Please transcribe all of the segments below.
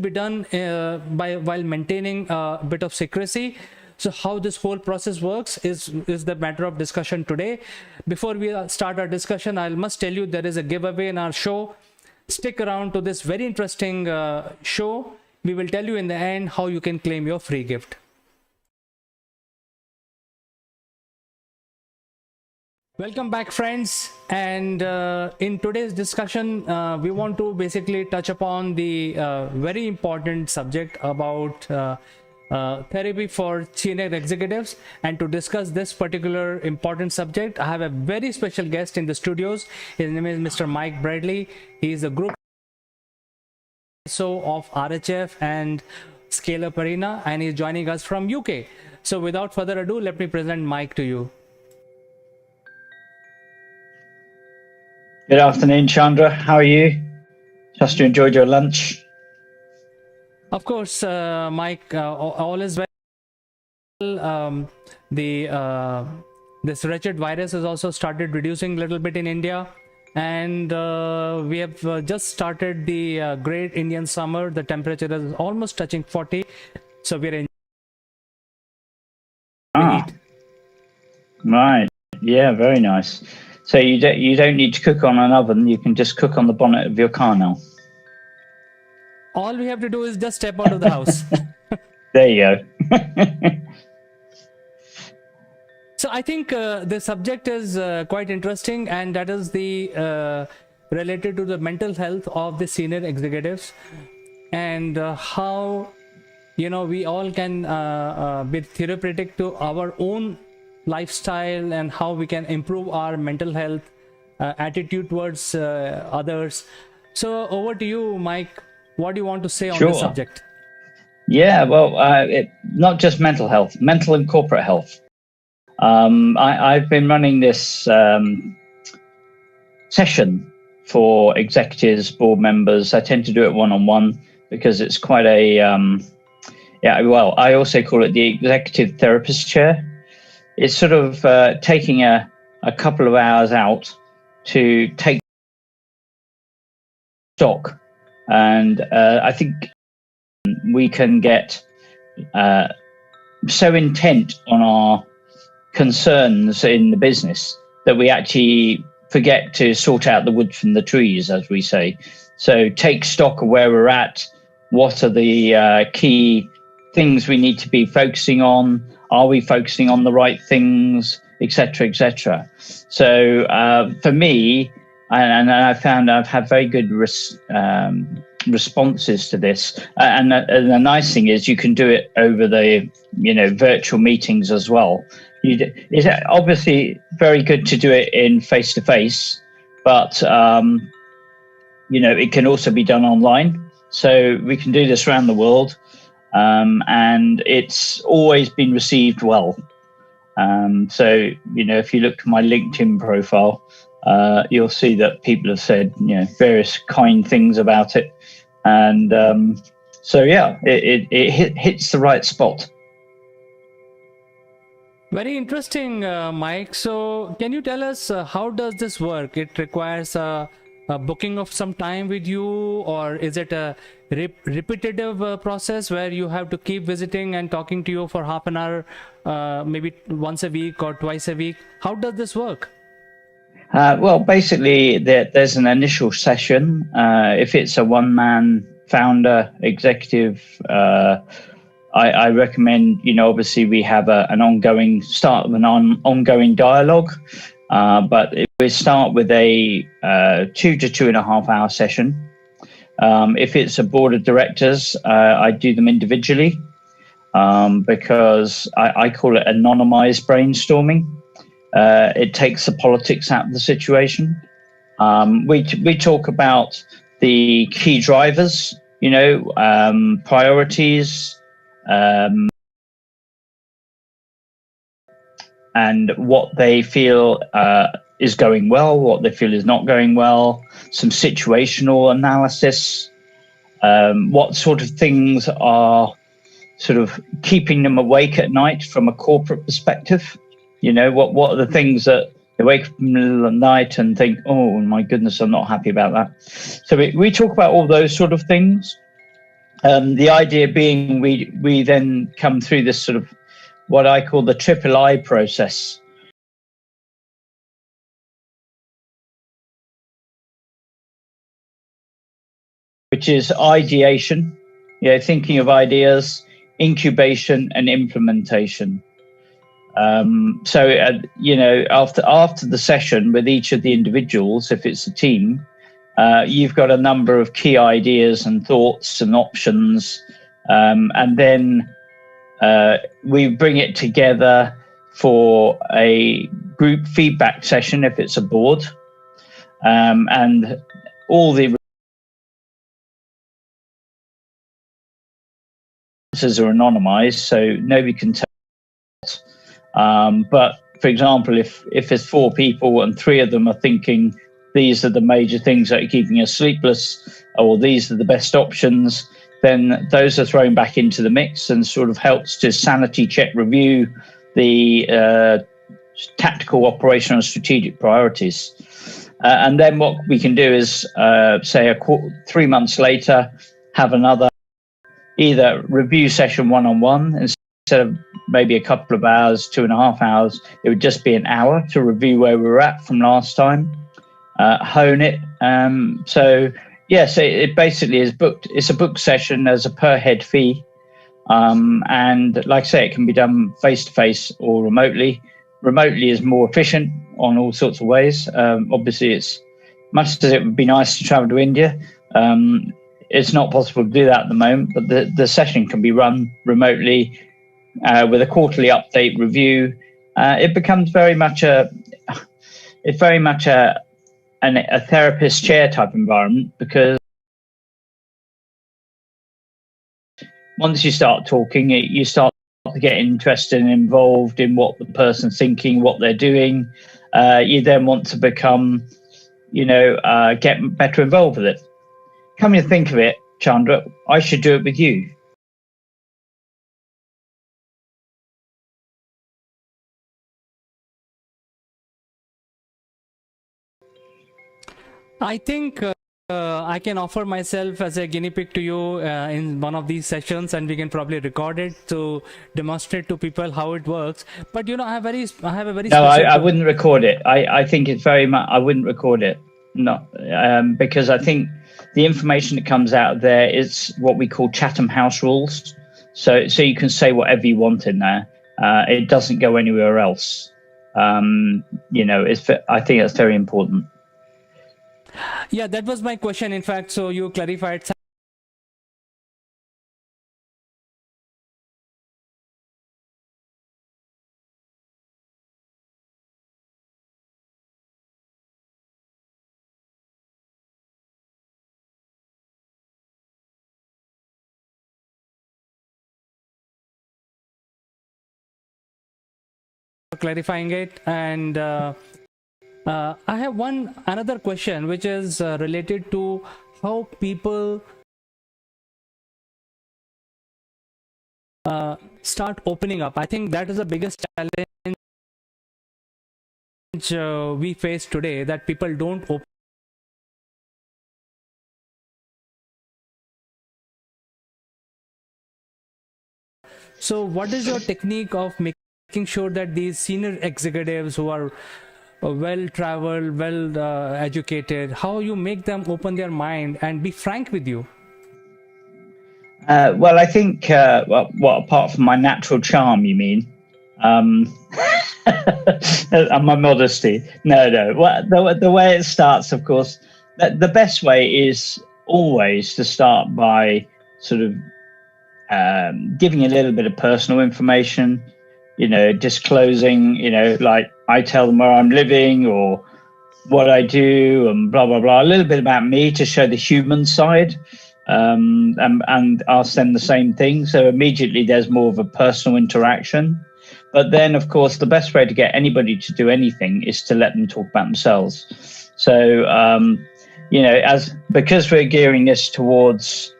be done while maintaining a bit of secrecy. So how this whole process works is the matter of discussion today. Before we start our discussion, I must tell you there is a giveaway in our show. Stick around to this very interesting show. We will tell you in the end how you can claim your free gift. Welcome back, friends. And in today's discussion, we want to basically touch upon the very important subject about therapy for senior executives. And to discuss this particular important subject, I have a very special guest in the studios. His name is Mr. Mike Bradley. He is a group CISO of RHF and Scale Up Arena, and he's joining us from UK. So without further ado, let me present Mike to you. Good afternoon, Chandra. How are you? Just enjoyed your lunch? Of course, Mike, all is well. This wretched virus has also started reducing a little bit in India, and we have just started the great Indian summer. The temperature is almost touching 40, so we're in heat. Right. Yeah, very nice. So you don't need to cook on an oven. You can just cook on the bonnet of your car now. All we have to do is just step out of the house. There you go. So I think the subject is quite interesting, and that is the related to the mental health of the senior executives, and how we all can be therapeutic to our own lifestyle, and how we can improve our mental health attitude towards others. So over to you, Mike. What do you want to say on this subject? Yeah, well, not just mental health, mental and corporate health. I've been running this session for executives, board members. I tend to do it one-on-one because it's quite a, I also call it the executive therapist chair. It's sort of taking a couple of hours out to take stock. And I think we can get so intent on our concerns in the business that we actually forget to sort out the wood from the trees, as we say. So take stock of where we're at. What are the key things we need to be focusing on? Are we focusing on the right things, etc., etc.? So for me, and I found I've had very good responses to this. And the nice thing is you can do it over the virtual meetings as well. It's obviously very good to do it in face-to-face, but it can also be done online. So we can do this around the world, and it's always been received well. So if you look at my LinkedIn profile, you'll see that people have said various kind things about it, and so yeah, it hits the right spot. Very interesting, Mike. So can you tell us how does this work? It requires a booking of some time with you, or is it a repetitive process where you have to keep visiting and talking to you for half an hour, maybe once a week or twice a week? How does this work? Well, basically, there's an initial session. If it's a one-man founder executive, I recommend, obviously we have an ongoing start with an ongoing dialogue, but we start with a 2 to 2.5 hour session. If it's a board of directors, I do them individually because I call it anonymized brainstorming. It takes the politics out of the situation. We talk about the key drivers, priorities, and what they feel is going well, what they feel is not going well, some situational analysis, what sort of things are sort of keeping them awake at night from a corporate perspective. What are the things that they wake up in the middle of the night and think, oh my goodness, I'm not happy about that. So we talk about all those sort of things. The idea being we then come through this sort of what I call the triple I process. Which is ideation, thinking of ideas, incubation, and implementation. After the session with each of the individuals, if it's a team, you've got a number of key ideas and thoughts and options, and then we bring it together for a group feedback session if it's a board, and all the answers are anonymized, so nobody can tell. But for example, if there's 4 people and 3 of them are thinking these are the major things that are keeping us sleepless, or these are the best options, then those are thrown back into the mix and sort of helps to sanity check review the tactical, operational, and strategic priorities. And then what we can do is, say, 3 months later, have another either review session one-on-one, instead of maybe a couple of hours, 2.5 hours, it would just be an hour to review where we were at from last time, hone it. So yes, it basically is booked. It's a book session as a per head fee. And like I say, it can be done face-to-face or remotely. Remotely is more efficient on all sorts of ways. Obviously, it's much as it would be nice to travel to India. It's not possible to do that at the moment, but the session can be run remotely with a quarterly update review. It becomes very much a therapist chair type environment, because once you start talking, you start to get interested and involved in what the person's thinking, what they're doing. You then want to become, get better involved with it. Come to think of it, Chandra, I should do it with you. I think I can offer myself as a guinea pig to you in one of these sessions, and we can probably record it to demonstrate to people how it works. But I have a very no. I wouldn't record it. I think it's very much. I wouldn't record it. No, because I think the information that comes out of there is what we call Chatham House rules. So you can say whatever you want in there. It doesn't go anywhere else. I think that's very important. Yeah, that was my question, in fact. So you clarified. Clarifying it. And I have another question, which is related to how people start opening up. I think that is the biggest challenge we face today, that people don't open. So what is your technique of making sure that these senior executives who are well traveled, well educated, how you make them open their mind and be frank with you? Well, I think, apart from my natural charm, you mean? And my modesty. No. Well, the way it starts, of course, the best way is always to start by sort of giving a little bit of personal information, disclosing, like I tell them where I'm living or what I do and blah, blah, blah, a little bit about me to show the human side, and ask them the same thing. So immediately there's more of a personal interaction. But then, of course, the best way to get anybody to do anything is to let them talk about themselves. So, because we're gearing this towards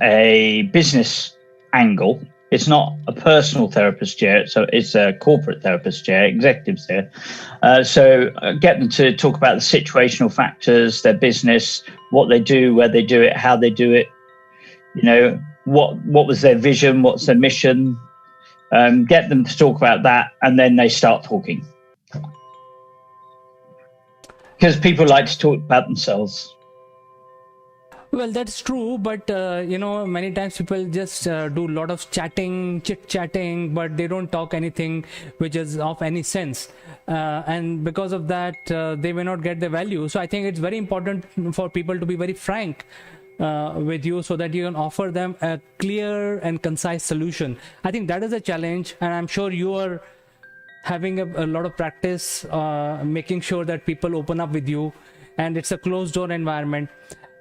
a business angle, It's not a personal therapist chair, so it's a corporate therapist chair, executives chair. So get them to talk about the situational factors, their business, what they do, where they do it, how they do it. You know, what was their vision, what's their mission. Get them to talk about that, and then they start talking. Because people like to talk about themselves. Well, that's true, but many times people just do a lot of chatting, chit-chatting, but they don't talk anything which is of any sense. And because of that, they may not get the value. So I think it's very important for people to be very frank with you, so that you can offer them a clear and concise solution. I think that is a challenge, and I'm sure you are having a lot of practice making sure that people open up with you, and it's a closed door environment.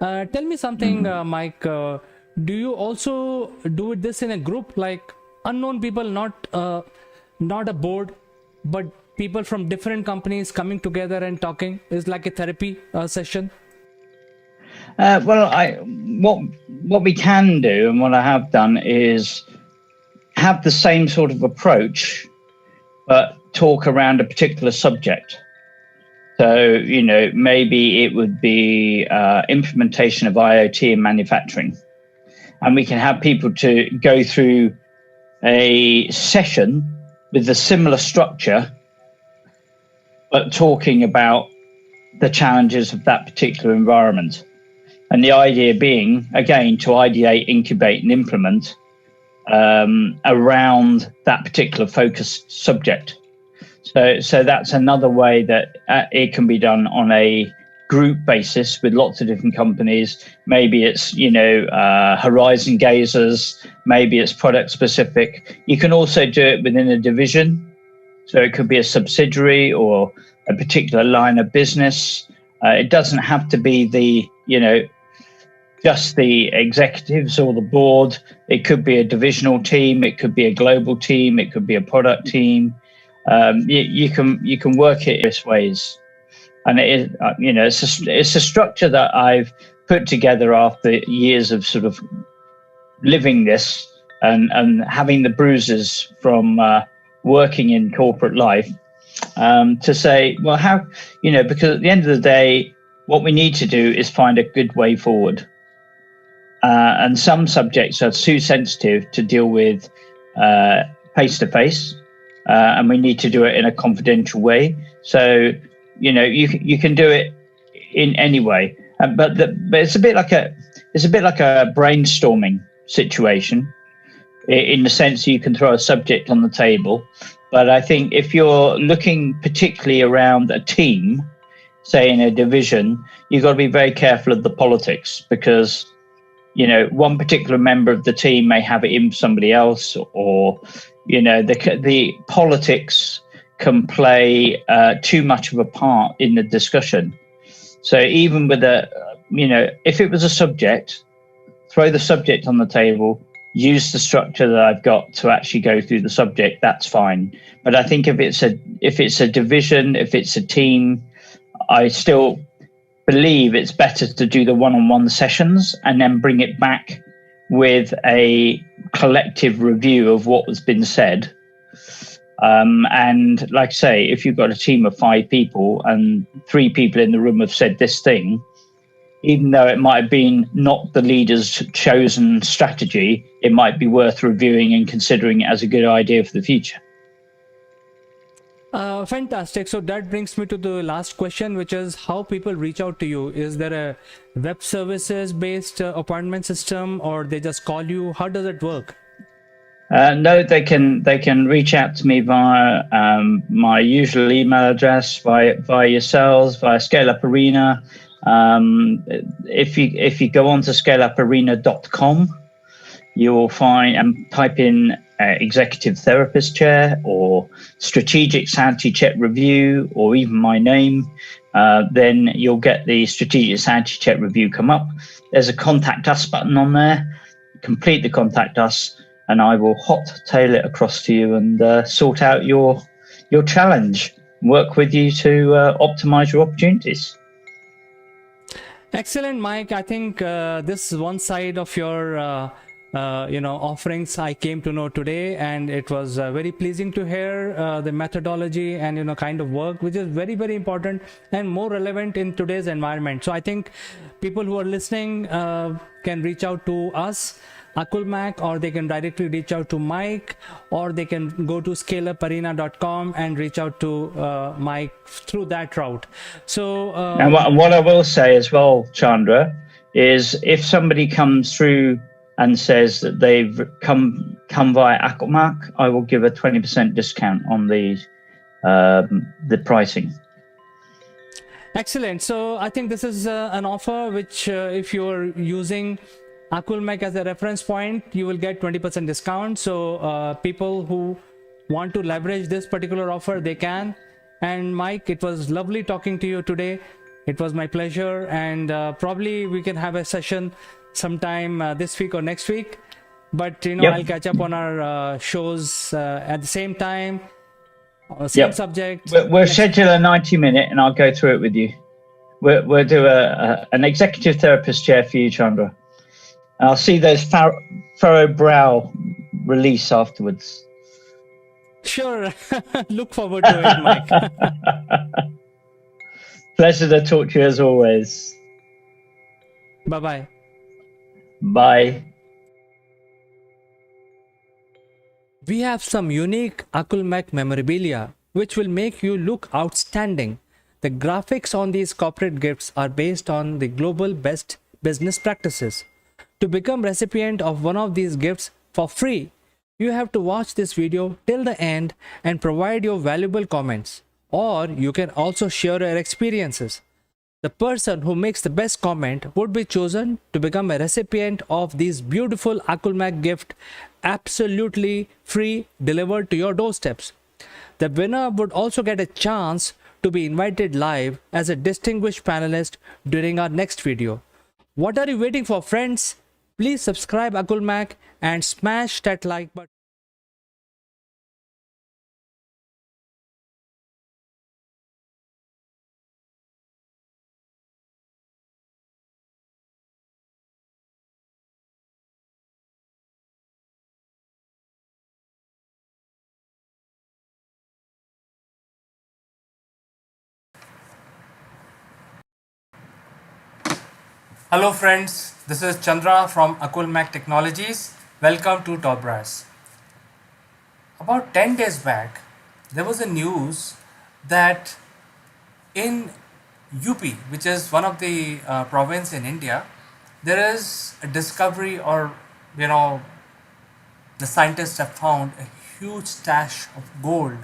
Tell me something, Mike. Do you also do this in a group, like unknown people, not a board, but people from different companies coming together and talking? Is like a therapy session? Well, what we can do, and what I have done, is have the same sort of approach, but talk around a particular subject. So, maybe it would be implementation of IoT in manufacturing. And we can have people to go through a session with a similar structure, but talking about the challenges of that particular environment. And the idea being, again, to ideate, incubate, and implement around that particular focused subject. So that's another way that it can be done on a group basis with lots of different companies. Maybe it's, horizon gazers, maybe it's product specific. You can also do it within a division. So it could be a subsidiary or a particular line of business. It doesn't have to be just the executives or the board. It could be a divisional team. It could be a global team. It could be a product team. You can work it this ways, and it's a structure that I've put together after years of sort of living this and having the bruises from working in corporate life, to say, well, how, because at the end of the day, what we need to do is find a good way forward. And some subjects are too sensitive to deal with face to face. And we need to do it in a confidential way. So, you can do it in any way, but it's a bit like a brainstorming situation, in the sense you can throw a subject on the table. But I think if you're looking particularly around a team, say in a division, you've got to be very careful of the politics, because one particular member of the team may have it in somebody else, or the politics can play too much of a part in the discussion. So even with if it was a subject, throw the subject on the table, use the structure that I've got to actually go through the subject, that's fine. But I think if it's a division, if it's a team, I still believe it's better to do the one-on-one sessions and then bring it back with a collective review of what has been said. And like I say, if you've got a team of 5 people and 3 people in the room have said this thing, even though it might have been not the leader's chosen strategy, it might be worth reviewing and considering it as a good idea for the future. Fantastic. So that brings me to the last question, which is how people reach out to you. Is there a web services based appointment system, or they just call you? How does it work? No, they can reach out to me via my usual email address, via yourselves, via Scale Up Arena. If you go on to scaleuparena.com, you will find and type in executive therapist chair or strategic sanity check review, or even my name, then you'll get the strategic sanity check review come up. There's a contact us button on there. Complete the contact us, and I will hot tail it across to you and sort out your challenge. Work with you to optimize your opportunities. Excellent, Mike. I think this is one side of your offerings I came to know today, and it was very pleasing to hear the methodology and kind of work, which is very very important and more relevant in today's environment. So I think people who are listening can reach out to us, Akulmach, or they can directly reach out to Mike, or they can go to scaleuparena.com and reach out to Mike through that route. So and what I will say as well, Chandra, is if somebody comes through and says that they've come via Akulmach, I will give a 20% discount on the pricing. Excellent. So I think this is an offer which, if you're using Akulmach as a reference point, you will get 20% discount. So people who want to leverage this particular offer, they can. And Mike, it was lovely talking to you today. It was my pleasure, and probably we can have a session sometime this week or next week. But Yep. I'll catch up on our shows at the same time, same Yep. subject. We'll schedule a 90-minute, and I'll go through it with you. We'll do an executive therapist chair for you, Chandra. And I'll see those furrowed brow release afterwards. Sure. Look forward to it, Mike. Pleasure to talk to you as always. Bye-bye. Bye. We have some unique Akulmach memorabilia which will make you look outstanding. The graphics on these corporate gifts are based on the global best business practices. To become recipient of one of these gifts for free, you have to watch this video till the end and provide your valuable comments. Or you can also share your experiences. The person who makes the best comment would be chosen to become a recipient of these beautiful Akulmach gift, absolutely free, delivered to your doorsteps. The winner would also get a chance to be invited live as a distinguished panelist during our next video. What are you waiting for, friends? Please subscribe Akulmach and smash that like button. Hello friends, this is Chandra from Akulmach Technologies. Welcome to Top Brass. About 10 days back, there was a news that in UP, which is one of the province in India, there is a discovery, or the scientists have found a huge stash of gold,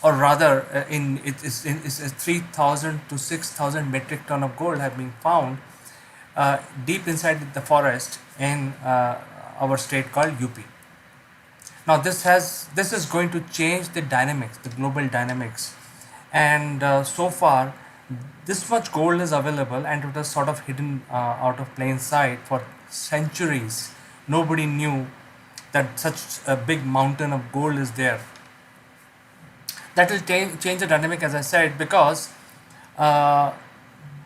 or rather it's 3,000 to 6,000 metric ton of gold have been found deep inside the forest in our state called UP. Now this is going to change the dynamics, the global dynamics, and so far this much gold is available, and it was sort of hidden out of plain sight for centuries. Nobody knew that such a big mountain of gold is there. That will change the dynamic, as I said, because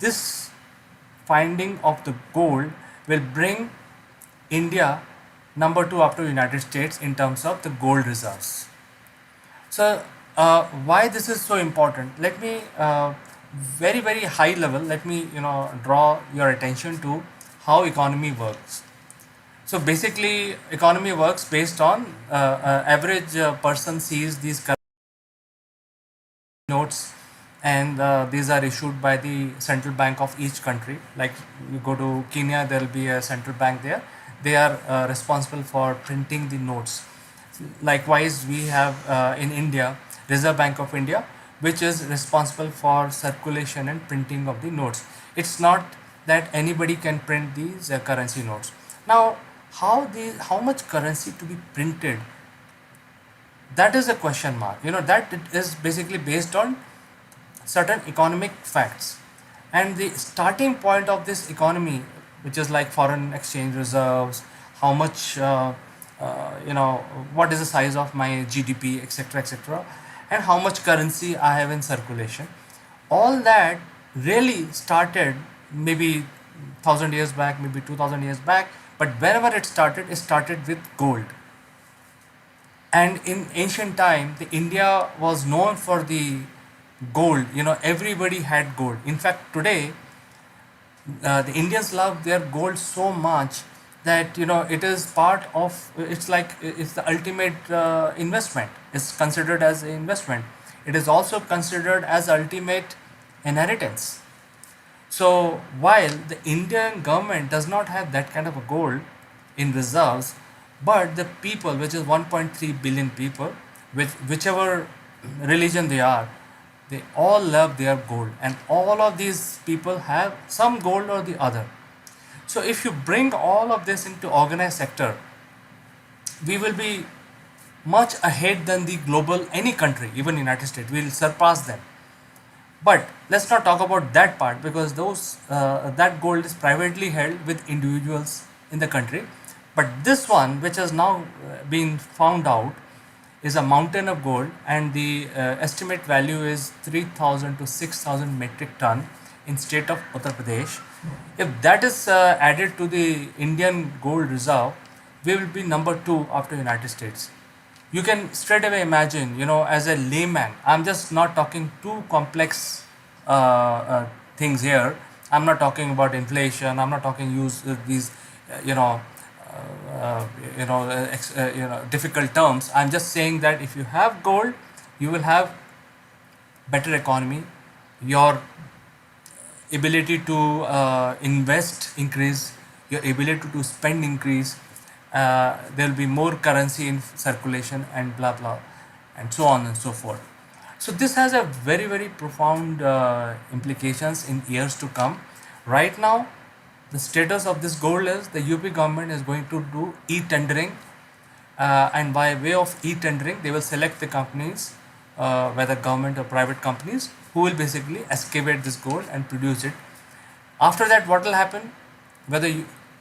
this finding of the gold will bring India number 2 after United States in terms of the gold reserves. So why this is so important? Let me very very high level, let me draw your attention to how economy works. So basically economy works based on average person sees these notes, and these are issued by the central bank of each country. Like you go to Kenya, there will be a central bank there. They are responsible for printing the notes. Likewise, we have in India Reserve Bank of India, which is responsible for circulation and printing of the notes. It's not that anybody can print these currency notes. Now how much currency to be printed, that is a question mark. That it is basically based on certain economic facts, and the starting point of this economy, which is like foreign exchange reserves, how much what is the size of my GDP, etc., etc., and how much currency I have in circulation. All that really started maybe 1,000 years back, maybe 2,000 years back. But wherever it started with gold. And in ancient time, the India was known for the gold. You know, everybody had gold. In fact, today the Indians love their gold so much that, you know, it is part of, it's like it's the ultimate investment. It's considered as an investment. It is also considered as ultimate inheritance. So while the Indian government does not have that kind of a gold in reserves, but the people, which is 1.3 billion people, with whichever religion they all love their gold, and all of these people have some gold or the other. So if you bring all of this into organized sector, we will be much ahead than the global any country, even United States. We will surpass them. But let's not talk about that part, because those that gold is privately held with individuals in the country. But this one, which has now been found out, is a mountain of gold, and the estimate value is 3,000 to 6,000 metric ton in state of Uttar Pradesh. If that is added to the Indian gold reserve, we will be number two after United States. You can straight away imagine, you know, as a layman, I'm just not talking too complex things here. I'm not talking about inflation. I'm not talking use these, you know, difficult terms. I'm just saying that if you have gold, you will have better economy. Your ability to invest increase, your ability to spend increase, there will be more currency in circulation, and blah blah, and so on and so forth. So this has a very very profound implications in years to come. Right now, the status of this gold is the UP government is going to do e-tendering, and by way of e-tendering, they will select the companies, whether government or private companies, who will basically excavate this gold and produce it. After that, what will happen? Whether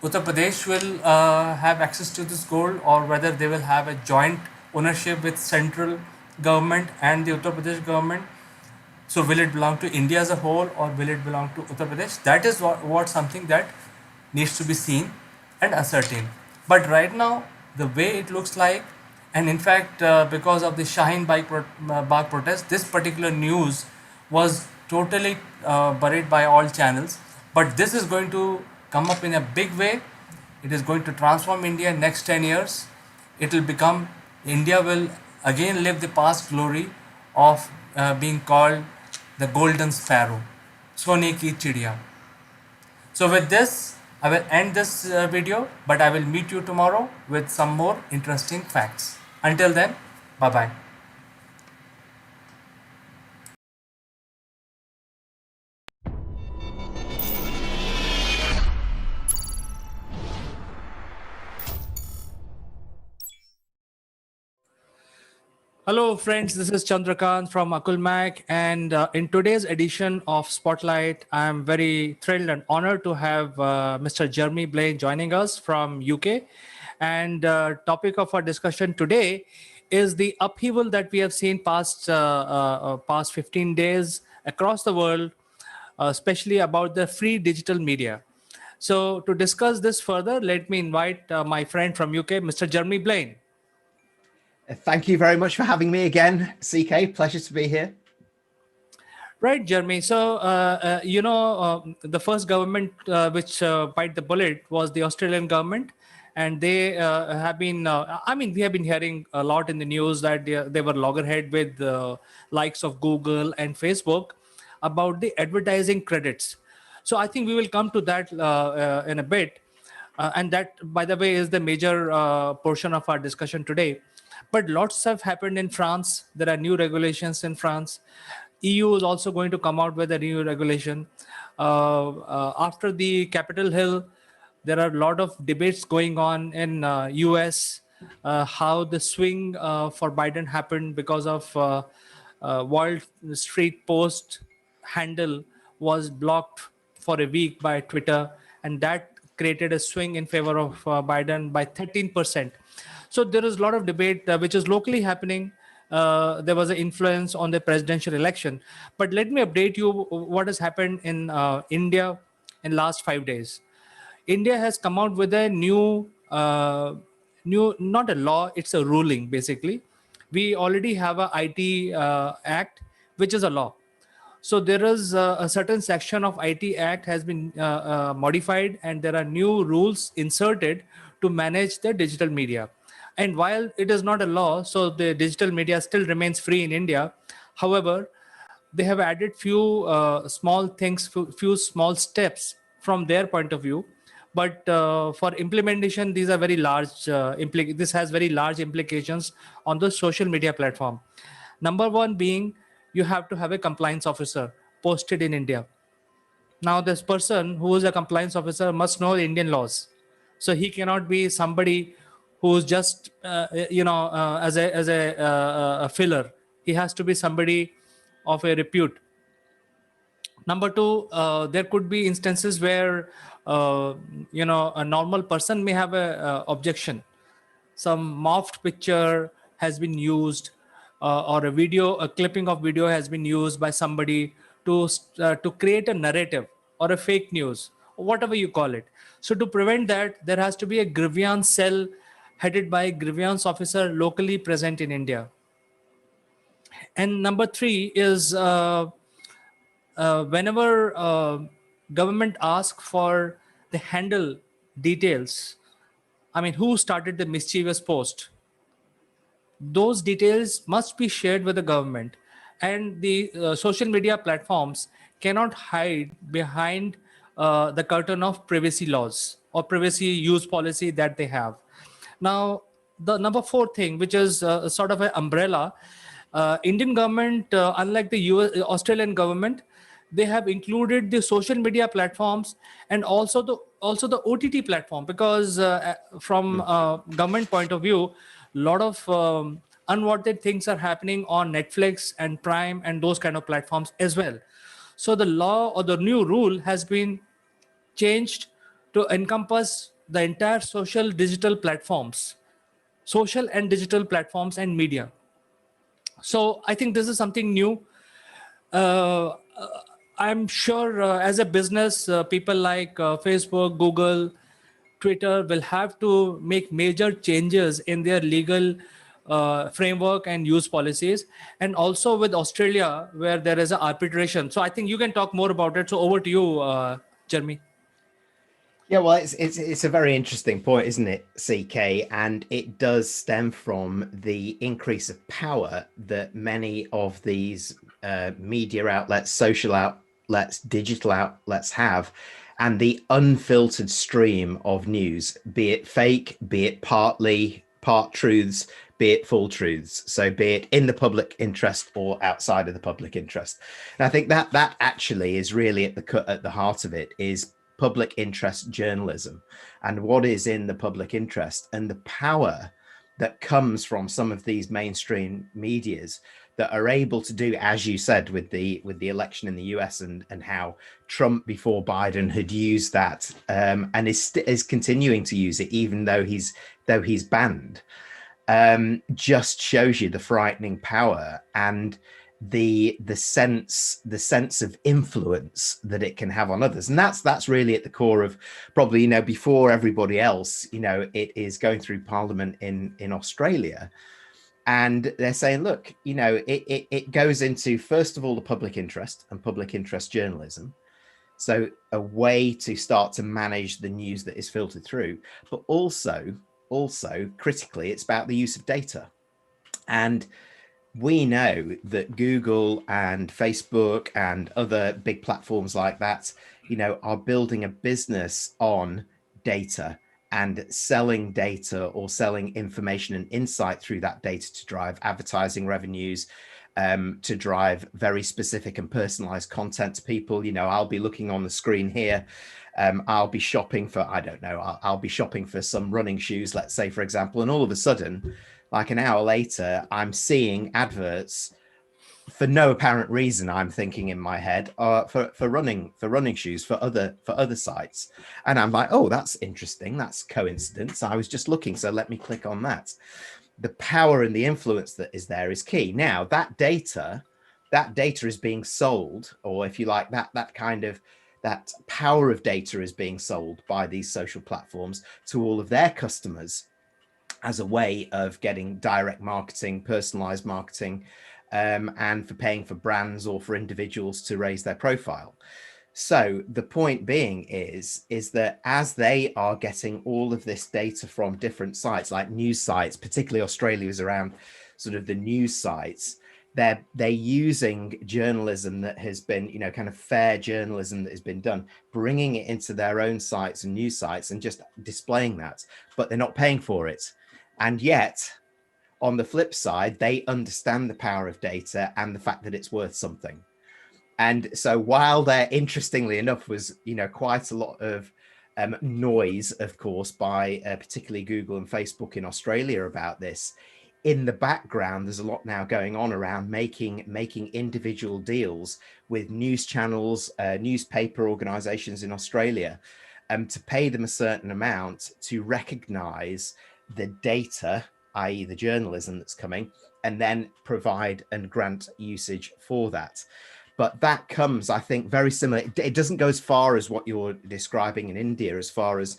Uttar Pradesh will have access to this gold, or whether they will have a joint ownership with central government and the Uttar Pradesh government. So will it belong to India as a whole, or will it belong to Uttar Pradesh? That is what something that needs to be seen and ascertained. But right now, the way it looks like, and in fact, because of the Shaheen Bagh protest, this particular news was totally buried by all channels. But this is going to come up in a big way. It is going to transform India next 10 years. It will become, India will again live the past glory of being called the golden sparrow, Sone ki chidiya. So with this, I will end this video, but I will meet you tomorrow with some more interesting facts. Until then, bye bye. Hello, friends. This is Chandrakant from Akulmach, and in today's edition of Spotlight, I'm very thrilled and honored to have Mr. Jeremy Blaine joining us from UK. And topic of our discussion today is the upheaval that we have seen past 15 days across the world, especially about the free digital media. So, to discuss this further, let me invite my friend from UK, Mr. Jeremy Blaine. Thank you very much for having me again, CK. Pleasure to be here. Right, Jeremy. So, the first government which bite the bullet was the Australian government, and they have been. We have been hearing a lot in the news that they were loggerhead with the likes of Google and Facebook about the advertising credits. So, I think we will come to that in a bit. And that, by the way, is the major portion of our discussion today. But lots have happened in France. There are new regulations in France. EU is also going to come out with a new regulation. After the Capitol Hill, there are a lot of debates going on in US, how the swing for Biden happened because of Wall Street Post handle was blocked for a week by Twitter, and that created a swing in favor of Biden by 13%. So there is a lot of debate which is locally happening. There was an influence on the presidential election. But let me update you what has happened in India in last 5 days. India has come out with a new, not a law, it's a ruling basically. We already have a IT Act, which is a law. So there is a certain section of IT Act has been modified, and there are new rules inserted to manage the digital media. And while it is not a law, so the digital media still remains free in India. However, they have added few small things, few small steps from their point of view. But for implementation, these are very large. This has very large implications on the social media platform. Number one being, you have to have a compliance officer posted in India. Now, this person who is a compliance officer must know the Indian laws, so he cannot be somebody who's just as a filler. He has to be somebody of a repute. Number two, there could be instances where a normal person may have a objection. Some morphed picture has been used, or a clipping of video has been used by somebody to create a narrative or a fake news, whatever you call it. So to prevent that, there has to be a grievance cell headed by a grievance officer locally present in India. And number three is, whenever government asks for the handle details, I mean, who started the mischievous post, those details must be shared with the government. And the social media platforms cannot hide behind the curtain of privacy laws or privacy use policy that they have. Now, the number four thing, which is sort of an umbrella, Indian government, unlike the Australian government, they have included the social media platforms and also the OTT platform, because from government point of view, a lot of unwanted things are happening on Netflix and Prime and those kind of platforms as well. So the law or the new rule has been changed to encompass the entire social and digital platforms and media. So I think this is something new. uh, I'm sure as a business, people like Facebook, Google, Twitter will have to make major changes in their legal framework and use policies. And also with Australia, where there is an arbitration. So I think you can talk more about it. So over to you, Jeremy. Yeah, well, it's a very interesting point, isn't it, CK? And it does stem from the increase of power that many of these media outlets, social outlets, digital outlets have, and the unfiltered stream of news, be it fake, be it part truths, be it full truths. So be it in the public interest or outside of the public interest. And I think that actually is really at the heart of it, is public interest journalism and what is in the public interest, and the power that comes from some of these mainstream medias that are able to do, as you said, with the election in the US, and how Trump before Biden had used that, and is continuing to use it even though he's banned, just shows you the frightening power and the sense of influence that it can have on others. And that's really at the core of probably, before everybody else, it is going through Parliament in Australia, and they're saying, look, it goes into, first of all, the public interest and public interest journalism. So a way to start to manage the news that is filtered through, but also critically, it's about the use of data. And we know that Google and Facebook and other big platforms like that, are building a business on data and selling data or selling information and insight through that data to drive advertising revenues, to drive very specific and personalized content to people. I'll be looking on the screen here. I'll be shopping for, I don't know, I'll be shopping for some running shoes, let's say, for example, and all of a sudden, like an hour later, I'm seeing adverts for no apparent reason. I'm thinking in my head, for running shoes for other sites, and I'm like, oh, that's interesting. That's coincidence. I was just looking, so let me click on that. The power and the influence that is there is key. Now that data is being sold, or if you like, that kind of that power of data is being sold by these social platforms to all of their customers as a way of getting direct marketing, personalized marketing, and for paying for brands or for individuals to raise their profile. So the point being is that as they are getting all of this data from different sites, like news sites, particularly Australia is around sort of the news sites, they're using journalism that has been, you know, kind of fair journalism that has been done, bringing it into their own sites and news sites and just displaying that, but they're not paying for it. And yet, on the flip side, they understand the power of data and the fact that it's worth something. And so while there, interestingly enough, was, you know, quite a lot of noise, of course, by particularly Google and Facebook in Australia about this, in the background, there's a lot now going on around making individual deals with news channels, newspaper organizations in Australia, to pay them a certain amount to recognize the data, i.e. the journalism that's coming, and then provide and grant usage for that. But that comes, I think, very similar. It doesn't go as far as what you're describing in India, as far as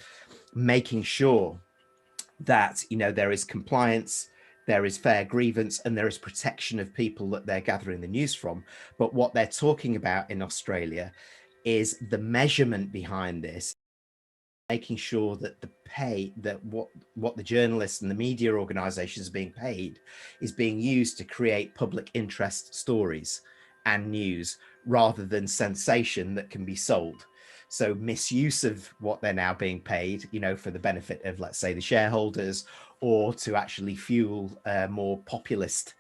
making sure that, you know, there is compliance, there is fair grievance, and there is protection of people that they're gathering the news from. But what they're talking about in Australia is the measurement behind this, making sure that the pay, that what the journalists and the media organizations are being paid is being used to create public interest stories and news rather than sensation that can be sold. So misuse of what they're now being paid, you know, for the benefit of, let's say, the shareholders, or to actually fuel more populist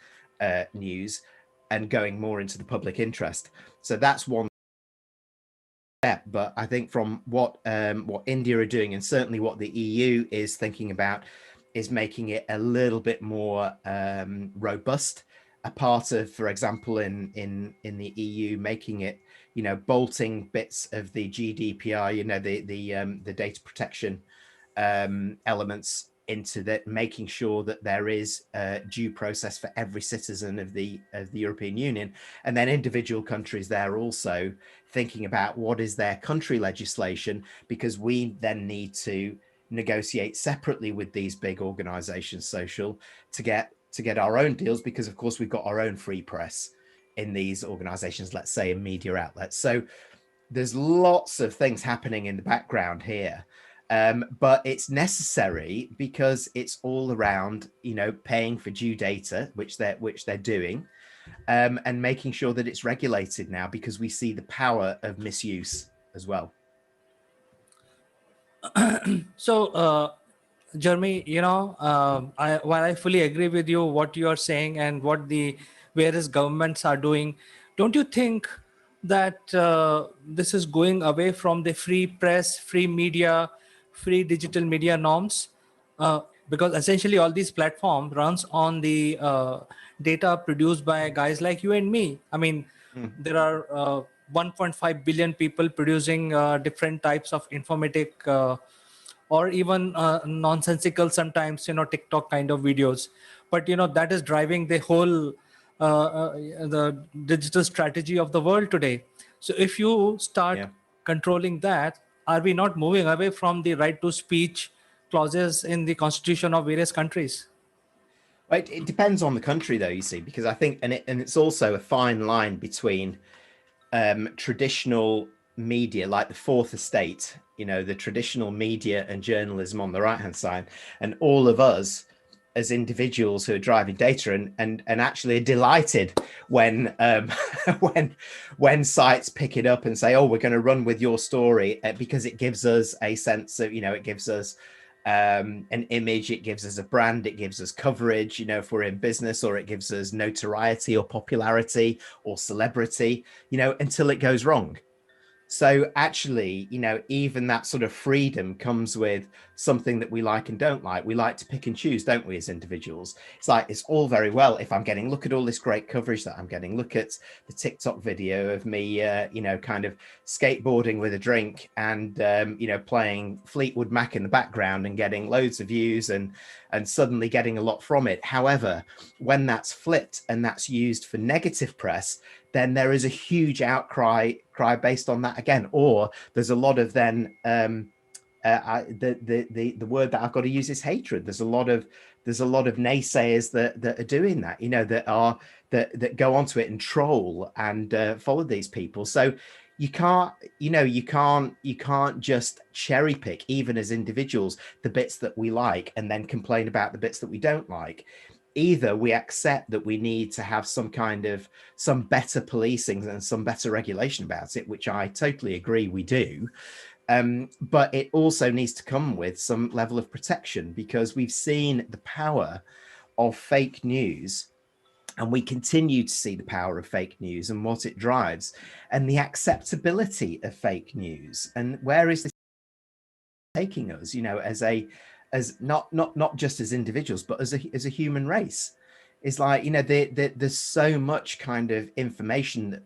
news and going more into the public interest. So that's one step. But I think from what India are doing, and certainly what the EU is thinking about, is making it a little bit more robust. A part of, for example, in the EU, making it, you know, bolting bits of the GDPR, you know, the data protection elements into that, making sure that there is due process for every citizen of the European Union, and then individual countries there also thinking about what is their country legislation, because we then need to negotiate separately with these big organizations, social, to get our own deals, because of course we've got our own free press in these organizations, let's say in media outlets. So there's lots of things happening in the background here, but it's necessary because it's all around, you know, paying for due data, which they're doing, and making sure that it's regulated now, because we see the power of misuse as well. So, Jeremy, you know, while I fully agree with you what you are saying and what the various governments are doing, don't you think that this is going away from the free press, free media, free digital media norms? Because essentially all these platforms runs on the data produced by guys like you and me. I mean, there are 1.5 billion people producing different types of informative or even nonsensical, sometimes, you know, TikTok kind of videos. But you know, that is driving the whole the digital strategy of the world today. So if you start controlling that, are we not moving away from the right to speech clauses in the constitution of various countries? Right. It depends on the country, though, you see, because I think, and it's also a fine line between traditional media, like the fourth estate, you know, the traditional media and journalism on the right hand side, and all of us as individuals who are driving data and actually are delighted when when sites pick it up and say, oh, we're going to run with your story, because it gives us a sense of, you know, it gives us an image, it gives us a brand, it gives us coverage, you know, if we're in business, or it gives us notoriety or popularity or celebrity, you know, until it goes wrong. So actually, you know, even that sort of freedom comes with something that we like and don't like. We like to pick and choose, don't we, as individuals? It's like, it's all very well if I'm getting, look at all this great coverage that I'm getting, look at the TikTok video of me, you know, kind of skateboarding with a drink and, you know, playing Fleetwood Mac in the background and getting loads of views and suddenly getting a lot from it. However, when that's flipped and that's used for negative press, then there is a huge outcry based on that again. Or there's a lot of then the word that I've got to use is hatred. There's a lot of naysayers that are doing that, that go onto it and troll and follow these people. So you can't just cherry pick, even as individuals, the bits that we like and then complain about the bits that we don't like. Either we accept that we need to have some better policing and some better regulation about it, which I totally agree we do. But it also needs to come with some level of protection, because we've seen the power of fake news, and we continue to see the power of fake news and what it drives, and the acceptability of fake news, and where is this taking us, as not just as individuals, but as a human race. It's like, there's so much kind of information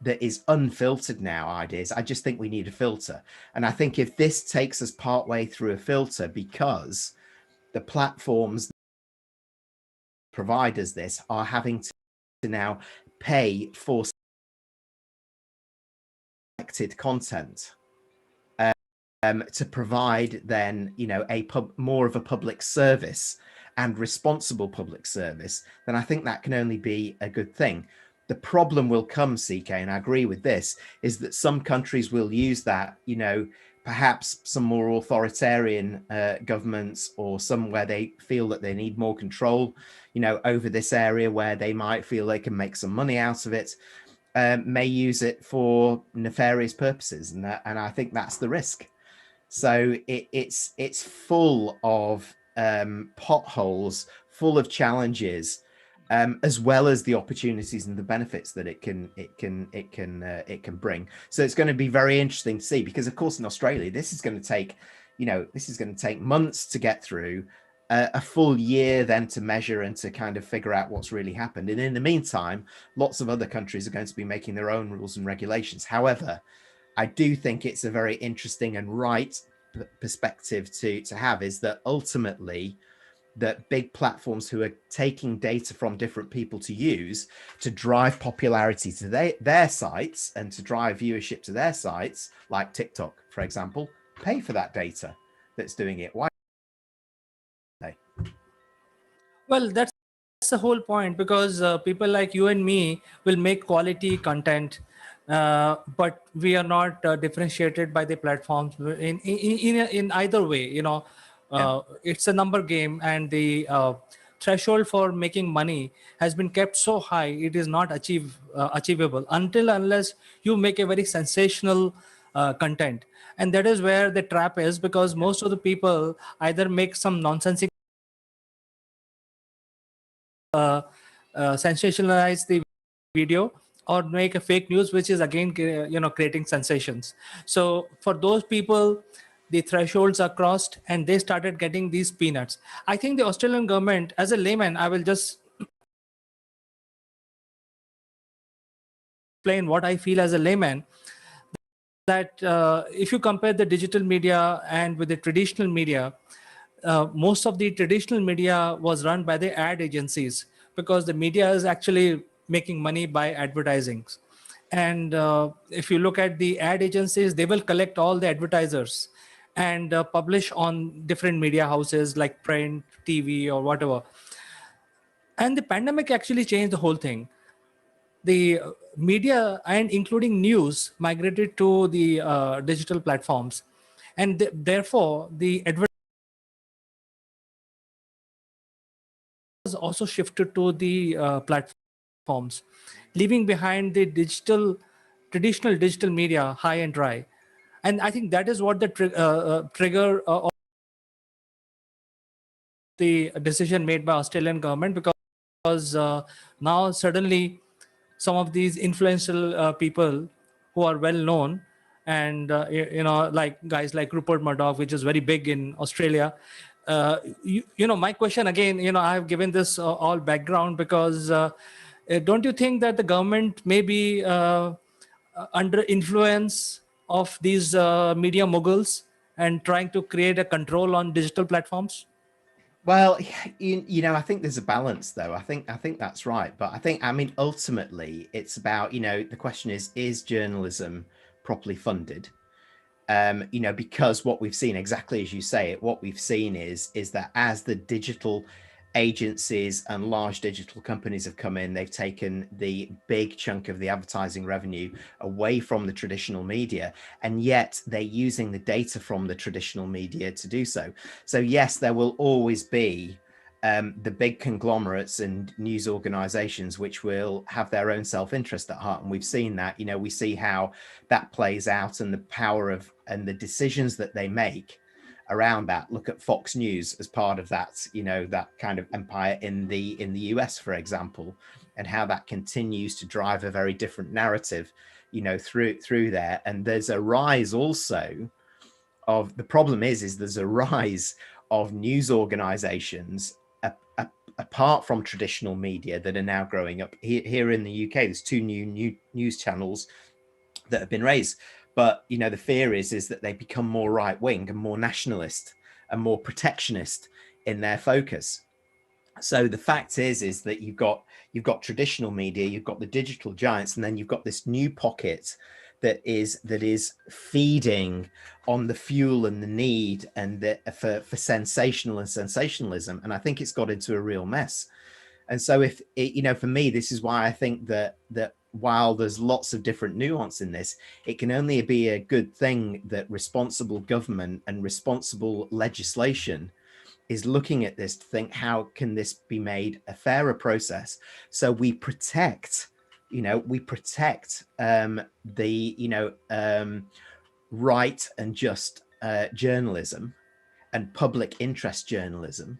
that is unfiltered now, ideas. I just think we need a filter. And I think if this takes us partway through a filter, because the platforms providers this are having to now pay for selected content to provide then, more of a public service and responsible public service, then I think that can only be a good thing. The problem will come, CK, and I agree with this, is that some countries will use that, perhaps some more authoritarian governments, or some where they feel that they need more control, over this area, where they might feel they can make some money out of it, may use it for nefarious purposes. And I think that's the risk. So it's full of potholes, full of challenges, as well as the opportunities and the benefits that it can bring. So it's going to be very interesting to see, because of course in Australia this is going to take months to get through, a full year then to measure and to kind of figure out what's really happened. And in the meantime, lots of other countries are going to be making their own rules and regulations. However, I do think it's a very interesting and right perspective to have, is that ultimately that big platforms who are taking data from different people to use to drive popularity to their sites and to drive viewership to their sites, like TikTok, for example, pay for that data that's doing it. Why? Well, that's the whole point, because people like you and me will make quality content, but we are not differentiated by the platforms in either way. It's a number game, and the threshold for making money has been kept so high, it is not achievable unless you make a very sensational content. And that is where the trap is, because most of the people either make some nonsensical sensationalize the video, or make a fake news, which is again creating sensations. So for those people, the thresholds are crossed and they started getting these peanuts. I think the Australian government, as a layman, I will just explain what I feel as a layman, that if you compare the digital media and with the traditional media, most of the traditional media was run by the ad agencies, because the media is actually making money by advertising. And if you look at the ad agencies, they will collect all the advertisers and publish on different media houses like print, TV, or whatever. And the pandemic actually changed the whole thing. The media, and including news, migrated to the digital platforms, and therefore the advertisers also shifted to the platforms, leaving behind the traditional digital media high and dry. And I think that is what the trigger of the decision made by Australian government, because now suddenly some of these influential people who are well known, and like guys like Rupert Murdoch, which is very big in Australia. My question again, I have given this all background because don't you think that the government may be under influence of these media moguls and trying to create a control on digital platforms? Well, I think there's a balance though. I think that's right. But I mean, ultimately it's about, the question is journalism properly funded? Because what we've seen, exactly as you say it, what we've seen is that as the digital agencies and large digital companies have come in, they've taken the big chunk of the advertising revenue away from the traditional media, and yet they're using the data from the traditional media to do so. So yes, there will always be the big conglomerates and news organizations which will have their own self-interest at heart, and we've seen that. We see how that plays out, and the power of and the decisions that they make around that. Look at Fox News as part of that, that kind of empire in the US, for example, and how that continues to drive a very different narrative, through there. And there's a rise also of, the problem is there's a rise of news organizations apart from traditional media that are now growing up here in the UK. There's two new news channels that have been raised, but the fear is that they become more right wing and more nationalist and more protectionist in their focus. So the fact is that you've got traditional media, you've got the digital giants, and then you've got this new pocket that is feeding on the fuel and the need and for sensationalism. And I think it's got into a real mess. And so if it, for me, this is why I think that while there's lots of different nuance in this, it can only be a good thing that responsible government and responsible legislation is looking at this to think, how can this be made a fairer process, so we protect right and just journalism and public interest journalism,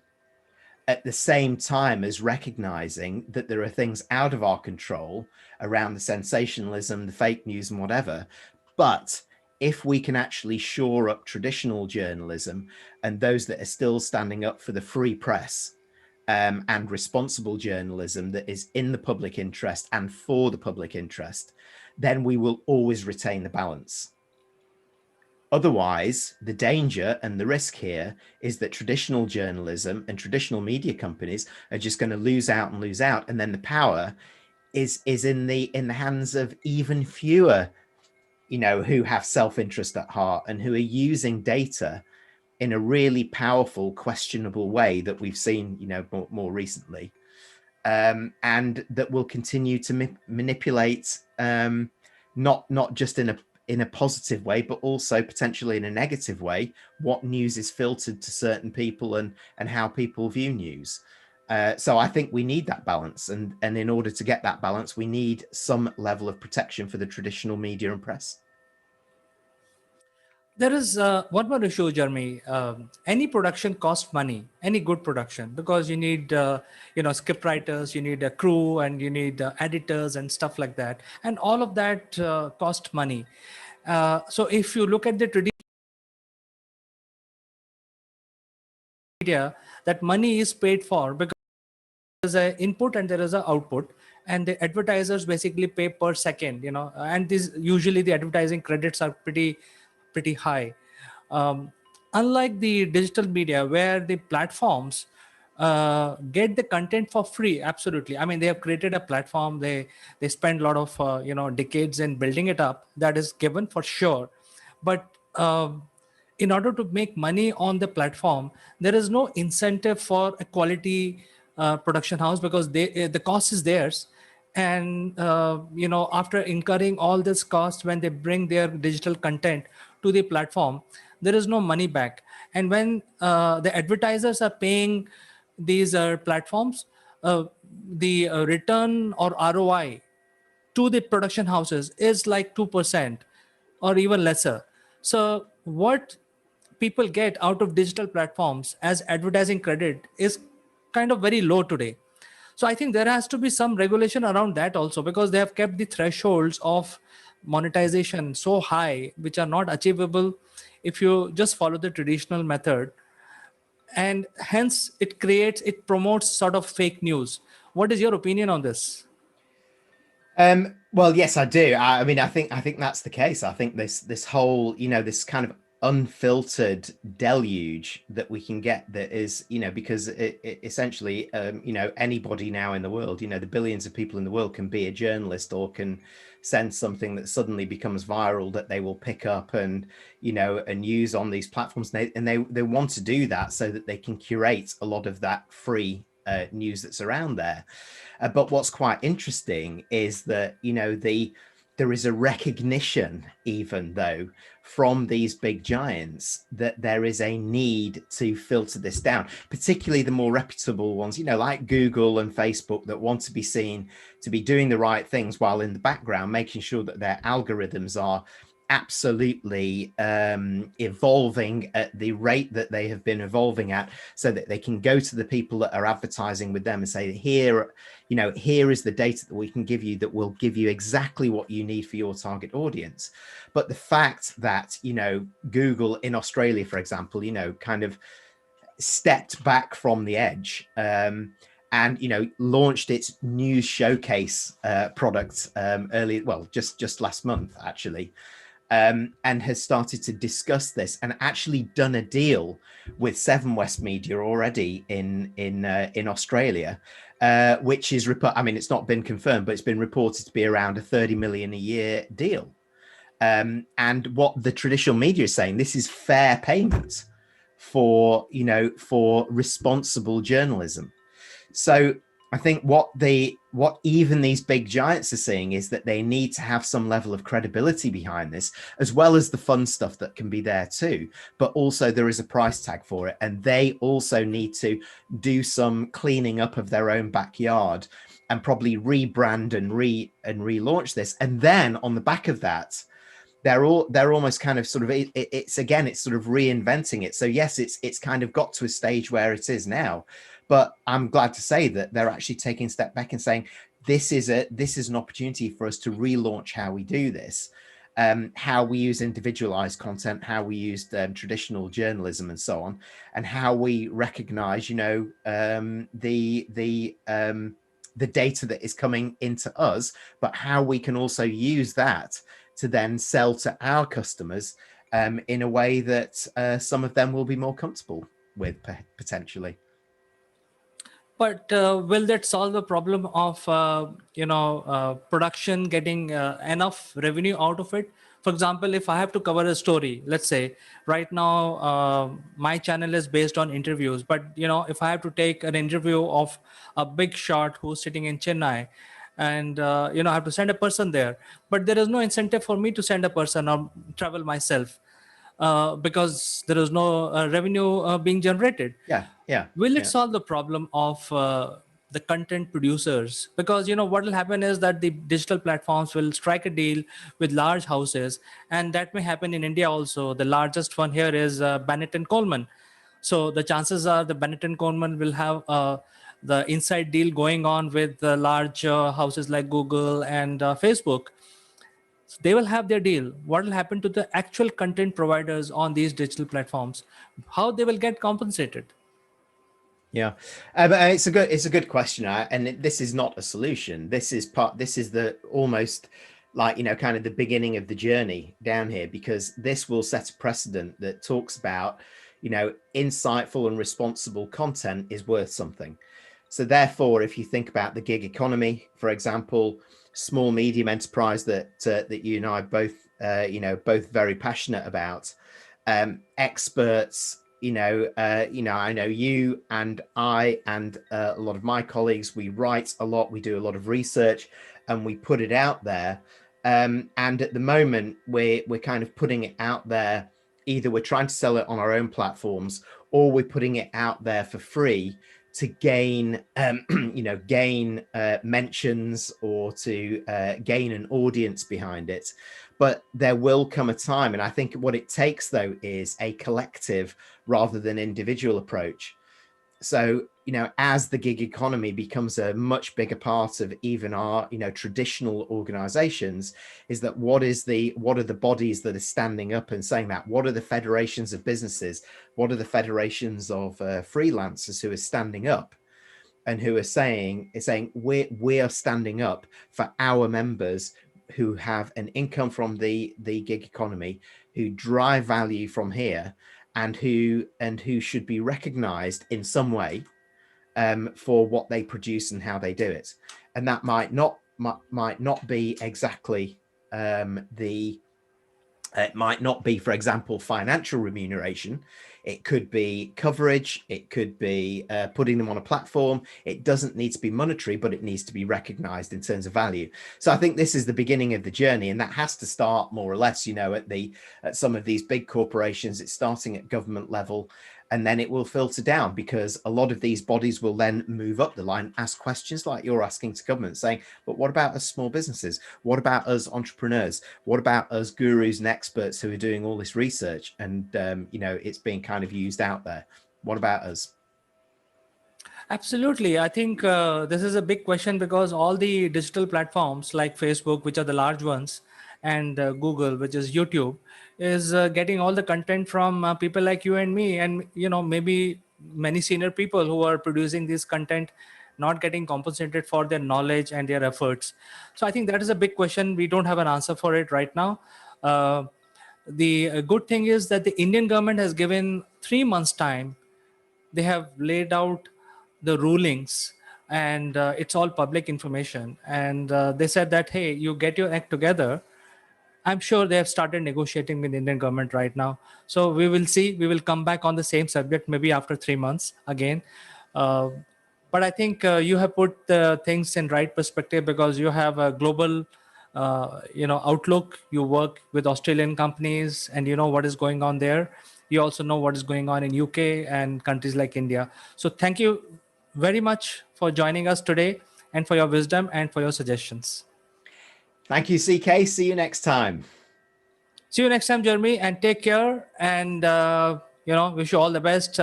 at the same time as recognizing that there are things out of our control around the sensationalism, the fake news and whatever. But if we can actually shore up traditional journalism and those that are still standing up for the free press, and responsible journalism that is in the public interest and for the public interest, then we will always retain the balance. Otherwise, the danger and the risk here is that traditional journalism and traditional media companies are just going to lose out, and then the power is in the hands of even fewer, who have self-interest at heart and who are using data in a really powerful, questionable way that we've seen, more recently, and that will continue to manipulate, not just in a positive way, but also potentially in a negative way, what news is filtered to certain people and how people view news. So I think we need that balance, and in order to get that balance, we need some level of protection for the traditional media and press. There is one more issue, Jeremy. Any production costs money, any good production, because you need, script writers, you need a crew, and you need editors and stuff like that. And all of that cost money. So if you look at the traditional media, that money is paid for because there's an input and there is an output, and the advertisers basically pay per second, and these usually the advertising credits are pretty high. um, Unlike the digital media where the platforms get the content for free. Absolutely, I mean, they have created a platform, they spend a lot of decades in building it up, that is given for sure. But in order to make money on the platform, there is no incentive for a quality production house, because the cost is theirs. And after incurring all this cost, when they bring their digital content to the platform, there is no money back. And when the advertisers are paying these platforms, the return or ROI to the production houses is like 2% or even lesser. So what people get out of digital platforms as advertising credit is kind of very low today. So I think there has to be some regulation around that also, because they have kept the thresholds of monetization so high, which are not achievable if you just follow the traditional method. And hence it promotes sort of fake news. What is your opinion on this? Well, yes, I do. I mean, I think that's the case. I think this whole, this kind of unfiltered deluge that we can get, that is, because essentially, anybody now in the world, the billions of people in the world can be a journalist, or can send something that suddenly becomes viral that they will pick up and use on these platforms. They want to do that so that they can curate a lot of that free news that's around there. But what's quite interesting is that there is a recognition, even though, from these big giants, that there is a need to filter this down, particularly the more reputable ones, like Google and Facebook, that want to be seen to be doing the right things, while in the background making sure that their algorithms are absolutely evolving at the rate that they have been evolving at, so that they can go to the people that are advertising with them and say, here is the data that we can give you that will give you exactly what you need for your target audience. But the fact that Google in Australia, for example, kind of stepped back from the edge, and launched its news showcase product just last month, actually, and has started to discuss this, and actually done a deal with Seven West Media already in Australia, which is it's not been confirmed, but it's been reported to be around a 30 million a year deal. And what the traditional media is saying, this is fair payment for responsible journalism. So I think what even these big giants are seeing is that they need to have some level of credibility behind this, as well as the fun stuff that can be there too. But also there is a price tag for it, and they also need to do some cleaning up of their own backyard, and probably rebrand and relaunch this. And then on the back of that, they're almost kind of sort of it's sort of reinventing it. So yes, it's kind of got to a stage where it is now. But I'm glad to say that they're actually taking a step back and saying, this is an opportunity for us to relaunch how we do this, how we use individualized content, how we use traditional journalism and so on, and how we recognize, the data that is coming into us, but how we can also use that to then sell to our customers in a way that some of them will be more comfortable with, potentially. But will that solve the problem of production getting enough revenue out of it? For example, if I have to cover a story, let's say right now my channel is based on interviews, but if I have to take an interview of a big shot who's sitting in Chennai, and I have to send a person there, but there is no incentive for me to send a person or travel myself, because there is no revenue being generated. Will it solve the problem of the content producers? Because what will happen is that the digital platforms will strike a deal with large houses, and that may happen in India also. The largest one here is Bennett and Coleman. So the chances are the Bennett and Coleman will have the inside deal going on with the large houses like Google and Facebook. They will have their deal. What will happen to the actual content providers on these digital platforms? How they will get compensated? Yeah, but it's a good question, and this is not a solution. This is the almost like kind of the beginning of the journey down here, because this will set a precedent that talks about insightful and responsible content is worth something. So therefore, if you think about the gig economy, for example, small medium enterprise that you and I both both very passionate about, experts. I know you and I and a lot of my colleagues, we write a lot, we do a lot of research, and we put it out there. And at the moment, we're kind of putting it out there. Either we're trying to sell it on our own platforms, or we're putting it out there for free to gain, gain mentions, or to gain an audience behind it. But there will come a time, and I think what it takes, though, is a collective rather than individual approach. So, as the gig economy becomes a much bigger part of even our, traditional organizations, is that what are the bodies that are standing up and saying that? What are the federations of businesses? What are the federations of freelancers who are standing up and who are saying we are standing up for our members who have an income from the gig economy, who drive value from here, and who should be recognized in some way for what they produce and how they do it. And that might not be exactly it might not be, for example, financial remuneration. It could be coverage. It could be putting them on a platform. It doesn't need to be monetary, but it needs to be recognized in terms of value. So I think this is the beginning of the journey, and that has to start more or less, at some of these big corporations. It's starting at government level, and then it will filter down, because a lot of these bodies will then move up the line, ask questions like you're asking to government, saying, but what about us small businesses? What about us entrepreneurs? What about us gurus and experts who are doing all this research? And, it's being kind of used out there. What about us? Absolutely. I think this is a big question, because all the digital platforms like Facebook, which are the large ones, and Google, which is YouTube, is getting all the content from people like you and me, and maybe many senior people who are producing this content, not getting compensated for their knowledge and their efforts. So I think that is a big question. We don't have an answer for it right now. The good thing is that the Indian government has given 3 months time. They have laid out the rulings, and it's all public information, and they said that, hey, you get your act together. I'm sure they have started negotiating with the Indian government right now. So we will see. We will come back on the same subject maybe after 3 months again. Uh, but I think you have put the things in right perspective, because you have a global, outlook. You work with Australian companies, and you know what is going on there. You also know what is going on in UK and countries like India. So thank you very much for joining us today, and for your wisdom and for your suggestions. Thank you, CK. See you next time. See you next time, Jeremy, and take care. And wish you all the best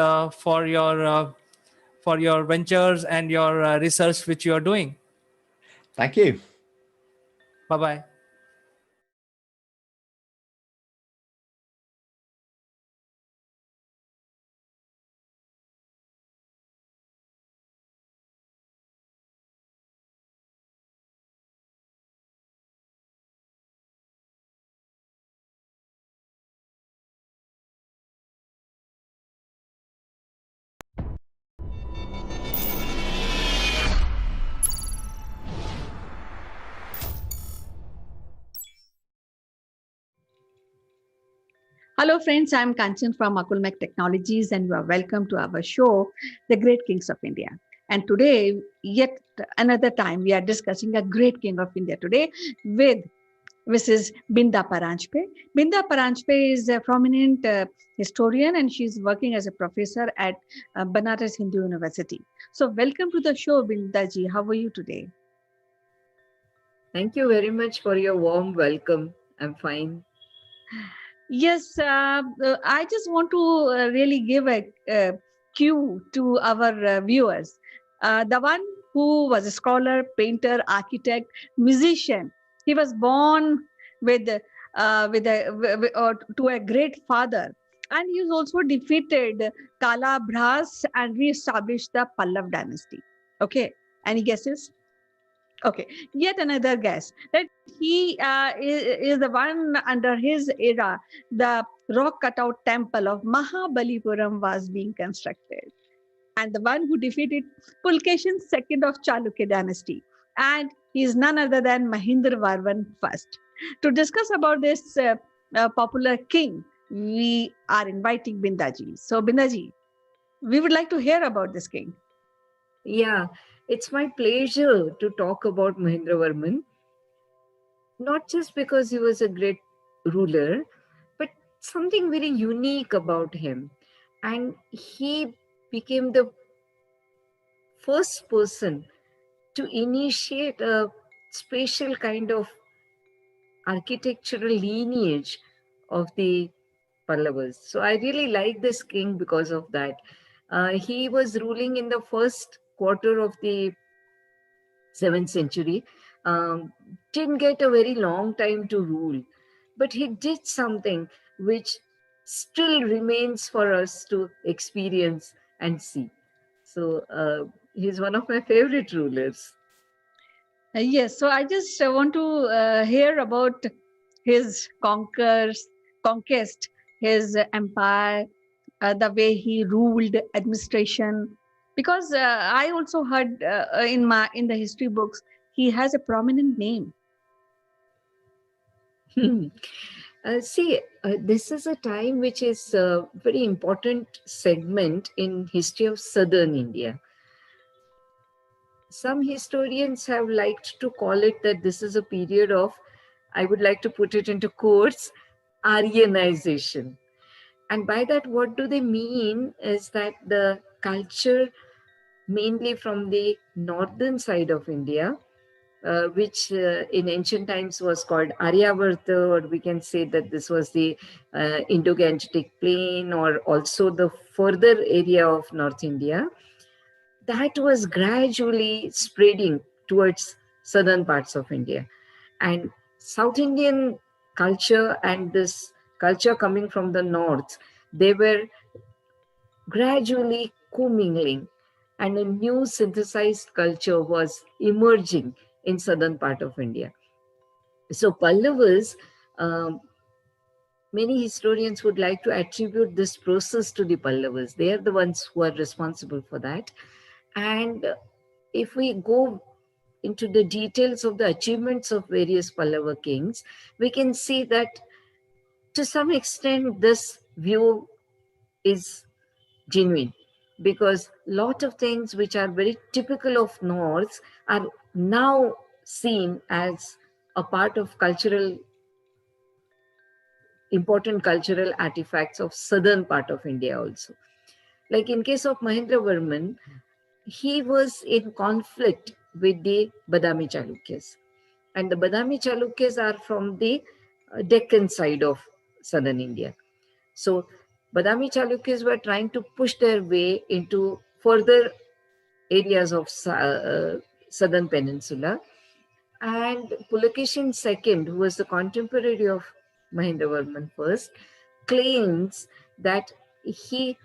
for your ventures and your research which you are doing. Thank you. Bye bye. Hello, friends. I'm Kanchan from Akulmach Technologies, and you are welcome to our show, The Great Kings of India. And today, yet another time, we are discussing a great king of India today with Mrs. Binda Paranjpe. Binda Paranjpe is a prominent historian, and she's working as a professor at Banaras Hindu University. So welcome to the show, Binda ji. How are you today? Thank you very much for your warm welcome. I'm fine. Yes, I just want to really give a cue to our viewers. The one who was a scholar, painter, architect, musician. He was born with to a great father, and he was also defeated Kala Bhras and re-established the Pallav dynasty. Okay, any guesses? Okay, yet another guess that he is the one under his era, the rock cutout temple of Mahabalipuram was being constructed, and the one who defeated Pulkeshin II of Chalukya dynasty. And he is none other than Mahendravarman first. To discuss about this popular king, we are inviting Bindaji. So, Bindaji, we would like to hear about this king. Yeah, it's my pleasure to talk about Mahendravarman, not just because he was a great ruler, but something very unique about him. And he became the first person to initiate a special kind of architectural lineage of the Pallavas. So I really like this king because of that. He was ruling in the first quarter of the 7th century. Didn't get a very long time to rule, but he did something which still remains for us to experience and see. So he's one of my favorite rulers. Yes, so I just want to hear about his conquers, conquest, his empire, the way he ruled administration. Because I also heard in the history books, he has a prominent name. See, this is a time which is a very important segment in history of southern India. Some historians have liked to call it that this is a period of, I would like to put it into quotes, Aryanization. And by that, what do they mean is that the culture, mainly from the northern side of India, which in ancient times was called Aryavarta, or we can say that this was the Indo-Gangetic Plain, or also the further area of North India, that was gradually spreading towards southern parts of India. And South Indian culture and this culture coming from the north, they were gradually commingling, and a new synthesized culture was emerging in southern part of India. So Pallavas, um, many historians would like to attribute this process to the Pallavas. They are the ones who are responsible for that. And if we go into the details of the achievements of various Pallava kings, we can see that to some extent this view is genuine, because a lot of things which are very typical of North are now seen as a part of important cultural artifacts of southern part of India also. Like in case of Mahendravarman, he was in conflict with the Badami Chalukyas. And the Badami Chalukyas are from the Deccan side of southern India. So Badami Chalukyas were trying to push their way into further areas of southern peninsula. And Pulakeshin II, who was the contemporary of Mahendravarman I, claims that he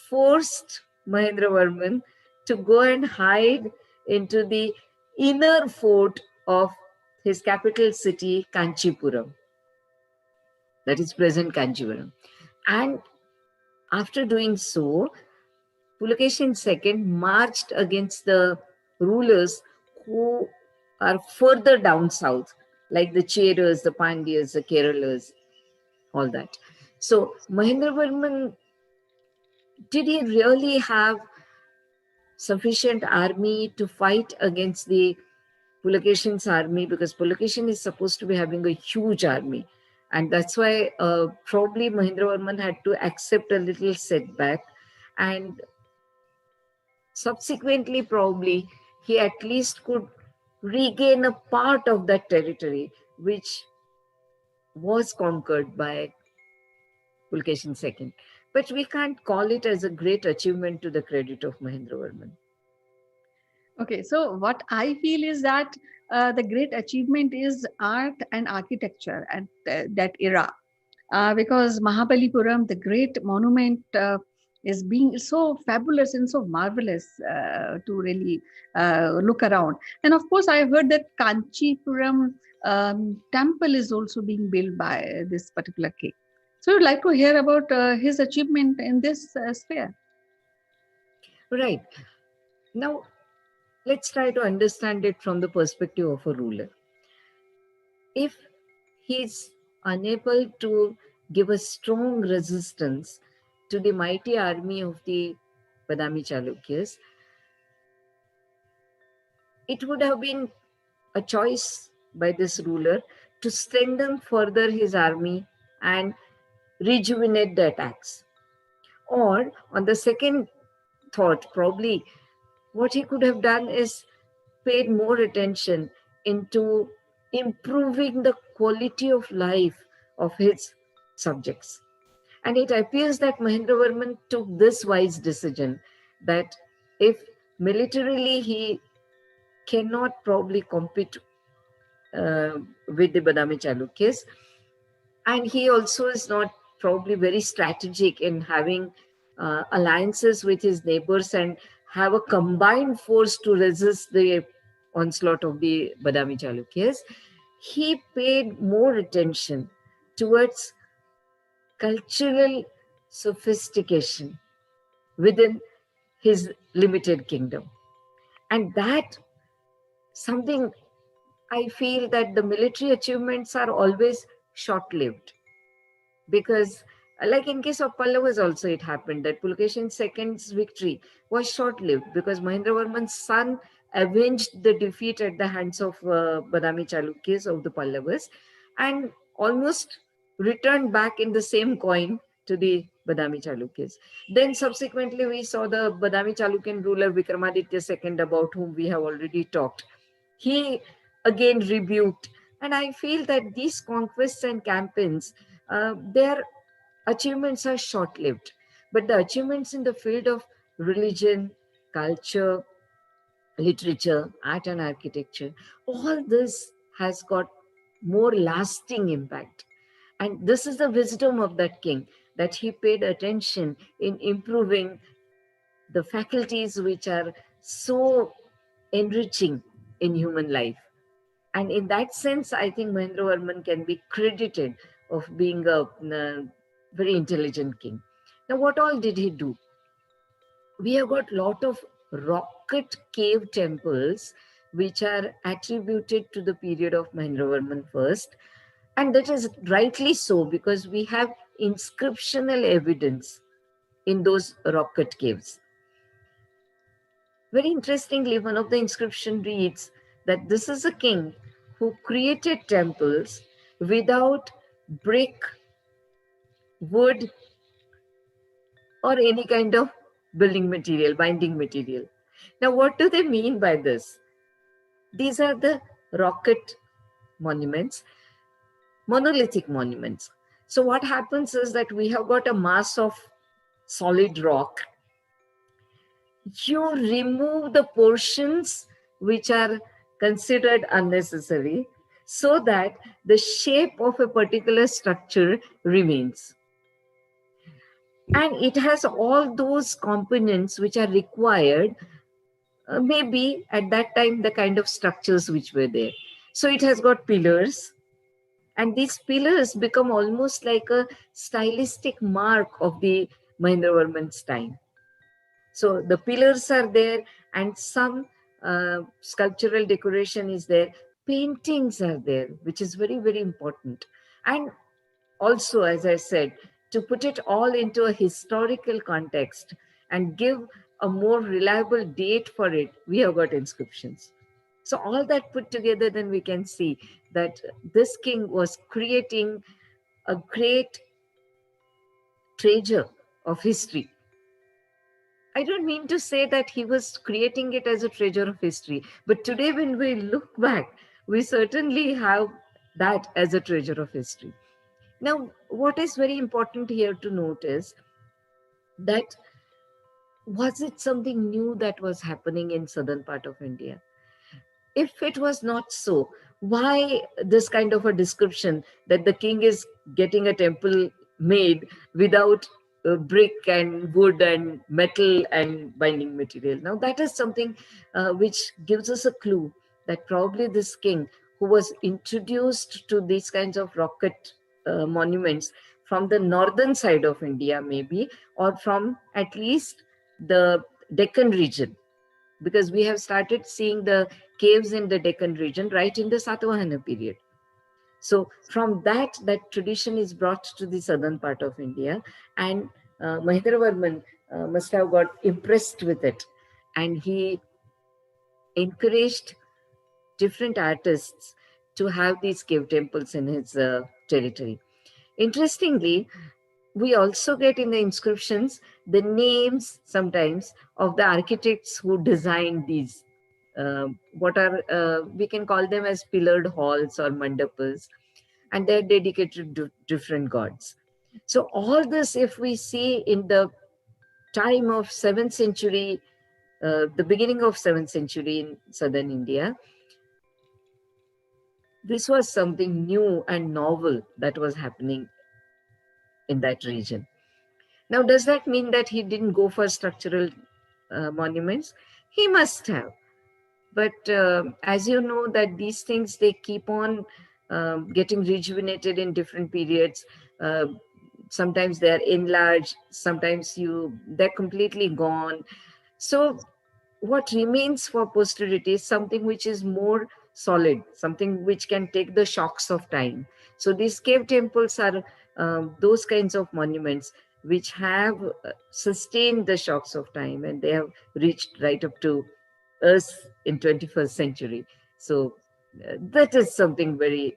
forced Mahendravarman to go and hide into the inner fort of his capital city, Kanchipuram, that is present Kanchipuram. And after doing so, Pulakeshin II marched against the rulers who are further down south, like the Cheras, the Pandyas, the Keralas, all that. So Mahendravarman, did he really have sufficient army to fight against the Pulakeshin's army? Because Pulakeshin is supposed to be having a huge army. And that's why probably Mahendravarman had to accept a little setback. And subsequently, probably, he at least could regain a part of that territory which was conquered by Pulkeshin II. But we can't call it as a great achievement to the credit of Mahendravarman. Okay, so what I feel is that the great achievement is art and architecture at that era. Because Mahabalipuram, the great monument, is being so fabulous and so marvelous to really look around. And of course, I heard that Kanchipuram temple is also being built by this particular king. So I'd like to hear about his achievement in this sphere. Right. Now, let's try to understand it from the perspective of a ruler. If he's unable to give a strong resistance to the mighty army of the Badami Chalukyas, it would have been a choice by this ruler to strengthen further his army and rejuvenate the attacks. Or, on the second thought, probably what he could have done is paid more attention into improving the quality of life of his subjects. And it appears that Mahendravarman took this wise decision, that if militarily he cannot probably compete with the Badami Chalukyas, and he also is not probably very strategic in having alliances with his neighbors and have a combined force to resist the onslaught of the Badami Chalukyas, he paid more attention towards cultural sophistication within his limited kingdom. And that something I feel that the military achievements are always short lived, because like in case of Pallavas also it happened that Pulakeshin II's victory was short-lived because Mahendravarman's son avenged the defeat at the hands of Badami Chalukyas of the Pallavas and almost returned back in the same coin to the Badami Chalukyas. Then subsequently we saw the Badami Chalukyan ruler Vikramaditya II, about whom we have already talked. He again rebuked, and I feel that these conquests and campaigns, their achievements are short lived, but the achievements in the field of religion, culture, literature, art, and architecture, all this has got more lasting impact. And this is the wisdom of that king, that he paid attention in improving the faculties which are so enriching in human life. And in that sense, I think Mahendravarman can be credited of being a very intelligent king. Now, what all did he do? We have got lot of rocket cave temples which are attributed to the period of Mahendravarman first. And that is rightly so, because we have inscriptional evidence in those rocket caves. Very interestingly, one of the inscription reads that this is a king who created temples without brick, wood, or any kind of building material, binding material. Now, what do they mean by this? These are the rocket monuments, monolithic monuments. So what happens is that we have got a mass of solid rock. You remove the portions which are considered unnecessary so that the shape of a particular structure remains. And it has all those components which are required, maybe at that time, the kind of structures which were there. So it has got pillars, and these pillars become almost like a stylistic mark of the Mahendravarman's time. So the pillars are there, and some sculptural decoration is there. Paintings are there, which is very, very important. And also, as I said, to put it all into a historical context and give a more reliable date for it, we have got inscriptions. So all that put together, then we can see that this king was creating a great treasure of history. I don't mean to say that he was creating it as a treasure of history, but today when we look back, we certainly have that as a treasure of history. Now, what is very important here to note is that was it something new that was happening in southern part of India? If it was not so, why this kind of a description that the king is getting a temple made without brick and wood and metal and binding material? Now that is something which gives us a clue that probably this king, who was introduced to these kinds of rocket monuments from the northern side of India maybe, or from at least the Deccan region, because we have started seeing the caves in the Deccan region right in the Satavahana period. So from that tradition is brought to the southern part of India, and Mahendravarman must have got impressed with it, and he encouraged different artists to have these cave temples in his territory. Interestingly, we also get in the inscriptions the names sometimes of the architects who designed these. What are we can call them as pillared halls or mandapas, and they're dedicated to different gods. So all this, if we see in the time of 7th century, the beginning of 7th century in southern India, this was something new and novel that was happening in that region. Now, does that mean that he didn't go for structural monuments? He must have. But as you know, that these things, they keep on getting rejuvenated in different periods. sometimes they are enlarged, sometimes they're completely gone. So what remains for posterity is something which is more solid, something which can take the shocks of time. So these cave temples are those kinds of monuments which have sustained the shocks of time, and they have reached right up to us in 21st century. So that is something very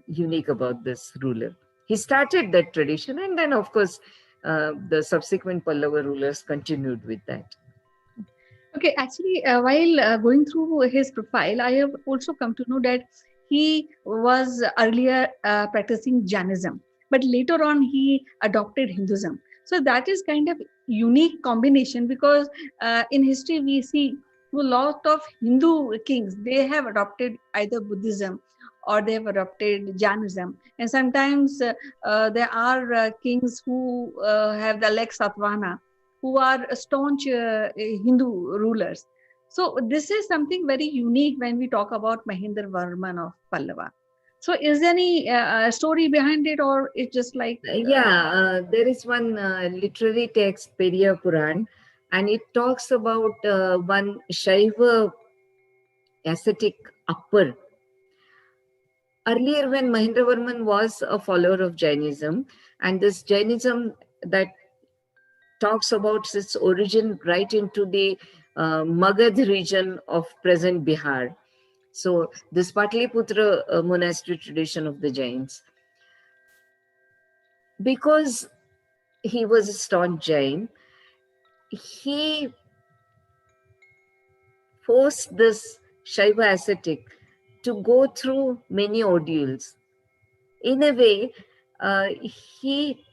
unique about this ruler. He started that tradition, and then of course the subsequent Pallava rulers continued with that. Okay, actually, while going through his profile, I have also come to know that he was earlier practicing Jainism, but later on he adopted Hinduism. So that is kind of unique combination, because in history we see a lot of Hindu kings, they have adopted either Buddhism or they have adopted Jainism, and sometimes there are kings who have the like Satvana, who are staunch Hindu rulers. So this is something very unique when we talk about Mahendra Varman of Pallava. So is there any story behind it, or it's just like There is one literary text, Periya Puran, and it talks about one Shaiva ascetic upper. Earlier, when Mahendravarman was a follower of Jainism, and this Jainism that talks about its origin right into the Magad region of present Bihar. So this Patliputra monastery tradition of the Jains. Because he was a staunch Jain, he forced this Shaiva ascetic to go through many ordeals. In a way, he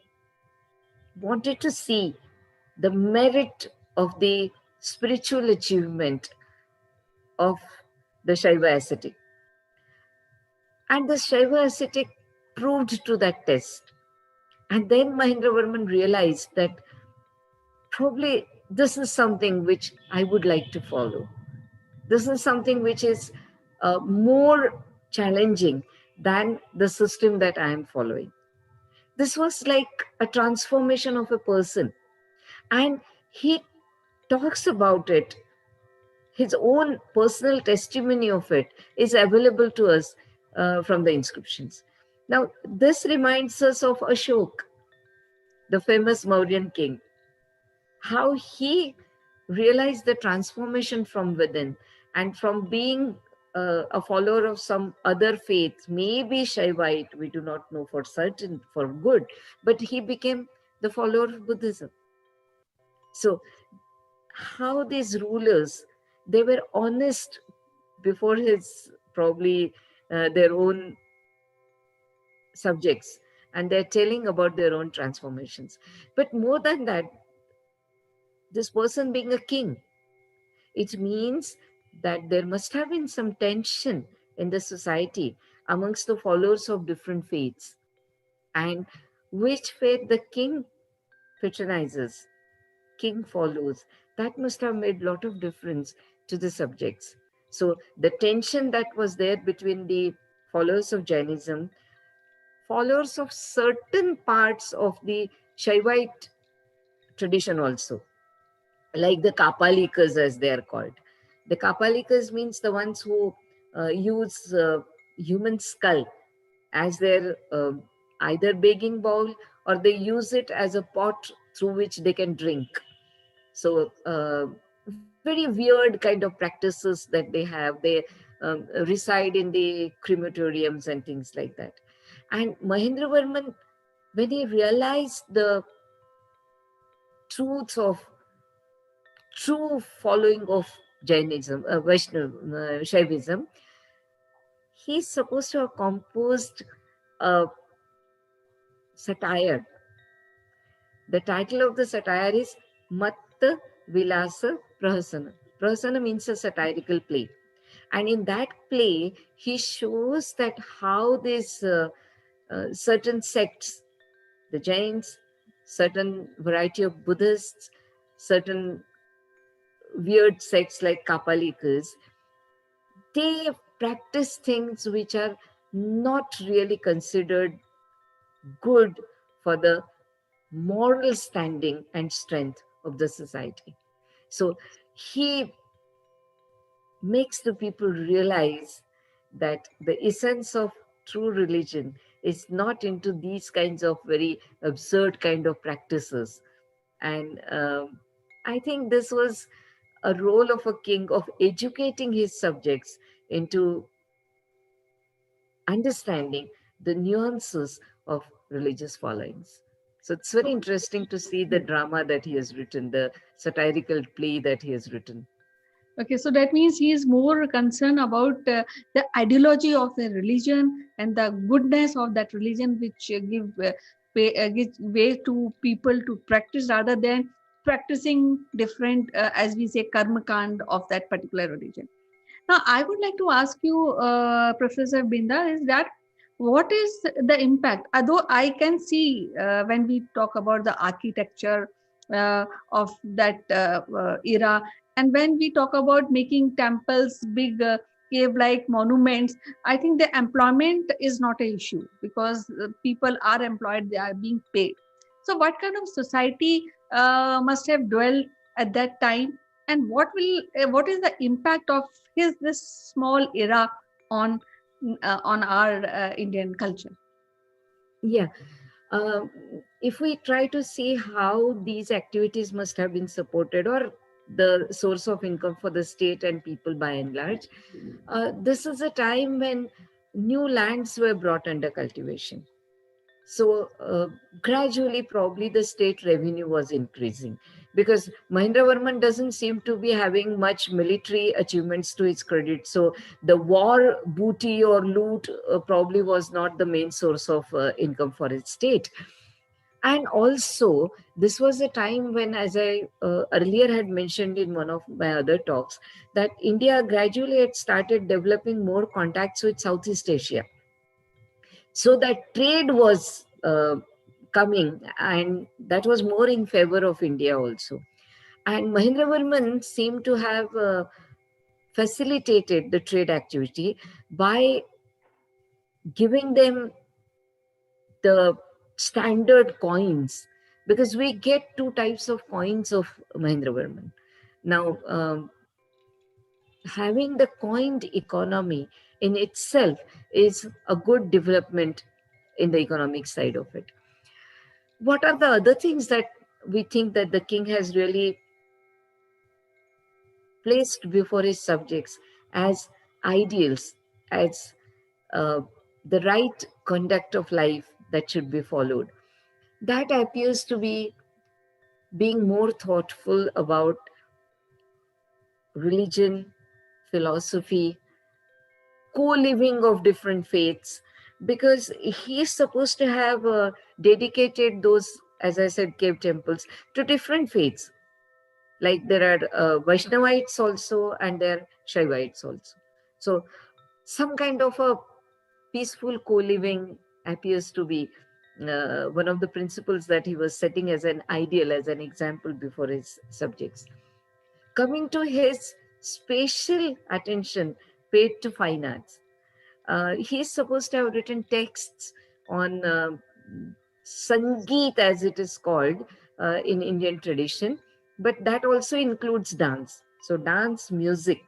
wanted to see the merit of the spiritual achievement of the Shaiva ascetic. And the Shaiva ascetic proved to that test. And then Mahendravarman realized that probably this is something which I would like to follow. This is something which is more challenging than the system that I am following. This was like a transformation of a person. And he talks about it. His own personal testimony of it is available to us from the inscriptions. Now, this reminds us of Ashok, the famous Mauryan king, how he realized the transformation from within, and from being a follower of some other faith, maybe Shaivite, we do not know for certain, for good, but he became the follower of Buddhism. So how these rulers, they were honest before his probably their own subjects, and they're telling about their own transformations. But more than that, this person being a king, it means that there must have been some tension in the society amongst the followers of different faiths, and which faith the king patronizes, king follows, that must have made a lot of difference to the subjects. So the tension that was there between the followers of Jainism, followers of certain parts of the Shaivite tradition also, like the Kapalikas as they are called. The Kapalikas means the ones who use human skull as their either begging bowl, or they use it as a pot through which they can drink. So very weird kind of practices that they have. They reside in the crematoriums and things like that. And Mahendravarman, when he realized the truth of true following of Jainism, Shaivism, he's supposed to have composed a satire. The title of the satire is Matta Vilasa Prahasana. Prahasana means a satirical play. And in that play, he shows that how these certain sects, the Jains, certain variety of Buddhists, certain weird sects like Kapalikas, they practice things which are not really considered good for the moral standing and strength of the society. So he makes the people realize that the essence of true religion is not into these kinds of very absurd kind of practices. And I think this was a role of a king of educating his subjects into understanding the nuances of religious followings. So it's very interesting to see the drama that he has written, the satirical play that he has written. Okay, so that means he is more concerned about the ideology of the religion and the goodness of that religion, which gives way to people to practice rather than practicing different, as we say, karma kand of that particular religion. Now, I would like to ask you, Professor Binda, is that what is the impact? Although I can see when we talk about the architecture of that era, and when we talk about making temples big cave-like monuments, I think the employment is not an issue because people are employed; they are being paid. So, what kind of society must have dwelled at that time, and what is the impact of his this small era on our Indian culture? Yeah. Um, if we try to see how these activities must have been supported or the source of income for the state and people by and large, this is a time when new lands were brought under cultivation. So gradually, probably the state revenue was increasing because Mahendravarman doesn't seem to be having much military achievements to his credit. So the war booty or loot probably was not the main source of income for his state. And also, this was a time when, as I earlier had mentioned in one of my other talks, that India gradually had started developing more contacts with Southeast Asia, so that trade was coming, and that was more in favor of India also. And Mahendravarman seemed to have facilitated the trade activity by giving them the standard coins, because we get two types of coins of Mahendravarman. Now, having the coined economy in itself is a good development in the economic side of it. What are the other things that we think that the king has really placed before his subjects as ideals, as uh, the right conduct of life that should be followed? That appears to be being more thoughtful about religion, philosophy, co-living of different faiths, because he is supposed to have dedicated those, as I said, cave temples to different faiths. Like there are Vaishnavites also and there are Shaivites also. So some kind of a peaceful co-living appears to be one of the principles that he was setting as an ideal, as an example before his subjects. Coming to his special attention paid to fine arts, he's supposed to have written texts on Sangeet, as it is called in Indian tradition, but that also includes dance. So, dance, music.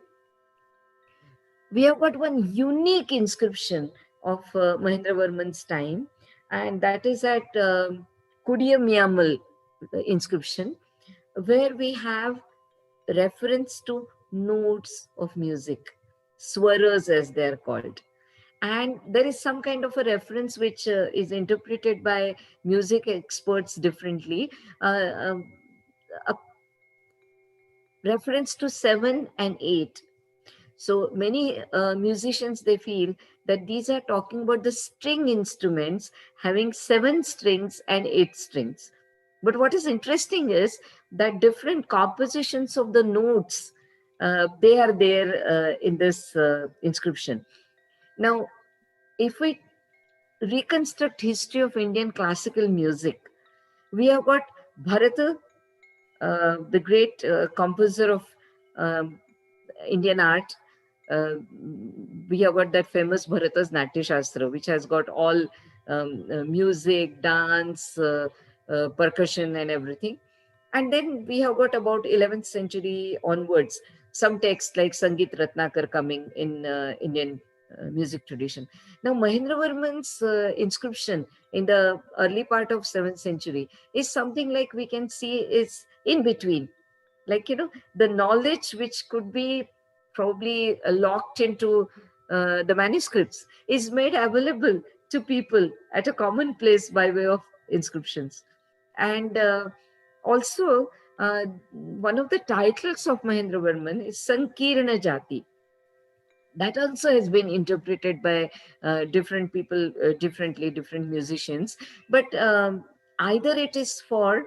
We have got one unique inscription of Mahendravarman's time, and that is at Kudiyamiyamal inscription, where we have reference to notes of music, swaras as they're called. And there is some kind of a reference which is interpreted by music experts differently, a reference to 7 and 8. So many musicians, they feel that these are talking about the string instruments having 7 strings and 8 strings. But what is interesting is that different compositions of the notes, they are there in this inscription. Now, if we reconstruct history of Indian classical music, we have got Bharata, the great composer of um, Indian art. Uh, we have got that famous Bharata's Natya Shastra, which has got all music, dance, percussion and everything. And then we have got about 11th century onwards, some texts like Sangeet Ratnakar coming in Indian music tradition. Now, Mahendravarman's inscription in the early part of 7th century is something like we can see is in between. Like, the knowledge which could be probably locked into the manuscripts is made available to people at a common place by way of inscriptions. And also, one of the titles of Mahendravarman is Sankirana Jati. That also has been interpreted by different people differently, different musicians. But either it is for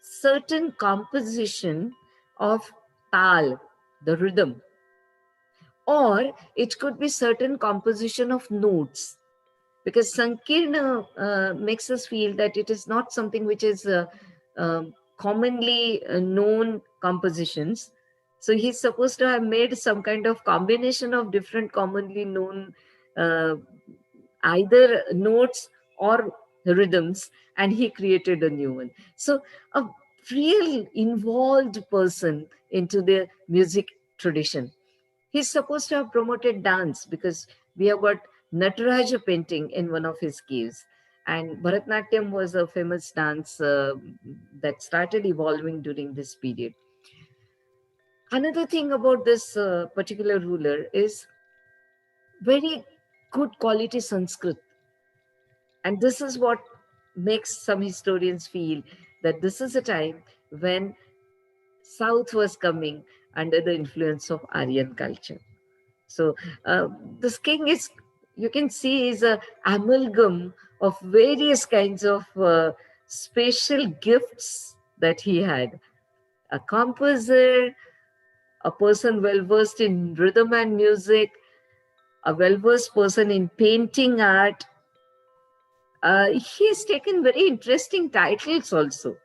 certain composition of tal, the rhythm, or it could be certain composition of notes, because Sankirna makes us feel that it is not something which is commonly known compositions. So he's supposed to have made some kind of combination of different commonly known uh, either notes or rhythms, and he created a new one. So a real involved person into the music tradition. He's supposed to have promoted dance, because we have got Nataraja painting in one of his caves. And Bharatnatyam was a famous dance that started evolving during this period. Another thing about this particular ruler is very good quality Sanskrit. And this is what makes some historians feel that this is a time when South was coming under the influence of Aryan culture. So this king is, you can see, is a amalgam of various kinds of special gifts that he had. A composer, a person well versed in rhythm and music, a well versed person in painting art. He has taken very interesting titles also.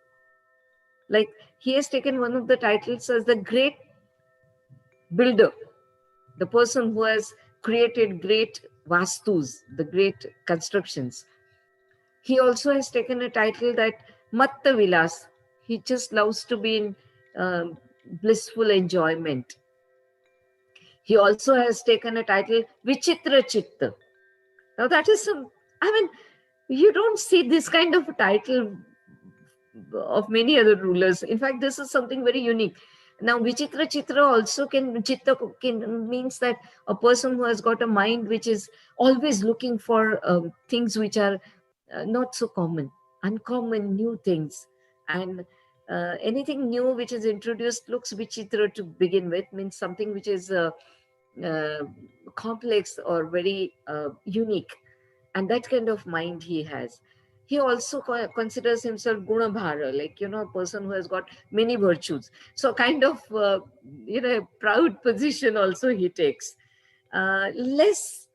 Like, he has taken one of the titles as the great builder, the person who has created great vastus, the great constructions. He also has taken a title that Matta Vilas. He just loves to be in blissful enjoyment. He also has taken a title Vichitra Chitta. Now that is some, I mean, you don't see this kind of a title of many other rulers. In fact, this is something very unique. Now, Vichitra Chitra also Chitta can means that a person who has got a mind which is always looking for things which are not so common, uncommon, new things. And anything new which is introduced looks Vichitra to begin with, means something which is uh, complex or very unique. And that kind of mind he has. He also considers himself gunabhara, like, a person who has got many virtues. So kind of, proud position also he takes. Less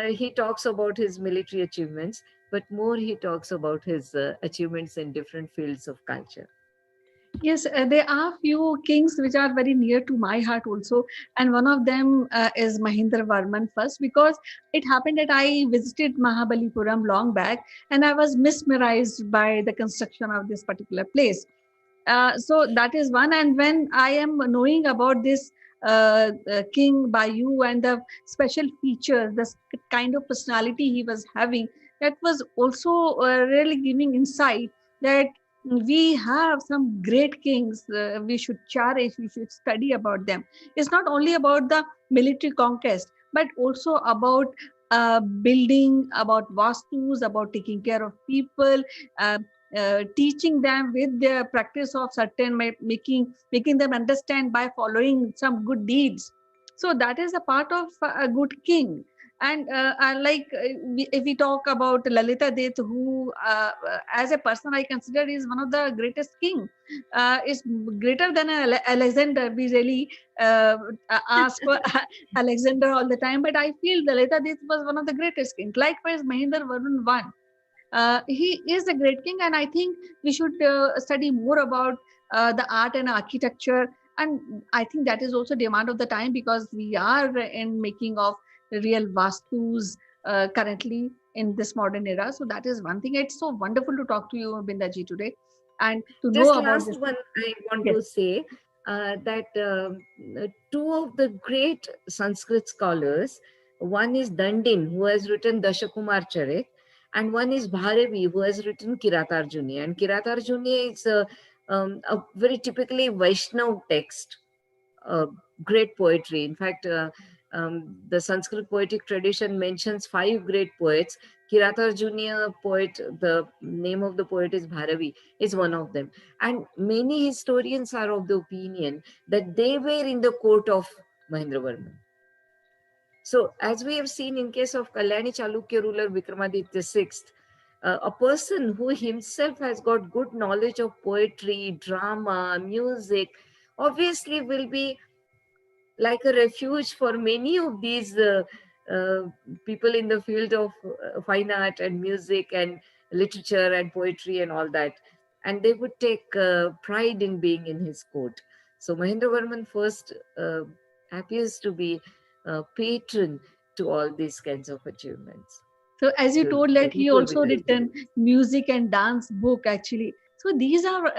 he talks about his military achievements, but more he talks about his achievements in different fields of culture. Yes, there are few kings which are very near to my heart also, and one of them is Mahindra Varman first, because it happened that I visited Mahabalipuram long back, and I was mesmerized by the construction of this particular place. So that is one. And when I am knowing about this king by you and the special features, the kind of personality he was having, that was also really giving insight that we have some great kings. We should cherish, we should study about them. It's not only about the military conquest, but also about building, about vastus, about taking care of people, uh, teaching them with the practice of certain making them understand by following some good deeds. So that is a part of a good king. And if we talk about Lalita Deth, who as a person I consider is one of the greatest king, is greater than Alexander. We really ask for Alexander all the time, but I feel Lalita Deth was one of the greatest kings. Likewise, Mahendra Varun I. He is a great king, and I think we should study more about the art and architecture. And I think that is also demand of the time, because we are in making of real vastus currently. in this modern era. So that is one thing. It's so wonderful to talk to you, Bindaji, today, and to know Just about last this. one, I want Yes. to say that two of the great Sanskrit scholars, one is Dandin, who has written Dashakumar Charit, and one is Bharavi, who has written Kiratarjuni. And Kiratarjuni is a very typically Vaishnav text, uh, great poetry. In fact, the Sanskrit poetic tradition mentions five great poets. Kiratarjuniya poet, the name of the poet is Bharavi, is one of them. And many historians are of the opinion that they were in the court of Mahendravarman. So, as we have seen in case of Kalyani Chalukya ruler Vikramaditya VI, a person who himself has got good knowledge of poetry, drama, music, obviously will be like a refuge for many of these uh, people in the field of fine art and music and literature and poetry and all that. And they would take pride in being in his court. So Mahendravarman first appears to be a patron to all these kinds of achievements. So as you To told the that he people with also written abilities. music and dance book actually. So these are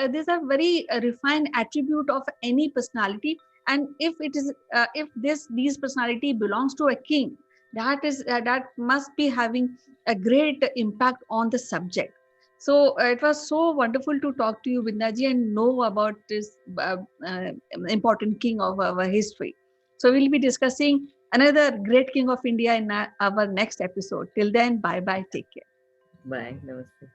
very refined attribute of any personality. And if it is if these personality belongs to a king, that must be having a great impact on the subject. So it was so wonderful to talk to you, Bindaji, and know about this important king of our history. So we'll be discussing another great king of India in our next episode. Till then, bye bye. Take care. Bye. Namaste.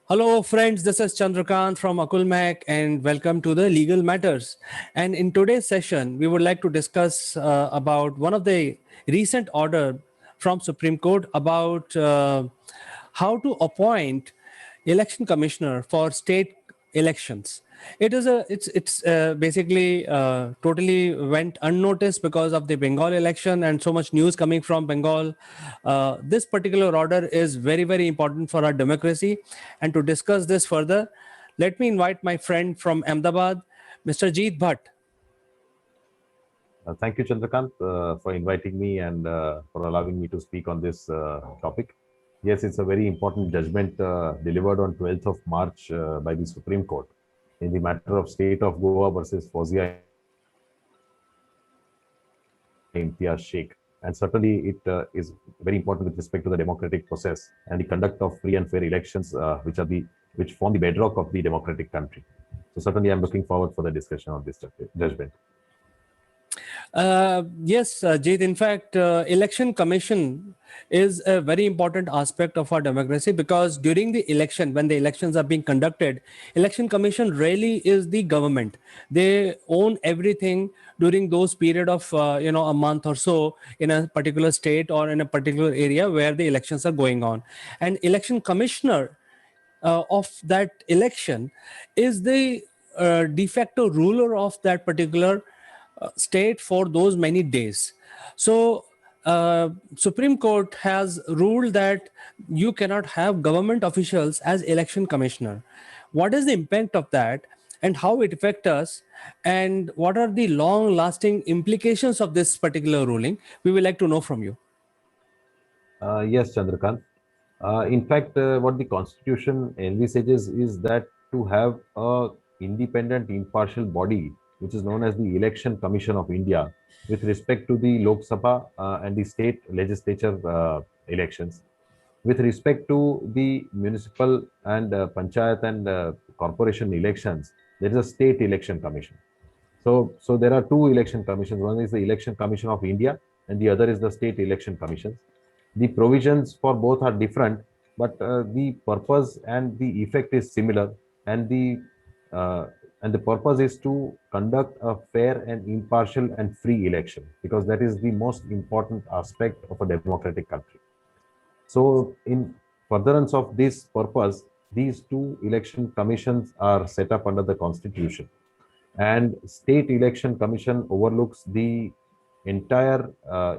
Hello, friends. This is Chandrakant from Akulmach, and welcome to the Legal Matters. And in today's session, we would like to discuss about one of the recent order from Supreme Court about how to appoint election commissioner for state elections. It's basically totally went unnoticed because of the Bengal election and so much news coming from Bengal. This particular order is very important for our democracy. And to discuss this further, let me invite my friend from Ahmedabad, Mr. Jeet Bhatt. Thank you, Chandrakant, for inviting me and for allowing me to speak on this topic. Yes, it's a very important judgment delivered on 12th of March by the Supreme Court in the matter of State of Goa versus Fozia Imtiaz Sheikh. And certainly it is very important with respect to the democratic process and the conduct of free and fair elections, which form the bedrock of the democratic country. So certainly I'm looking forward for the discussion on this judgment. Yes, Jeet. In fact, election commission is a very important aspect of our democracy because during the election, when the elections are being conducted, election commission really is the government. They own everything during those period of a month or so in a particular state or in a particular area where the elections are going on, and election commissioner of that election is the de facto ruler of that particular state for those many days. So Supreme Court has ruled that you cannot have government officials as election commissioner. What is the impact of that, and how it affects us, and what are the long lasting implications of this particular ruling? We would like to know from you. Yes, Chandrakant. In fact, what the Constitution envisages is that to have a independent, impartial body, which is known as the Election Commission of India, with respect to the Lok Sabha and the state legislature elections, with respect to the municipal and panchayat and corporation elections, there is a state election commission. So there are two election commissions. One is the Election Commission of India, and the other is the State Election Commissions. The provisions for both are different, but the purpose and the effect is similar, and the uh, And the purpose is to conduct a fair and impartial and free election, because that is the most important aspect of a democratic country. So, in furtherance of this purpose, these two election commissions are set up under the constitution, and state election commission overlooks the entire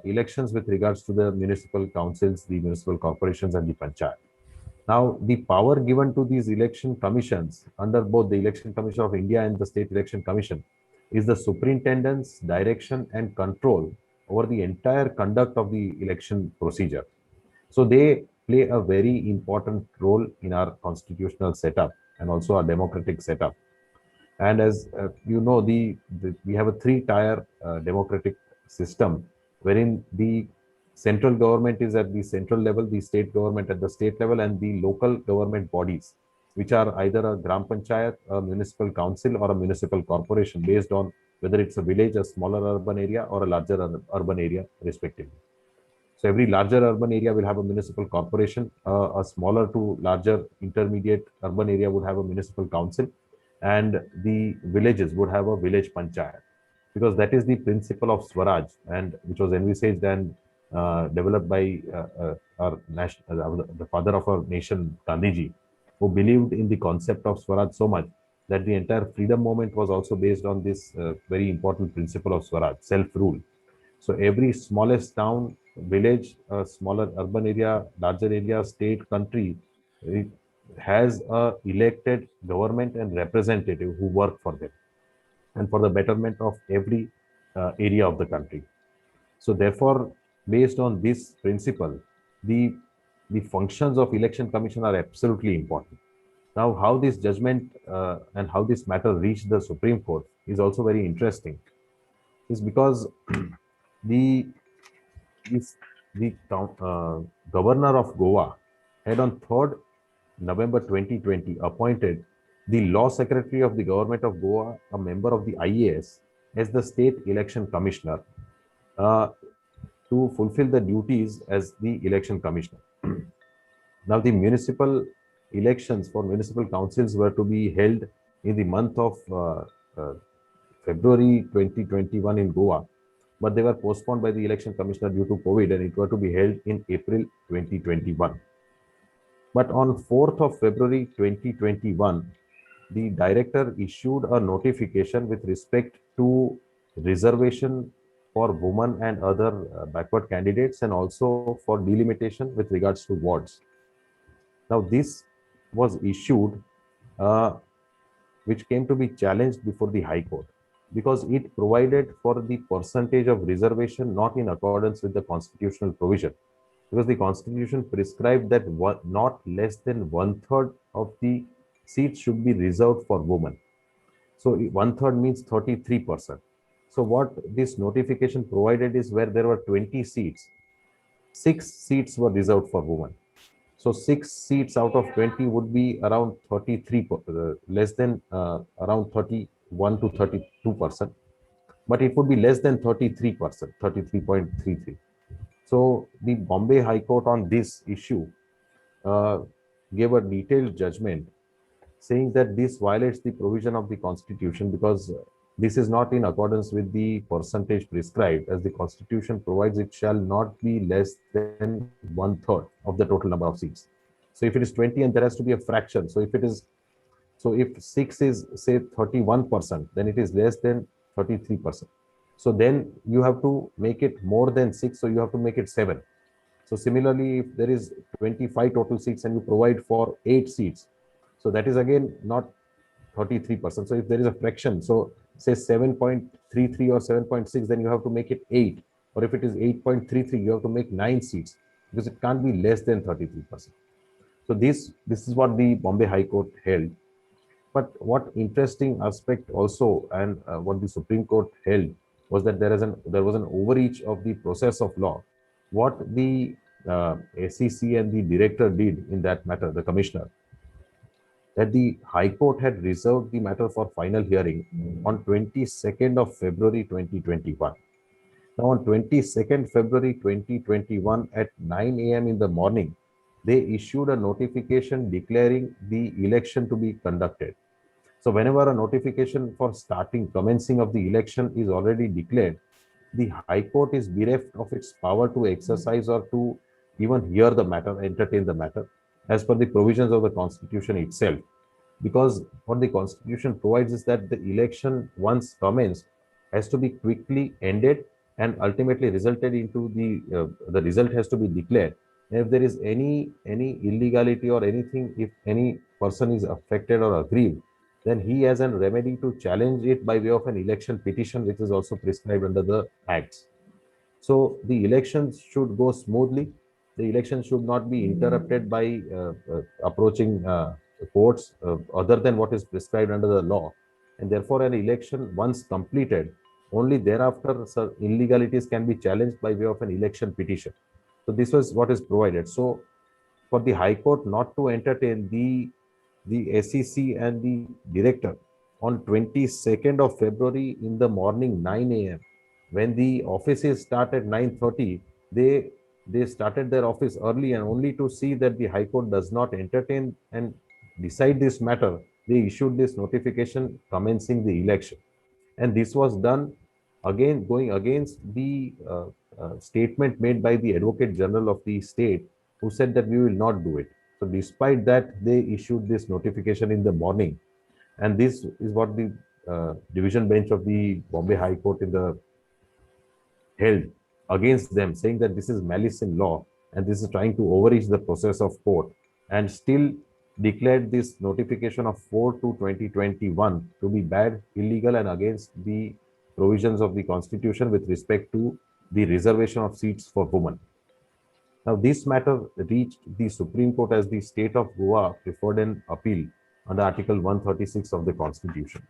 elections with regards to the municipal councils, the municipal corporations, and the panchayat. Now, the power given to these election commissions under both the Election Commission of India and the State Election Commission is the superintendence, direction, and control over the entire conduct of the election procedure. So they play a very important role in our constitutional setup and also our democratic setup. And as you know, we have a three-tier democratic system, wherein the central government is at the central level, the state government at the state level, and the local government bodies, which are either a gram panchayat, a municipal council, or a municipal corporation, based on whether it's a village, a smaller urban area, or a larger urban area, respectively. So every larger urban area will have a municipal corporation. A smaller to larger intermediate urban area would have a municipal council, and the villages would have a village panchayat, because that is the principle of Swaraj, and which was envisaged and developed by our the father of our nation, Gandhiji, who believed in the concept of Swaraj so much that the entire freedom movement was also based on this very important principle of Swaraj, self-rule. So every smallest town, village, smaller urban area, larger area, state, country, it has a elected government and representative who work for them and for the betterment of every area of the country. So therefore, based on this principle, the the functions of election commission are absolutely important. Now, how this judgment and how this matter reached the Supreme Court is also very interesting. Is because the is the governor of Goa had on 3rd November 2020 appointed the law secretary of the government of Goa, a member of the IAS, as the state election commissioner uh, to fulfill the duties as the election commissioner. Now, the municipal elections for municipal councils were to be held in the month of uh, February 2021 in Goa, but they were postponed by the election commissioner due to COVID, and it were to be held in April 2021. But on 4th of February 2021, the director issued a notification with respect to reservation for women and other backward candidates, and also for delimitation with regards to wards. Now, this was issued, uh, which came to be challenged before the High Court, because it provided for the percentage of reservation not in accordance with the constitutional provision. Because the Constitution prescribed that not less than 1/3 of the seats should be reserved for women. So 1/3 means 33%. So what this notification provided is, where there were 20 seats, 6 seats were reserved for women. So 6 seats out of 20 would be around 33, less than around 31 to 32%, but it would be less than 33%, 33.33. So the Bombay High Court on this issue uh, gave a detailed judgment saying that this violates the provision of the Constitution, because this is not in accordance with the percentage prescribed, as the Constitution provides it shall not be less than 1/3 of the total number of seats. So if it is 20 and there has to be a fraction, so if 6 is say 31%, then it is less than 33%. So then you have to make it more than 6, so you have to make it 7. So similarly, if there is 25 total seats and you provide for 8 seats, so that is again not 33%. So if there is a fraction, so say 7.33 or 7.6, then you have to make it 8. Or if it is 8.33, you have to make 9 seats, because it can't be less than 33%. So this is what the Bombay High Court held. But what interesting aspect also, and what the Supreme Court held, was that there was an overreach of the process of law. What the SEC and the director did in that matter, the commissioner, that the High Court had reserved the matter for final hearing on 22nd of February 2021. Now, on 22nd February 2021 at 9 a.m. in the morning, they issued a notification declaring the election to be conducted. So whenever a notification for commencing of the election is already declared, the High Court is bereft of its power to exercise or to even hear the matter, entertain the matter, as per the provisions of the Constitution itself. Because what the Constitution provides is that the election, once commenced, has to be quickly ended and ultimately resulted into the result has to be declared. And if there is any illegality or anything, if any person is affected or aggrieved, then he has a remedy to challenge it by way of an election petition, which is also prescribed under the acts. So the elections should go smoothly. The elections should not be interrupted by approaching courts other than what is prescribed under the law. And therefore, an election once completed, only thereafter illegalities can be challenged by way of an election petition. So this was what is provided. So for the High Court not to entertain the SEC and the director on 22nd of February in the morning 9 a.m. when the offices start at 9:30, they started their office early, and only to see that the High Court does not entertain and decide this matter, they issued this notification commencing the election. And this was done again going against the statement made by the Advocate General of the state, who said that we will not do it. So despite that, they issued this notification in the morning. And this is what the division bench of the Bombay High Court in the held against them, saying that this is malice in law and this is trying to overreach the process of court, and still declared this notification of 4/2/2021 to be bad, illegal, and against the provisions of the Constitution with respect to the reservation of seats for women. Now, this matter reached the Supreme Court as the state of Goa preferred an appeal under Article 136 of the Constitution.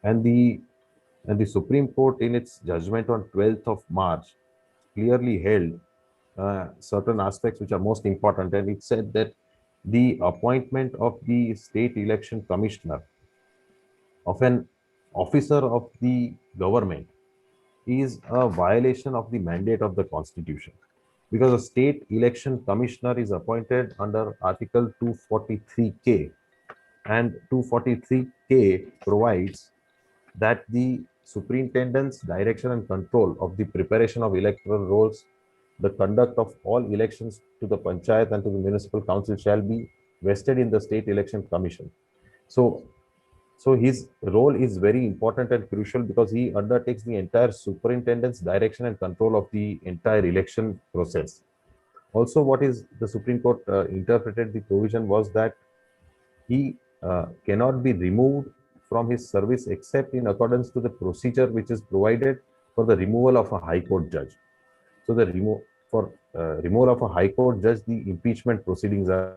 And the Supreme Court, in its judgment on 12th of March, clearly held certain aspects which are most important. And it said that the appointment of the state election commissioner, of an officer of the government, is a violation of the mandate of the Constitution. Because a state election commissioner is appointed under Article 243K, and 243K provides that the superintendent's direction and control of the preparation of electoral rolls, the conduct of all elections to the panchayat and to the municipal council shall be vested in the state election commission. So his role is very important and crucial because he undertakes the entire superintendent's direction and control of the entire election process. Also, what is the Supreme Court interpreted the provision was that he cannot be removed from his service except in accordance to the procedure which is provided for the removal of a High Court judge. So the removal of a High Court judge, the impeachment proceedings are.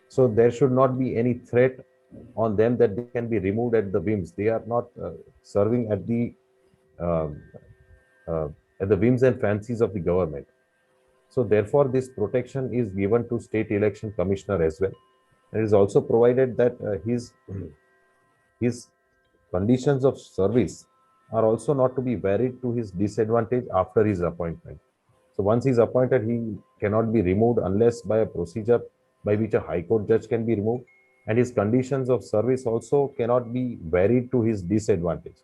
So there should not be any threat on them that they can be removed at the whims. They are not serving um, at the whims and fancies of the government. So therefore, this protection is given to state election commissioner as well. It is also provided that his conditions of service are also not to be varied to his disadvantage after his appointment. So once he is appointed, he cannot be removed unless by a procedure by which a High Court judge can be removed, and his conditions of service also cannot be varied to his disadvantage.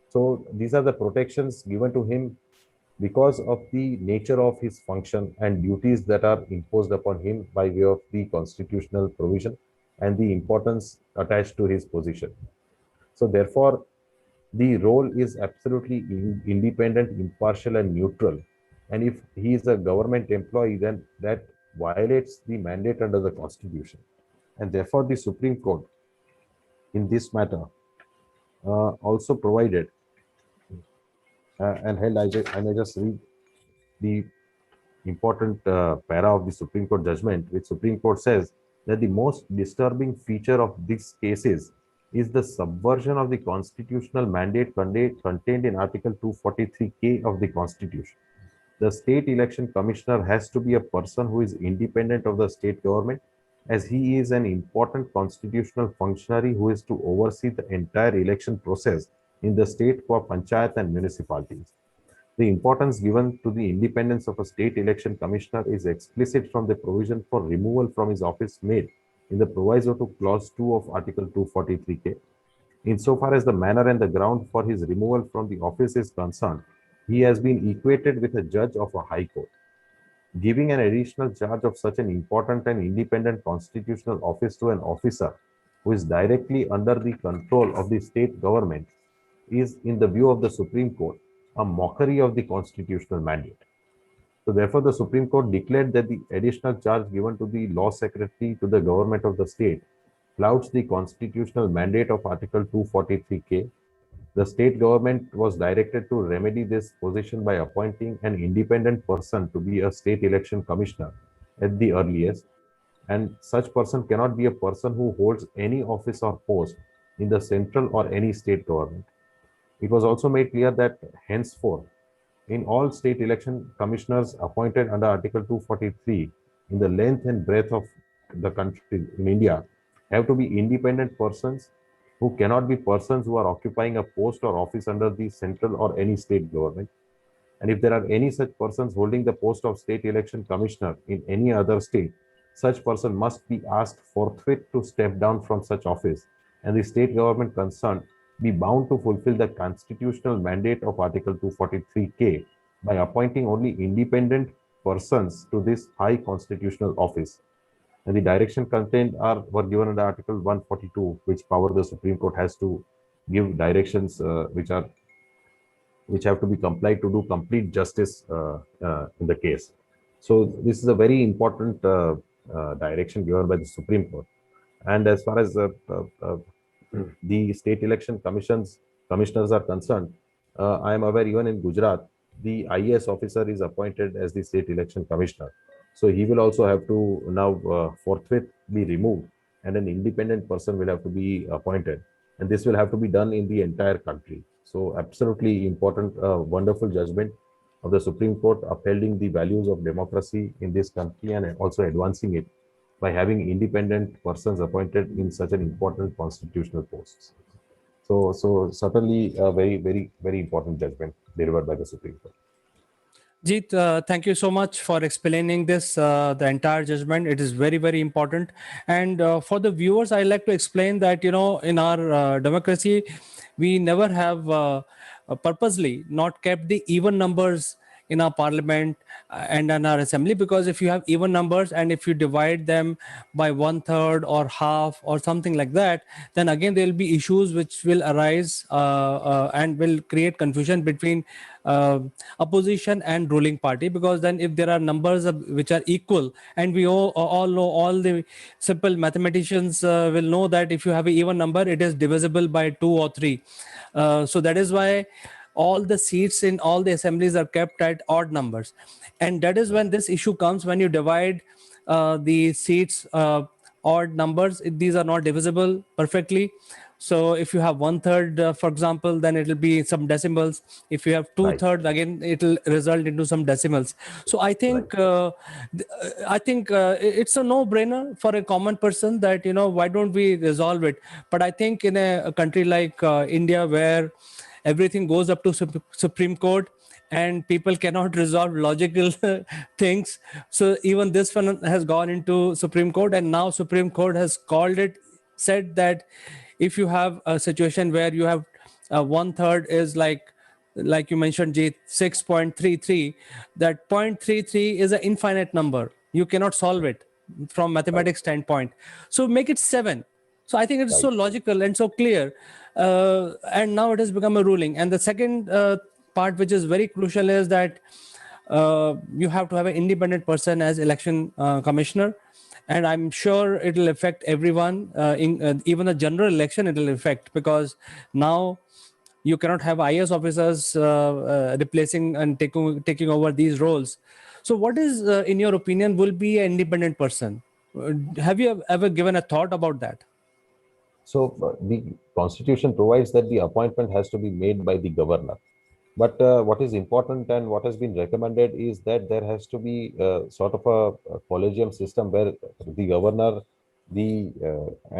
So these are the protections given to him because of the nature of his function and duties that are imposed upon him by way of the constitutional provision and the importance attached to his position. So therefore, the role is absolutely independent, impartial, and neutral. And if he is a government employee, then that violates the mandate under the Constitution. And therefore, the Supreme Court in this matter also provided and held, I may just read the important para of the Supreme Court judgment, which Supreme Court says that the most disturbing feature of these cases is the subversion of the constitutional mandate contained in Article 243K of the Constitution. The state election commissioner has to be a person who is independent of the state government, as he is an important constitutional functionary who is to oversee the entire election process in the state for panchayat and municipalities. The importance given to the independence of a state election commissioner is explicit from the provision for removal from his office made in the proviso to clause 2 of Article 243K. Insofar as the manner and the ground for his removal from the office is concerned, he has been equated with a judge of a high court. Giving an additional charge of such an important and independent constitutional office to an officer who is directly under the control of the state government is, in the view of the Supreme Court, a mockery of the constitutional mandate. So, therefore, the Supreme Court declared that the additional charge given to the law secretary to the government of the state flouts the constitutional mandate of Article 243K. The state government was directed to remedy this position by appointing an independent person to be a state election commissioner at the earliest, and such person cannot be a person who holds any office or post in the central or any state government. It was also made clear that henceforth, in all state election commissioners appointed under Article 243 in the length and breadth of the country in India have to be independent persons who cannot be persons who are occupying a post or office under the central or any state government. And if there are any such persons holding the post of state election commissioner in any other state, such person must be asked forthwith to step down from such office, and the state government concerned be bound to fulfill the constitutional mandate of Article 243K by appointing only independent persons to this high constitutional office. And the direction contained were given under Article 142, which power the Supreme Court has to give directions which have to be complied to do complete justice in the case. So this is a very important direction given by the Supreme Court. And as far as the state election commissioners are concerned, I am aware even in Gujarat, the IAS officer is appointed as the state election commissioner. So he will also have to now forthwith be removed, and an independent person will have to be appointed. And this will have to be done in the entire country. So absolutely important, wonderful judgment of the Supreme Court upholding the values of democracy in this country and also advancing it by having independent persons appointed in such an important constitutional posts. So certainly a very, very, very important judgment delivered by the Supreme Court. Jeet, thank you so much for explaining this, the entire judgment. It is very, very important. And for the viewers, I like to explain that, in our democracy, we never have purposely not kept the even numbers in our parliament and in our assembly, because if you have even numbers and if you divide them by 1/3 or half or something like that, then again there will be issues which will arise and will create confusion between opposition and ruling party. Because then if there are numbers which are equal, and we all know, all the simple mathematicians will know that if you have an even number, it is divisible by 2 or 3. So that is why all the seats in all the assemblies are kept at odd numbers, and that is when this issue comes. When you divide the seats odd numbers, these are not divisible perfectly. So if you have 1/3 for example, then it will be some decimals. If you have 2/3, again it will result into some decimals. So I think it's a no brainer for a common person that, why don't we resolve it. But I think in a country like India, where everything goes up to Supreme Court and people cannot resolve logical things, so even this one has gone into Supreme Court, and now Supreme Court has said that if you have a situation where you have 1/3 is like you mentioned, Jit, 6.33, that 0.33 is an infinite number. You cannot solve it from mathematics standpoint. So make it 7. So I think it is so logical and so clear. And now it has become a ruling. And the second part, which is very crucial, is that you have to have an independent person as election commissioner. And I'm sure it will affect everyone, even the general election it will affect, because now you cannot have IAS officers replacing and taking over these roles. So what is, in your opinion, will be an independent person? Have you ever given a thought about that? So the constitution provides that the appointment has to be made by the governor. But what is important and what has been recommended is that there has to be sort of a collegium system where the governor,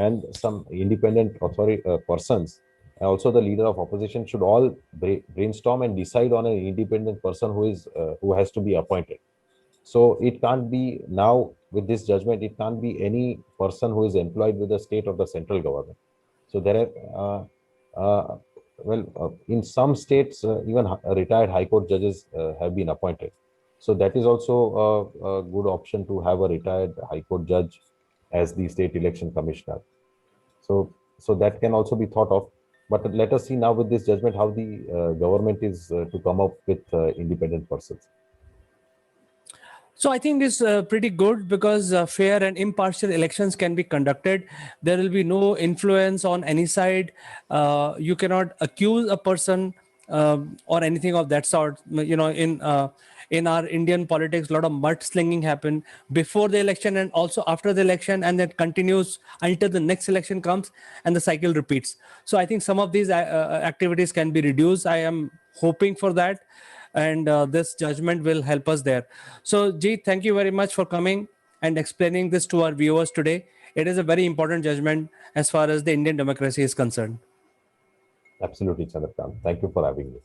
and some independent authority persons also the leader of opposition should all brainstorm and decide on an independent person who has to be appointed. So it can't be now with this judgment. It can't be any person who is employed with the state or the central government. So there are, in some states, even retired high court judges have been appointed. So that is also a good option to have a retired high court judge as the state election commissioner. So that can also be thought of. But let us see now with this judgment how the government is to come up with independent persons. So I think it's pretty good because fair and impartial elections can be conducted. There will be no influence on any side. You cannot accuse a person or anything of that sort. You know, in our Indian politics, a lot of mudslinging happen before the election and also after the election, and that continues until the next election comes, and the cycle repeats. So I think some of these activities can be reduced. I am hoping for that, and this judgment will help us there. So Jeet, thank you very much for coming and explaining this to our viewers today. It is a very important judgment as far as the Indian democracy is concerned. Absolutely, Chandrakant. Thank you for having me.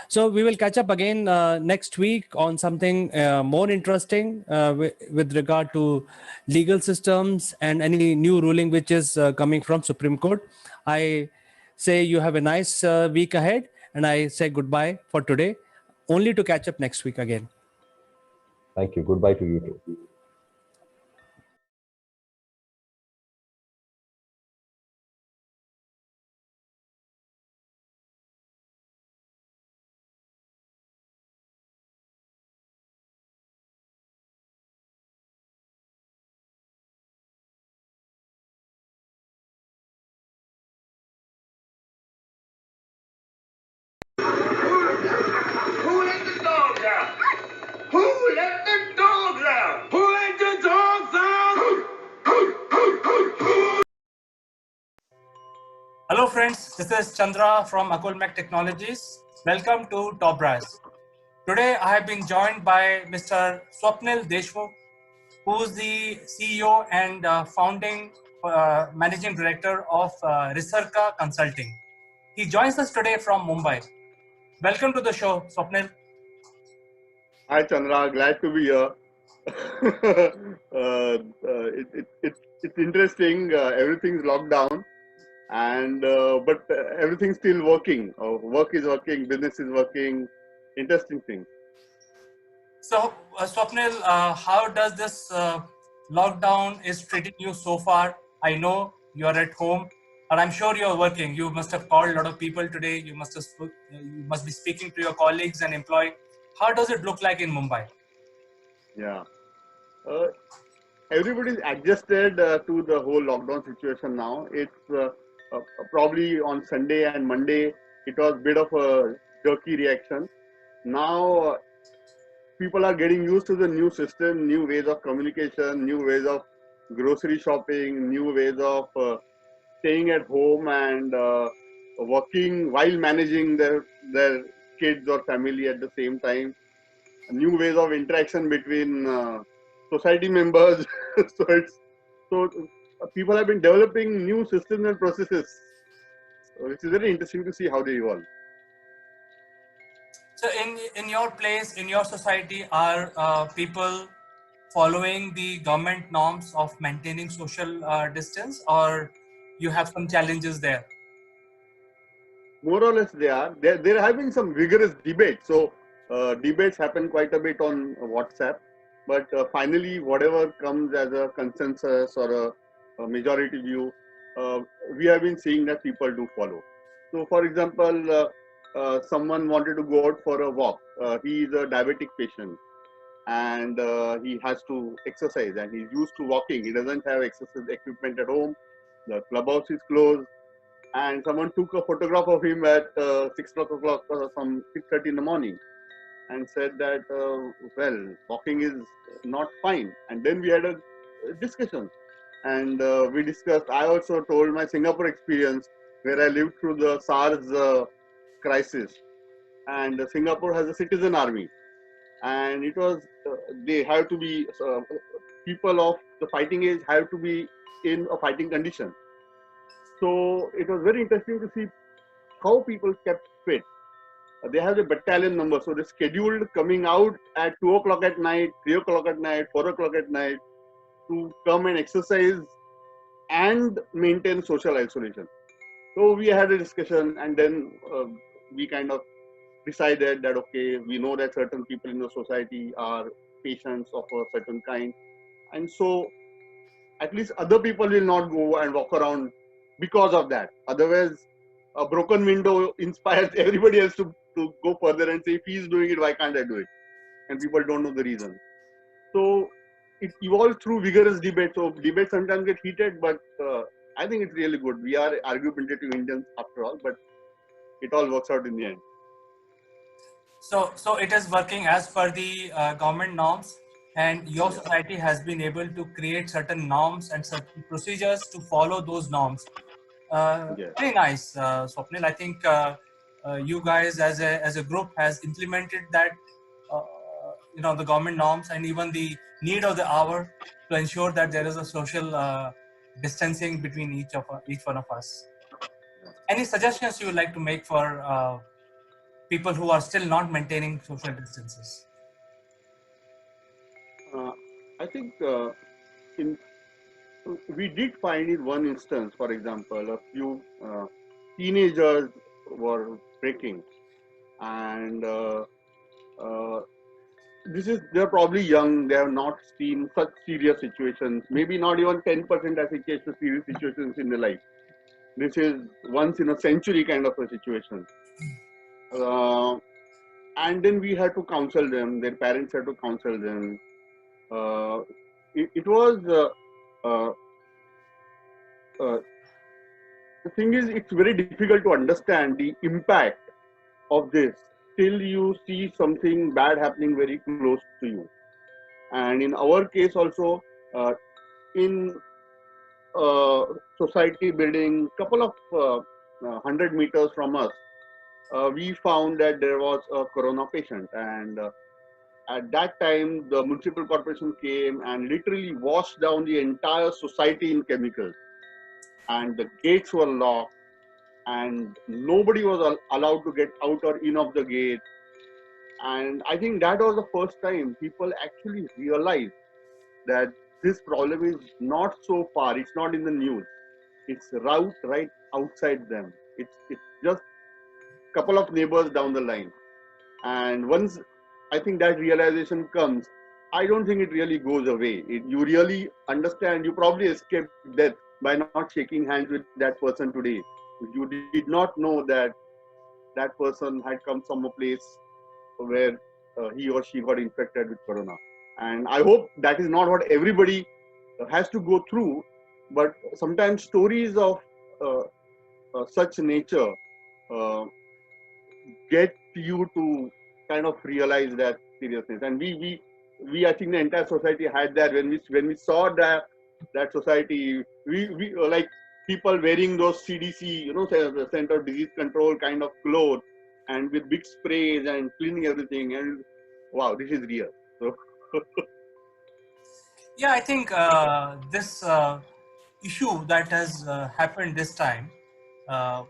So we will catch up again next week on something more interesting with regard to legal systems and any new ruling which is coming from Supreme Court. I say you have a nice week ahead, and I say goodbye for today, only to catch up next week again. Thank you. Goodbye to you too. Who let the dogs out? Who let the dogs out? Who let the dogs out? Hello friends, this is Chandra from Akulmach Technologies. Welcome to Top Brass. Today I have been joined by Mr. Swapnil Deshmukh, who is the CEO and founding managing director of Risarka Consulting. He joins us today from Mumbai. Welcome to the show, Swapnil. Hi Chandra, glad to be here. It's interesting. Everything's locked down, and but everything's still working. Work is working, business is working. Interesting thing. So, Swapnil, how does this lockdown is treating you so far? I know you are at home, but I'm sure you are working. You must have called a lot of people today. You must be speaking to your colleagues and employee. How does it look like in Mumbai? Yeah. Uh, Everybody's adjusted to the whole lockdown situation now. It's probably on Sunday and Monday, it was a bit of a jerky reaction. Now people are getting used to the new system, new ways of communication, new ways of grocery shopping, new ways of staying at home and working while managing their kids or family at the same time. New ways of interaction between society members. So people have been developing new systems and processes, which is very interesting to see how they evolve. So, in your place, in your society, are people following the government norms of maintaining social distance, or you have some challenges there? More or less, they are. There have been some vigorous debates. So debates happen quite a bit on WhatsApp, but finally, whatever comes as a consensus or a majority view, uh, we have been seeing that people do follow. So, for example, someone wanted to go out for a walk. He is a diabetic patient, and he has to exercise, and he's used to walking. He doesn't have exercise equipment at home. The clubhouse is closed, and someone took a photograph of him at 6 o'clock or some 6:30 in the morning, and said that well, walking is not fine. And then we had a discussion, and we discussed. I also told my Singapore experience, where I lived through the SARS crisis, and Singapore has a citizen army, and it was they have to be people of the fighting age have to be in a fighting condition. So it was very interesting to see how people kept fit. They have the battalion number, so they scheduled coming out at 2 o'clock at night, 3 o'clock at night, 4 o'clock at night to come and exercise and maintain social isolation. So we had a discussion, and then we kind of decided that okay, we know that certain people in the society are patients of a certain kind, and so at least other people will not go and walk around because of that. Otherwise, a broken window inspires everybody else to go further and say, if he's doing it, why can't I do it? And people don't know the reason. So it evolved through vigorous debate. So debates sometimes get heated, but I think it's really good. We are argumentative Indians after all, but it all works out in the end. So it is working as per the government norms, and your society has been able to create certain norms and certain procedures to follow those norms. Yes. Very nice, Swapnil. I think you guys as a group has implemented that, uh, the government norms and even the need of the hour to ensure that there is a social distancing between each one of us. Any suggestions you would like to make for people who are still not maintaining social distances? I think in we did find in one instance, for example, a few teenagers were breaking, and they're probably young. They have not seen such serious situations. Maybe not even 10% as it gets to serious situations in their life. This is once in a century kind of a situation. Uh, and then we had to counsel them. Their parents had to counsel them. Uh, it was uh, uh, the thing is, it's very difficult to understand the impact of this till you see something bad happening very close to you. And in our case also, in uh, society building, couple of 100 meters from us, we found that there was a corona patient, and at that time the municipal corporation came and literally washed down the entire society in chemicals, and the gates were locked, and nobody was allowed to get out or in of the gate. And I think that was the first time people actually realized that this problem is not so far. It's not in the news. It's right outside them. It's just a couple of neighbors down the line. And once I think that realization comes, I don't think it really goes away. You really understand. You probably escaped death by not shaking hands with that person today. You did not know that that person had come from a place where he or she got infected with corona. And I hope that is not what everybody has to go through, but sometimes stories of uh, such nature uh, get you to kind of realize that seriousness. And we I think the entire society had that when we saw that society, we like people wearing those CDC, Center of Disease Control kind of clothes, and with big sprays and cleaning everything, and wow, this is real. So Yeah, I think this issue that has happened this time, uh,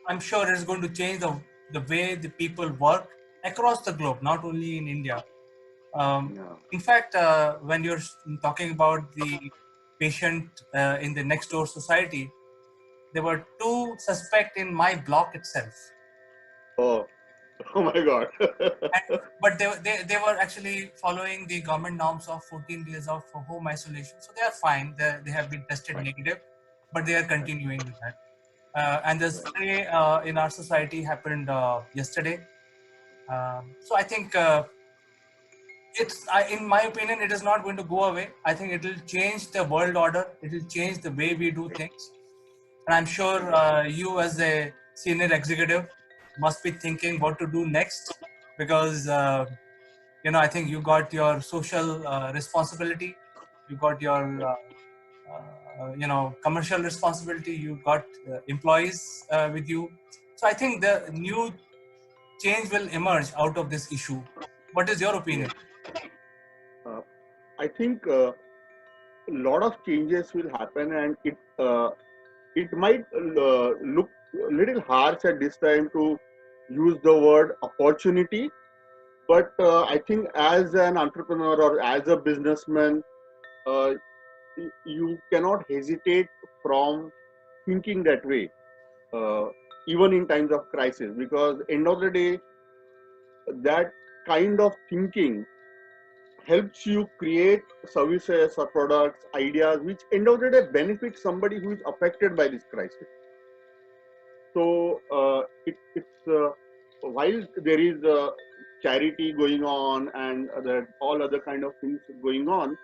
I'm sure is going to change the way the people work across the globe, not only in India. yeah. In fact, when you're talking about the patient in the next door society, there were two suspects in my block itself. Oh, oh my God. And, but they were actually following the government norms of 14 days of home isolation. So they are fine. They have been tested negative, but they are continuing with that. And the spray in our society happened yesterday. So I think in my opinion, it is not going to go away. I think it will change the world order. It will change the way we do things. And I'm sure you, as a senior executive, must be thinking what to do next, because I think you got your social responsibility, you got your commercial responsibility, you got employees with you. So I think the new change will emerge out of this issue. What is your Yes. opinion? I think a lot of changes will happen, and it might look a little harsh at this time to use the word opportunity, but I think as an entrepreneur or as a businessman, uh, you cannot hesitate from thinking that way, uh, even in times of crisis, because end of the day, that kind of thinking helps you create services or products, ideas, which end of the day benefit somebody who is affected by this crisis. So it's while there is charity going on and all other kind of things going on,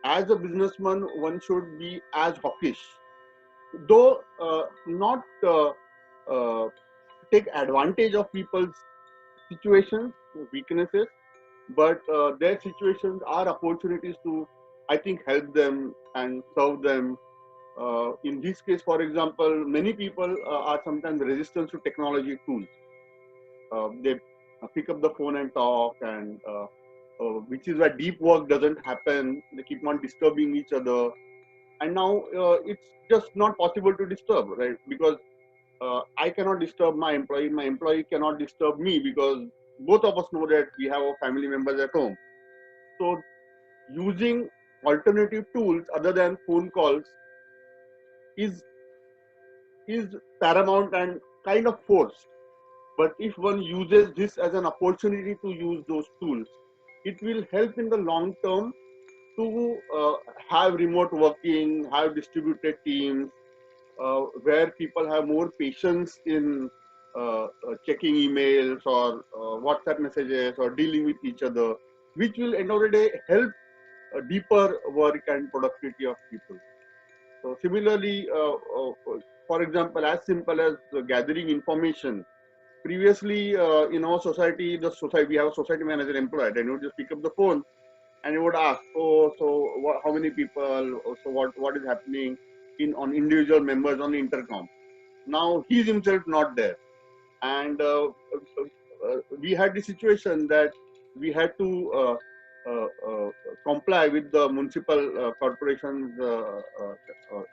as a businessman, one should be as hawkish, though not take advantage of people's situations, weaknesses, but their situations are opportunities to, I think, help them and serve them. In this case, for example, many people are sometimes resistant to technology tools. They pick up the phone and talk, and which is where deep work doesn't happen. They keep on disturbing each other, and now it's just not possible to disturb, right? Because I cannot disturb my employee cannot disturb me, because both of us know that we have our family members at home. So using alternative tools other than phone calls is is paramount and kind of forced. But if one uses this as an opportunity to use those tools, it will help in the long term to have remote working, have distributed teams, where people have more patience in checking emails or WhatsApp messages or dealing with each other, which will end of the day help deeper work and productivity of people. So similarly, for example, as simple as gathering information. Previously, in our society, we have a society manager employed, and he would just pick up the phone and he would ask, "Oh, so how many people? Oh, so what is happening in on individual members on the intercom?" Now he's himself not there, and we had the situation that we had to comply with the municipal corporation's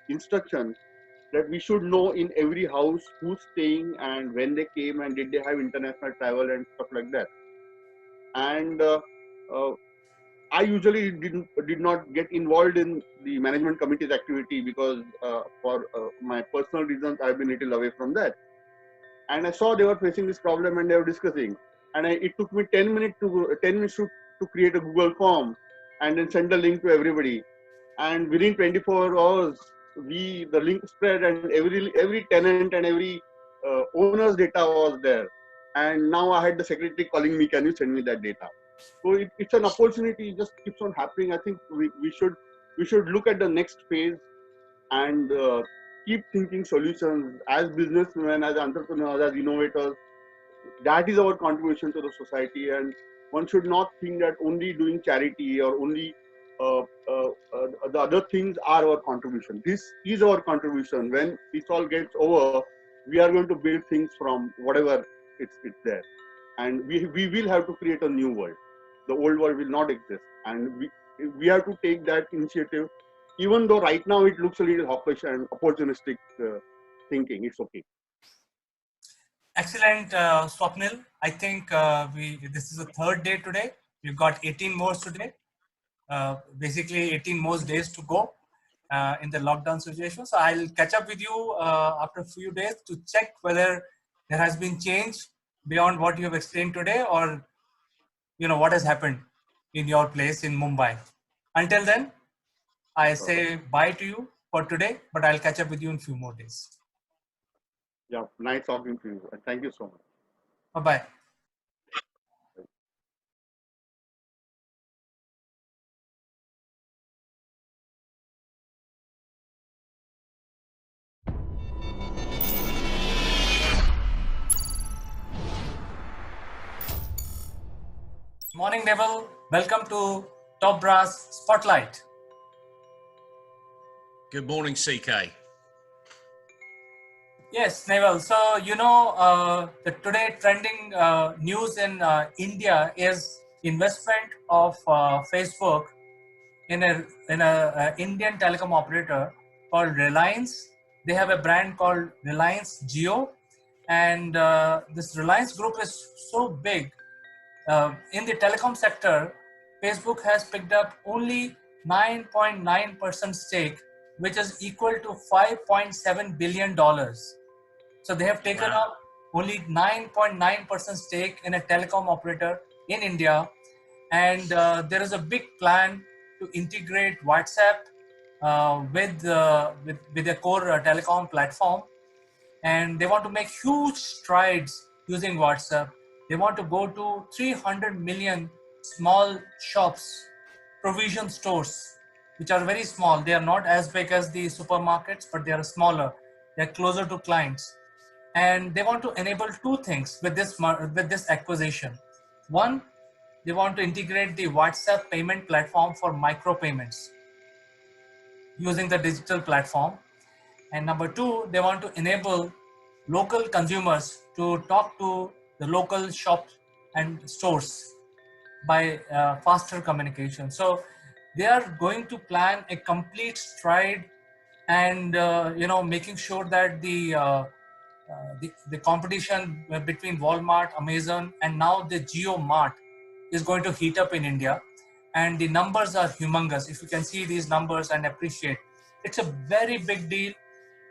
instruction that we should know in every house who's staying and when they came and did they have international travel and stuff like that. And uh, I usually did not get involved in the management committee's activity because for my personal reasons I've been a little away from that. And I saw they were facing this problem and they were discussing. And it took me 10 minutes to create a Google form and then send the link to everybody. And within 24 hours, the link spread and every tenant and every owner's data was there. And now I had the secretary calling me, "Can you send me that data?" So it's an opportunity. It just keeps on happening. I think we should look at the next phase and keep thinking solutions as businessmen, as entrepreneurs, as innovators. That is our contribution to the society, and one should not think that only doing charity or only uh, uh, the other things are our contribution. This is our contribution. When this all gets over, we are going to build things from whatever it's there, and we will have to create a new world. The old world will not exist, and we have to take that initiative, even though right now it looks a little hawkish and opportunistic thinking. It's okay. Excellent, Swapnil. I think this is the third day today. We've got 18 more today. Basically 18 more days to go in the lockdown situation. So I'll catch up with you after a few days to check whether there has been change beyond what you have explained today, or what has happened in your place in Mumbai. Until then, I say bye to you for today, but I'll catch up with you in a few more days. Yeah, nice talking to you, and thank you so much. Bye-bye. Morning, Neville. Welcome to Top Brass Spotlight. Good morning, CK. Yes, Neville. So, the today trending news in India is investment of Facebook in a Indian telecom operator called Reliance they have a brand called Reliance Jio, and this Reliance group is so big. In the telecom sector, Facebook has picked up only 9.9% stake, which is equal to $5.7 billion. So they have taken up only 9.9% stake in a telecom operator in India. And there is a big plan to integrate WhatsApp with a core telecom platform, and they want to make huge strides using WhatsApp. They want to go to 300 million small shops, provision stores, which are very small. They are not as big as the supermarkets, but they are smaller. They're closer to clients, and they want to enable two things with this acquisition. One, they want to integrate the WhatsApp payment platform for micro payments using the digital platform. And number two, they want to enable local consumers to talk to the local shops and stores by faster communication. So they are going to plan a complete stride, and making sure that the competition between Walmart, Amazon, and now the Geo Mart is going to heat up in India. And the numbers are humongous. If you can see these numbers and appreciate, it's a very big deal.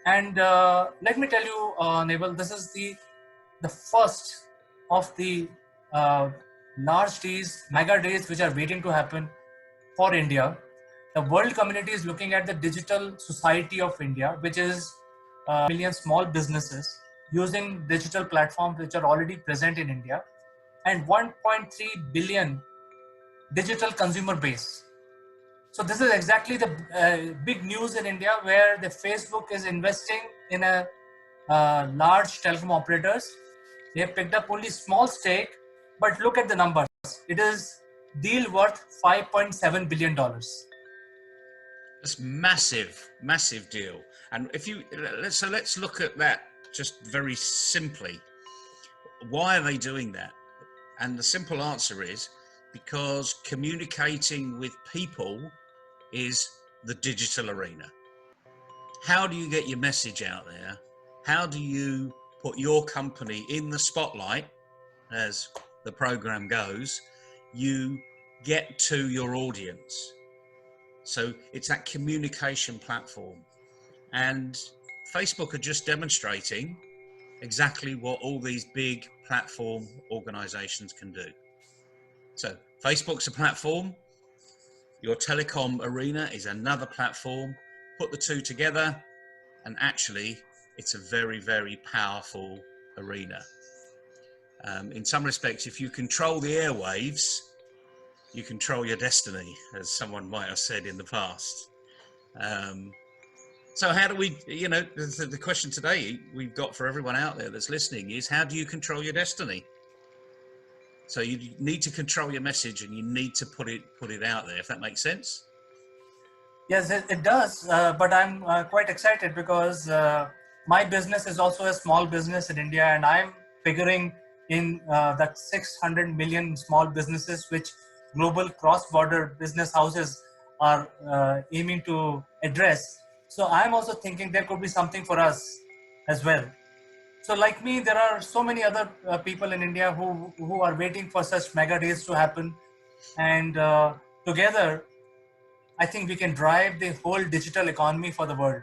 And let me tell you, Naval, this is the first of the large days, mega days, which are waiting to happen for India. The world community is looking at the digital society of India, which is million small businesses using digital platforms which are already present in India, and 1.3 billion digital consumer base. So this is exactly the big news in India, where the Facebook is investing in a large telecom operators. They have picked up only small stake, but look at the numbers. It is deal worth $5.7 billion. That's massive, massive deal. And if you let's look at that just very simply. Why are they doing that? And the simple answer is because communicating with people is the digital arena. How do you get your message out there? How do you put your company in the spotlight, as the program goes? You get to your audience. So it's that communication platform. And Facebook are just demonstrating exactly what all these big platform organizations can do. So Facebook's a platform. Your telecom arena is another platform. Put the two together, and actually it's a very, very powerful arena. In some respects, if you control the airwaves, you control your destiny, as someone might have said in the past. So how do we, the question today we've got for everyone out there that's listening is, how do you control your destiny? So you need to control your message, and you need to put it out there, if that makes sense. Yes, it does. But I'm quite excited because my business is also a small business in India, and I'm figuring in that 600 million small businesses which global cross-border business houses are aiming to address. So I'm also thinking there could be something for us as well. So like me, there are so many other people in India who are waiting for such mega days to happen. And together, I think we can drive the whole digital economy for the world.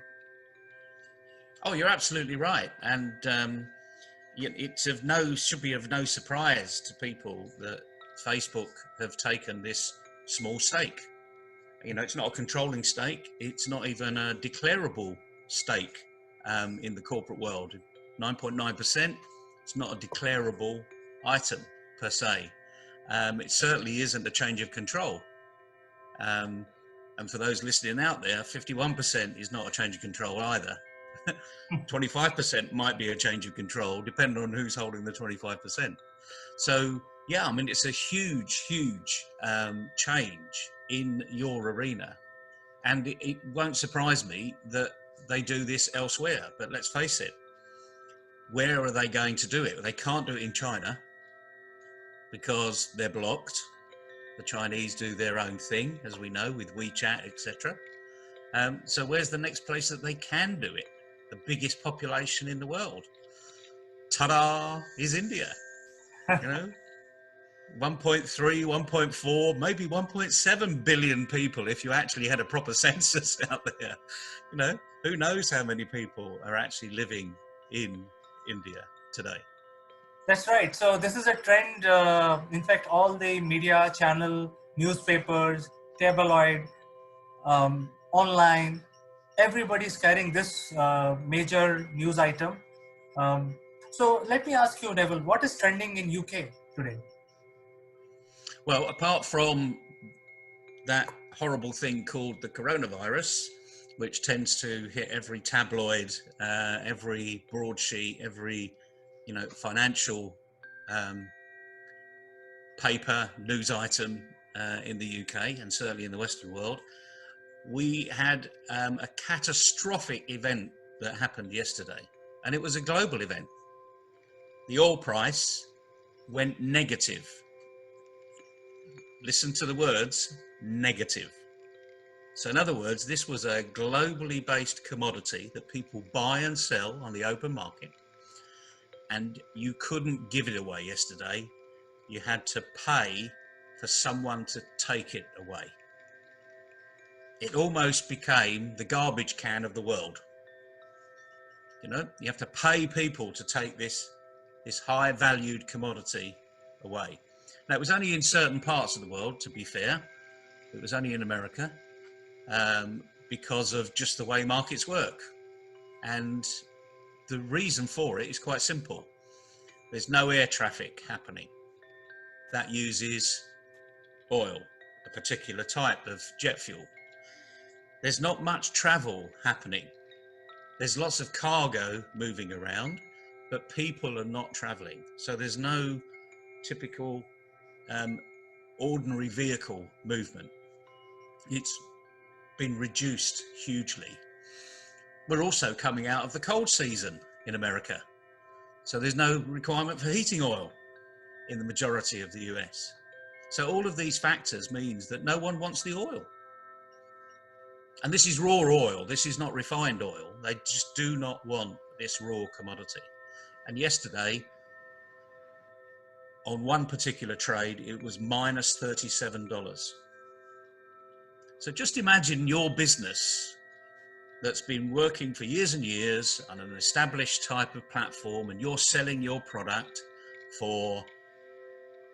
Oh, you're absolutely right. And it's should be of no surprise to people that Facebook have taken this small stake. It's not a controlling stake. It's not even a declarable stake in the corporate world. 9.9%. It's not a declarable item per se. It certainly isn't a change of control. And for those listening out there, 51% is not a change of control either. 25% might be a change of control, depending on who's holding the 25%. So, yeah, I mean, it's a huge, huge change in your arena. And it won't surprise me that they do this elsewhere. But let's face it, where are they going to do it? They can't do it in China because they're blocked. The Chinese do their own thing, as we know, with WeChat, etc. So where's the next place that they can do it? the biggest population in the world. Ta-da, is India. You know, 1.3, 1.4, maybe 1.7 billion people if you actually had a proper census out there. You know, who knows how many people are actually living in India today. That's right. So this is a trend. In fact, all the media channel, newspapers, tabloid, online, everybody's carrying this major news item. So let me ask you, Neville, what is trending in UK today? Well, apart from that horrible thing called the coronavirus, which tends to hit every tabloid, every broadsheet, every financial paper, news item in the UK and certainly in the Western world, we had a catastrophic event that happened yesterday, and it was a global event. The oil price went negative. Listen to the words, negative. So in other words, this was a globally based commodity that people buy and sell on the open market, and you couldn't give it away yesterday. You had to pay for someone to take it away. It almost became the garbage can of the world. You know, you have to pay people to take this high valued commodity away. Now, it was only in certain parts of the world, to be fair. It was only in America because of just the way markets work. And the reason for it is quite simple. There's no air traffic happening. That uses oil, a particular type of jet fuel. There's not much travel happening. There's lots of cargo moving around, but people are not traveling. So there's no typical ordinary vehicle movement. It's been reduced hugely. We're also coming out of the cold season in America. So there's no requirement for heating oil in the majority of the US. So all of these factors means that no one wants the oil. And this is raw oil. This is not refined oil. They just do not want this raw commodity. And yesterday, on one particular trade, it was minus $37. So just imagine your business that's been working for years and years on an established type of platform, and you're selling your product for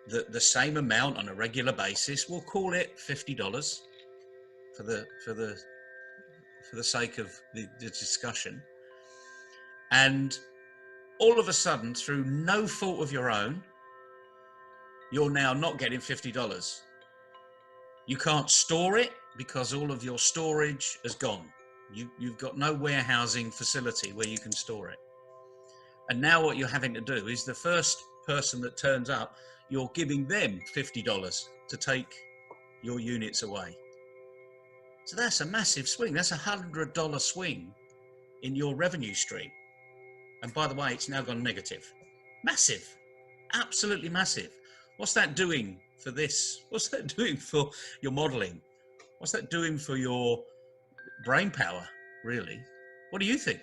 the same amount on a regular basis. We'll call it $50 for the sake of the discussion. And all of a sudden, through no fault of your own, you're now not getting $50. You can't store it because all of your storage has gone. You've got no warehousing facility where you can store it. And now what you're having to do is the first person that turns up, you're giving them $50 to take your units away. So that's a massive swing. That's $100 swing in your revenue stream. And by the way, it's now gone negative. Massive, absolutely massive. What's that doing for this? What's that doing for your modeling? What's that doing for your brain power, really? What do you think?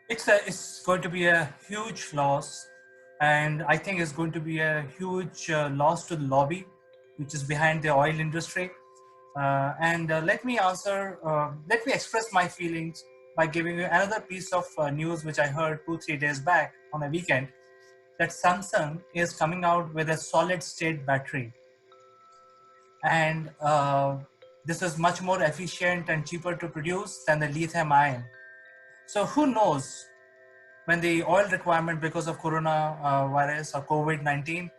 It's going to be a huge loss, and I think it's going to be a huge loss to the lobby, which is behind the oil industry. Let me express my feelings by giving you another piece of news which I heard 2-3 days back on a weekend, that Samsung is coming out with a solid state battery, and this is much more efficient and cheaper to produce than the lithium ion. So who knows, when the oil requirement because of coronavirus or COVID-19,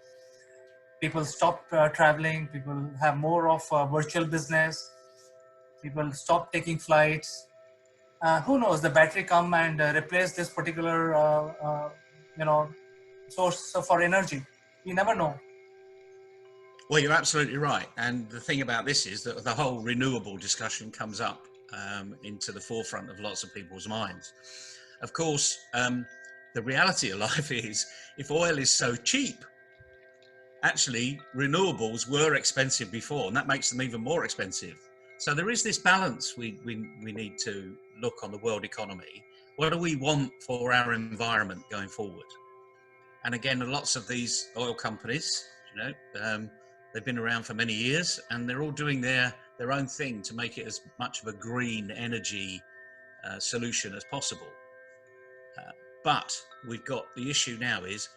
people stop traveling, people have more of virtual business, people stop taking flights. Who knows, the battery come and replace this particular source for energy. You never know. Well, you're absolutely right. And the thing about this is that the whole renewable discussion comes up into the forefront of lots of people's minds. Of course, the reality of life is, if oil is so cheap, actually renewables were expensive before, and that makes them even more expensive. So there is this balance we need to look on the world economy, What do we want for our environment going forward? And again, lots of these oil companies, they've been around for many years, and they're all doing their own thing to make it as much of a green energy solution as possible. But we've got the issue now is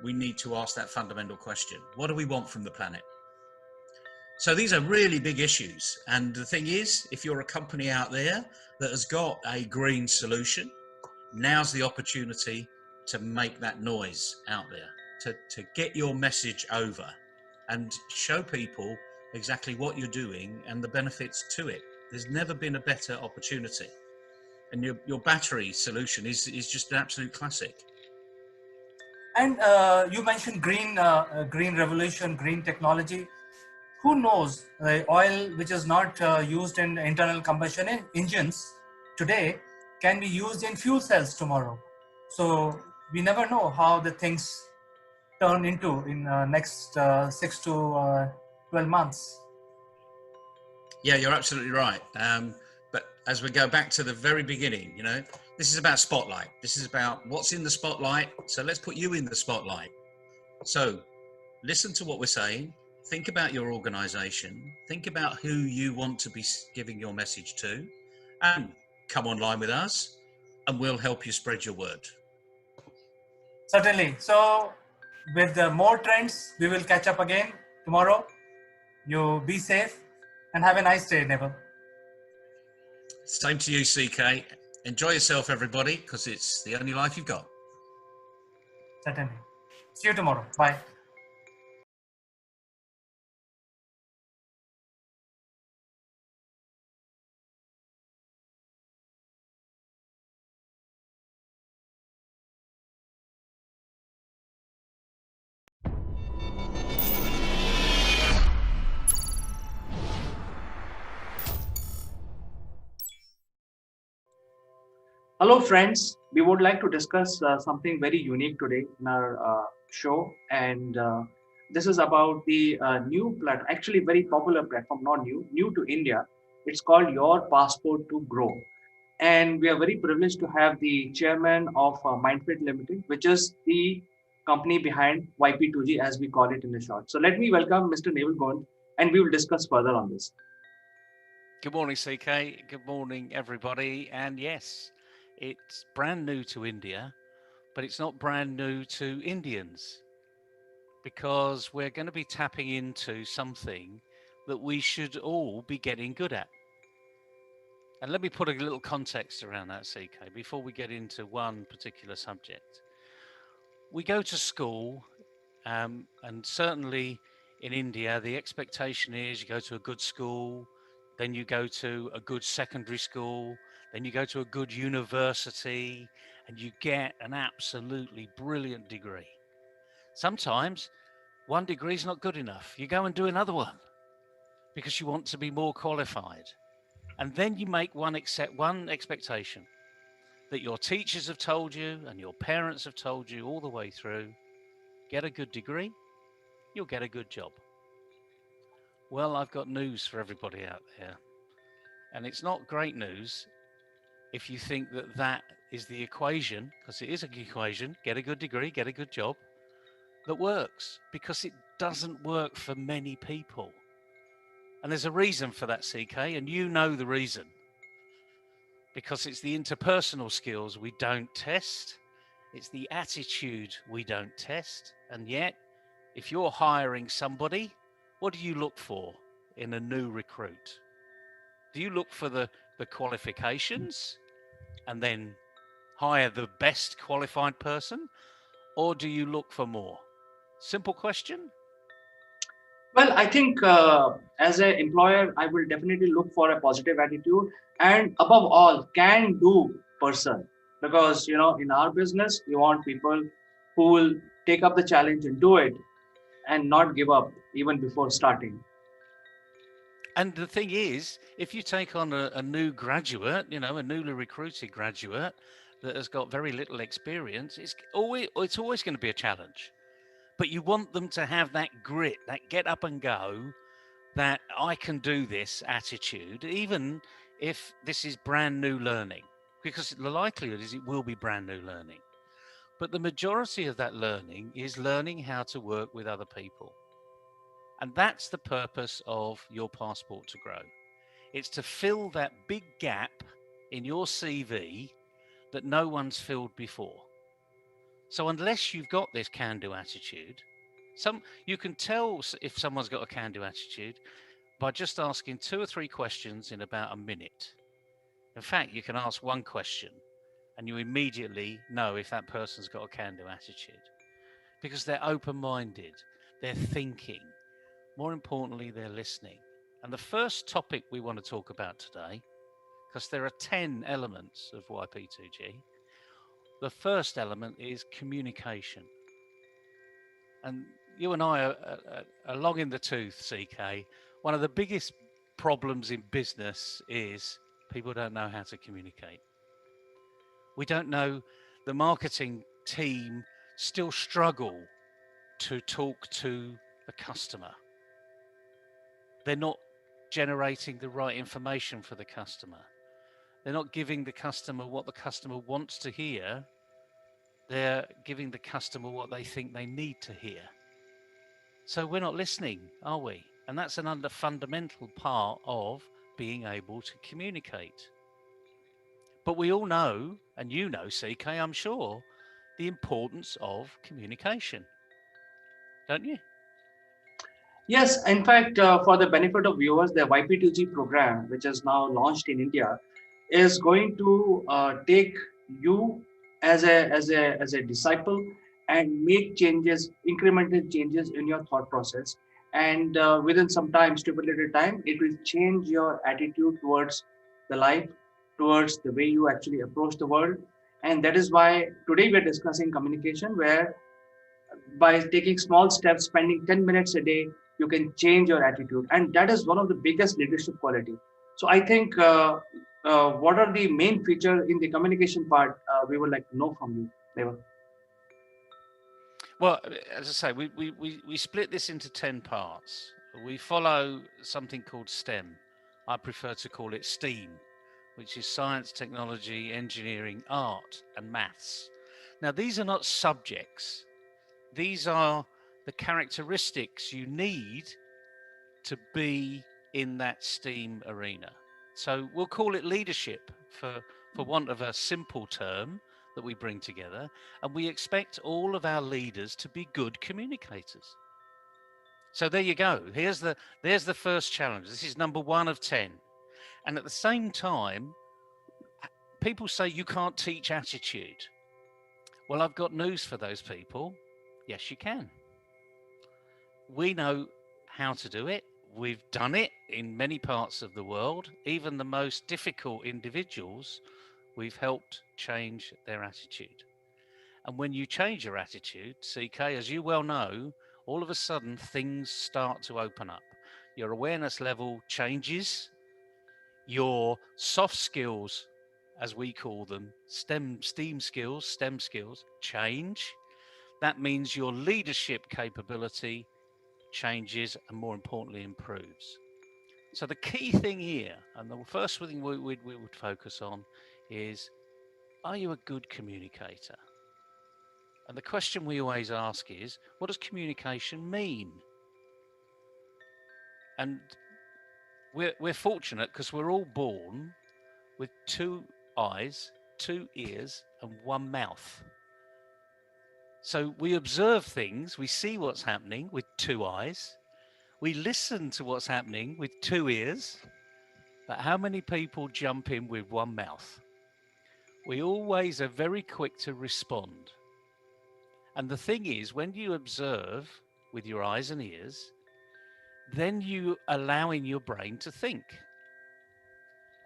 we need to ask that fundamental question: what do we want from the planet? So these are really big issues. And the thing is, if you're a company out there that has got a green solution, now's the opportunity to make that noise out there, to get your message over and show people exactly what you're doing and the benefits to it. There's never been a better opportunity. And your battery solution is just an absolute classic. And you mentioned green revolution, green technology. Who knows? Oil, which is not used in internal combustion engines today, can be used in fuel cells tomorrow. So we never know how the things turn into in next 6 to 12 months. Yeah, you're absolutely right. But as we go back to the very beginning, this is about spotlight. This is about what's in the spotlight. So let's put you in the spotlight. So listen to what we're saying. Think about your organization. Think about who you want to be giving your message to, and come online with us, and we'll help you spread your word. Certainly. So with more trends, we will catch up again tomorrow. You be safe and have a nice day, Neville. Same to you, CK. Enjoy yourself, everybody, because it's the only life you've got. Certainly. See you tomorrow. Bye. Hello, friends. We would like to discuss something very unique today in our show. And this is about the new platform, actually very popular platform, not new to India. It's called Your Passport to Grow. And we are very privileged to have the chairman of Mindfit Limited, which is the company behind YP2G, as we call it in the short. So let me welcome Mr. Neville Gond, and we will discuss further on this. Good morning, CK. Good morning, everybody. And yes, it's brand new to India, but it's not brand new to Indians, because we're going to be tapping into something that we should all be getting good at. And let me put a little context around that, CK, before we get into one particular subject. We go to school, and certainly in India, the expectation is you go to a good school, then you go to a good secondary school, then you go to a good university, and you get an absolutely brilliant degree. Sometimes one degree is not good enough. You go and do another one because you want to be more qualified. And then you make one expectation that your teachers have told you and your parents have told you all the way through: get a good degree, you'll get a good job. Well, I've got news for everybody out there. And it's not great news if you think that that is the equation, because it is an equation: get a good degree, get a good job, that works, because it doesn't work for many people. And there's a reason for that, CK, and you know the reason. Because it's the interpersonal skills we don't test, it's the attitude we don't test. And yet, if you're hiring somebody, what do you look for in a new recruit? Do you look for the qualifications and then hire the best qualified person? Or do you look for more? Simple question. Well, I think as an employer, I will definitely look for a positive attitude and above all, can-do person. Because, in our business, we want people who will take up the challenge and do it and not give up even before starting. And the thing is, if you take on a new graduate, a newly recruited graduate that has got very little experience, it's always going to be a challenge. But you want them to have that grit, that get up and go, that I can do this attitude, even if this is brand new learning. because the likelihood is it will be brand new learning. But the majority of that learning is learning how to work with other people. And that's the purpose of your passport to grow. It's to fill that big gap in your CV that no one's filled before. So unless you've got this can-do attitude, you can tell if someone's got a can-do attitude by just asking 2 or 3 questions in about a minute. In fact, you can ask one question and you immediately know if that person's got a can-do attitude, because they're open-minded, they're thinking, more importantly, they're listening. And the first topic we want to talk about today, because there are 10 elements of YP2G, the first element is communication. And you and I are long in the tooth, CK. One of the biggest problems in business is people don't know how to communicate. We don't know, the marketing team still struggle to talk to the customer. They're not generating the right information for the customer. They're not giving the customer what the customer wants to hear. They're giving the customer what they think they need to hear. So we're not listening, are we? And that's another fundamental part of being able to communicate. But we all know, and you know, CK, I'm sure, the importance of communication, don't you? Yes, in fact, for the benefit of viewers, the YP2G program, which is now launched in India, is going to take you as a disciple and make changes, incremental changes in your thought process. And within some time, stipulated time, it will change your attitude towards the life, towards the way you actually approach the world. And that is why today we're discussing communication, where by taking small steps, spending 10 minutes a day, you can change your attitude. And that is one of the biggest leadership quality. So I think what are the main features in the communication part, we would like to know from you, Deva. Well, as I say, we split this into 10 parts. We follow something called STEM. I prefer to call it STEAM, which is science, technology, engineering, art, and maths. Now, these are not subjects. These are the characteristics you need to be in that STEAM arena. So we'll call it leadership for want of a simple term that we bring together. And we expect all of our leaders to be good communicators. So there you go. There's the first challenge. This is number 1 of 10. And at the same time, people say you can't teach attitude. Well, I've got news for those people. Yes, you can. We know how to do it. We've done it in many parts of the world. Even the most difficult individuals, we've helped change their attitude. And when you change your attitude, CK, as you well know, all of a sudden things start to open up. Your awareness level changes. Your soft skills, as we call them, STEM skills change. That means your leadership capability changes and, more importantly, improves. So the key thing here, and the first thing we would focus on, is, are you a good communicator? And the question we always ask is, what does communication mean? And we're fortunate because we're all born with 2 eyes, 2 ears, and 1 mouth. So we observe things, we see what's happening with 2 eyes, we listen to what's happening with 2 ears, but how many people jump in with 1 mouth? We always are very quick to respond. And the thing is, when you observe with your eyes and ears, then you allowing your brain to think.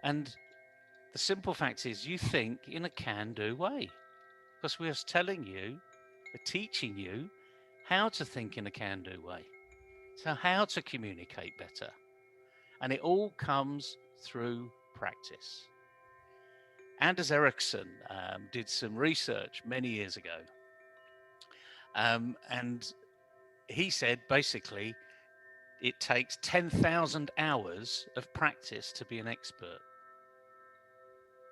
And the simple fact is, you think in a can-do way, because we're telling you, we're teaching you how to think in a can-do way. So how to communicate better. And it all comes through practice. Anders Ericsson did some research many years ago. And he said, basically, it takes 10,000 hours of practice to be an expert.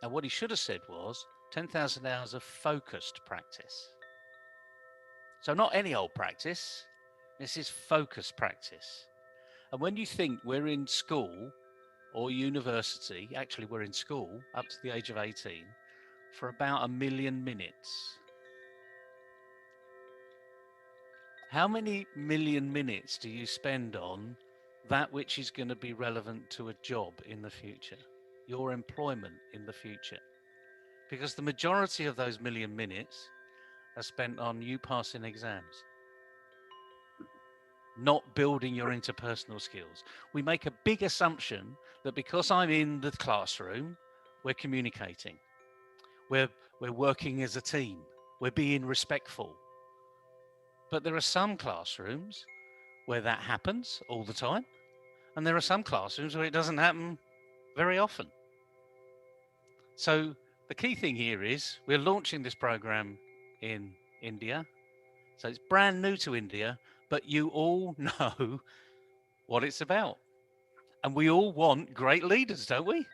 And what he should have said was 10,000 hours of focused practice. So not any old practice, this is focused practice. And when you think we're in school or university, actually we're in school up to the age of 18 for about 1 million minutes. How many million minutes do you spend on that which is going to be relevant to a job in the future, your employment in the future? Because the majority of those million minutes are spent on you passing exams, not building your interpersonal skills. We make a big assumption that because I'm in the classroom, we're communicating, we're working as a team, we're being respectful. But there are some classrooms where that happens all the time, and there are some classrooms where it doesn't happen very often. So the key thing here is we're launching this program in India. So it's brand new to India, but you all know what it's about. And we all want great leaders, don't we?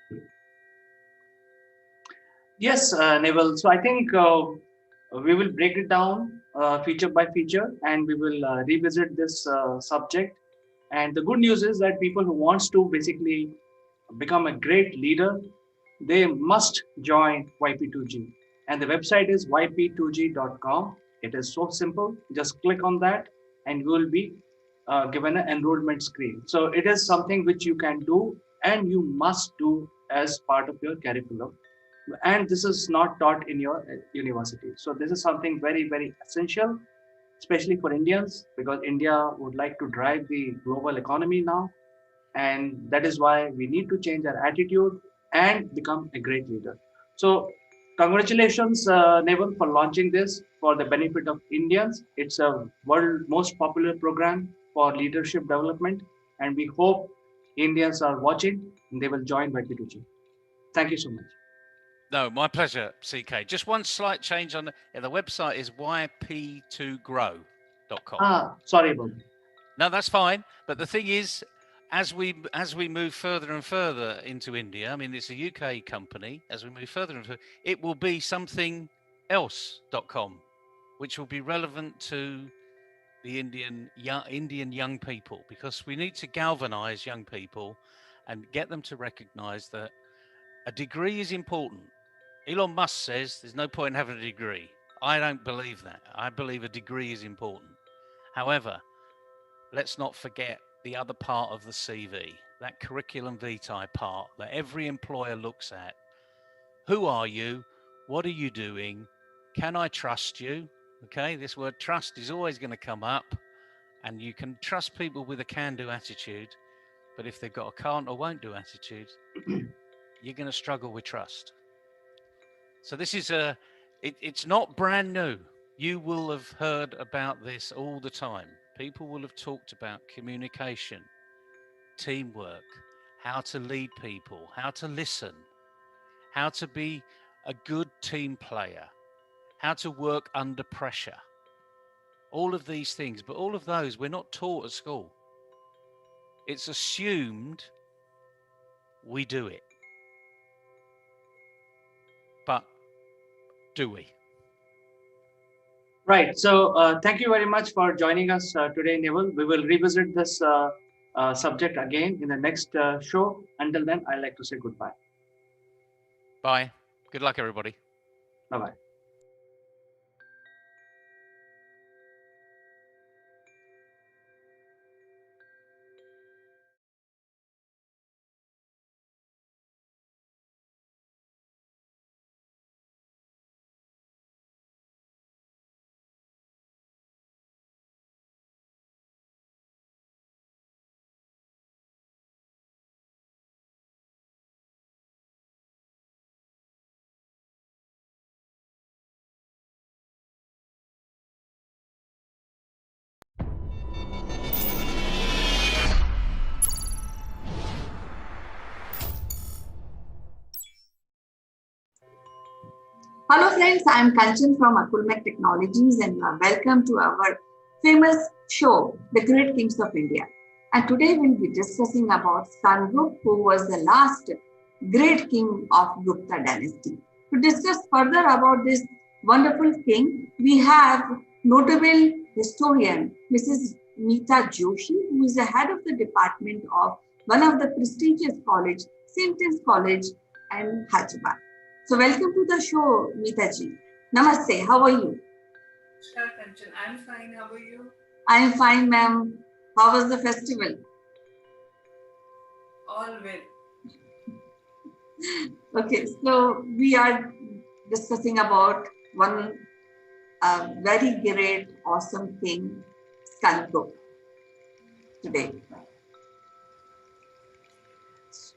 Yes, Neville. So I think we will break it down feature by feature, and we will revisit this subject. And the good news is that people who wants to basically become a great leader, they must join YP2G. And the website is yp2g.com. It is so simple. Just click on that and you will be given an enrollment screen. So it is something which you can do and you must do as part of your curriculum. And this is not taught in your university. So this is something very, very essential, especially for Indians, because India would like to drive the global economy now. And that is why we need to change our attitude and become a great leader. So congratulations, Neville, for launching this for the benefit of Indians. It's a world most popular program for leadership development. And we hope Indians are watching and they will join YP2G. Thank you so much. No, my pleasure, CK. Just one slight change on the website is yp2grow.com. Sorry about that. No, that's fine. But the thing is, as we move further and further into India, I mean, it's a UK company. As we move further and further, it will be something else.com, which will be relevant to the Indian young people, because we need to galvanize young people and get them to recognize that a degree is important. Elon Musk says there's no point in having a degree. I don't believe that. I believe a degree is important. However, let's not forget the other part of the CV, that curriculum vitae part that every employer looks at. Who are you? What are you doing? Can I trust you? Okay, this word trust is always going to come up, and you can trust people with a can-do attitude, but if they've got a can't or won't do attitude, you're going to struggle with trust. So this is it's not brand new. You will have heard about this all the time. People will have talked about communication, teamwork, how to lead people, how to listen, how to be a good team player, how to work under pressure. All of these things, but all of those we're not taught at school. It's assumed we do it. But do we? Right. So thank you very much for joining us today, Neville. We will revisit this subject again in the next show. Until then, I'd like to say goodbye. Bye. Good luck, everybody. Bye-bye. Hello friends, I am Kanchan from Akulmach Technologies and welcome to our famous show, The Great Kings of India. And today we'll be discussing about Sun Group, who was the last great king of Gupta dynasty. To discuss further about this wonderful king, we have notable historian Mrs. Meeta Joshi, who is the head of the department of one of the prestigious college, St. Anne's College and Hyderabad. So welcome to the show, Meeta ji. Namaste, how are you? Sure, Kanchan. I'm fine. How are you? I'm fine, ma'am. How was the festival? All well. Okay, so we are discussing about one very great, awesome king, Skanko, today.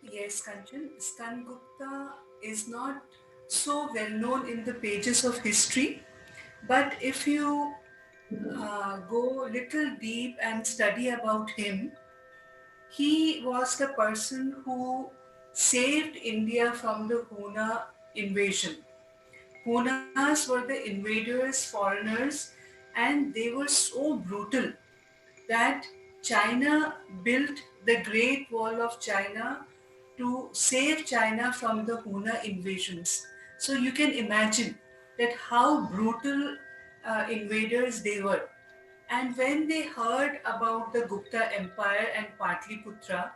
Yes, Kanchan. Stan Gupta is not so well known in the pages of history, but if you go little deep and study about him, he was the person who saved India from the Huna invasion. Hunas were the invaders, foreigners, and they were so brutal that China built the Great Wall of China to save China from the Huna invasions. So you can imagine that how brutal invaders they were. And when they heard about the Gupta Empire and Patliputra,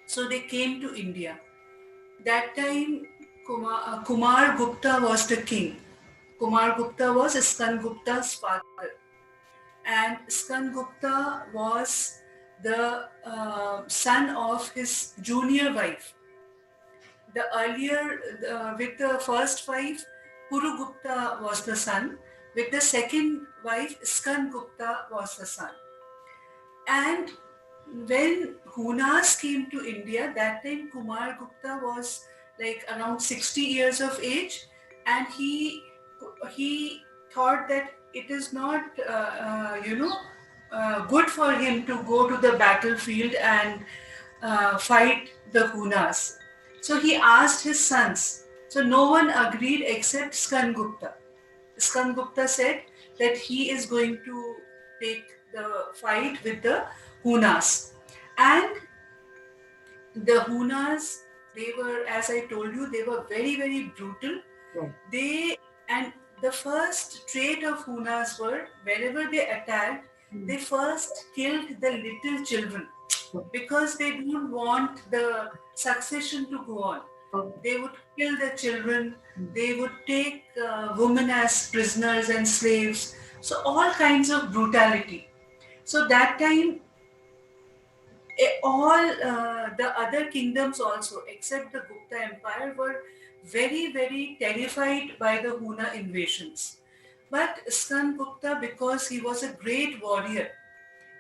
so they came to India. That time, Kumar Gupta was the king. Kumar Gupta was Skan Gupta's father, and Skan Gupta was the son of his junior wife. The earlier, with the first wife, Puru Gupta was the son. With the second wife, Skan Gupta was the son. And when Hunas came to India, that time Kumar Gupta was like around 60 years of age, and he thought that it is not good for him to go to the battlefield and fight the Hunas. So he asked his sons. So no one agreed except Skan Gupta. Skan Gupta said that he is going to take the fight with the Hunas. And the Hunas, they were, as I told you, they were very, very brutal. Right. They and the first trait of Hunas were wherever they attacked, they first killed the little children because they didn't want the succession to go on. They would kill the children, they would take women as prisoners and slaves. So, all kinds of brutality. So, that time, all the other kingdoms also, except the Gupta Empire, were very, very terrified by the Huna invasions. But Skan Gupta, because he was a great warrior,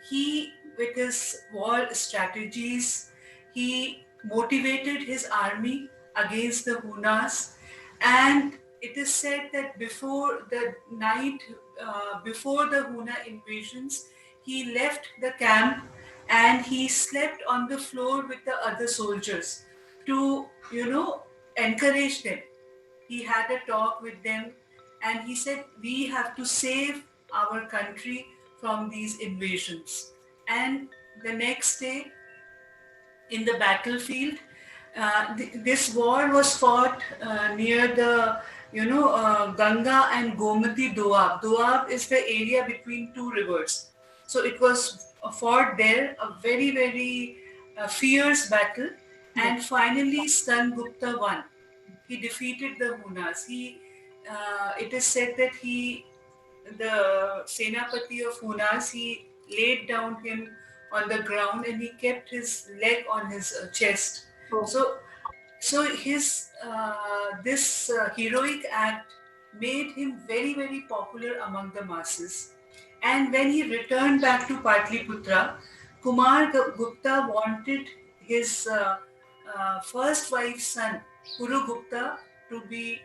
he, with his war strategies, he motivated his army against the Hunas, and it is said that before the night, before the Huna invasions, he left the camp and he slept on the floor with the other soldiers to, encourage them. He had a talk with them and he said, we have to save our country from these invasions. And the next day, in the battlefield, this war was fought near the, Ganga and Gomati Doab. Doab is the area between two rivers. So it was fought there, a very, very fierce battle. And finally, Stan Gupta won. He defeated the Hunas. It is said that the Senapati of Hunas, he laid down him on the ground and he kept his leg on his chest. Oh. So his this heroic act made him very, very popular among the masses. And when he returned back to Patliputra, Kumar Gupta wanted his first wife's son, Kuru Gupta, to be,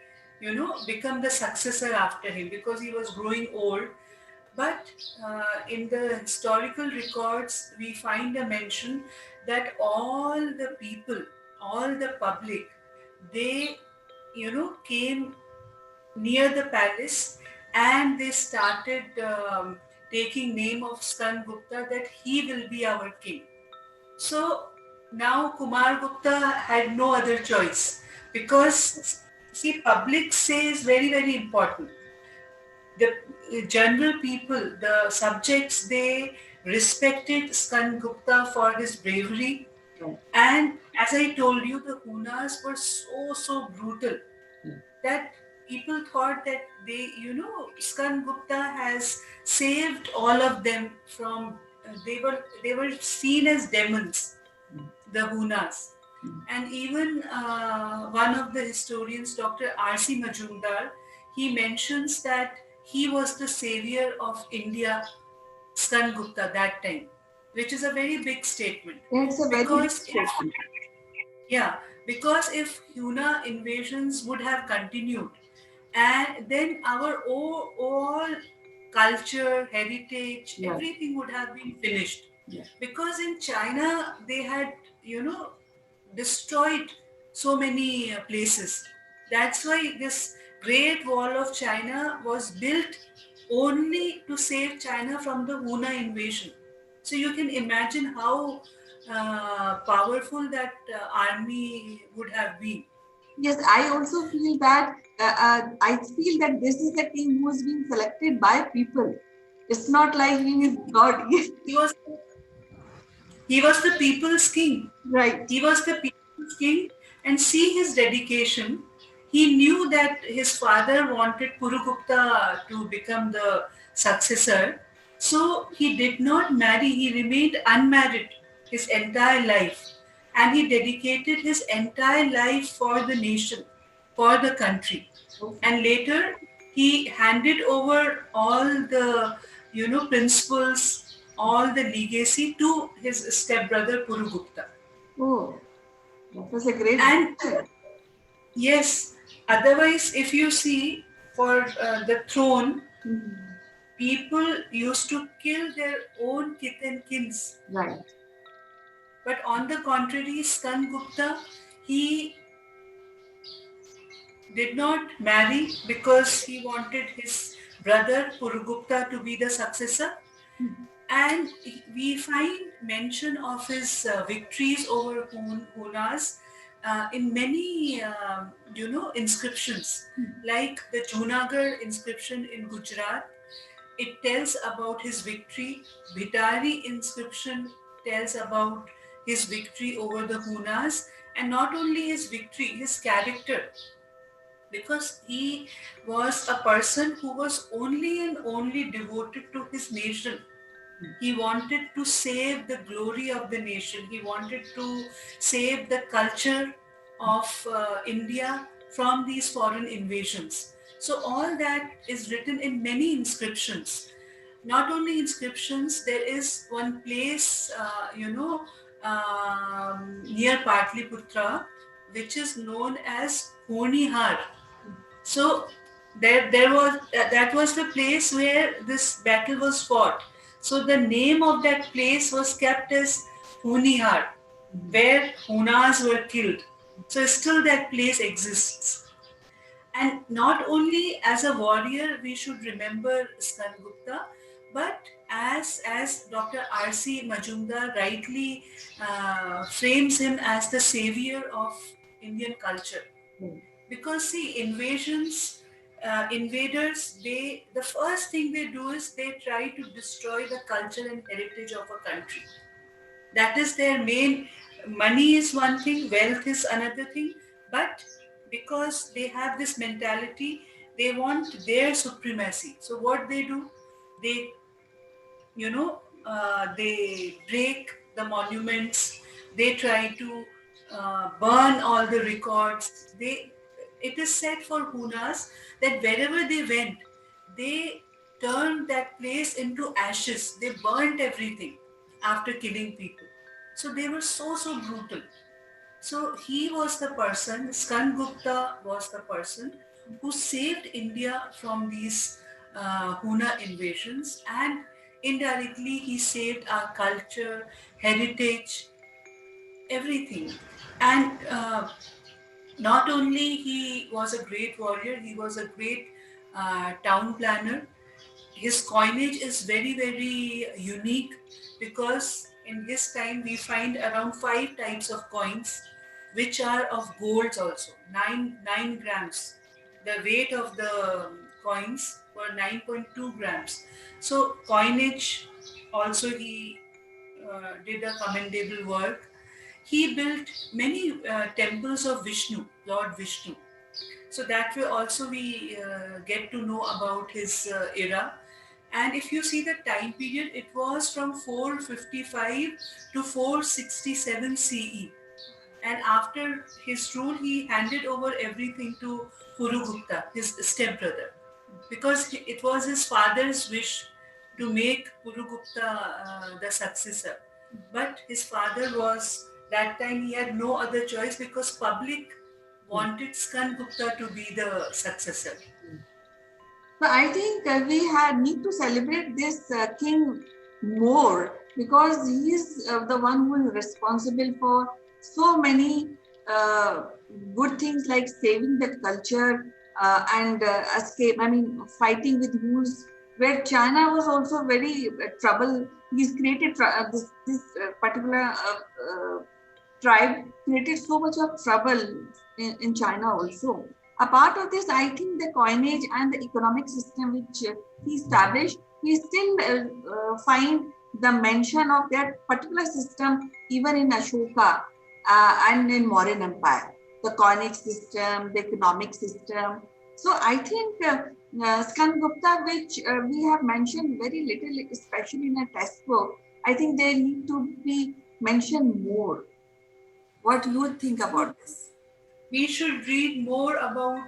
become the successor after him because he was growing old. But in the historical records, we find a mention that all the people, all the public, they, came near the palace and they started taking name of Skan Gupta that he will be our king. So now Kumar Gupta had no other choice, because see, public say is very, very important. The general people, the subjects, they respected Skand Gupta for his bravery. And as I told you, the Hunas were so brutal that people thought that Skand Gupta has saved all of them from. They were seen as demons, the Hunas. And even one of the historians, Dr. R.C. Majumdar, he mentions that he was the savior of India, Skand Gupta, that time, which is a very big statement. It's a very big Because statement. yeah, because if Huna invasions would have continued, and then our all culture, heritage, Yeah. everything would have been finished. Yeah. Because in China they had, destroyed so many places. That's why this Great Wall of China was built only to save China from the Huna invasion. So you can imagine how powerful that army would have been. Yes, I also feel that I feel that this is a team who is being selected by people. It's not like he is God. He was the people's king. Right. He was the people's king, and see his dedication. He knew that his father wanted Purugupta to become the successor, so he did not marry. He remained unmarried his entire life, and he dedicated his entire life for the nation, for the country. And later, he handed over all the principles, all the legacy to his stepbrother Purugupta. Oh, that was a great. And yes, otherwise, if you see, for the throne, people used to kill their own kith and kins. Right. But on the contrary, Skand Gupta, he did not marry because he wanted his brother Purugupta to be the successor. And we find mention of his victories over Hunas in many, inscriptions, like the Junagarh inscription in Gujarat. It tells about his victory. Bhitari inscription tells about his victory over the Hunas, and not only his victory, his character, because he was a person who was only and only devoted to his nation. He wanted to save the glory of the nation. He wanted to save the culture of India from these foreign invasions. So all that is written in many inscriptions. Not only inscriptions, there is one place, near Patliputra, which is known as Honihar. So there was that was the place where this battle was fought. So the name of that place was kept as Hunihar, where Hunas were killed. So still that place exists. And not only as a warrior we should remember Skand Gupta, but as Dr. R.C. Majumdar rightly frames him as the savior of Indian culture. Because see, invaders, the first thing they do is they try to destroy the culture and heritage of a country. That is their main. Money is one thing, wealth is another thing, but because they have this mentality, they want their supremacy. So what they do, they they break the monuments, they try to burn all the records. It is said for Hunas that wherever they went, they turned that place into ashes. They burnt everything after killing people. So they were so brutal. So he was the person, Skand Gupta was the person who saved India from these Huna invasions, and indirectly he saved our culture, heritage, everything. And not only he was a great warrior, he was a great town planner. His coinage is very, very unique, because in his time, we find around 5 types of coins, which are of gold also, 9 grams. The weight of the coins were 9.2 grams. So coinage also he did a commendable work. He built many temples of Vishnu, Lord Vishnu. So that way also we get to know about his era. And if you see the time period, it was from 455 to 467 CE. And after his rule, he handed over everything to Purugupta, his stepbrother, because it was his father's wish to make Purugupta the successor. But his father was, that time he had no other choice because public wanted Skandgupta to be the successor. But I think we need to celebrate this king more because he is the one who is responsible for so many uh, good things like saving that culture and escape. I mean, fighting with Moors, where China was also very trouble. He's created this particular tribe created so much of trouble in China also. A part of this, I think the coinage and the economic system which he established, we still find the mention of that particular system even in Ashoka and in Mauryan Empire, the coinage system, the economic system. So I think Skandgupta, which we have mentioned very little, especially in a textbook, I think they need to be mentioned more. What you would think about this? We should read more about,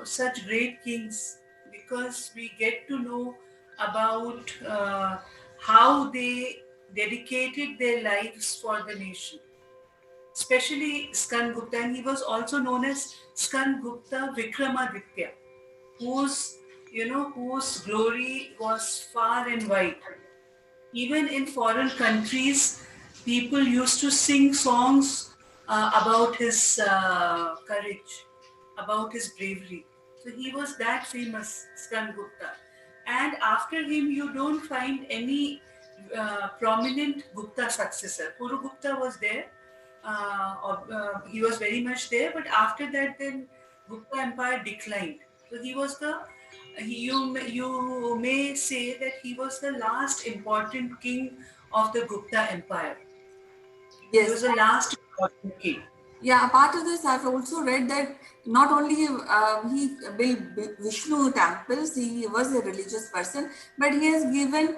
such great kings, because we get to know about how they dedicated their lives for the nation. Especially Skandgupta, and he was also known as Skandgupta Vikramaditya, whose glory was far and wide. Even in foreign countries, people used to sing songs about his courage, about his bravery. So he was that famous, Skandgupta. And after him, you don't find any prominent Gupta successor. Purugupta was there, he was very much there, but after that, then Gupta Empire declined. So he was you may say that he was the last important king of the Gupta Empire. He Yes. was the last important king. Yeah, apart of this, I've also read that not only he built Vishnu temples, he was a religious person, but he has given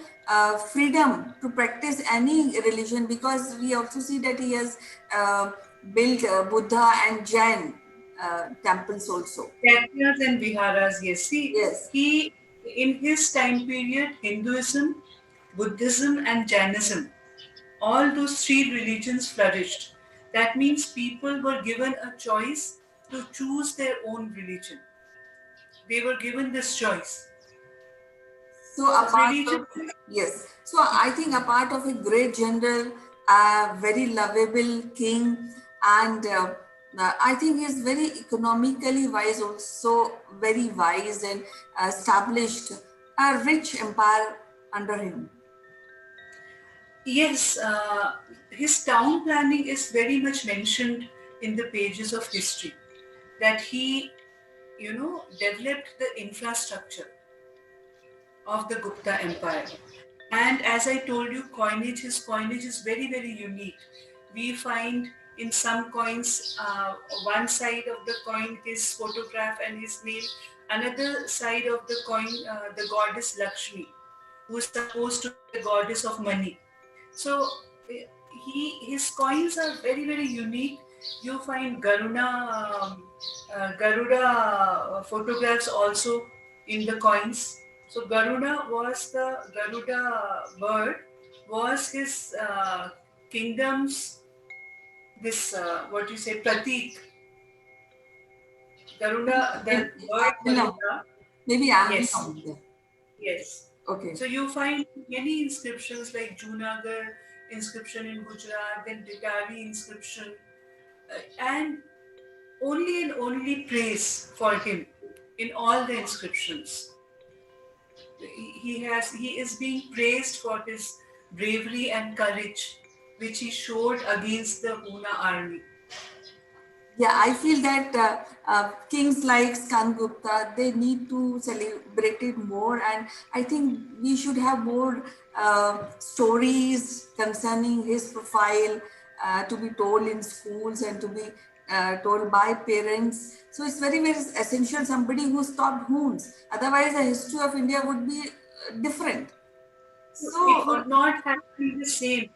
freedom to practice any religion because we also see that he has built Buddha and Jain temples also. Chaityas and Viharas, yes. See, Yes. he, in his time period, Hinduism, Buddhism, and Jainism, all those three religions flourished. That means people were given a choice to choose their own religion. They were given this choice. So So apart religion, of yes, so I think a part of a great general, very lovable king, and I think he's very economically wise, also very wise and established a rich empire under him. yes, his town planning is very much mentioned in the pages of history. That he, developed the infrastructure of the Gupta Empire. And as I told you, his coinage is very, very unique. We find in some coins, one side of the coin, his photograph and his name, another side of the coin, the goddess Lakshmi, who is supposed to be the goddess of money. So his coins are very, very unique. You find Garuda photographs also in the coins. So Garuda bird was his kingdom's, this what you say, pratik. Garuda, the bird Emblem. Garuda. Maybe Yes, emblem. Yeah. yes. Okay. So you find many inscriptions like Junagadh inscription in Gujarat, then Ditari inscription, and only praise for him in all the inscriptions. He is being praised for his bravery and courage which he showed against the Huna army. Yeah, I feel that kings like Skangupta, they need to celebrate it more, and I think we should have more stories concerning his profile to be told in schools and to be told by parents. So it's very, very essential. Somebody who stopped Huns. Otherwise, the history of India would be different. It So would not have been the same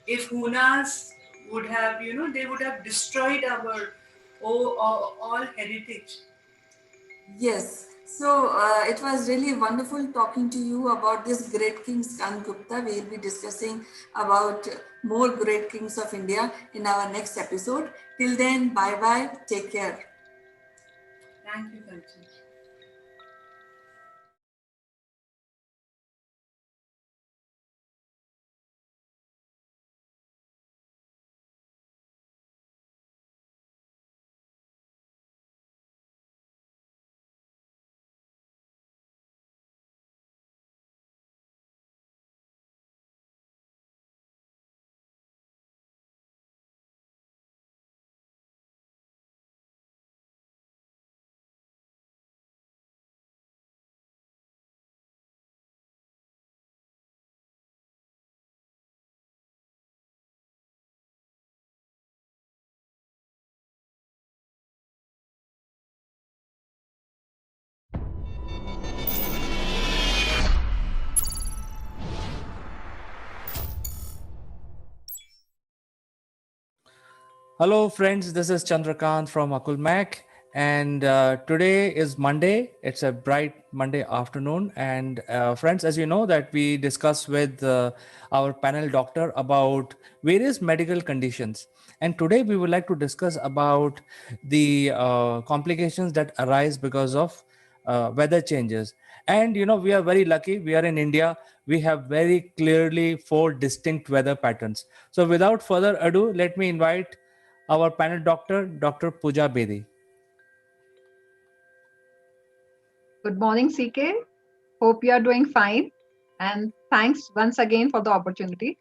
if Hunas would have, they would have destroyed our all heritage. yes. So it was really wonderful talking to you about this great king Skandgupta. We'll be discussing about more great kings of India in our next episode. Till then, bye bye. Take care. Thank you, Kanchan. Hello, friends. This is Chandrakant from Akulmach, and today is Monday. It's a bright Monday afternoon, and friends, as you know, that we discuss with our panel doctor about various medical conditions, and today we would like to discuss about the complications that arise because of weather changes. And we are very lucky. We are in India. We have very clearly four distinct weather patterns. So, without further ado, let me invite our panel doctor, Dr. Pooja Bedi. Good morning, CK. Hope you are doing fine. And thanks once again for the opportunity.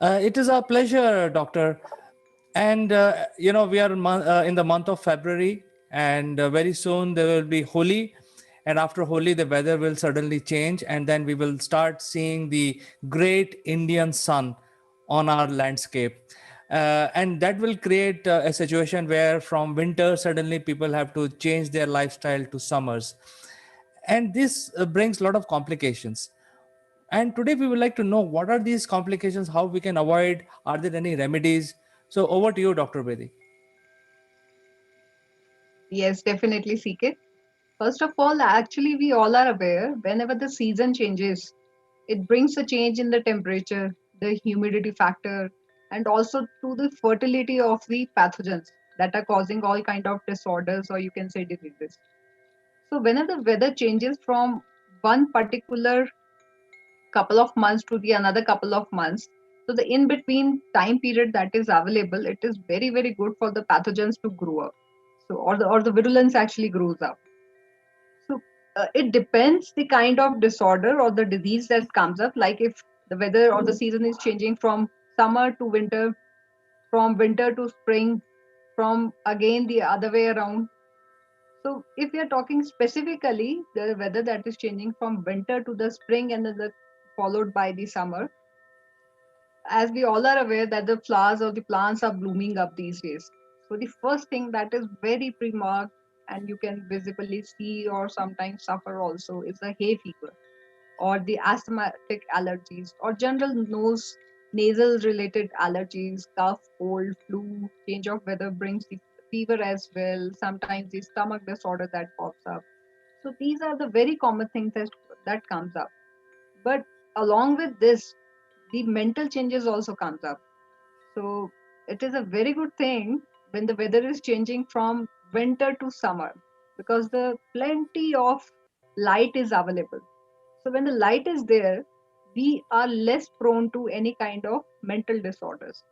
It is our pleasure, doctor. And we are in the month of February, and very soon there will be Holi. And after Holi, the weather will suddenly change, and then we will start seeing the great Indian sun on our landscape. And that will create a situation where from winter, suddenly people have to change their lifestyle to summers. And this brings a lot of complications. And today we would like to know what are these complications, how we can avoid, are there any remedies? So over to you, Dr. Bedi. Yes, definitely, CK. First of all, actually, we all are aware whenever the season changes, it brings a change in the temperature, the humidity factor, and also to the fertility of the pathogens that are causing all kind of disorders, or you can say diseases. So whenever the weather changes from one particular couple of months to the another couple of months, so the in between time period that is available, it is very, very good for the pathogens to grow up. So or the virulence actually grows up. So it depends the kind of disorder or the disease that comes up, like if the weather or the season is changing from summer to winter, from winter to spring, from again the other way around. So if we are talking specifically the weather that is changing from winter to the spring and then followed by the summer, as we all are aware that the flowers or the plants are blooming up these days. So the first thing that is very pre-marked and you can visibly see or sometimes suffer also is the hay fever or the asthmatic allergies or general nasal related allergies, cough, cold, flu, change of weather brings the fever as well, sometimes the stomach disorder that pops up. So these are the very common things that comes up. But along with this, the mental changes also comes up. So it is a very good thing when the weather is changing from winter to summer because the plenty of light is available. So when the light is there, we are less prone to any kind of mental disorders.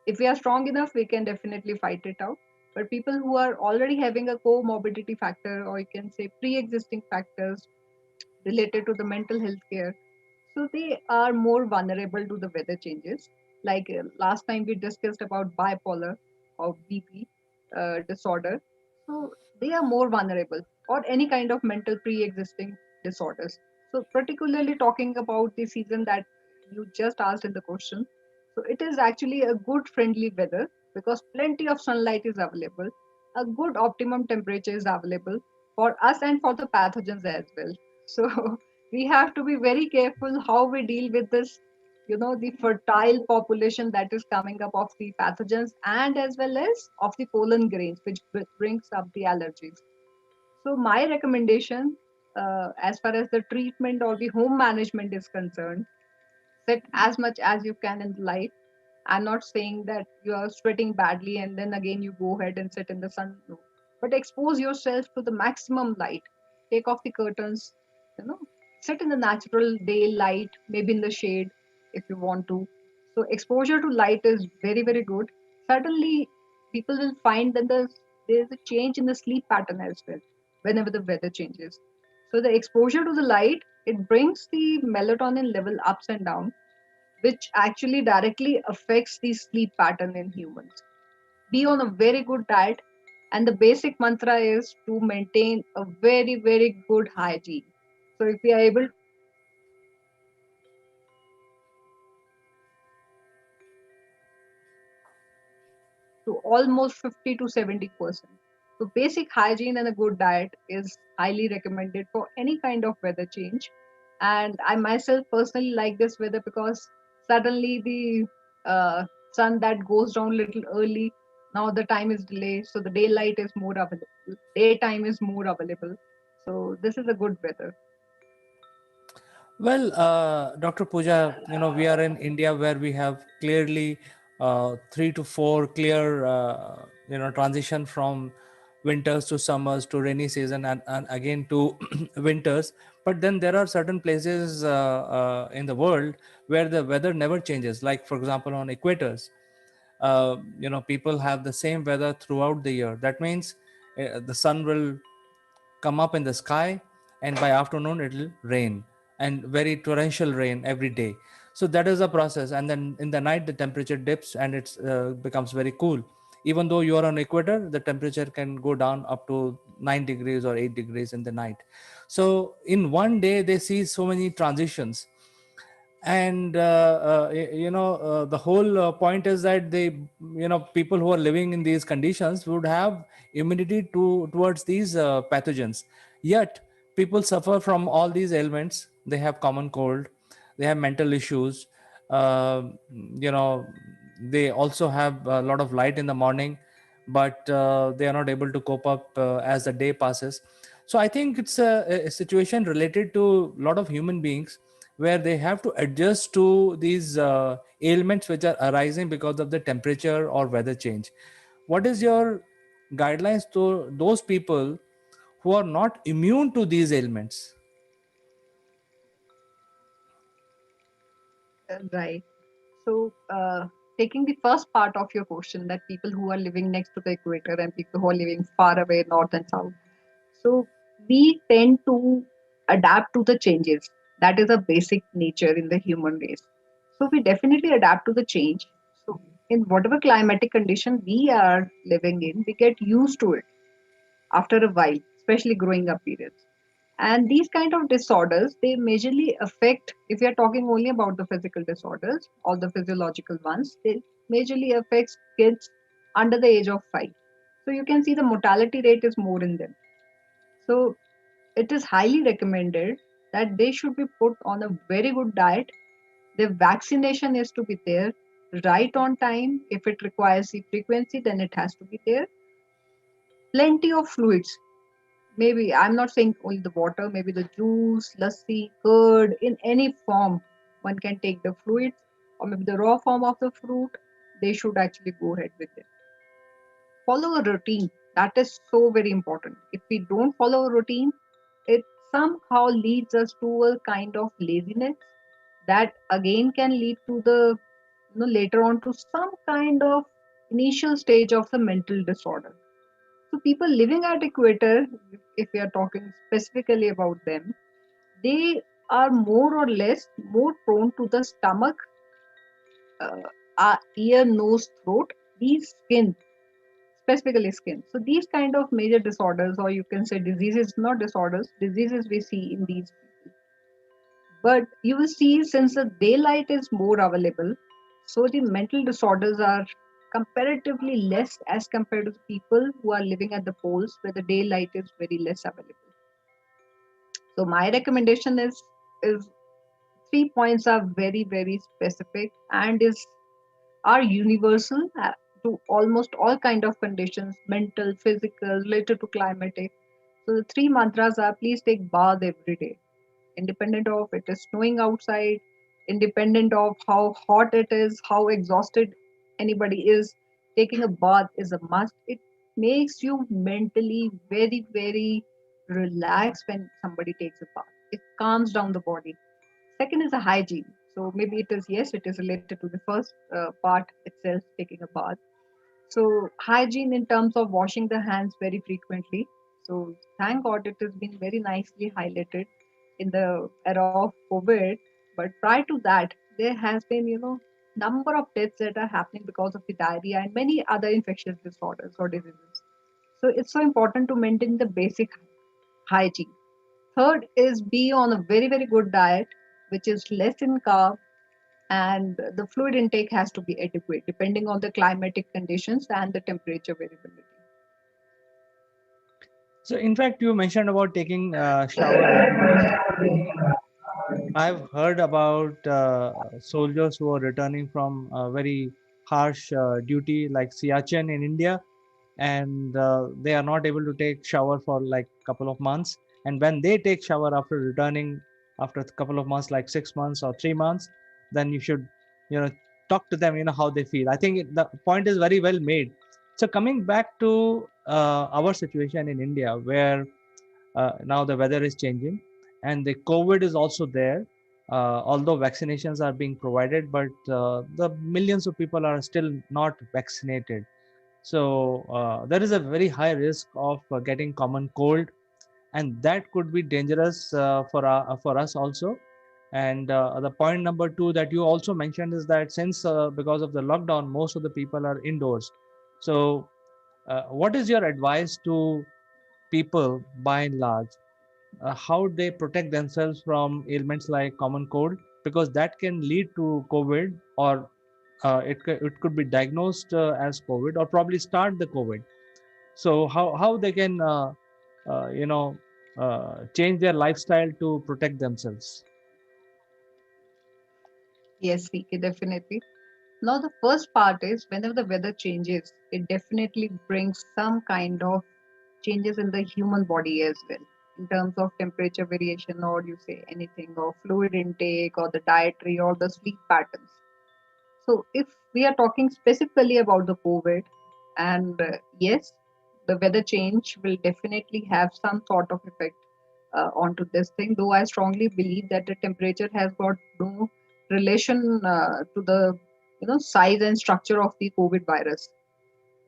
If we are strong enough, we can definitely fight it out. But people who are already having a comorbidity factor, or you can say pre-existing factors related to the mental health care, So they are more vulnerable to the weather changes. Like last time we discussed about bipolar or BP disorder. So they are more vulnerable, or any kind of mental pre-existing disorders. So particularly talking about the season that you just asked in the question. So it is actually a good friendly weather because plenty of sunlight is available. A good optimum temperature is available for us and for the pathogens as well. So we have to be very careful how we deal with this, the fertile population that is coming up of the pathogens and as well as of the pollen grains, which brings up the allergies. So my recommendation, as far as the treatment or the home management is concerned, sit as much as you can in the light. I'm not saying that you are sweating badly and then again you go ahead and sit in the sun. No. But expose yourself to the maximum light. Take off the curtains, you know, sit in the natural daylight, maybe in the shade if you want to. So exposure to light is very, very good. Suddenly people will find that there's a change in the sleep pattern as well whenever the weather changes. So the exposure to the light, it brings the melatonin level ups and down, which actually directly affects the sleep pattern in humans. Be on a very good diet, and the basic mantra is to maintain a very, very good hygiene. So if we are able to maintain a very good hygiene, we can actually to almost 50 to 70%. So basic hygiene and a good diet is highly recommended for any kind of weather change. And I myself personally like this weather because suddenly the sun that goes down a little early, now the time is delayed, so the daylight is more available, daytime is more available. So this is a good weather. Well, Dr. Pooja, we are in India where we have clearly 3 to 4 clear, transition from winters to summers to rainy season and again to winters. But then there are certain places in the world where the weather never changes. Like, for example, on equators, people have the same weather throughout the year. That means the sun will come up in the sky, and by afternoon it will rain, and very torrential rain every day. So that is a process, and then in the night the temperature dips and it becomes very cool. Even though you are on equator, the temperature can go down up to 9 degrees or 8 degrees in the night. So in one day they see so many transitions. And the whole point is that they, people who are living in these conditions would have immunity towards these pathogens. Yet people suffer from all these ailments. They have common cold, they have mental issues, uh, you know they also have a lot of light in the morning, but they are not able to cope up as the day passes. So I think it's a situation related to a lot of human beings, where they have to adjust to these ailments which are arising because of the temperature or weather change. What is your guidelines to those people who are not immune to these ailments? Right. So, taking the first part of your question, that people who are living next to the equator and people who are living far away, north and south. So, we tend to adapt to the changes. That is a basic nature in the human race. So, we definitely adapt to the change. So, in whatever climatic condition we are living in, we get used to it after a while, especially growing up periods. And these kind of disorders, they majorly affect, if we are talking only about the physical disorders, all the physiological ones, they majorly affects kids under the age of 5. So you can see the mortality rate is more in them. So it is highly recommended that they should be put on a very good diet. The vaccination is to be there right on time. If it requires the frequency, then it has to be there. Plenty of fluids. Maybe I'm not saying only the water, maybe the juice, lassi, curd, in any form. One can take the fluids, or maybe the raw form of the fruit. They should actually go ahead with it. Follow a routine. That is so very important. If we don't follow a routine, it somehow leads us to a kind of laziness that again can lead to the, later on to some kind of initial stage of the mental disorder. So people living at equator, if we are talking specifically about them, they are more or less more prone to the stomach, ear, nose, throat, these skin, specifically skin. So these kind of major disorders, or you can say diseases, not disorders, diseases we see in these people. But you will see since the daylight is more available, so the mental disorders are comparatively less as compared to the people who are living at the poles where the daylight is very less available. So my recommendation is 3 points are very specific and is are universal to almost all kind of conditions, mental, physical, related to climatic. So the three mantras are: please take bath every day, independent of it is snowing outside, independent of how hot it is, how exhausted anybody is. Taking a bath is a must. It makes you mentally very relaxed when somebody takes a bath. It calms down the body. Second is a hygiene. So maybe it is, yes, it is related to the first part itself, taking a bath. So hygiene in terms of washing the hands very frequently. So thank God it has been very nicely highlighted in the era of COVID. But prior to that, there has been, number of deaths that are happening because of the diarrhea and many other infectious disorders or diseases. So it's so important to maintain the basic hygiene. Third is be on a very good diet, which is less in carb, and the fluid intake has to be adequate depending on the climatic conditions and the temperature variability. So, in fact, you mentioned about taking shower regularly. I've heard about soldiers who are returning from very harsh duty, like Siachen in India, and they are not able to take shower for like couple of months. And when they take shower after returning after a couple of months, like 6 months or 3 months, then you should, talk to them, how they feel. I think the point is very well made. So coming back to our situation in India, where now the weather is changing and the COVID is also there. Although vaccinations are being provided, but the millions of people are still not vaccinated. So there is a very high risk of getting common cold, and that could be dangerous for us also. And the point number two that you also mentioned is that since because of the lockdown, most of the people are indoors. So what is your advice to people by and large, how they protect themselves from ailments like common cold, because that can lead to COVID, or it could be diagnosed as COVID, or probably start the COVID. So how they can change their lifestyle to protect themselves. Yes, CK, definitely. Now, the first part is whenever the weather changes, it definitely brings some kind of changes in the human body as well, in terms of temperature variation, or you say anything, or fluid intake, or the dietary, or the sleep patterns. So, if we are talking specifically about the COVID, and yes, the weather change will definitely have some sort of effect onto this thing. Though I strongly believe that the temperature has got no relation to the size and structure of the COVID virus.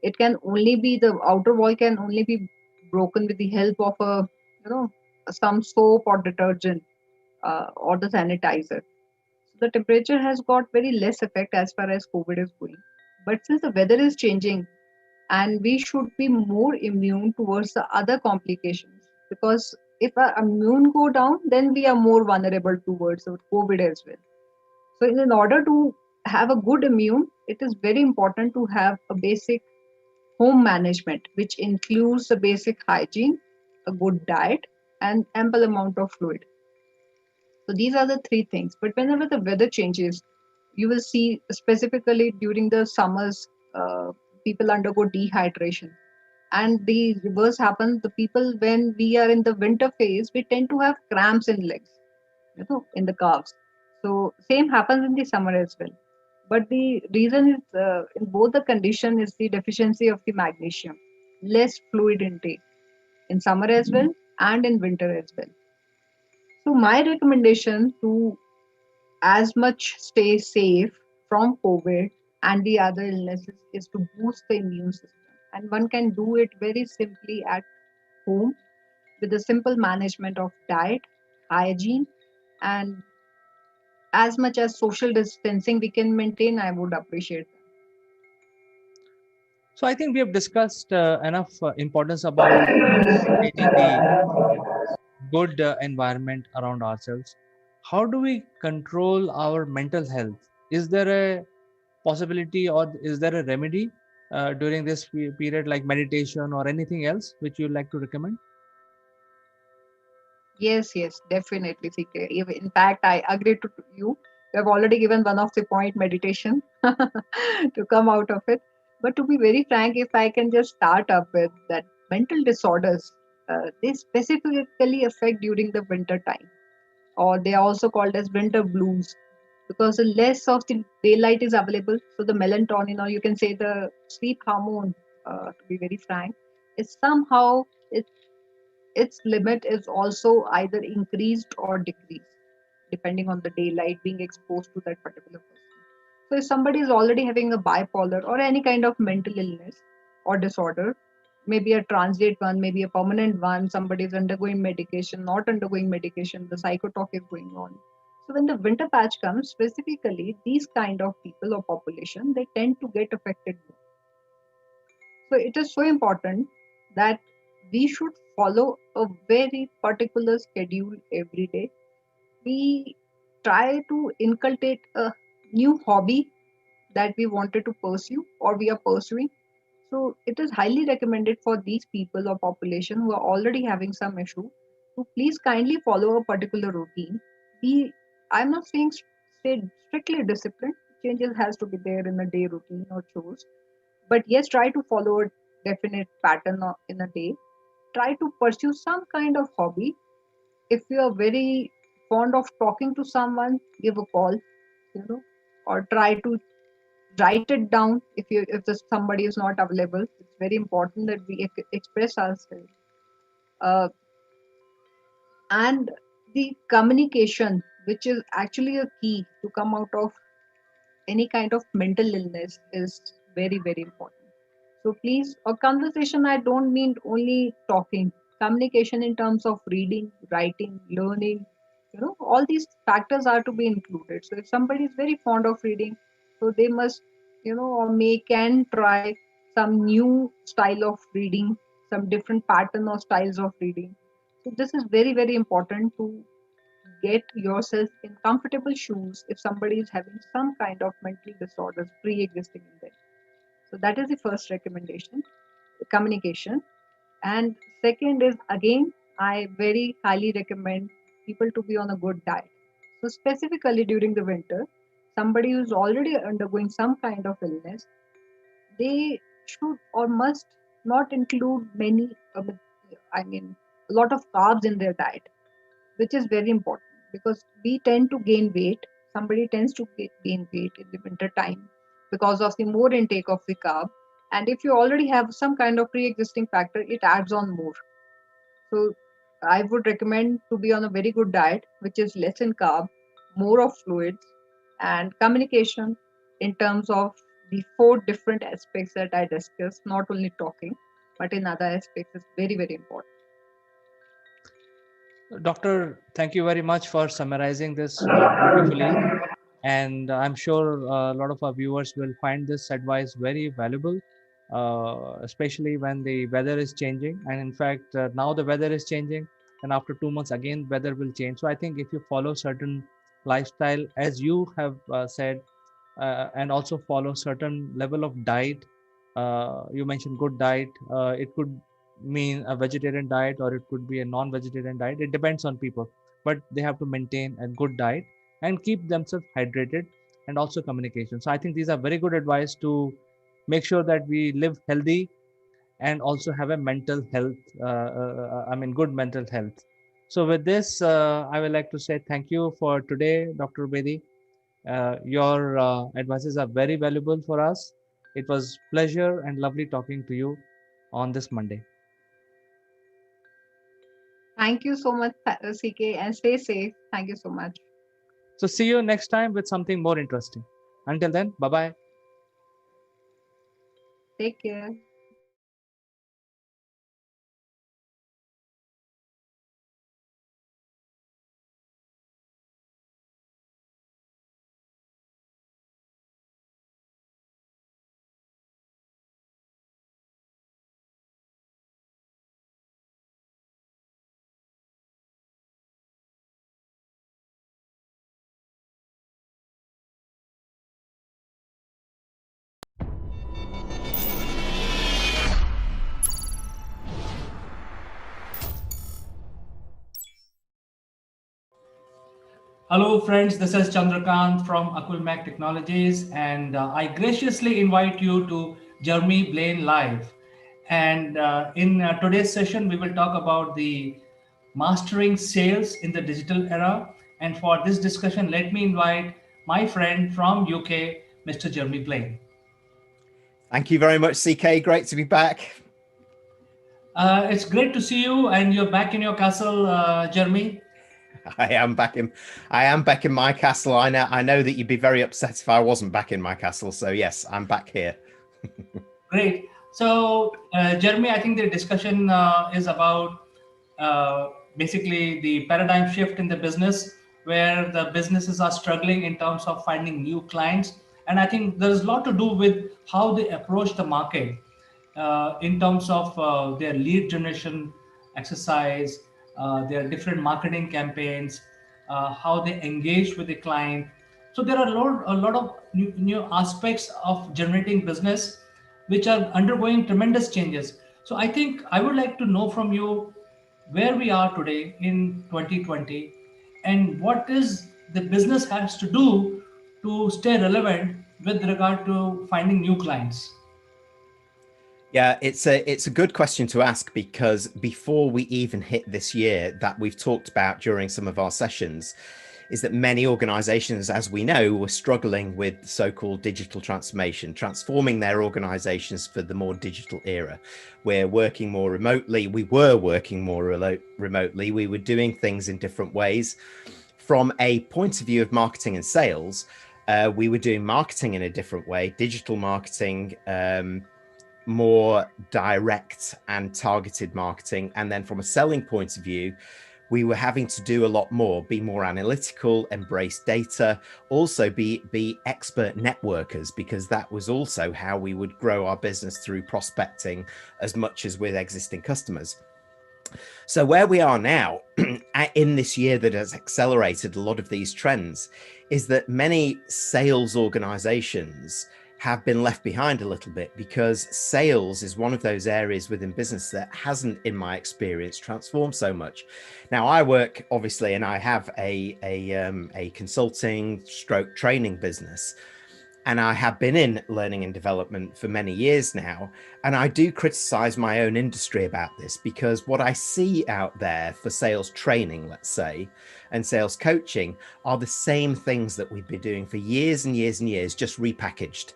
It can only be the outer wall can only be broken with the help of a you know some soap or detergent or the sanitizer. So the temperature has got very less effect as far as COVID is going. But since the weather is changing, and we should be more immune towards the other complications, because if our immune go down, then we are more vulnerable towards the COVID as well. So in order to have a good immune, it is very important to have a basic home management, which includes the basic hygiene, a good diet, and ample amount of fluid. So these are the three things. But whenever the weather changes, you will see specifically during the summers, people undergo dehydration. And the reverse happens. The people, when we are in the winter phase, we tend to have cramps in legs, in the calves. So same happens in the summer as well. But the reason is in both the condition is the deficiency of the magnesium, less fluid intake in summer as well and in winter as well. So my recommendation to as much stay safe from COVID and the other illnesses is to boost the immune system. And one can do it very simply at home with the simple management of diet, hygiene, And as much as social distancing we can maintain, I would appreciate that. So I think we have discussed enough importance about creating the good environment around ourselves. How do we control our mental health? Is there a possibility or is there a remedy during this period, like meditation or anything else which you'd like to recommend? Yes, yes, definitely, CK. In fact, I agree to you. You have already given one of the point, meditation, to come out of it. But to be very frank, if I can just start up with that, mental disorders, they specifically affect during the winter time, or they are also called as winter blues, because the less of the daylight is available. So the melatonin, or you can say the sleep hormone, to be very frank, is somehow its limit is also either increased or decreased depending on the daylight being exposed to that particular person. So if somebody is already having a bipolar or any kind of mental illness or disorder, maybe a transient one, maybe a permanent one, somebody is undergoing medication, not undergoing medication, the psychotalk is going on. So when the winter patch comes, specifically these kind of people or population, they tend to get affected more. So it is so important that we should follow a very particular schedule every day. We try to inculcate a new hobby that we wanted to pursue or we are pursuing. So it is highly recommended for these people or population who are already having some issue to please kindly follow a particular routine. Be I'm not saying stay strictly disciplined. Changes has to be there in a day routine or chores, but yes, try to follow a definite pattern in a day. Try to pursue some kind of hobby. If you are very fond of talking to someone, give a call, or try to write it down. If somebody is not available, it's very important that we express ourselves. uh, and the communication, which is actually a key to come out of any kind of mental illness, is very very important. So please, a conversation, I don't mean only talking. Communication in terms of reading, writing, learning, all these factors are to be included. So if somebody is very fond of reading, so they must, or may can try some new style of reading, some different pattern or styles of reading. So this is very, very important to get yourself in comfortable shoes if somebody is having some kind of mental disorders pre-existing in them. So that is the first recommendation, communication. And second is, again, I very highly recommend people to be on a good diet. So specifically during the winter, somebody who's already undergoing some kind of illness, they should or must not include many, I mean, a lot of carbs in their diet, which is very important because we tend to gain weight. Somebody tends to gain weight in the winter time because of the more intake of the carb. And if you already have some kind of pre-existing factor, it adds on more. So I would recommend to be on a very good diet, which is less in carb, more of fluids, and communication in terms of the four different aspects that I discussed, not only talking, but in other aspects is very, very important. Doctor, thank you very much for summarizing this beautifully. And I'm sure a lot of our viewers will find this advice very valuable, especially when the weather is changing. And in fact, now the weather is changing, and after 2 months, again, weather will change. So I think if you follow certain lifestyle, as you have said, and also follow certain level of diet. You mentioned good diet. It could mean a vegetarian diet or it could be a non-vegetarian diet. It depends on people, but they have to maintain a good diet and keep themselves hydrated and also communication. So I think these are very good advice to make sure that we live healthy and also have a mental health. I mean, good mental health. So with this, I would like to say thank you for today, Dr. Bedi. Your advices are very valuable for us. It was pleasure and lovely talking to you on this Monday. Thank you so much, CK, and stay safe. Thank you so much. So see you next time with something more interesting. Until then, bye-bye. Take care. Hello, friends. This is Chandrakant from Akulmach Technologies, and I graciously invite you to Jeremy Blaine Live. And in today's session, we will talk about the mastering sales in the digital era. And for this discussion, let me invite my friend from UK, Mr. Jeremy Blaine. Thank you very much, CK. Great to be back. It's great to see you, and you're back in your castle, Jeremy. I am back in my castle. I know that you'd be very upset if I wasn't back in my castle. So yes, I'm back here. Great. So, Jeremy, I think the discussion is about basically the paradigm shift in the business, where the businesses are struggling in terms of finding new clients. And I think there's a lot to do with how they approach the market in terms of their lead generation exercise, their different marketing campaigns, how they engage with the client. So there are a lot of new aspects of generating business which are undergoing tremendous changes. So I think I would like to know from you where we are today in 2020 and what is the business has to do to stay relevant with regard to finding new clients. Yeah, it's a good question to ask, because before we even hit this year that we've talked about during some of our sessions, is that many organizations, as we know, were struggling with so-called digital transformation, transforming their organizations for the more digital era. We're working more remotely. We were working more remotely. We were doing things in different ways. From a point of view of marketing and sales, we were doing marketing in a different way, digital marketing, more direct and targeted marketing. And then from a selling point of view, we were having to do a lot more, be more analytical, embrace data, also be expert networkers, because that was also how we would grow our business, through prospecting as much as with existing customers. So where we are now in this year that has accelerated a lot of these trends is that many sales organizations have been left behind a little bit, because sales is one of those areas within business that hasn't, in my experience, transformed so much. Now, I work, obviously, and I have a consulting stroke training business, and I have been in learning and development for many years now. And I do criticize my own industry about this, because what I see out there for sales training, let's say, and sales coaching are the same things that we've been doing for years and years and years, just repackaged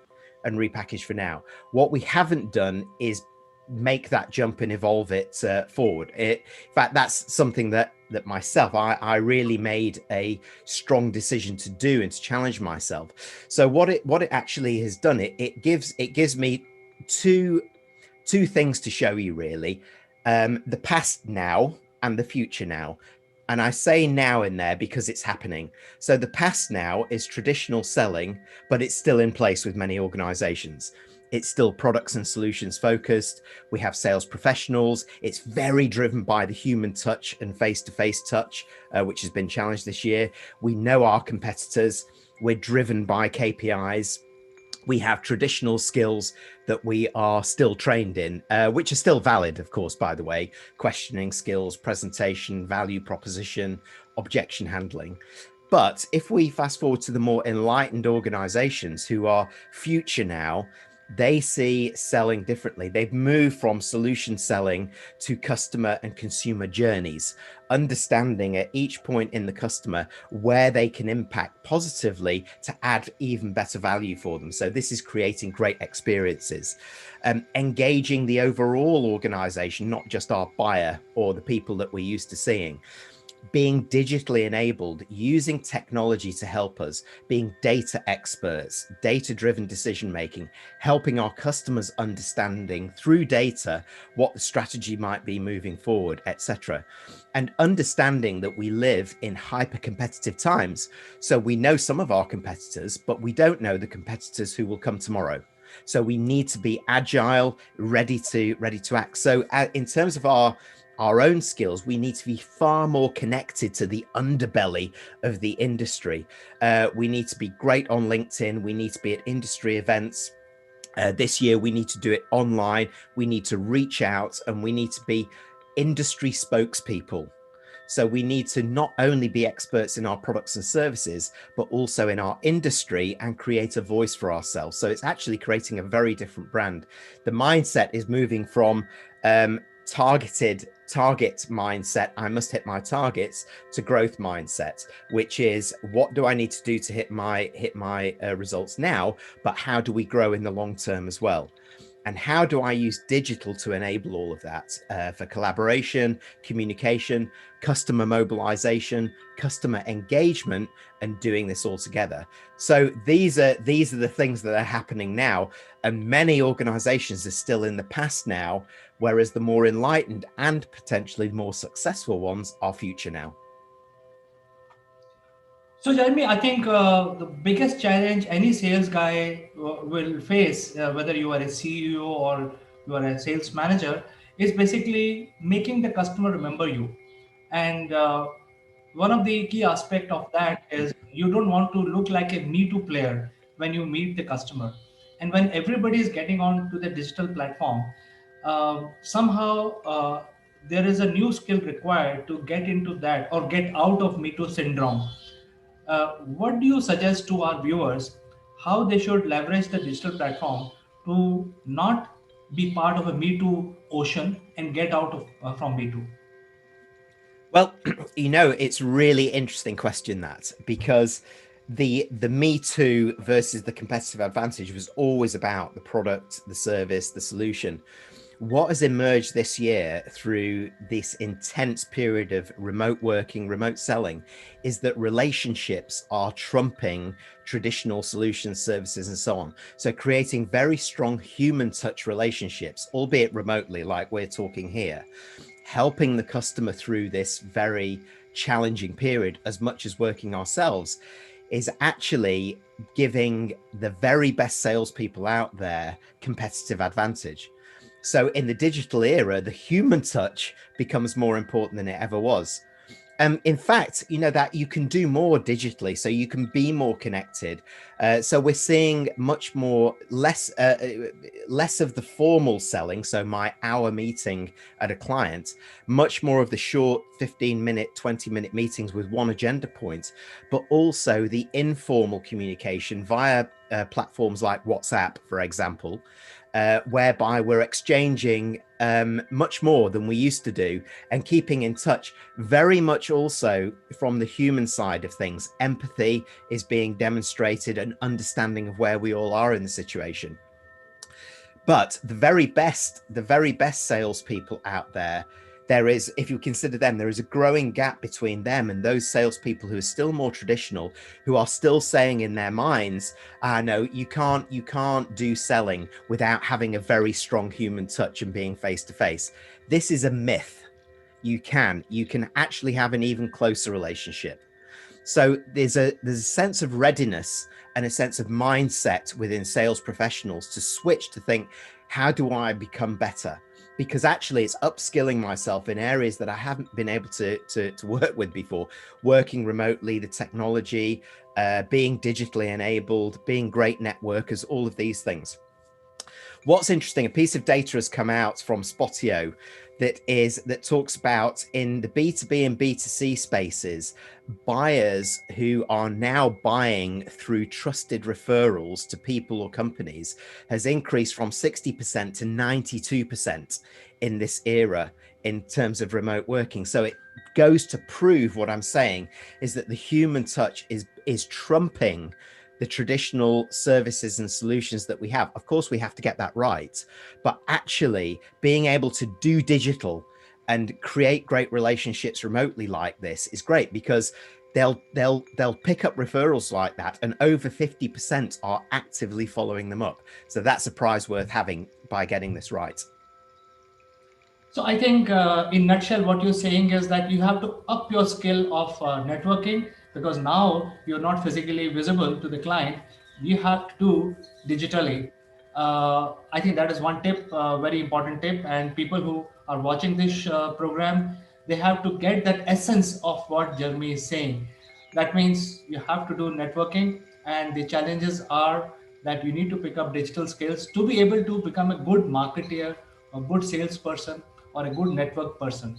for now. What we haven't done is make that jump and evolve it forward. In fact, that's something that myself, I really made a strong decision to do and to challenge myself. So what it actually has done, it gives me two things to show you, really. The past now and the future now. And I say now in there because it's happening. So the past now is traditional selling, but it's still in place with many organizations. It's still products and solutions focused. We have sales professionals. It's very driven by the human touch and face-to-face touch, which has been challenged this year. We know our competitors. We're driven by KPIs. We have traditional skills that we are still trained in, which are still valid, of course, by the way: questioning skills, presentation, value proposition, objection handling. But if we fast forward to the more enlightened organizations who are future now, they see selling differently. They've moved from solution selling to customer and consumer journeys, understanding at each point in the customer where they can impact positively to add even better value for them. So this is creating great experiences, engaging the overall organization, not just our buyer or the people that we're used to seeing. Being digitally enabled, using technology to help us, being data experts, data-driven decision-making, helping our customers understanding through data what the strategy might be moving forward, etc. And understanding that we live in hyper-competitive times. So we know some of our competitors, but we don't know the competitors who will come tomorrow. So we need to be agile, ready to act. So in terms of our own skills, we need to be far more connected to the underbelly of the industry. We need to be great on LinkedIn. We need to be at industry events. This year, we need to do it online. We need to reach out, and we need to be industry spokespeople. So we need to not only be experts in our products and services, but also in our industry and create a voice for ourselves. So it's actually creating a very different brand. The mindset is moving from target mindset, I must hit my targets, to growth mindset, which is what do I need to do to hit my results now, but how do we grow in the long term as well? And how do I use digital to enable all of that for collaboration, communication, customer mobilization, customer engagement, and doing this all together? So these are the things that are happening now, and many organizations are still in the past now, whereas the more enlightened and potentially more successful ones are future now. So, Jeremy, I think the biggest challenge any sales guy will face, whether you are a CEO or you are a sales manager, is basically making the customer remember you. And one of the key aspect of that is you don't want to look like a Me Too player when you meet the customer. And when everybody is getting on to the digital platform, somehow there is a new skill required to get into that or get out of Me Too syndrome. What do you suggest to our viewers how they should leverage the digital platform to not be part of a Me Too ocean and get out of from Me Too? Well, it's really interesting question, that, because the Me Too versus the competitive advantage was always about the product, the service, the solution. What has emerged this year through this intense period of remote working, remote selling, is that relationships are trumping traditional solutions, services, and so on. So creating very strong human touch relationships, albeit remotely, like we're talking here, helping the customer through this very challenging period as much as working ourselves, is actually giving the very best salespeople out there competitive advantage. So in the digital era, the human touch becomes more important than it ever was. In fact, that you can do more digitally, so you can be more connected. So we're seeing much more less of the formal selling. So my hour meeting at a client, much more of the short 15-minute, 20-minute meetings with one agenda point, but also the informal communication via platforms like WhatsApp, for example, whereby we're exchanging much more than we used to do and keeping in touch, very much also from the human side of things. Empathy is being demonstrated, an understanding of where we all are in the situation. But the very best salespeople out there, if you consider them, there is a growing gap between them and those salespeople who are still more traditional, who are still saying in their minds, no, you can't do selling without having a very strong human touch and being face to face. This is a myth. You can actually have an even closer relationship. So there's a sense of readiness and a sense of mindset within sales professionals to switch to think, how do I become better? Because actually it's upskilling myself in areas that I haven't been able to work with before, working remotely, the technology, being digitally enabled, being great networkers, all of these things. What's interesting, a piece of data has come out from Spotio that talks about, in the B2B and B2C spaces, buyers who are now buying through trusted referrals to people or companies has increased from 60% to 92% in this era in terms of remote working. So it goes to prove what I'm saying is that the human touch is trumping the traditional services and solutions that we have. Of course, we have to get that right, but actually being able to do digital and create great relationships remotely like this is great, because they'll pick up referrals like that, and over 50% are actively following them up. So that's a prize worth having by getting this right. So I think in nutshell, what you're saying is that you have to up your skill of networking, because now you're not physically visible to the client. You have to do digitally. I think that is one tip, very important tip. And people who are watching this program, they have to get that essence of what Jeremy is saying. That means you have to do networking, and the challenges are that you need to pick up digital skills to be able to become a good marketeer, a good salesperson, or a good network person.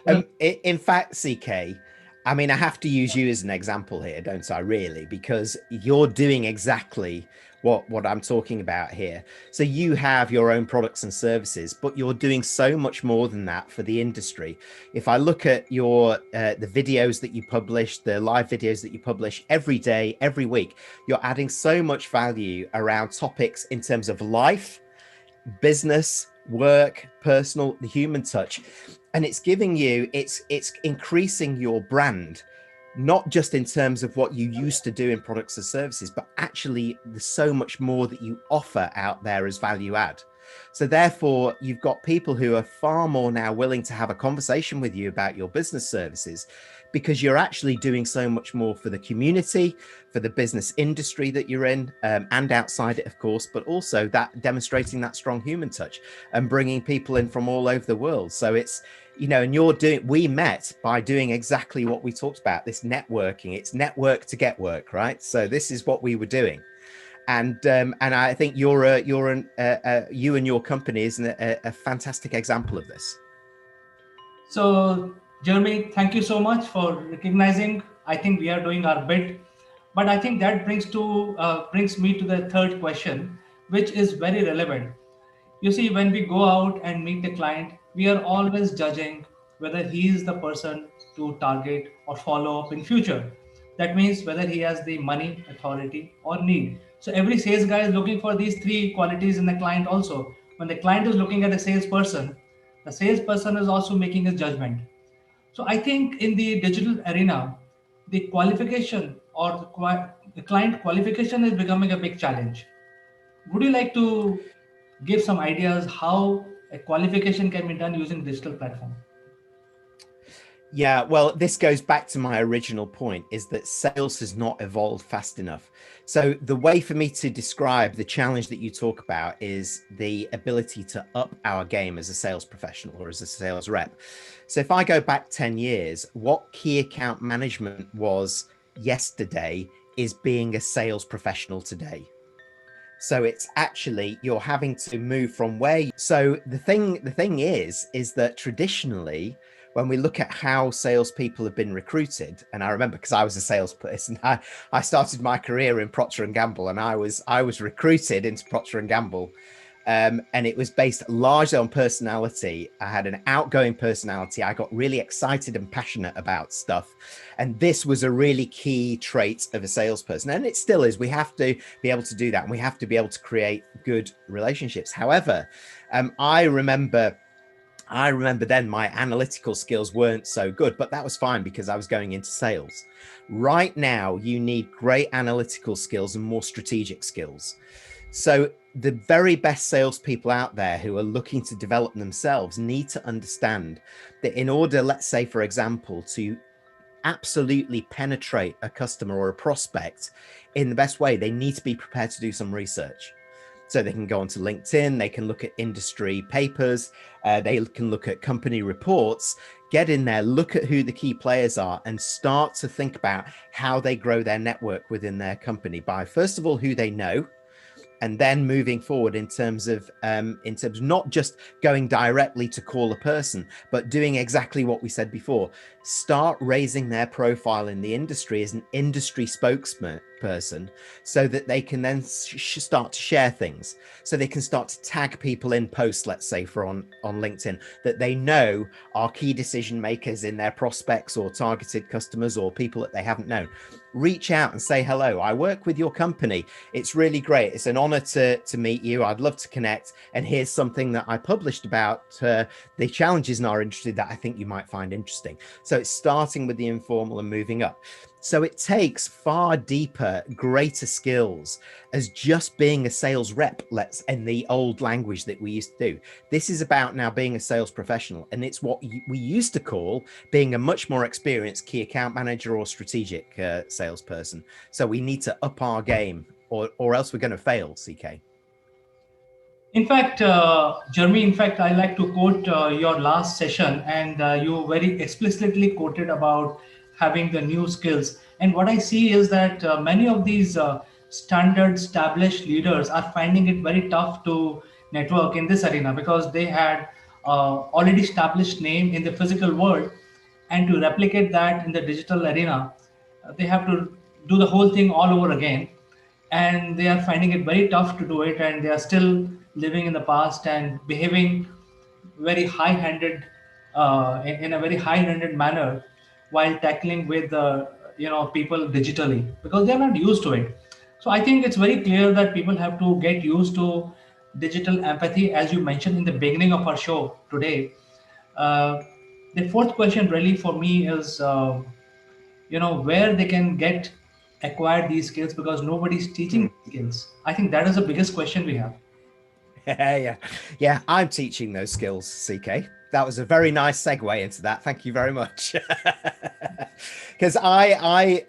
In fact, CK, I mean, I have to use you as an example here, don't I, really? Because you're doing exactly what I'm talking about here. So you have your own products and services, but you're doing so much more than that for the industry. If I look at your the videos that you publish, the live videos that you publish every day, every week, you're adding so much value around topics in terms of life, business, work, personal, the human touch, and it's giving you, it's increasing your brand, not just in terms of what you used to do in products and services, but actually there's so much more that you offer out there as value add. So therefore, you've got people who are far more now willing to have a conversation with you about your business services, because you're actually doing so much more for the community, for the business industry that you're in, and outside it, of course, but also that demonstrating that strong human touch and bringing people in from all over the world. So it's, you know, and we met by doing exactly what we talked about, this networking. It's network to get work, right? So this is what we were doing. And I think you and your company is a fantastic example of this. So, Jeremy, thank you so much for recognizing. I think we are doing our bit, but I think that brings me to the third question, which is very relevant. You see, when we go out and meet the client, we are always judging whether he is the person to target or follow up in future. That means whether he has the money, authority, or need. So every sales guy is looking for these three qualities in the client also. When the client is looking at a salesperson, the salesperson is also making a judgment. So I think in the digital arena, the qualification or the client qualification is becoming a big challenge. Would you like to give some ideas how a qualification can be done using digital platform? Yeah, well, this goes back to my original point, is that sales has not evolved fast enough. So the way for me to describe the challenge that you talk about is the ability to up our game as a sales professional or as a sales rep. So if I go back 10 years, what key account management was yesterday is being a sales professional today. So it's actually, you're having to move from so the thing is that traditionally, when we look at how salespeople have been recruited, and I remember because I was a salesperson, I started my career in Procter and Gamble, and I was recruited into Procter and Gamble. And it was based largely on personality. I had an outgoing personality. I got really excited and passionate about stuff. And this was a really key trait of a salesperson. And it still is. We have to be able to do that. And we have to be able to create good relationships. However, I remember then my analytical skills weren't so good, but that was fine because I was going into sales. Right now, you need great analytical skills and more strategic skills. So the very best salespeople out there who are looking to develop themselves need to understand that in order, let's say, for example, to absolutely penetrate a customer or a prospect in the best way, they need to be prepared to do some research. So they can go onto LinkedIn, they can look at industry papers, they can look at company reports, get in there, look at who the key players are, and start to think about how they grow their network within their company by, first of all, who they know, and then moving forward in terms of not just going directly to call a person, but doing exactly what we said before. Start raising their profile in the industry as an industry spokesperson, so that they can then start to share things. So they can start to tag people in posts, let's say, for on LinkedIn, that they know are key decision makers in their prospects or targeted customers or people that they haven't known. Reach out and say, hello, I work with your company. It's really great. It's an honor to meet you. I'd love to connect. And here's something that I published about the challenges in our industry that I think you might find interesting. So it's starting with the informal and moving up. So it takes far deeper, greater skills as just being a sales rep, in the old language that we used to do. This is about now being a sales professional, and it's what we used to call being a much more experienced key account manager or strategic salesperson. So we need to up our game, or else we're going to fail, CK. In fact, Jeremy, I like to quote your last session, and you very explicitly quoted about having the new skills. And what I see is that many of these standard established leaders are finding it very tough to network in this arena because they had already established name in the physical world, and to replicate that in the digital arena, they have to do the whole thing all over again, and they are finding it very tough to do it, and they are still living in the past and behaving very high-handed in a very high-handed manner while tackling with people digitally, because they are not used to it. So I think it's very clear that people have to get used to digital empathy, as you mentioned in the beginning of our show today. uh, the fourth question really for me is where they can get acquire these skills, because nobody's teaching these skills. I think that is the biggest question we have. Yeah, I'm teaching those skills, CK. That was a very nice segue into that. Thank you very much. Because I,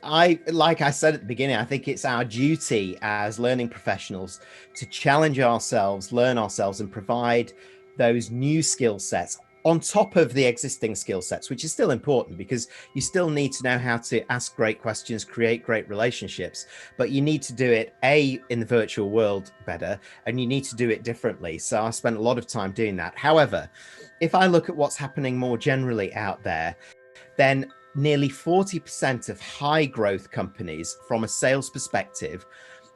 like I said at the beginning, I think it's our duty as learning professionals to challenge ourselves, learn ourselves, and provide those new skill sets on top of the existing skill sets, which is still important because you still need to know how to ask great questions, create great relationships, but you need to do it in the virtual world better, and you need to do it differently. So I spent a lot of time doing that. However, if I look at what's happening more generally out there, then nearly 40% of high growth companies from a sales perspective,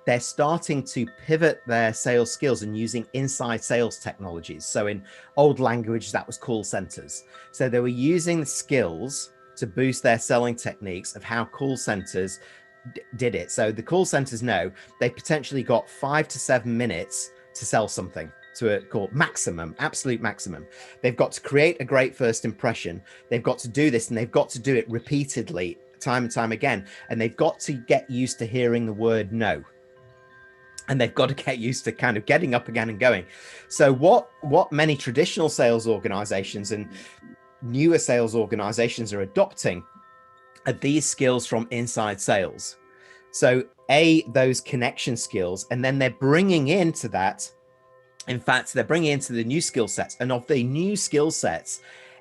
they're starting to pivot their sales skills and using inside sales technologies. So in old language, that was call centers. So they were using the skills to boost their selling techniques of how call centers did it. So the call centers know they potentially got 5 to 7 minutes to sell something to a call, maximum, absolute maximum. They've got to create a great first impression. They've got to do this, and they've got to do it repeatedly, time and time again. And they've got to get used to hearing the word no. And they've got to get used to kind of getting up again and going. So what many traditional sales organizations and newer sales organizations are adopting are these skills from inside sales. So those connection skills, and then they're bringing into that. In fact, they're bringing into the new skill sets, and of the new skill sets,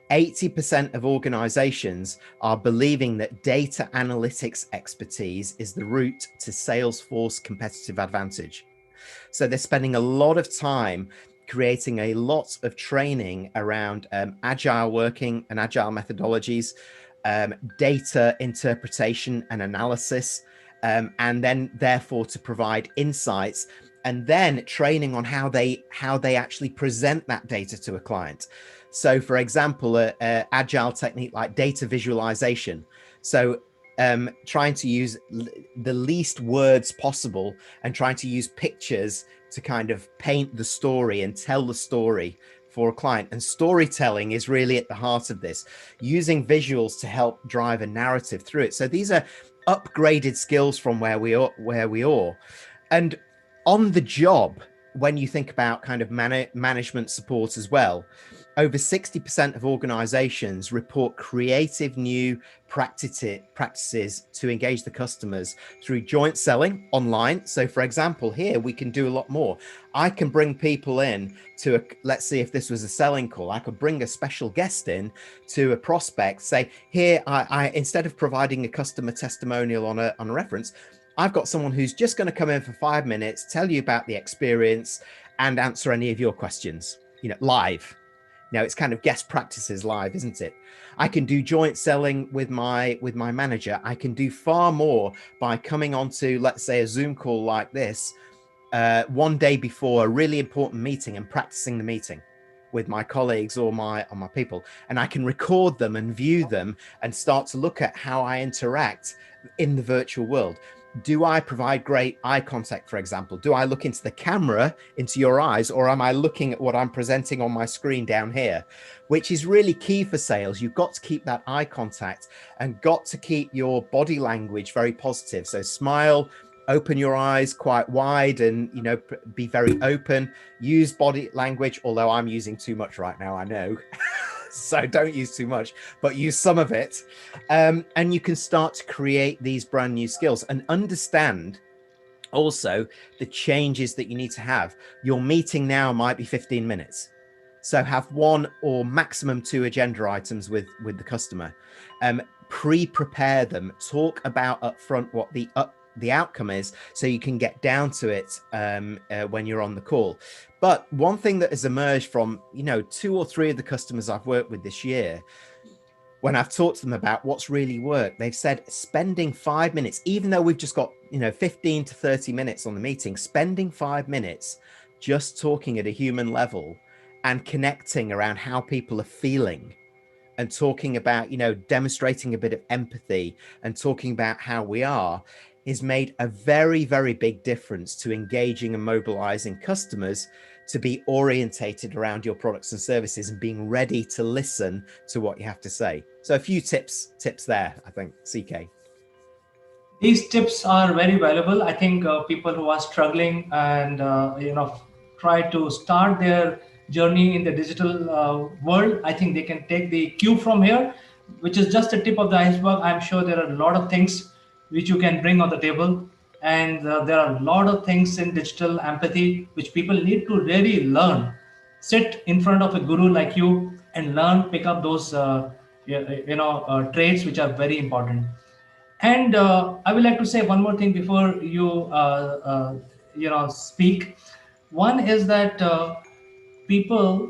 80% of organizations are believing that data analytics expertise is the route to Salesforce competitive advantage. So they're spending a lot of time creating a lot of training around agile working and agile methodologies, data interpretation and analysis, and then therefore to provide insights, and then training on how they actually present that data to a client. So for example, a agile technique like data visualization. So trying to use the least words possible and trying to use pictures to kind of paint the story and tell the story for a client. And storytelling is really at the heart of this, using visuals to help drive a narrative through it. So these are upgraded skills from where we are. And on the job, when you think about kind of management support as well, over 60% of organizations report creative new practices to engage the customers through joint selling online. So for example, here we can do a lot more. I can bring people in to let's see if this was a selling call, I could bring a special guest in to a prospect, say, here, I instead of providing a customer testimonial on a reference, I've got someone who's just going to come in for 5 minutes, tell you about the experience and answer any of your questions, live. Now it's kind of guest practices live, isn't it? I can do joint selling with my manager. I can do far more by coming onto, let's say, a Zoom call like this, one day before a really important meeting and practicing the meeting with my colleagues or my people. And I can record them and view them and start to look at how I interact in the virtual world. Do I provide great eye contact, for example? Do I look into the camera, into your eyes, or am I looking at what I'm presenting on my screen down here? Which is really key for sales. You've got to keep that eye contact and got to keep your body language very positive. So smile, open your eyes quite wide, and be very open. Use body language, although I'm using too much right now, I know. So don't use too much, but use some of it. And you can start to create these brand new skills and understand also the changes that you need to have. Your meeting now might be 15 minutes. So have 1 or maximum 2 agenda items with the customer. Pre-prepare them, talk about upfront what the the outcome is, so you can get down to it when you're on the call. But one thing that has emerged from 2 or 3 of the customers I've worked with this year, when I've talked to them about what's really worked, they've said spending 5 minutes, even though we've just got 15 to 30 minutes on the meeting, spending 5 minutes just talking at a human level and connecting around how people are feeling, and talking about, demonstrating a bit of empathy and talking about how we are, has made a very, very big difference to engaging and mobilizing customers to be orientated around your products and services and being ready to listen to what you have to say. So a few tips there, I think, CK. These tips are very valuable. I think people who are struggling and try to start their journey in the digital world, I think they can take the cue from here, which is just the tip of the iceberg. I'm sure there are a lot of things which you can bring on the table, and there are a lot of things in digital empathy which people need to really learn. Sit in front of a guru like you and learn, pick up those traits which are very important. And I would like to say one more thing before you speak. One is that people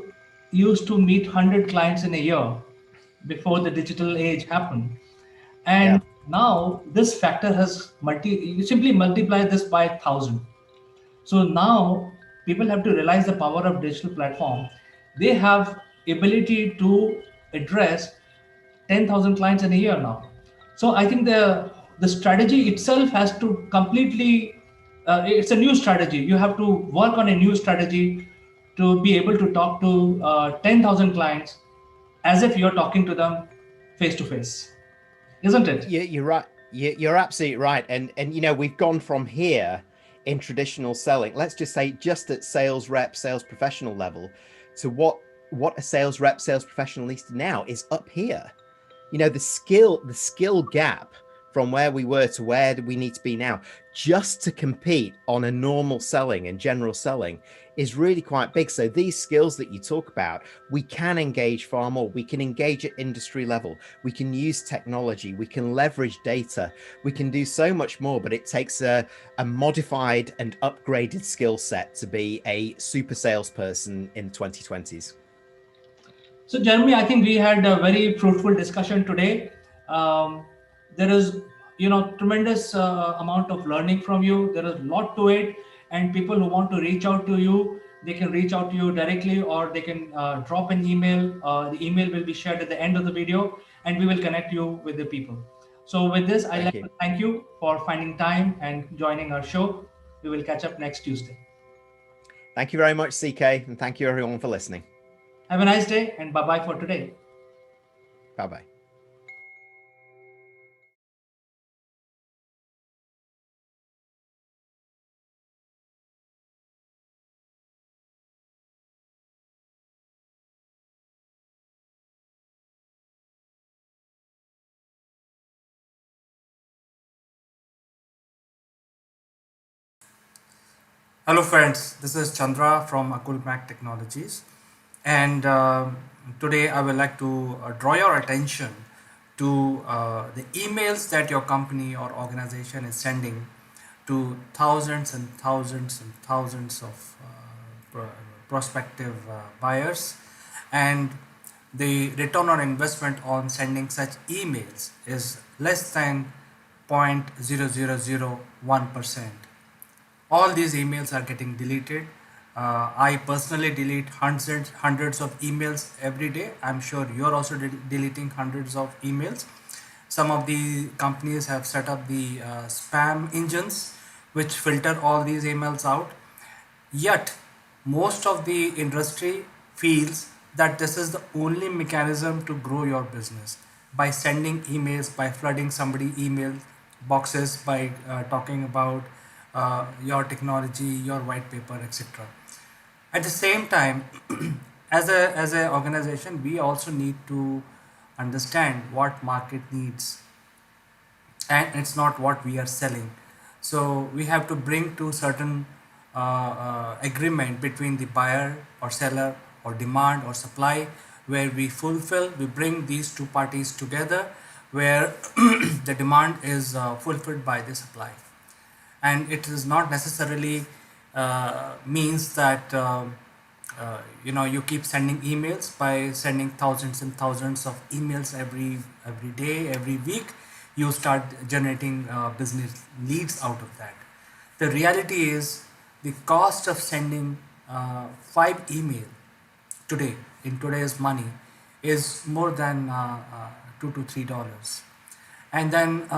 used to meet 100 clients in a year before the digital age happened, Yeah. and now this factor has you simply multiply this by 1,000. So now people have to realize the power of digital platform. They have ability to address 10,000 clients in a year now. So I think the strategy itself has to completely, it's a new strategy. You have to work on a new strategy to be able to talk to 10,000 clients as if you're talking to them face to face, isn't it? You're right. You're absolutely right. And we've gone from here in traditional selling, let's just say just at sales rep, sales professional level, to what a sales rep, sales professional needs to now is up here. The skill gap from where we were to where we need to be now, just to compete on a normal selling and general selling, is really quite big. So these skills that you talk about, we can engage far more. We can engage at industry level. We can use technology. We can leverage data. We can do so much more, but it takes a modified and upgraded skill set to be a super salesperson in the 2020s. So, Jeremy, I think we had a very fruitful discussion today. There is, tremendous amount of learning from you. There is a lot to it, and people who want to reach out to you, they can reach out to you directly, or they can drop an email. The email will be shared at the end of the video, and we will connect you with the people. So, with this, I'd like to thank you for finding time and joining our show. We will catch up next Tuesday. Thank you very much, CK, and thank you everyone for listening. Have a nice day, and bye-bye for today. Bye-bye. Hello friends, this is Chandra from Akulmach Technologies, and today I would like to draw your attention to the emails that your company or organization is sending to thousands and thousands and thousands of prospective buyers, and the return on investment on sending such emails is less than 0.0001%. All these emails are getting deleted. I personally delete hundreds of emails every day. I'm sure you're also deleting hundreds of emails. Some of the companies have set up the spam engines which filter all these emails out. Yet most of the industry feels that this is the only mechanism to grow your business, by sending emails, by flooding somebody email boxes, by talking about your technology, your white paper, etc. At the same time, as a organization, we also need to understand what market needs, and it's not what we are selling. So we have to bring to certain agreement between the buyer or seller, or demand or supply, where we bring these two parties together, where the demand is fulfilled by the supply. and it is not necessarily means that you keep sending emails. By sending thousands and thousands of emails every day, every week, you start generating business leads out of that. The reality is the cost of sending 5 email today in today's money is more than $2 to $3. And then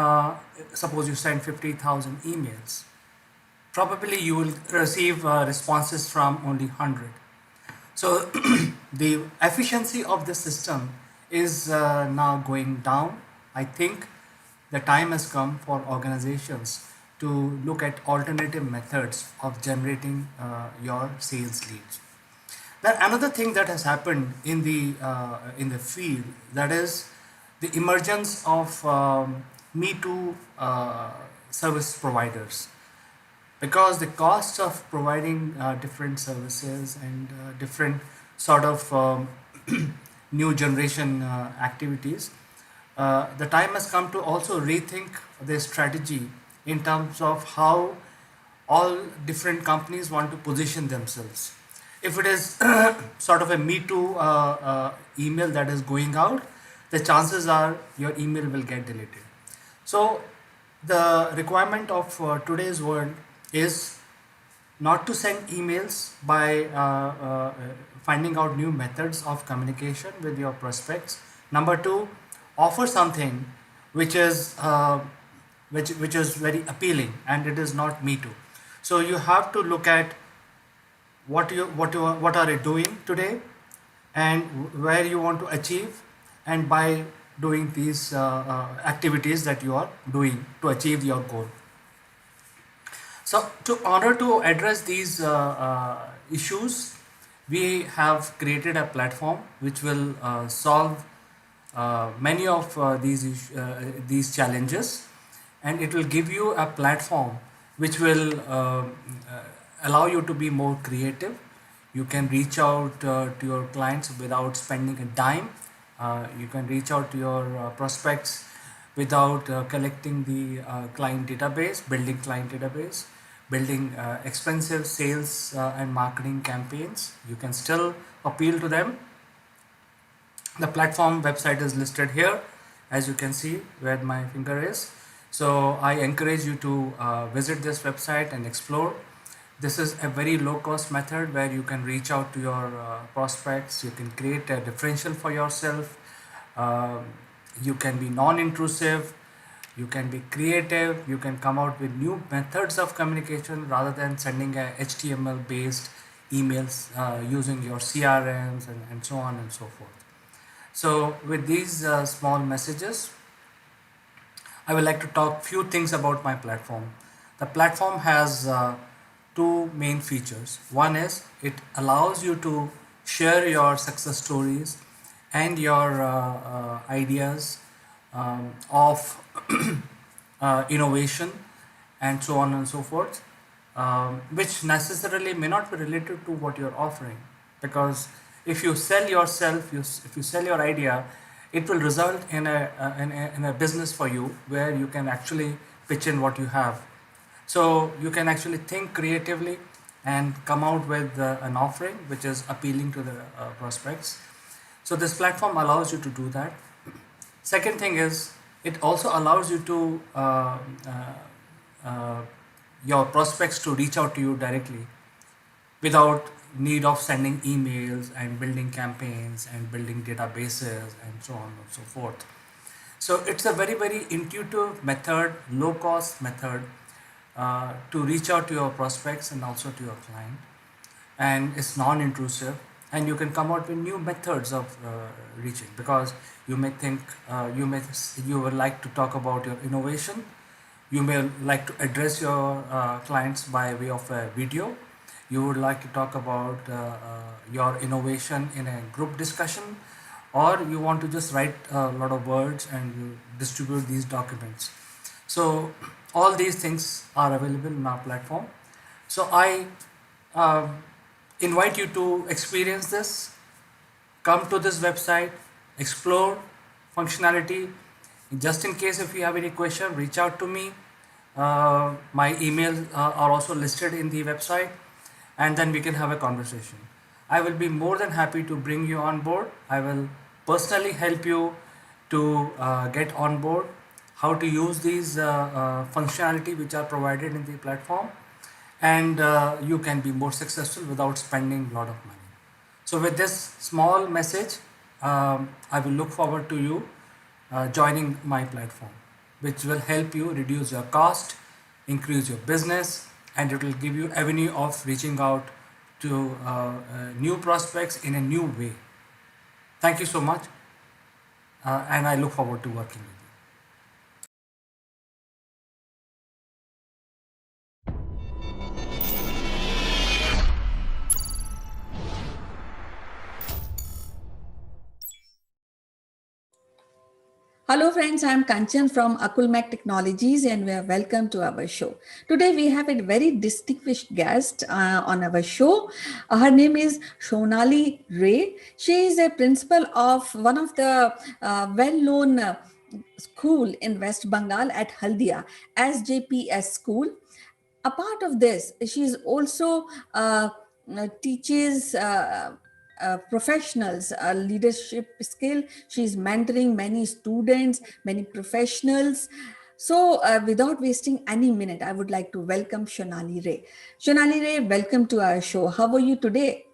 suppose you send 50,000 emails, probably you will receive responses from only 100. So the efficiency of the system is now going down. I think the time has come for organizations to look at alternative methods of generating your sales leads. Then another thing that has happened in the field, that is the emergence of Me Too service providers, because the cost of providing different services and different sort of new generation activities, the time has come to also rethink their strategy in terms of how all different companies want to position themselves. If it is sort of a Me Too email that is going out, the chances are your email will get deleted. So the requirement of today's world is not to send emails by finding out new methods of communication with your prospects. Number two, offer something which is which is very appealing, and it is not Me Too. So you have to look at what are you doing today, and where you want to achieve, and by doing these activities that you are doing to achieve your goal. So to order to address these issues, we have created a platform which will solve many of these challenges, and it will give you a platform which will allow you to be more creative. You can reach out to your clients without spending a dime. You can reach out to your prospects without collecting the building client database, building expensive sales and marketing campaigns. You can still appeal to them. The platform website is listed here, as you can see where my finger is. So I encourage you to visit this website and explore. This is a very low cost method where you can reach out to your prospects. You can create a differential for yourself. You can be non-intrusive. You can be creative. You can come out with new methods of communication rather than sending a HTML based emails using your CRMs and so on and so forth. So with these small messages, I would like to talk few things about my platform. The platform has two main features. One is it allows you to share your success stories and your ideas of innovation and so on and so forth, which necessarily may not be related to what you're offering. Because if you sell yourself, if you sell your idea, it will result in a business for you where you can actually pitch in what you have. So you can actually think creatively and come out with an offering which is appealing to the prospects. So this platform allows you to do that. Second thing is it also allows you to your prospects to reach out to you directly without need of sending emails and building campaigns and building databases and so on and so forth. So it's a very intuitive method, low cost method to reach out to your prospects and also to your client, and it's non-intrusive, and you can come out with new methods of reaching, because you may think you would like to talk about your innovation. You may like to address your clients by way of a video. You would like to talk about your innovation in a group discussion, or you want to just write a lot of words and you distribute these documents. So all these things are available in our platform. So I invite you to experience this. Come to this website, explore functionality. Just in case if you have any question, reach out to me. My emails are also listed in the website, and then we can have a conversation. I will be more than happy to bring you on board. I will personally help you to get on board, how to use these functionality which are provided in the platform, and you can be more successful without spending a lot of money. So with this small message, I will look forward to you joining my platform, which will help you reduce your cost, increase your business, and it will give you avenue of reaching out to new prospects in a new way. Thank you so much, and I look forward to working with you. Hello friends, I am Kanchan from Akulmach Technologies and we are welcome to our show. Today we have a very distinguished guest on our show. Her name is Shonali Ray. She is a principal of one of the well-known school in West Bengal at Haldia, SJPS school. Apart of this, she is also teaches professionals leadership skill. She's mentoring many students, many professionals. So without wasting any minute, I would like to welcome Shonali Ray. Shonali Ray, welcome to our show. How are you today?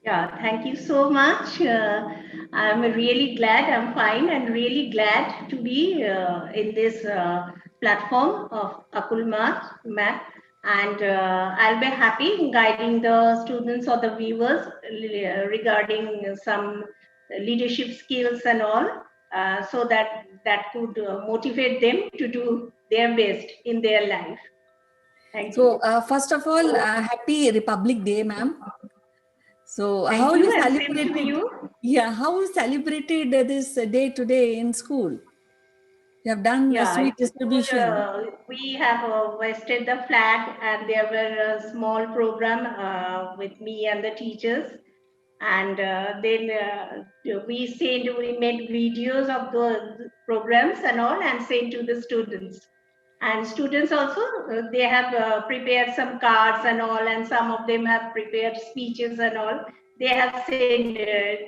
Yeah, thank you so much. I'm really glad, I'm fine and really glad to be in this platform of Akulmach Map. And I'll be happy guiding the students or the viewers regarding some leadership skills and all, so that could motivate them to do their best in their life. Thank you. So first of all, happy Republic Day, ma'am. So Thank how you you and same to celebrated? you. Yeah, how you celebrated this day today in school? You have done a Yeah, sweet it's good. distribution. We have hoisted the flag, and there were a small program with me and the teachers, and then we made videos of the programs and all, and sent to the students. And students also, they have prepared some cards and all, and some of them have prepared speeches and all. They have sent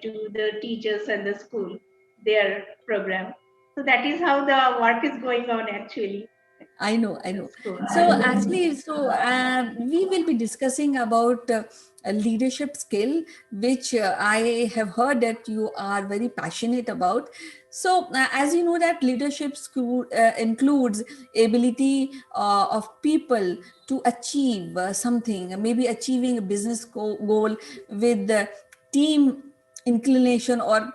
to the teachers and the school their program. So that is how the work is going on actually. I know, I know. So, So actually, we will be discussing about a leadership skill, which I have heard that you are very passionate about. So as you know that leadership school includes ability of people to achieve something, maybe achieving a business goal with the team inclination or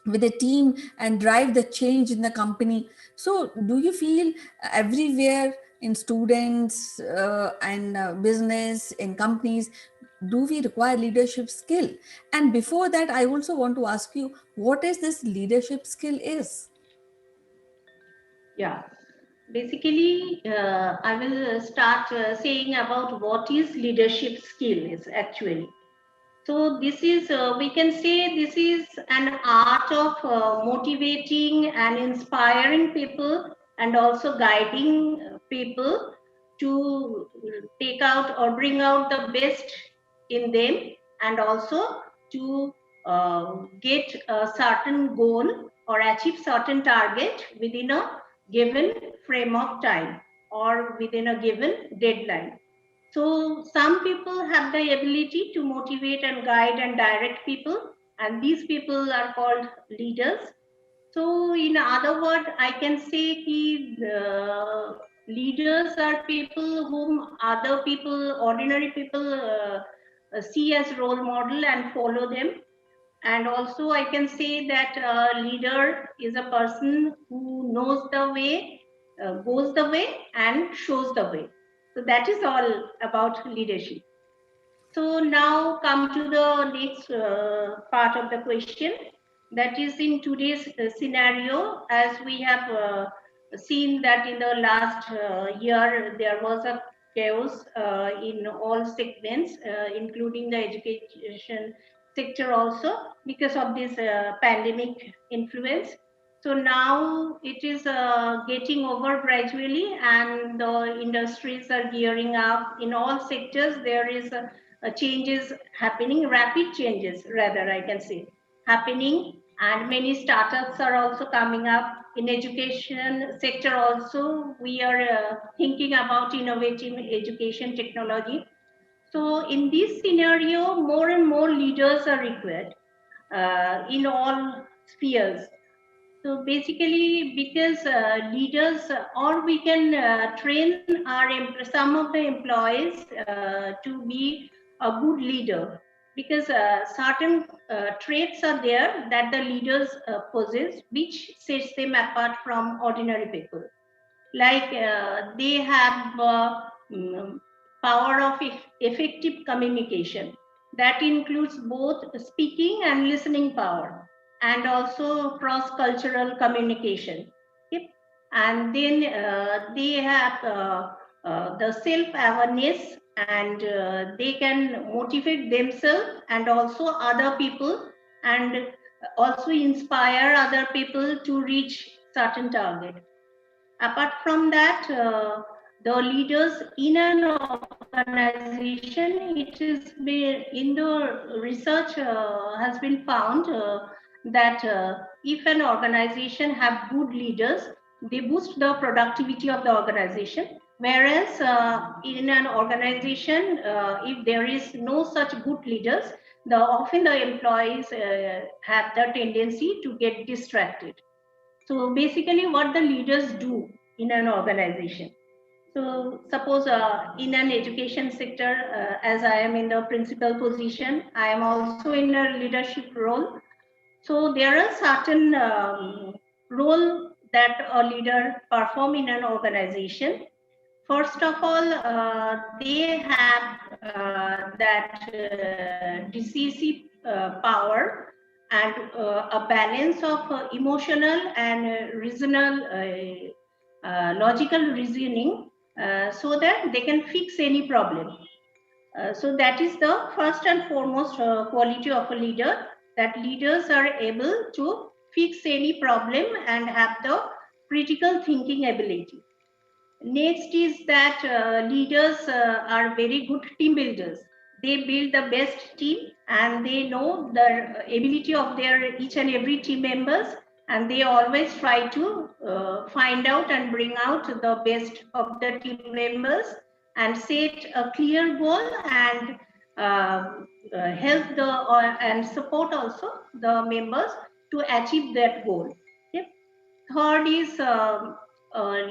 with a team and drive the change in the company. So do you feel everywhere in students and business in companies, do we require leadership skill? And before that, I also want to ask you, what is this leadership skill is? yeah, basically, I will start saying about what is leadership skill is actually. So this is, we can say this is an art of motivating and inspiring people and also guiding people to take out or bring out the best in them, and also to get a certain goal or achieve certain target within a given frame of time or within a given deadline. So some people have the ability to motivate and guide and direct people, and these people are called leaders. So in other words, I can say the leaders are people whom other people, ordinary people, see as role model and follow them. And also I can say that a leader is a person who knows the way, goes the way and shows the way. So that is all about leadership. So now come to the next part of the question. That is in today's scenario, as we have seen that in the last year, there was a chaos in all segments, including the education sector also, because of this pandemic influence. So now it is getting over gradually, and the industries are gearing up. In all sectors, there is a changes happening, rapid changes, rather, I can say, happening. And many startups are also coming up. In education sector also, we are thinking about innovative education technology. So in this scenario, more and more leaders are required in all spheres. So basically, because leaders, or we can train some of the employees to be a good leader, because certain traits are there that the leaders possess, which sets them apart from ordinary people. Like they have power of effective communication. That includes both speaking and listening power, and also cross-cultural communication. Yep. And then they have the self-awareness, and they can motivate themselves and also other people, and also inspire other people to reach certain target. Apart from that, the leaders in an organization, it is been in the research has been found that if an organization have good leaders, they boost the productivity of the organization. Whereas in an organization, if there is no such good leaders, often the employees have the tendency to get distracted. So basically what the leaders do in an organization. So suppose in an education sector, as I am in the principal position, I am also in a leadership role. So there are certain role that a leader perform in an organization. First of all, they have that decisive power, and a balance of emotional and logical reasoning, so that they can fix any problem. So that is the first and foremost quality of a leader, that leaders are able to fix any problem and have the critical thinking ability. Next is that leaders are very good team builders. They build the best team, and they know the ability of their each and every team members, and they always try to find out and bring out the best of the team members, and set a clear goal, and help and support also the members to achieve that goal. Yep. Third is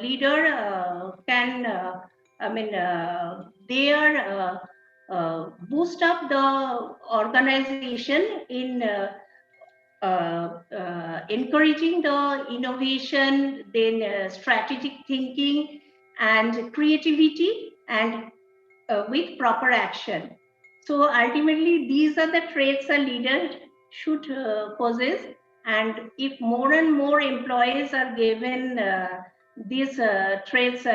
leader can, they are boost up the organization in encouraging the innovation, then strategic thinking and creativity, and with proper action. So ultimately, these are the traits a leader should possess. And if more and more employees are given these traits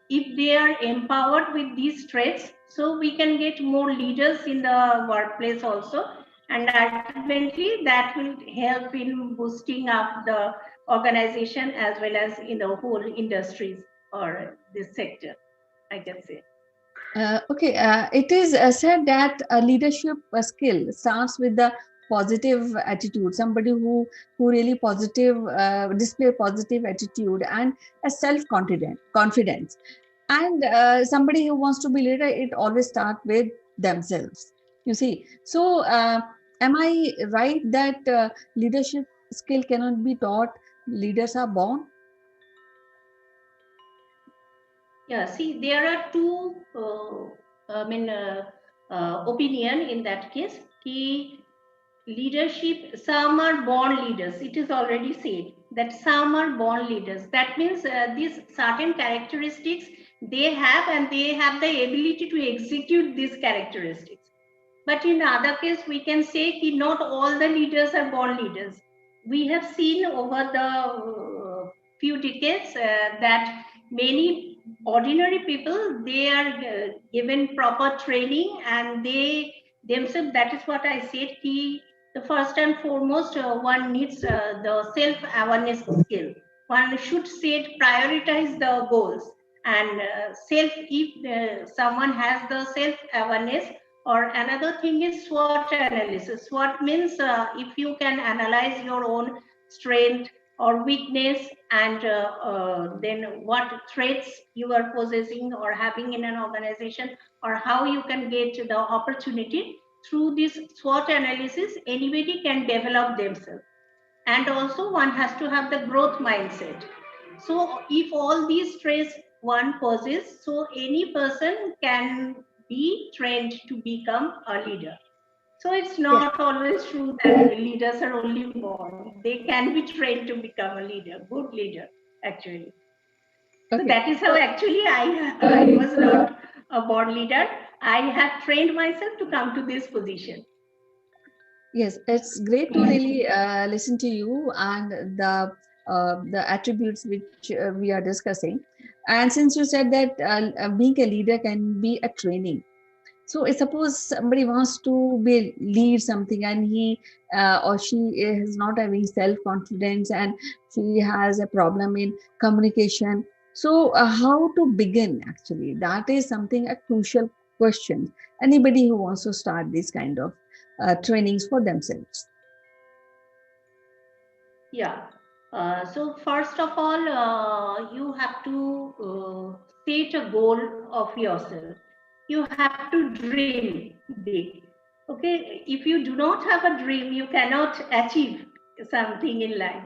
if they are empowered with these traits, so we can get more leaders in the workplace also. And ultimately, that will help in boosting up the organization as well as in the whole industries or this sector, I can say. Okay, it is said that a leadership skill starts with the positive attitude. Somebody who really positive display positive attitude and a self confidence, and somebody who wants to be leader, it always start with themselves. You see, so am I right that leadership skill cannot be taught? Leaders are born. Yeah, see, there are two opinion in that case. Leadership, some are born leaders. It is already said that some are born leaders. That means these certain characteristics they have, and they have the ability to execute these characteristics. But in other case, we can say that not all the leaders are born leaders. We have seen over the few decades that many ordinary people, they are given proper training, and they themselves, that is what I said, The first and foremost, one needs the self-awareness skill. One should prioritize the goals, and if someone has the self-awareness, or another thing is SWOT analysis. SWOT means if you can analyze your own strength or weakness, and then what threats you are possessing or having in an organization, or how you can get the opportunity. Through this SWOT analysis, anybody can develop themselves. And also one has to have the growth mindset. So if all these traits one possesses, so any person can be trained to become a leader. So it's not always true that leaders are only born. They can be trained to become a leader, good leader, actually. So that is how actually I was not a born leader. I have trained myself to come to this position. Yes, it's great to really listen to you and the attributes which we are discussing. And since you said that being a leader can be a training, so suppose somebody wants to lead something, and he or she is not having self confidence, and she has a problem in communication. So how to begin? Actually, that is something a crucial question. Anybody who wants to start this kind of trainings for themselves. Yeah. So first of all, you have to set a goal of yourself. You have to dream big. Okay. If you do not have a dream, you cannot achieve something in life.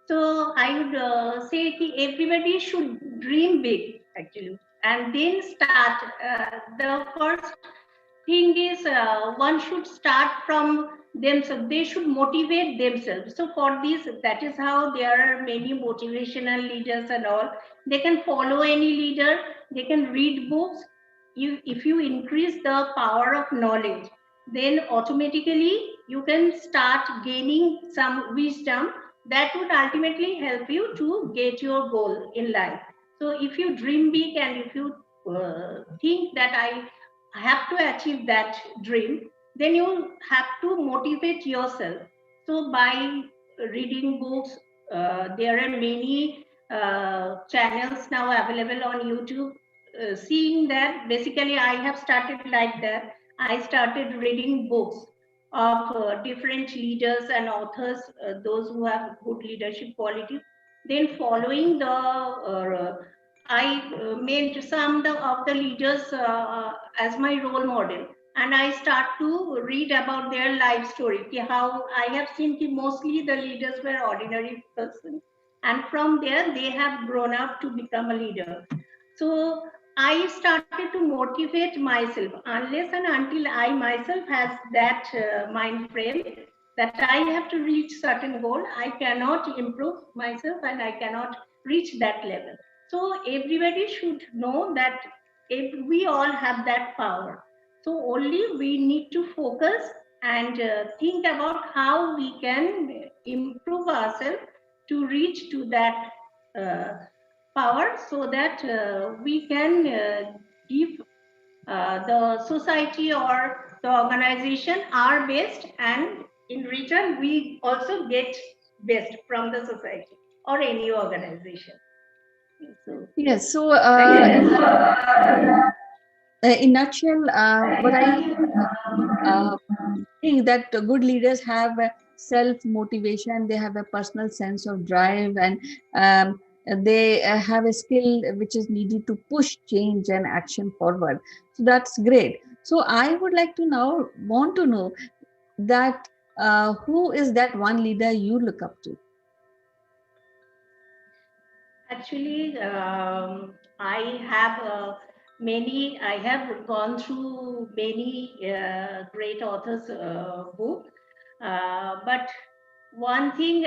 So I would say everybody should dream big, actually, and then start. The first thing is one should start from themselves. They should motivate themselves. So for this, that is how there are many motivational leaders and all. They can follow any leader. They can read books. If you increase the power of knowledge, then automatically you can start gaining some wisdom that would ultimately help you to get your goal in life. So if you dream big, and if you think that I have to achieve that dream, then you have to motivate yourself. So by reading books, there are many channels now available on YouTube. Seeing that, basically I have started like that. I started reading books of different leaders and authors, those who have good leadership qualities. Then following I made some of the leaders as my role model, and I start to read about their life story. How I have seen mostly the leaders were ordinary persons, and from there they have grown up to become a leader. So I started to motivate myself. Unless and until I myself has that mind frame that I have to reach certain goal, I cannot improve myself and I cannot reach that level. So everybody should know that we all have that power. So only we need to focus and think about how we can improve ourselves to reach to that power, so that we can give the society or the organization our best, and in return we also get best from the society or any organization. So, Yes. So in nutshell, what I think that good leaders have self motivation. They have a personal sense of drive, and they have a skill which is needed to push change and action forward. So that's great. So I would like to now want to know that who is that one leader you look up to? actually, I have I have gone through many great authors' book, but one thing,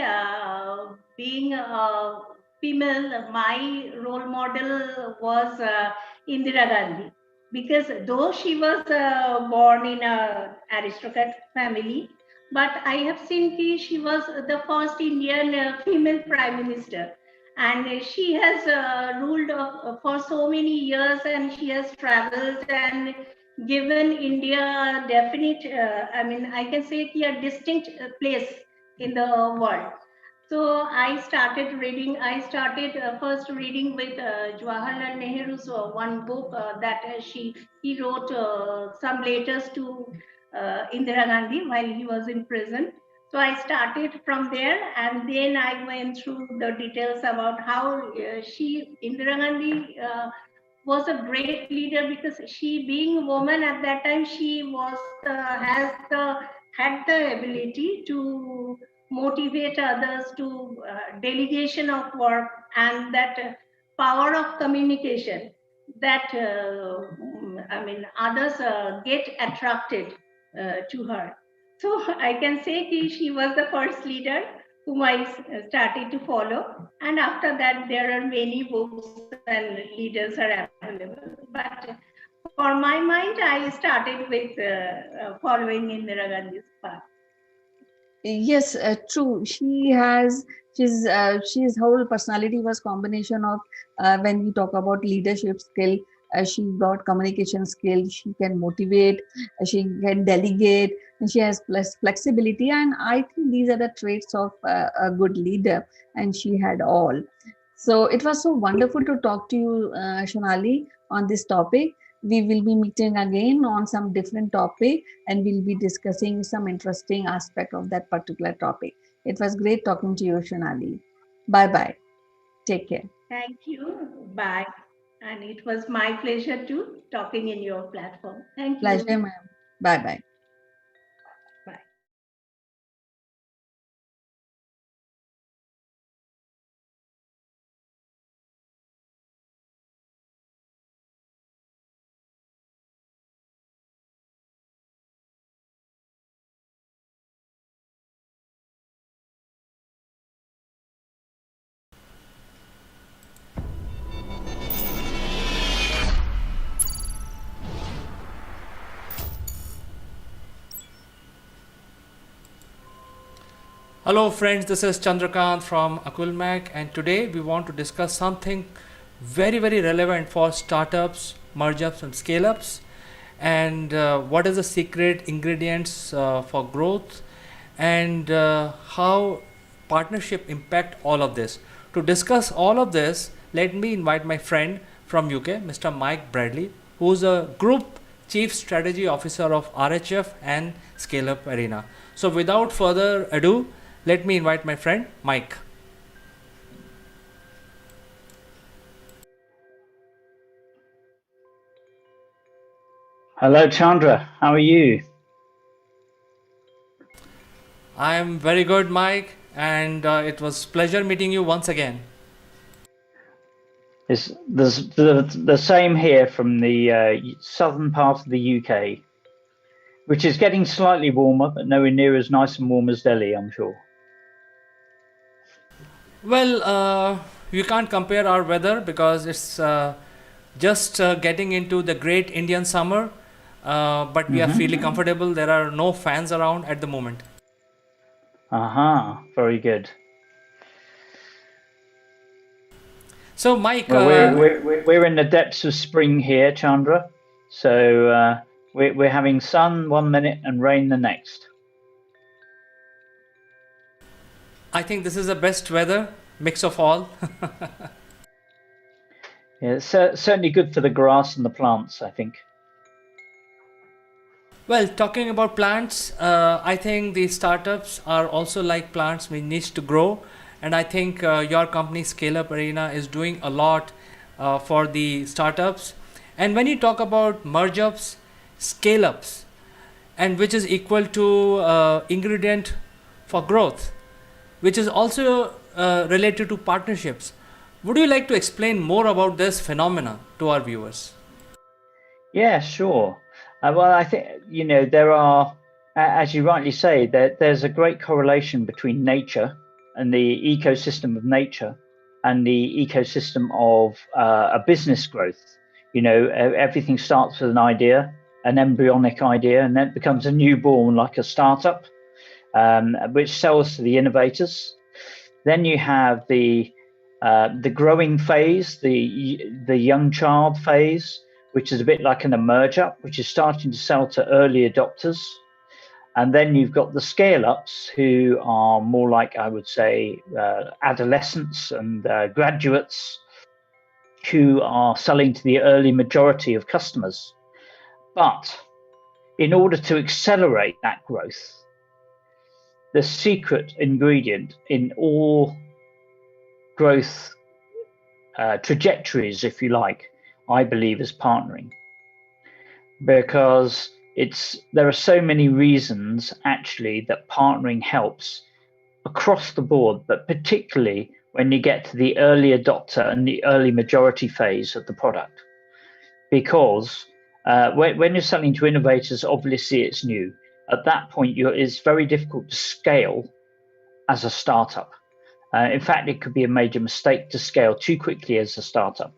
being a female, my role model was Indira Gandhi, because though she was born in a aristocrat family, but I have seen she was the first Indian female prime minister, and she has ruled for so many years, and she has traveled and given India a definite, I mean, I can say a distinct place in the world. So I started reading. I started first reading with Jawaharlal Nehru's one book that he wrote some letters to Indira Gandhi while he was in prison. So I started from there, and then I went through the details about how Indira Gandhi was a great leader, because she, being a woman at that time, she was had the ability to motivate others, to delegation of work, and that power of communication, that I mean, others get attracted to her. So I can say she was the first leader whom I started to follow, and after that there are many books and leaders are available. But for my mind, I started with following Indira Gandhi's path. Yes, true. She's whole personality was combination of when we talk about leadership skill. She got communication skill. She can motivate. She can delegate. And she has flexibility. And I think these are the traits of a good leader. And she had all. So it was so wonderful to talk to you, Shonali, on this topic. We will be meeting again on some different topic, and we'll be discussing some interesting aspect of that particular topic. It was great talking to you, Shonali. Bye bye. Take care. Thank you. Bye. And it was my pleasure to talking in your platform. Thank you. Pleasure, ma'am. Bye bye. Bye. Hello friends, this is Chandrakant from Akulmach, and today we want to discuss something very relevant for startups, merge-ups and scale-ups, and what is the secret ingredients for growth, and how partnership impact all of this. To discuss all of this, let me invite my friend from UK, Mr. Mike Bradley, who is a Group Chief Strategy Officer of RHF and Scale Up Arena. So without further ado, let me invite my friend Mike. Hello, Chandra. How are you? I am very good, Mike, and it was pleasure meeting you once again. It's the same here from the southern part of the UK, which is getting slightly warmer, but nowhere near as nice and warm as Delhi, I'm sure. Well, you can't compare our weather because it's just getting into the great Indian summer, but we are feeling comfortable. There are no fans around at the moment. Aha, very good. So, Mike, well, we're in the depths of spring here, Chandra. So we're having sun 1 minute and rain the next. I think this is the best weather, mix of all. Yeah, it's certainly good for the grass and the plants, I think. Well, talking about plants, I think the startups are also like plants. We need to grow, and I think your company Scale Up Arena is doing a lot for the startups. And when you talk about merge ups, scale ups, and which is equal to ingredient for growth, which is also related to partnerships. Would you like to explain more about this phenomena to our viewers? Yeah, sure. Well, I think, there are, as you rightly say, there's a great correlation between nature and the ecosystem of nature and the ecosystem of a business growth. Everything starts with an idea, an embryonic idea, and then it becomes a newborn, like a startup, which sells to the innovators. Then you have the growing phase, the young child phase, which is a bit like an emerger, which is starting to sell to early adopters. And then you've got the scale-ups who are more like, I would say, adolescents and graduates who are selling to the early majority of customers. But in order to accelerate that growth, the secret ingredient in all growth trajectories, if you like, I believe, is partnering. Because there are so many reasons actually that partnering helps across the board, but particularly when you get to the early adopter and the early majority phase of the product. Because when you're selling to innovators, obviously it's new. At that point, it's very difficult to scale as a startup. In fact, it could be a major mistake to scale too quickly as a startup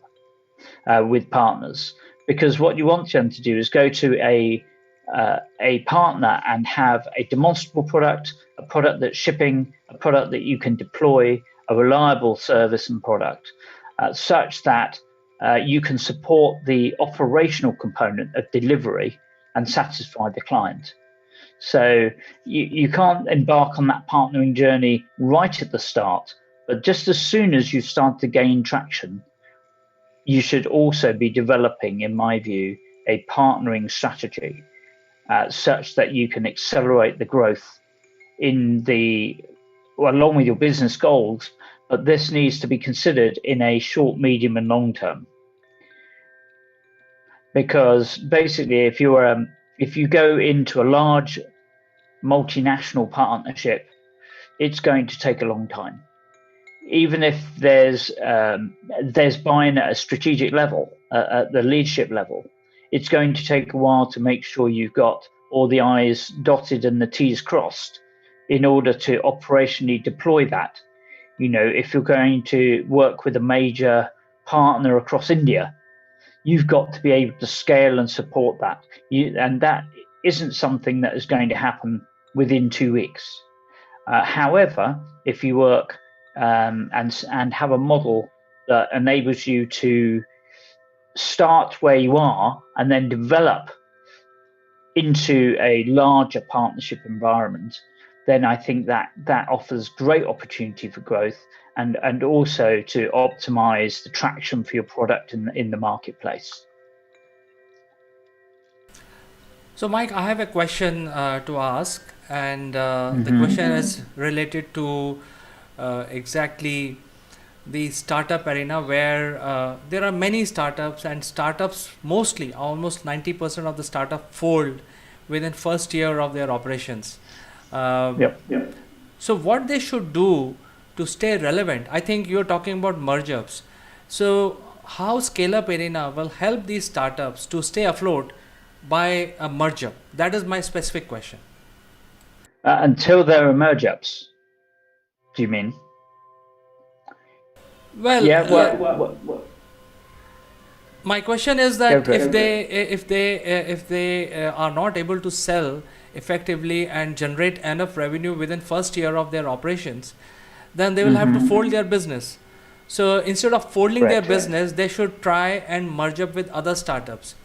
with partners, because what you want them to do is go to a partner and have a demonstrable product, a product that's shipping, a product that you can deploy, a reliable service and product, such that you can support the operational component of delivery and satisfy the client. So you can't embark on that partnering journey right at the start, but just as soon as you start to gain traction, you should also be developing, in my view, a partnering strategy such that you can accelerate the growth along with your business goals, but this needs to be considered in a short, medium, and long term. Because basically, if you go into a large multinational partnership, it's going to take a long time. Even if there's buy-in at a strategic level, at the leadership level, it's going to take a while to make sure you've got all the I's dotted and the T's crossed in order to operationally deploy that. If you're going to work with a major partner across India, you've got to be able to scale and support that. And that isn't something that is going to happen within 2 weeks. However, if you work and have a model that enables you to start where you are and then develop into a larger partnership environment, then I think that offers great opportunity for growth and also to optimize the traction for your product in the marketplace. So, Mike, I have a question to ask, and the question is related to exactly the startup arena, where there are many startups, and startups mostly, almost 90% of the startup fold within first year of their operations. So what they should do to stay relevant? I think you're talking about merge-ups. So how scale-up arena will help these startups to stay afloat by a merge-up? That is my specific question. Until there are merge-ups, do you mean? Well, my question is that if they are not able to sell effectively and generate enough revenue within first year of their operations, then they will have to fold their business. So instead of folding their business, they should try and merge up with other startups.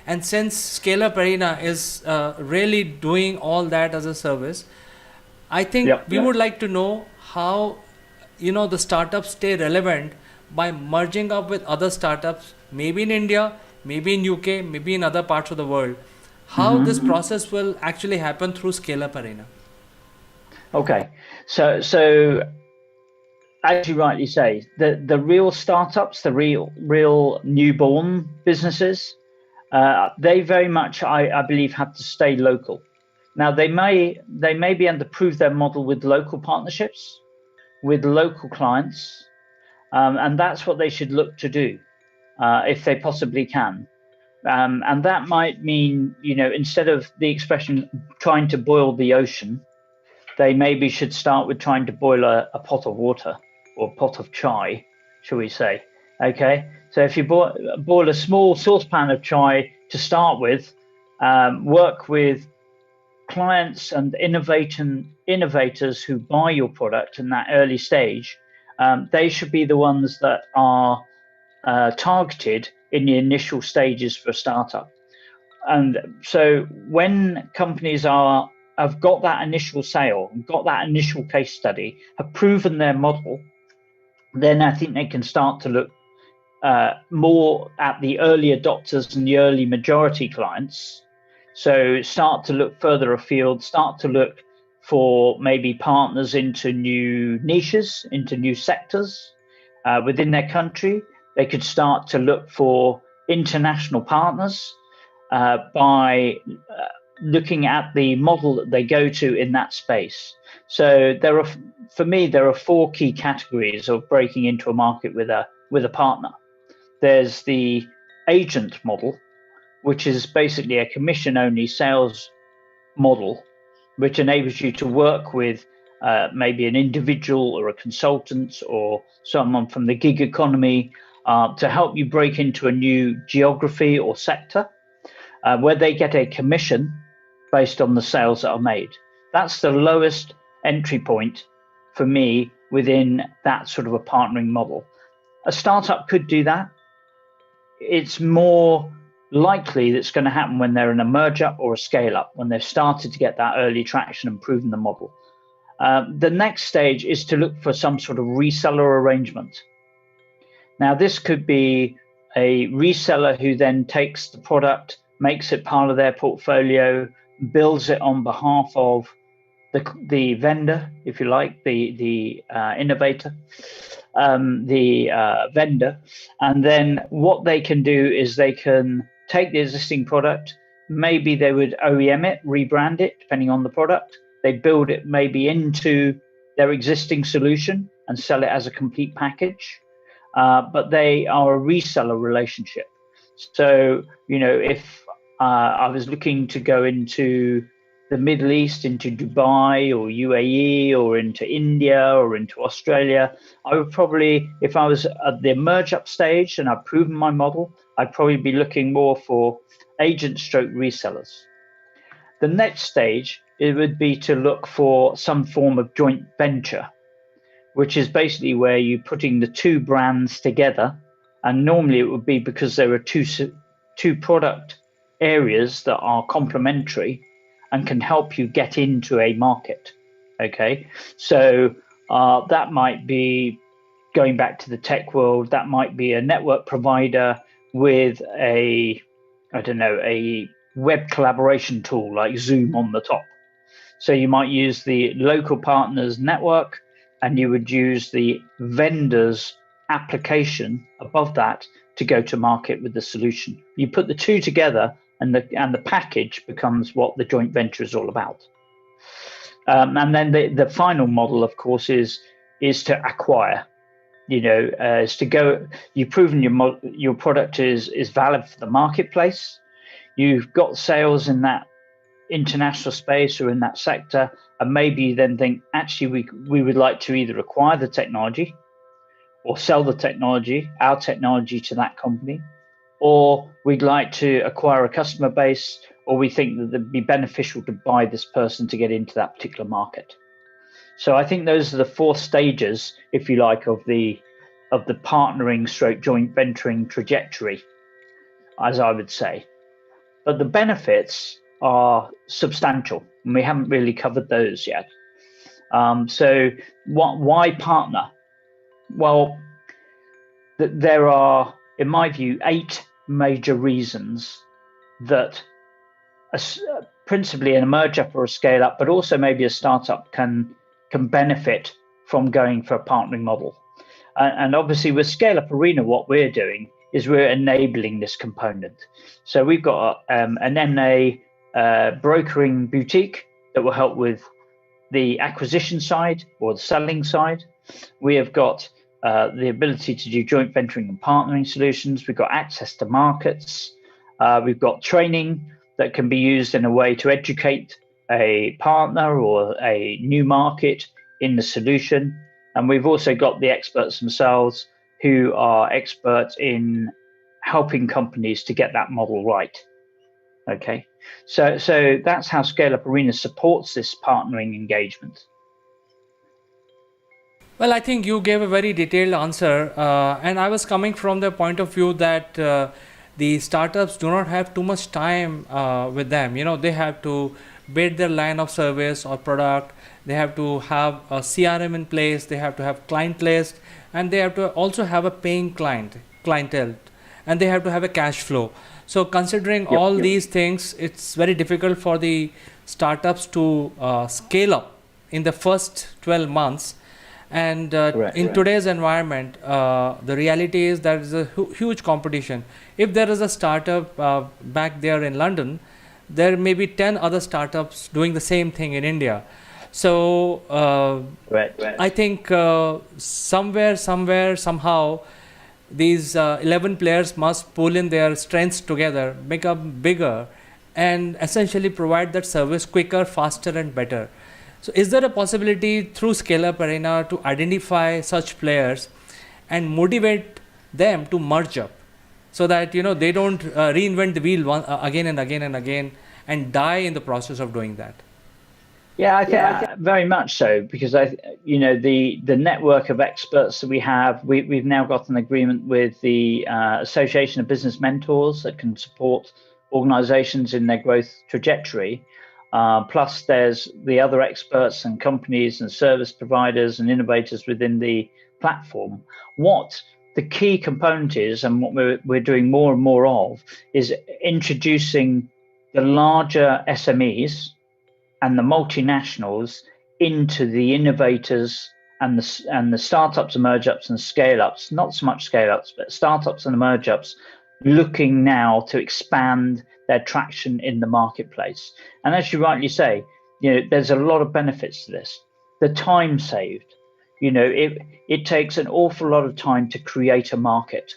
And since Scale Up Arena is really doing all that as a service, I think we would like to know how the startups stay relevant by merging up with other startups, maybe in India, maybe in UK, maybe in other parts of the world. How this process will actually happen through Scale Up Arena? Okay, so as you rightly say, the real startups, the real newborn businesses, they very much, I believe, have to stay local. Now they may be able to prove their model with local partnerships, with local clients, and that's what they should look to do if they possibly can. And that might mean, instead of the expression trying to boil the ocean, they maybe should start with trying to boil a pot of water or a pot of chai, shall we say. Okay, so if you boil a small saucepan of chai to start with, work with clients and innovators who buy your product in that early stage, they should be the ones that are targeted in the initial stages for a startup. And so when companies have got that initial sale, got that initial case study, have proven their model, then I think they can start to look more at the early adopters and the early majority clients. So start to look further afield, start to look for maybe partners into new niches, into new sectors within their country. They could start to look for international partners by looking at the model that they go to in that space. So for me, there are 4 key categories of breaking into a market with a partner. There's the agent model, which is basically a commission-only sales model, which enables you to work with maybe an individual or a consultant or someone from the gig economy to help you break into a new geography or sector where they get a commission based on the sales that are made. That's the lowest entry point for me within that sort of a partnering model. A startup could do that. It's more likely that's going to happen when they're in a merge up or a scale up, when they've started to get that early traction and proven the model. The next stage is to look for some sort of reseller arrangement. Now, this could be a reseller who then takes the product, makes it part of their portfolio, builds it on behalf of the vendor, if you like, the innovator, the vendor. And then what they can do is they can take the existing product, maybe they would OEM it, rebrand it, depending on the product. They build it maybe into their existing solution and sell it as a complete package. But they are a reseller relationship. So, if I was looking to go into the Middle East, into Dubai or UAE or into India or into Australia, I would probably, if I was at the merge up stage and I've proven my model, I'd probably be looking more for agent stroke resellers. The next stage, it would be to look for some form of joint venture, which is basically where you're putting the 2 brands together. And normally it would be because there are two product areas that are complementary and can help you get into a market. Okay, so that might be, going back to the tech world, that might be a network provider with a web collaboration tool like Zoom on the top. So you might use the local partners network and you would use the vendor's application above that to go to market with the solution. You put the 2 together and the package becomes what the joint venture is all about. And then the final model, of course, is to acquire. Is to go. You've proven your product is valid for the marketplace. You've got sales in that international space or in that sector, and maybe you then think, actually, we would like to either acquire the technology or sell the technology, our technology, to that company, or we'd like to acquire a customer base, or we think that it'd be beneficial to buy this person to get into that particular market. So I think those are the 4 stages, if you like, of the partnering stroke joint venturing trajectory, as I would say. But the benefits are substantial, and we haven't really covered those yet. So why partner? Well, there are, in my view, 8 major reasons that principally in a merge up or a scale up, but also maybe a startup can benefit from going for a partnering model. And obviously with Scale Up Arena, what we're doing is we're enabling this component. So we've got an M&A brokering boutique that will help with the acquisition side or the selling side. We have got the ability to do joint venturing and partnering solutions. We've got access to markets. We've got training that can be used in a way to educate a partner or a new market in the solution. And we've also got the experts themselves who are experts in helping companies to get that model right. Okay, so that's how Scale Up Arena supports this partnering engagement. Well, I think you gave a very detailed answer, and I was coming from the point of view that the startups do not have too much time with them. You know, they have to build their line of service or product. They have to have a CRM in place. They have to have client list, and they have to also have a paying clientele, and they have to have a cash flow. So, considering all these things, it's very difficult for the startups to scale up in the first 12 months. And in today's environment, the reality is there is a huge competition. If there is a startup back there in London, there may be 10 other startups doing the same thing in India. So I think somewhere, somehow, these 11 players must pull in their strengths together, become bigger, and essentially provide that service quicker, faster, and better. So, is there a possibility through Scale Up Arena to identify such players and motivate them to merge up, so that they don't reinvent the wheel again and again and again and die in the process of doing that? Yeah, I think very much so, because the network of experts that we have, we've now got an agreement with the Association of Business Mentors that can support organizations in their growth trajectory. Plus, there's the other experts and companies and service providers and innovators within the platform. What the key component is, and what we're doing more and more of, is introducing the larger SMEs and the multinationals into the innovators and the startups, emerge ups, and scale ups. Not so much scale ups, but startups and emerge ups, looking now to expand their traction in the marketplace. And as you rightly say, there's a lot of benefits to this. The time saved. It takes an awful lot of time to create a market.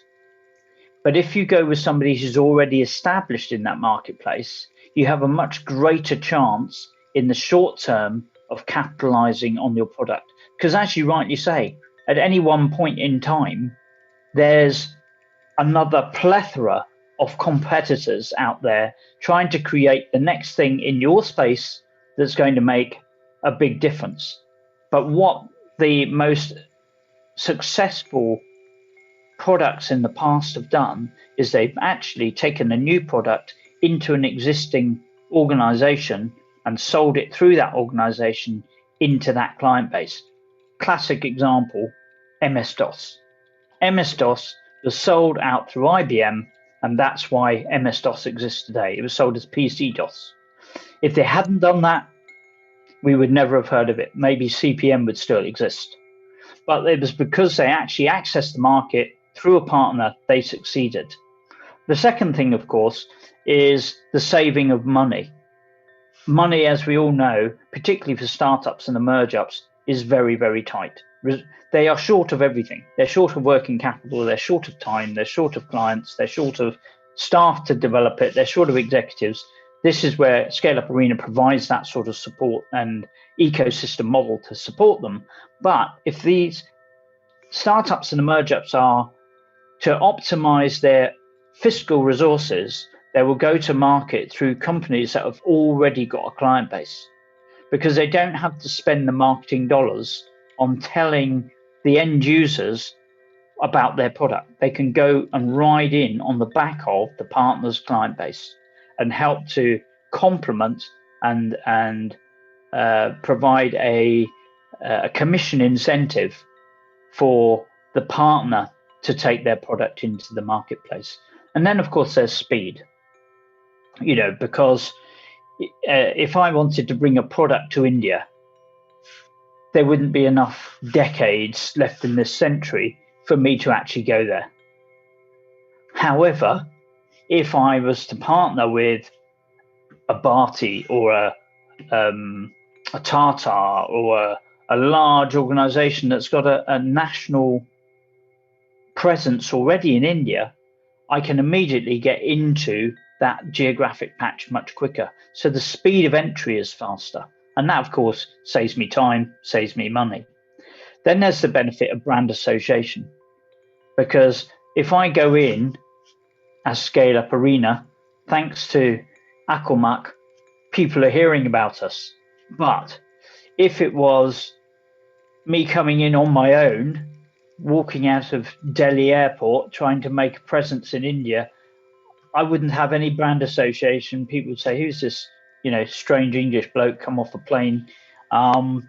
But if you go with somebody who's already established in that marketplace, you have a much greater chance in the short term of capitalizing on your product. Because as you rightly say, at any one point in time, there's another plethora of competitors out there trying to create the next thing in your space that's going to make a big difference. But what the most successful products in the past have done is they've actually taken a new product into an existing organization and sold it through that organization into that client base. Classic example, MS-DOS. MS-DOS was sold out through IBM, and that's why MS-DOS exists today. It was sold as PC-DOS. If they hadn't done that, we would never have heard of it. Maybe CP/M would still exist. But it was because they actually accessed the market through a partner, they succeeded. The second thing, of course, is the saving of money. Money, as we all know, particularly for startups and emerge ups, is very, very tight. They are short of everything. They're short of working capital, they're short of time, they're short of clients, they're short of staff to develop it, they're short of executives. This is where Scale Up Arena provides that sort of support and ecosystem model to support them. But if these startups and emerge ups are to optimize their fiscal resources, they will go to market through companies that have already got a client base, because they don't have to spend the marketing dollars on telling the end users about their product. They can go and ride in on the back of the partner's client base and help to complement and provide a commission incentive for the partner to take their product into the marketplace. And then, of course, there's speed. Because if I wanted to bring a product to India, there wouldn't be enough decades left in this century for me to actually go there. However, if I was to partner with a Bharti or a Tata or a large organization that's got a national presence already in India, I can immediately get into that geographic patch much quicker. So the speed of entry is faster. And that, of course, saves me time, saves me money. Then there's the benefit of brand association. Because if I go in as Scale Up Arena, thanks to Akulmach, people are hearing about us. But if it was me coming in on my own, walking out of Delhi airport, trying to make a presence in India, I wouldn't have any brand association. People would say, "Who's this, strange English bloke come off a plane?" And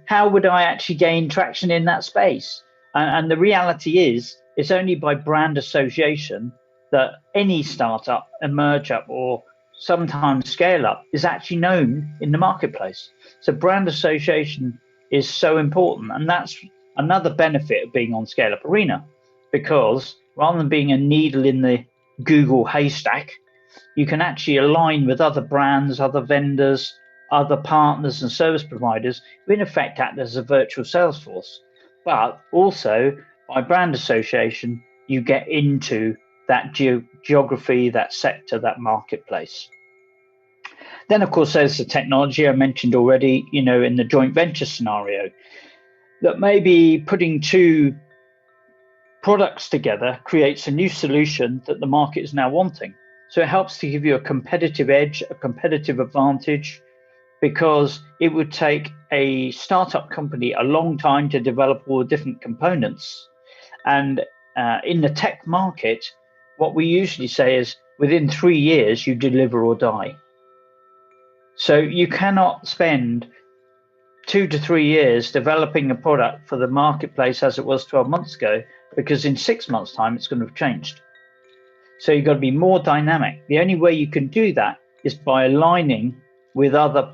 how would I actually gain traction in that space? And the reality is, it's only by brand association that any startup, emerge up, or sometimes scale up is actually known in the marketplace. So brand association is so important, and that's another benefit of being on Scale Up Arena, because rather than being a needle in the Google haystack, you can actually align with other brands, other vendors, other partners and service providers who in effect act as a virtual sales force. But also by brand association, you get into that geography, that sector, that marketplace. Then, of course, there's the technology I mentioned already, in the joint venture scenario, that maybe putting two products together creates a new solution that the market is now wanting. So it helps to give you a competitive edge, a competitive advantage, because it would take a startup company a long time to develop all the different components. And in the tech market, what we usually say is within 3 years, you deliver or die. So you cannot spend 2 to 3 years developing a product for the marketplace as it was 12 months ago, because in 6 months' time, it's going to have changed. So you've got to be more dynamic. The only way you can do that is by aligning with other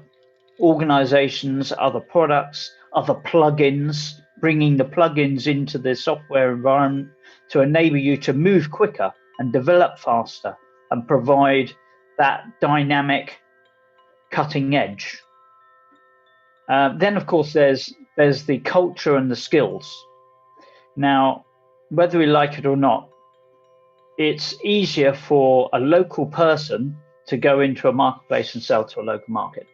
organizations, other products, other plugins, bringing the plugins into the software environment to enable you to move quicker and develop faster and provide that dynamic cutting edge. Then, of course, there's the culture and the skills. Now, whether we like it or not, it's easier for a local person to go into a marketplace and sell to a local market,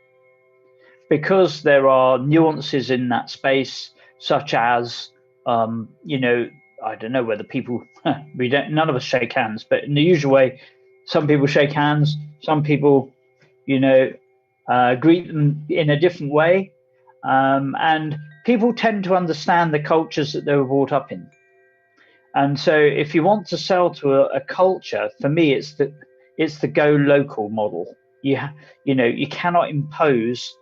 because there are nuances in that space, such as, I don't know whether people, none of us shake hands, but in the usual way, some people shake hands, some people, greet them in a different way. And people tend to understand the cultures that they were brought up in. And so if you want to sell to a culture, for me, it's the go local model. You cannot impose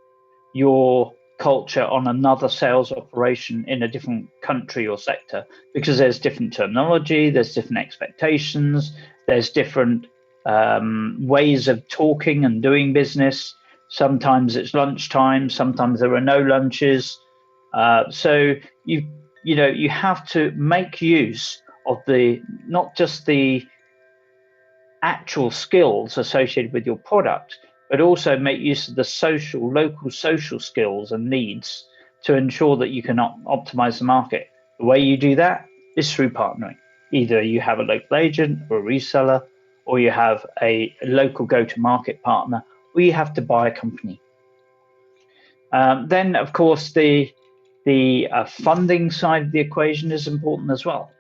your culture on another sales operation in a different country or sector, because there's different terminology, there's different expectations, there's different ways of talking and doing business. Sometimes it's lunchtime, sometimes there are no lunches. So you have to make use of not just the actual skills associated with your product, but also make use of the local social skills and needs to ensure that you can optimize the market. The way you do that is through partnering. Either you have a local agent or a reseller, or you have a local go-to-market partner, or you have to buy a company. Then, of course, the funding side of the equation is important as well,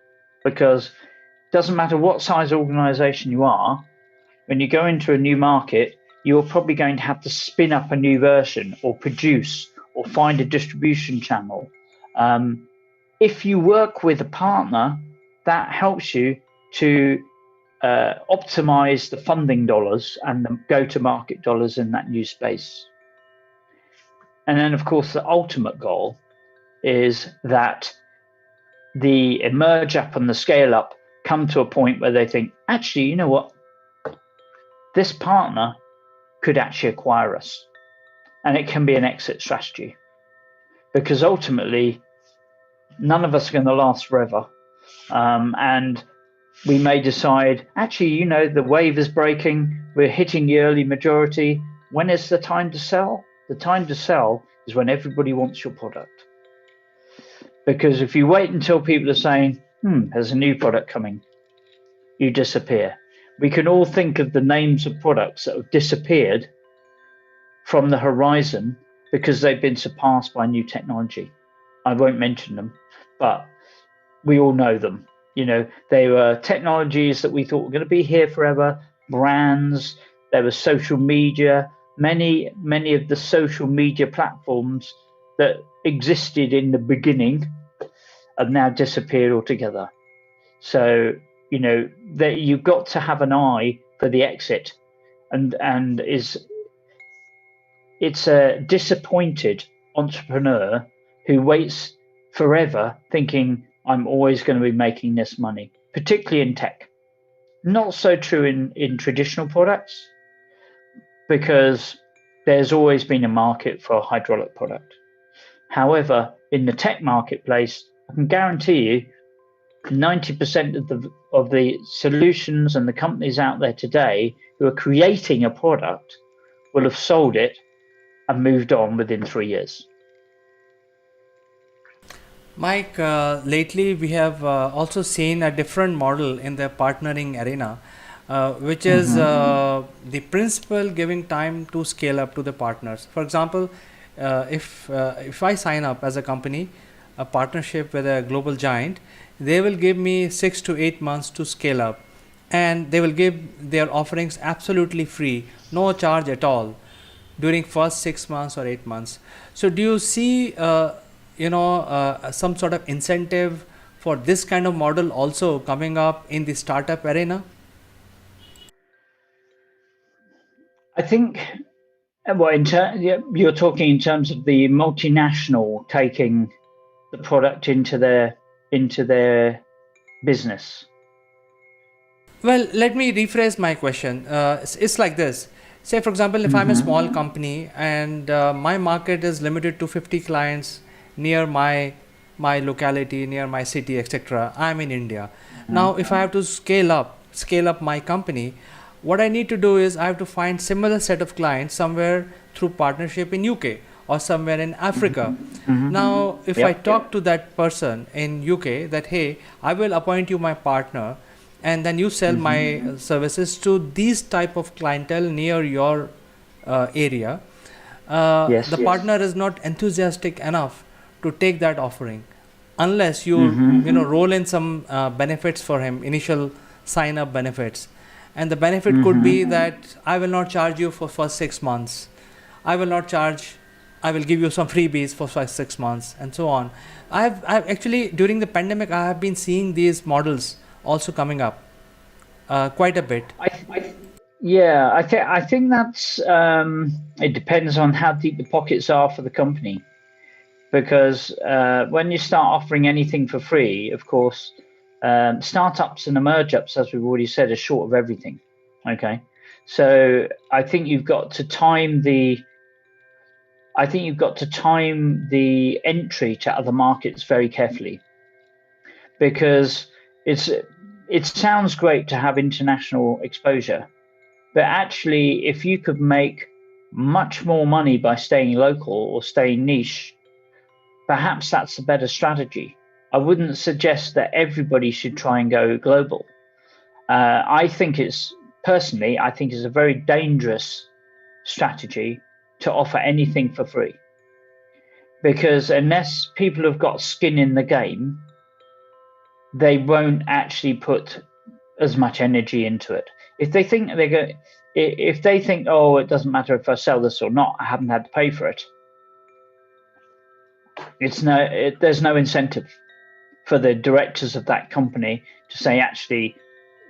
because it doesn't matter what size organization you are, when you go into a new market, you're probably going to have to spin up a new version or produce or find a distribution channel. If you work with a partner, that helps you to optimize the funding dollars and the go-to-market dollars in that new space. And then, of course, the ultimate goal is that the emerge up and the scale up come to a point where they think, actually, you know what? This partner could actually acquire us, and it can be an exit strategy, because ultimately none of us are going to last forever. And we may decide, actually, the wave is breaking, we're hitting the early majority. When is the time to sell? The time to sell is when everybody wants your product. Because if you wait until people are saying, there's a new product coming, you disappear. We can all think of the names of products that have disappeared from the horizon because they've been surpassed by new technology. I won't mention them, but we all know them. They were technologies that we thought were going to be here forever, brands, there was social media, many of the social media platforms that existed in the beginning have now disappeared altogether. So, you know, that you've got to have an eye for the exit, and it's a disappointed entrepreneur who waits forever thinking I'm always going to be making this money, particularly in tech. Not so true in traditional products, because there's always been a market for a hydraulic product. However, in the tech marketplace, I can guarantee you 90% of the solutions and the companies out there today who are creating a product will have sold it and moved on within 3 years. Mike, lately we have also seen a different model in the partnering arena, which is the principal giving time to scale up to the partners. For example, if I sign up as a company, a partnership with a global giant, they will give me 6 to 8 months to scale up, and they will give their offerings absolutely free, no charge at all during first 6 months or 8 months. So do you see some sort of incentive for this kind of model also coming up in the startup arena? I think, well, you're talking in terms of the multinational taking the product into their business. Well, let me rephrase my question. It's like this. Say, for example, if I'm a small company and my market is limited to 50 clients near my locality, near my city, etc. I'm in India. Now, if I have to scale up my company, what I need to do is I have to find similar set of clients somewhere through partnership in UK or somewhere in Africa. Now, if I talk to that person in UK that, hey, I will appoint you my partner, and then you sell my services to these type of clientele near your area, the partner is not enthusiastic enough to take that offering unless you roll in some benefits for him, initial sign up benefits. And the benefit could be that I will not charge you for first 6 months, I will give you some freebies for first 6 months, and so on. I've actually, during the pandemic, I have been seeing these models also coming up quite a bit. I think that's it depends on how deep the pockets are for the company, because when you start offering anything for free, of course, startups and emerge ups, as we've already said, are short of everything. Okay, so I think you've got to time the entry to other markets very carefully, because it sounds great to have international exposure, but actually, if you could make much more money by staying local or staying niche, perhaps that's a better strategy. I wouldn't suggest that everybody should try and go global. I think it's a very dangerous strategy to offer anything for free, because unless people have got skin in the game, they won't actually put as much energy into it. If they think oh, it doesn't matter if I sell this or not, I haven't had to pay for it, there's no incentive for the directors of that company to say, actually,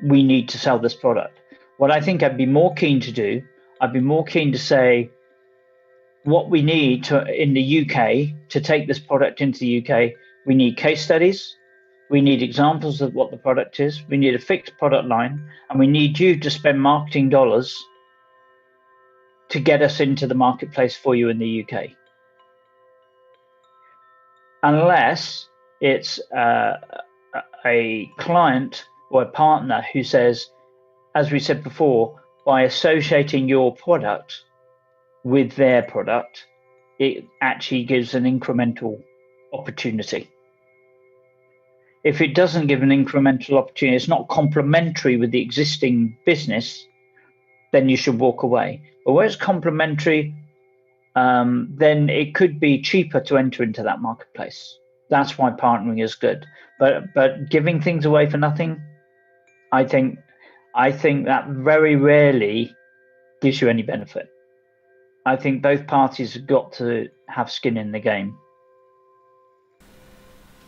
we need to sell this product. What I think I'd be more keen to say, what we need in the UK to take this product into the UK, we need case studies, we need examples of what the product is, we need a fixed product line, and we need you to spend marketing dollars to get us into the marketplace for you in the UK. Unless it's a client or a partner who says, as we said before, by associating your product with their product, it actually gives an incremental opportunity. If it doesn't give an incremental opportunity, it's not complementary with the existing business, then you should walk away. But where it's complementary, then it could be cheaper to enter into that marketplace. That's why partnering is good. But giving things away for nothing, I think that very rarely gives you any benefit. I think both parties have got to have skin in the game.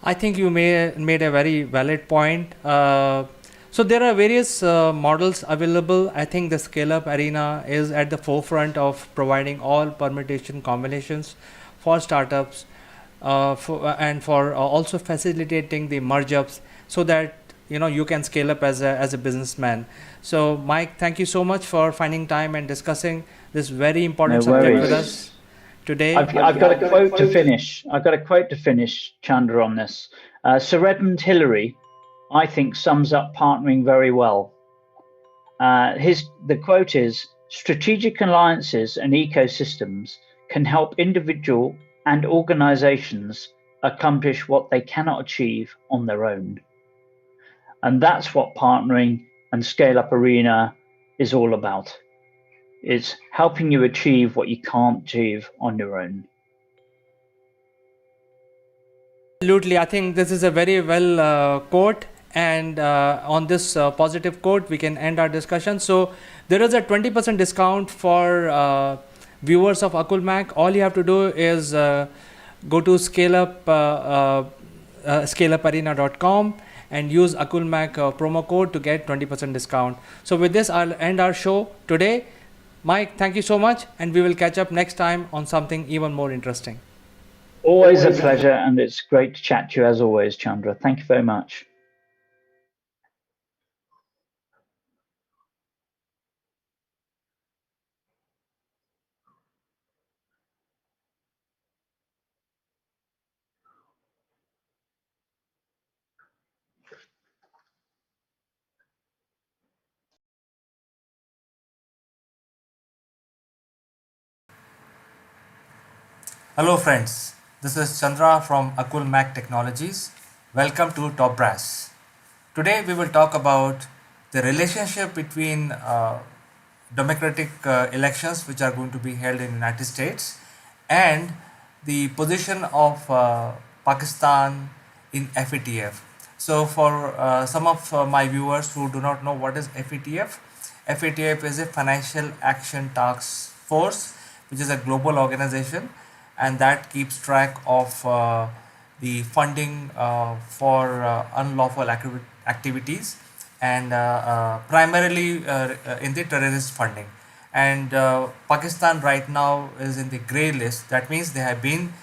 I think you made a very valid point. So there are various models available. I think the scale-up arena is at the forefront of providing all permutation combinations for startups, and for also facilitating the merge-ups, so that you can scale up as a businessman. So Mike, thank you so much for finding time and discussing this very important No subject with worries. us today. I've got a quote to finish. I've got a quote to finish, Chandra, on this. Sir Edmund Hillary, I think, sums up partnering very well. The quote is: "Strategic alliances and ecosystems can help individual and organizations accomplish what they cannot achieve on their own." And that's what partnering and Scale Up Arena is all about. It's helping you achieve what you can't achieve on your own. Absolutely, I think this is a very well quote, and on this positive quote, we can end our discussion. So there is a 20% discount for viewers of Akulmach. All you have to do is go to scaleuparena.com and use Akulmach promo code to get 20% discount. So with this, I'll end our show today. Mike, thank you so much, and we will catch up next time on something even more interesting. Always a pleasure, and it's great to chat to you as always, Chandra. Thank you very much. Hello friends, this is Chandra from Akulmach Technologies. Welcome to Top Brass. Today we will talk about the relationship between democratic elections which are going to be held in United States and the position of Pakistan in FATF. So for some of my viewers who do not know what is FATF, FATF is a Financial Action Task Force, which is a global organization, and that keeps track of the funding for unlawful activities, and primarily in the terrorist funding. And Pakistan right now is in the grey list. That means they have been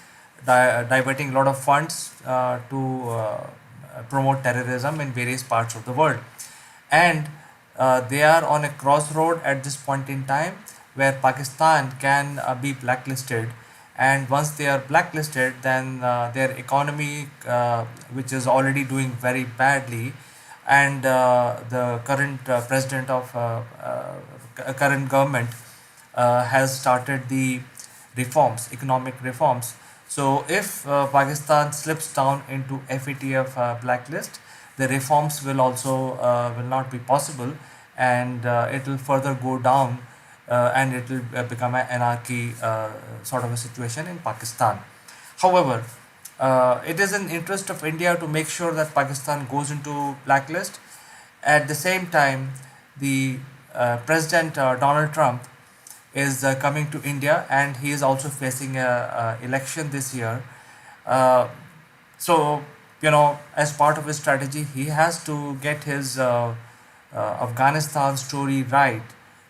diverting a lot of funds to promote terrorism in various parts of the world. And they are on a crossroad at this point in time where Pakistan can be blacklisted. And once they are blacklisted, then their economy, which is already doing very badly, and the current president of current government has started the reforms, economic reforms. So if Pakistan slips down into FATF blacklist, the reforms will also will not be possible, and it will further go down, and it will become an anarchy sort of a situation in Pakistan. However, it is in interest of India to make sure that Pakistan goes into blacklist. At the same time, the President Donald Trump is coming to India, and he is also facing a election this year. Uh, so, as part of his strategy, he has to get his Afghanistan story right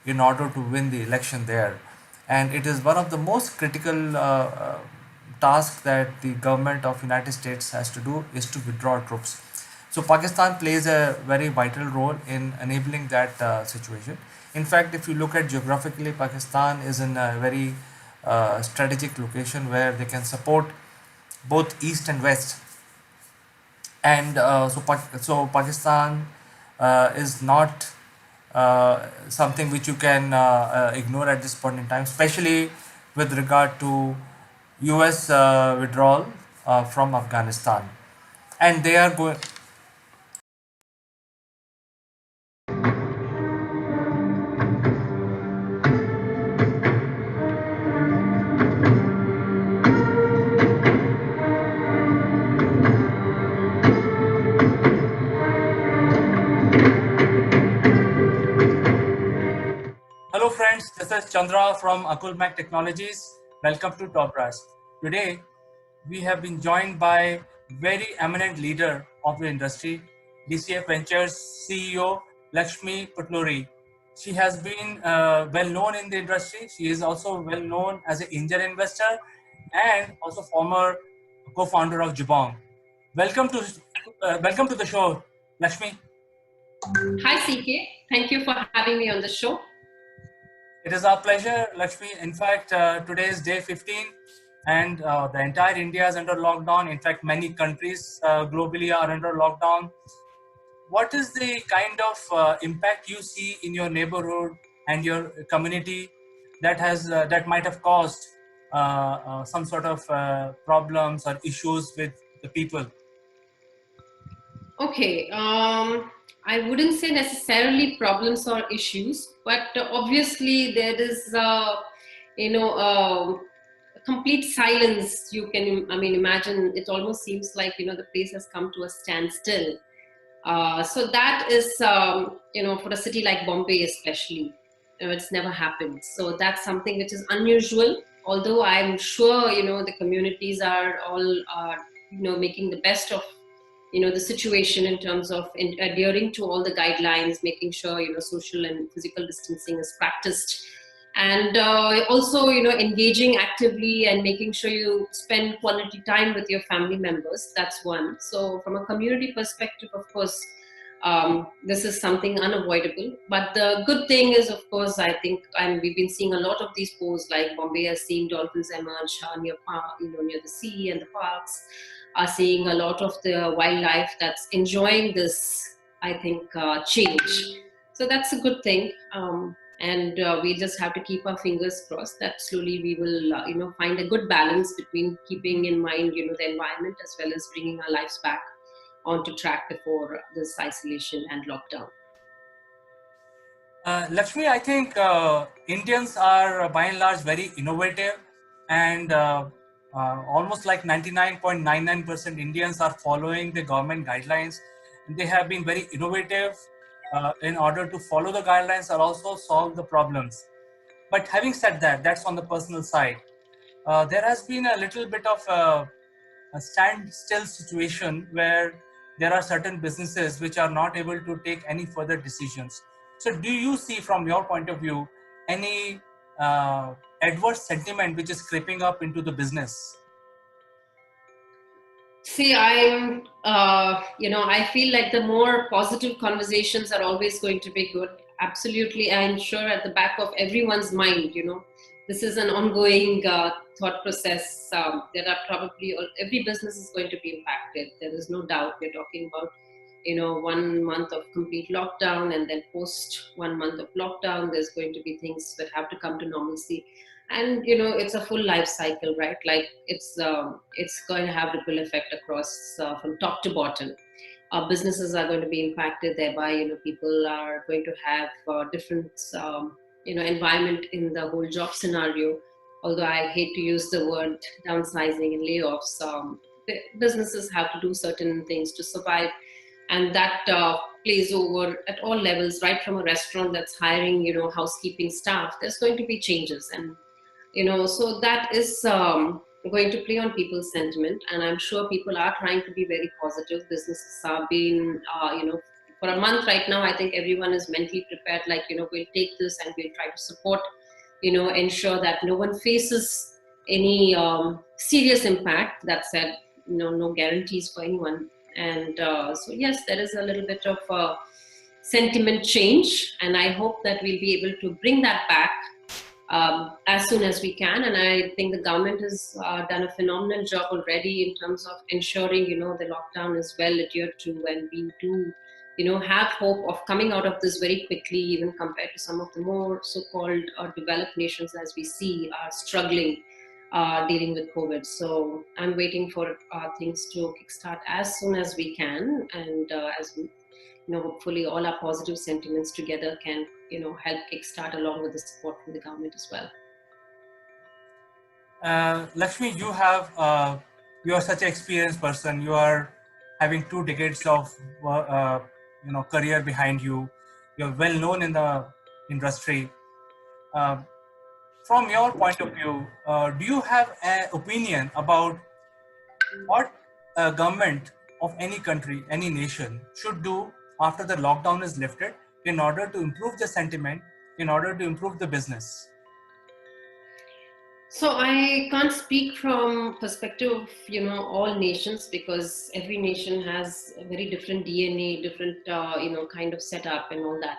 in order to win the election there. And it is one of the most critical tasks that the government of United States has to do, is to withdraw troops. So Pakistan plays a very vital role in enabling that situation. In fact, if you look at geographically, Pakistan is in a very strategic location where they can support both east and west. And so Pakistan is not something which you can ignore at this point in time, especially with regard to US withdrawal from Afghanistan. And they are going. Hello friends, this is Chandra from Akulmach Technologies. Welcome to Top Brass. Today we have been joined by very eminent leader of the industry, DCF Ventures CEO Lakshmi Putluri. She has been well known in the industry. She is also well known as an angel investor and also former co-founder of Jibong. Welcome to the show, Lakshmi. Hi, CK. Thank you for having me on the show. It is our pleasure, Lakshmi. In fact, today is day 15 and the entire India is under lockdown. In fact, many countries globally are under lockdown. What is the kind of impact you see in your neighborhood and your community that might have caused some sort of problems or issues with the people? Okay. I wouldn't say necessarily problems or issues, but obviously there is, complete silence. You can, imagine it almost seems like, the place has come to a standstill. So that is, for a city like Bombay especially, it's never happened. So that's something which is unusual. Although I'm sure, the communities are all, making the best of, the situation in terms of adhering to all the guidelines, making sure, social and physical distancing is practiced. And also, engaging actively and making sure you spend quality time with your family members. That's one. So from a community perspective, of course, this is something unavoidable. But the good thing is, of course, I think, and we've been seeing a lot of these posts, like Bombay has seen dolphins emerge near the sea and the parks, are seeing a lot of the wildlife that's enjoying this, I think, change. So that's a good thing. And we just have to keep our fingers crossed that slowly we will, find a good balance between keeping in mind, the environment as well as bringing our lives back onto track before this isolation and lockdown. Lakshmi, I think Indians are by and large very innovative, and almost like 99.99% Indians are following the government guidelines. And they have been very innovative in order to follow the guidelines and also solve the problems. But having said that, that's on the personal side. There has been a little bit of a standstill situation where there are certain businesses which are not able to take any further decisions. So do you see from your point of view any adverse sentiment which is creeping up into the business? See, I feel like the more positive conversations are always going to be good. Absolutely. I'm sure at the back of everyone's mind, this is an ongoing thought process. There are probably, every business is going to be impacted. There is no doubt. We're talking about, 1 month of complete lockdown, and then post 1 month of lockdown, there's going to be things that have to come to normalcy. And it's a full life cycle, right? Like it's going to have ripple effect across from top to bottom. Businesses are going to be impacted, thereby people are going to have different environment in the whole job scenario. Although I hate to use the word downsizing and layoffs, the businesses have to do certain things to survive, and that plays over at all levels, right from a restaurant that's hiring housekeeping staff. There's going to be changes, and so that is going to play on people's sentiment. And I'm sure people are trying to be very positive. Businesses are being for a month right now, I think everyone is mentally prepared, like we'll take this and we'll try to support, ensure that no one faces any serious impact. That said, no guarantees for anyone. And so yes, there is a little bit of sentiment change, and I hope that we'll be able to bring that back as soon as we can. And I think the government has done a phenomenal job already in terms of ensuring, the lockdown is well adhered to, and we do, have hope of coming out of this very quickly, even compared to some of the more so-called developed nations, as we see, are struggling dealing with COVID. So I'm waiting for things to kickstart as soon as we can, and as we, hopefully all our positive sentiments together can, help kickstart along with the support from the government as well. Lakshmi, you are such an experienced person. You are having 2 decades of career behind you. You're well known in the industry. From your point of view, do you have an opinion about what a government of any country, any nation should do after the lockdown is lifted in order to improve the sentiment, in order to improve the business? So I can't speak from perspective of all nations, because every nation has a very different DNA, different kind of setup and all that.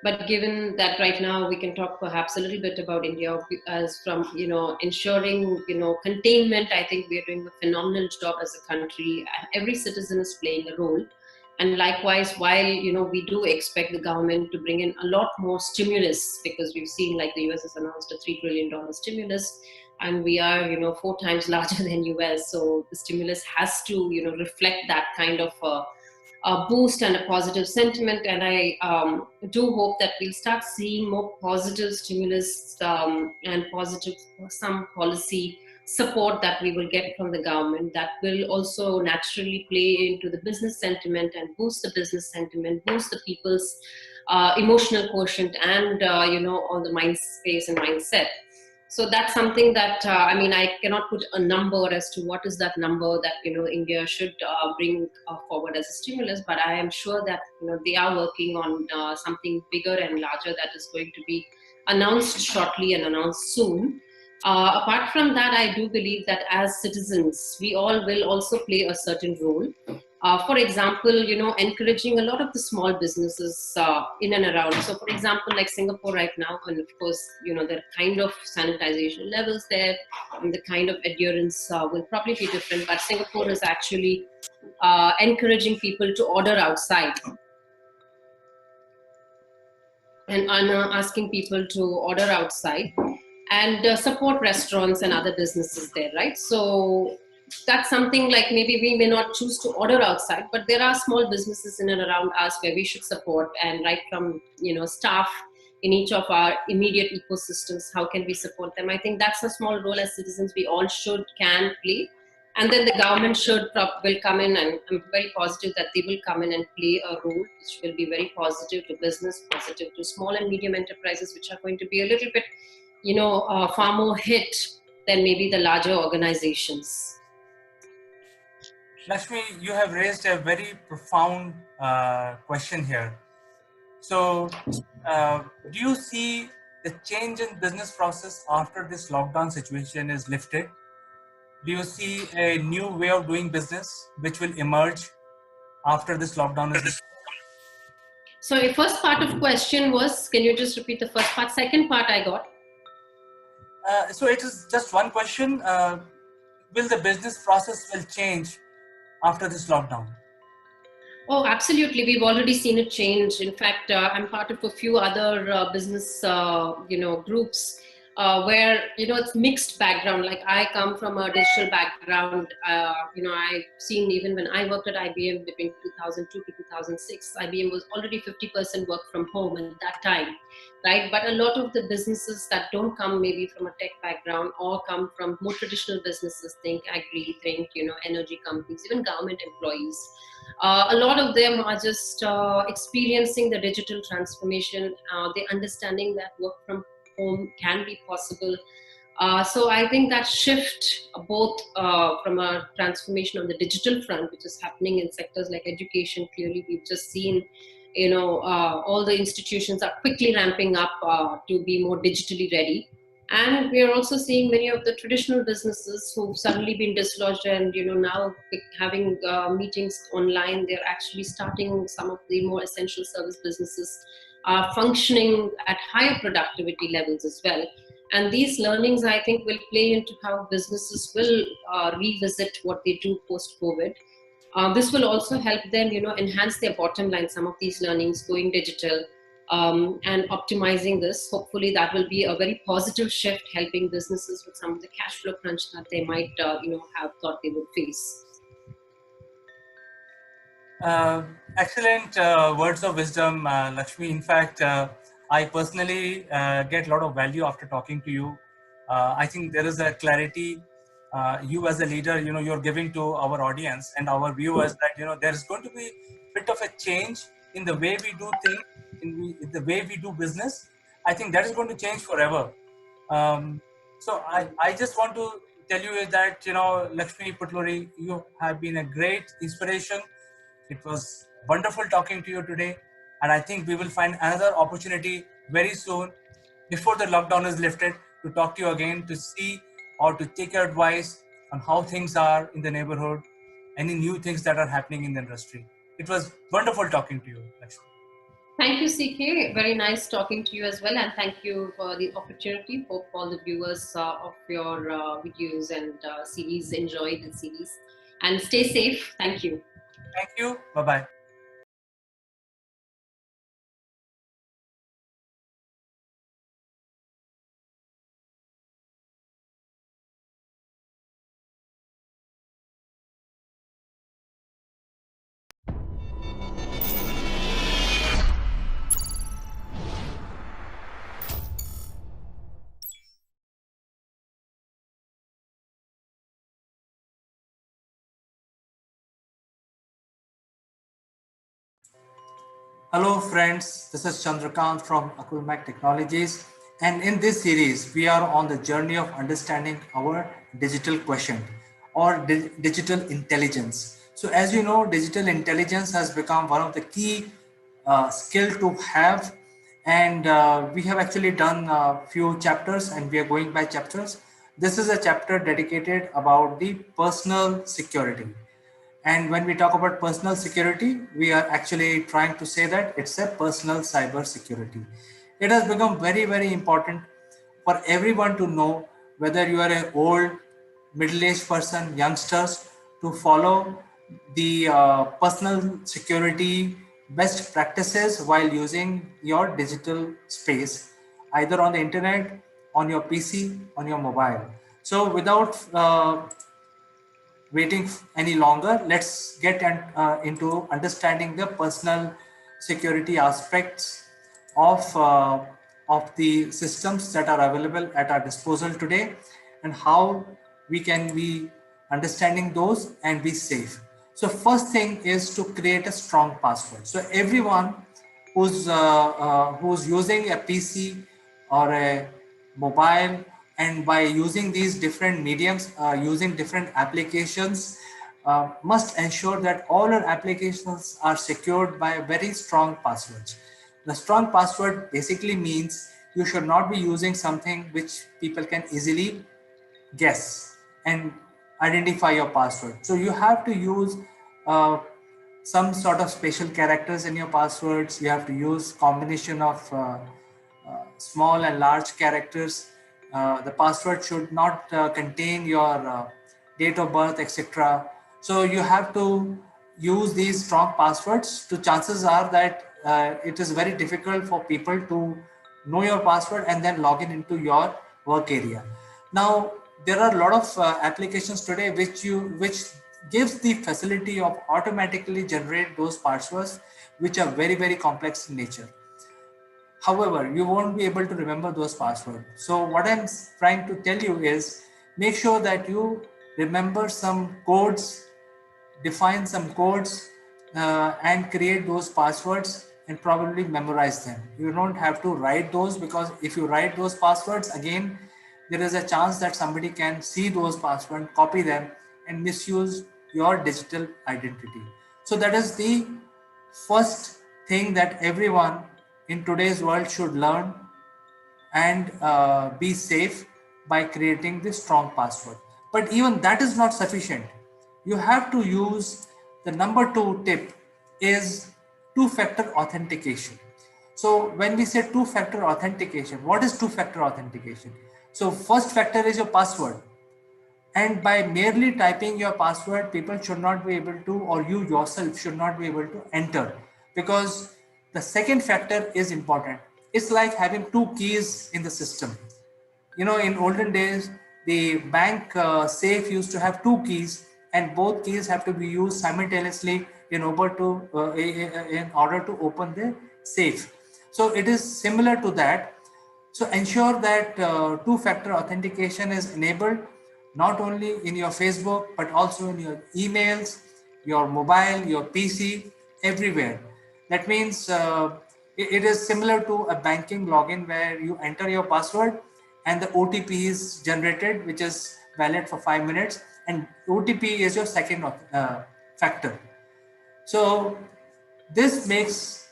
But given that right now we can talk perhaps a little bit about India as from ensuring containment. I think we are doing a phenomenal job as a country. Every citizen is playing a role. And likewise, while we do expect the government to bring in a lot more stimulus, because we've seen like the US has announced a $3 trillion stimulus, and we are 4 times larger than US, so the stimulus has to reflect that kind of a boost and a positive sentiment. And I do hope that we'll start seeing more positive stimulus and positive some policy support that we will get from the government, that will also naturally play into the business sentiment and boost the business sentiment, boost the people's emotional quotient, and on the mind space and mindset. So that's something that I cannot put a number as to what is that number that India should bring forward as a stimulus, but I am sure that they are working on something bigger and larger that is going to be announced shortly and announced soon. Apart from that, I do believe that as citizens, we all will also play a certain role. For example, encouraging a lot of the small businesses in and around. So, for example, like Singapore right now, and of course, the kind of sanitization levels there and the kind of adherence will probably be different. But Singapore is actually encouraging people to order outside, and asking people to order outside and support restaurants and other businesses there, right? So that's something like maybe we may not choose to order outside, but there are small businesses in and around us where we should support, and right from staff in each of our immediate ecosystems, how can we support them? I think that's a small role as citizens we all can play. And then the government will come in, and I'm very positive that they will come in and play a role which will be very positive to business, positive to small and medium enterprises, which are going to be a little bit far more hit than maybe the larger organizations. Lakshmi, you have raised a very profound question here. So, do you see the change in business process after this lockdown situation is lifted? Do you see a new way of doing business which will emerge after this lockdown is lifted? So, the first part of question was, can you just repeat the first part? Second part I got. So it is just one question. Will the business process will change after this lockdown? Oh, absolutely. We've already seen it change. In fact, I'm part of a few other business, groups where, it's mixed background. Like I come from a digital background. I've seen even when I worked at IBM between 2002 to 2006, IBM was already 50% work from home at that time, right? But a lot of the businesses that don't come maybe from a tech background or come from more traditional businesses, think agri, think, energy companies, even government employees, a lot of them are just experiencing the digital transformation. They're understanding that work from home can be possible. So I think that shift, both from a transformation on the digital front, which is happening in sectors like education. Clearly, we've just seen, all the institutions are quickly ramping up to be more digitally ready. And we are also seeing many of the traditional businesses who've suddenly been dislodged and, now having meetings online. They're actually starting some of the more essential service businesses functioning at higher productivity levels as well. And these learnings, I think, will play into how businesses will revisit what they do post-COVID. This will also help them, enhance their bottom line, some of these learnings, going digital, and optimizing this. Hopefully that will be a very positive shift, helping businesses with some of the cash flow crunch that they might, have thought they would face. Excellent words of wisdom, Lakshmi. In fact, I personally get a lot of value after talking to you. I think there is a clarity you as a leader, you're giving to our audience and our viewers that, there's going to be a bit of a change in the way we do things, in the way we do business. I think that is going to change forever. So I just want to tell you is that, Lakshmi Putluri, you have been a great inspiration. It was wonderful talking to you today. And I think we will find another opportunity very soon before the lockdown is lifted to talk to you again, to see or to take your advice on how things are in the neighborhood, any new things that are happening in the industry. It was wonderful talking to you, Lakshmi. Thank you, CK. Very nice talking to you as well, and thank you for the opportunity. Hope all the viewers of your videos and series enjoyed the series. And stay safe. Thank you. Thank you. Bye bye. Hello friends, this is Chandrakant from Akulmach Technologies, and in this series we are on the journey of understanding our digital quotient or digital intelligence. So as you know, digital intelligence has become one of the key skill to have, and we have actually done a few chapters and we are going by chapters. This is a chapter dedicated about the personal security. And when we talk about personal security, we are actually trying to say that it's a personal cyber security. It has become very, very important for everyone to know, whether you are an old, middle-aged person, youngsters, to follow the personal security best practices while using your digital space, either on the internet, on your PC, on your mobile. So without waiting any longer, let's get into understanding the personal security aspects of the systems that are available at our disposal today, and how we can be understanding those and be safe. So first thing is to create a strong password. So everyone who's using a PC or a mobile, and by using these different mediums, using different applications, must ensure that all our applications are secured by very strong passwords. The strong password basically means you should not be using something which people can easily guess and identify your password. So you have to use uh, some sort of special characters in your passwords. You have to use combination of small and large characters. The password should not contain your date of birth, etc. So you have to use these strong passwords. To chances are that it is very difficult for people to know your password and then log in into your work area. Now there are a lot of applications today which gives the facility of automatically generate those passwords, which are very, very complex in nature. However, you won't be able to remember those passwords. So what I'm trying to tell you is, make sure that you remember some codes, define some codes, and create those passwords and probably memorize them. You don't have to write those, because if you write those passwords again, there is a chance that somebody can see those passwords, copy them, and misuse your digital identity. So that is the first thing that everyone in today's world should learn and be safe by creating this strong password. But even that is not sufficient. You have to use the number two tip is two-factor authentication. So when we say two-factor authentication, what is two-factor authentication? So first factor is your password. And by merely typing your password, people should not be able to, or you yourself should not be able to enter, because the second factor is important. It's like having two keys in the system. In olden days, the bank safe used to have two keys, and both keys have to be used simultaneously in order to open the safe. So it is similar to that. So ensure that two-factor authentication is enabled not only in your Facebook, but also in your emails, your mobile, your PC, everywhere. That means it is similar to a banking login where you enter your password and the OTP is generated, which is valid for 5 minutes, and OTP is your second factor. So this makes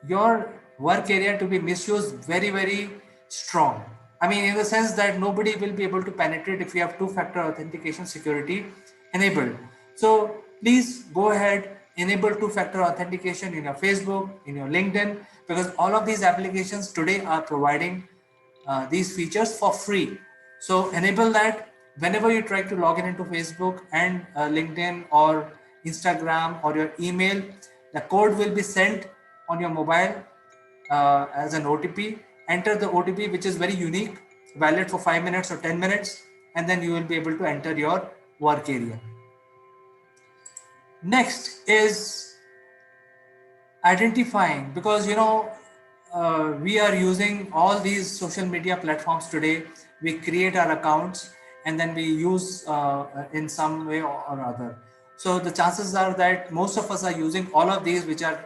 your work area to be misused very, very strong. I mean, in the sense that nobody will be able to penetrate if you have two-factor authentication security enabled. So please go ahead, enable two-factor authentication in your Facebook, in your LinkedIn, because all of these applications today are providing these features for free. So enable that whenever you try to log in into Facebook and LinkedIn or Instagram or your email, the code will be sent on your mobile as an OTP. Enter the OTP, which is very unique, valid for 5 minutes or 10 minutes, and then you will be able to enter your work area. Next is identifying, because we are using all these social media platforms today. We create our accounts and then we use in some way or other. So the chances are that most of us are using all of these which are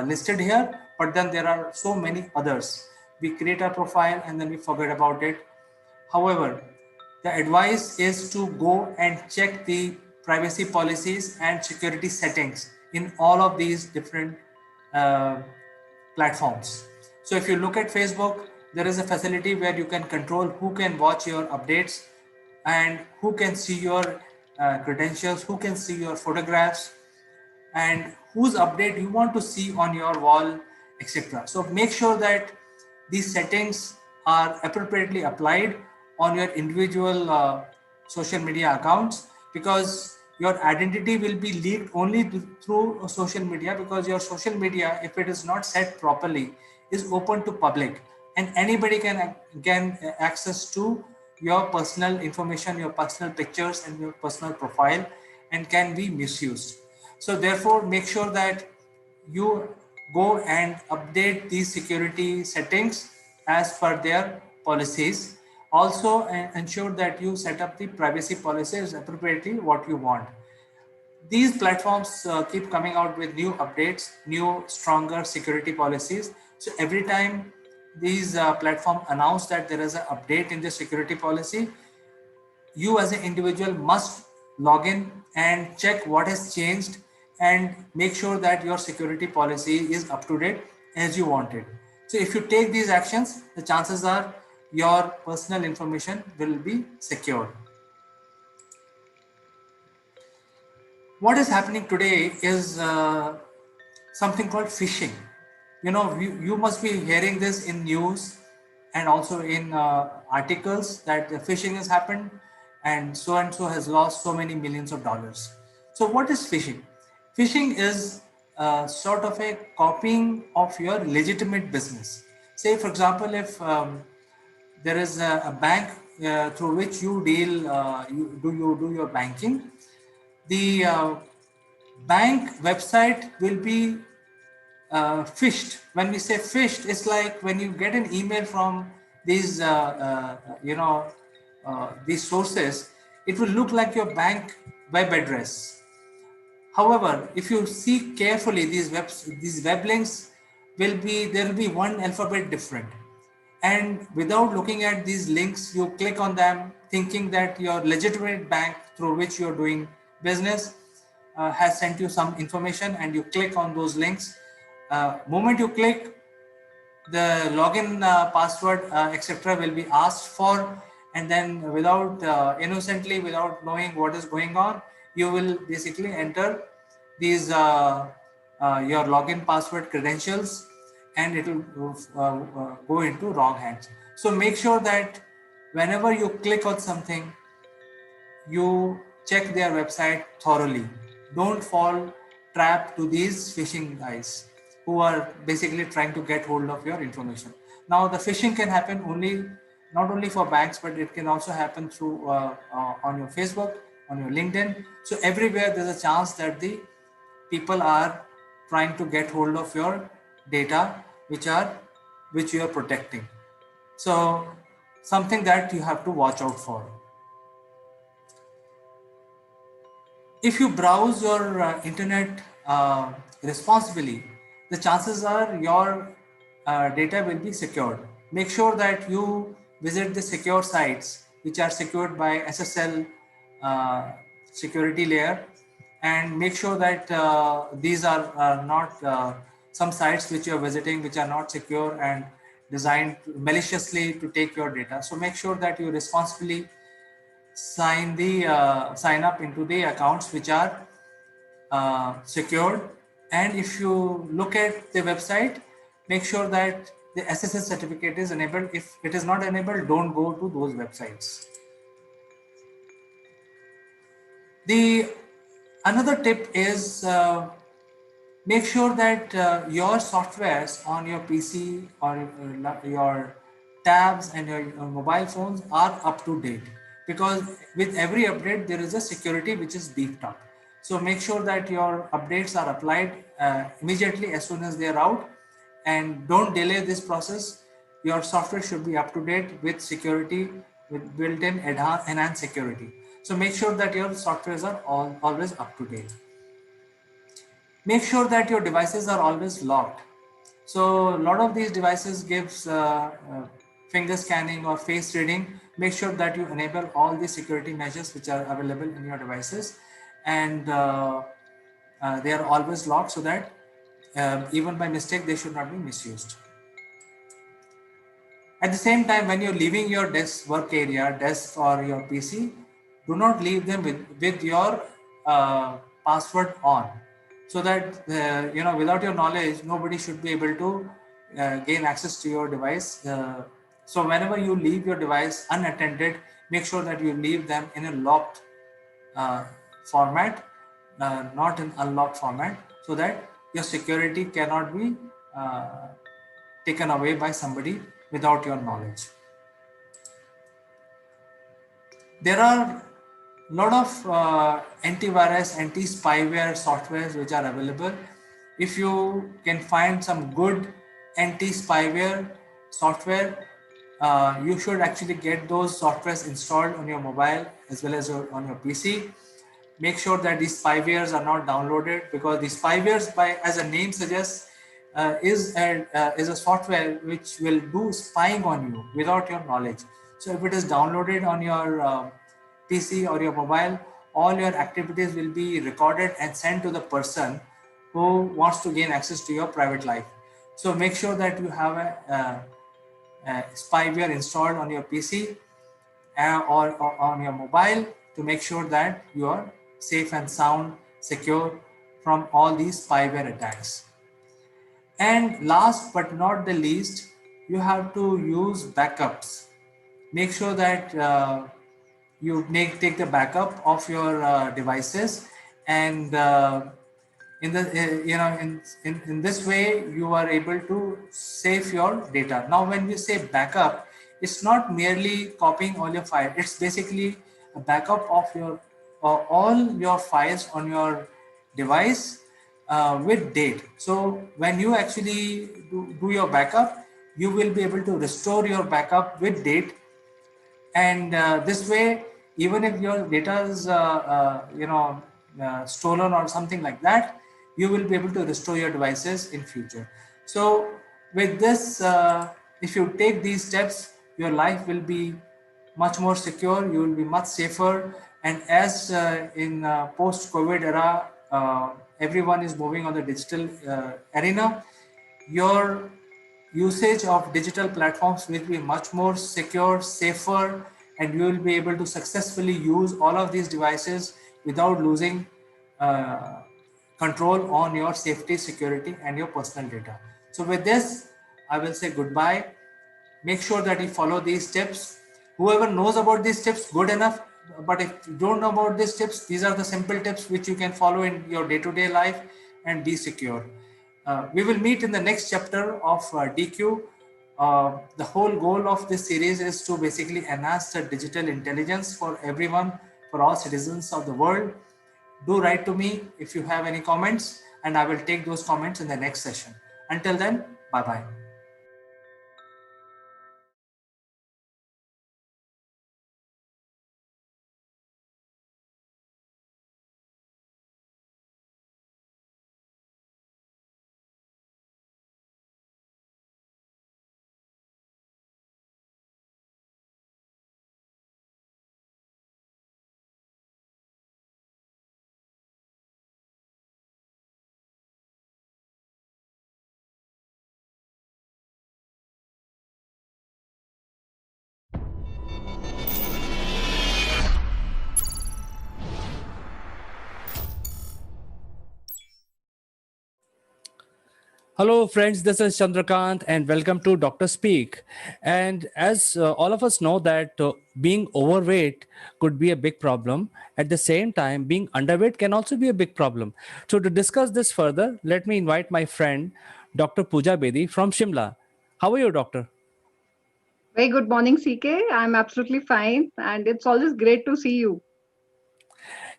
listed here, but then there are so many others. We create our profile and then we forget about it. However, the advice is to go and check the privacy policies and security settings in all of these different uh, platforms. So if you look at Facebook, there is a facility where you can control who can watch your updates and who can see your credentials, who can see your photographs, and whose update you want to see on your wall, etc. So make sure that these settings are appropriately applied on your individual social media accounts, because your identity will be leaked only through social media, because your social media, if it is not set properly, is open to public and anybody can access to your personal information, your personal pictures and your personal profile, and can be misused. So therefore, make sure that you go and update these security settings as per their policies. Also, ensure that you set up the privacy policies appropriately what you want. These platforms keep coming out with new updates, new stronger security policies. So every time these platforms announce that there is an update in the security policy, you as an individual must log in and check what has changed and make sure that your security policy is up to date as you want it. So if you take these actions, the chances are your personal information will be secured. What is happening today is something called phishing. You must be hearing this in news and also in articles that the phishing has happened and so has lost so many millions of dollars. So what is phishing? Phishing is sort of a copying of your legitimate business. Say for example, if there is a bank through which you deal, you do your banking, the bank website will be fished. When we say fished, it's like when you get an email from these these sources, it will look like your bank web address. However, if you see carefully, these web links will be, there will be one alphabet different, and without looking at these links you click on them thinking that your legitimate bank through which you're doing business has sent you some information, and you click on those links. Moment you click, the login password etc will be asked for, and then without innocently, without knowing what is going on, you will basically enter these your login password credentials, and it will go into wrong hands. So make sure that whenever you click on something, you check their website thoroughly. Don't fall trap to these phishing guys who are basically trying to get hold of your information. Now, the phishing can happen only, not only for banks, but it can also happen through on your Facebook, on your LinkedIn. So everywhere there's a chance that the people are trying to get hold of your data, which you are protecting. So something that you have to watch out for. If you browse your internet responsibly, the chances are your data will be secured. make sure that you visit the secure sites which are secured by SSL security layer, and make sure that these are not some sites which you are visiting which are not secure and designed maliciously to take your data. So make sure that you responsibly sign up into the accounts which are secured. And if you look at the website, make sure that the SSL certificate is enabled. If it is not enabled, don't go to those websites. The another tip is make sure that your softwares on your PC or your tabs and your mobile phones are up to date, because with every update there is a security which is beefed up. So make sure that your updates are applied immediately as soon as they are out, and don't delay this process. Your software should be up to date with security, with built-in enhanced security. So make sure that your softwares are always up to date. Make sure that your devices are always locked. So a lot of these devices gives finger scanning or face reading. Make sure that you enable all the security measures which are available in your devices, and they are always locked, so that even by mistake they should not be misused. At the same time, when you're leaving your work area, desk or your PC, do not leave them with your password on, so that without your knowledge, nobody should be able to gain access to your device. So whenever you leave your device unattended, make sure that you leave them in a locked uh, format, not in unlocked format, so that your security cannot be taken away by somebody without your knowledge. There are a lot of antivirus, anti-spyware softwares which are available. If you can find some good anti-spyware software, you should actually get those softwares installed on your mobile as well as on your PC. Make sure that these spywares are not downloaded, because the spywares, by as a name suggests, is a software which will do spying on you without your knowledge. So if it is downloaded on your PC or your mobile, all your activities will be recorded and sent to the person who wants to gain access to your private life. So make sure that you have a spyware installed on your PC or on your mobile, to make sure that you are safe and sound, secure from all these spyware attacks. And last but not the least, you have to use backups. Make sure that you take the backup of your devices, and in the in this way you are able to save your data. Now when we say backup, it's not merely copying all your files. It's basically a backup of your all your files on your device with date. So when you actually do your backup, you will be able to restore your backup with date, and this way, even if your data is stolen or something like that, you will be able to restore your devices in future. So with this, if you take these steps, your life will be much more secure, you will be much safer. And as in post COVID era, everyone is moving on the digital arena, your usage of digital platforms will be much more secure, safer, and you will be able to successfully use all of these devices without losing uh, control on your safety, security, and your personal data. So with this, I will say goodbye. Make sure that you follow these tips. Whoever knows about these tips, good enough. But if you don't know about these tips, these are the simple tips which you can follow in your day-to-day life and be secure. We will meet in the next chapter of DQ. The whole goal of this series is to basically enhance the digital intelligence for everyone, for all citizens of the world. Do write to me if you have any comments, and I will take those comments in the next session. Until then, bye-bye. Hello, friends. This is Chandrakant, and welcome to Doctor Speak. And as all of us know, that being overweight could be a big problem. At the same time, being underweight can also be a big problem. So, to discuss this further, let me invite my friend, Dr. Pooja Bedi from Shimla. How are you, Doctor? Very good morning, CK. I'm absolutely fine, and it's always great to see you.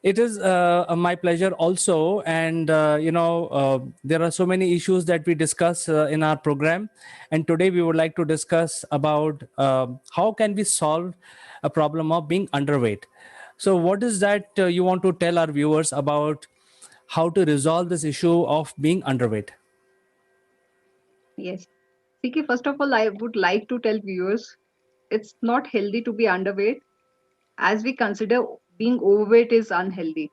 It is my pleasure also. And, there are so many issues that we discuss in our program. And today we would like to discuss about how can we solve a problem of being underweight. So what is that you want to tell our viewers about how to resolve this issue of being underweight? Yes. CK, first of all, I would like to tell viewers it's not healthy to be underweight, as we consider being overweight is unhealthy.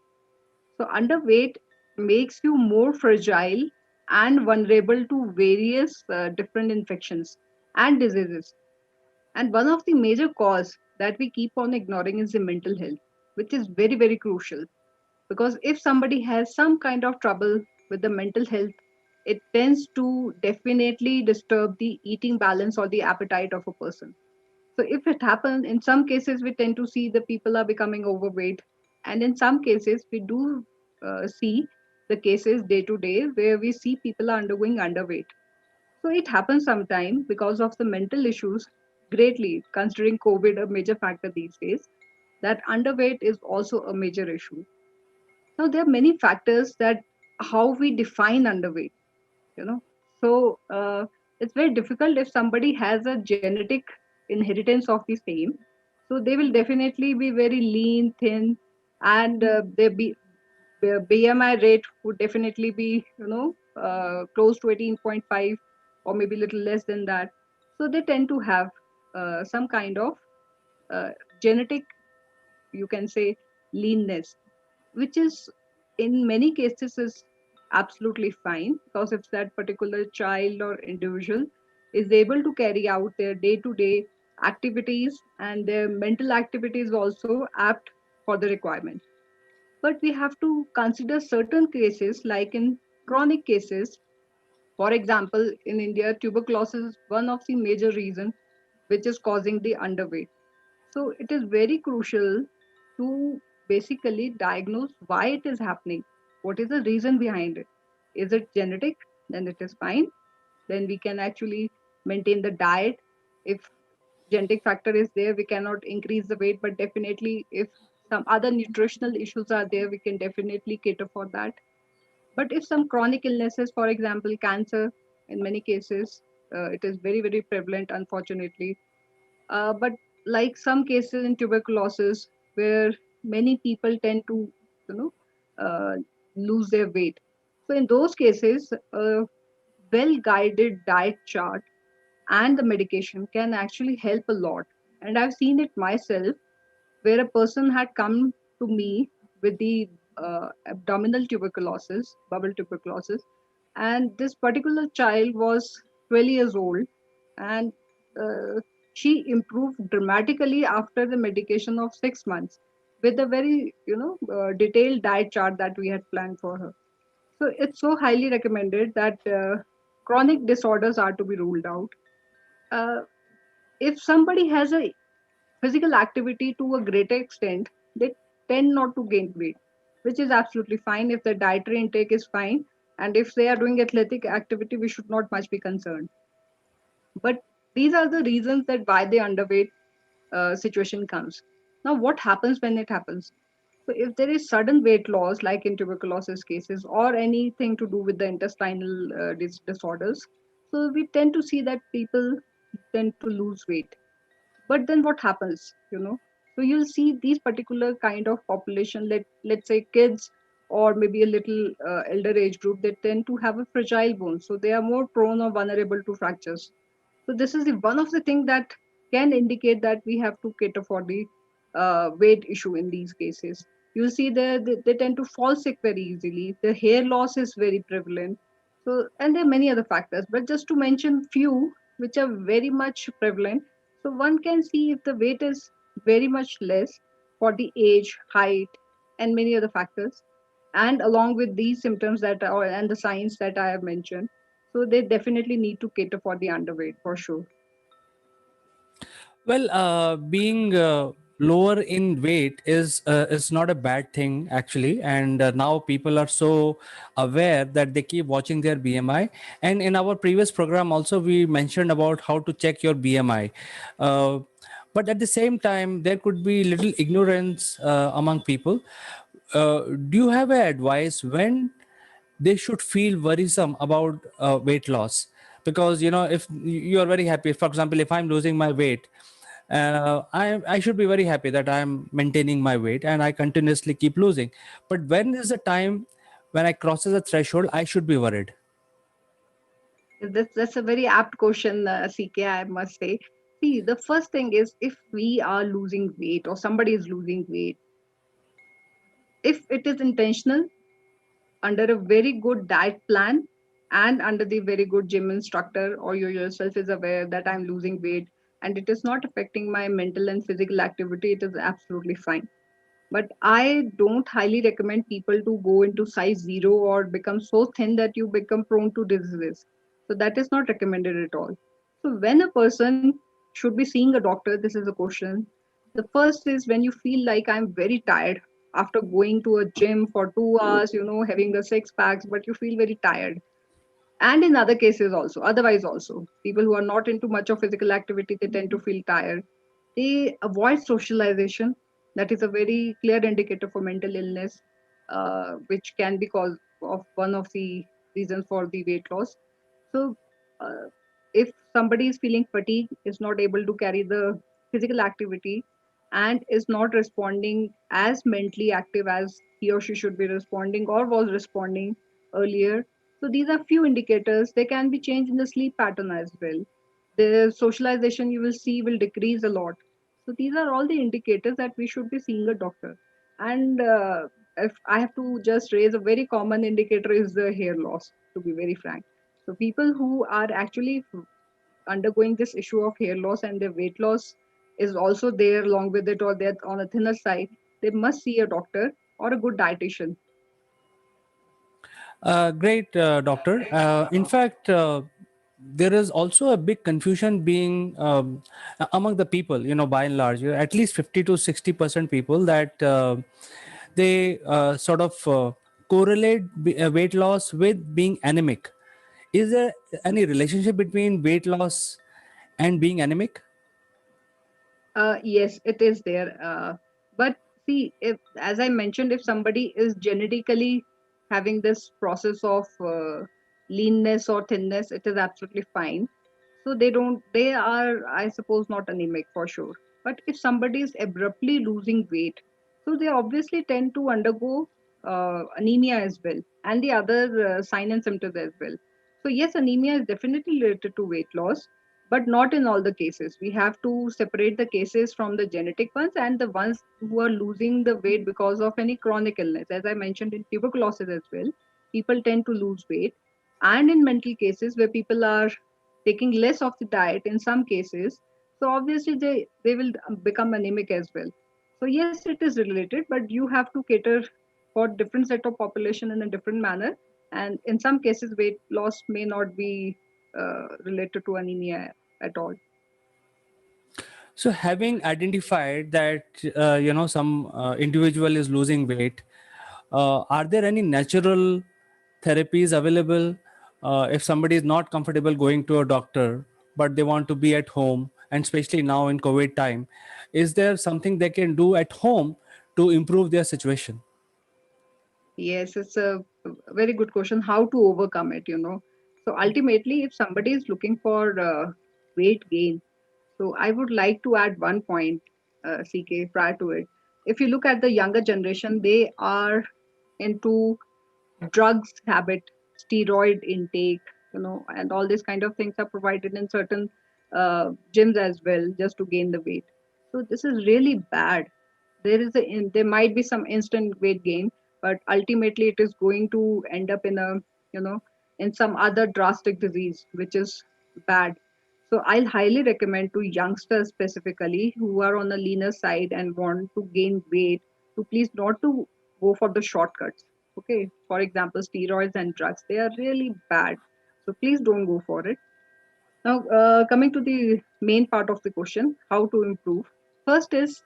So, underweight makes you more fragile and vulnerable to various different infections and diseases. And one of the major cause that we keep on ignoring is the mental health, which is very, very crucial. Because if somebody has some kind of trouble with the mental health, it tends to definitely disturb the eating balance or the appetite of a person. So if it happens, in some cases, we tend to see the people are becoming overweight. And in some cases, we do see the cases day to day where we see people are undergoing underweight. So it happens sometime because of the mental issues, greatly considering COVID a major factor these days, that underweight is also a major issue. Now there are many factors that how we define underweight, you know. So it's very difficult if somebody has a genetic inheritance of the same. So they will definitely be very lean, thin, and their BMI rate would definitely be, close to 18.5 or maybe a little less than that. So they tend to have some kind of genetic, you can say, leanness, which is in many cases is absolutely fine, because if that particular child or individual is able to carry out their day-to-day activities and their mental activities also apt for the requirement. But we have to consider certain cases, like in chronic cases. For example, in India, tuberculosis is one of the major reasons which is causing the underweight. So it is very crucial to basically diagnose why it is happening. What is the reason behind it? Is it genetic? Then it is fine. Then we can actually maintain the diet. If genetic factor is there, we cannot increase the weight, but definitely if some other nutritional issues are there, we can definitely cater for that. But if some chronic illnesses, for example, cancer, in many cases, it is very, very prevalent, unfortunately. But like some cases in tuberculosis, where many people tend to, you know, uh, lose their weight. So in those cases, a well-guided diet chart and the medication can actually help a lot. And I've seen it myself, where a person had come to me with the abdominal tuberculosis, bubble tuberculosis, and this particular child was 12 years old, and she improved dramatically after the medication of 6 months with a very, detailed diet chart that we had planned for her. So it's so highly recommended that chronic disorders are to be ruled out. Uh, if somebody has a physical activity to a greater extent, they tend not to gain weight, which is absolutely fine if the dietary intake is fine. And if they are doing athletic activity, we should not much be concerned. But these are the reasons that why the underweight situation comes. Now, what happens when it happens? So, if there is sudden weight loss, like in tuberculosis cases, or anything to do with the intestinal disorders, so we tend to see that people tend to lose weight. But then what happens, so you'll see these particular kind of population, let's say kids, or maybe a little elder age group, they tend to have a fragile bone, so they are more prone or vulnerable to fractures. So this is the one of the things that can indicate that we have to cater for the weight issue in these cases. You'll see they tend to fall sick very easily, the hair loss is very prevalent. So, and there are many other factors, but just to mention few which are very much prevalent. So one can see if the weight is very much less for the age, height, and many other factors. And along with these symptoms that are and the signs that I have mentioned. So they definitely need to cater for the underweight for sure. Well, being lower in weight is not a bad thing actually, and now people are so aware that they keep watching their BMI. And in our previous program, also we mentioned about how to check your BMI. Uh, but at the same time, there could be little ignorance among people. Do you have a advice when they should feel worrisome about weight loss? Because if you are very happy, for example, if I'm losing my weight, I should be very happy that I'm maintaining my weight and I continuously keep losing. But when is the time when I crosses a threshold, I should be worried? That's a very apt question, CK, I must say. See, the first thing is, if we are losing weight or somebody is losing weight, if it is intentional, under a very good diet plan, and under the very good gym instructor, or you yourself is aware that I'm losing weight and it is not affecting my mental and physical activity, it is absolutely fine. But I don't highly recommend people to go into size zero or become so thin that you become prone to diseases. So that is not recommended at all. So when a person should be seeing a doctor, this is a question. The first is when you feel like I'm very tired after going to a gym for 2 hours, having the six packs, but you feel very tired. And in other cases also, otherwise also, people who are not into much of physical activity, they tend to feel tired. They avoid socialization. That is a very clear indicator for mental illness, which can be cause of one of the reasons for the weight loss. So uh, if somebody is feeling fatigue, is not able to carry the physical activity, and is not responding as mentally active as he or she should be responding or was responding earlier, so these are few indicators. They can be changed in the sleep pattern as well. The socialization you will see will decrease a lot. So these are all the indicators that we should be seeing a doctor. And if I have to just raise a very common indicator is the hair loss, to be very frank. So people who are actually undergoing this issue of hair loss and their weight loss is also there along with it, or they're on a thinner side, they must see a doctor or a good dietitian. Great, doctor. In fact, there is also a big confusion being among the people, by and large, at least 50 to 60% people that they sort of correlate weight loss with being anemic. Is there any relationship between weight loss and being anemic? Yes, it is there. But see, if, as I mentioned, if somebody is genetically having this process of leanness or thinness, it is absolutely fine. So they are, I suppose, not anemic for sure. But if somebody is abruptly losing weight, so they obviously tend to undergo anemia as well, and the other sign and symptoms as well. So yes, anemia is definitely related to weight loss, but not in all the cases. We have to separate the cases from the genetic ones and the ones who are losing the weight because of any chronic illness. As I mentioned in tuberculosis as well, people tend to lose weight. And in mental cases where people are taking less of the diet in some cases, so obviously they will become anemic as well. So yes, it is related, but you have to cater for different set of population in a different manner. And in some cases, weight loss may not be related to anemia at all. So, having identified that some individual is losing weight, are there any natural therapies available if somebody is not comfortable going to a doctor but they want to be at home, and especially now in COVID time, is there something they can do at home to improve their situation? Yes, it's a very good question. How to overcome it? So ultimately, if somebody is looking for weight gain, so I would like to add one point, CK, prior to it. If you look at the younger generation, they are into drugs habit, steroid intake, and all these kind of things are provided in certain gyms as well, just to gain the weight. So this is really bad. There might be some instant weight gain, but ultimately it is going to end up in a you know in some other drastic disease, which is bad. So I'll highly recommend to youngsters specifically who are on the leaner side and want to gain weight to please not to go for the shortcuts. Okay, for example, steroids and drugs, they are really bad. So please don't go for it. Now, coming to the main part of the question, how to improve. First is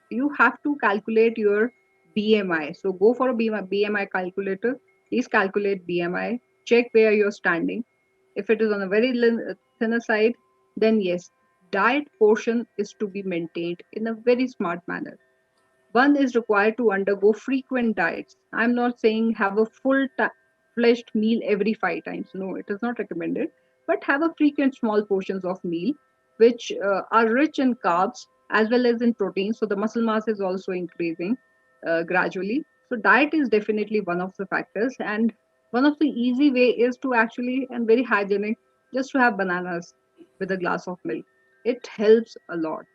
you have to calculate your BMI. So go for a BMI calculator. Please calculate BMI. Check where you're standing. If it is on a very thinner side, then yes, diet portion is to be maintained in a very smart manner. One is required to undergo frequent diets. I'm not saying have a fleshed meal every 5 times. No, it is not recommended. But have a frequent small portions of meal, which are rich in carbs as well as in protein. So the muscle mass is also increasing gradually. So diet is definitely one of the factors. And one of the easy way is to actually, and very hygienic, just to have bananas with a glass of milk. It helps a lot.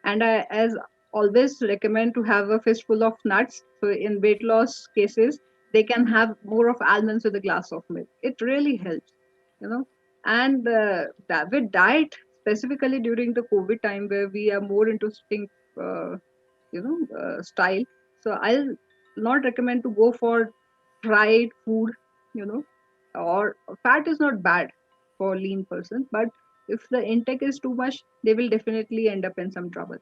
And I, as always recommend to have a fistful of nuts. So in weight loss cases, they can have more of almonds with a glass of milk. It really helps, you know. And with diet, specifically during the COVID time where we are more into stink, style. So I'll not recommend to go for fried food, you know, or fat is not bad for lean person, but if the intake is too much, they will definitely end up in some trouble.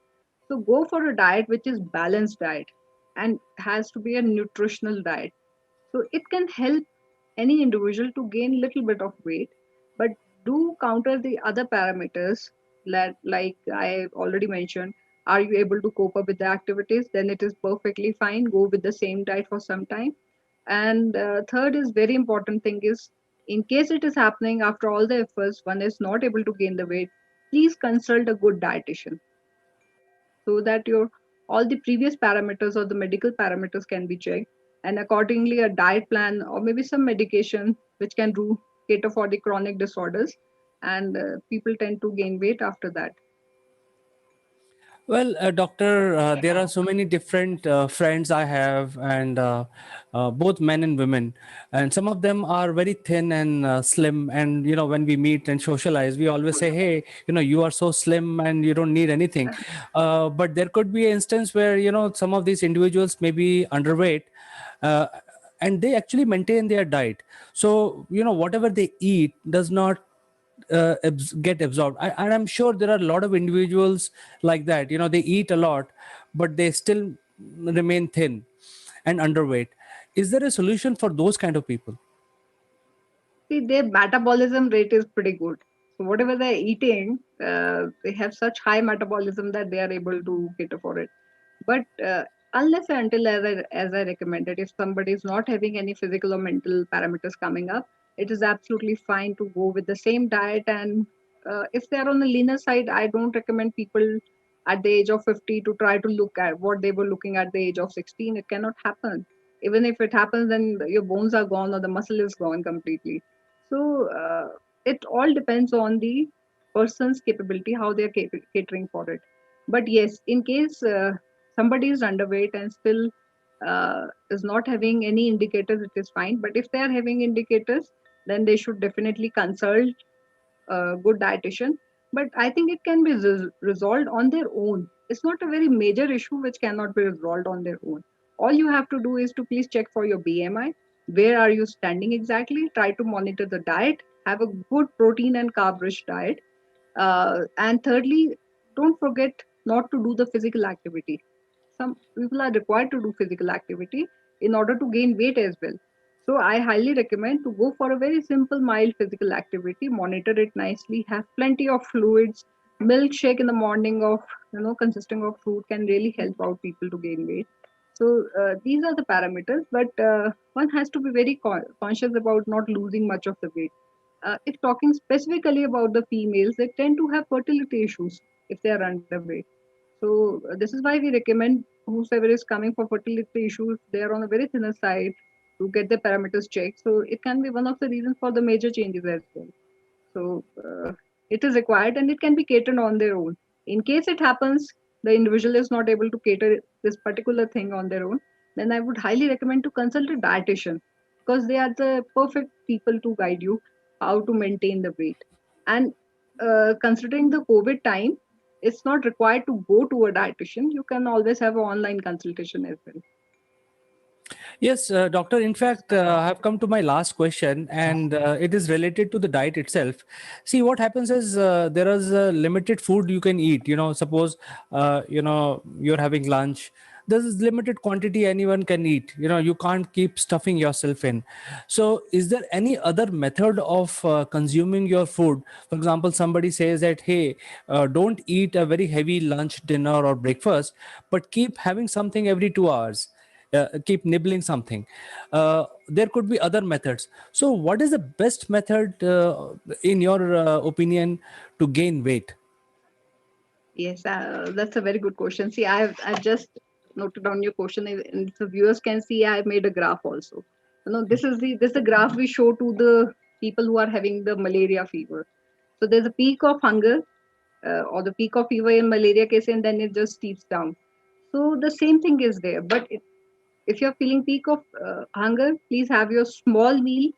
So go for a diet which is balanced diet and has to be a nutritional diet. So it can help any individual to gain little bit of weight, but do counter the other parameters that, like I already mentioned, are you able to cope up with the activities? Then it is perfectly fine. Go with the same diet for some time. And third is very important thing is, in case it is happening after all the efforts, one is not able to gain the weight, please consult a good dietitian so that your all the previous parameters or the medical parameters can be checked, and accordingly a diet plan or maybe some medication which can do cater for the chronic disorders, and people tend to gain weight after that. Well, doctor, there are so many different friends I have, and both men and women, and some of them are very thin and slim. And when we meet and socialize, we always say, "Hey, you are so slim and you don't need anything." But there could be an instance where some of these individuals may be underweight, uh, and they actually maintain their diet. So whatever they eat does not get absorbed. And I'm sure there are a lot of individuals like that. They eat a lot, but they still remain thin and underweight. Is there a solution for those kind of people? See, their metabolism rate is pretty good. So whatever they're eating, they have such high metabolism that they are able to cater for it. But unless and until, as I recommended, if somebody is not having any physical or mental parameters coming up, it is absolutely fine to go with the same diet. And if they are on the leaner side, I don't recommend people at the age of 50 to try to look at what they were looking at the age of 16. It cannot happen. Even if it happens, then your bones are gone or the muscle is gone completely. So it all depends on the person's capability, how they're catering for it. But yes, in case somebody is underweight and still is not having any indicators, it is fine. But if they are having indicators, then they should definitely consult a good dietitian. But I think it can be resolved on their own. It's not a very major issue which cannot be resolved on their own. All you have to do is to please check for your BMI. Where are you standing exactly? Try to monitor the diet. Have a good protein and carb rich diet. And thirdly, don't forget not to do the physical activity. Some people are required to do physical activity in order to gain weight as well. So I highly recommend to go for a very simple, mild physical activity, monitor it nicely, have plenty of fluids. Milkshake in the morning of, consisting of fruit can really help out people to gain weight. So these are the parameters, but one has to be very conscious about not losing much of the weight. If talking specifically about the females, they tend to have fertility issues if they are underweight. So this is why we recommend whosoever is coming for fertility issues, they are on a very thinner side to get the parameters checked. So it can be one of the reasons for the major changes as well. So it is required and it can be catered on their own. In case it happens, the individual is not able to cater this particular thing on their own, then I would highly recommend to consult a dietitian because they are the perfect people to guide you how to maintain the weight. And considering the COVID time, it's not required to go to a dietitian. You can always have an online consultation as well. Yes, doctor. In fact, I have come to my last question, and it is related to the diet itself. See, what happens is there is limited food you can eat. Suppose you're having lunch. There is limited quantity anyone can eat. You can't keep stuffing yourself in. So, is there any other method of consuming your food? For example, somebody says that, hey, don't eat a very heavy lunch, dinner, or breakfast, but keep having something every 2 hours. Keep nibbling something. There could be other methods. So what is the best method in your opinion to gain weight? Yes, that's a very good question. See, I just noted down your question, and the viewers can see I made a graph also. This is the graph we show to the people who are having the malaria fever. So there's a peak of hunger, or the peak of fever in malaria case, and then it just steeps down. So the same thing is there, but if you're feeling peak of hunger, please have your small meal.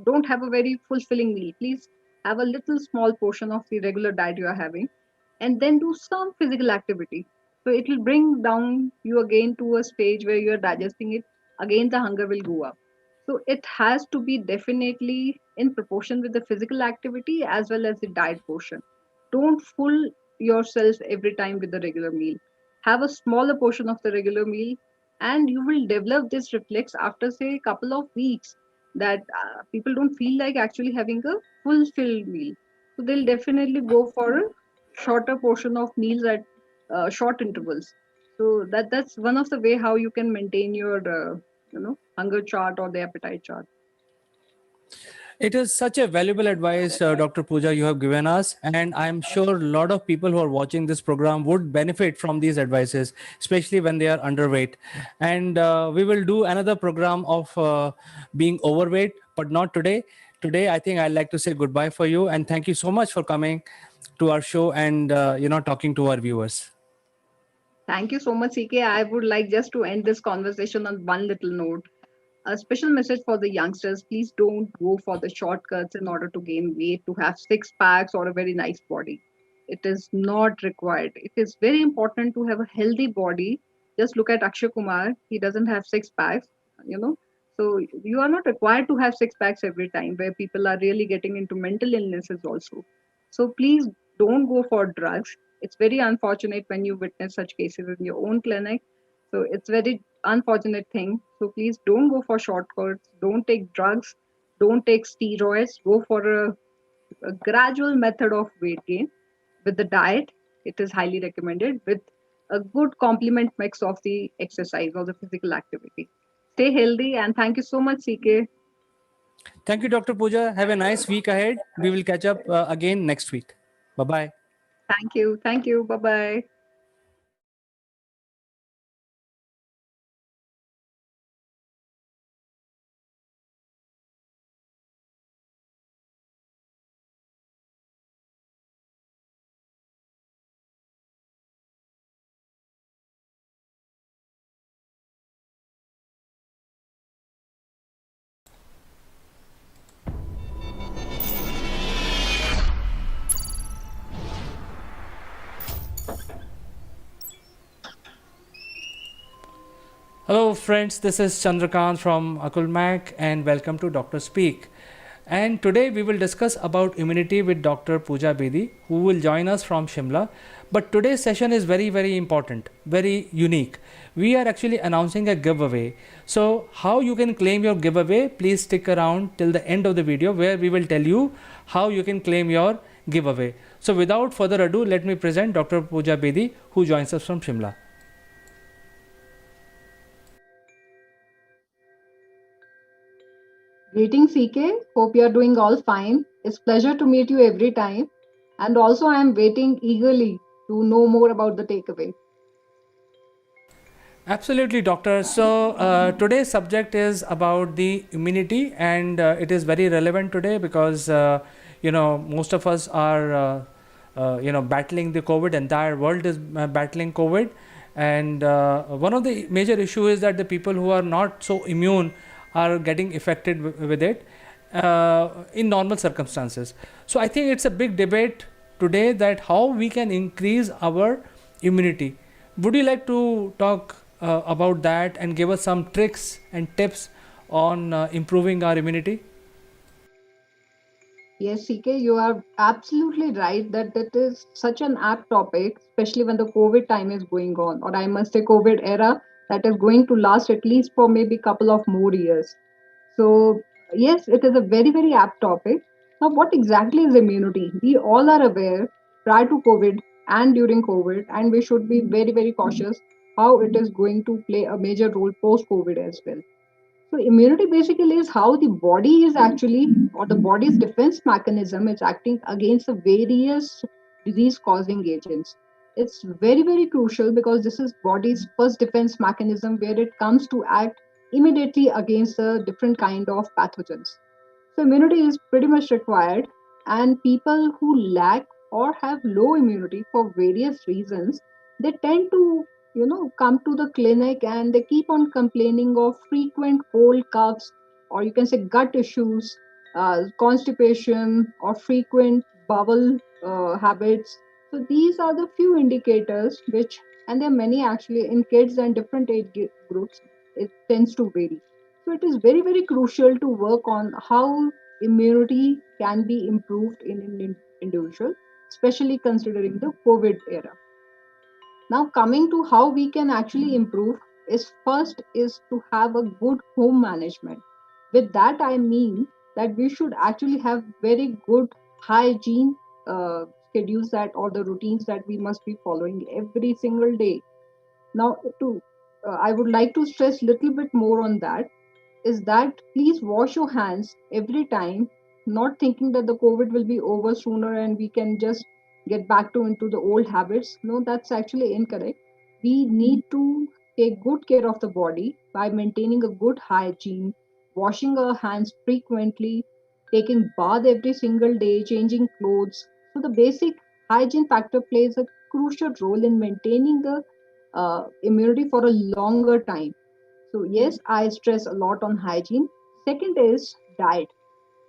Don't have a very fulfilling meal. Please have a little small portion of the regular diet you are having, and then do some physical activity. So it will bring down you again to a stage where you are digesting it. Again, the hunger will go up. So it has to be definitely in proportion with the physical activity as well as the diet portion. Don't fool yourself every time with the regular meal. Have a smaller portion of the regular meal, and you will develop this reflex after, say, a couple of weeks, that people don't feel like actually having a fulfilled meal. So they'll definitely go for a shorter portion of meals at short intervals. So that's one of the way how you can maintain your hunger chart or the appetite chart. It is such a valuable advice, Dr. Pooja, you have given us, and I'm sure a lot of people who are watching this program would benefit from these advices, especially when they are underweight. And we will do another program of being overweight, but not today. Today, I think I'd like to say goodbye for you, and thank you so much for coming to our show and talking to our viewers. Thank you so much, CK. I would like just to end this conversation on one little note. A special message for the youngsters: please don't go for the shortcuts in order to gain weight, to have six packs or a very nice body. It is not required. It is very important to have a healthy body. Just look at Akshay Kumar. He doesn't have six packs, you know. So you are not required to have six packs every time, where people are really getting into mental illnesses also. So please don't go for drugs. It's very unfortunate when you witness such cases in your own clinic. So it's very unfortunate thing. So please don't go for shortcuts. Don't take drugs. Don't take steroids. Go for a gradual method of weight gain with the diet. It is highly recommended with a good complement mix of the exercise or the physical activity. Stay healthy, and thank you so much, CK. Thank you, Dr. Pooja. Have a nice week ahead. We will catch up again next week. Bye bye. Thank you. Thank you. Bye bye. Hello, friends. This is Chandrakant from Akulmach, and welcome to Dr. Speak. And today we will discuss about immunity with Dr. Pooja Bedi, who will join us from Shimla. But today's session is very, very important, very unique. We are actually announcing a giveaway. So, how you can claim your giveaway? Please stick around till the end of the video, where we will tell you how you can claim your giveaway. So, without further ado, let me present Dr. Pooja Bedi, who joins us from Shimla. Greetings, CK. Hope you are doing all fine. It's pleasure to meet you every time. And also, I am waiting eagerly to know more about the takeaway. Absolutely, doctor. So today's subject is about the immunity, and it is very relevant today because most of us are battling the COVID. Entire world is battling COVID, and one of the major issue is that the people who are not so immune are getting affected with it in normal circumstances. So I think it's a big debate today that how we can increase our immunity. Would you like to talk about that and give us some tricks and tips on improving our immunity? Yes, CK, you are absolutely right that that is such an apt topic, especially when the COVID time is going on, or I must say COVID era that is going to last at least for maybe couple of more years. So yes, it is a very, very apt topic. Now, what exactly is immunity? We all are aware prior to COVID and during COVID, and we should be very, very cautious how it is going to play a major role post COVID as well. So immunity basically is how the body is actually, or the body's defense mechanism is acting against the various disease causing agents. It's very, very crucial because this is body's first defense mechanism where it comes to act immediately against a different kind of pathogens. So immunity is pretty much required, and people who lack or have low immunity for various reasons, they tend to, come to the clinic and they keep on complaining of frequent cold coughs, or you can say gut issues, constipation, or frequent bowel habits. So these are the few indicators which, and there are many actually in kids and different groups, it tends to vary. So it is very, very crucial to work on how immunity can be improved in an individual, especially considering the COVID era. Now, coming to how we can actually improve is first is to have a good home management. With that, I mean that we should actually have very good hygiene schedules that or the routines that we must be following every single day. Now, to I would like to stress little bit more on that is that please wash your hands every time, not thinking that the COVID will be over sooner and we can just get back to into the old habits. No, that's actually incorrect. We need to take good care of the body by maintaining a good hygiene, washing our hands frequently, taking bath every single day, changing clothes. So the basic hygiene factor plays a crucial role in maintaining the immunity for a longer time. So yes, I stress a lot on hygiene. Second is diet.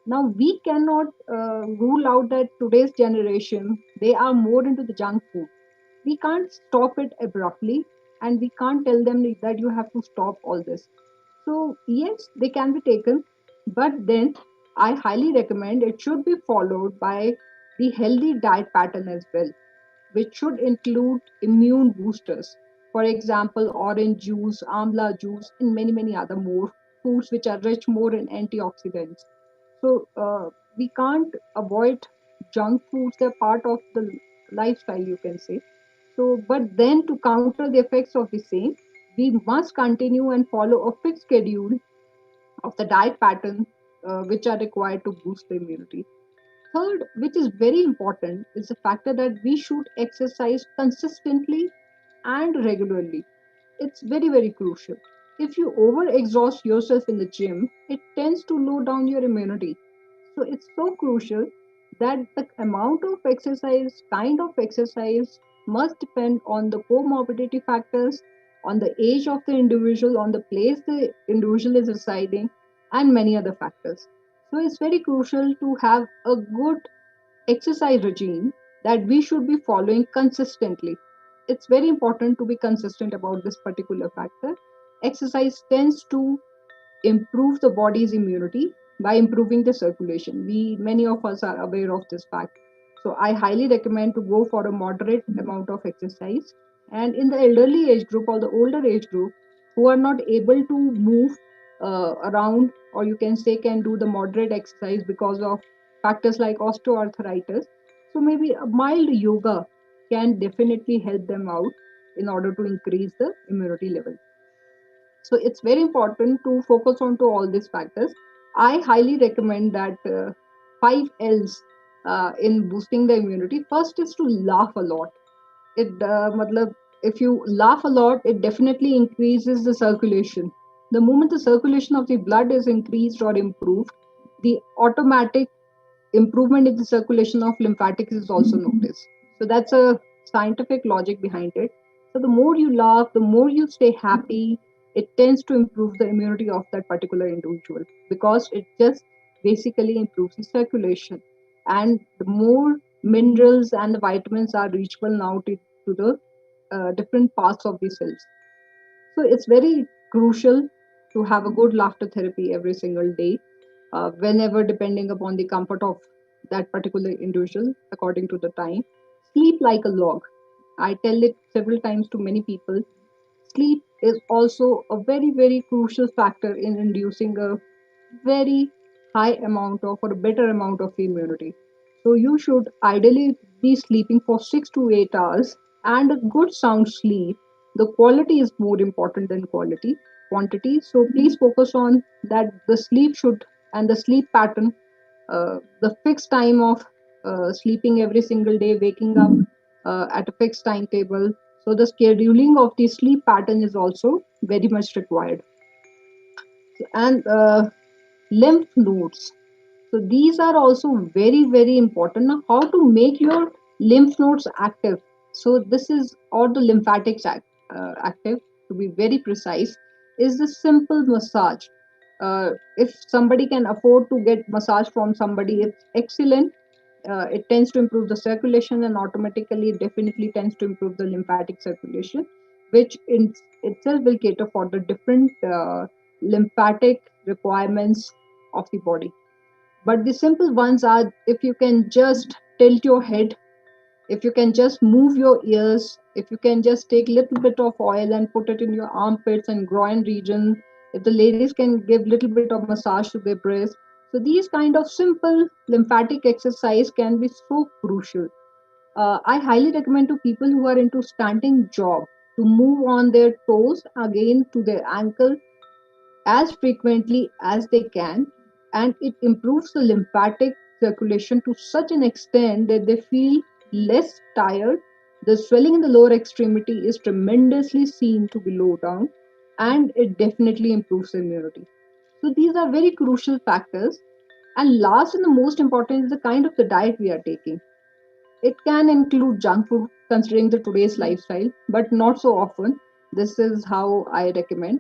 Now we cannot rule out that today's generation they are more into the junk food. We can't stop it abruptly, and we can't tell them that you have to stop all this. So yes, they can be taken, but then I highly recommend it should be followed by the healthy diet pattern as well, which should include immune boosters. For example, orange juice, amla juice, and many, many other more foods which are rich more in antioxidants. So we can't avoid junk foods, they're part of the lifestyle, you can say. So, but then to counter the effects of the same, we must continue and follow a fixed schedule of the diet pattern which are required to boost the immunity. Third, which is very important, is the factor that we should exercise consistently and regularly. It's very, very crucial. If you overexhaust yourself in the gym, it tends to low down your immunity. So it's so crucial that the amount of exercise, kind of exercise, must depend on the comorbidity factors, on the age of the individual, on the place the individual is residing, and many other factors. So it's very crucial to have a good exercise regime that we should be following consistently. It's very important to be consistent about this particular factor. Exercise tends to improve the body's immunity by improving the circulation. We many of us are aware of this fact. So I highly recommend to go for a moderate amount of exercise. And in the elderly age group or the older age group who are not able to move around, or you can say can do the moderate exercise because of factors like osteoarthritis. So maybe a mild yoga can definitely help them out in order to increase the immunity level. So it's very important to focus on to all these factors. I highly recommend that 5 L's in boosting the immunity. First is to laugh a lot. Matlab, if you laugh a lot, it definitely increases the circulation. The moment the circulation of the blood is increased or improved, the automatic improvement in the circulation of lymphatics is also noticed. So that's a scientific logic behind it. So the more you laugh, the more you stay happy, it tends to improve the immunity of that particular individual because it just basically improves the circulation. And the more minerals and the vitamins are reachable now to the different parts of the cells. So it's very crucial to have a good laughter therapy every single day, whenever, depending upon the comfort of that particular individual, according to the time. Sleep like a log. I tell it several times to many people. Sleep is also a very, very crucial factor in inducing a very high amount of or a better amount of immunity. So you should ideally be sleeping for 6 to 8 hours, and a good sound sleep. The quality is more important than quantity. So please focus on that. The sleep should and the sleep pattern, the fixed time of sleeping every single day, waking up at a fixed timetable. So the scheduling of the sleep pattern is also very much required. And lymph nodes. So these are also very, very important. Now, how to make your lymph nodes active? So this is, or the lymphatics active, to be very precise, is the simple massage. If somebody can afford to get massage from somebody, it's excellent. It tends to improve the circulation, and automatically it definitely tends to improve the lymphatic circulation, which in itself will cater for the different lymphatic requirements of the body. But the simple ones are, if you can just tilt your head, if you can just move your ears, if you can just take little bit of oil and put it in your armpits and groin region, if the ladies can give little bit of massage to their breast. So these kind of simple lymphatic exercise can be so crucial. I highly recommend to people who are into standing job to move on their toes again to their ankle as frequently as they can, and it improves the lymphatic circulation to such an extent that they feel less tired. The swelling in the lower extremity is tremendously seen to be low down, and it definitely improves the immunity. So these are very crucial factors. And last and the most important is the kind of the diet we are taking. It can include junk food considering the today's lifestyle, but not so often. This is how I recommend.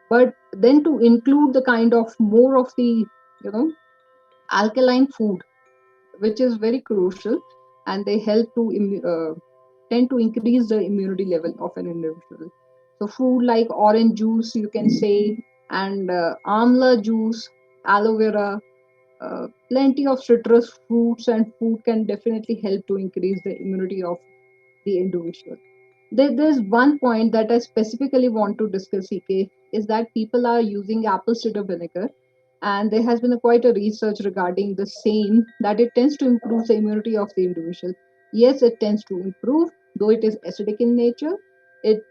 But then to include the kind of more of the, alkaline food, which is very crucial, and they help to tend to increase the immunity level of an individual. So food like orange juice, you can say, and amla juice, aloe vera, plenty of citrus fruits and food can definitely help to increase the immunity of the individual. There's one point that I specifically want to discuss, CK, is that people are using apple cider vinegar, and there has been quite a research regarding the same, that it tends to improve the immunity of the individual. Yes, it tends to improve, though it is acidic in nature. It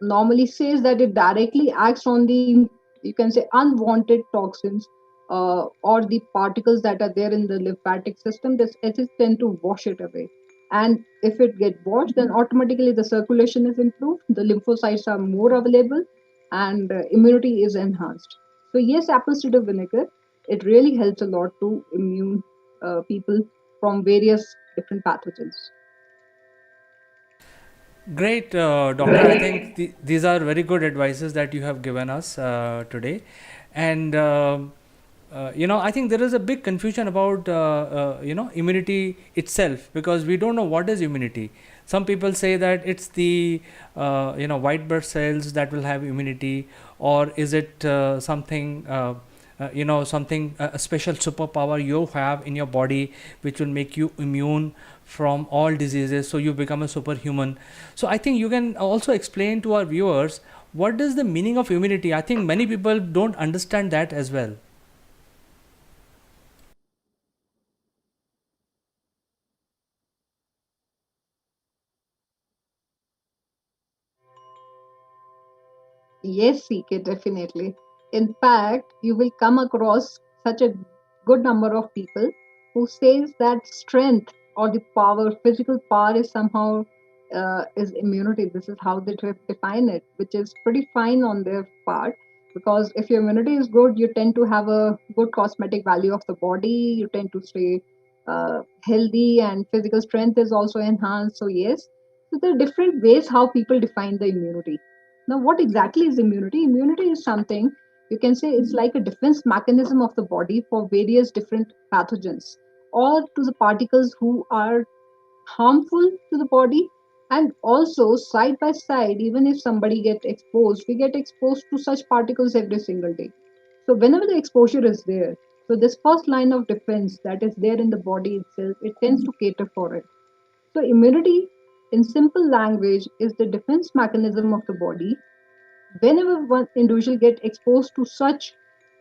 normally says that it directly acts on the, you can say, unwanted toxins or the particles that are there in the lymphatic system. This acids tend to wash it away, and if it get washed, then automatically the circulation is improved, the lymphocytes are more available, and immunity is enhanced. So yes, apple cider vinegar, it really helps a lot to immune people from various different pathogens. Great, doctor. I think these are very good advices that you have given us today, and I think there is a big confusion about immunity itself, because we don't know what is immunity. Some people say that it's the white blood cells that will have immunity, or is it something, a special superpower you have in your body which will make you immune from all diseases, so you become a superhuman. So I think you can also explain to our viewers what is the meaning of immunity. I think many people don't understand that as well. Yes, CK, definitely. In fact, you will come across such a good number of people who says that strength or the power, physical power, is somehow is immunity. This is how they define it, which is pretty fine on their part. Because if your immunity is good, you tend to have a good cosmetic value of the body. You tend to stay healthy, and physical strength is also enhanced. So yes, so there are different ways how people define the immunity. Now, what exactly is immunity? Immunity is something, you can say, it's like a defense mechanism of the body for various different pathogens or to the particles who are harmful to the body. And also, side by side, even if somebody gets exposed, we get exposed to such particles every single day. So whenever the exposure is there, so this first line of defense that is there in the body itself, it tends to cater for it. So immunity, in simple language, is the defense mechanism of the body. Whenever one individual get exposed to such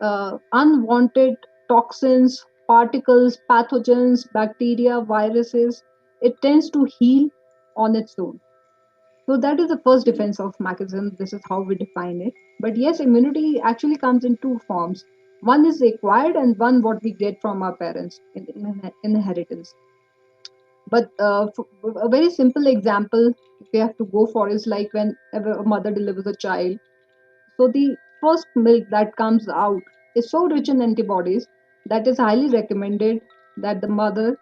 unwanted toxins, particles, pathogens, bacteria, viruses, it tends to heal on its own. So that is the first defense of mechanism. This is how we define it. But yes, immunity actually comes in two forms. One is acquired, and one what we get from our parents in inheritance. But a very simple example we have to go for is like whenever a mother delivers a child. So the first milk that comes out is so rich in antibodies that is highly recommended that the mother,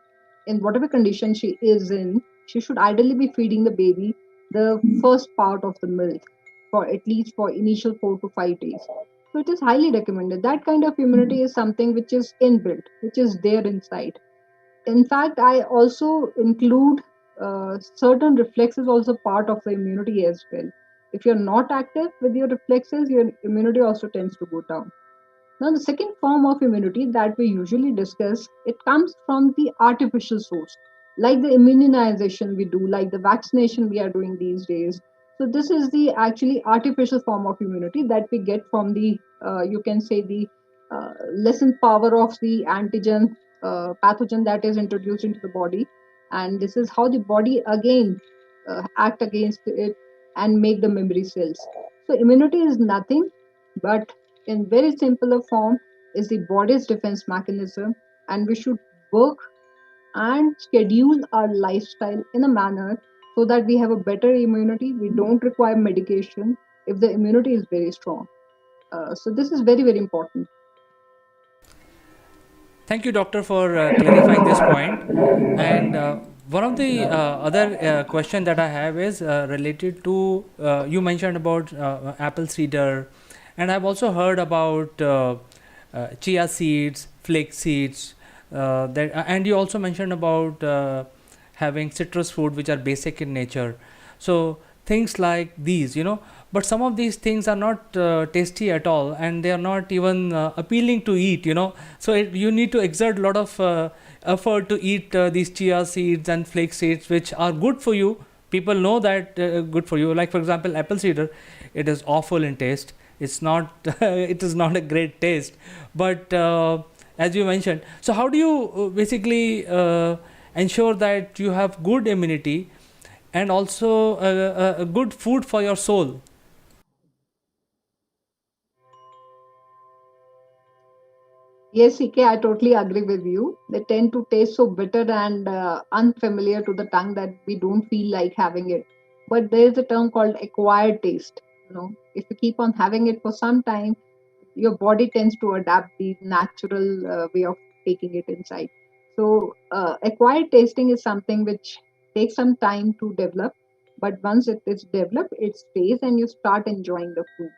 in whatever condition she is in, she should ideally be feeding the baby the first part of the milk for at least for initial 4 to 5 days. So it is highly recommended. That kind of immunity is something which is inbuilt, which is there inside. In fact, I also include certain reflexes also part of the immunity as well. If you're not active with your reflexes, your immunity also tends to go down. Now, the second form of immunity that we usually discuss, it comes from the artificial source, like the immunization we do, like the vaccination we are doing these days. So this is the actually artificial form of immunity that we get from the, you can say the lessened power of the antigen pathogen that is introduced into the body, and this is how the body again act against it and make the memory cells. So immunity is nothing but in very simpler form is the body's defense mechanism, and we should work and schedule our lifestyle in a manner so that we have a better immunity. We don't require medication if the immunity is very strong. So this is very, very important. Thank you, doctor, for clarifying this point. And one of the other question that I have is related to you mentioned about apple cider, and I've also heard about chia seeds, flax seeds. And you also mentioned about having citrus fruit, which are basic in nature. So things like these, but some of these things are not tasty at all, and they are not even appealing to eat, so you need to exert a lot of effort to eat these chia seeds and flax seeds, which are good for you. People know that good for you. Like for example, apple cider, it is awful in taste. It's not it is not a great taste, but as you mentioned, so how do you basically ensure that you have good immunity and also a good food for your soul? Yes, EK, I totally agree with you. They tend to taste so bitter and unfamiliar to the tongue that we don't feel like having it. But there is a term called acquired taste. If you keep on having it for some time, your body tends to adapt the natural way of taking it inside. So, acquired tasting is something which takes some time to develop, but once it is developed, it stays and you start enjoying the food.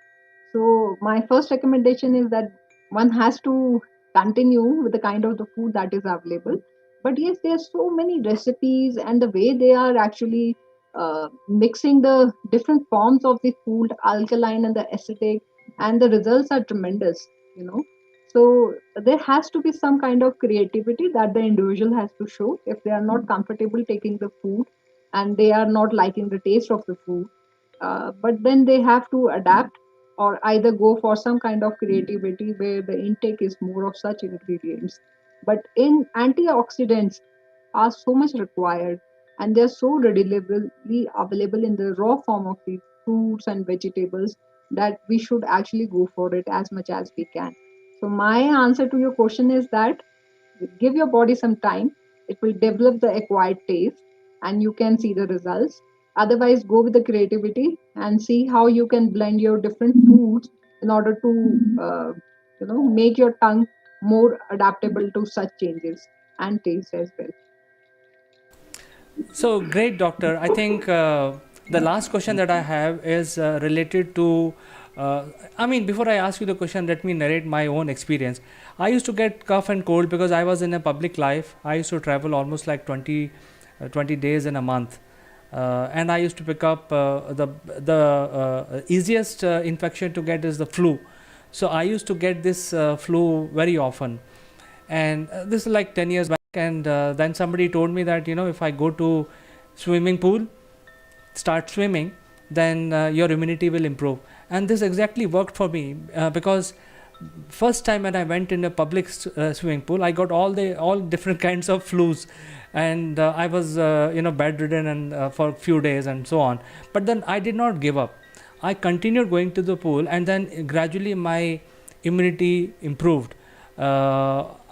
So, my first recommendation is that one has to continue with the kind of the food that is available. But yes, there are so many recipes, and the way they are actually mixing the different forms of the food, alkaline and the acidic, and the results are tremendous. So there has to be some kind of creativity that the individual has to show if they are not comfortable taking the food and they are not liking the taste of the food. But then they have to adapt or either go for some kind of creativity where the intake is more of such ingredients. But in antioxidants are so much required, and they're so readily available in the raw form of the fruits and vegetables that we should actually go for it as much as we can. So my answer to your question is that give your body some time. It will develop the acquired taste and you can see the results. Otherwise, go with the creativity and see how you can blend your different foods in order to make your tongue more adaptable to such changes and taste as well. So great, doctor. I think the last question that I have is related to. I mean, before I ask you the question, let me narrate my own experience. I used to get cough and cold because I was in a public life. I used to travel almost like 20 days in a month. and I used to pick up the easiest infection to get is the flu. So I used to get this flu very often, and this is like 10 years back. And then somebody told me that, if I go to swimming pool, start swimming, then your immunity will improve. And this exactly worked for me, because first time when I went in a public swimming pool, I got all different kinds of flus, and I was bedridden and for a few days and so on. But then I did not give up. I continued going to the pool, and then gradually my immunity improved.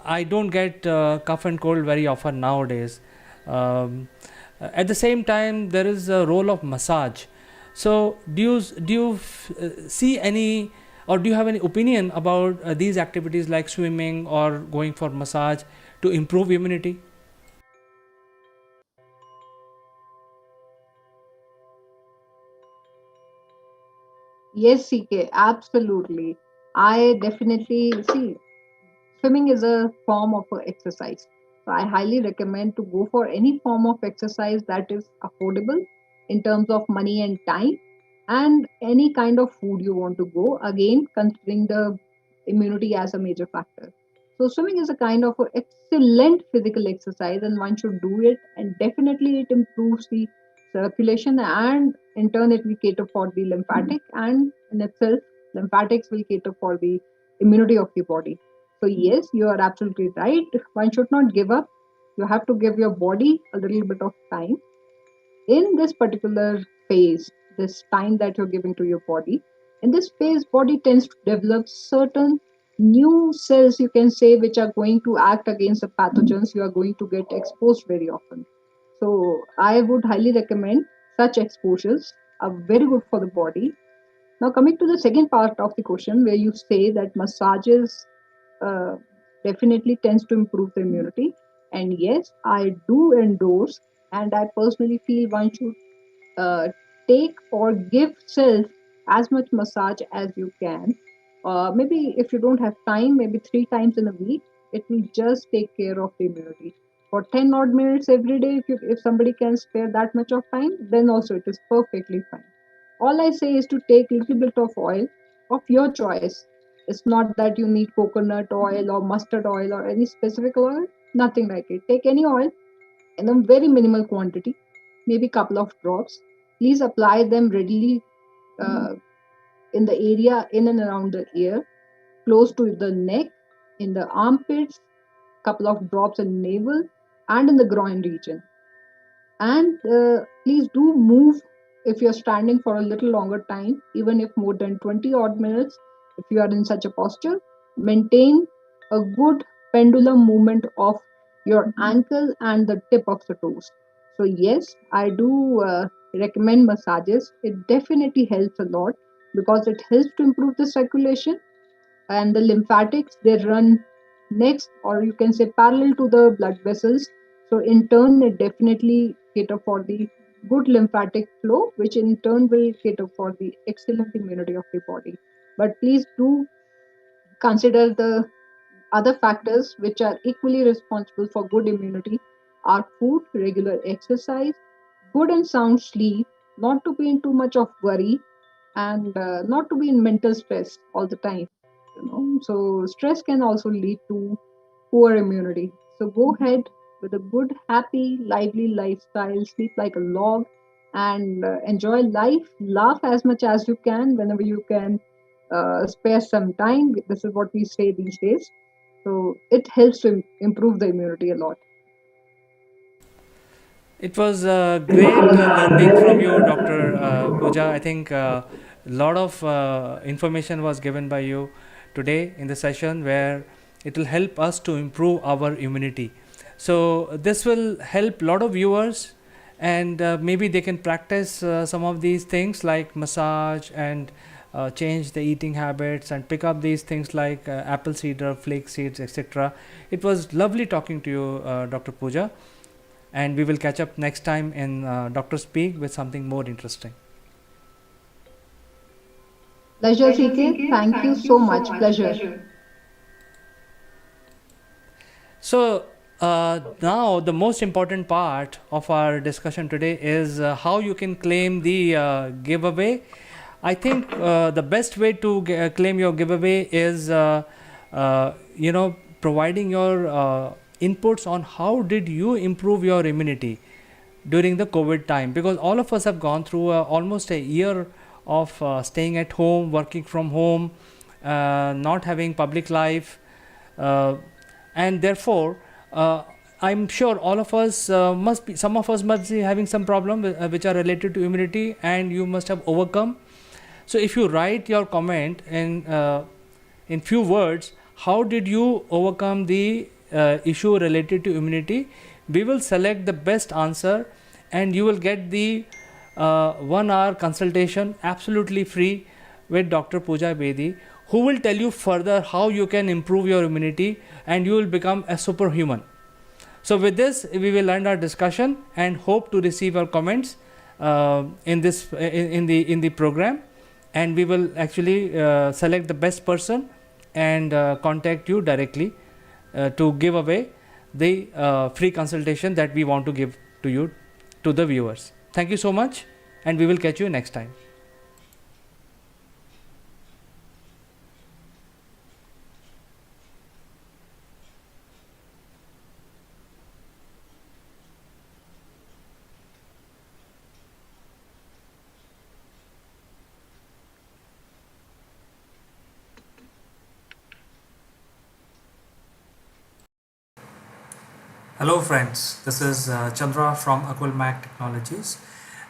I don't get cough and cold very often nowadays. Um, at the same time, there is a role of massage. So do you see any, or do you have any opinion about these activities like swimming or going for massage to improve immunity? Yes, CK, absolutely. I definitely see swimming is a form of a exercise. So I highly recommend to go for any form of exercise that is affordable in terms of money and time, and any kind of food you want to go, again considering the immunity as a major factor. So swimming is a kind of a excellent physical exercise, and one should do it, and definitely it improves the circulation, and in turn it will cater for the lymphatic, and in itself lymphatics will cater for the immunity of the body. So yes, you are absolutely right. One should not give up. You have to give your body a little bit of time. In this particular phase, this time that you're giving to your body, in this phase, body tends to develop certain new cells, you can say, which are going to act against the pathogens you are going to get exposed very often. So I would highly recommend such exposures are very good for the body. Now, coming to the second part of the question, where you say that massages uh, definitely tends to improve the immunity. And yes, I do endorse, and I personally feel one should uh, take or give self as much massage as you can. Maybe if you don't have time, maybe 3 times in a week, it will just take care of the immunity. For 10 odd minutes every day, if somebody can spare that much of time, then also it is perfectly fine. All I say is to take a little bit of oil of your choice. It's not that you need coconut oil or mustard oil or any specific oil, nothing like it. Take any oil in a very minimal quantity, maybe couple of drops. Please apply them readily uh, in the area in and around the ear, close to the neck, in the armpits, couple of drops in navel, and in the groin region. And please do move if you're standing for a little longer time, even if more than 20 odd minutes. If you are in such a posture, maintain a good pendulum movement of your ankle and the tip of the toes. So yes, I do recommend massages. It definitely helps a lot because it helps to improve the circulation, and the lymphatics, they run next, or you can say parallel to the blood vessels. So in turn it definitely cater for the good lymphatic flow, which in turn will cater for the excellent immunity of the body. But please do consider the other factors which are equally responsible for good immunity are food, regular exercise, good and sound sleep, not to be in too much of worry, and not to be in mental stress all the time. So stress can also lead to poor immunity. So go ahead with a good, happy, lively lifestyle, sleep like a log, and enjoy life. Laugh as much as you can whenever you can spare some time. This is what we say these days. So it helps to improve the immunity a lot. It was great learning from you, Dr. Pooja. I think a lot of information was given by you today in the session, where it will help us to improve our immunity. So this will help a lot of viewers, and maybe they can practice some of these things like massage, and change the eating habits, and pick up these things like apple cider, flax seeds, etc. It was lovely talking to you, Dr. Pooja, and we will catch up next time in Dr. Speak with something more interesting. Pleasure, CK. Thank you so much. Pleasure. So Now, the most important part of our discussion today is how you can claim the giveaway. I think the best way to claim your giveaway is, providing your inputs on how did you improve your immunity during the COVID time, because all of us have gone through almost a year of staying at home, working from home, not having public life, and therefore I'm sure all of us some of us must be having some problem which are related to immunity, and you must have overcome. So if you write your comment in few words, how did you overcome the issue related to immunity, we will select the best answer, and you will get the 1 hour consultation absolutely free with Dr. Pooja Bedi, who will tell you further how you can improve your immunity and you will become a superhuman. So with this, we will end our discussion and hope to receive your comments in the program, and we will actually select the best person and contact you directly to give away the free consultation that we want to give to you, to the viewers. Thank you so much, and we will catch you next time. Hello friends, this is Chandra from Akulmach Technologies,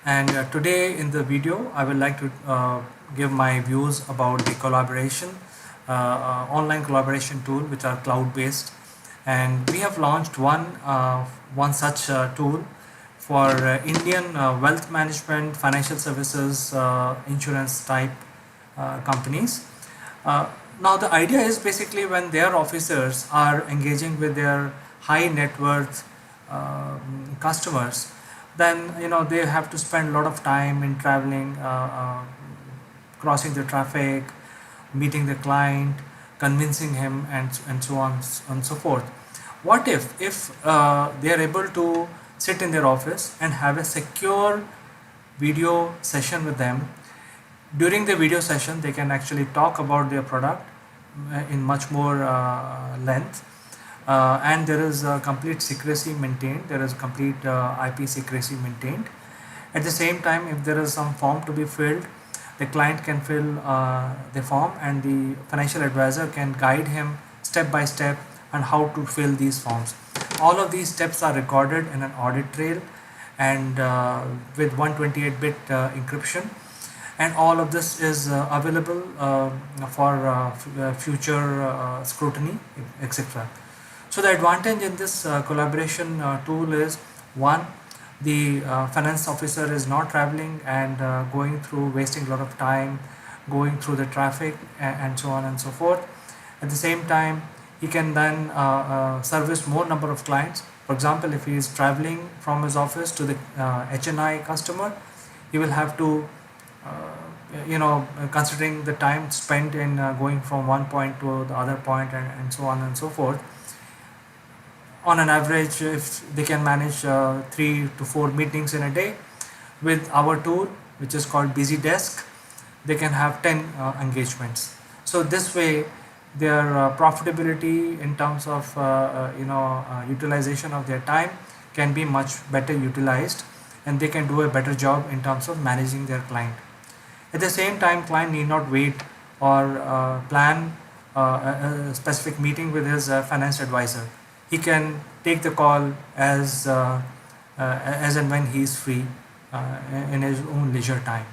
and today in the video I would like to give my views about the collaboration, online collaboration tool which are cloud based, and we have launched one such tool for Indian wealth management, financial services, insurance type companies. Now the idea is basically when their officers are engaging with their high net worth customers, then they have to spend a lot of time in traveling, crossing the traffic, meeting the client, convincing him, and so on and so forth. What if they are able to sit in their office and have a secure video session with them? During the video session, they can actually talk about their product in much more length, and there is complete secrecy maintained. There is complete IP secrecy maintained. At the same time, if there is some form to be filled, the client can fill the form, and the financial advisor can guide him step by step on how to fill these forms. All of these steps are recorded in an audit trail, and with 128-bit encryption, and all of this is available for future scrutiny, etc. So the advantage in this collaboration tool is, one, the finance officer is not traveling and wasting a lot of time going through the traffic and so on and so forth. At the same time, he can then service more number of clients. For example, if he is traveling from his office to the HNI customer, he will have to considering the time spent in going from one point to the other point, and so on and so forth. On an average, if they can manage 3 to 4 meetings in a day, with our tool, which is called Busy Desk, they can have 10 engagements. So this way, their profitability in terms of utilization of their time can be much better utilized, and they can do a better job in terms of managing their client. At the same time, client need not wait or plan a specific meeting with his finance advisor. He can take the call as and when he is free in his own leisure time.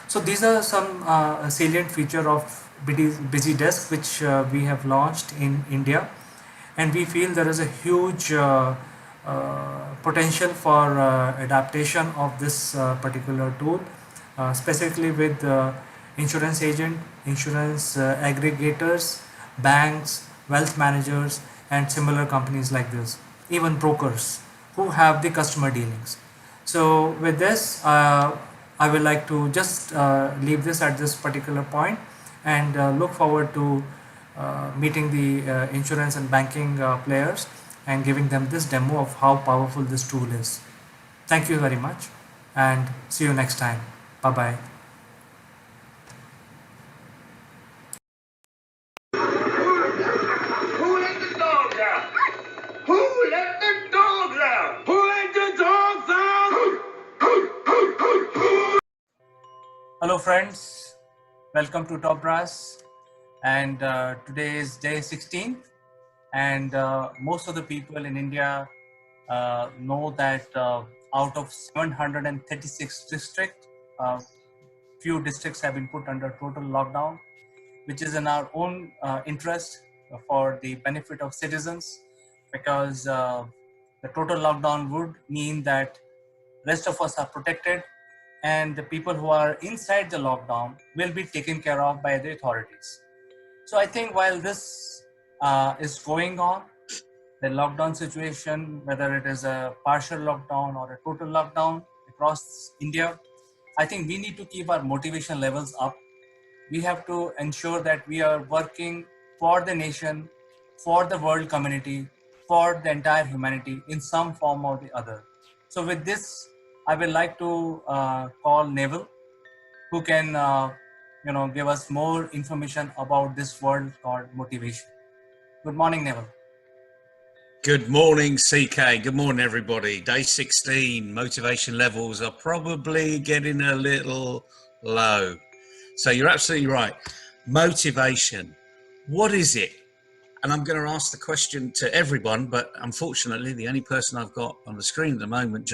So these are some salient feature of Busy Desk, which we have launched in India, and we feel there is a huge potential for adaptation of this particular tool, specifically with insurance agent, insurance aggregators, banks, wealth managers, and similar companies like this, even brokers who have the customer dealings. So with this, I would like to just leave this at this particular point, and look forward to meeting the insurance and banking players and giving them this demo of how powerful this tool is. Thank you very much and see you next time. Bye bye. Who let the dogs out? Who let the dogs out? Who let the dogs out? Hello friends, welcome to Top Brass, and today is day 16, and most of the people in India know that out of 736 districts, few districts have been put under total lockdown, which is in our own interest for the benefit of citizens, because the total lockdown would mean that rest of us are protected and the people who are inside the lockdown will be taken care of by the authorities. So I think while this is going on, the lockdown situation, whether it is a partial lockdown or a total lockdown across India, I think we need to keep our motivation levels up. We have to ensure that we are working for the nation, for the world community, for the entire humanity in some form or the other. So with this, I would like to call Neville, who can give us more information about this word called motivation. Good morning, Neville. Good morning, CK. Good morning, everybody. Day 16, motivation levels are probably getting a little low. So you're absolutely right. Motivation, what is it? And I'm going to ask the question to everyone, but unfortunately, the only person I've got on the screen at the moment,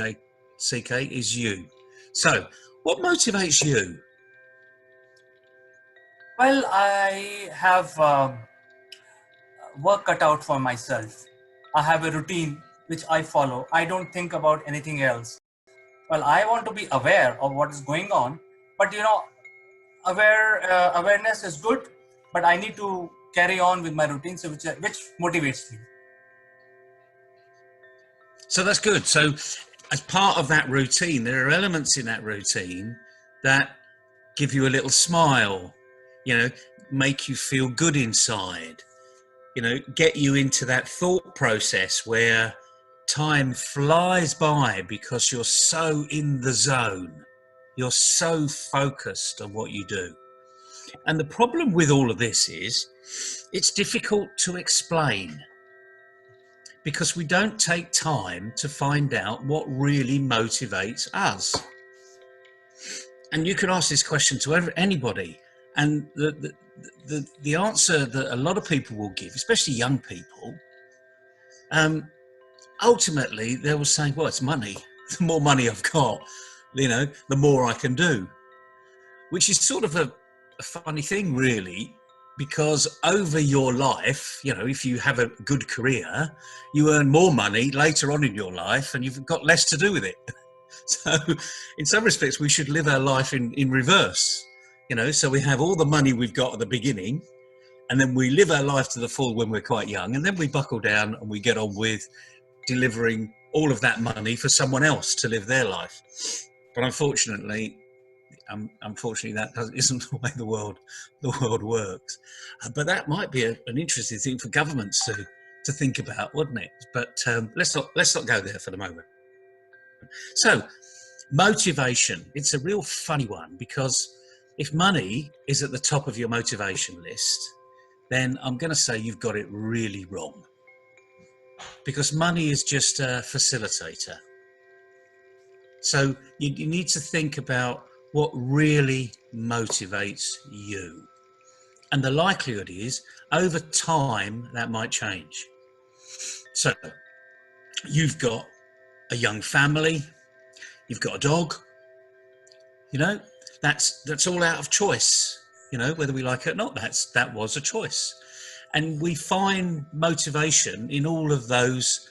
CK, is you. So, what motivates you? Well, I have work cut out for myself. I have a routine which I follow. I don't think about anything else. Well, I want to be aware of what is going on, but awareness is good, but I need to carry on with my routine, so which motivates me. So that's good. So as part of that routine, there are elements in that routine that give you a little smile, make you feel good inside, get you into that thought process where time flies by because you're so in the zone. You're so focused on what you do. And the problem with all of this is it's difficult to explain because we don't take time to find out what really motivates us. And you can ask this question to anybody, and the answer that a lot of people will give, especially young people, ultimately they will say, well, it's money. The more money I've got, the more I can do. Which is sort of a funny thing, really, because over your life, if you have a good career, you earn more money later on in your life and you've got less to do with it. So in some respects, we should live our life in reverse, so we have all the money we've got at the beginning, and then we live our life to the full when we're quite young, and then we buckle down and we get on with delivering all of that money for someone else to live their life. But unfortunately, that isn't the way the world works. But that might be an interesting thing for governments to think about, wouldn't it? But let's not go there for the moment. So, motivation, it's a real funny one, because if money is at the top of your motivation list, then I'm going to say you've got it really wrong. Because money is just a facilitator. So you need to think about what really motivates you. And the likelihood is, over time, that might change. So you've got a young family, you've got a dog, that's all out of choice, whether we like it or not, that was a choice. And we find motivation in all of those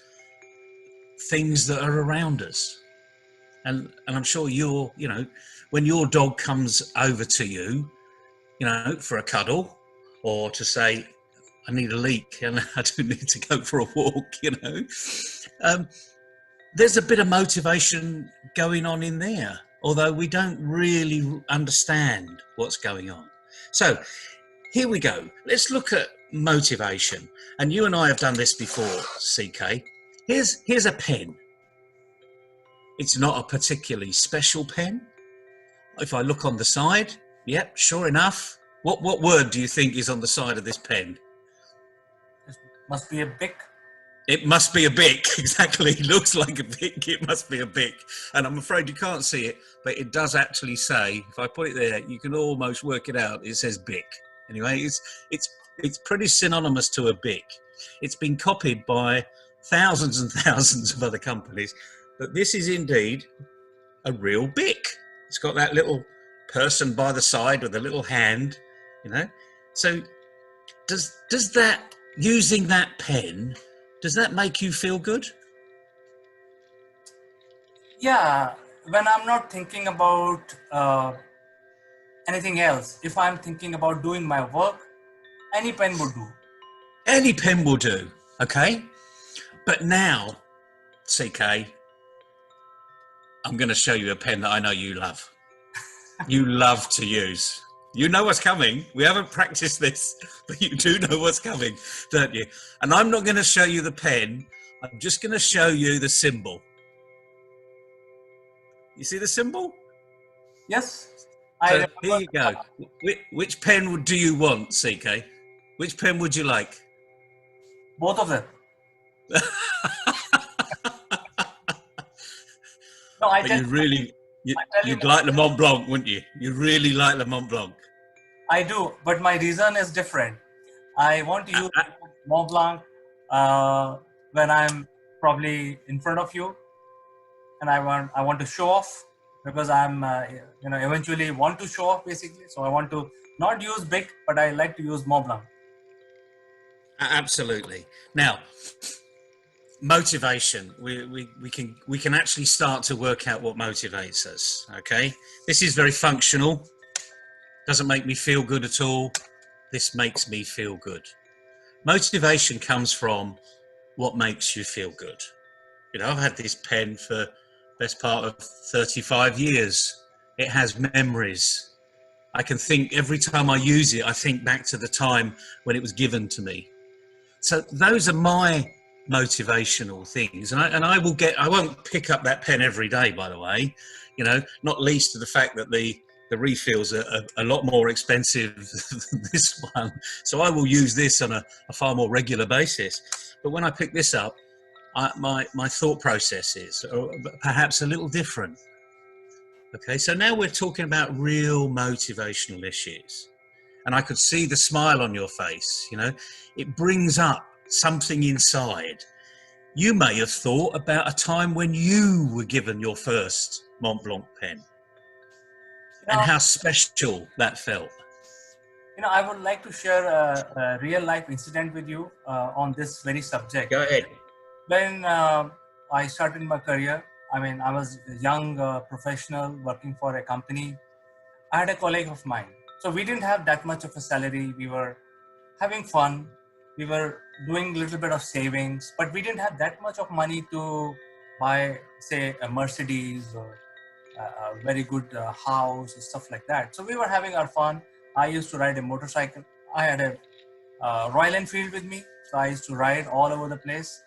things that are around us. And I'm sure when your dog comes over to you, for a cuddle, or to say, I need a leak and I do need to go for a walk, there's a bit of motivation going on in there, although we don't really understand what's going on. So here we go. Let's look at motivation. And you and I have done this before, CK. Here's a pen. It's not a particularly special pen. If I look on the side, yep, sure enough. What word do you think is on the side of this pen? It must be a Bic. It must be a Bic, exactly. It looks like a Bic, it must be a Bic. And I'm afraid you can't see it, but it does actually say, if I put it there, you can almost work it out, it says Bic. Anyway, it's pretty synonymous to a Bic. It's been copied by thousands and thousands of other companies, but this is indeed a real Bic. It's got that little person by the side with a little hand, you know. So does that, using that pen, does that make you feel good? Yeah, when I'm not thinking about anything else, if I'm thinking about doing my work, any pen would do. Any pen will do, okay? But now, CK, I'm going to show you a pen that I know you love. You love to use. You know what's coming. We haven't practiced this, but you do know what's coming, don't you? And I'm not going to show you the pen. I'm just going to show you the symbol. You see the symbol? Yes. So here you go. Which pen do you want, CK? Which pen would you like? Both of them. No, I tell you you'd like the Mont Blanc, wouldn't you? You really like the Mont Blanc. I do, but my reason is different. I want to use Mont Blanc when I'm probably in front of you, and I want to show off, because I'm eventually want to show off basically. So I want to not use Bic, but I like to use Mont Blanc. Absolutely. Now, motivation. We can actually start to work out what motivates us. Okay, this is very functional. Doesn't make me feel good at all. This makes me feel good. Motivation comes from what makes you feel good. You know, I've had this pen for best part of 35 years. It has memories. I can think every time I use it, I think back to the time when it was given to me. So those are my motivational things, and I won't pick up that pen every day, by the way, you know, not least to the fact that the refills are a lot more expensive than this one, so I will use this on a far more regular basis. But when I pick this up, my thought processes are perhaps a little different. Okay, so now we're talking about real motivational issues. And I could see the smile on your face, you know. It brings up something inside. You may have thought about a time when you were given your first Mont Blanc pen and how special that felt. You know, I would like to share a real life incident with you on this very subject. Go ahead. When I started my career, I mean, I was a young professional working for a company. I had a colleague of mine. So we didn't have that much of a salary. We were having fun. We were doing a little bit of savings, but we didn't have that much of money to buy, say, a Mercedes or a very good house or stuff like that. So we were having our fun. I used to ride a motorcycle. I had a Royal Enfield with me. So I used to ride all over the place.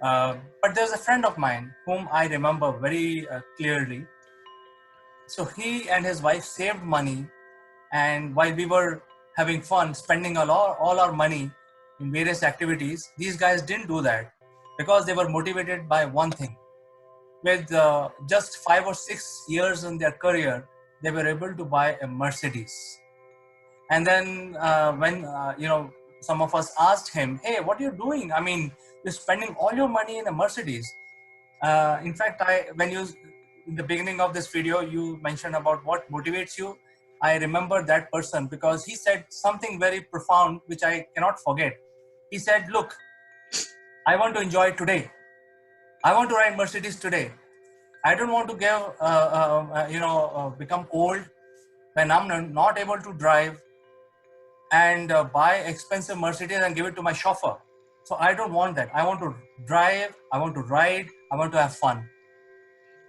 But there's a friend of mine whom I remember very clearly. So he and his wife saved money, and while we were having fun, spending all our money in various activities, these guys didn't do that because they were motivated by one thing. With just 5 or 6 years in their career, they were able to buy a Mercedes. And then when some of us asked him, "Hey, what are you doing? I mean, you're spending all your money in a Mercedes." In fact, in the beginning of this video, you mentioned about what motivates you. I remember that person because he said something very profound, which I cannot forget. He said, "Look, I want to enjoy today. I want to ride Mercedes today. I don't want to become old when I'm not able to drive and buy expensive Mercedes and give it to my chauffeur. So I don't want that. I want to drive. I want to ride. I want to have fun."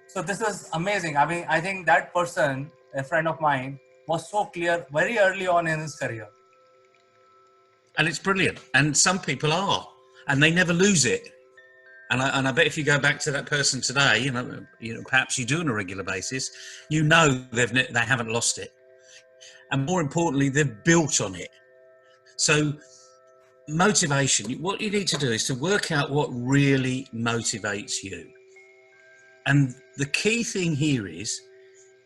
So this is amazing. I mean, I think that person, a friend of mine, was so clear very early on in his career. and it's brilliant. And some people are, and they never lose it. And I bet if you go back to that person today, you know, perhaps you do on a regular basis, you know they haven't lost it, and more importantly, they've built on it. So motivation, what you need to do is to work out what really motivates you. And the key thing here is,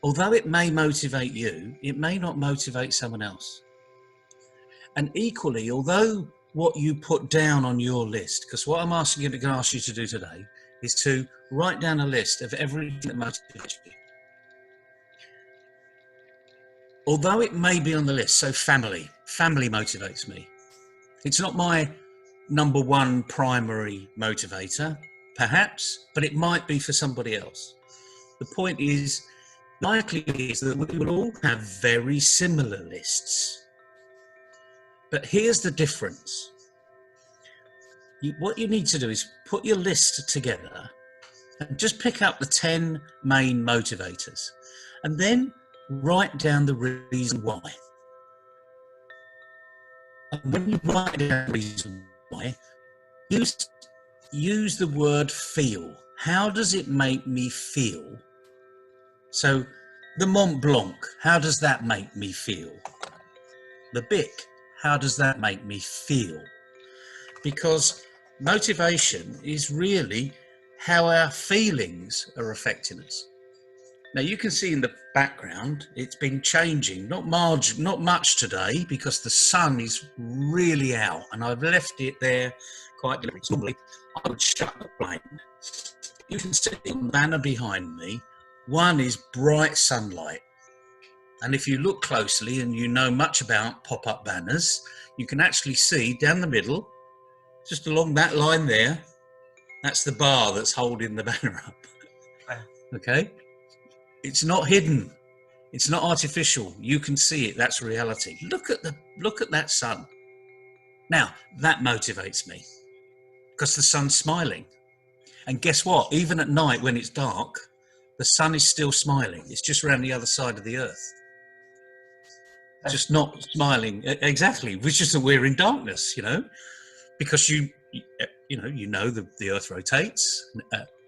although it may motivate you, it may not motivate someone else. And equally, although what you put down on your list, because what I'm going to ask you to do today is to write down a list of everything that motivates you. Although it may be on the list, so family motivates me. It's not my number one primary motivator, perhaps, but it might be for somebody else. The point is, likely is that we will all have very similar lists. But here's the difference. What you need to do is put your list together and just pick up the 10 main motivators and then write down the reason why. And when you write down the reason why, use the word feel. How does it make me feel? So the Mont Blanc, how does that make me feel? The Bic, how does that make me feel? Because motivation is really how our feelings are affecting us. Now you can see in the background, it's been changing, not much today because the sun is really out and I've left it there quite deliberately. Normally I would shut the flame. You can see the banner behind me. One is bright sunlight. And if you look closely and you know much about pop-up banners, you can actually see down the middle, just along that line there, that's the bar that's holding the banner up. Okay? It's not hidden. It's not artificial. You can see it. That's reality. Look at that sun. Now, that motivates me because the sun's smiling. And guess what? Even at night when it's dark, the sun is still smiling. It's just around the other side of the earth. Just not smiling. Exactly. Which is just that we're in darkness, because you know the earth rotates.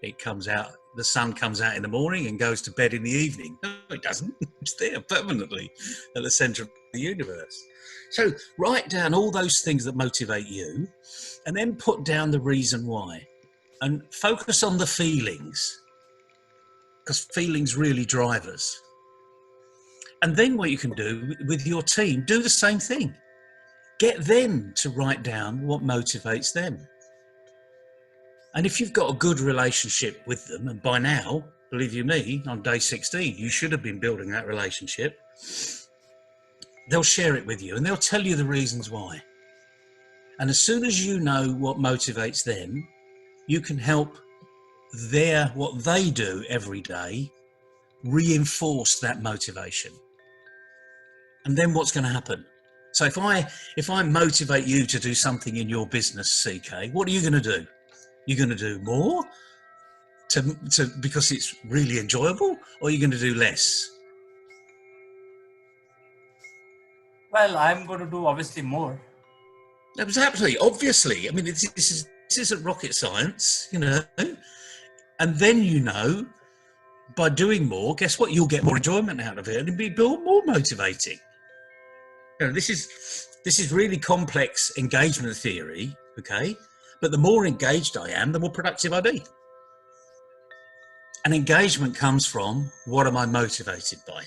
It comes out. The sun comes out in the morning and goes to bed in the evening. No, it doesn't. It's there permanently at the center of the universe. So write down all those things that motivate you and then put down the reason why and focus on the feelings because feelings really drive us. And then what you can do with your team, do the same thing. Get them to write down what motivates them. And if you've got a good relationship with them, and by now, believe you me, on day 16, you should have been building that relationship, they'll share it with you and they'll tell you the reasons why. And as soon as you know what motivates them, you can help what they do every day reinforce that motivation. And then what's going to happen? So if I motivate you to do something in your business, CK, what are you going to do? You're going to do more because it's really enjoyable, or you're going to do less? Well, I'm going to do obviously more. Absolutely, obviously. I mean, this isn't rocket science, And then by doing more, guess what? You'll get more enjoyment out of it, and it'll be more motivating. This is really complex engagement theory, okay? But the more engaged I am, the more productive I be. And engagement comes from what am I motivated by?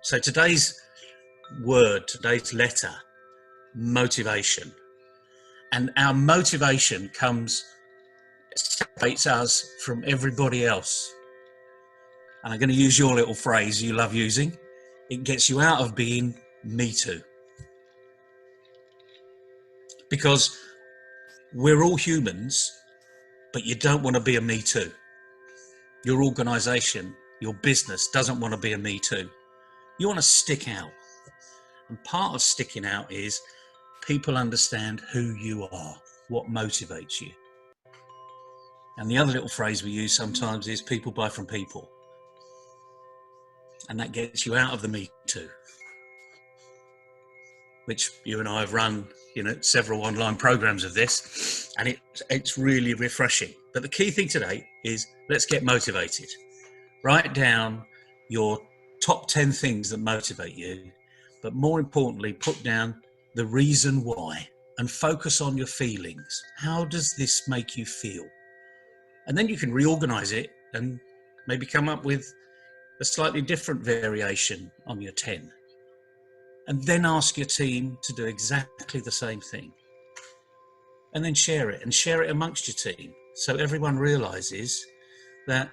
So today's letter, motivation. And our motivation separates us from everybody else. And I'm going to use your little phrase you love using. It gets you out of being me too. Because we're all humans, but you don't want to be a me too. Your organization, your business doesn't want to be a me too. You want to stick out. And part of sticking out is people understand who you are, what motivates you. And the other little phrase we use sometimes is people buy from people. And that gets you out of the me too. which you and I have run, several online programs of this, and it's really refreshing. But the key thing today is let's get motivated. Write down your top 10 things that motivate you, but more importantly, put down the reason why and focus on your feelings. How does this make you feel? And then you can reorganize it and maybe come up with a slightly different variation on your 10. And then ask your team to do exactly the same thing. And then share it amongst your team. So everyone realizes that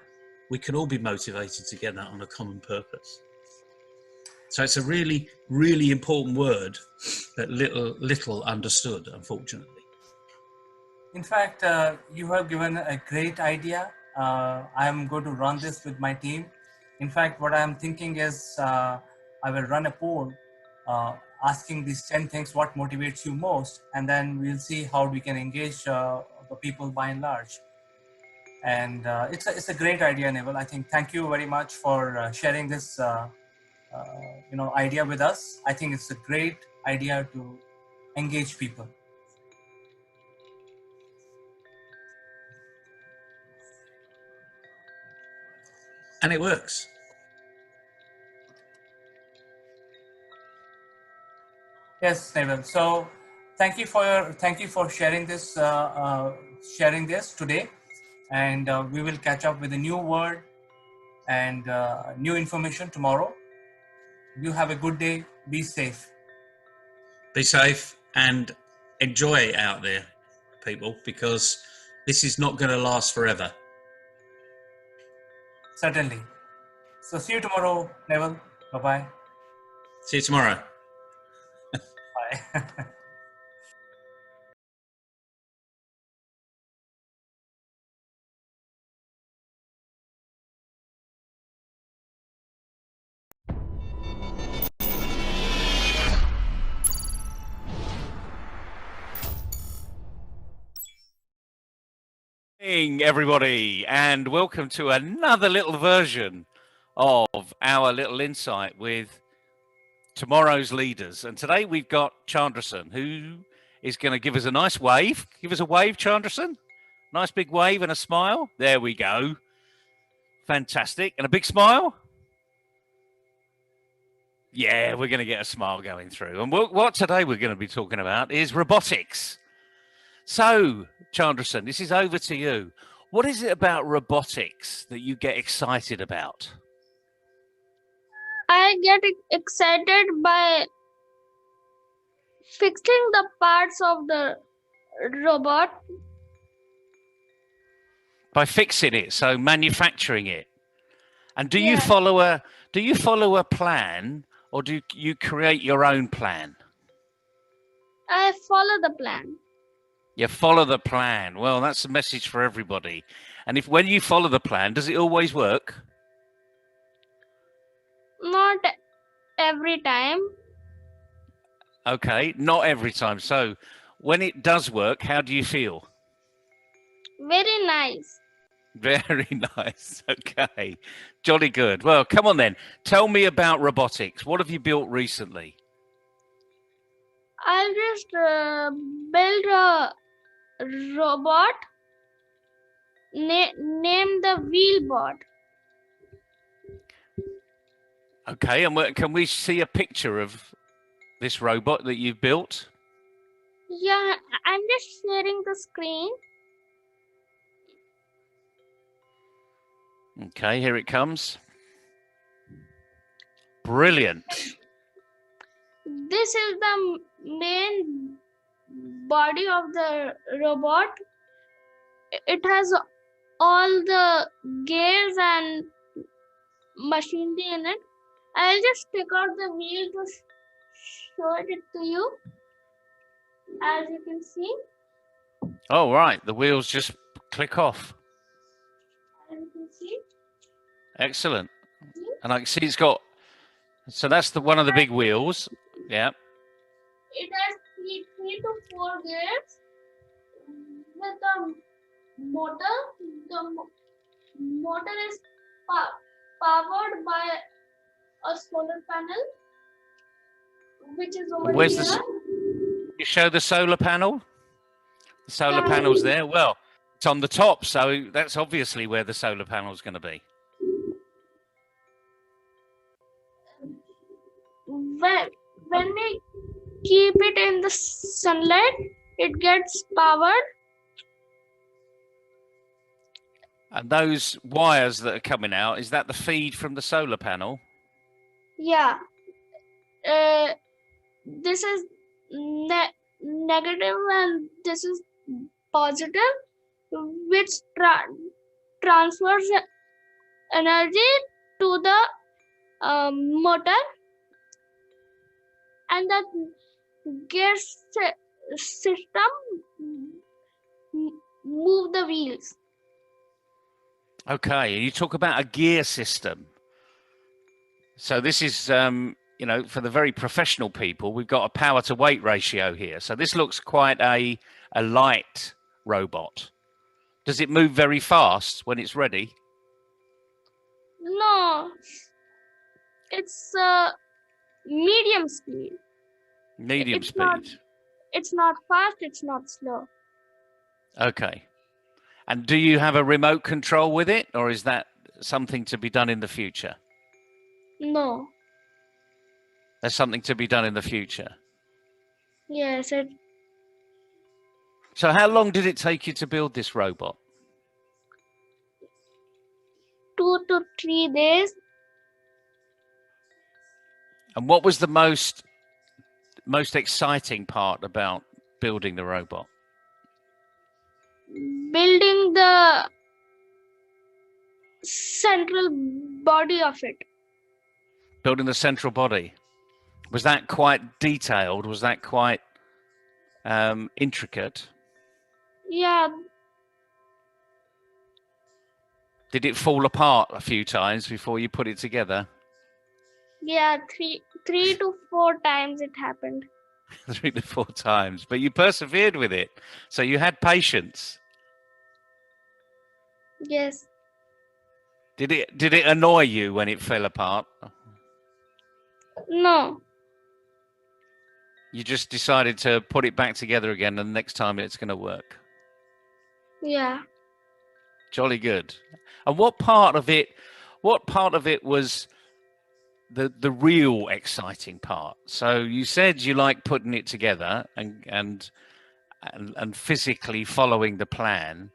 we can all be motivated together on a common purpose. So it's a really, really important word that little understood, unfortunately. In fact, you have given a great idea. I am going to run this with my team. In fact, what I am thinking is I will run a poll asking these 10 things, what motivates you most, and then we'll see how we can engage the people by and large. And it's a great idea, Neville. I think thank you very much for sharing this idea with us. I think it's a great idea to engage people. And it works. Yes, Neville. So thank you for sharing this today, and we will catch up with a new word and new information tomorrow. You have a good day. Be safe. Be safe and enjoy it out there, people, because this is not going to last forever. Certainly. So see you tomorrow, Neville. Bye-bye. See you tomorrow. Bye. Morning, everybody, and welcome to another little version of our little insight with tomorrow's leaders. And today we've got Chandrasen, who is going to give us a nice wave. Give us a wave, Chandrasen. Nice big wave and a smile. There we go. Fantastic. And a big smile. Yeah, we're going to get a smile going through. And what today we're going to be talking about is robotics. So, Chandrasen, this is over to you. What is it about robotics that you get excited about? I get excited by fixing the parts of the robot. By fixing it, so manufacturing it. And do you Yes. follow a plan, or do you create your own plan? I follow the plan. You follow the plan. Well, that's a message for everybody. And when you follow the plan, does it always work? Not every time. Okay, not every time. So when it does work, how do you feel? Very nice. Very nice. Okay. Jolly good. Well, come on then. Tell me about robotics. What have you built recently? I'll just build a robot. Name the wheelbot. Okay, and can we see a picture of this robot that you've built? Yeah, I'm just sharing the screen. Okay, here it comes. Brilliant. This is the main body of the robot. It has all the gears and machinery in it. I'll just take out the wheel to show it to you. As you can see. Oh, right. The wheels just click off. As you can see. Excellent. And I can see it's got, so that's one of the big wheels. Yeah. It has three to four gears with a motor. The motor is powered by a solar panel which is over Where's here. you show the solar panel? The solar Yeah, panel's there. Well, it's on the top, so that's obviously where the solar panel's going to be. when we keep it in the sunlight, it gets powered. And those wires that are coming out, is that the feed from the solar panel? Yeah. This is negative and this is positive, which transfers energy to the motor, and the gear system move the wheels. Okay, and you talk about a gear system. So this is, you know, for the very professional people, we've got a power to weight ratio here. So this looks quite a light robot. Does it move very fast when it's ready? No, it's medium speed. Medium It's speed. It's not fast, it's not slow. Okay. And do you have a remote control with it, or is that something to be done in the future? No. There's something to be done in the future. Yes, it So how long did it take you to build this robot? 2 to 3 days. And what was the most exciting part about building the robot? Building the central body of it. Building the central body. Was that quite detailed? Was that quite intricate? Yeah, Did it fall apart a few times before you put it together? yeah, three to 4 times it happened. 3 to 4 times, but you persevered with it. So you had patience. Yes. Did it annoy you when it fell apart? No. You just decided to put it back together again, and the next time it's going to work. Yeah. Jolly good. And what part of it was the real exciting part? So you said you like putting it together and physically following the plan.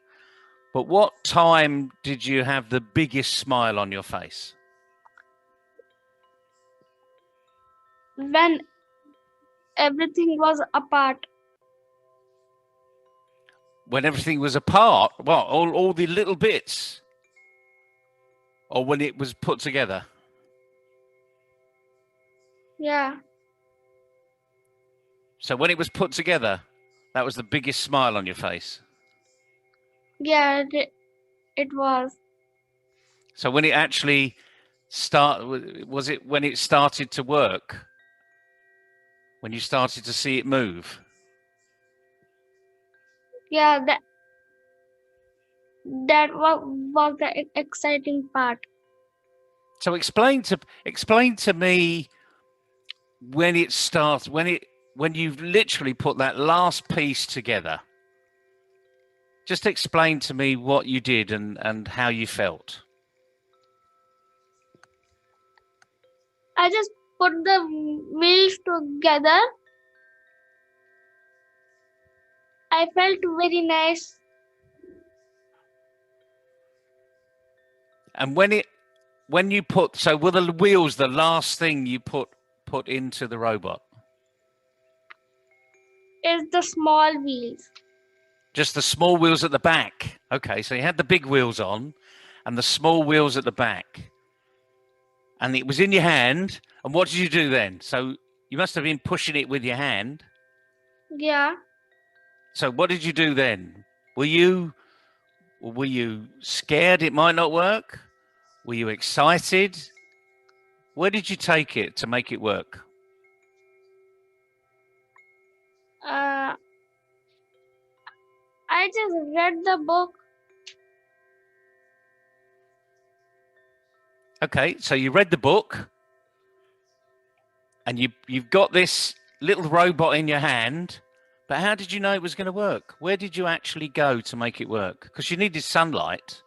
But what time did you have the biggest smile on your face? When everything was apart. When everything was apart? What, all the little bits? Or when it was put together? Yeah. So when it was put together, that was the biggest smile on your face? Yeah, it was. So when it actually was it when it started to work? When you started to see it move? Yeah, that was the exciting part. So explain to me when it starts, when you've literally put that last piece together. Just explain to me what you did and how you felt. I just put the wheels together. I felt very nice. And when you put, so were the wheels the last thing you put into the robot? Is the small wheels. Just the small wheels at the back. Okay, so you had the big wheels on and the small wheels at the back. And it was in your hand. And what did you do then? So you must have been pushing it with your hand. Yeah. So what did you do then? Were you scared it might not work? Were you excited? Where did you take it to make it work? I just read the book. Okay, so you read the book. And you've got this little robot in your hand, but how did you know it was going to work? Where did you actually go to make it work? Because you needed sunlight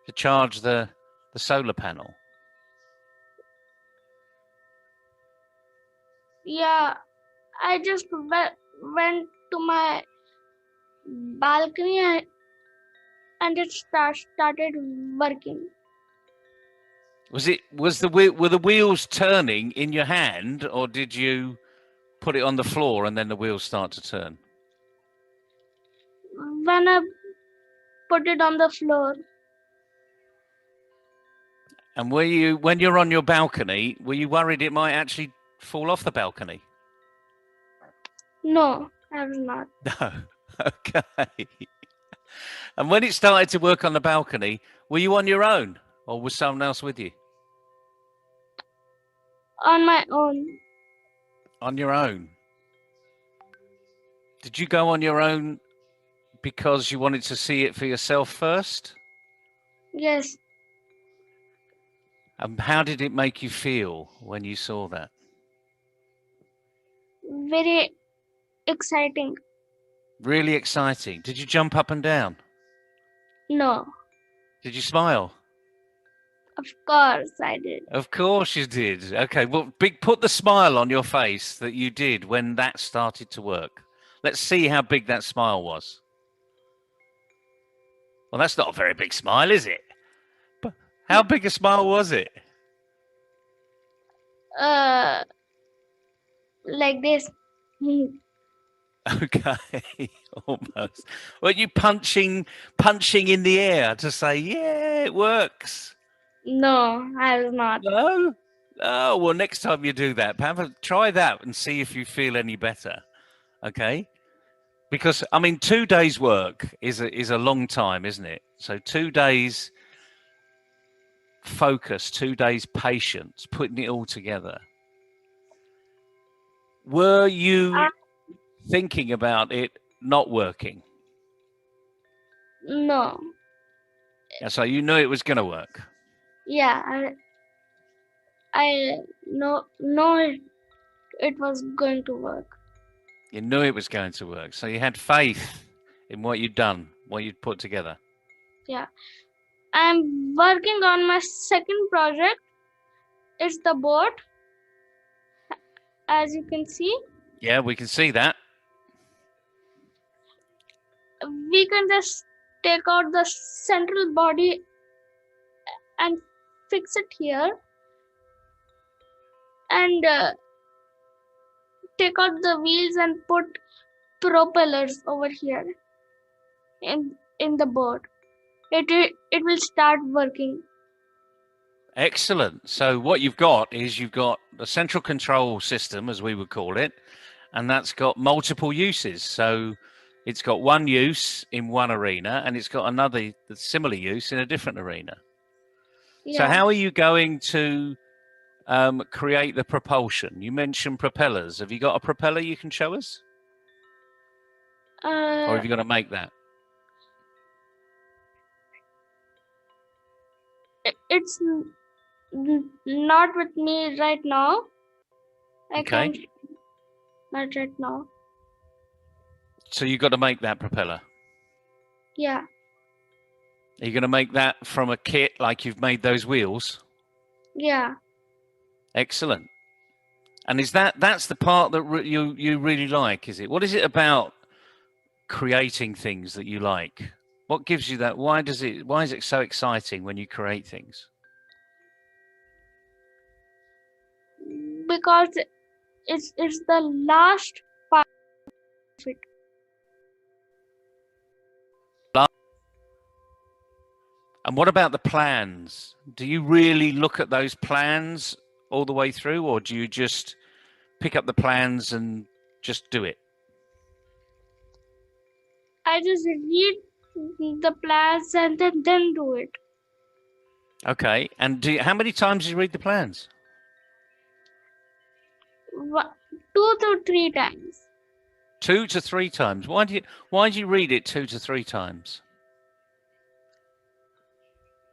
to charge the solar panel. Yeah, I just went to my balcony and it started working. Were the wheels turning in your hand, or did you put it on the floor and then the wheels start to turn? When I put it on the floor. And when you're on your balcony, were you worried it might actually fall off the balcony? No, I was not. No. Okay. And when it started to work on the balcony, were you on your own, or was someone else with you? On my own. On your own. Did you go on your own because you wanted to see it for yourself first? Yes. And how did it make you feel when you saw that? Very exciting. Really exciting. Did you jump up and down? No. Did you smile? Of course I did. Of course you did. Okay, well, put the smile on your face that you did when that started to work. Let's see how big that smile was. Well, that's not a very big smile, is it? But how big a smile was it? Like this. Okay, almost. Were you punching in the air to say, yeah, it works? No, I was not. No? Oh, well, next time you do that, try that and see if you feel any better. Okay? Because, I mean, 2 days' work is a long time, isn't it? So 2 days focus, 2 days patience, putting it all together. Were you thinking about it not working? No. So you knew it was going to work? Yeah, I know it was going to work. You knew it was going to work. So you had faith in what you'd done, what you'd put together. Yeah. I'm working on my second project. It's the boat, as you can see. Yeah, we can see that. We can just take out the central body and fix it here. And take out the wheels and put propellers over here in the boat. It will start working. Excellent. So what you've got is you've got a central control system, as we would call it, and that's got multiple uses. So it's got one use in one arena, and it's got another similar use in a different arena. Yeah. So how are you going to create the propulsion? You mentioned propellers. Have you got a propeller you can show us? Or have you got to make that? It's not with me right now. I can't. Not right now. So you've got to make that propeller? Yeah. Are you going to make that from a kit like you've made those wheels? Yeah. Excellent. And is that's the part that you really like, is it? What is it about creating things that you like? What gives you that? Why is it so exciting when you create things? Because it's the last part of it. And what about the plans? Do you really look at those plans all the way through, or do you just pick up the plans and just do it? I just read the plans and then do it. Okay. And how many times do you read the plans? 2 to 3 times. 2 to 3 times. Why do you read it 2 to 3 times?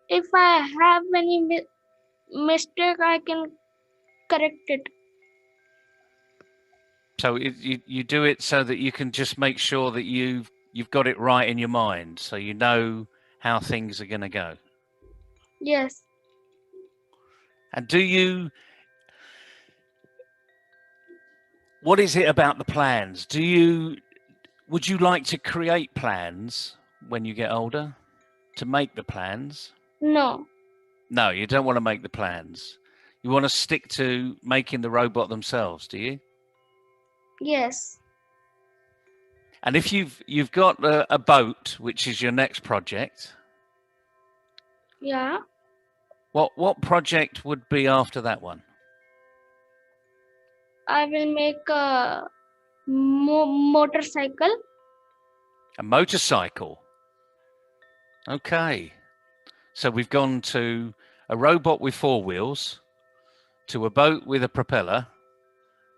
If I have any mistake, I can correct it. So you do it so that you can just make sure that you've got it right in your mind, so you know how things are going to go. Yes. And what is it about the plans? Would you like to create plans when you get older? To make the plans? No. No, you don't want to make the plans. You want to stick to making the robot themselves, do you? Yes. And if you've got a boat, which is your next project, Yeah. what project would be after that one? I will make a motorcycle. A motorcycle. Okay. So we've gone to a robot with 4 wheels, to a boat with a propeller,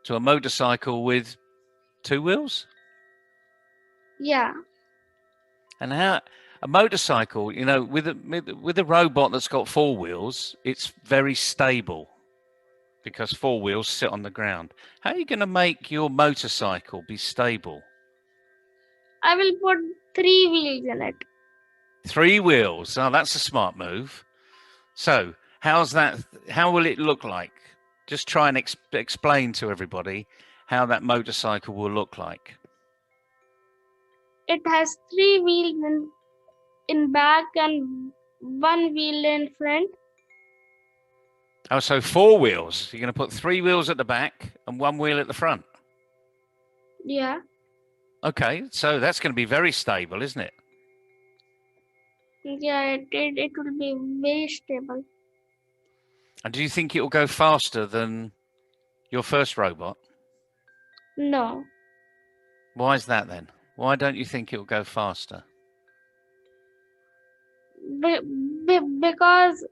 to a motorcycle with 2 wheels. Yeah. And how a motorcycle, with a robot that's got 4 wheels, it's very stable because 4 wheels sit on the ground. How are you going to make your motorcycle be stable? I will put 3 wheels in it. 3 wheels. Oh, that's a smart move. So, how's that? How will it look like? Just try and explain to everybody how that motorcycle will look like. It has 3 wheels in back and 1 wheel in front. Oh, so 4 wheels. You're going to put 3 wheels at the back and 1 wheel at the front. Yeah. Okay, so that's going to be very stable, isn't it? Yeah, it will be very stable. And do you think it will go faster than your first robot? No. Why is that then? Why don't you think it will go faster? Because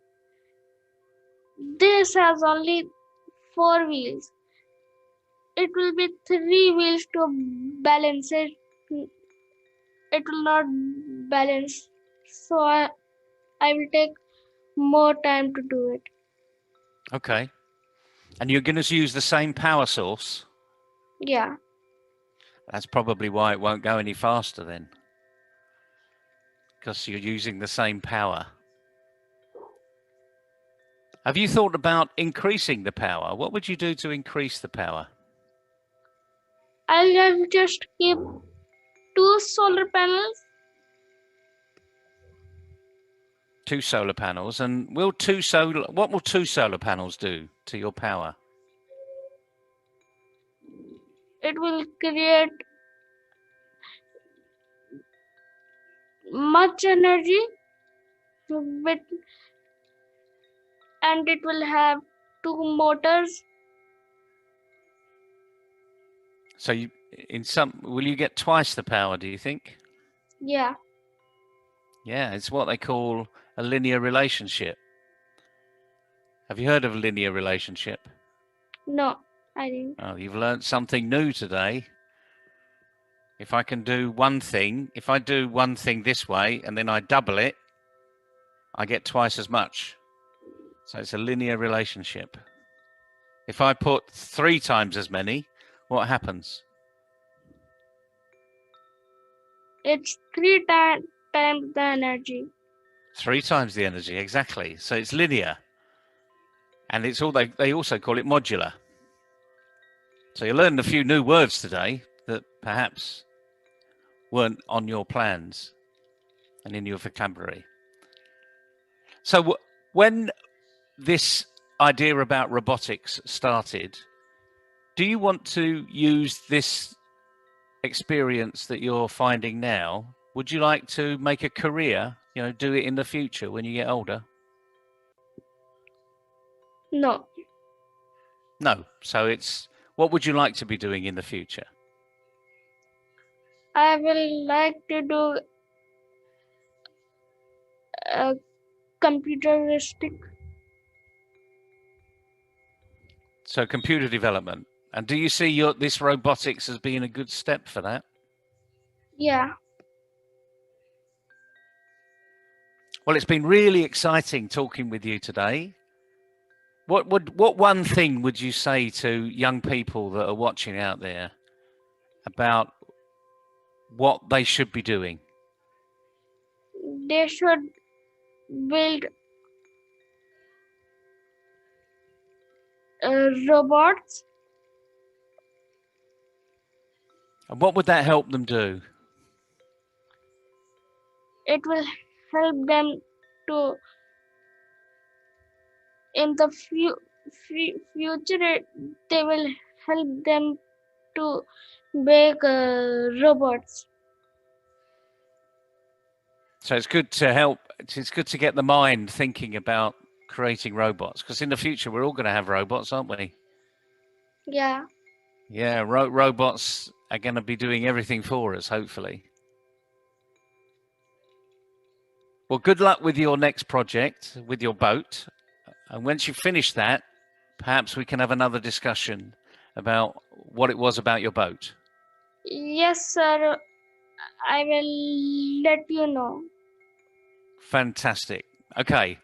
this has only 4 wheels. It will be 3 wheels to balance it. It will not balance. So I will take more time to do it. Okay. And you're going to use the same power source? Yeah. That's probably why it won't go any faster then. Because you're using the same power. Have you thought about increasing the power? What would you do to increase the power? I'll just keep 2 solar panels. 2 solar panels. And what will 2 solar panels do to your power? It will create much energy with, and it will have 2 motors. So will you get twice the power, do you think? Yeah. Yeah, it's what they call a linear relationship. Have you heard of a linear relationship? No, I didn't. Oh, you've learned something new today. If I do one thing this way and then I double it, I get twice as much. So it's a linear relationship. If I put 3 times as many, what happens? It's 3 times the energy. 3 times the energy, exactly. So it's linear. And they also call it modular. So you learned a few new words today that perhaps weren't on your plans and in your vocabulary. So when this idea about robotics started, do you want to use this experience that you're finding now? Would you like to make a career, do it in the future when you get older? No. No. So what would you like to be doing in the future? I will like to do computeristic. So computer development. And do you see this robotics as being a good step for that? Yeah. Well, it's been really exciting talking with you today. What one thing would you say to young people that are watching out there about what they should be doing? They should build robots. And what would that help them do? It will help them to, in the future, they will help them to make robots. So it's good to help. It's good to get the mind thinking about creating robots, because in the future we're all going to have robots, aren't we? Yeah. Yeah, robots are going to be doing everything for us, hopefully. Well, good luck with your next project, with your boat. And once you finish that, perhaps we can have another discussion about what it was about your boat. Yes, sir. I will let you know. Fantastic. Okay.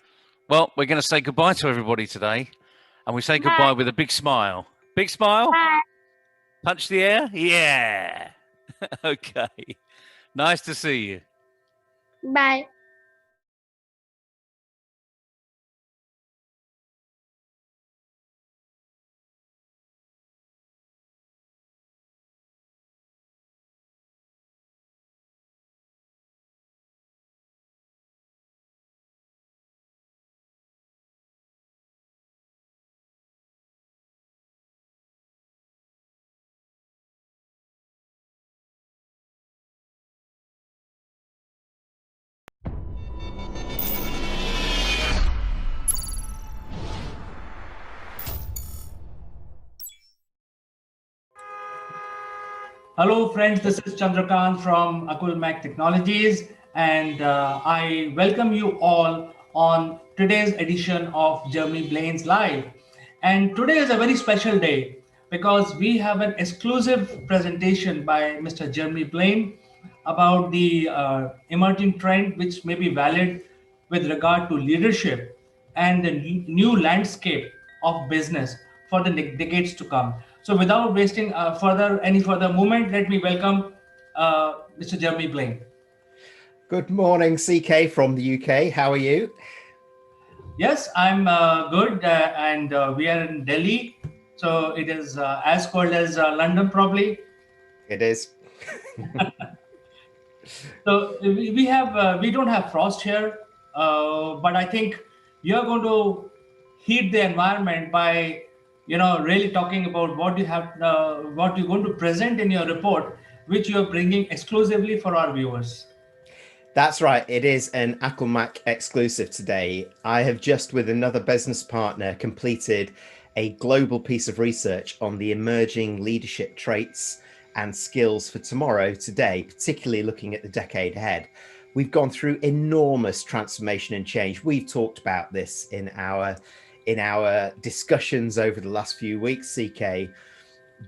Well, we're going to say goodbye to everybody today. And we say Bye. goodbye with a big smile. Big smile? Bye. Punch the air? Yeah. Okay. Nice to see you. Bye. Hello, friends. This is Chandrakant from Akulmach Technologies, and I welcome you all on today's edition of Jeremy Blaine's Live. And today is a very special day because we have an exclusive presentation by Mr. Jeremy Blaine about the emerging trend, which may be valid with regard to leadership and the new landscape of business for the decades to come. So without wasting any further moment, let me welcome Mr. Jeremy Blaine. Good morning, CK from the UK. How are you? Yes, I'm good, and we are in Delhi, so it is as cold as London, probably. It is. So we don't have frost here, but I think you're going to heat the environment by really talking about what what you're going to present in your report, which you're bringing exclusively for our viewers. That's right. It is an Akulmach exclusive today. I have just, with another business partner, completed a global piece of research on the emerging leadership traits and skills for tomorrow, today, particularly looking at the decade ahead. We've gone through enormous transformation and change. We've talked about this in our discussions over the last few weeks, CK.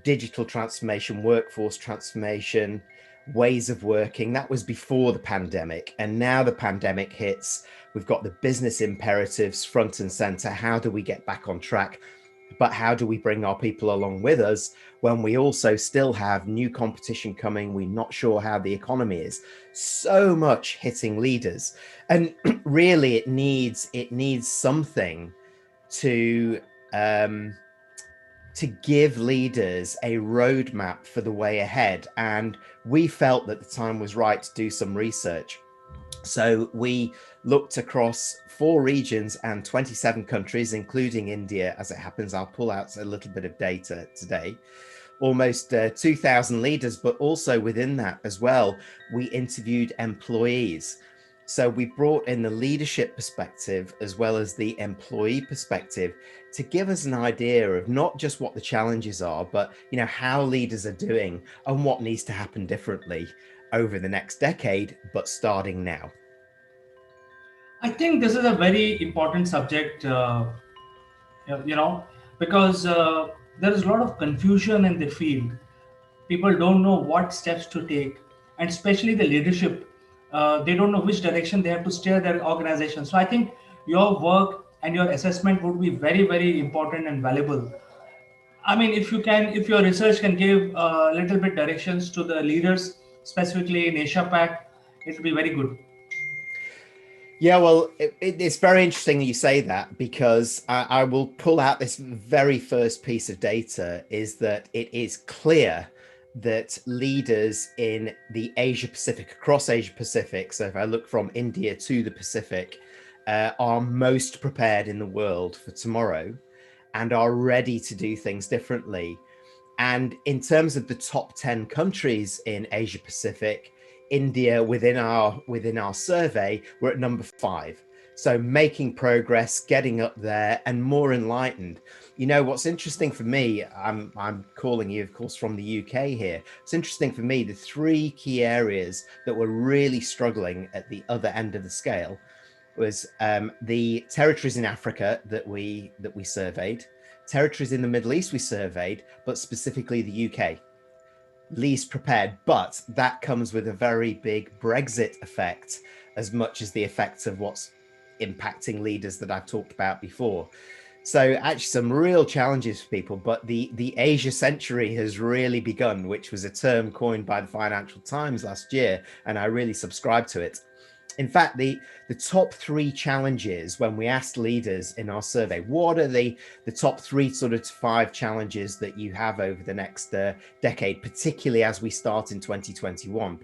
Digital transformation, workforce transformation, ways of working. That was before the pandemic, and now the pandemic hits. We've got the business imperatives front and center. How do we get back on track? But how do we bring our people along with us when we also still have new competition coming? We're not sure how the economy is. So much hitting leaders, and really it needs something to give leaders a roadmap for the way ahead. And we felt that the time was right to do some research. So we looked across 4 regions and 27 countries, including India, as it happens. I'll pull out a little bit of data today. Almost 2,000 leaders, but also within that as well, we interviewed employees. So we brought in the leadership perspective as well as the employee perspective to give us an idea of not just what the challenges are, but how leaders are doing and what needs to happen differently over the next decade, but starting now. I think this is a very important subject, because there is a lot of confusion in the field. People don't know what steps to take, and especially the leadership. They don't know which direction they have to steer their organization. So I think your work and your assessment would be very, very important and valuable. I mean, if your research can give a little bit directions to the leaders, specifically in Asia Pac, it will be very good. Yeah, well, it's very interesting that you say that, because I will pull out this very first piece of data, is that it is clear that leaders in the Asia Pacific, across Asia Pacific, so if I look from India to the Pacific, are most prepared in the world for tomorrow and are ready to do things differently. And in terms of the top 10 countries in Asia Pacific, India within our survey, we're at number 5. So making progress, getting up there, and more enlightened. You know, what's interesting for me, I'm calling you, of course, from the UK here. It's interesting for me, the 3 key areas that were really struggling at the other end of the scale was the territories in Africa that we surveyed, territories in the Middle East we surveyed, but specifically the UK. Least prepared, but that comes with a very big Brexit effect, as much as the effects of what's impacting leaders that I've talked about before. So actually some real challenges for people, but the Asia century has really begun, which was a term coined by the Financial Times last year, and I really subscribe to it. In fact, the top 3 challenges, when we asked leaders in our survey, what are the top 3 sort of 5 challenges that you have over the next decade, particularly as we start in 2021,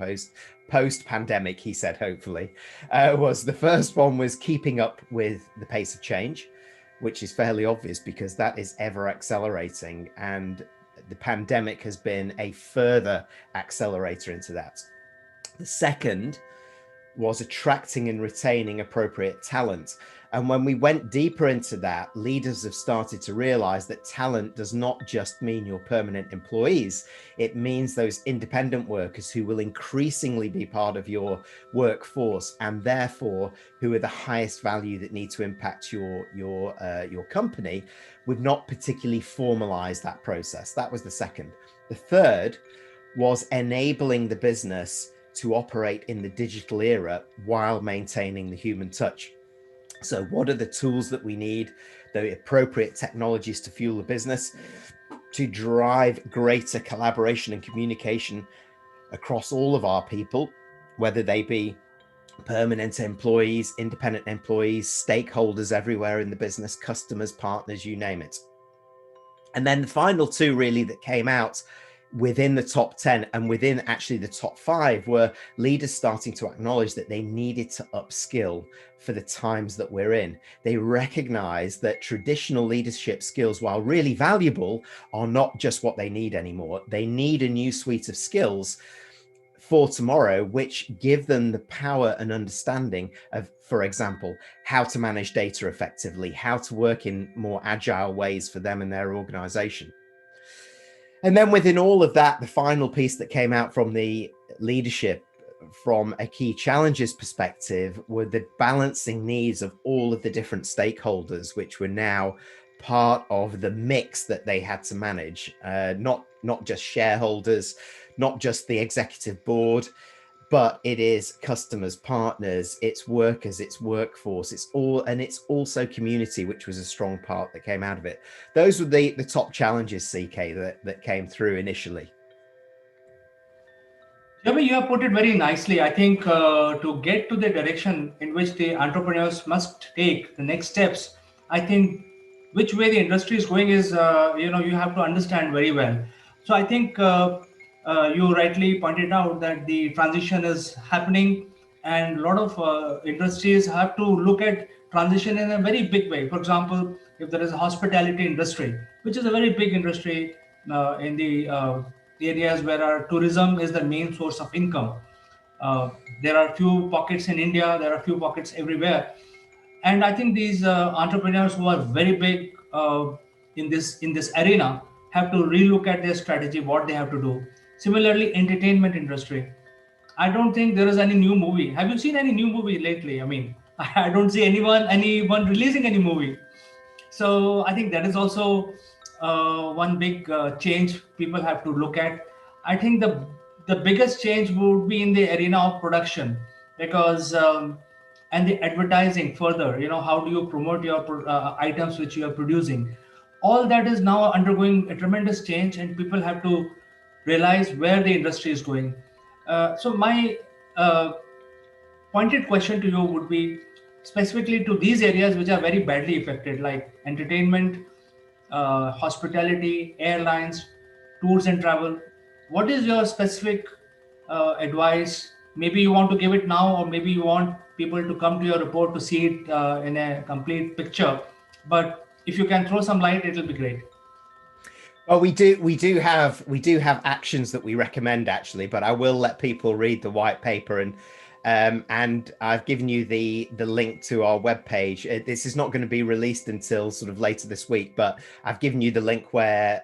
post pandemic, he said, hopefully, was the first one was keeping up with the pace of change, which is fairly obvious because that is ever accelerating, and the pandemic has been a further accelerator into that. The second was attracting and retaining appropriate talent. And when we went deeper into that, leaders have started to realize that talent does not just mean your permanent employees. It means those independent workers who will increasingly be part of your workforce, and therefore who are the highest value that need to impact your company. We've not particularly formalized that process. That was the second. The third was enabling the business to operate in the digital era while maintaining the human touch. So what are the tools that we need, the appropriate technologies to fuel the business, to drive greater collaboration and communication across all of our people, whether they be permanent employees, independent employees, stakeholders everywhere in the business, customers, partners, you name it. And then the final 2 really that came out within the top 10 and within actually the top 5 were leaders starting to acknowledge that they needed to upskill for the times that we're in. They recognize that traditional leadership skills, while really valuable, are not just what they need anymore. They need a new suite of skills for tomorrow, which give them the power and understanding of, for example, how to manage data effectively, how to work in more agile ways for them and their organization. And then within all of that, the final piece that came out from the leadership from a key challenges perspective were the balancing needs of all of the different stakeholders, which were now part of the mix that they had to manage, not just shareholders, not just the executive board, but it is customers, partners, it's workers, it's workforce, it's also community, which was a strong part that came out of it. Those were the top challenges, CK, that came through initially. Jimmy, you have put it very nicely. I think to get to the direction in which the entrepreneurs must take the next steps, I think which way the industry is going is, you have to understand very well. So I think you rightly pointed out that the transition is happening, and a lot of industries have to look at transition in a very big way. For example, if there is a hospitality industry, which is a very big industry in the areas where our tourism is the main source of income. There are few pockets in India, there are few pockets everywhere. And I think these entrepreneurs who are very big in this arena have to relook at their strategy, what they have to do. Similarly, entertainment industry. I don't think there is any new movie. Have you seen any new movie lately? I mean, I don't see anyone releasing any movie. So I think that is also one big change people have to look at. I think the biggest change would be in the arena of production, because and the advertising further. How do you promote your items which you are producing? all that is now undergoing a tremendous change, and people have to realize where the industry is going. So my pointed question to you would be specifically to these areas which are very badly affected, like entertainment, hospitality, airlines, tours and travel. What is your specific advice? Maybe you want to give it now, or maybe you want people to come to your report to see it in a complete picture. But if you can throw some light, it will be great. Well, we do have actions that we recommend actually, but I will let people read the white paper, and I've given you the link to our webpage. This is not going to be released until sort of later this week, but I've given you the link where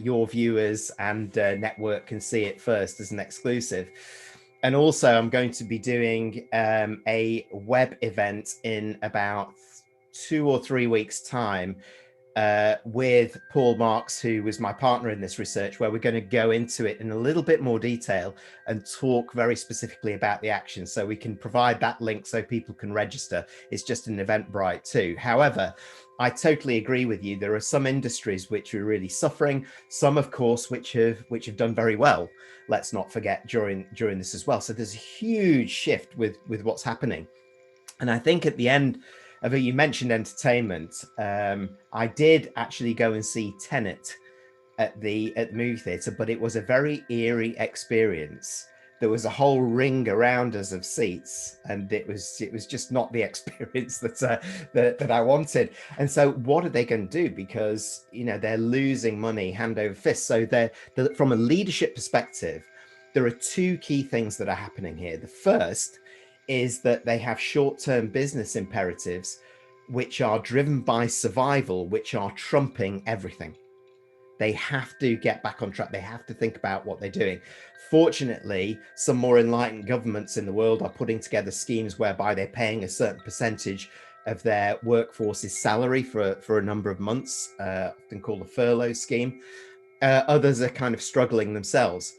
your viewers and network can see it first as an exclusive. And also, I'm going to be doing a web event in about 2 or 3 weeks' time with Paul Marks, who was my partner in this research, where we're going to go into it in a little bit more detail and talk very specifically about the actions. So we can provide that link so people can register. It's just an Eventbrite too. However, I totally agree with you. There are some industries which are really suffering. Some, of course, which have done very well. Let's not forget during this as well. So there's a huge shift with what's happening. And I think at the end of it, you mentioned entertainment. I did actually go and see Tenet at the movie theater, but it was a very eerie experience. There was a whole ring around us of seats, and it was just not the experience that I wanted. And so, what are they going to do? Because they're losing money hand over fist. So from a leadership perspective, there are two key things that are happening here. The first is that they have short-term business imperatives which are driven by survival, which are trumping everything. They have to get back on track. They have to think about what they're doing. Fortunately, some more enlightened governments in the world are putting together schemes whereby they're paying a certain percentage of their workforce's salary for a number of months, often called a furlough scheme. Others are kind of struggling themselves.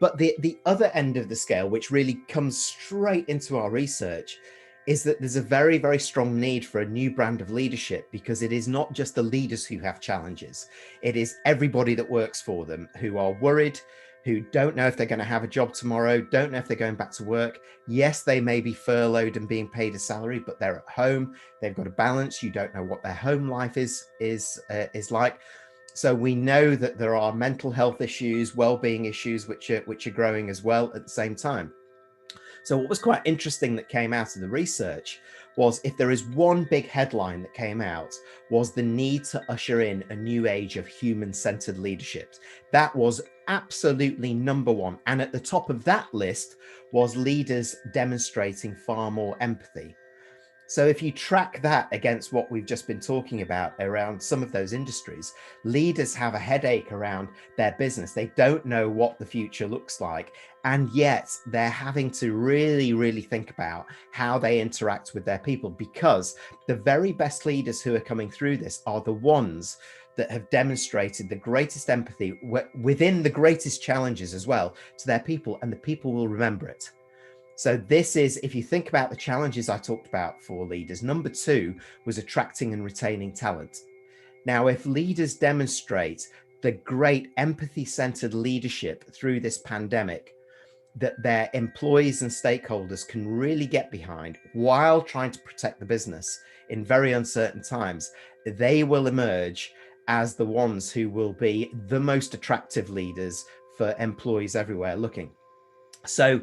But the other end of the scale, which really comes straight into our research, is that there's a very, very strong need for a new brand of leadership, because it is not just the leaders who have challenges. It is everybody that works for them who are worried, who don't know if they're going to have a job tomorrow, don't know if they're going back to work. Yes, they may be furloughed and being paid a salary, but they're at home. They've got a balance. You don't know what their home life is like. So we know that there are mental health issues, well-being issues, which are growing as well at the same time. So what was quite interesting that came out of the research was, if there is one big headline that came out, was the need to usher in a new age of human-centered leadership. That was absolutely number one. And at the top of that list was leaders demonstrating far more empathy. So if you track that against what we've just been talking about around some of those industries, leaders have a headache around their business. They don't know what the future looks like. And yet they're having to really, really think about how they interact with their people, because the very best leaders who are coming through this are the ones that have demonstrated the greatest empathy within the greatest challenges as well to their people, and the people will remember it. So this is, if you think about the challenges I talked about for leaders, number 2 was attracting and retaining talent. Now, if leaders demonstrate the great empathy-centered leadership through this pandemic that their employees and stakeholders can really get behind while trying to protect the business in very uncertain times, they will emerge as the ones who will be the most attractive leaders for employees everywhere looking. So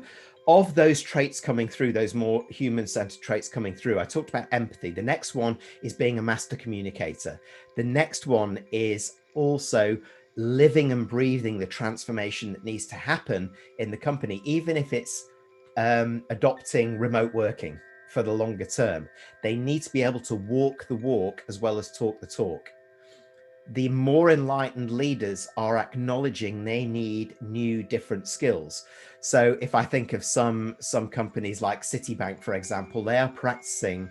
of those traits coming through, those more human-centered traits coming through, I talked about empathy. The next one is being a master communicator. The next one is also living and breathing the transformation that needs to happen in the company, even if it's adopting remote working for the longer term. They need to be able to walk the walk as well as talk the talk. The more enlightened leaders are acknowledging they need new, different skills. So if I think of some companies like Citibank, for example, they are practicing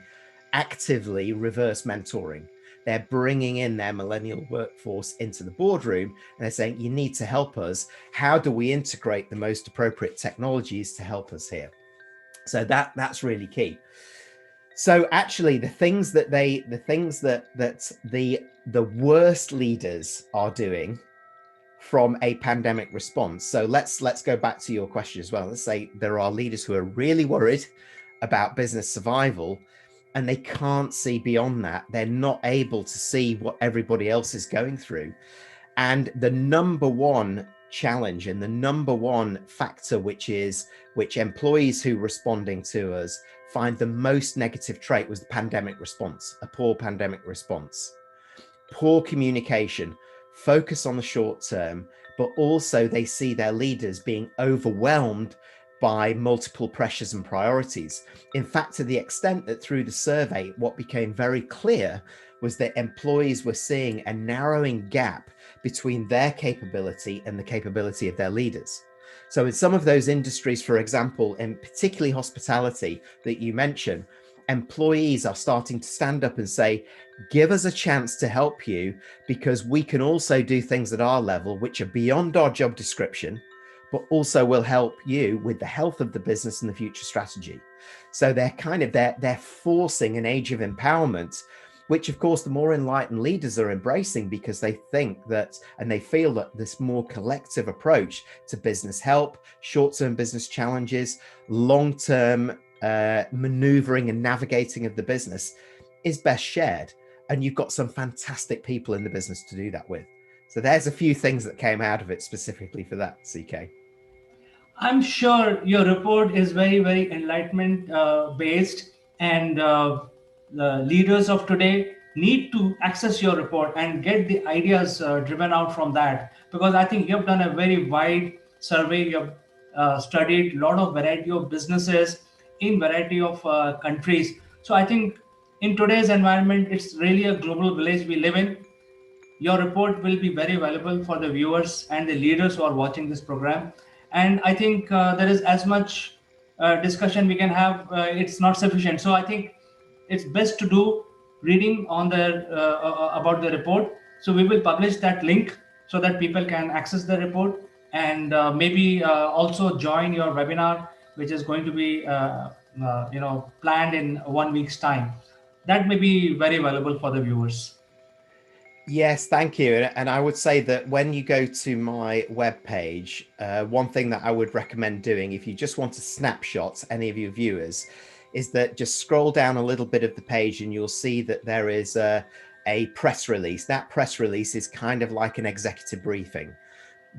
actively reverse mentoring. They're bringing in their millennial workforce into the boardroom, and they're saying, you need to help us. How do we integrate the most appropriate technologies to help us here? So that's really key. So actually, the things that the worst leaders are doing from a pandemic response. So let's go back to your question as well. Let's say there are leaders who are really worried about business survival, and they can't see beyond that. They're not able to see what everybody else is going through. And the number one challenge and the number one factor, which employees who responding to us find the most negative trait, was the pandemic response, a poor pandemic response, poor communication, focus on the short term, but also they see their leaders being overwhelmed by multiple pressures and priorities. In fact, to the extent that through the survey, what became very clear was that employees were seeing a narrowing gap between their capability and the capability of their leaders. So in some of those industries, for example, in particularly hospitality that you mentioned, employees are starting to stand up and say, give us a chance to help you, because we can also do things at our level which are beyond our job description, but also will help you with the health of the business and the future strategy. So they're forcing an age of empowerment, which of course the more enlightened leaders are embracing, because they think that, and they feel that this more collective approach to business help, short-term business challenges, long-term maneuvering and navigating of the business is best shared. And you've got some fantastic people in the business to do that with. So there's a few things that came out of it specifically for that, CK. I'm sure your report is very, very enlightenment based, and the leaders of today need to access your report and get the ideas driven out from that, because I think you have done a very wide survey. You have studied a lot of variety of businesses in variety of countries. So I think in today's environment, it's really a global village we live in. Your report will be very valuable for the viewers and the leaders who are watching this program. And I think there is as much discussion we can have. It's not sufficient. So I think it's best to do reading on about the report. So we will publish that link so that people can access the report, and maybe also join your webinar, which is going to be planned in 1 week's time. That may be very valuable for the viewers. Yes, thank you. And I would say that when you go to my webpage, one thing that I would recommend doing, if you just want a snapshot, any of your viewers, is that just scroll down a little bit of the page and you'll see that there is a press release. That press release is kind of like an executive briefing.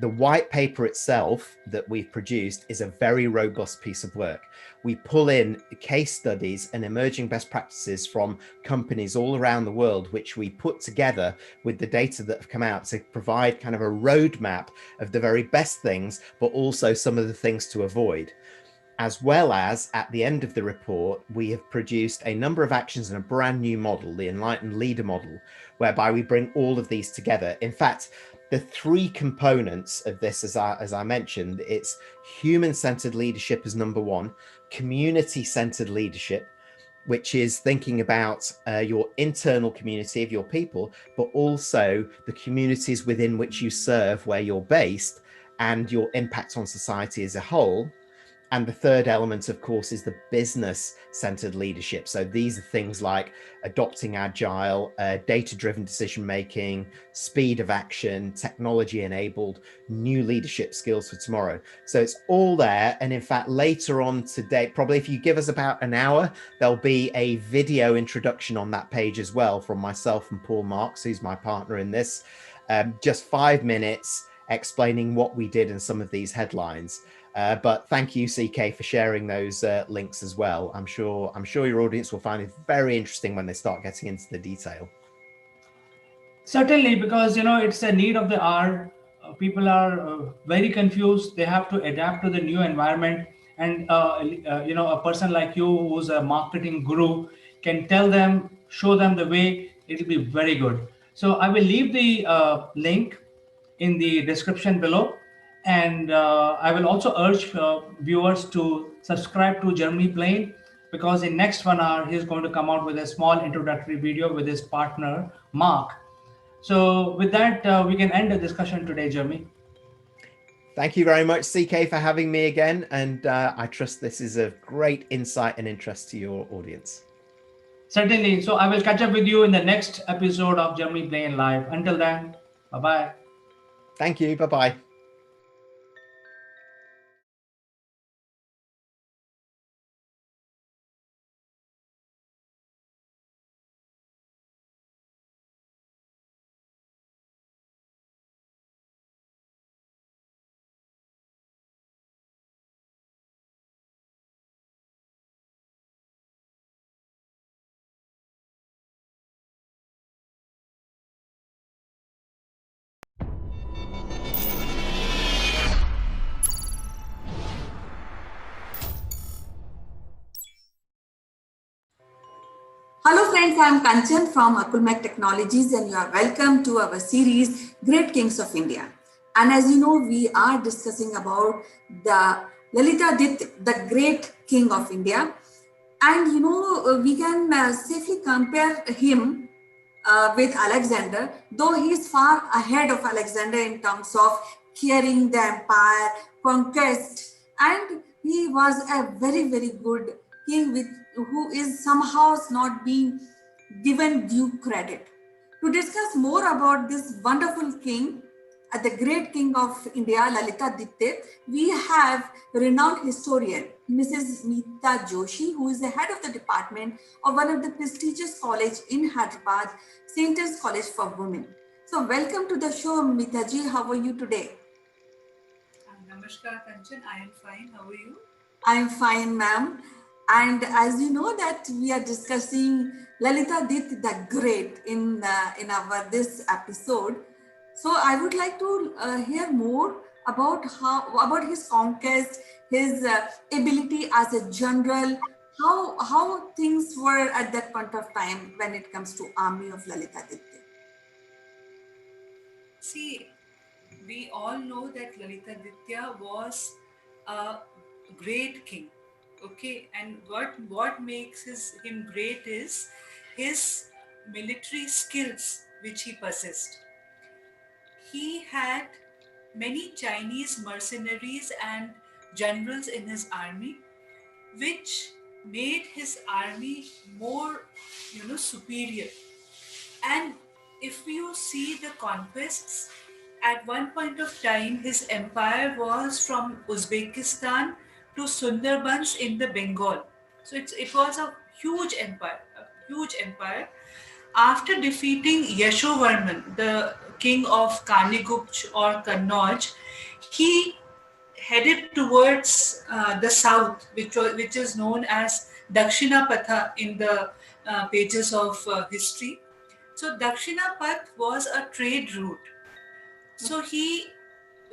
The white paper itself that we've produced is a very robust piece of work. We pull in case studies and emerging best practices from companies all around the world, which we put together with the data that have come out to provide kind of a roadmap of the very best things, but also some of the things to avoid. As well as at the end of the report, we have produced a number of actions in a brand new model, the Enlightened Leader model, whereby we bring all of these together. In fact, the three components of this, as I mentioned, it's human-centered leadership as number one, community-centered leadership, which is thinking about your internal community of your people, but also the communities within which you serve, where you're based, and your impact on society as a whole. And the third element, of course, is the business-centered leadership. So these are things like adopting agile, data-driven decision-making, speed of action, technology-enabled, new leadership skills for tomorrow. So it's all there. And in fact, later on today, probably if you give us about an hour, there'll be a video introduction on that page as well from myself and Paul Marks, who's my partner in this. Just 5 minutes explaining what we did and some of these headlines. But thank you, CK, for sharing those links as well. I'm sure your audience will find it very interesting when they start getting into the detail. Certainly, because it's a need of the hour. People are very confused. They have to adapt to the new environment, and a person like you, who's a marketing guru, can tell them, show them the way. It'll be very good. So I will leave the link in the description below. And I will also urge viewers to subscribe to Germany Plane, because in next 1 hour, he's going to come out with a small introductory video with his partner, Mark. So with that, we can end the discussion today, Jeremy. Thank you very much, CK, for having me again. And I trust this is of great insight and interest to your audience. Certainly. So I will catch up with you in the next episode of Germany Playing Live. Until then, bye bye. Thank you. Bye bye. Hello friends, I am Kanchan from Akulmach Technologies and you are welcome to our series Great Kings of India. And as you know, we are discussing about the Lalitadit, the great king of India. And you know, we can safely compare him with Alexander, though he is far ahead of Alexander in terms of carrying the empire, conquest, and he was a very, very good king with who is somehow not being given due credit. To discuss more about this wonderful king, the great king of India, Lalita Ditte, we have renowned historian Mrs. Meeta Joshi, who is the head of the department of one of the prestigious college in Hyderabad, St. Anne's College for Women. So welcome to the show, Meeta ji. How are you today? Namaskar, Kanchan. I am fine. How are you? I am fine, ma'am. And as you know that we are discussing Lalita Dit the Great in our this episode. So I would like to hear more about his conquest, his ability as a general, how things were at that point of time when it comes to army of Lalita Ditya. See, we all know that Lalitaditya was a great king. Okay, and what makes him great is his military skills which he possessed. He had many Chinese mercenaries and generals in his army, which made his army more, superior. And if you see the conquests, at one point of time, his empire was from Uzbekistan to Sundarbans in the Bengal. So it was a huge empire, a huge empire. After defeating Yashovarman, the king of Kanigupch or Kannauj, he headed towards the south, which is known as Dakshinapatha in the pages of history. So Dakshinapath was a trade route. So he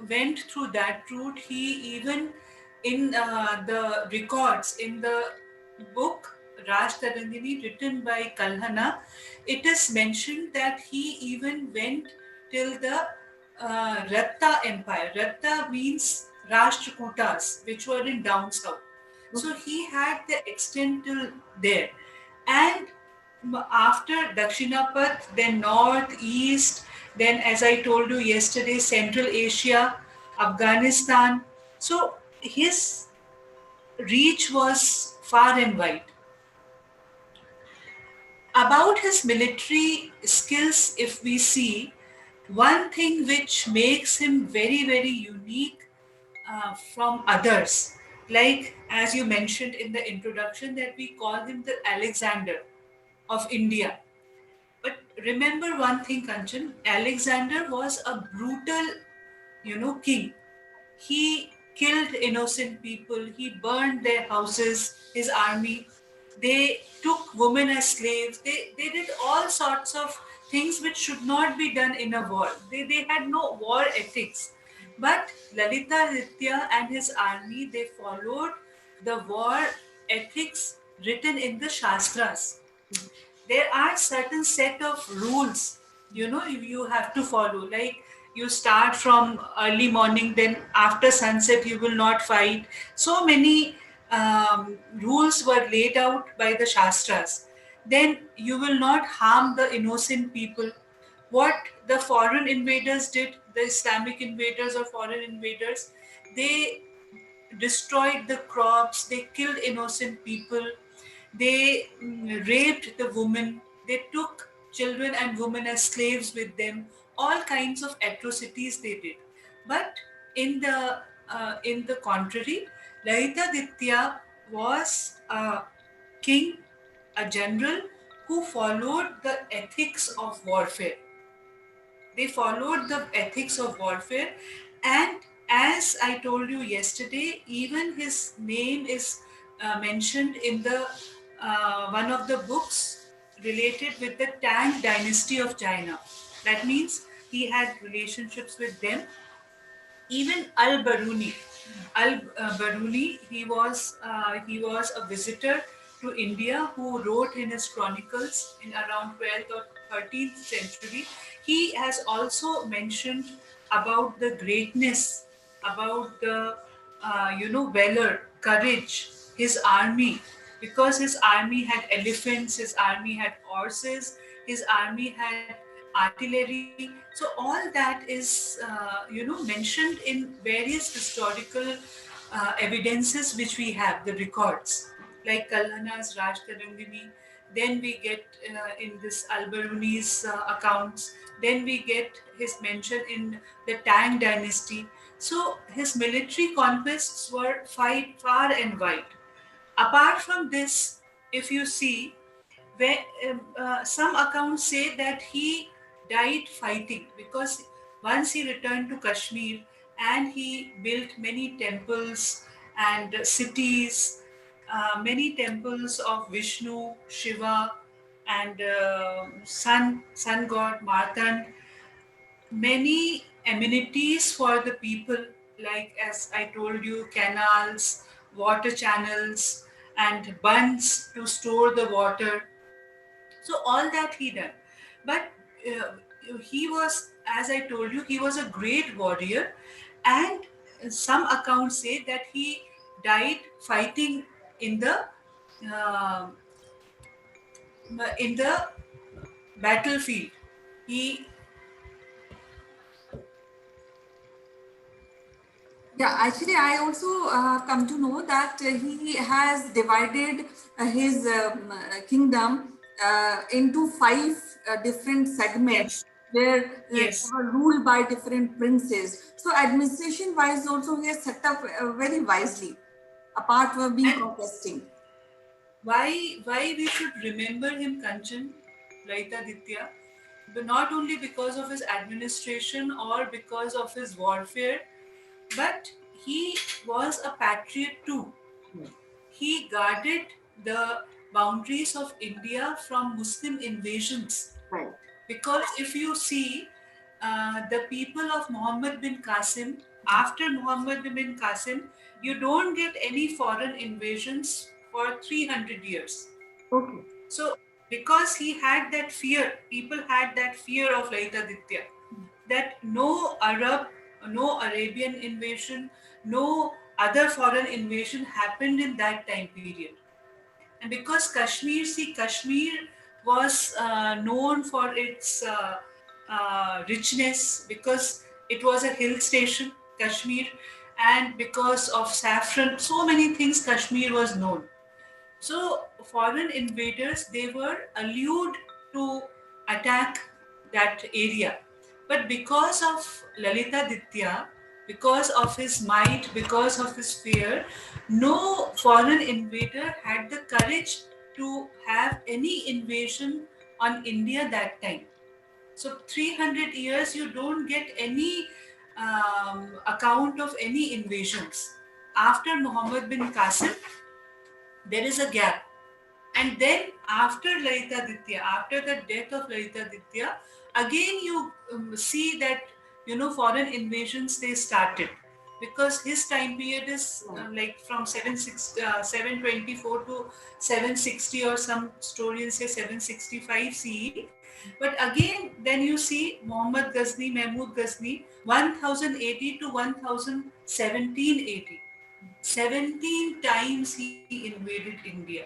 went through that route. He even in the records in the book Raj Tarangini written by Kalhana, it is mentioned that he even went till the Ratta Empire. Ratta means Rashtrakutas, which were in down south. So he had the extent till there. And after Dakshinapath, then north, east, then as I told you yesterday, Central Asia, Afghanistan. So his reach was far and wide. About his military skills, if we see, one thing which makes him very, very unique from others, like as you mentioned in the introduction, that we call him the Alexander of India. But remember one thing, Kanchan, Alexander was a brutal, king. He killed innocent people, he burned their houses, his army. They took women as slaves. They did all sorts of things which should not be done in a war. They had no war ethics. But Lalita Ritya and his army, they followed the war ethics written in the Shastras. There are certain set of rules, you have to follow, like you start from early morning, then after sunset you will not fight. So many rules were laid out by the Shastras. Then you will not harm the innocent people. What the foreign invaders did, the Islamic invaders or foreign invaders, they destroyed the crops, they killed innocent people. They raped the women. They took children and women as slaves with them. All kinds of atrocities they did. But in the contrary, Lahitaditya was a king, a general who followed the ethics of warfare. They followed the ethics of warfare, and as I told you yesterday, even his name is mentioned in the one of the books related with the Tang dynasty of China. That means he had relationships with them. Even Al-Baruni, Al-Baruni, he was a visitor to India who wrote in his chronicles in around 12th or 13th century. He has also mentioned about the greatness, about the valor, courage, his army, because his army had elephants, his army had horses, his army had artillery. So all that is mentioned in various historical evidences which we have, the records, like Kalhana's Raj Tarangini. Then we get in this Albaruni's accounts. Then we get his mention in the Tang dynasty. So his military conquests were far and wide. Apart from this, if you see, where some accounts say that he died fighting, because once he returned to Kashmir and he built many temples and cities, many temples of Vishnu, Shiva, and sun god Martand, many amenities for the people, like as I told you, canals, water channels, and bunds to store the water. So all that he done, but he was, as I told you, he was a great warrior, and some accounts say that he died fighting in the uh, in the battlefield. He Yeah, actually, I also come to know that he has divided his kingdom into five different segments yes, where they yes. were ruled by different princes. So, administration wise, also, he has set up very wisely, apart from being And conquesting. why we should remember him, Kanchan, Laitaditya, but not only because of his administration or because of his warfare, but he was a patriot too. He guarded the boundaries of India from Muslim invasions. Right. Because if you see, the people of Muhammad bin Qasim, after Muhammad bin Qasim, you don't get any foreign invasions for 300 years. Okay. So, because he had that fear, people had that fear of Laitaditya, that no Arab, no Arabian invasion, no other foreign invasion happened in that time period. And because Kashmir, see, Kashmir was known for its richness, because it was a hill station, Kashmir, and because of saffron, so many things Kashmir was known. So foreign invaders, they were allured to attack that area. But because of Lalita Ditya, because of his might, because of his fear, no foreign invader had the courage to have any invasion on India that time. So 300 years, you don't get any account of any invasions. After Muhammad bin Qasim, there is a gap. And then after Laitaditya, after the death of Laitaditya, again you see that foreign invasions they started, because his time period is like from 724 to 760, or some historians say 765 CE. But again, then you see Muhammad Ghazni, Mahmud Ghazni, 1080 to 1017 AD. 17 times he invaded India.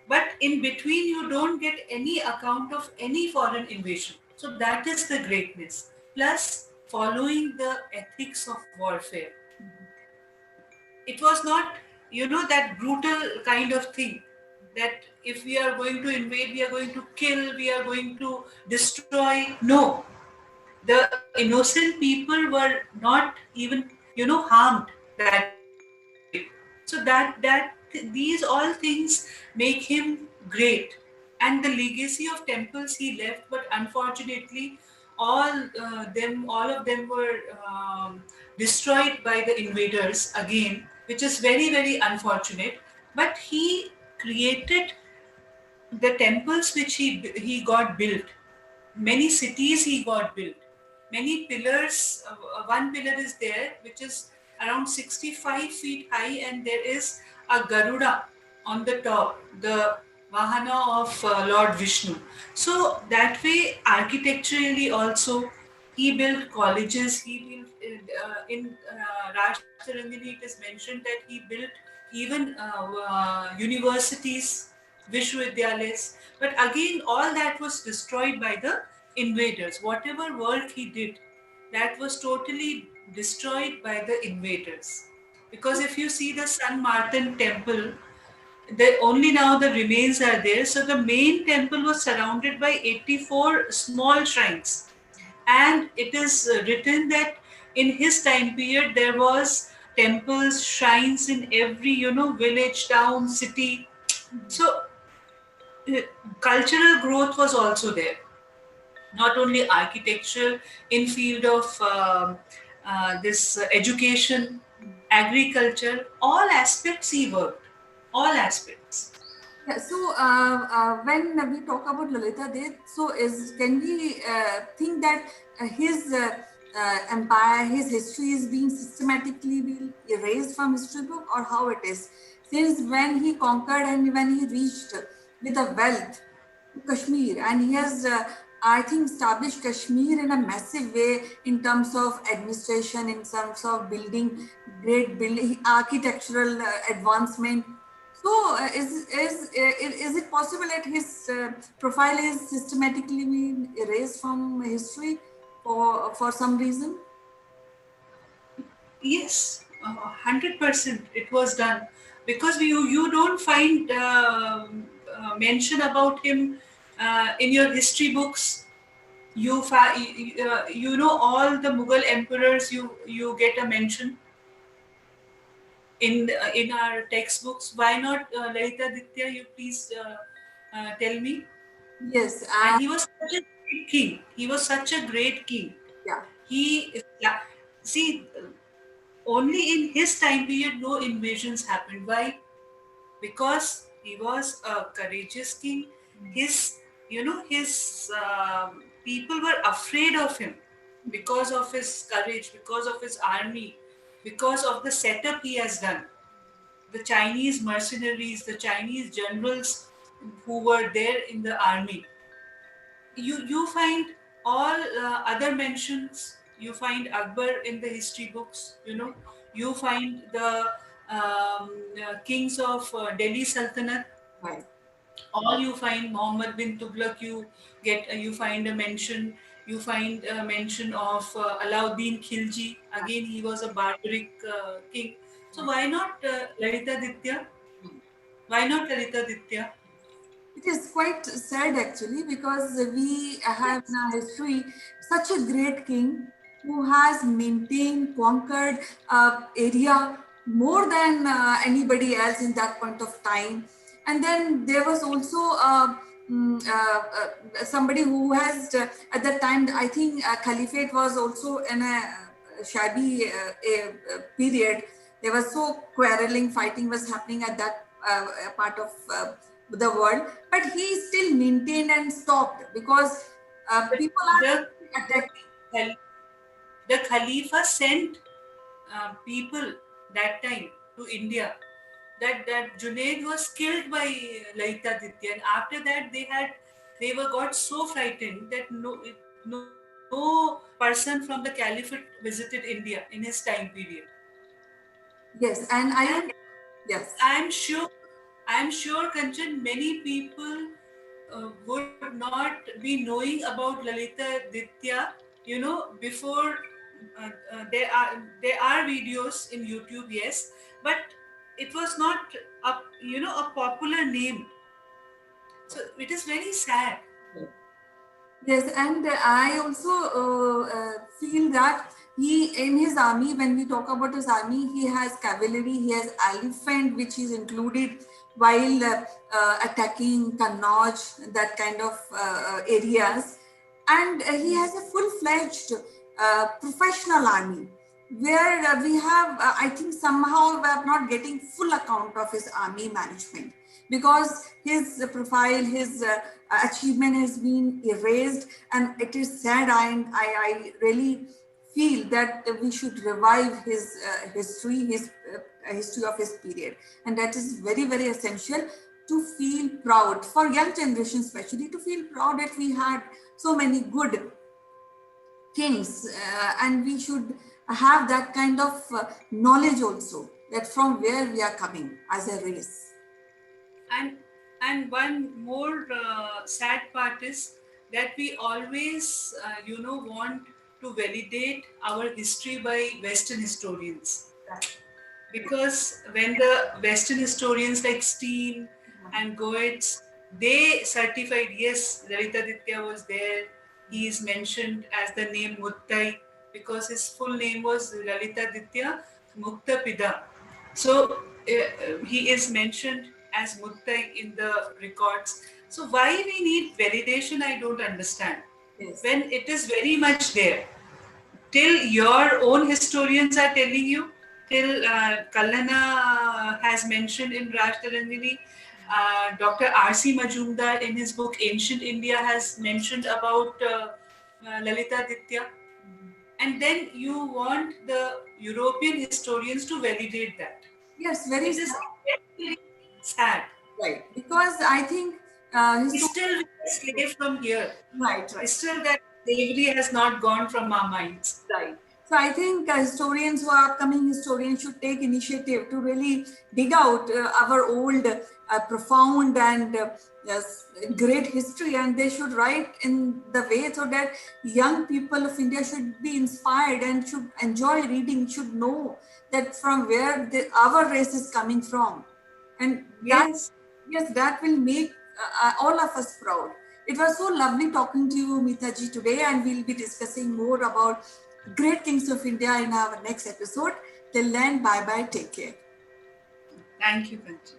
But in between, you don't get any account of any foreign invasion. So that is the greatness. Plus, following the ethics of warfare. It was not, that brutal kind of thing. that if we are going to invade, we are going to kill, we are going to destroy. No, the innocent people were not even harmed that way. So these all things make him great. And the legacy of temples he left, but unfortunately all of them were destroyed by the invaders again, which is very very unfortunate. But he created the temples which he got built. Many cities he got built. Many pillars. One pillar is there which is around 65 feet high, and there is a garuda on the top, the vahana of Lord Vishnu. So that way, architecturally also, he built colleges. He built in Raj Tarangini, it is mentioned that he built even universities, Vishwavidyalays. But again, all that was destroyed by the invaders. Whatever work he did, that was totally destroyed by the invaders. Because if you see the San Martin temple, only now the remains are there. So the main temple was surrounded by 84 small shrines. And it is written that in his time period there was temples, shrines in every village, town, city. So uh, cultural growth was also there, not only architectural, in field of this education, agriculture, all aspects he worked, all aspects. Yeah, so when we talk about Lalita Dev, so is can we think that his empire, his history is being systematically being erased from history book, or how it is? Since when he conquered and when he reached with a wealth to Kashmir, and he has, I think, established Kashmir in a massive way in terms of administration, in terms of building great building, architectural advancement. So, is it possible that his profile is systematically being erased from history for some reason? Yes, 100% it was done, because you don't find mention about him in your history books. You know all the Mughal emperors. You get a mention in our textbooks. Why not Lalita Ditya? You please tell me. Yes. And he was such a great king. He was such a great king. Yeah. He yeah, see, only in his time period no invasions happened. Why? Because he was a courageous king. His his people were afraid of him because of his courage, because of his army, because of the setup he has done. The Chinese mercenaries, the Chinese generals who were there in the army. You find all other mentions. You find Akbar in the history books. You find the kings of Delhi Sultanate. Right. All you find Muhammad bin Tughlaq. You find a mention. You find a mention of Alauddin Khilji. Again, he was a barbaric king. So why not Lalita Ditya? Why not Lalita Ditya? It is quite sad actually, because we have in our history such a great king who has maintained, conquered area more than anybody else in that point of time. And then there was also somebody who has, at that time, I think Caliphate was also in a shabby period. There was so quarreling, fighting was happening at that part of the world, but he still maintained and stopped because people The, are the, attacking. the Khalifa sent people that time to India. That Junaid was killed by Lalita Ditya, and after that they were got so frightened that no person from the Caliphate visited India in his time period. Yes, and I And think yes. I'm sure, Kanchan, many people would not be knowing about Lalita Ditya. Before there are videos in YouTube, yes, but it was not a popular name. So it is very sad. Yes, and I also feel that he, in his army, when we talk about his army, he has cavalry, he has elephant, which is included while attacking Kannauj, that kind of areas. And he has a full-fledged professional army where we have, I think somehow we are not getting full account of his army management because his profile, his achievement has been erased, and it is sad. I really feel that we should revive his history, his history of his period, and that is very, very essential to feel proud for young generation, especially to feel proud that we had so many good things, and we should have that kind of knowledge also, that from where we are coming as a race. And one more sad part is that we always want to validate our history by Western historians. Because when the Western historians like Steen and Goetz, they certified, yes, Lalitaditya was there. He is mentioned as the name Muttai because his full name was Lalitaditya Muktapida. So he is mentioned as Muttai in the records. So why we need validation, I don't understand. Yes. When it is very much there. Till your own historians are telling you, till Kallana has mentioned in Rajtaranjini, Dr. R.C. Majumdar in his book Ancient India has mentioned about Lalita Ditya. And then you want the European historians to validate that. Yes, very It is sad. Right, because I think we still slave from here. Right. Still that slavery has not gone from our minds. Right. So I think historians who are upcoming historians should take initiative to really dig out our old, profound and yes, great history, and they should write in the way so that young people of India should be inspired and should enjoy reading, should know that from where our race is coming from. And yes, that will make all of us proud. It was so lovely talking to you, Mitaji, today, and we'll be discussing more about great kings of India in our next episode. Till then, bye-bye, take care. Thank you, Kanchi.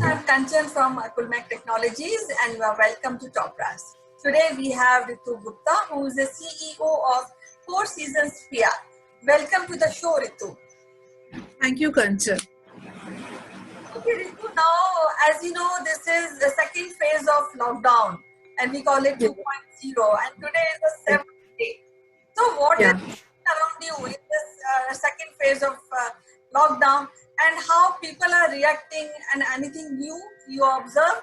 I'm Kanchan from Akulmach Technologies, and you are welcome to Top Brass. Today we have Ritu Gupta, who is the CEO of Four Seasons PR. Welcome to the show, Ritu. Thank you, Kanchan. Okay, Ritu, now, as you know, this is the second phase of lockdown, and we call it 2.0, and today is the 7th day. So what is around you in this second phase of lockdown, and how people are reacting, and anything new you observe?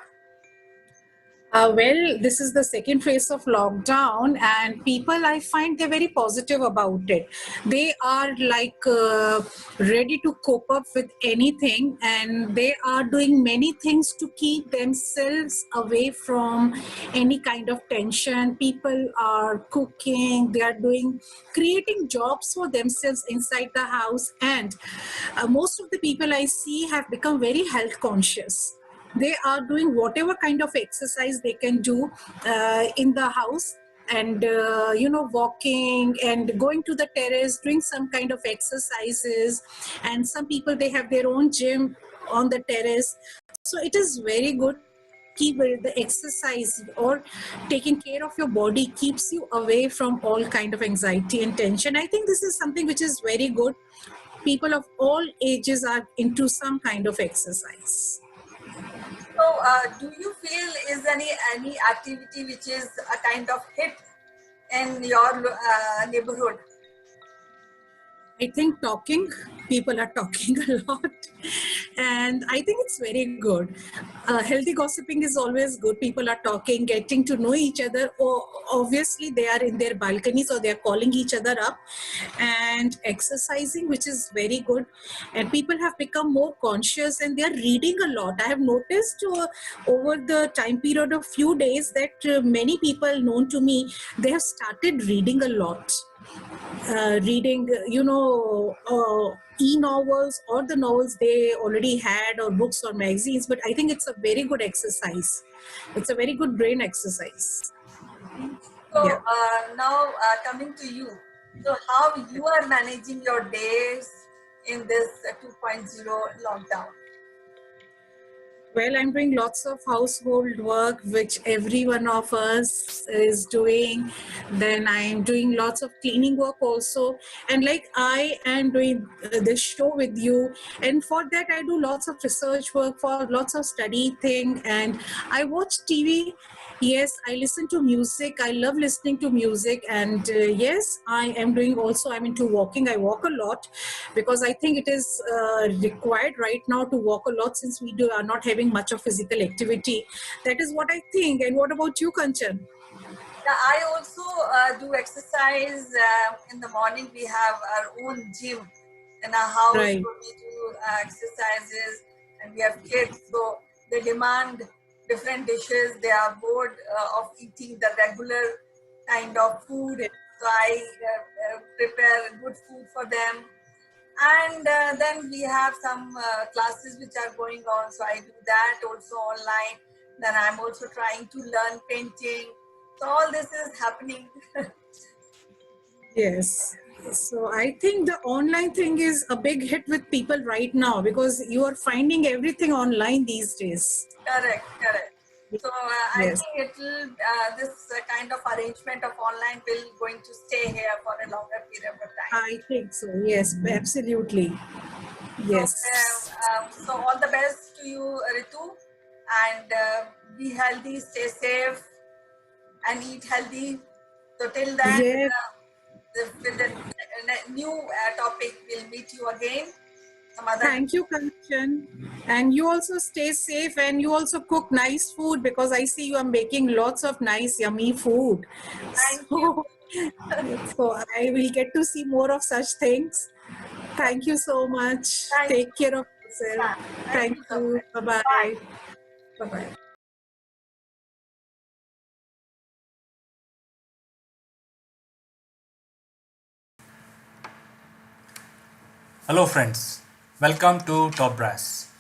Well, this is the second phase of lockdown, and people, I find, they're very positive about it. They are like ready to cope up with anything, and they are doing many things to keep themselves away from any kind of tension. People are cooking, they are creating jobs for themselves inside the house, and most of the people I see have become very health conscious. They are doing whatever kind of exercise they can do in the house, and walking and going to the terrace, doing some kind of exercises. And some people, they have their own gym on the terrace. So it is very good. Keep the exercise or taking care of your body keeps you away from all kind of anxiety and tension. I think this is something which is very good. people of all ages are into some kind of exercise. So, do you feel is any activity which is a kind of hit in your neighborhood? I think people are talking a lot, and I think it's very good. Healthy gossiping is always good. People are talking, getting to know each other. Obviously, they are in their balconies or they are calling each other up, and exercising, which is very good. And people have become more conscious and they are reading a lot. I have noticed over the time period of few days that many people known to me, they have started reading a lot. Reading, e-novels or the novels they already had or books or magazines. But I think it's a very good exercise. It's a very good brain exercise. So Yeah. now coming to you, so how you are managing your days in this 2.0 lockdown? Well, I'm doing lots of household work, which every one of us is doing. Then I'm doing lots of cleaning work also. And like I am doing this show with you. And for that, I do lots of research work, for lots of study thing. And I watch TV. Yes, I listen to music. I love listening to music. And yes, I am doing also, I'm into walking. I walk a lot because I think it is required right now to walk a lot since we are not having much of physical activity. That is what I think. And what about you, Kanchan? Yeah, I also do exercise. In the morning, we have our own gym in our house. Right. So we do exercises, and we have kids. So they demand different dishes. They are bored of eating the regular kind of food. So I prepare good food for them. And then we have some classes which are going on. So I do that also online. Then I'm also trying to learn painting. So all this is happening. Yes. So I think the online thing is a big hit with people right now because you are finding everything online these days. Correct. So I Yes. think it will, this kind of arrangement of online will going to stay here for a longer period of time. I think so. Yes, absolutely. Yes. So all the best to you, Ritu, and be healthy, stay safe, and eat healthy. So till then, Yes. with the new topic, we'll meet you again. Some other. Thank you, Kanchan. And you also stay safe and you also cook nice food because I see you are making lots of nice, yummy food. Thank you. So I will get to see more of such things. Thank you so much. Take care of yourself. Thank you. Bye-bye. Bye-bye. Hello friends, welcome to Top Brass.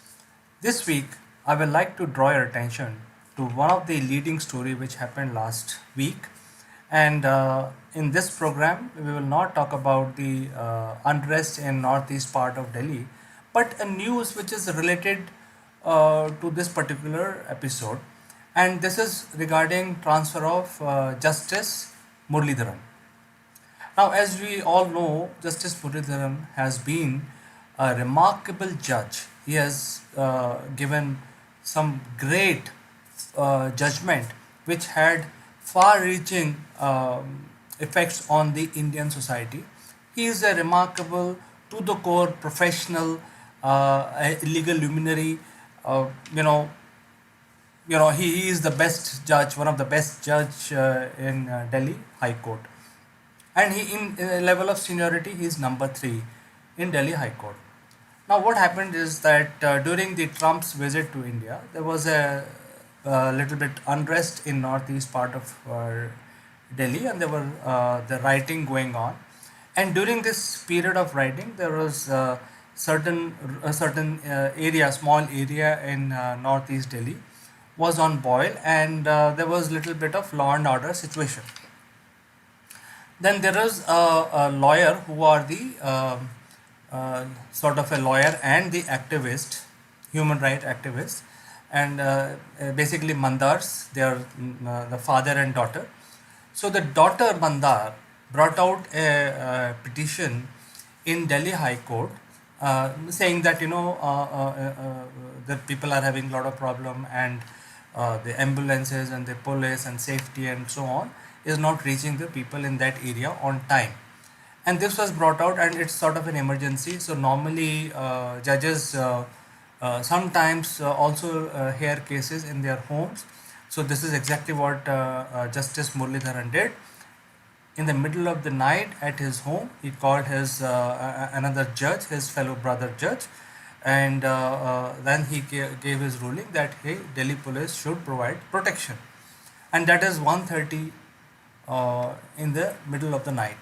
This week I would like to draw your attention to one of the leading story which happened last week, and in this program we will not talk about the unrest in northeast part of Delhi, but a news which is related to this particular episode, and this is regarding transfer of Justice Muralidharan. Now, as we all know, Justice Muralidharan has been a remarkable judge. He has given some great judgment which had far reaching effects on the Indian society. He is a remarkable, to the core professional, a legal luminary. Uh, you know, he is the best judge, one of the best judge in Delhi High Court, and he in level of seniority he is number 3 in Delhi High Court. Now what happened is that during the Trump's visit to India there was a little bit unrest in northeast part of Delhi, and there were the rioting going on, and during this period of rioting there was certain area, small area in northeast Delhi was on boil, and there was little bit of law and order situation. Then there is a lawyer who are the sort of a lawyer and the activist, human right activist, and basically Mandars. They are the father and daughter. So the daughter Mandar brought out a petition in Delhi High Court saying that the people are having a lot of problem, and the ambulances and the police and safety and so on is not reaching the people in that area on time. And this was brought out, and it's sort of an emergency. So normally judges sometimes also hear cases in their homes. So this is exactly what Justice Muralidharan did. In the middle of the night at his home, he called his another judge, his fellow brother judge, and then he gave his ruling that hey, Delhi police should provide protection, and that is 1:30 in the middle of the night.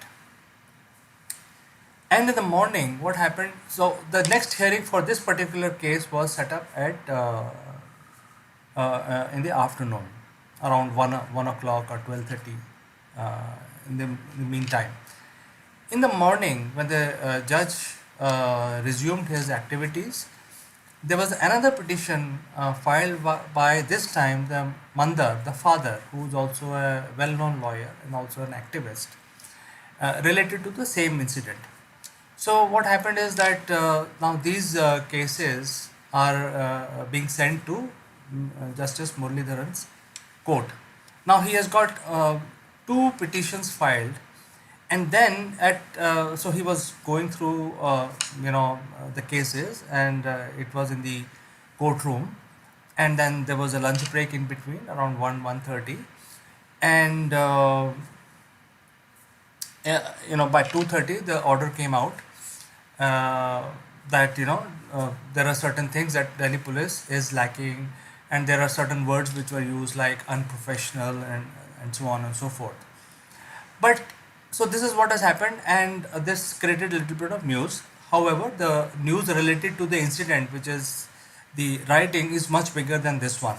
And in the morning, what happened? So the next hearing for this particular case was set up at in the afternoon, around 1 o'clock or 12:30. In the meantime, in the morning, when the judge resumed his activities, there was another petition filed by this time the Mandar, the father, who is also a well-known lawyer and also an activist, related to the same incident. So what happened is that now these cases are being sent to Justice Muralidharan's court. Now he has got two petitions filed, and then so he was going through the cases, and it was in the courtroom, and then there was a lunch break in between around 1:30, and by 2:30 the order came out that there are certain things that Delhi police is lacking, and there are certain words which were used like unprofessional and so on and so forth. But so this is what has happened, and this created a little bit of news. However, the news related to the incident, which is the rioting, is much bigger than this one.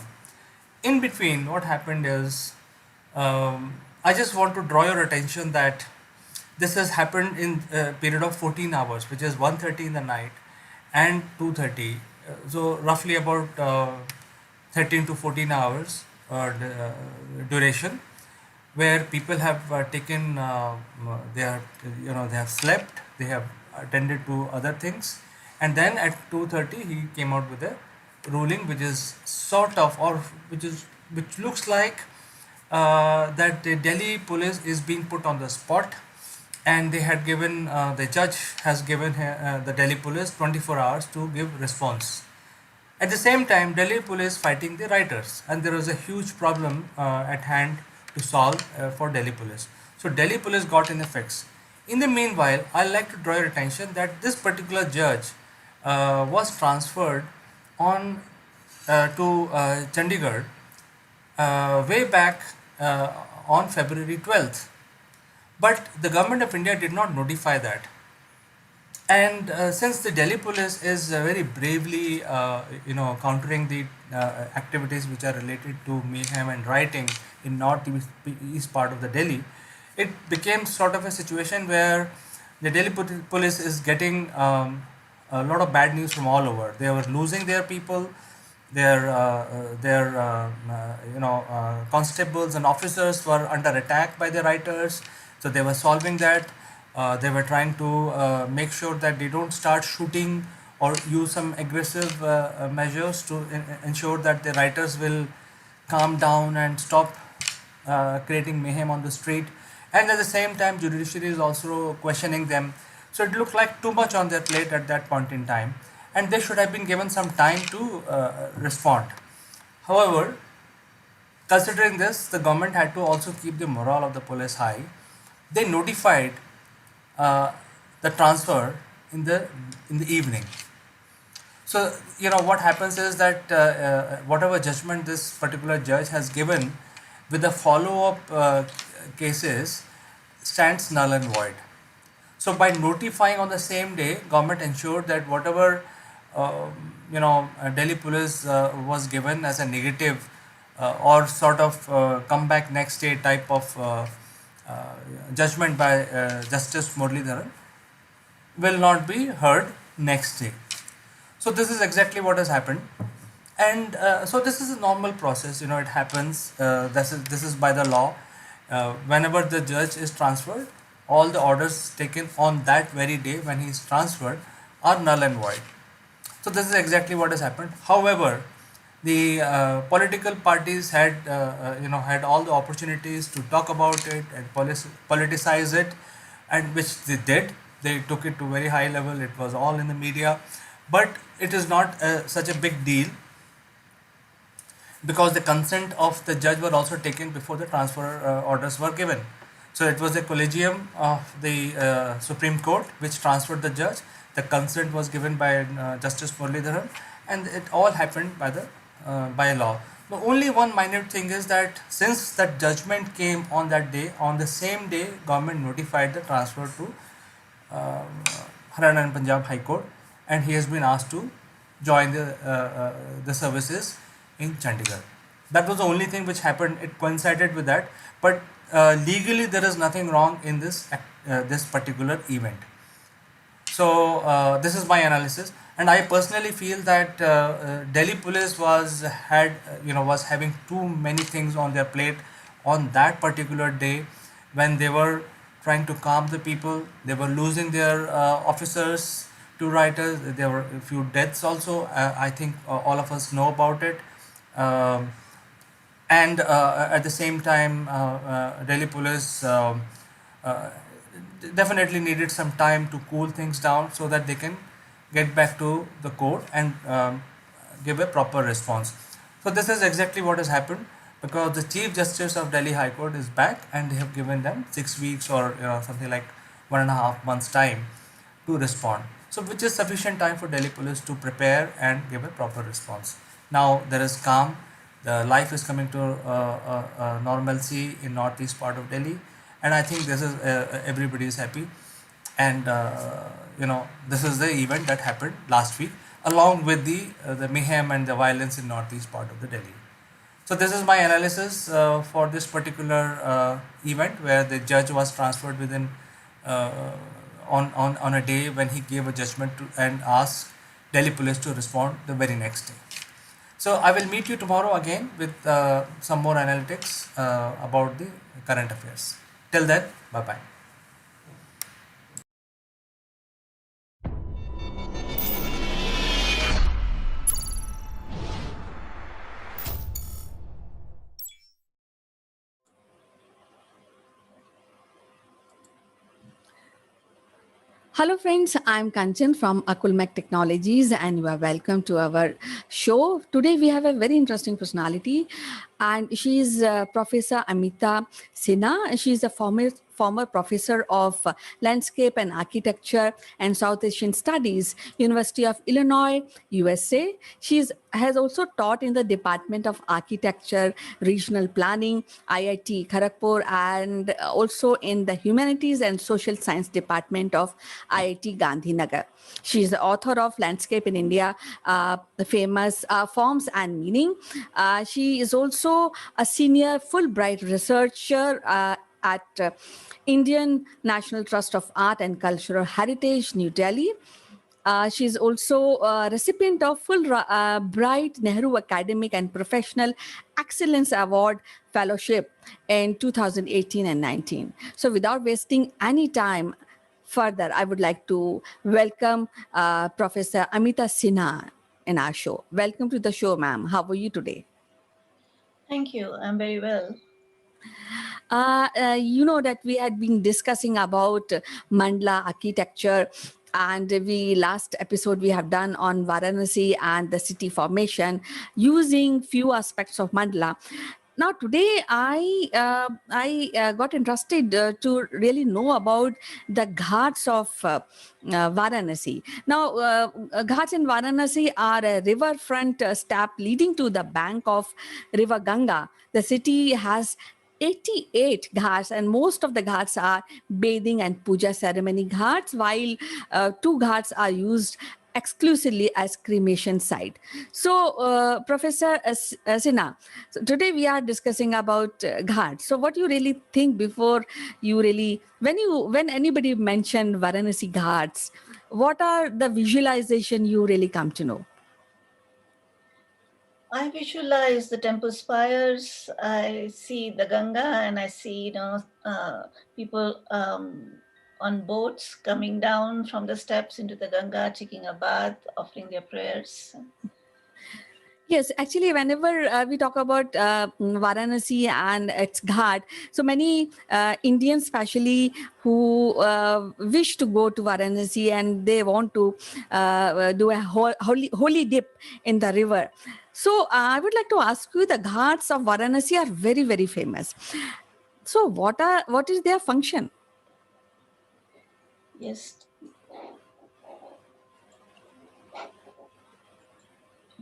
In between, what happened is, I just want to draw your attention that this has happened in a period of 14 hours, which is 1:30 in the night and 2:30. So roughly about 13 to 14 hours duration, where people have taken they have slept, they have attended to other things, and then at 2:30 he came out with a ruling which is sort of, or which looks like that the Delhi police is being put on the spot, and they had given the judge has given the Delhi police 24 hours to give response. At the same time, Delhi police fighting the rioters, and there was a huge problem at hand to solve for Delhi police. So Delhi police got in a fix. In the meanwhile, I'd like to draw your attention that this particular judge was transferred on to Chandigarh way back on February 12th. But the government of India did not notify that. And since the Delhi police is very bravely, countering the activities which are related to mayhem and rioting in northeast part of the Delhi, it became sort of a situation where the Delhi police is getting a lot of bad news from all over. They were losing their people, their constables and officers were under attack by the rioters, so they were solving that. They were trying to make sure that they don't start shooting or use some aggressive measures to ensure that the rioters will calm down and stop creating mayhem on the street. And at the same time, judiciary is also questioning them. So it looked like too much on their plate at that point in time, and they should have been given some time to respond. However, considering this, the government had to also keep the morale of the police high. They notified the transfer in the evening. So what happens is that whatever judgment this particular judge has given with the follow-up cases stands null and void. So by notifying on the same day, government ensured that whatever Delhi police was given as a negative or sort of come back next day type of judgment by Justice Muralidharan will not be heard next day. So this is exactly what has happened, and so this is a normal process. It happens. This is by the law. Whenever the judge is transferred, all the orders taken on that very day when he is transferred are null and void. So this is exactly what has happened. However, the political parties had had all the opportunities to talk about it and politicize it, and which they did. They took it to very high level. It was all in the media, but it is not such a big deal because the consent of the judge were also taken before the transfer orders were given. So it was a collegium of the Supreme Court which transferred the judge. The consent was given by Justice Muralidharan, and it all happened by law. The only one minor thing is that since that judgment came on that day, on the same day, government notified the transfer to Haryana and Punjab High Court, and he has been asked to join the services in Chandigarh. That was the only thing which happened. It coincided with that, but legally there is nothing wrong in this particular event. So this is my analysis, and I personally feel that Delhi police was having too many things on their plate on that particular day when they were trying to calm the people. They were losing their officers to rioters. There were a few deaths also. I think all of us know about it. Um, and at the same time, Delhi police uh, definitely needed some time to cool things down so that they can get back to the court and give a proper response. So this is exactly what has happened, because the Chief Justice of Delhi High Court is back and they have given them 6 weeks or something like 1.5 months time to respond. So which is sufficient time for Delhi police to prepare and give a proper response. Now there is calm. The life is coming to normalcy in northeast part of Delhi, and I think this is everybody is happy. And this is the event that happened last week, along with the mayhem and the violence in northeast part of the Delhi. So this is my analysis for this particular event where the judge was transferred within uh, on a day when he gave a judgment to, and asked Delhi police to respond the very next day. So I will meet you tomorrow again with some more analytics about the current affairs. Till then, bye bye. Hello, friends. I'm Kanchan from Akulmach Technologies, and you are welcome to our show. Today, we have a very interesting personality, and she is Professor Amita Sinha. She is a former professor of landscape and architecture and South Asian studies, University of Illinois, USA. Has also taught in the Department of Architecture, Regional Planning, IIT Kharagpur, and also in the Humanities and Social Science Department of IIT Gandhinagar. She is the author of Landscape in India, the famous Forms and Meaning. She is also a senior Fulbright researcher at Indian National Trust of Art and Cultural Heritage, New Delhi. She's also a recipient of Fulbright Nehru Academic and Professional Excellence Award Fellowship in 2018 and 19. So without wasting any time further, I would like to welcome Professor Amita Sinha in our show. Welcome to the show, ma'am. How are you today? Thank you. I'm very well. You know that we had been discussing about mandala architecture, and we last episode we have done on Varanasi and the city formation using few aspects of mandala. Now today I got interested to really know about the ghats of Varanasi. Now ghats in Varanasi are a riverfront step leading to the bank of river Ganga. The city has 88 ghats, and most of the ghats are bathing and puja ceremony ghats, while 2 ghats are used exclusively as cremation site. So, Professor Sinha, so today we are discussing about ghats. So, what you really think before you really, when anybody mentioned Varanasi ghats, what are the visualization you really come to know? I visualize the temple spires. I see the Ganga, and I see people on boats coming down from the steps into the Ganga, taking a bath, offering their prayers. Yes, actually, whenever we talk about Varanasi and its ghat, so many Indians, especially who wish to go to Varanasi and they want to do a holy dip in the river. So I would like to ask you: the ghats of Varanasi are very, very famous. So what is their function? Yes.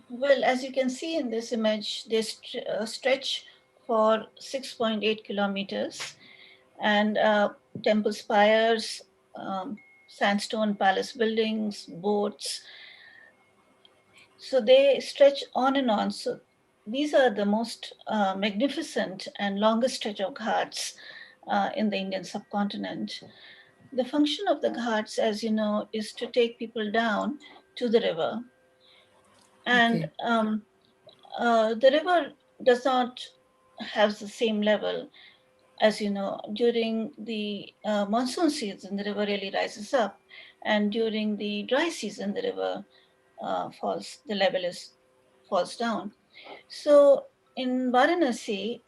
Well, as you can see in this image, they stretch for 6.8 kilometers, and temple spires, sandstone palace buildings, boats. So they stretch on and on. So these are the most magnificent and longest stretch of ghats in the Indian subcontinent. The function of the ghats, as you know, is to take people down to the river. And the river does not have the same level. As you know, during the monsoon season, the river really rises up, and during the dry season, the river the level falls down. So in Varanasi,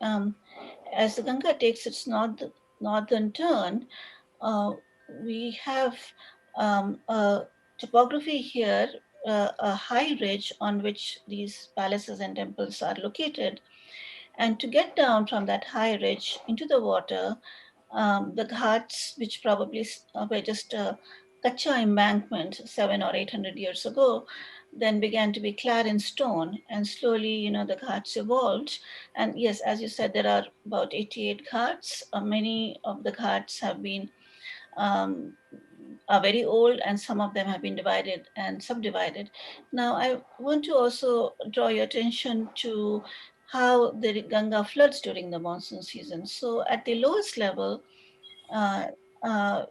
as the Ganga takes its northern turn, we have a topography here, a high ridge on which these palaces and temples are located. And to get down from that high ridge into the water, the ghats, which probably were just a kacha embankment 700 or 800 years ago, then began to be clad in stone, and slowly, the ghats evolved. And yes, as you said, there are about 88 ghats. Many of the ghats um, are very old, and some of them have been divided and subdivided. Now, I want to also draw your attention to how the Ganga floods during the monsoon season. So, at the lowest level, uh, uh,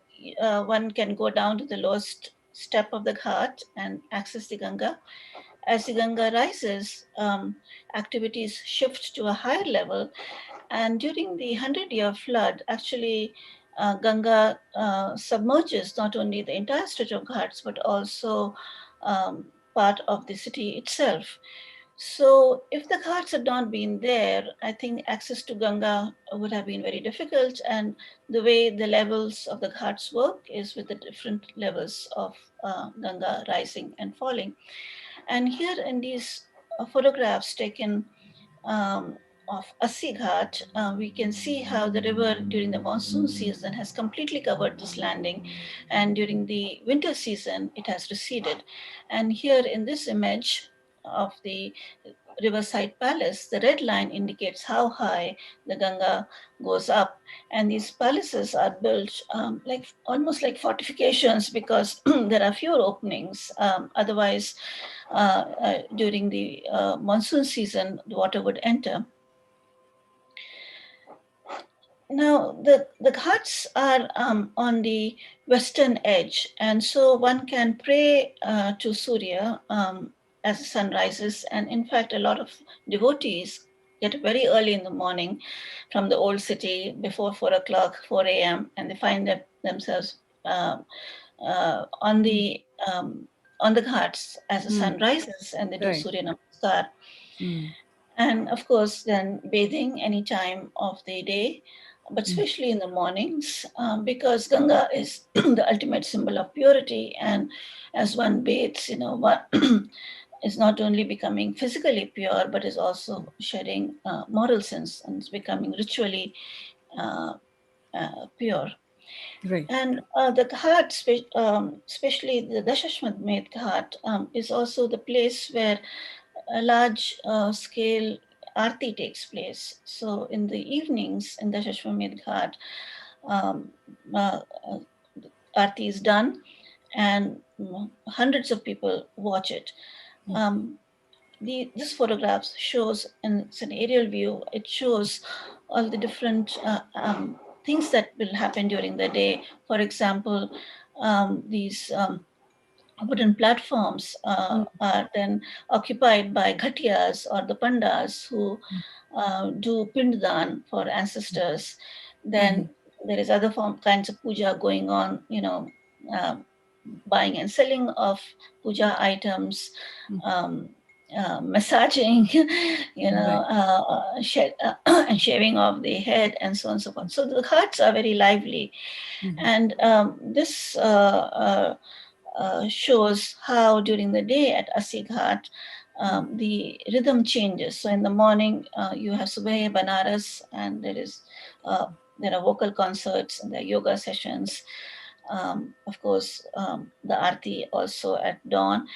one can go down to the lowest step of the ghat and access the Ganga. As the Ganga rises, activities shift to a higher level, and during the 100-year flood, actually, Ganga submerges not only the entire stretch of ghats, but also part of the city itself. So, if the ghats had not been there, I think access to Ganga would have been very difficult. And the way the levels of the ghats work is with the different levels of Ganga rising and falling. And here in these photographs taken of Assi Ghat, we can see how the river during the monsoon season has completely covered this landing, and during the winter season, it has receded. And here in this image of the riverside palace, the red line indicates how high the Ganga goes up. And these palaces are built like almost like fortifications, because there are fewer openings. Otherwise, during the monsoon season, the water would enter. Now, the ghats are on the western edge, and so one can pray to Surya as the sun rises. And in fact, a lot of devotees get very early in the morning from the old city before 4 o'clock, 4 a.m., and they find themselves on the ghats as the sun rises, and they do Surya Namaskar. And of course, then bathing any time of the day, but especially in the mornings, because Ganga is the ultimate symbol of purity. And as one bathes, one is not only becoming physically pure, but is also shedding moral sins and is becoming ritually pure. Right. And the ghat, especially the Dashashmedh Ghat, is also the place where a large scale arti takes place. So in the evenings in the Dashashmedh Ghat, arti is done, and hundreds of people watch it. This photograph shows, and it's an aerial view, it shows all the different things that will happen during the day. For example, these wooden platforms are then occupied by ghatiyas or the pandas who do pinddan for ancestors. Then there is other kinds of puja going on, buying and selling of puja items, massaging, and shaving of the head, and so on and so forth. So the ghats are very lively, and this shows how during the day at Asi Ghat, the rhythm changes. So in the morning, you have Subah Banaras, and there are vocal concerts and there are yoga sessions. Of course, the Aarti also at dawn.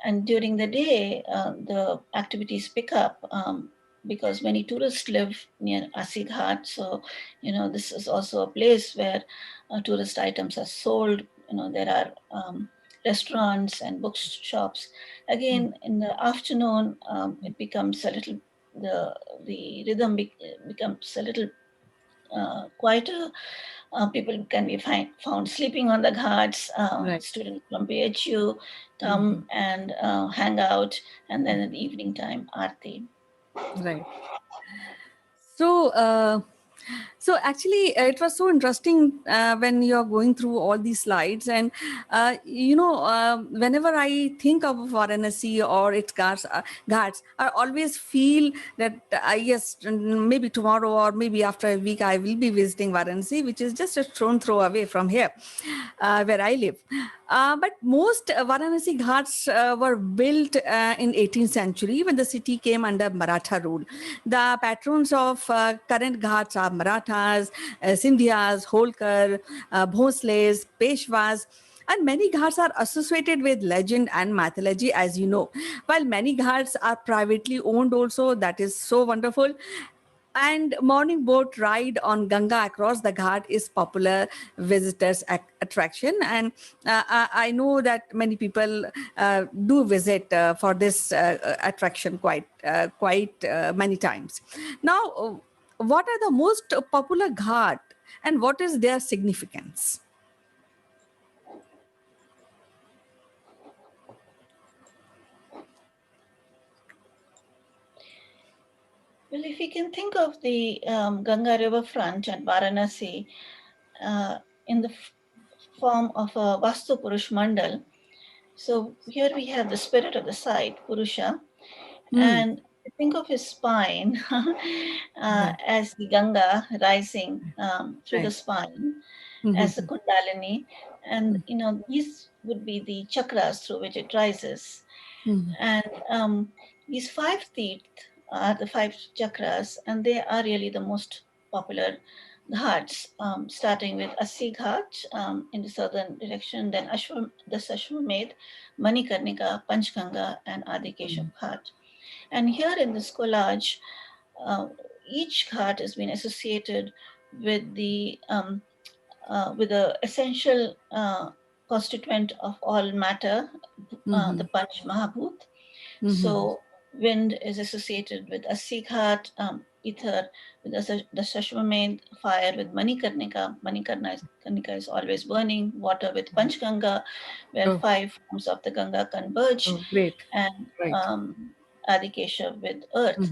And during the day, the activities pick up because many tourists live near Asi Ghat. So, this is also a place where tourist items are sold. There are restaurants and bookshops. Again, in the afternoon, it becomes a little, the rhythm becomes a little quieter. People can be found sleeping on the ghats. Students from PHU come and hang out, and then in the evening time, Aarti. Right. So actually, it was so interesting when you're going through all these slides, and whenever I think of Varanasi or its ghats, I always feel that yes, maybe tomorrow or maybe after a week I will be visiting Varanasi, which is just a stone throw away from here, where I live. But most Varanasi ghats were built in 18th century when the city came under Maratha rule. The patrons of current ghats are Marathas, Sindhyas, Holkar, Bhosles, Peshwas, and many ghats are associated with legend and mythology, as you know. While many ghats are privately owned also, that is so wonderful. And morning boat ride on Ganga across the Ghat is popular visitors attraction, and I know that many people do visit for this attraction quite many times. Now, what are the most popular Ghat, and what is their significance? Well, if you can think of the Ganga riverfront at Varanasi in the form of a Vastu Purush Mandal, so here we have the spirit of the site, Purusha, and think of his spine as the Ganga rising through the spine as the Kundalini, and these would be the chakras through which it rises. And these 5 teeth are the 5 chakras, and they are really the most popular ghats, starting with Asi Ghat in the southern direction, then the Ashwamedh, Manikarnika, Panchganga, and Adikeshav Ghat. And here in this collage, each ghat has been associated with the essential constituent of all matter, the Panch Mahabhut. So wind is associated with Asi Ghat, ether with the Shashwamedh, fire with Manikarnika. Manikarnika is always burning, water with Panchganga, where 5 forms of the Ganga converge, and Adikesha with earth.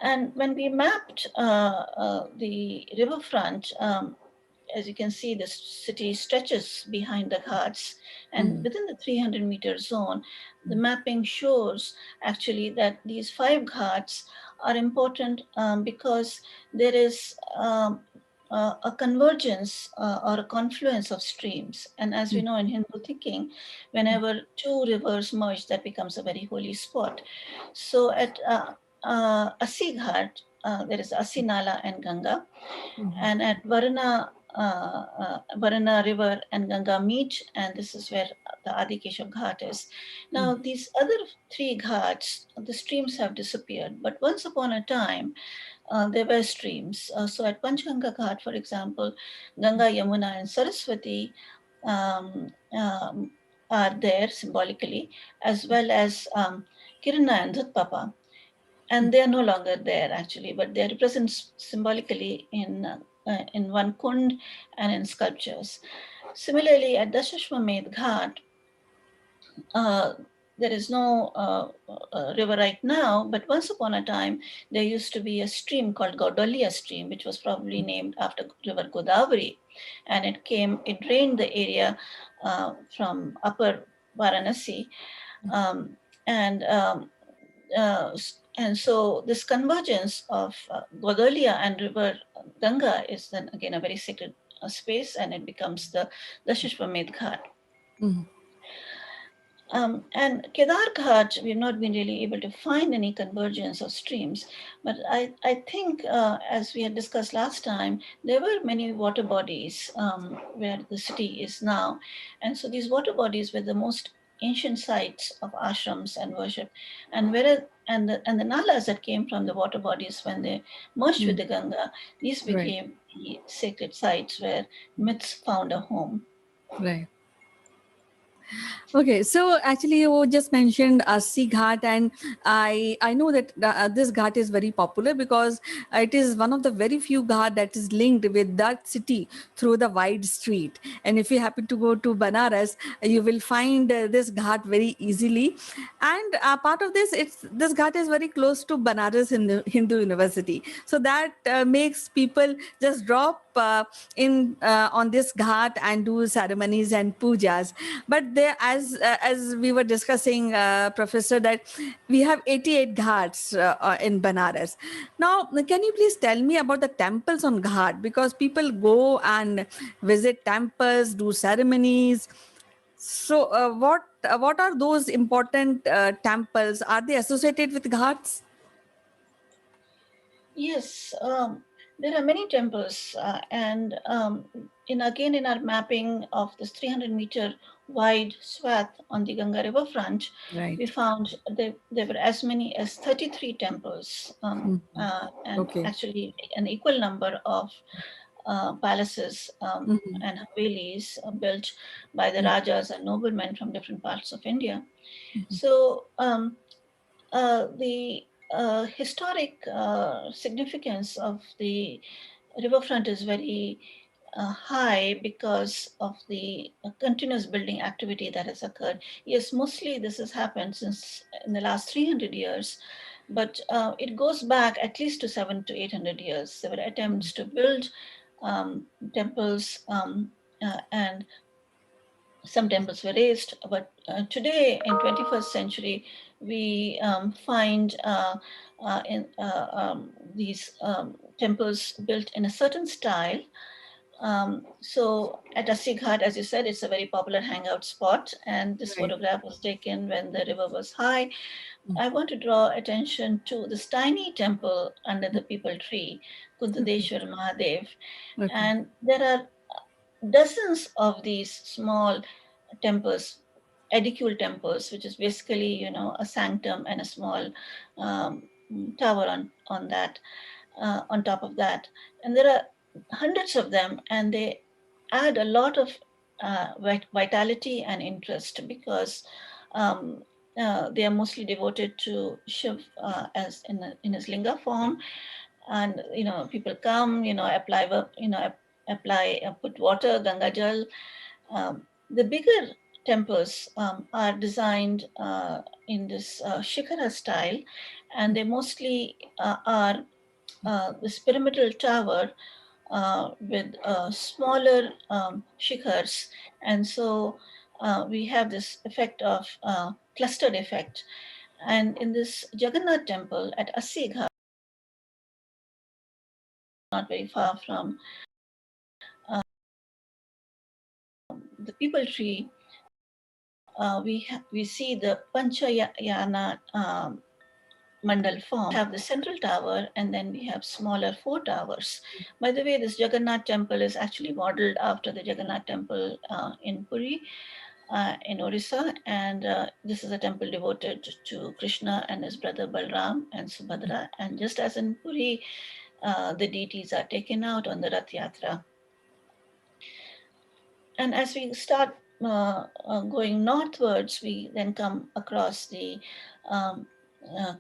And when we mapped the riverfront, as you can see, the city stretches behind the ghats, and within the 300-meter zone, the mapping shows actually that these 5 ghats are important because there is a convergence or a confluence of streams. And as we know in Hindu thinking, whenever 2 rivers merge, that becomes a very holy spot. So at Asi Ghat, there is Asi Nala and Ganga, and at Varana River and Ganga meet, and this is where the Adikeshav Ghat is. Now, these other 3 ghats, the streams have disappeared, but once upon a time, there were streams. So at Panchganga Ghat, for example, Ganga, Yamuna, and Saraswati are there symbolically, as well as Kirana and Dhutpapa. And they are no longer there actually, but they are represented symbolically in one kund and in sculptures. Similarly, at Dashashwamedh Ghat, there is no river right now, but once upon a time, there used to be a stream called Godalia stream, which was probably named after river Godavari. And it drained the area from upper Varanasi. And so this convergence of Godalia and river Ganga is then again a very sacred space, and it becomes the Shishwamedh Ghat. And Kedar Ghat, we've not been really able to find any convergence of streams, but I think, as we had discussed last time, there were many water bodies where the city is now. And so these water bodies were the most ancient sites of ashrams and worship. And the nalas that came from the water bodies, when they merged with the Ganga, these became the sacred sites where myths found a home. Right. Okay, so actually you just mentioned Assi Ghat, and I know that this ghat is very popular because it is one of the very few ghat that is linked with that city through the wide street. And if you happen to go to Banaras, you will find this ghat very easily. And part of this ghat is very close to Banaras Hindu University, so that makes people just drop in on this ghat and do ceremonies and pujas. But there, as we were discussing, Professor, that we have 88 ghats in Banaras. Now, can you please tell me about the temples on ghat? Because people go and visit temples, do ceremonies. So what are those important temples? Are they associated with ghats? Yes, there are many temples, and in our mapping of this 300-meter wide swath on the Ganga River front, we found there were as many as 33 temples, and actually an equal number of palaces and havelis built by the rajas and noblemen from different parts of India. So the historic significance of the riverfront is very high because of the continuous building activity that has occurred. Yes, mostly this has happened since in the last 300 years, but it goes back at least to 700 to 800 years. There were attempts to build temples, and some temples were raised, but today in 21st century, we find these temples built in a certain style. So at Assi Ghat, as you said, it's a very popular hangout spot, and this photograph was taken when the river was high. I want to draw attention to this tiny temple under the peepal tree, Kuntadeshwar Mahadev. And there are dozens of these small temples, edicule temples, which is basically, a sanctum and a small tower on that, on top of that. And there are hundreds of them, and they add a lot of vitality and interest because they are mostly devoted to Shiv as in his linga form, and people come, put water, Ganga Jal. The bigger temples are designed in this Shikara style, and they mostly are this pyramidal tower with smaller shikhars, and so we have this effect of clustered effect. And in this Jagannath temple at Assi Ghat, not very far from the peepal tree, we see the Panchayana mandal form. We have the central tower, and then we have smaller 4 towers. By the way, this Jagannath temple is actually modeled after the Jagannath temple in Puri, in Orissa, and this is a temple devoted to Krishna and his brother Balram and Subhadra. And just as in Puri, the deities are taken out on the Rath Yatra. And as we start going northwards, we then come across the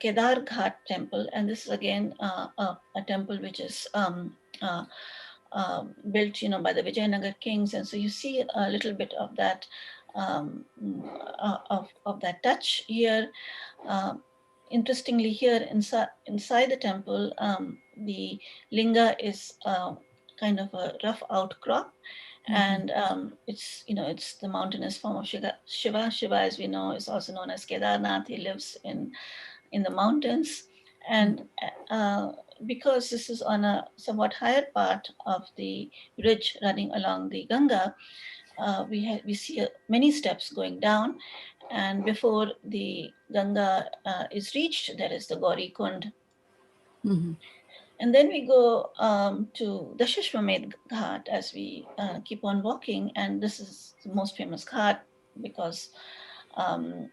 Kedar Ghat temple, and this is again a temple which is built, by the Vijayanagar kings, and so you see a little bit of that of that touch here. Uh, Interestingly, here inside the temple, the linga is kind of a rough outcrop, and it's it's the mountainous form of Shiva. Shiva, as we know, is also known as Kedarnath. He lives in the mountains, and because this is on a somewhat higher part of the ridge running along the Ganga, we see many steps going down, and before the Ganga is reached, there is the Gauri Kund. And then we go to the Shishmamed Ghat as we keep on walking, and this is the most famous ghat because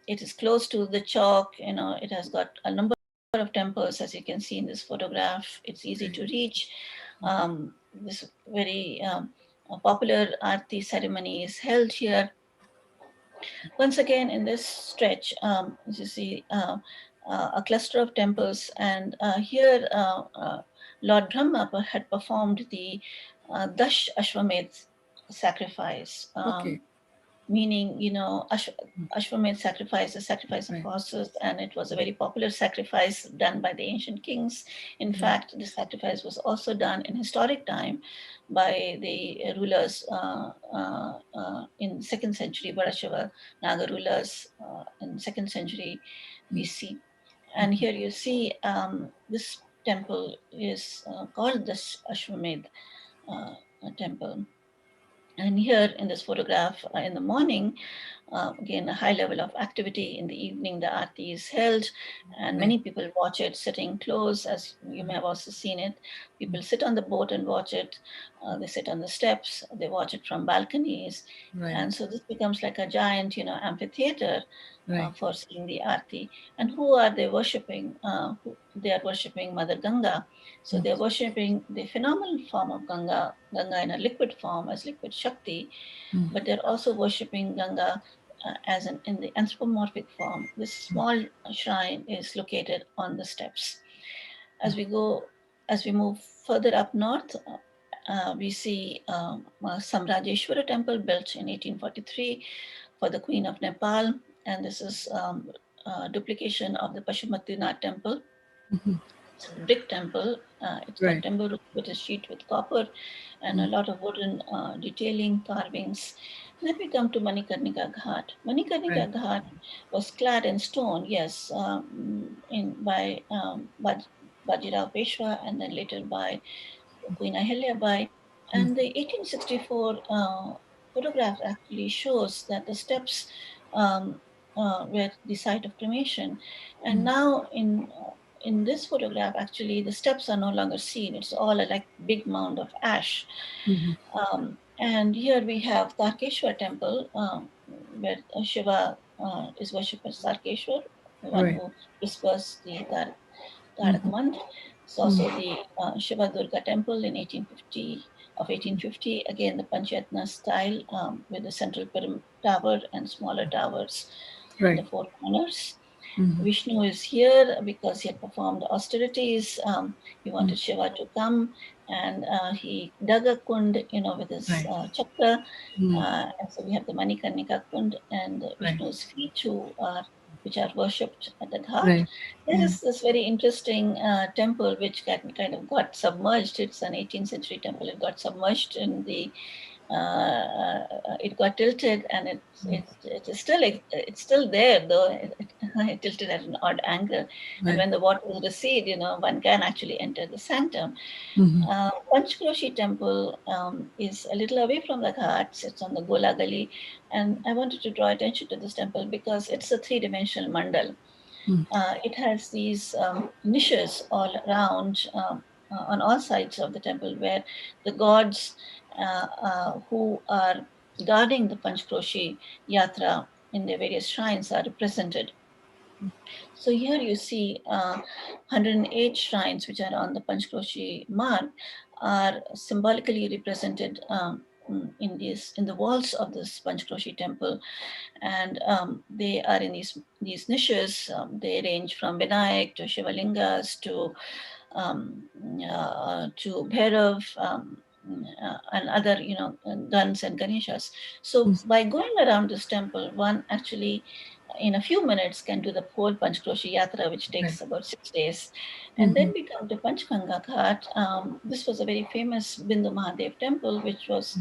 it is close to the chalk. It has got a number of temples, as you can see in this photograph. It's easy to reach. This very popular Aarti ceremony is held here. Once again, in this stretch, as you see, a cluster of temples, and here Lord Brahma had performed the Dash Ashwamedh sacrifice. Meaning, Ashwamedh sacrifice, the sacrifice of horses, and it was a very popular sacrifice done by the ancient kings. In fact, the sacrifice was also done in historic time by the rulers in 2nd century, Varashava Naga rulers in 2nd century BC. And here you see this temple is called the Ashwamedh temple. And here in this photograph in the morning, again, a high level of activity. In the evening, the aarti is held, and many people watch it sitting close, as you may have also seen it. People sit on the boat and watch it. They sit on the steps. They watch it from balconies. And so this becomes like a giant, amphitheater for seeing the aarti. And who are they worshipping? They are worshipping Mother Ganga. So they're worshipping the phenomenal form of Ganga, Ganga in a liquid form as liquid Shakti, but they're also worshipping Ganga in the anthropomorphic form. This small shrine is located on the steps. As we move further up north, we see Samrajeshwara temple built in 1843 for the Queen of Nepal, and this is a duplication of the Pashupatinath temple. It's a brick temple. It's got timber roof with a sheet with copper and a lot of wooden detailing, carvings. Then we come to Manikarnika Ghat. Manikarnika Ghat was clad in stone, yes, by Bajirao Peshwa and then later by Queen Ahilyabai. And the 1864 photograph actually shows that the steps were the site of cremation. And now in this photograph, actually, the steps are no longer seen. It's all a like big mound of ash. And here we have Tarkeshwar temple, where Shiva is worshipped as Tarkeshwar, the one who whispers the Tarak Mantra. It's also the Shiva Durga temple in 1850. Again, the Panchatna style with the central tower and smaller towers in the four corners. Vishnu is here because he had performed austerities. He wanted Shiva to come, and he dug a kund, with his chakra. And so we have the Manikarnika kund and Vishnu's feet, which are worshipped at the ghat. There is this very interesting temple which kind of got submerged. It's an 18th century temple. It got submerged in the it got tilted, and it's still there, though it tilted at an odd angle. And when the water will recede, one can actually enter the sanctum. Panchkroshi temple is a little away from the ghats. It's on the Gola Gali, and I wanted to draw attention to this temple because it's a three-dimensional mandal. It has these niches all around on all sides of the temple where the gods who are guarding the Panchkroshi Yatra in their various shrines are represented. So here you see 108 shrines which are on the Panchkroshi mark are symbolically represented in the walls of this Panchkroshi temple, and they are in these niches. They range from Vinayak to Shivalingas to Bhairav, and other, guns and Ganeshas. So by going around this temple, one actually in a few minutes can do the whole Panchkroshi Yatra, which takes about 6 days. And then we come to Panchganga Ghat. This was a very famous Bindu Mahadev temple, which was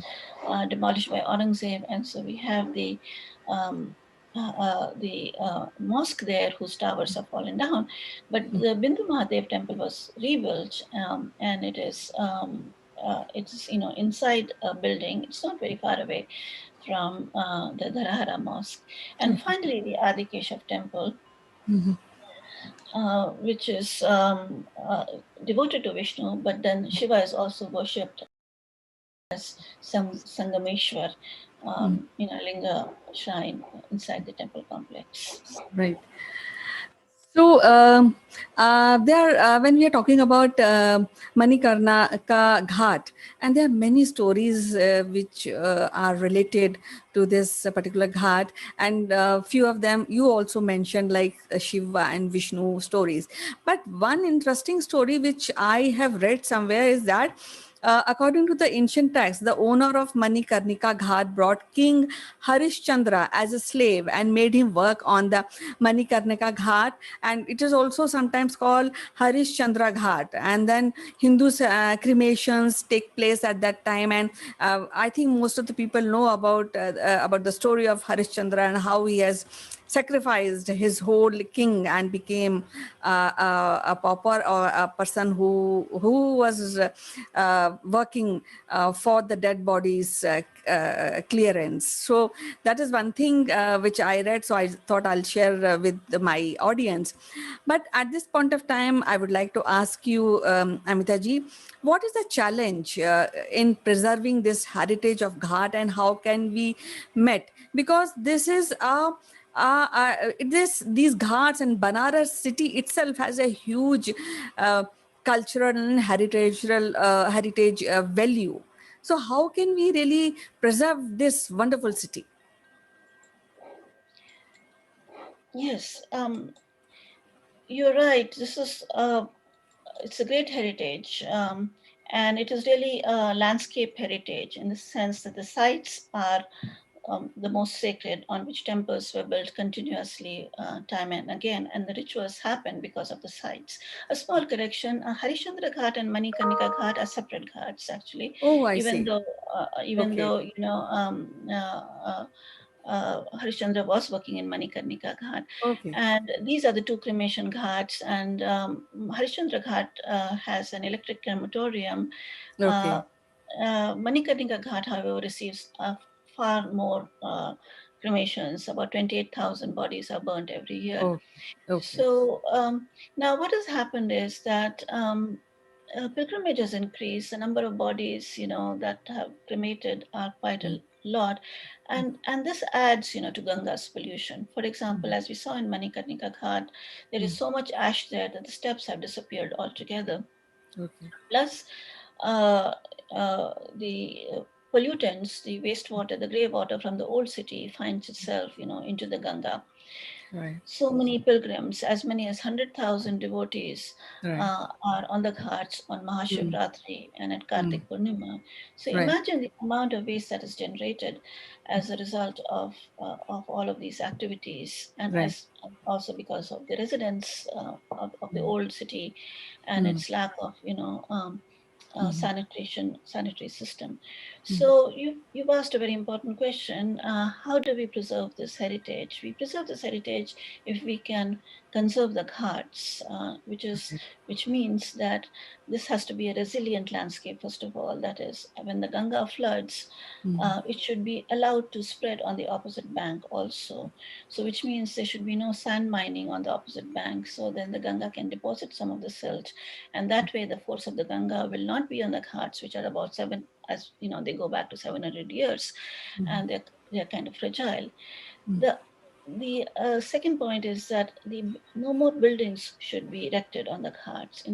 demolished by Aurangzeb. And so we have um, mosque there whose towers have fallen down. But the Bindu Mahadev temple was rebuilt, and it's inside a building. It's not very far away from the Dharahara mosque. And finally, the Adi Keshav temple, which is devoted to Vishnu, but then Shiva is also worshipped as Sangameshwar in a linga shrine inside the temple complex. Right. So, when we are talking about Manikarnika Ghat, and there are many stories which are related to this particular ghat, and few of them you also mentioned, like Shiva and Vishnu stories. But one interesting story which I have read somewhere is that according to the ancient text, the owner of Manikarnika Ghat brought King Harishchandra as a slave and made him work on the Manikarnika Ghat, and it is also sometimes called Harishchandra Ghat. And then Hindu cremations take place at that time, and I think most of the people know about the story of Harishchandra and how he has sacrificed his whole king and became a pauper, or a person who was working for the dead bodies clearance. So that is one thing which I read, so I thought I'll share with my audience. But at this point of time, I would like to ask you, Amita ji, what is the challenge in preserving this heritage of Ghat, and how can we met? Because this is these ghats, and Banaras city itself has a huge cultural and heritage value. So how can we really preserve this wonderful city? Yes, you're right. This is it's a great heritage, and it is really a landscape heritage in the sense that the sites are the most sacred, on which temples were built continuously time and again, and the rituals happen because of the sites. A small correction: Harishchandra Ghat and Manikarnika Ghat are separate ghats, actually. Oh, I Even see. though, Okay. Harishchandra was working in Manikarnika Ghat. Okay. And these are the two cremation ghats. And Harishchandra Ghat has an electric crematorium. Okay. Manikarnika Ghat, however, receives far more cremations. About 28,000 bodies are burnt every year. Oh, okay. So now what has happened is that pilgrimages increase. The number of bodies, that have cremated are quite a lot, and this adds, to Ganga's pollution. For example, as we saw in Manikarnika Ghat, there is so much ash there that the steps have disappeared altogether. Okay. Plus, the pollutants, the wastewater, the grey water from the old city finds itself, into the Ganga. Right. So many pilgrims, as many as 100,000 devotees, Right. are on the ghats on Mahashivratri and at Kartik Purnima. So Right. imagine the amount of waste that is generated as a result of all of these activities, and Right. as also because of the residents of the old city and its lack of sanitary system. So you've asked a very important question. How do we preserve this heritage? We preserve this heritage if we can conserve the ghats, which means that this has to be a resilient landscape. First of all, that is, when the Ganga floods, it should be allowed to spread on the opposite bank also. So which means there should be no sand mining on the opposite bank. So then the Ganga can deposit some of the silt, and that way the force of the Ganga will not be on the ghats, which are about they go back to 700 years, and they're kind of fragile. The second point is that no more buildings should be erected on the ghats.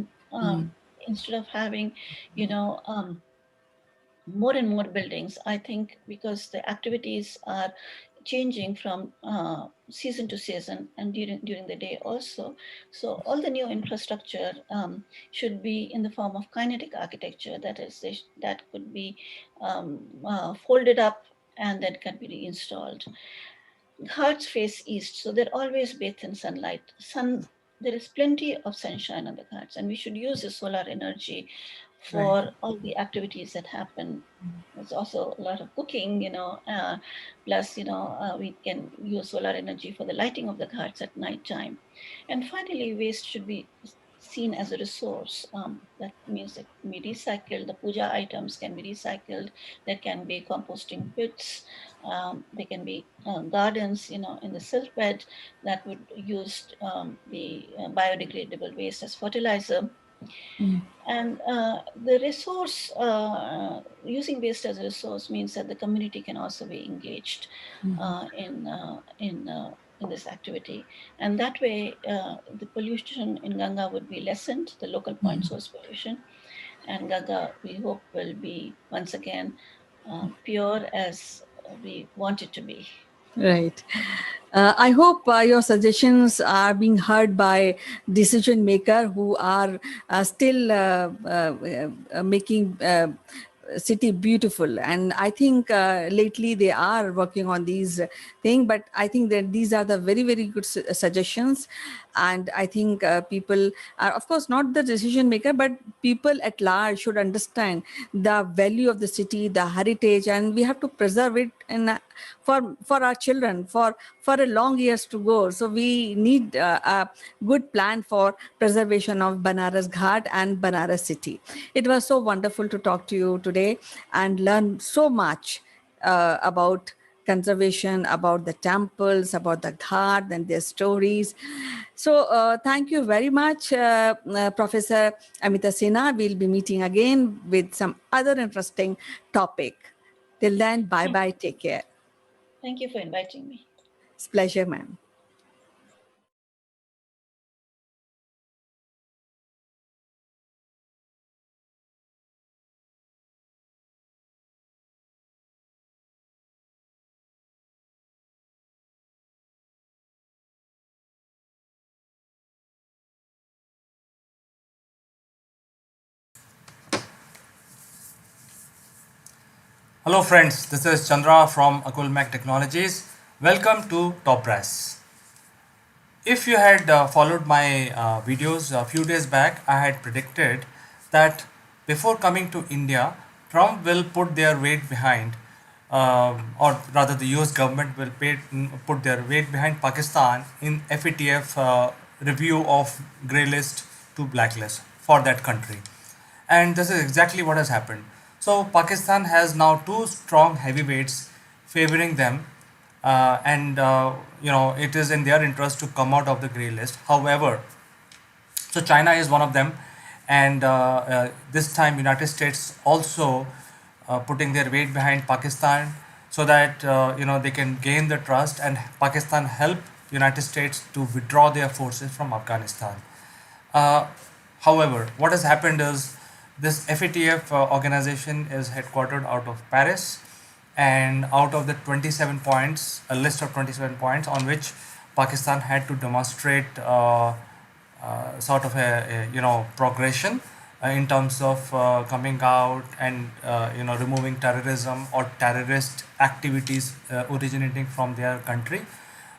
Instead of having, more and more buildings, I think, because the activities are changing from season to season and during the day also. So all the new infrastructure should be in the form of kinetic architecture, that is, that could be folded up and then can be reinstalled. Ghats face east, so they're always bathed in sunlight. There is plenty of sunshine on the ghats, and we should use the solar energy for all the activities that happen. There's also a lot of cooking, plus, we can use solar energy for the lighting of the ghats at night time. And finally, waste should be seen as a resource. That means it can be recycled. The puja items can be recycled. There can be composting pits. There can be gardens, in the silt bed that would use the biodegradable waste as fertilizer. And the resource, using waste as a resource means that the community can also be engaged in this activity. And that way, the pollution in Ganga would be lessened, the local point source pollution. And Ganga, we hope, will be once again pure as we want it to be. Right. I hope your suggestions are being heard by decision maker who are still making city beautiful. And I think lately they are working on these things, but I think that these are the very, very good suggestions. And I think people are, of course, not the decision maker, but people at large should understand the value of the city, the heritage, and we have to preserve it in for our children for a long years to go. So we need a good plan for preservation of Banaras Ghat and Banaras city. It was so wonderful to talk to you today and learn so much about conservation, about the temples, about the ghat and their stories. So thank you very much, Professor Amita Sinha. We'll be meeting again with some other interesting topic. Till then, bye-bye, take care. Thank you for inviting me. It's a pleasure, ma'am. Hello friends, this is Chandra from Akulmach Technologies. Welcome to Top Brass. If you had followed my videos a few days back, I had predicted that before coming to India, Trump will put their weight behind, or rather the US government will put their weight behind Pakistan in FATF review of grey list to blacklist for that country. And this is exactly what has happened. So Pakistan has now two strong heavyweights favoring them, and it is in their interest to come out of the grey list. However, so China is one of them, and this time United States also putting their weight behind Pakistan so that they can gain the trust and Pakistan help United States to withdraw their forces from Afghanistan. Uh, However, what has happened is this FATF organization is headquartered out of Paris, and out of the 27 points, a list of 27 points on which Pakistan had to demonstrate sort of a progression in terms of coming out and removing terrorism or terrorist activities originating from their country.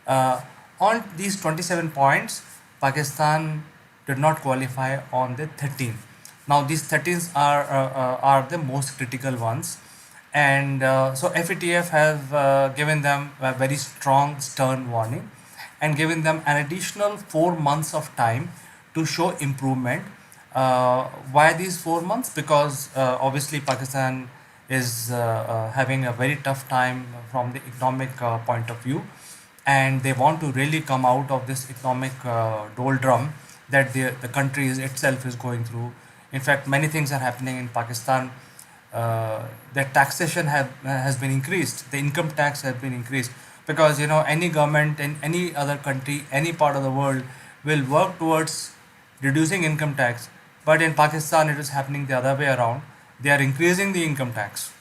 On these 27 points, Pakistan did not qualify on the 13. Now these 13s are the most critical ones, and so FATF have given them a very strong, stern warning, and given them an additional 4 months of time to show improvement. Why these 4 months? Because obviously Pakistan is having a very tough time from the economic point of view, and they want to really come out of this economic doldrum that the country itself is going through. In fact, many things are happening in Pakistan. The taxation has been increased. The income tax has been increased because any government in any other country, any part of the world will work towards reducing income tax. But in Pakistan, it is happening the other way around. They are increasing the income tax.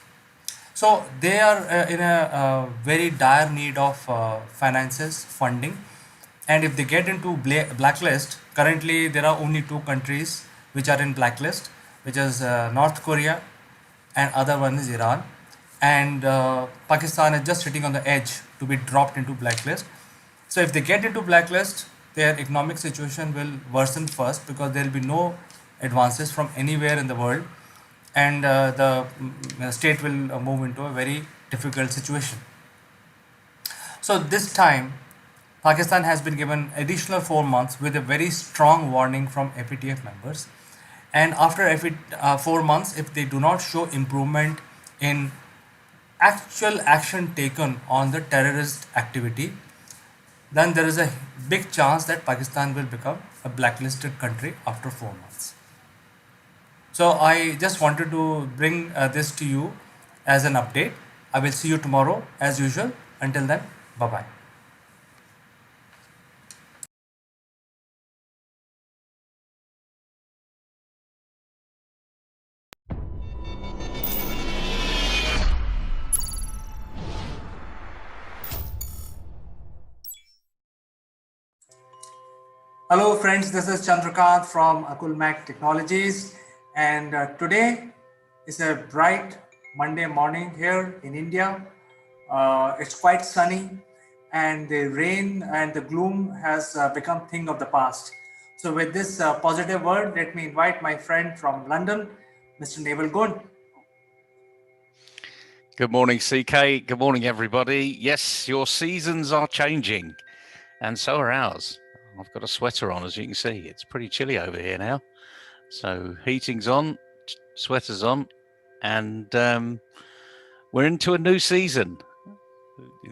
So they are in a very dire need of finances, funding, and if they get into blacklist, currently there are only two countries which are in blacklist, which is North Korea, and other one is Iran, and Pakistan is just sitting on the edge to be dropped into blacklist. So if they get into blacklist, their economic situation will worsen first because there will be no advances from anywhere in the world, and the state will move into a very difficult situation. So this time, Pakistan has been given additional 4 months with a very strong warning from FATF members. And after 4 months, if they do not show improvement in actual action taken on the terrorist activity, then there is a big chance that Pakistan will become a blacklisted country after 4 months. So I just wanted to bring this to you as an update. I will see you tomorrow as usual. Until then, bye bye. Hello friends, this is Chandrakant from Akulmach Technologies, and today is a bright Monday morning here in India. It's quite sunny, and the rain and the gloom has become thing of the past. So with this positive word, let me invite my friend from London, Mr. Naval Gun. Good morning, CK. Good morning, everybody. Yes, your seasons are changing, and so are ours. I've got a sweater on, as you can see. It's pretty chilly over here now. So heating's on, sweater's on, and we're into a new season.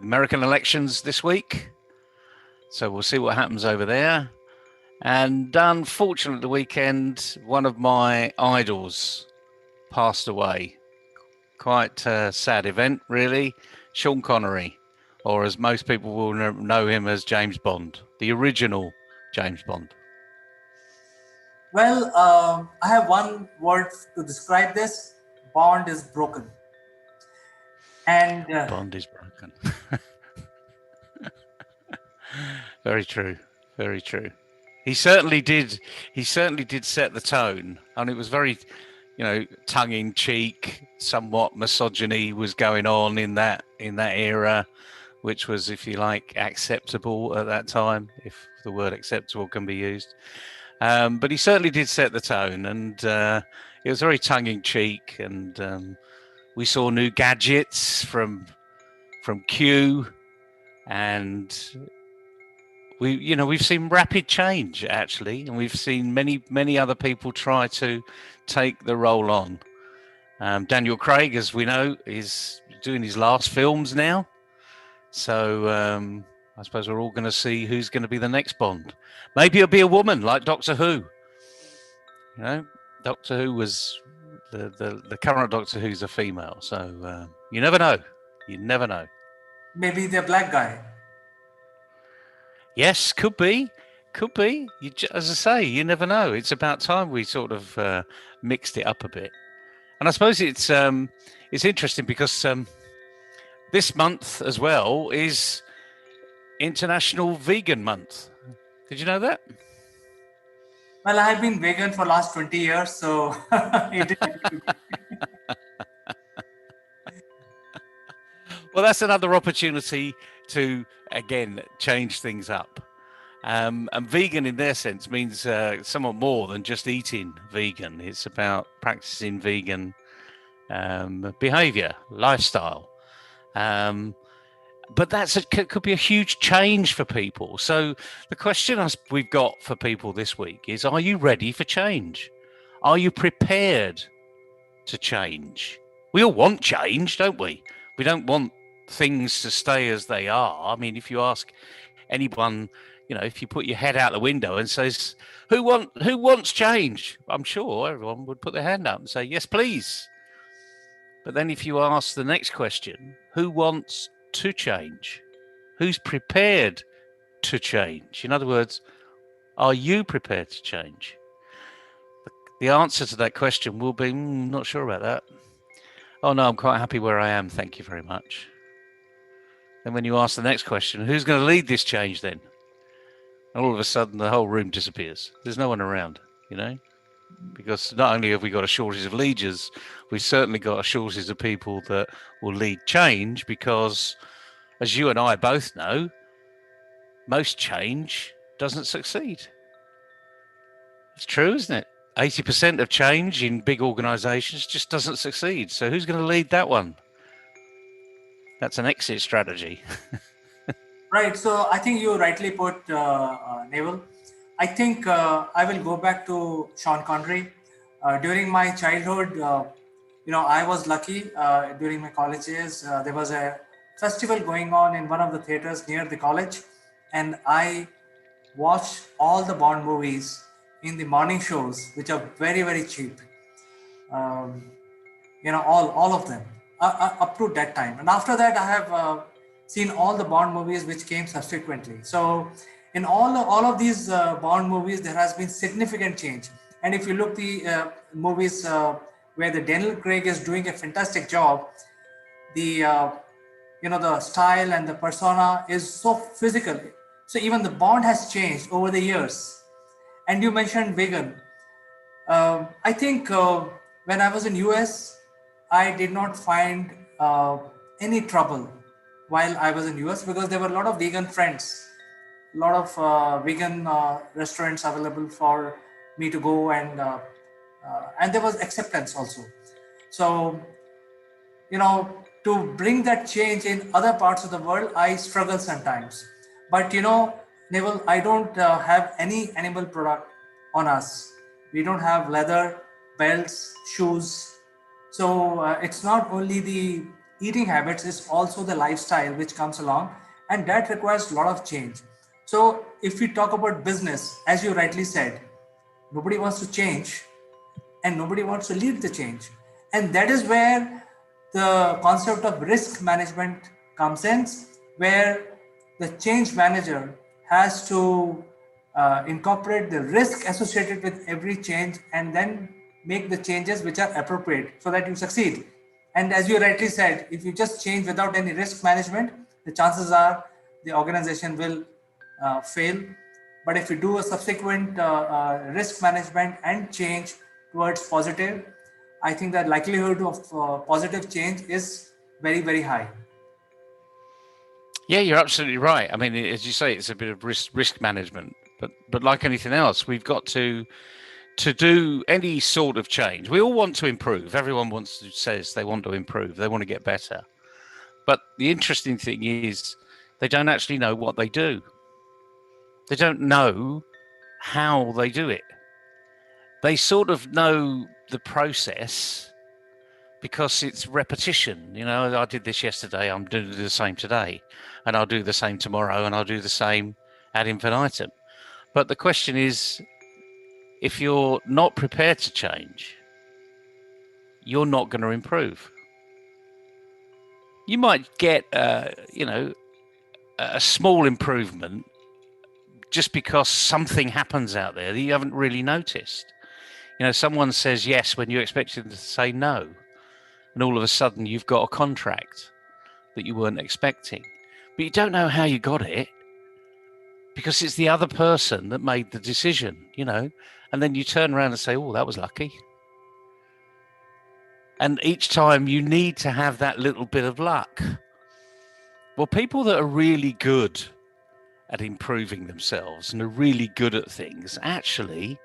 American elections this week, so we'll see what happens over there. And unfortunately, the weekend, one of my idols passed away. Quite a sad event, really. Sean Connery, or as most people will know him as James Bond, the original James Bond. Well, I have one word to describe this. Bond is broken. And Bond is broken. Very true. Very true. He certainly did. He certainly did set the tone, and it was very, tongue in cheek. Somewhat misogyny was going on in that era, which was, if you like, acceptable at that time, if the word acceptable can be used. But he certainly did set the tone, and it was very tongue in cheek. And we saw new gadgets from Q, and we've seen rapid change actually, and we've seen many other people try to take the role on. Daniel Craig, as we know, is doing his last films now, so I suppose we're all going to see who's going to be the next Bond. Maybe it'll be a woman like Doctor Who. Doctor Who was the current Doctor Who's a female, so you never know. You never know. Maybe the black guy. Yes, could be. Could be. As I say, you never know. It's about time we sort of mixed it up a bit. And I suppose it's interesting because this month as well is International Vegan Month. Did you know that? Well, I have been vegan for last 20 years, so Well, that's another opportunity to, again, change things up. And vegan in their sense means somewhat more than just eating vegan. It's about practicing vegan behavior, lifestyle. But could be a huge change for people. So the question we've got for people this week is, are you ready for change? Are you prepared to change? We all want change, don't we? We don't want things to stay as they are. I mean, if you ask anyone, if you put your head out the window and says, who wants change? I'm sure everyone would put their hand up and say, yes, please. But then if you ask the next question, who wants to change? Who's prepared to change? In other words, are you prepared to change? The answer to that question will be, not sure about that. Oh no, I'm quite happy where I am. Thank you very much. And when you ask the next question, who's going to lead this change then? All of a sudden, the whole room disappears. There's no one around, you know? Because not only have we got a shortage of leaders, we've certainly got a shortage of people that will lead change because, as you and I both know, most change doesn't succeed. It's true, isn't it? 80% of change in big organizations just doesn't succeed. So who's going to lead that one? That's an exit strategy. Right. So I think you rightly put, Naval. I think I will go back to Sean Connery. During my childhood, I was lucky. During my college years, there was a festival going on in one of the theaters near the college, and I watched all the Bond movies in the morning shows, which are very very cheap. Um, all of them up to that time, and after that I have seen all the Bond movies which came subsequently. So in all of these Bond movies there has been significant change, and if you look the movies where the Daniel Craig is doing a fantastic job, the the style and the persona is so physical. So even the Bond has changed over the years. And you mentioned vegan. I think when I was in US, I did not find any trouble while I was in US because there were a lot of vegan friends, a lot of vegan restaurants available for me to go, and there was acceptance also. So to bring that change in other parts of the world, I struggle sometimes. But Neville, I don't have any animal product on us. We don't have leather, belts, shoes. So it's not only the eating habits, it's also the lifestyle which comes along, and that requires a lot of change. So if we talk about business, as you rightly said, nobody wants to change and nobody wants to lead the change. And that is where the concept of risk management comes in, where the change manager has to incorporate the risk associated with every change and then make the changes which are appropriate so that you succeed. And as you rightly said, if you just change without any risk management, the chances are the organization will fail. But if you do a subsequent risk management and change towards positive, I think that likelihood of positive change is very, very high. Yeah, you're absolutely right. I mean, as you say, it's a bit of risk management, but like anything else, we've got to do any sort of change. We all want to improve. Everyone says they want to improve. They want to get better. But the interesting thing is, they don't actually know what they do. They don't know how they do it. They sort of know the process because it's repetition. I did this yesterday, I'm doing the same today, and I'll do the same tomorrow, and I'll do the same ad infinitum. But the question is, if you're not prepared to change, you're not going to improve. You might get, a small improvement just because something happens out there that you haven't really noticed. Someone says yes when you expect them to say no, and all of a sudden you've got a contract that you weren't expecting. But you don't know how you got it because it's the other person that made the decision, and then you turn around and say, oh, that was lucky. And each time you need to have that little bit of luck. Well, people that are really good at improving themselves and are really good at things actually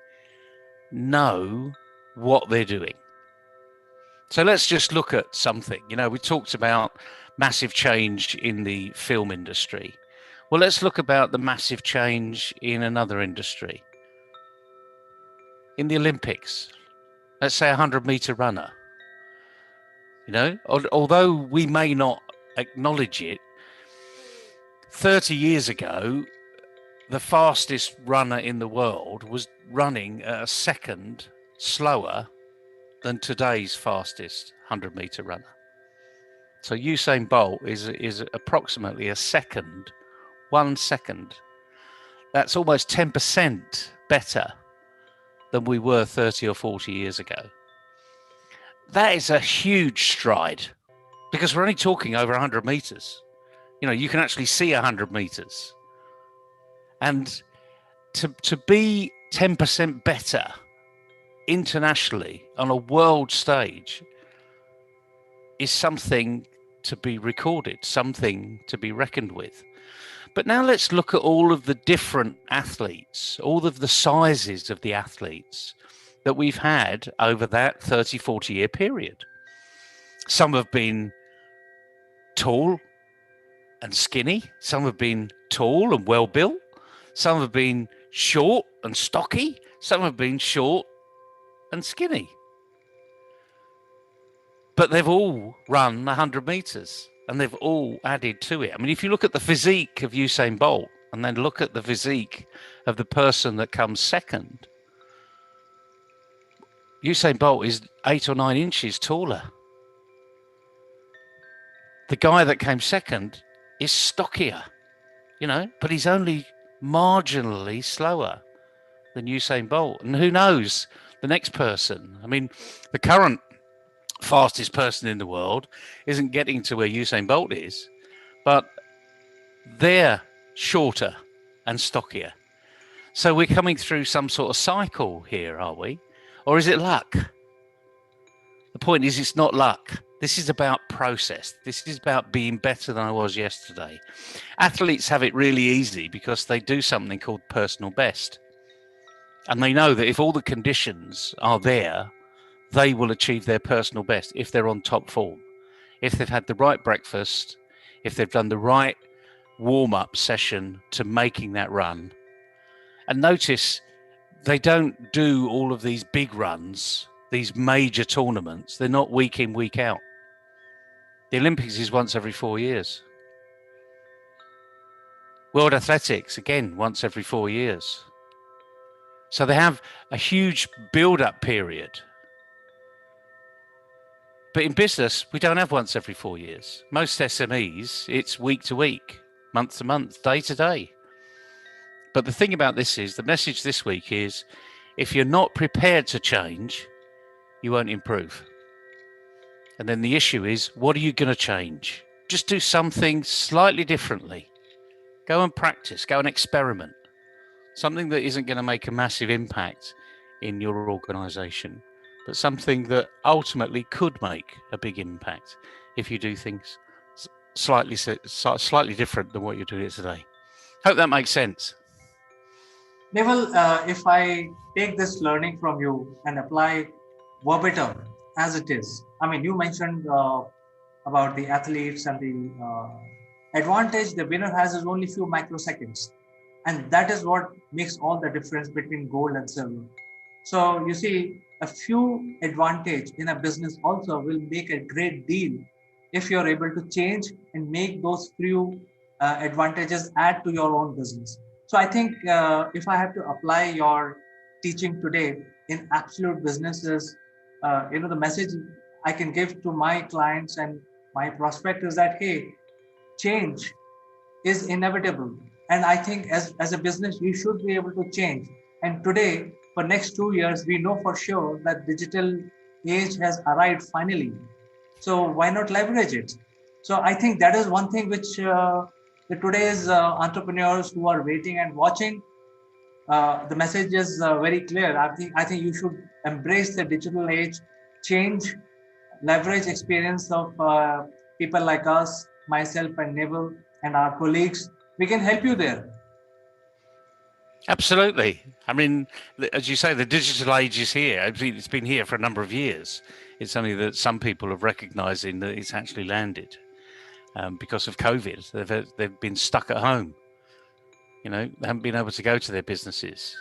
know what they're doing. So let's just look at something. We talked about massive change in the film industry. Well, let's look about the massive change in another industry. In the Olympics, let's say 100-meter runner. Although we may not acknowledge it, 30 years ago, the fastest runner in the world was running a second slower than today's fastest 100-meter runner. So Usain Bolt is approximately 1 second. That's almost 10% better than we were 30 or 40 years ago. that is a huge stride, because we're only talking over 100 meters. You know, you can actually see 100 meters. And to be 10% better internationally on a world stage is something to be recorded, something to be reckoned with. But now let's look at all of the different athletes, all of the sizes of the athletes that we've had over that 30, 40-year period. Some have been tall and skinny. Some have been tall and well built. Some have been short and stocky. Some have been short and skinny. But they've all run 100 meters and they've all added to it. I mean, if you look at the physique of Usain Bolt and then look at the physique of the person that comes second, Usain Bolt is 8 or 9 inches taller. The guy that came second is stockier, you know, but he's only marginally slower than Usain Bolt. And who knows, the next person, I mean, the current fastest person in the world isn't getting to where Usain Bolt is, but they're shorter and stockier. So we're coming through some sort of cycle here, are we? Or is it luck? The point is, it's not luck. This is about process. This is about being better than I was yesterday. Athletes have it really easy because they do something called personal best. And they know that if all the conditions are there, they will achieve their personal best if they're on top form. If they've had the right breakfast, if they've done the right warm-up session to making that run. And notice they don't do all of these big runs, these major tournaments. They're not week in, week out. The Olympics is once every 4 years. World Athletics, again, once every 4 years. So they have a huge build-up period. But in business, we don't have once every 4 years. Most SMEs, it's week to week, month to month, day to day. But the thing about this is, the message this week is, if you're not prepared to change, you won't improve. And then the issue is, what are you going to change? Just do something slightly differently. Go and practice, go and experiment. Something that isn't going to make a massive impact in your organization, but something that ultimately could make a big impact if you do things slightly different than what you're doing today. Hope that makes sense. Naval, if I take this learning from you and apply verbatim as it is, I mean, you mentioned about the athletes and the advantage the winner has is only few microseconds. And that is what makes all the difference between gold and silver. So you see, a few advantage in a business also will make a great deal if you're able to change and make those few advantages add to your own business. So I think if I have to apply your teaching today in absolute businesses, the message I can give to my clients and my prospect is that, hey, change is inevitable. And I think as a business, we should be able to change. And today, for next 2 years, we know for sure that digital age has arrived finally. So why not leverage it? So I think that is one thing which the today's entrepreneurs who are waiting and watching, the message is very clear. I think you should embrace the digital age, change, leverage experience of people like us, myself and Neville and our colleagues. We can help you there. Absolutely. I mean, as you say, the digital age is here. It's been here for a number of years. It's something that some people have recognized in that it's actually landed because of COVID. They've been stuck at home. You know, they haven't been able to go to their businesses.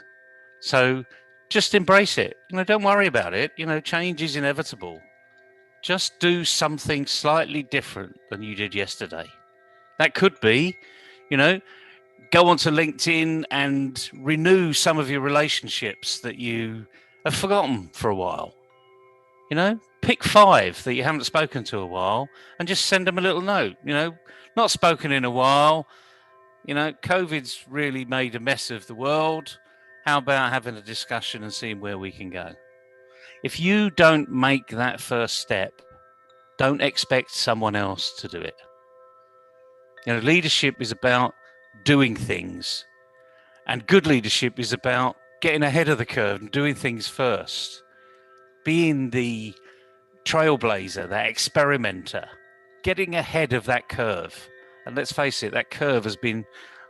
So just embrace it. You know, don't worry about it. You know, change is inevitable. Just do something slightly different than you did yesterday. That could be, you know, go onto LinkedIn and renew some of your relationships that you have forgotten for a while. You know, pick 5 that you haven't spoken to a while and just send them a little note. You know, not spoken in a while. You know, COVID's really made a mess of the world. How about having a discussion and seeing where we can go? If you don't make that first step, don't expect someone else to do it. Leadership is about doing things, and good leadership is about getting ahead of the curve and doing things first, being the trailblazer, that experimenter, getting ahead of that curve. And let's face it, that curve has been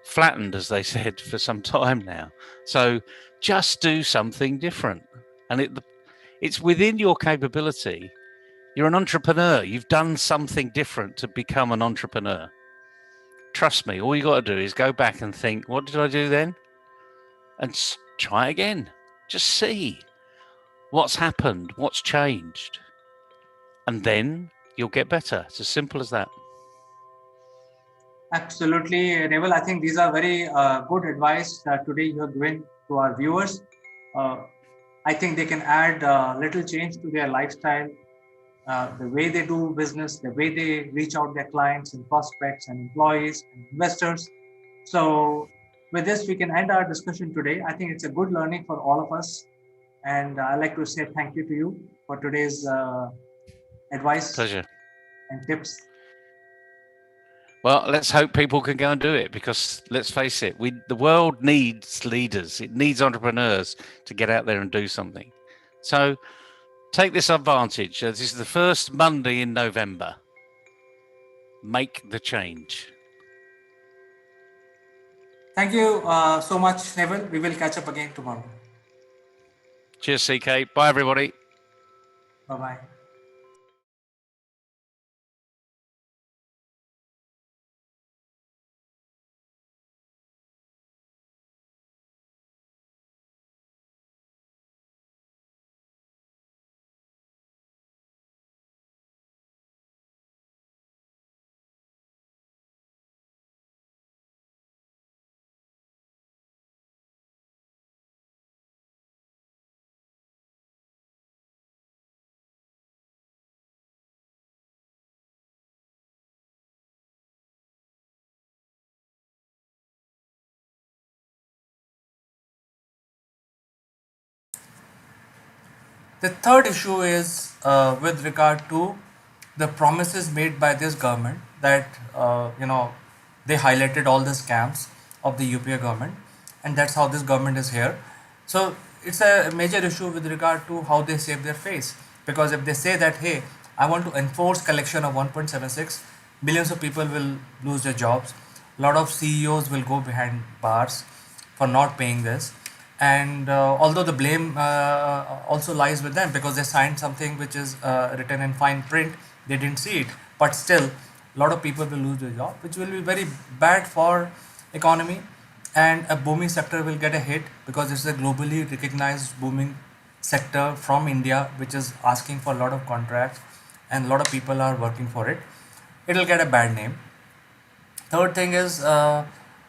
flattened, as they said, for some time now. So just do something different. And it's within your capability. You're an entrepreneur. You've done something different to become an entrepreneur. Trust me, all you got to do is go back and think, what did I do then? And try again. Just see what's happened, what's changed. And then you'll get better. It's as simple as that. Absolutely, Revel. I think these are very good advice that today you have given to our viewers. I think they can add little change to their lifestyle, the way they do business, the way they reach out their clients and prospects and employees and investors. So with this, we can end our discussion today. I think it's a good learning for all of us. And I'd like to say thank you to you for today's advice. Pleasure. And tips. Well, let's hope people can go and do it, because let's face it, the world needs leaders. It needs entrepreneurs to get out there and do something. So take this advantage. This is the first Monday in November. Make the change. Thank you so much, Neville. We will catch up again tomorrow. Cheers, CK. Bye, everybody. Bye-bye. The third issue is with regard to the promises made by this government that they highlighted all the scams of the UPA government, and that's how this government is here. So it's a major issue with regard to how they save their face, because if they say that, hey, I want to enforce collection of 1.76, millions of people will lose their jobs, a lot of CEOs will go behind bars for not paying this, and although the blame also lies with them because they signed something which is written in fine print, they didn't see it, but still a lot of people will lose their job, which will be very bad for economy, and a booming sector will get a hit because it's a globally recognized booming sector from India, which is asking for a lot of contracts and a lot of people are working for it. It will get a bad name. Third thing is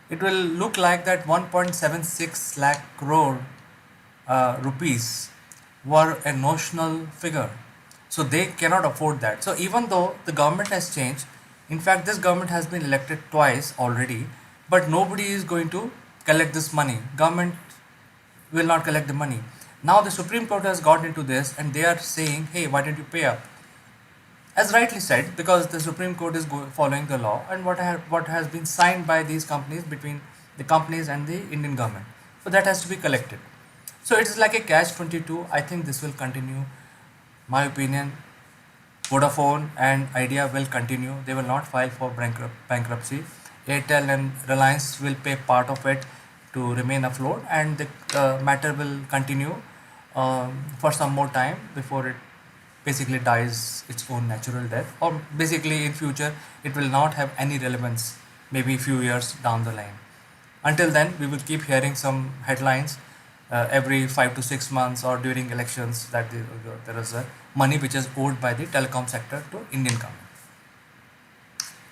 it will look like that 1.76 lakh crore rupees were a notional figure. So they cannot afford that. So even though the government has changed, in fact, this government has been elected twice already, but nobody is going to collect this money. Government will not collect the money. Now the Supreme Court has got into this and they are saying, hey, why don't you pay up? As rightly said, because the Supreme Court is following the law and what has been signed by these companies, between the companies and the Indian government. So that has to be collected. So it's like a catch-22. I think this will continue. My opinion, Vodafone and Idea will continue. They will not file for bankruptcy. Airtel and Reliance will pay part of it to remain afloat, and the matter will continue for some more time before it basically dies its own natural death, or basically in future it will not have any relevance, maybe a few years down the line. Until then, we will keep hearing some headlines every 5 to 6 months or during elections that there is a money which is owed by the telecom sector to Indian government.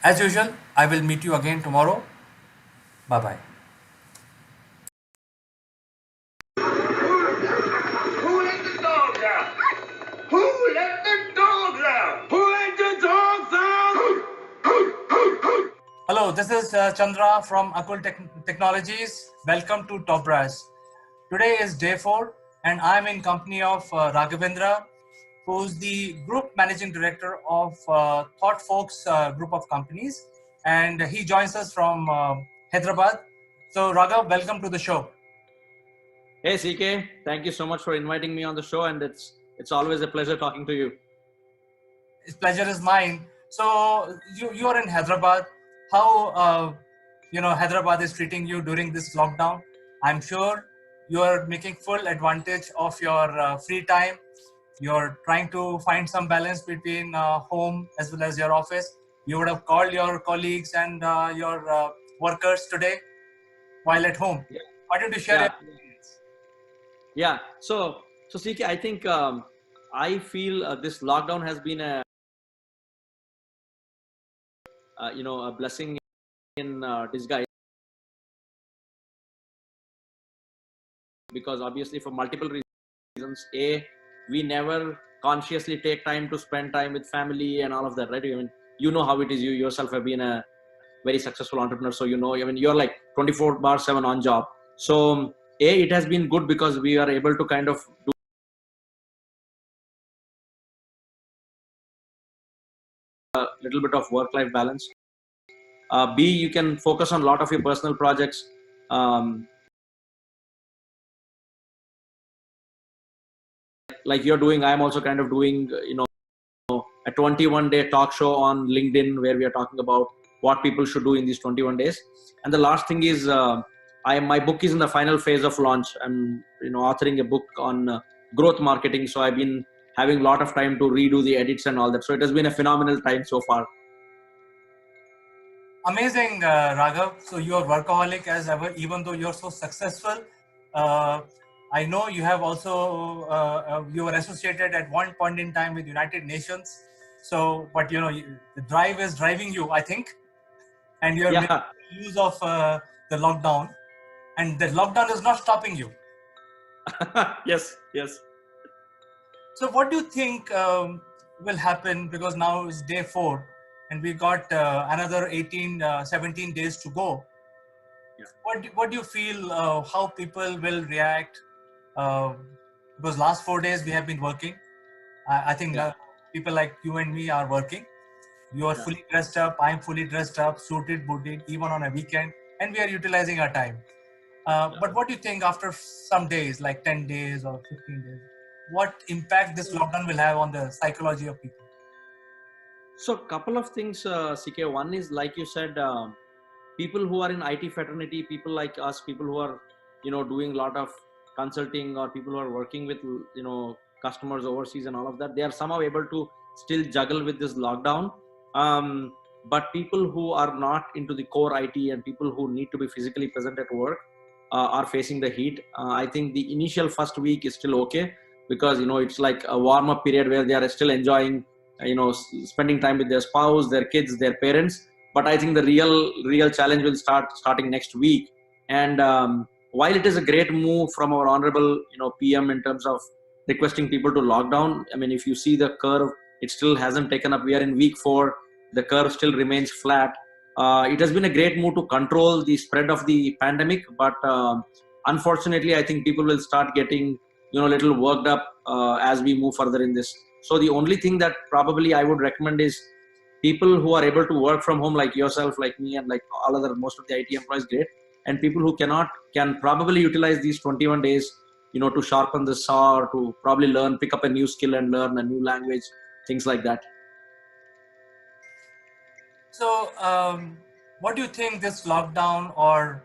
As usual, I will meet you again tomorrow. Bye bye. Who let the dogs out? Who let the dogs out? Who let the dogs out? Hello, this is Chandra from Technologies. Welcome to Top Brass. Today is day 4 and I'm in company of Raghavendra, who's the Group Managing Director of Thought Folks group of companies, and he joins us from Hyderabad. So Raghav, welcome to the show. Hey CK, thank you so much for inviting me on the show, and it's always a pleasure talking to you. His pleasure is mine. So you are in Hyderabad. How Hyderabad is treating you during this lockdown? I'm sure you are making full advantage of your free time. You're trying to find some balance between home as well as your office. You would have called your colleagues and your workers today while at home. Yeah. Why don't you share your experience? Yeah. So CK, I think I feel this lockdown has been a a blessing in disguise, because obviously for multiple reasons. We never consciously take time to spend time with family and all of that, right? I mean, you know how it is. You yourself have been a very successful entrepreneur, so you know. I mean, you're like 24/7 on job. So it has been good because we are able to kind of do a little bit of work-life balance. B, you can focus on a lot of your personal projects. Like you're doing, I'm also kind of doing, a 21-day talk show on LinkedIn where we are talking about what people should do in these 21 days. And the last thing is, my book is in the final phase of launch. I'm, authoring a book on growth marketing. So I've been having a lot of time to redo the edits and all that. So it has been a phenomenal time so far. Amazing, Raghav. So you're workaholic as ever, even though you're so successful. I know you have also you were associated at one point in time with United Nations. So, but the drive is driving you, I think, and you're making use of the lockdown, and the lockdown is not stopping you. Yes. So, what do you think will happen? Because now is day 4, and we got another 18, 17 days to go. Yeah. What do you feel? How people will react? Because last 4 days we have been working. I think people like you and me are working. You are fully dressed up. I'm fully dressed up, suited, booted, even on a weekend, and we are utilizing our time. But what do you think after some days, like 10 days or 15 days? What impact this lockdown will have on the psychology of people? So a couple of things, CK. One is, like you said, people who are in IT fraternity, people like us, people who are, doing a lot of consulting, or people who are working with, customers overseas and all of that, they are somehow able to still juggle with this lockdown. But people who are not into the core IT and people who need to be physically present at work are facing the heat. I think the initial first week is still okay, because, it's like a warm up period where they are still enjoying, spending time with their spouse, their kids, their parents. But I think the real challenge will starting next week. And while it is a great move from our honorable PM in terms of requesting people to lock down, I mean, if you see the curve, it still hasn't taken up. We are in week 4, the curve still remains flat. It has been a great move to control the spread of the pandemic, but unfortunately I think people will start getting a little worked up as we move further in this. So the only thing that probably I would recommend is people who are able to work from home, like yourself, like me, and like all other most of the IT employees, great. And people who cannot can probably utilize these 21 days, to sharpen the saw, or to probably pick up a new skill and learn a new language, things like that. So, what do you think this lockdown or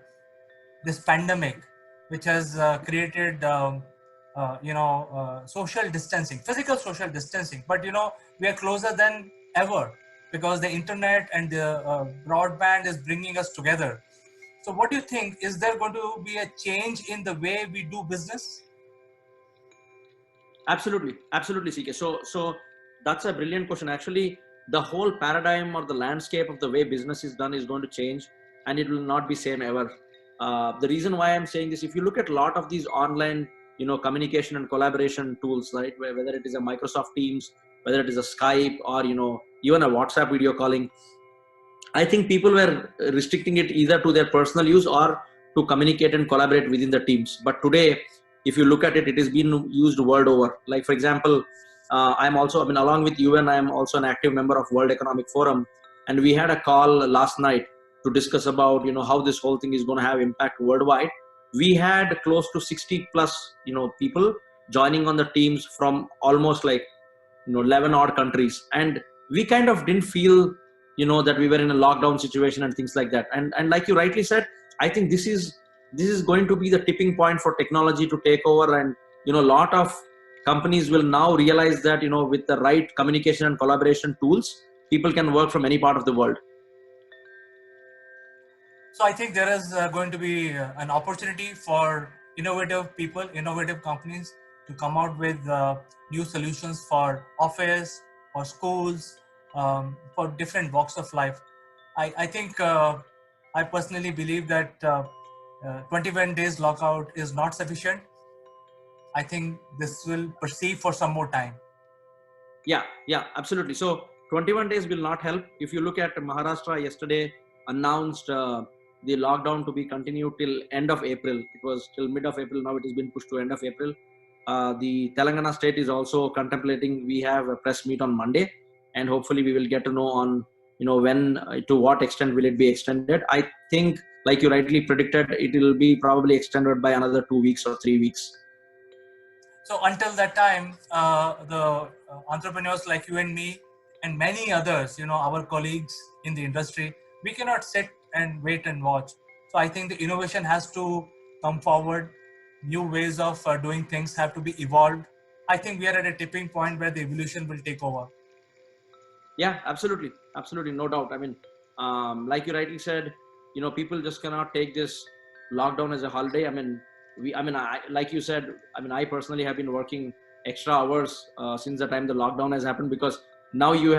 this pandemic, which has created, social distancing, physical social distancing, but we are closer than ever because the internet and the broadband is bringing us together. So, what do you think? Is there going to be a change in the way we do business? Absolutely, CK. So that's a brilliant question. Actually, the whole paradigm or the landscape of the way business is done is going to change, and it will not be same ever. The reason why I'm saying this, if you look at a lot of these online, communication and collaboration tools, right, whether it is a Microsoft Teams, whether it is a Skype, or even a WhatsApp video calling, I think people were restricting it either to their personal use or to communicate and collaborate within the teams. But today, if you look at it, it is being used world over. Like for example, I'm also, I mean, along with UN, I'm also an active member of World Economic Forum, and we had a call last night to discuss about, you know, how this whole thing is going to have impact worldwide. We had close to 60 plus, you know, people joining on the teams from almost like, you know, 11 odd countries, and we kind of didn't feel, you know, that we were in a lockdown situation and things like that. And like you rightly said, I think this is going to be the tipping point for technology to take over. And you know, a lot of companies will now realize that, you know, with the right communication and collaboration tools, people can work from any part of the world. So I think there is going to be an opportunity for innovative people, innovative companies to come out with new solutions for office, for schools, for different walks of life. I think I personally believe that 21 days lockout is not sufficient. I think this will proceed for some more time. Yeah, absolutely. So 21 days will not help. If you look at Maharashtra, yesterday announced the lockdown to be continued till end of April. It was till mid of April. Now it has been pushed to end of April. The Telangana state is also contemplating. We have a press meet on Monday, and hopefully we will get to know on, you know, when, to what extent will it be extended. I think, like you rightly predicted, it will be probably extended by another 2 weeks or 3 weeks. So until that time, the entrepreneurs like you and me and many others, you know, our colleagues in the industry, we cannot sit and wait and watch. So I think the innovation has to come forward. New ways of doing things have to be evolved. I think we are at a tipping point where the evolution will take over. Yeah, absolutely, no doubt. I mean, like you rightly said, you know, people just cannot take this lockdown as a holiday. I mean, like you said, I mean, I personally have been working extra hours since the time the lockdown has happened, because now you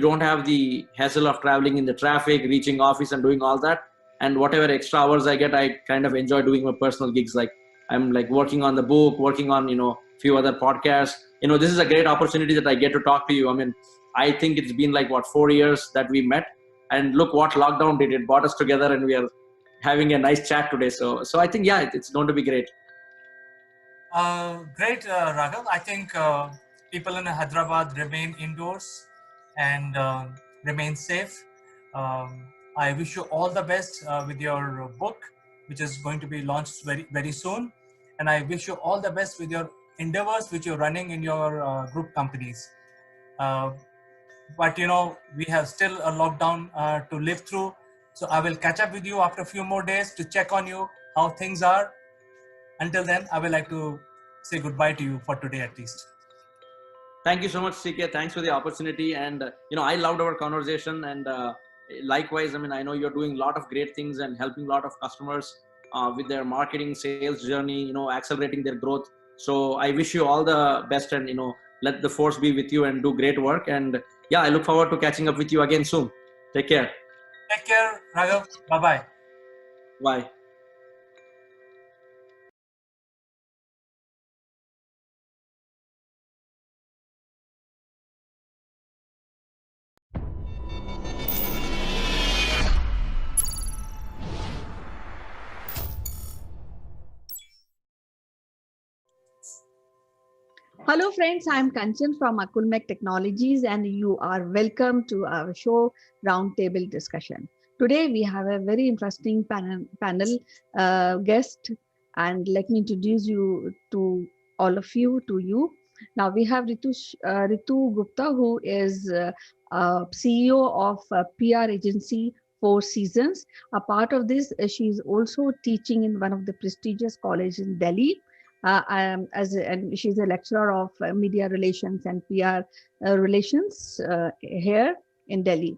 don't have the hassle of traveling in the traffic, reaching office and doing all that. And whatever extra hours I get, I kind of enjoy doing my personal gigs. Like I'm like working on the book, working on, you know, few other podcasts. You know, this is a great opportunity that I get to talk to you. I mean, I think it's been like, what, 4 years that we met, and look what lockdown did. It brought us together, and we are having a nice chat today. So I think, yeah, it's going to be great. Great, Raghav. I think people in Hyderabad remain indoors and remain safe. I wish you all the best with your book, which is going to be launched very, very soon. And I wish you all the best with your endeavors, which you're running in your group companies. But you know, we have still a lockdown to live through. So I will catch up with you after a few more days to check on you, how things are. Until then, I would like to say goodbye to you for today at least. Thank you so much, CK. Thanks for the opportunity. And, you know, I loved our conversation. And likewise, I mean, I know you're doing a lot of great things and helping a lot of customers with their marketing sales journey, you know, accelerating their growth. So I wish you all the best, and, you know, let the force be with you and do great work. And yeah, I look forward to catching up with you again soon. Take care. Take care, Raghav. Bye-bye. Bye. Hello, friends. I'm Kanchan from Akulmach Technologies, and you are welcome to our show Roundtable Discussion. Today, we have a very interesting panel guest, and let me introduce you to all of you. Now, we have Ritu Gupta, who is CEO of PR agency Four Seasons. A part of this, she is also teaching in one of the prestigious colleges in Delhi. And she's a lecturer of media relations and PR relations here in Delhi.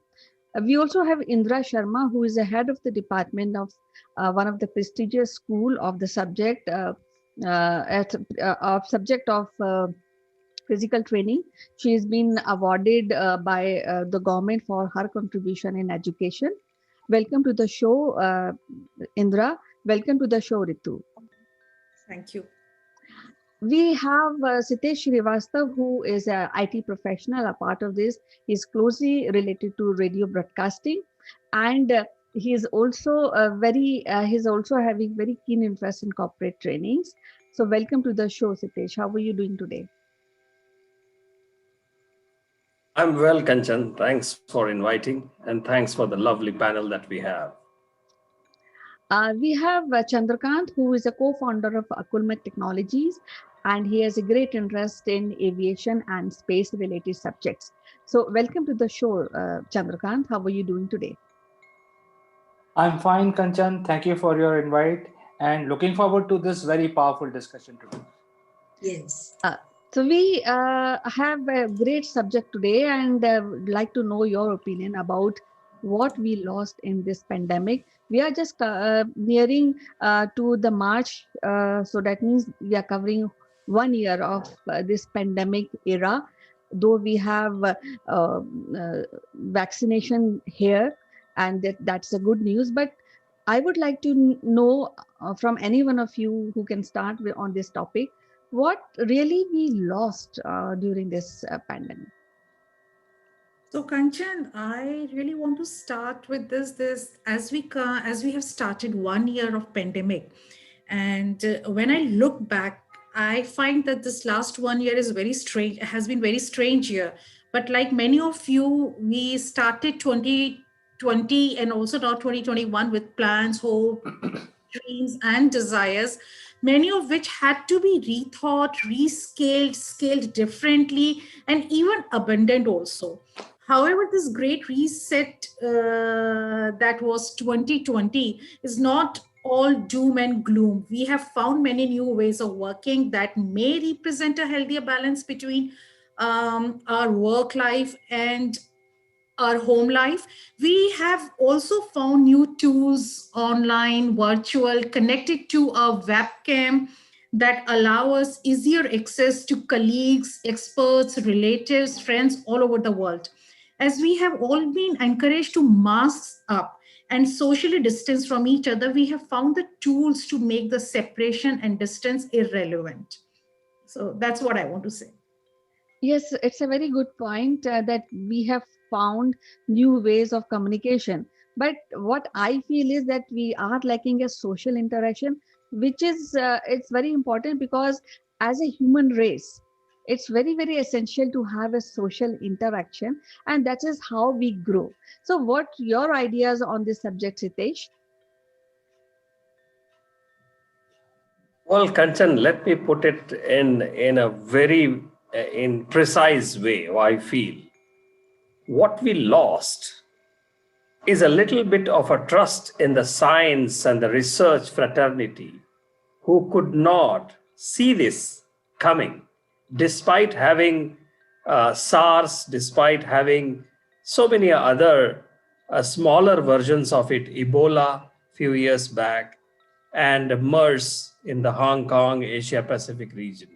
We also have Indra Sharma, who is the head of the department of one of the prestigious school of the subject of physical training. She has been awarded by the government for her contribution in education. Welcome to the show, Indra. Welcome to the show, Ritu. Thank you. We have Sitesh Srivastav, who is an IT professional. A part of this is closely related to radio broadcasting, and he is also he's also having very keen interest in corporate trainings. So welcome to the show, Sitesh. How are you doing today? I'm well, Kanchan. Thanks for inviting, and thanks for the lovely panel that we have. We have Chandrakant, who is a co-founder of Akulmach Technologies, and he has a great interest in aviation and space-related subjects. So welcome to the show, Chandrakant. How are you doing today? I'm fine, Kanchan. Thank you for your invite and looking forward to this very powerful discussion today. Yes. So we have a great subject today, and would like to know your opinion about what we lost in this pandemic. We are just nearing to the March, so that means we are covering 1 year of this pandemic era. Though we have vaccination here, and that's a good news, but I would like to know from any one of you who can start on this topic, what really we lost during this pandemic. So Kanchan, I really want to start with this as we have started 1 year of pandemic, and when I look back, I find that this last 1 year is very strange. Has been very strange year. But like many of you, we started 2020 and also now 2021 with plans, hope, dreams, and desires, many of which had to be rethought, rescaled, scaled differently, and even abandoned also. However, this great reset that was 2020 is not all doom and gloom. We have found many new ways of working that may represent a healthier balance between our work life and our home life. We have also found new tools online, virtual, connected to a webcam that allow us easier access to colleagues, experts, relatives, friends all over the world. As we have all been encouraged to mask up and socially distance from each other, we have found the tools to make the separation and distance irrelevant. So that's what I want to say. Yes, it's a very good point that we have found new ways of communication. But what I feel is that we are lacking a social interaction, which is it's very important because as a human race, it's very essential to have a social interaction, and that is how we grow. So, what your ideas on this subject, Sitesh? Well, Kanchan, let me put it in a very in precise way. I feel what we lost is a little bit of a trust in the science and the research fraternity who could not see this coming, despite having SARS, despite having so many other smaller versions of it, Ebola few years back, and MERS in the Hong Kong, Asia Pacific region.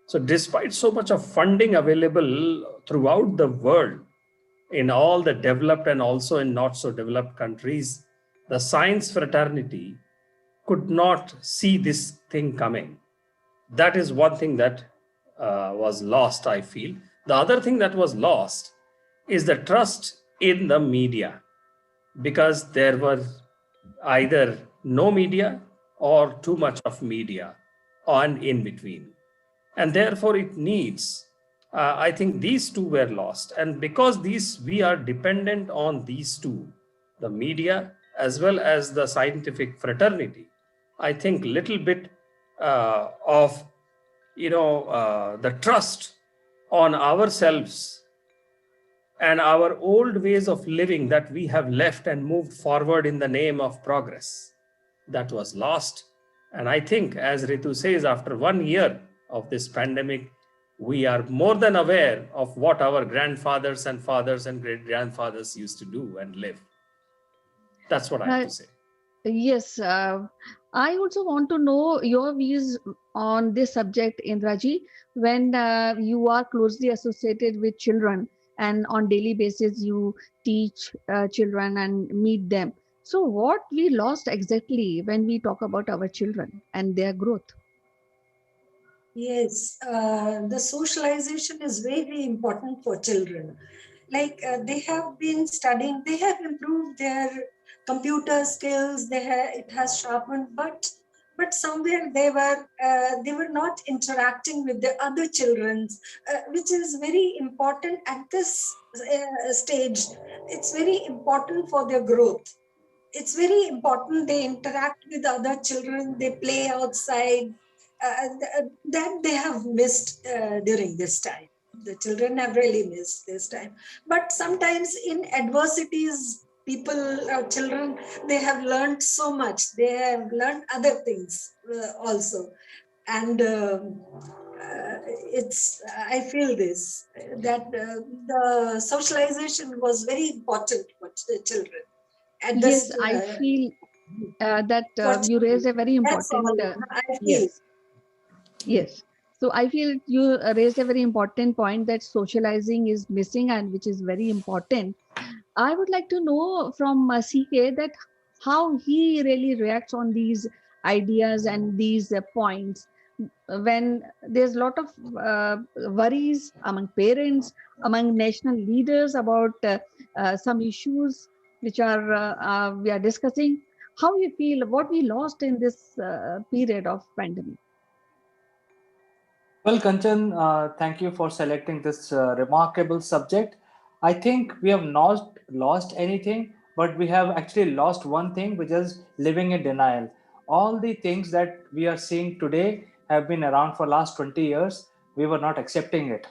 So, despite so much of funding available throughout the world, in all the developed and also in not so developed countries, the science fraternity could not see this thing coming. That is one thing that was lost, I feel. The other thing that was lost is the trust in the media, because there was either no media or too much of media and in between. And therefore, it needs, I think these two were lost. And because these, we are dependent on these two, the media as well as the scientific fraternity, I think little bit of the trust on ourselves and our old ways of living that we have left and moved forward in the name of progress, that was lost. And I think, as Ritu says, after 1 year of this pandemic, we are more than aware of what our grandfathers and fathers and great grandfathers used to do and live. That's what I have to say. Yes, I also want to know your views on this subject, Indraji. When you are closely associated with children and on daily basis you teach children and meet them. So, what we lost exactly when we talk about our children and their growth? Yes, the socialization is very important for children. Like they have been studying, they have improved their computer skills. It has sharpened, but but somewhere they were not interacting with the other children, which is very important at this stage. It's very important for their growth. It's very important they interact with other children, they play outside. That they have missed during this time. The children have really missed this time. But sometimes in adversities, children, they have learned so much. They have learned other things also. And I feel this, that the socialization was very important for the children. At Yes, this, I feel that for you raised a children. very That's all important I feel. yes. Yes. So I feel you raised a very important point that socializing is missing and which is very important. I would like to know from CK that how he really reacts on these ideas and these points when there's a lot of worries among parents, among national leaders about some issues which are we are discussing. How you feel what we lost in this period of pandemic? Well, Kanchan, thank you for selecting this remarkable subject. I think we have not lost anything, but we have actually lost one thing, which is living in denial. All the things that we are seeing today have been around for last 20 years. We were not accepting it.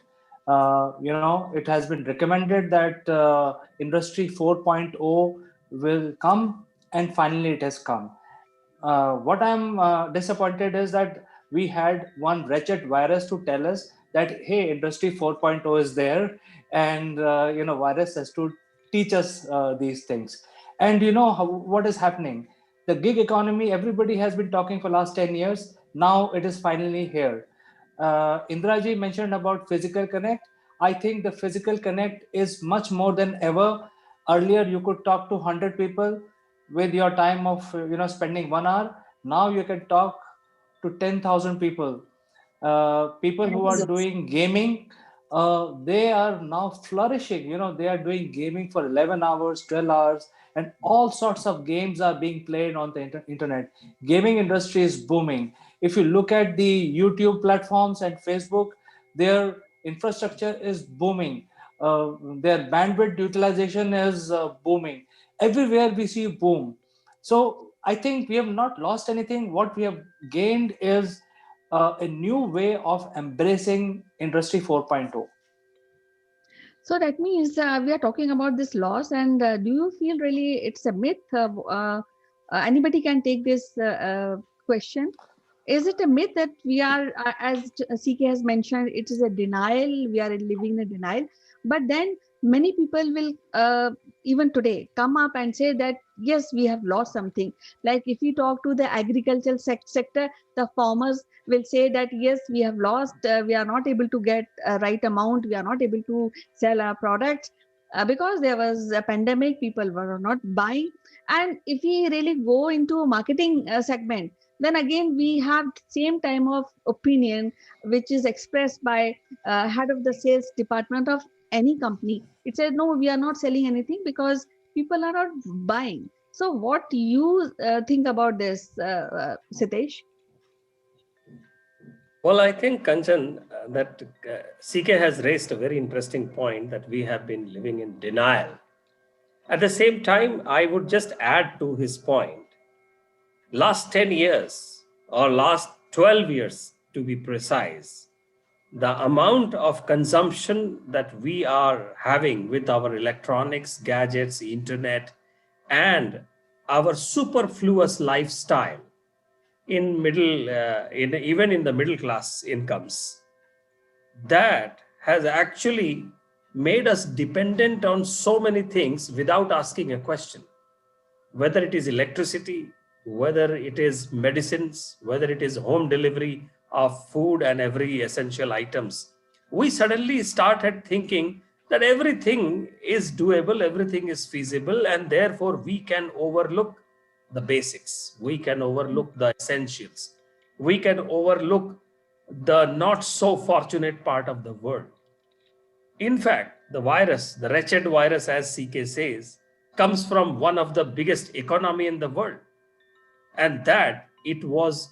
It has been recommended that Industry 4.0 will come, and finally it has come. What I'm disappointed is that we had one wretched virus to tell us that hey, Industry 4.0 is there, and virus has to teach us these things. And what is happening? The gig economy, everybody has been talking for last 10 years. Now it is finally here. Indraji mentioned about physical connect. I think the physical connect is much more than ever. Earlier, you could talk to 100 people with your time of spending 1 hour. Now you can talk to 10,000 people. People who are doing gaming, they are now flourishing. They are doing gaming for 11 hours, 12 hours, and all sorts of games are being played on the internet. Gaming industry is booming. If you look at the YouTube platforms and Facebook, their infrastructure is booming. Their bandwidth utilization is booming. Everywhere we see boom. So I think we have not lost anything. What we have gained is a new way of embracing Industry 4.0. So that means we are talking about this loss, and do you feel really it's a myth? Anybody can take this question. Is it a myth that we are, as CK has mentioned, it is a denial, we are living in a denial? But then many people will, even today, come up and say that, yes, we have lost something. Like if you talk to the agricultural sector, the farmers will say that, yes, we have lost, we are not able to get a right amount, we are not able to sell our products. Because there was a pandemic, people were not buying. And if we really go into a marketing segment, then again we have same time of opinion which is expressed by head of the sales department of any company. It says no, we are not selling anything because people are not buying. So what do you think about this, Sitesh? Well, I think, Kanchan, that CK has raised a very interesting point that we have been living in denial. At the same time, I would just add to his point. Last 10 years, or last 12 years to be precise, the amount of consumption that we are having with our electronics, gadgets, internet, and our superfluous lifestyle in even in the middle class incomes, that has actually made us dependent on so many things without asking a question. Whether it is electricity, whether it is medicines, whether it is home delivery of food and every essential items, we suddenly started thinking that everything is doable, everything is feasible, and therefore we can overlook the basics, we can overlook the essentials, we can overlook the not so fortunate part of the world. In fact, the virus, the wretched virus, as CK says, comes from one of the biggest economy in the world. And that it was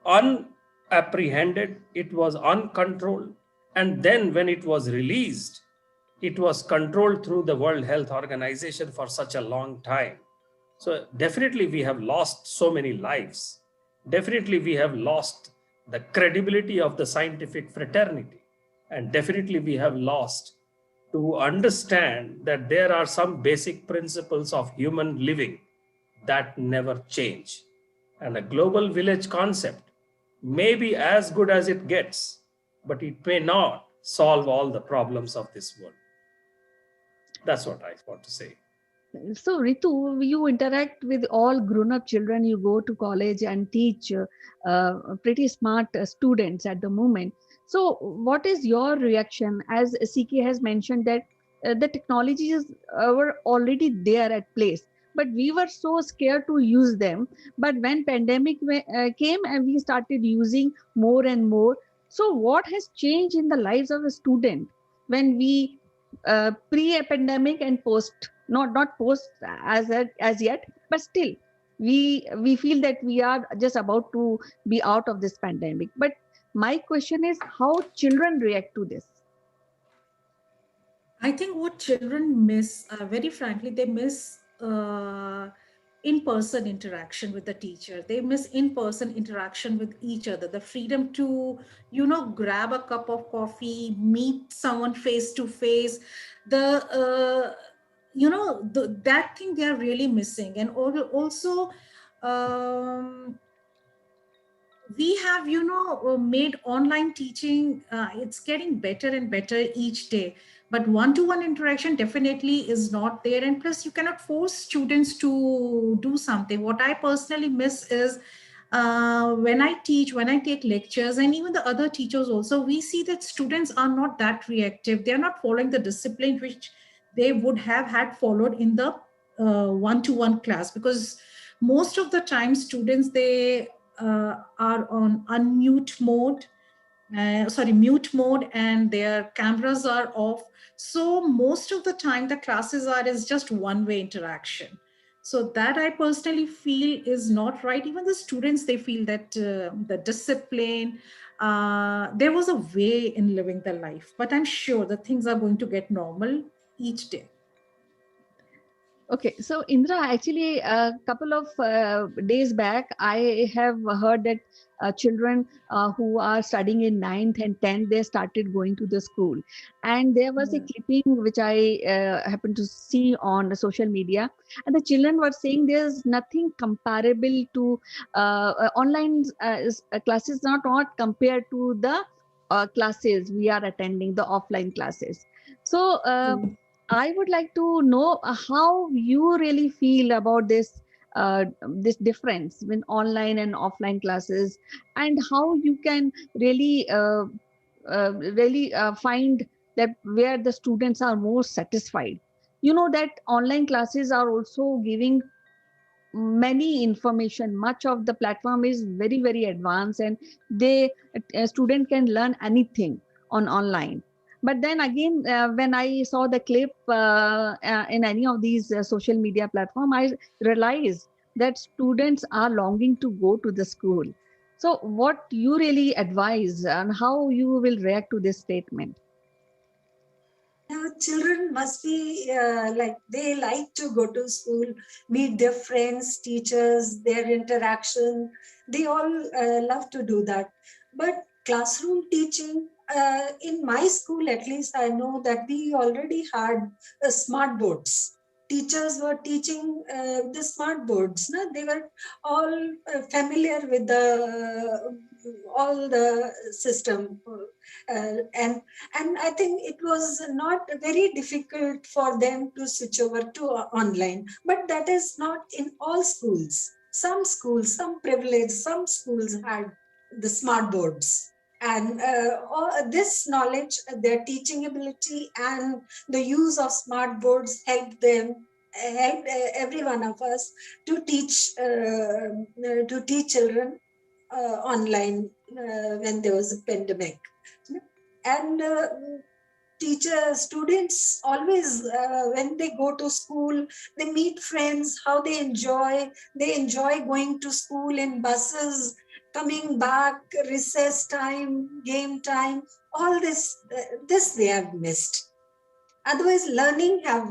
unapprehended, it was uncontrolled, and then when it was released, it was controlled through the World Health Organization for such a long time. So definitely we have lost so many lives. Definitely we have lost the credibility of the scientific fraternity. And definitely we have lost to understand that there are some basic principles of human living that never change. And a global village concept may be as good as it gets, but it may not solve all the problems of this world. That's what I want to say. So, Ritu, you interact with all grown-up children. You go to college and teach pretty smart students at the moment. So, what is your reaction? As CK has mentioned that the technologies were already there at place, but we were so scared to use them. But when pandemic came and we started using more and more, so what has changed in the lives of a student when we pre-pandemic and post, not post as yet, but still we feel that we are just about to be out of this pandemic. But my question is how children react to this. I think what children miss, very frankly, they miss in-person interaction with the teacher. They miss in-person interaction with each other. The freedom to, grab a cup of coffee, meet someone face to face. That thing they are really missing. And also, we have made online teaching, it's getting better and better each day, but one-to-one interaction definitely is not there. And plus you cannot force students to do something. What I personally miss is when I teach, when I take lectures, and even the other teachers also, we see that students are not that reactive. They're not following the discipline which they would have had followed in the one-to-one class, because most of the time students, they are on unmute mode, mute mode, and their cameras are off. So most of the time the classes are is just one-way interaction. So that I personally feel is not right. Even the students, they feel that the discipline, there was a way in living the life, but I'm sure that things are going to get normal each day. Okay, so Indra, actually, a couple of days back, I have heard that children who are studying in 9th and 10th, they started going to the school. And there was a clipping which I happened to see on the social media. And the children were saying there's nothing comparable to online classes, not compared to the classes we are attending, the offline classes. So, I would like to know how you really feel about this difference between online and offline classes, and how you can really find that where the students are more satisfied. You know that online classes are also giving many information. Much of the platform is very advanced, and they a student can learn anything on online. But then again, when I saw the clip in any of these social media platform, I realized that students are longing to go to the school. So what you really advise and how you will react to this statement? Children must be they like to go to school, meet their friends, teachers, their interaction. They all love to do that. But classroom teaching, in my school at least, I know that we already had smart boards. Teachers were teaching the smart boards. No? They were all familiar with all the system. And I think it was not very difficult for them to switch over to online. But that is not in all schools. Some schools, some privileged, some schools had the smart boards. And all this knowledge, their teaching ability and the use of smart boards helped them, helped every one of us to teach children online when there was a pandemic. And students always, when they go to school, they meet friends, how they enjoy going to school in buses, coming back, recess time, game time, all this they have missed. Otherwise, learning have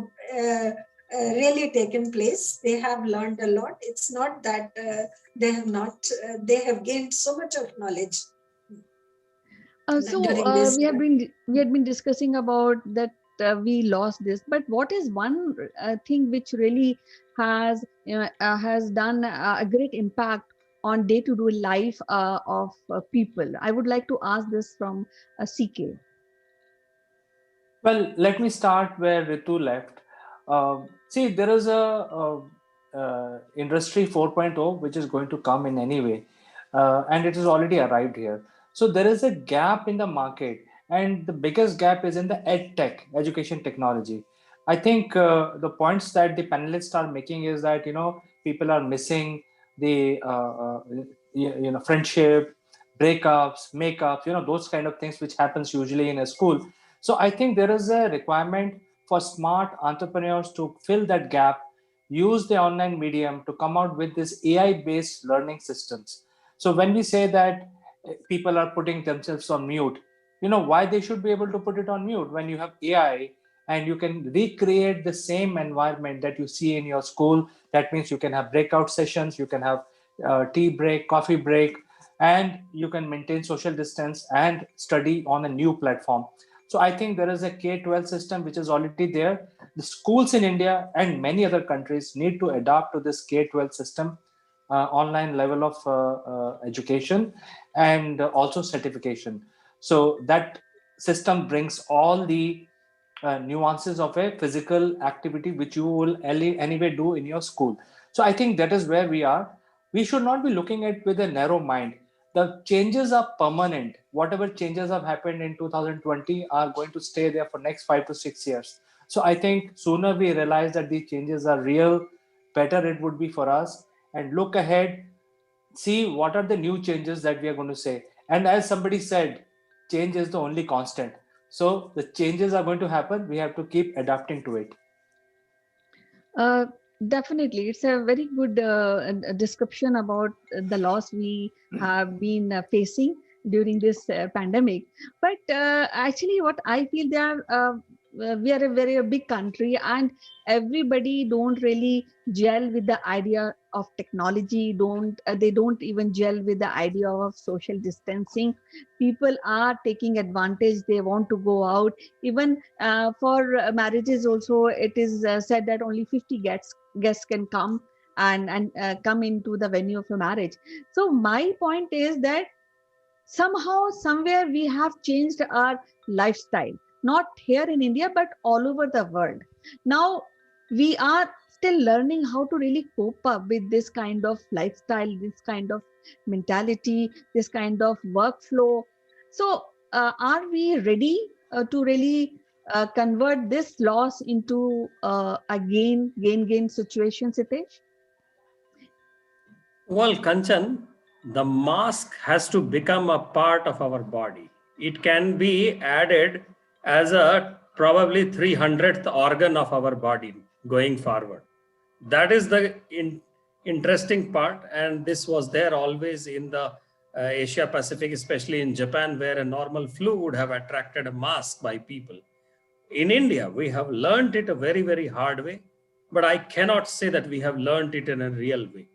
really taken place. They have learned a lot. It's not that they have not, they have gained so much of knowledge during this. We had been discussing about that we lost this, but what is one thing which really has done a great impact on day-to-day life of people? I would like to ask this from CK. Well, let me start where Ritu left. See, there is industry 4.0 which is going to come in any way, and it has already arrived here. So there is a gap in the market, and the biggest gap is in the ed tech, education technology. I think the points that the panelists are making is that people are missing the friendship, breakups, makeups, those kind of things which happens usually in a school. So I think there is a requirement for smart entrepreneurs to fill that gap, use the online medium to come out with this AI-based learning systems. So when we say that people are putting themselves on mute, why they should be able to put it on mute when you have AI and you can recreate the same environment that you see in your school. That means you can have breakout sessions, you can have tea break, coffee break, and you can maintain social distance and study on a new platform. So I think there is a K-12 system which is already there. The schools in India and many other countries need to adapt to this K-12 system, online level of education, and also certification. So that system brings all the nuances of a physical activity which you will anyway do in your school. So I think that is where we are. We should not be looking at with a narrow mind. The changes are permanent. Whatever changes have happened in 2020 are going to stay there for next 5 to 6 years. So I think sooner we realize that these changes are real, better it would be for us, and look ahead, see what are the new changes that we are going to say. And as somebody said, change is the only constant. So the changes are going to happen. We have to keep adapting to it. Uh, Definitely, it's a very good description about the loss we have been facing during this pandemic. But actually, what I feel, we are a very big country, and everybody don't really gel with the idea of technology. They don't even gel with the idea of social distancing. People are taking advantage. They want to go out. Even for marriages also, it is said that only 50 guests can come and come into the venue of a marriage. So my point is that somehow somewhere we have changed our lifestyle, not here in India but all over the world. Now we are still learning how to really cope up with this kind of lifestyle, this kind of mentality, this kind of workflow. So are we ready to really convert this loss into a gain situation, Sitesh? Well, Kanchan, the mask has to become a part of our body. It can be added as a probably 300th organ of our body going forward. That is the interesting part. And this was there always in the Asia Pacific, especially in Japan, where a normal flu would have attracted a mask by people. In India, we have learned it a very, very hard way, but I cannot say that we have learned it in a real way.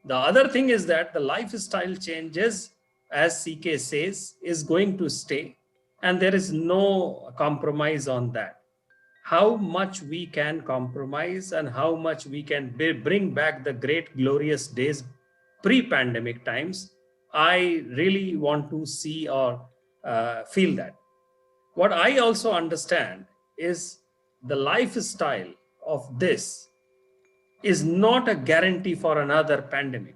The other thing is that the lifestyle changes, as CK says, is going to stay, and there is no compromise on that. How much we can compromise and how much we can bring back the great glorious days pre-pandemic times, I really want to see or feel that. What I also understand is the lifestyle of this is not a guarantee for another pandemic.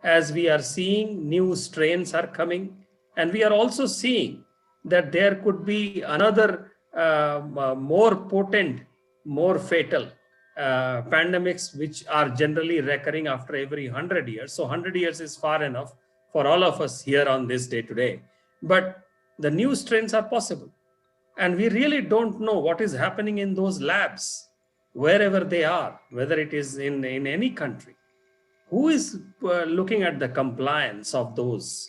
As we are seeing, new strains are coming, and we are also seeing that there could be another more potent, more fatal pandemics, which are generally recurring after every 100 years. So 100 years is far enough for all of us here on this day today. But the new strains are possible. And we really don't know what is happening in those labs, wherever they are, whether it is in any country. Who is looking at the compliance of those?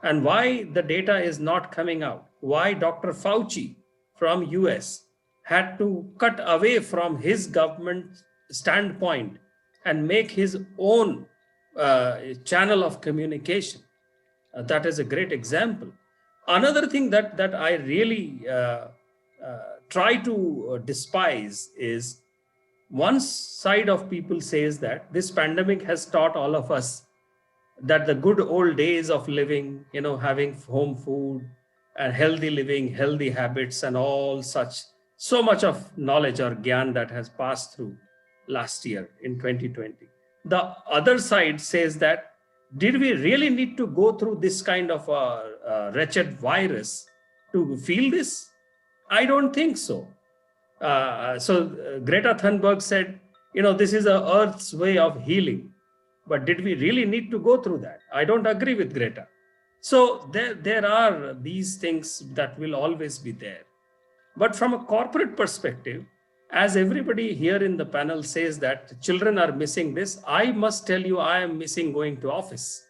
And why the data is not coming out? Why Dr. Fauci from US had to cut away from his government standpoint and make his own channel of communication? That is a great example. Another thing that I really try to despise is one side of people says that this pandemic has taught all of us that the good old days of living, having home food and healthy living, healthy habits, and all such, so much of knowledge or gyan that has passed through last year in 2020. The other side says that, did we really need to go through this kind of a wretched virus to feel this? I don't think so. Greta Thunberg said, this is a Earth's way of healing. But did we really need to go through that? I don't agree with Greta. So there are these things that will always be there. But from a corporate perspective, as everybody here in the panel says that children are missing this, I must tell you, I am missing going to office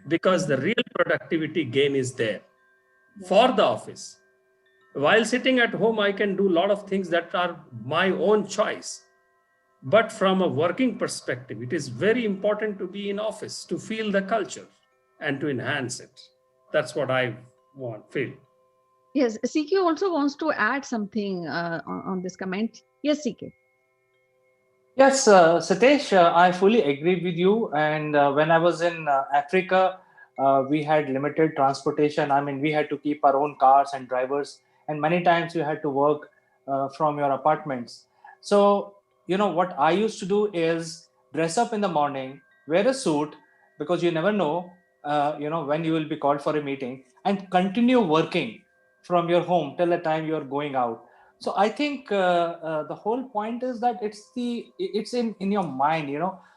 because the real productivity gain is there for the office. While sitting at home, I can do a lot of things that are my own choice. But from a working perspective, it is very important to be in office to feel the culture and to enhance it. That's what I feel. Yes, CK also wants to add something on this comment. Yes, CK. Yes, Satish, I fully agree with you. And when I was in Africa, we had limited transportation. I mean, we had to keep our own cars and drivers, and many times you had to work from your apartments. So, what I used to do is dress up in the morning, wear a suit, because you never know, when you will be called for a meeting, and continue working from your home till the time you're going out. So I think the whole point is that it's in your mind.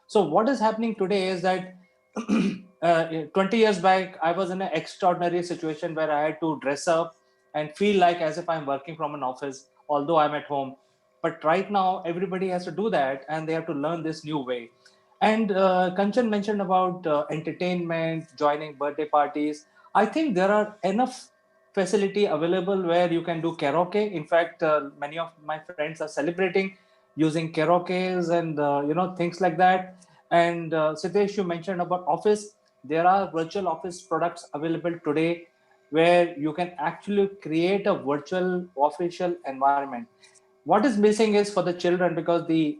So what is happening today is that 20 years back I was in an extraordinary situation where I had to dress up and feel like as if I'm working from an office although I'm at home. But right now everybody has to do that, and they have to learn this new way. And Kanchan mentioned about entertainment, joining birthday parties. I think there are enough facility available where you can do karaoke. In fact, many of my friends are celebrating using karaoke's and things like that. And Siddesh, you mentioned about office. There are virtual office products available today where you can actually create a virtual official environment. What is missing is for the children, because the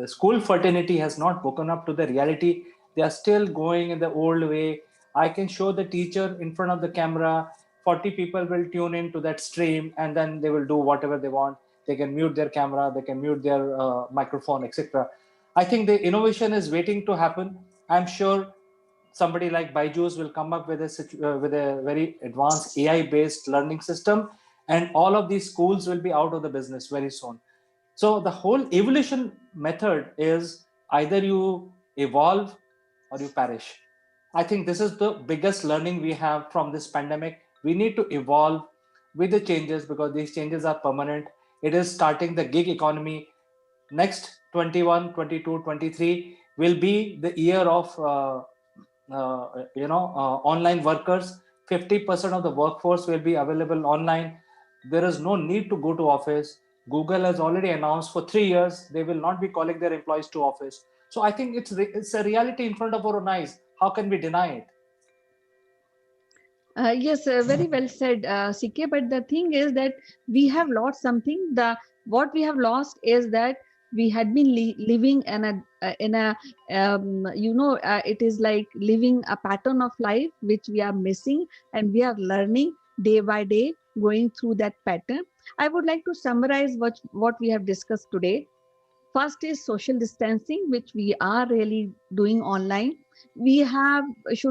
school fraternity has not woken up to the reality. They are still going in the old way. I can show the teacher in front of the camera, 40 people will tune into that stream, and then they will do whatever they want. They can mute their camera, they can mute their microphone, etc. I think the innovation is waiting to happen. I'm sure somebody like Byju's will come up with a very advanced AI based learning system, and all of these schools will be out of the business very soon. So the whole evolution method is either you evolve or you perish. I think this is the biggest learning we have from this pandemic. We need to evolve with the changes because these changes are permanent. It is starting the gig economy. Next 21, 22, 23 will be the year of online workers. 50% of the workforce will be available online. There is no need to go to office. Google has already announced for 3 years they will not be calling their employees to office. So I think it's a reality in front of our own eyes. How can we deny it? Yes, very well said, CK. But the thing is that we have lost something. What we have lost is that we had been living it is like living a pattern of life which we are missing, and we are learning day by day, going through that pattern. I would like to summarize what we have discussed today. First is social distancing, which we are really doing online. We have as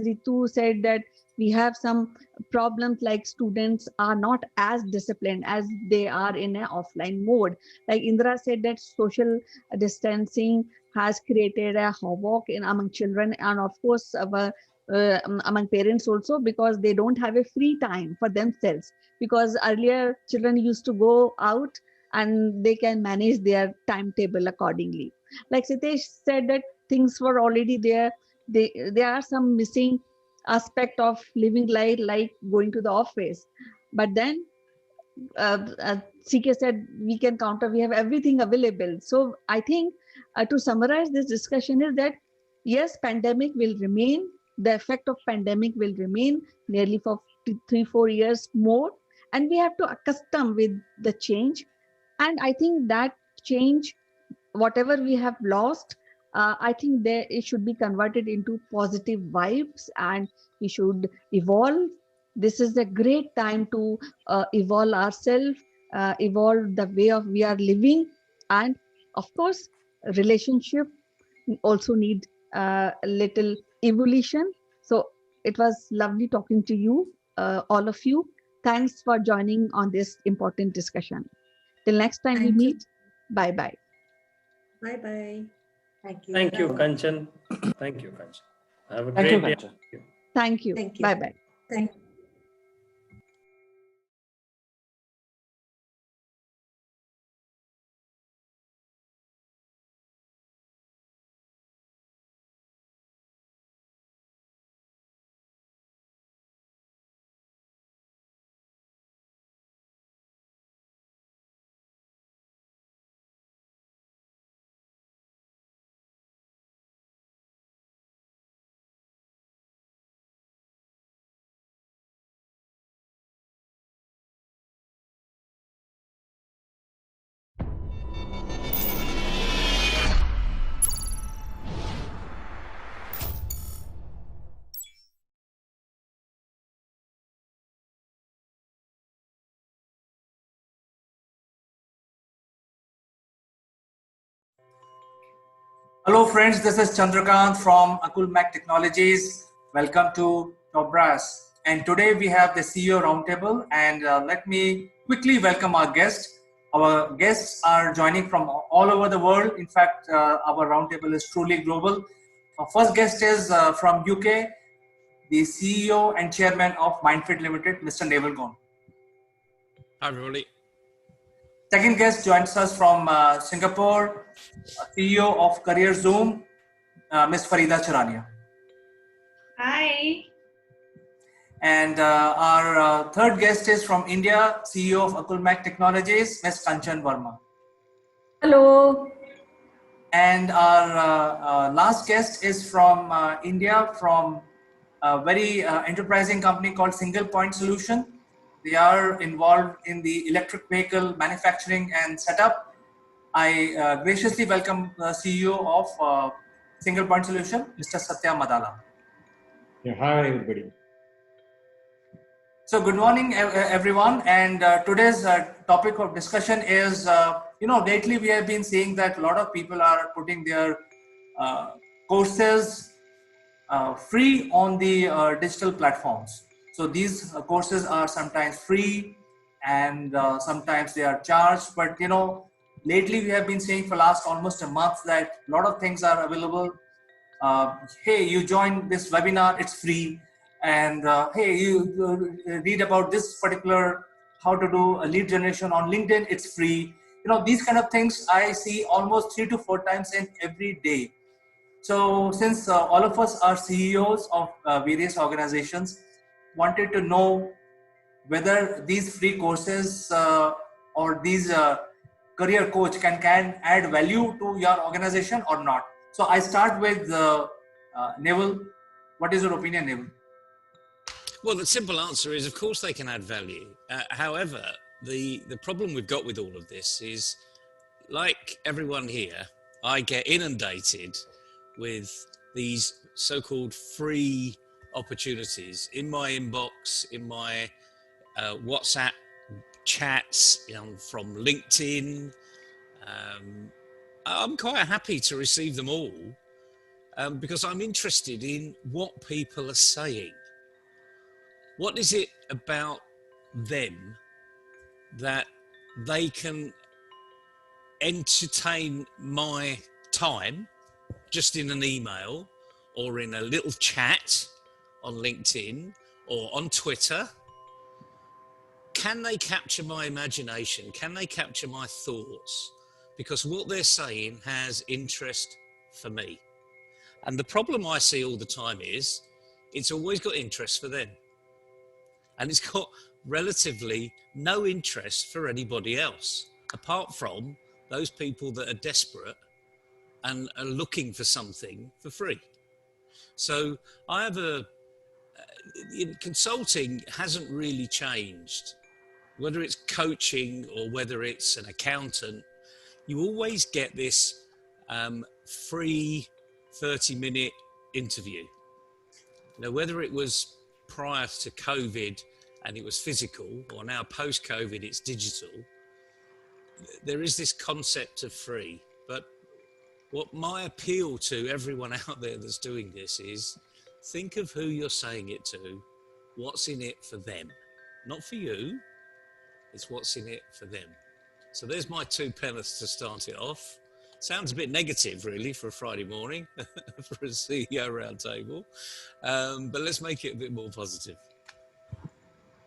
Ritu said, that we have some problems like students are not as disciplined as they are in an offline mode. Like Indra said, that social distancing has created a havoc among children, and of course among parents also, because they don't have a free time for themselves. Because earlier children used to go out and they can manage their timetable accordingly. Like Sitesh said, that things were already there. There are some missing aspect of living life, like going to the office. But then CK said we can counter, we have everything available. So I think to summarize this discussion is that yes, pandemic will remain, the effect of pandemic will remain nearly for 3-4 years more, and we have to accustom with the change. And I think that change, whatever we have lost, I think there it should be converted into positive vibes, and we should evolve. This is a great time to evolve ourselves, evolve the way of we are living, and of course, relationship also need a little evolution. So it was lovely talking to you, all of you. Thanks for joining on this important discussion. Till next time we meet. Bye bye. Bye bye. Thank you. Thank you, Kanchan. Thank you, Kanchan. Have a Thank you, great day. Kanchan. Thank you. Thank you. Bye bye. Thank you. Hello friends, this is Chandrakant from Akulmach Technologies. Welcome to Top Brass. And today we have the CEO Roundtable, and let me quickly welcome our guests. Our guests are joining from all over the world. In fact, our roundtable is truly global. Our first guest is from UK, the CEO and Chairman of Mindfit Limited, Mr. Naval Gone. Hi, everybody. Second guest joins us from Singapore, CEO of Career Zoom, Ms. Farida Charania. Hi. And our third guest is from India, CEO of Akulmach Technologies, Ms. Kanchan Verma. Hello. And our last guest is from India, from a very enterprising company called Single Point Solution. They are involved in the electric vehicle manufacturing and setup. I graciously welcome the CEO of Single Point Solution, Mr. Satya Madala. Yeah, hi everybody. So good morning, everyone. And today's topic of discussion is, lately we have been seeing that a lot of people are putting their courses free on the digital platforms. So these courses are sometimes free and sometimes they are charged. But, lately we have been saying for last almost a month that a lot of things are available. Hey, you join this webinar, it's free. And hey, you read about this particular, how to do a lead generation on LinkedIn, it's free. These kind of things I see almost 3 to 4 times in every day. So since all of us are CEOs of various organizations, wanted to know whether these free courses or these career coach can add value to your organization or not. So I start with Neville. What is your opinion, Neville? Well, the simple answer is, of course, they can add value. However, the problem we've got with all of this is, like everyone here, I get inundated with these so-called free opportunities in my inbox, in my WhatsApp chats, from LinkedIn. I'm quite happy to receive them all because I'm interested in what people are saying. What is it about them that they can entertain my time just in an email or in a little chat on LinkedIn or on Twitter? Can they capture my imagination? Can they capture my thoughts? Because what they're saying has interest for me. And the problem I see all the time is it's always got interest for them. And it's got relatively no interest for anybody else, apart from those people that are desperate and are looking for something for free. So I have consulting hasn't really changed. Whether it's coaching or whether it's an accountant, you always get this free 30-minute interview. Whether it was prior to COVID and it was physical, or now post-COVID it's digital, there is this concept of free. But what my appeal to everyone out there that's doing this is, think of who you're saying it to, what's in it for them. Not for you, it's what's in it for them. So there's my 2 pence to start it off. Sounds a bit negative, really, for a Friday morning, for a CEO roundtable. But let's make it a bit more positive.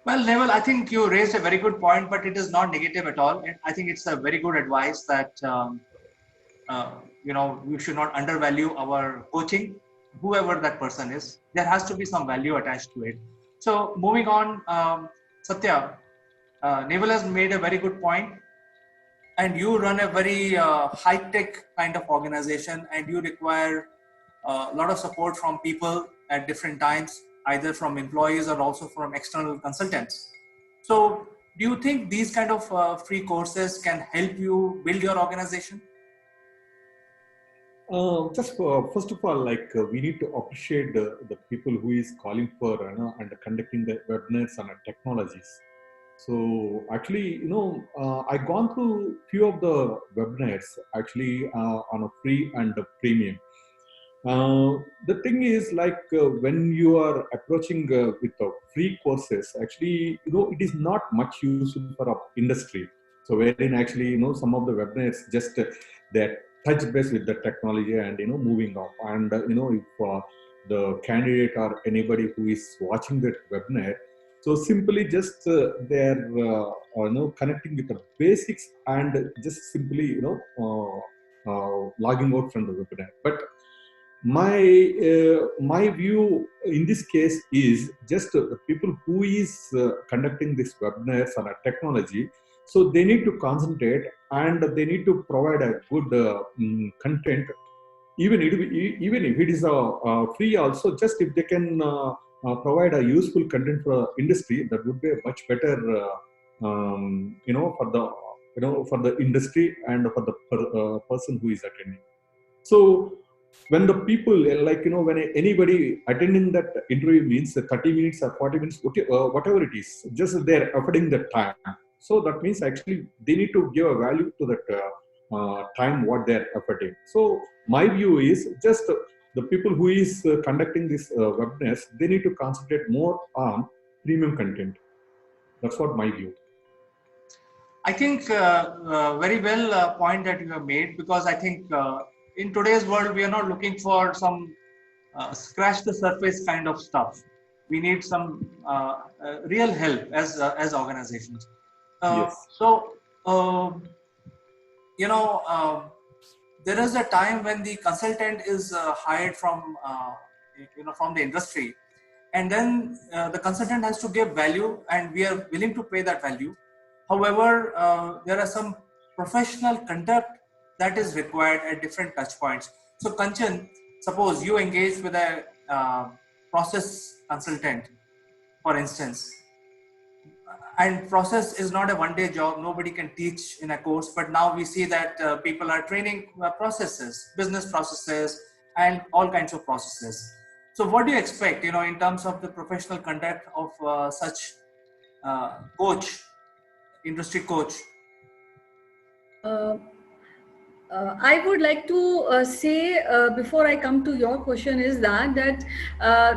Well, Neville, I think you raised a very good point, but it is not negative at all. And I think it's a very good advice that, we should not undervalue our coaching, whoever that person is. There has to be some value attached to it. So moving on, Satya, Neville has made a very good point. And you run a very high-tech kind of organization, and you require a lot of support from people at different times, either from employees or also from external consultants. So do you think these kind of free courses can help you build your organization? First of all, we need to appreciate the people who is calling for and conducting the webinars and technologies. So actually, I gone through few of the webinars actually on a free and a premium. The thing is, when you are approaching with the free courses, actually, it is not much useful for our industry. So wherein actually, some of the webinars just they're touch base with the technology and moving off. And if the candidate or anybody who is watching that webinar, so simply just they're connecting with the basics and just simply logging out from the webinar. But my view in this case is just the people who is conducting this webinars on a technology, so they need to concentrate and they need to provide a good content, even if it is free also. Just if they can provide a useful content for industry, that would be a much better for the industry and for the person who is attending. So when the people, when anybody attending that interview means 30 minutes or 40 minutes, whatever it is, just they're affording the time. So that means actually they need to give a value to that time what they're affording. So my view is just the people who is conducting this webinars, they need to concentrate more on premium content. That's what my view. I think very well point that you have made, because I think in today's world, we are not looking for some scratch the surface kind of stuff. We need some real help as organizations. Yes. So, there is a time when the consultant is hired from, from the industry, and then the consultant has to give value, and we are willing to pay that value. However, there are some professional conduct that is required at different touch points. So Kanchan, suppose you engage with a process consultant, for instance, and process is not a one-day job. Nobody can teach in a course, but now we see that people are training processes, business processes, and all kinds of processes. So what do you expect, in terms of the professional conduct of such coach, industry coach? I would like to say before I come to your question is that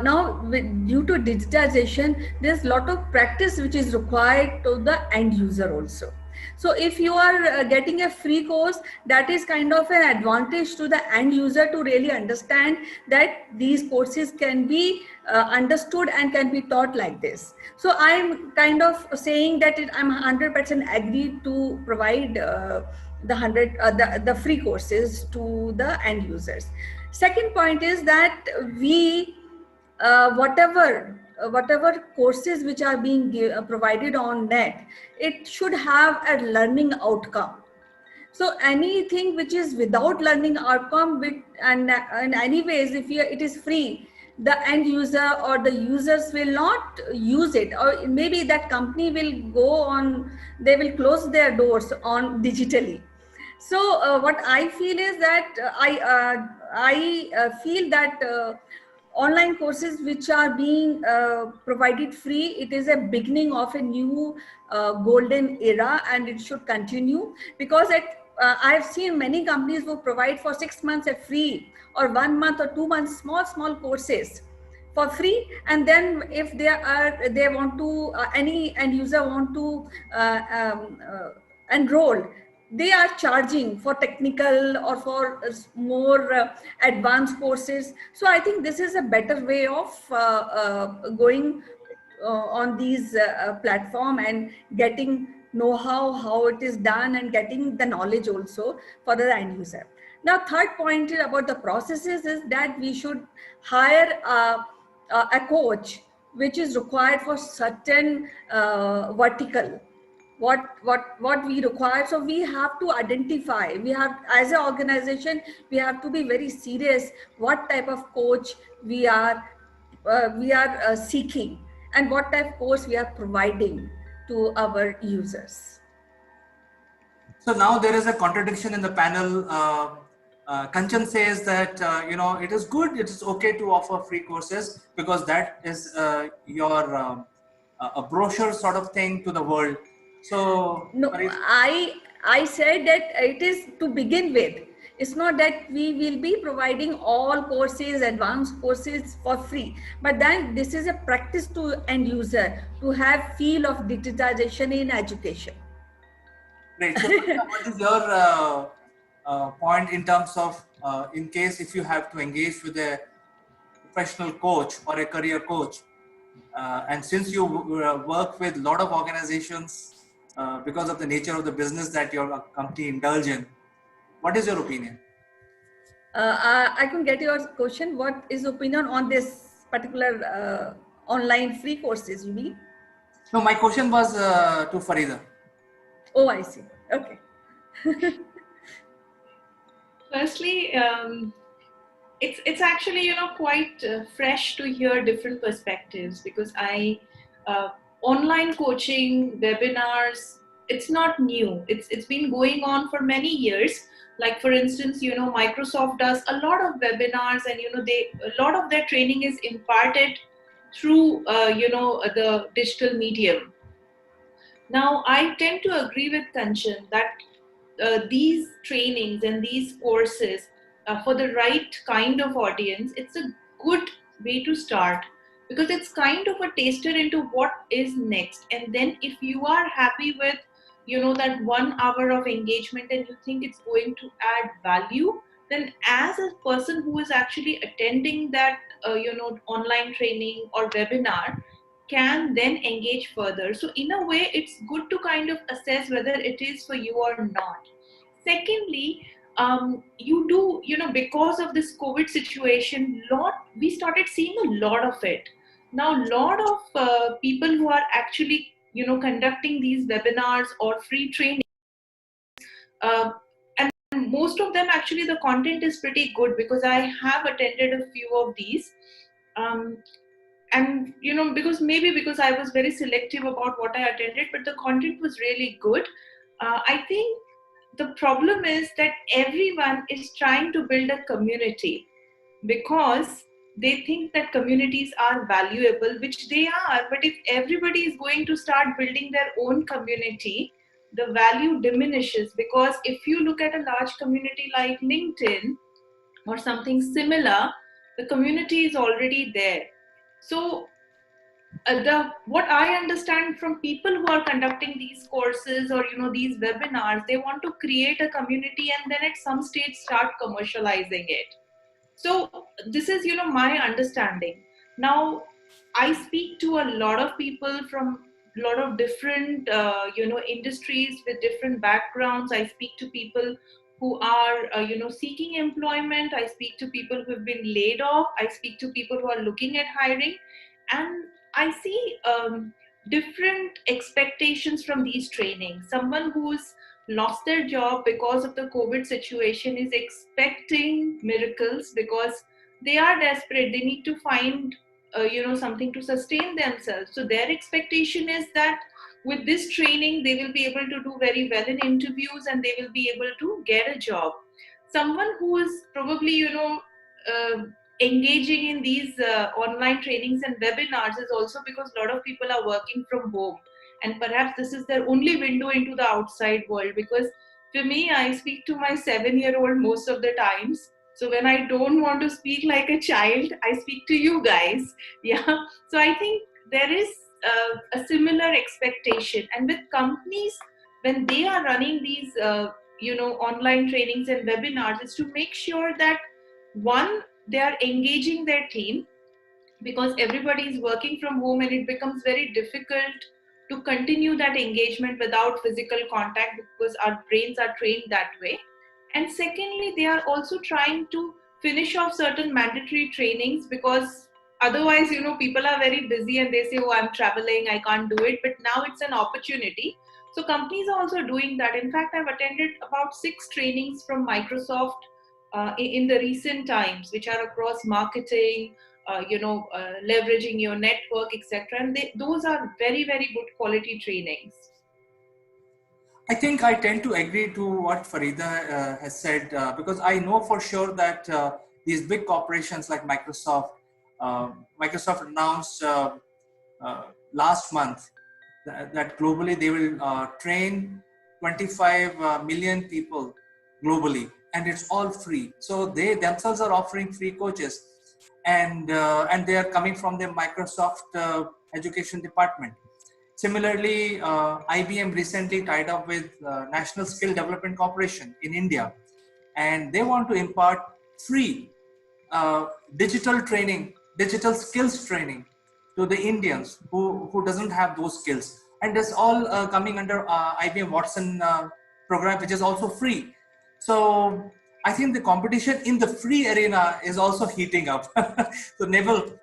now due to digitization, there's a lot of practice which is required to the end user also. So if you are getting a free course, that is kind of an advantage to the end user to really understand that these courses can be understood and can be taught like this. So I'm kind of saying that I'm 100% agreed to provide the free courses to the end users. Second point is that we whatever courses which are being provided on net, it should have a learning outcome. So anything which is without learning outcome, with and anyways, if it is free, the end user or the users will not use it, or maybe that company will go on, they will close their doors on digitally. So what I feel is that I feel that online courses which are being provided free, it is a beginning of a new golden era, and it should continue, because I've seen many companies who provide for 6 months a free, or 1 month or 2 months small courses for free, and then if they want to any end user want to enroll, they are charging for technical or for more advanced courses. So I think this is a better way of going on these platform and getting know-how how it is done, and getting the knowledge also for the end user. Now third point about the processes is that we should hire a coach which is required for certain vertical, what we require. So we have to identify, we have, as an organization, we have to be very serious what type of coach we are seeking, and what type of course we are providing to our users. So now there is a contradiction in the panel. Kanchan says that it is good, it is okay to offer free courses because that is your a brochure sort of thing to the world. So no, I said that it is to begin with. It's not that we will be providing all courses, advanced courses for free, but then this is a practice to end user to have feel of digitization in education. Great. So what is your point in terms of in case if you have to engage with a professional coach or a career coach, and since you work with a lot of organizations because of the nature of the business that your company indulge in, what is your opinion? I can get your question. What is opinion on this particular online free courses, you mean? No, my question was to Farida. Oh, I see. Okay. Firstly, it's actually quite fresh to hear different perspectives, because I online coaching webinars, it's not new. It's been going on for many years. Like for instance, Microsoft does a lot of webinars, and a lot of their training is imparted through the digital medium. Now I tend to agree with Kanchan that these trainings and these courses, for the right kind of audience, it's a good way to start, because it's kind of a taster into what is next. And then if you are happy with that 1 hour of engagement and you think it's going to add value, then as a person who is actually attending that online training or webinar, can then engage further. So in a way, it's good to kind of assess whether it is for you or not. Secondly, because of this COVID situation, we started seeing a lot of it. Now, a lot of people who are actually, conducting these webinars or free training, and most of them actually the content is pretty good, because I have attended a few of these. And because I was very selective about what I attended, but the content was really good. I think the problem is that everyone is trying to build a community, because they think that communities are valuable, which they are. But if everybody is going to start building their own community, the value diminishes. Because if you look at a large community like LinkedIn or something similar, the community is already there. So what I understand from people who are conducting these courses or these webinars, they want to create a community and then at some stage start commercializing it. So this is my understanding. Now I speak to a lot of people from lot of different industries with different backgrounds. I speak to people who are seeking employment. I speak to people who have been laid off. I speak to people who are looking at hiring, and I see different expectations from these trainings. Someone who's lost their job because of the COVID situation is expecting miracles because they are desperate. They need to find something to sustain themselves. So their expectation is that with this training they will be able to do very well in interviews and they will be able to get a job. Someone who is probably engaging in these online trainings and webinars is also because a lot of people are working from home, and perhaps this is their only window into the outside world. Because for me, I speak to my 7-year-old most of the times. So when I don't want to speak like a child, I speak to you guys. Yeah. So I think there is a similar expectation. And with companies, when they are running these, online trainings and webinars, is to make sure that one, they are engaging their team, because everybody is working from home and it becomes very difficult to continue that engagement without physical contact because our brains are trained that way. And secondly, they are also trying to finish off certain mandatory trainings, because otherwise, people are very busy and they say, oh, I'm traveling, I can't do it. But now it's an opportunity. So companies are also doing that. In fact, I've attended about 6 trainings from Microsoft in the recent times, which are across marketing, leveraging your network, etc. And those are very, very good quality trainings. I think I tend to agree to what Farida has said, because I know for sure that these big corporations like Microsoft announced last month that globally they will train 25 million people globally, and it's all free. So they themselves are offering free coaches, and they are coming from the Microsoft education department. Similarly, IBM recently tied up with National Skill Development Corporation in India, and they want to impart free digital training, digital skills training to the Indians who doesn't have those skills. And that's all coming under IBM Watson program, which is also free. So I think the competition in the free arena is also heating up. So Neville,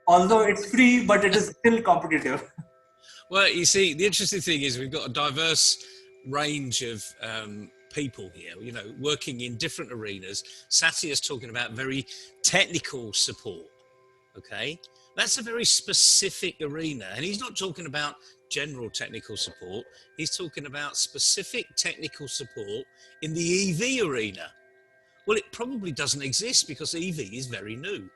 although it's free, but it is still competitive. Well, you see, the interesting thing is we've got a diverse range of people here, working in different arenas. Satya's talking about very technical support, okay? That's a very specific arena. And he's not talking about general technical support. He's talking about specific technical support in the EV arena. Well, it probably doesn't exist because EV is very new.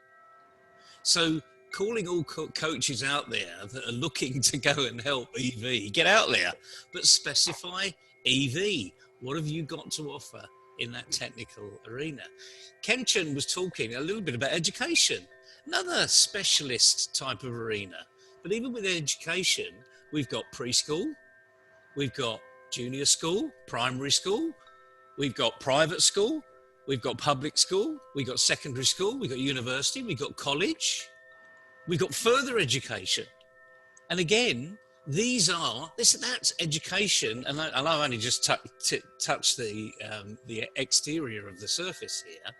So calling all coaches out there that are looking to go and help EV, get out there, but specify EV. What have you got to offer in that technical arena? Kenchan was talking a little bit about education, another specialist type of arena. But even with education, we've got preschool, we've got junior school, primary school, we've got private school, we've got public school, we've got secondary school, we've got university, we've got college, we've got further education. And again, that's education, and I've only just touched the exterior of the surface here.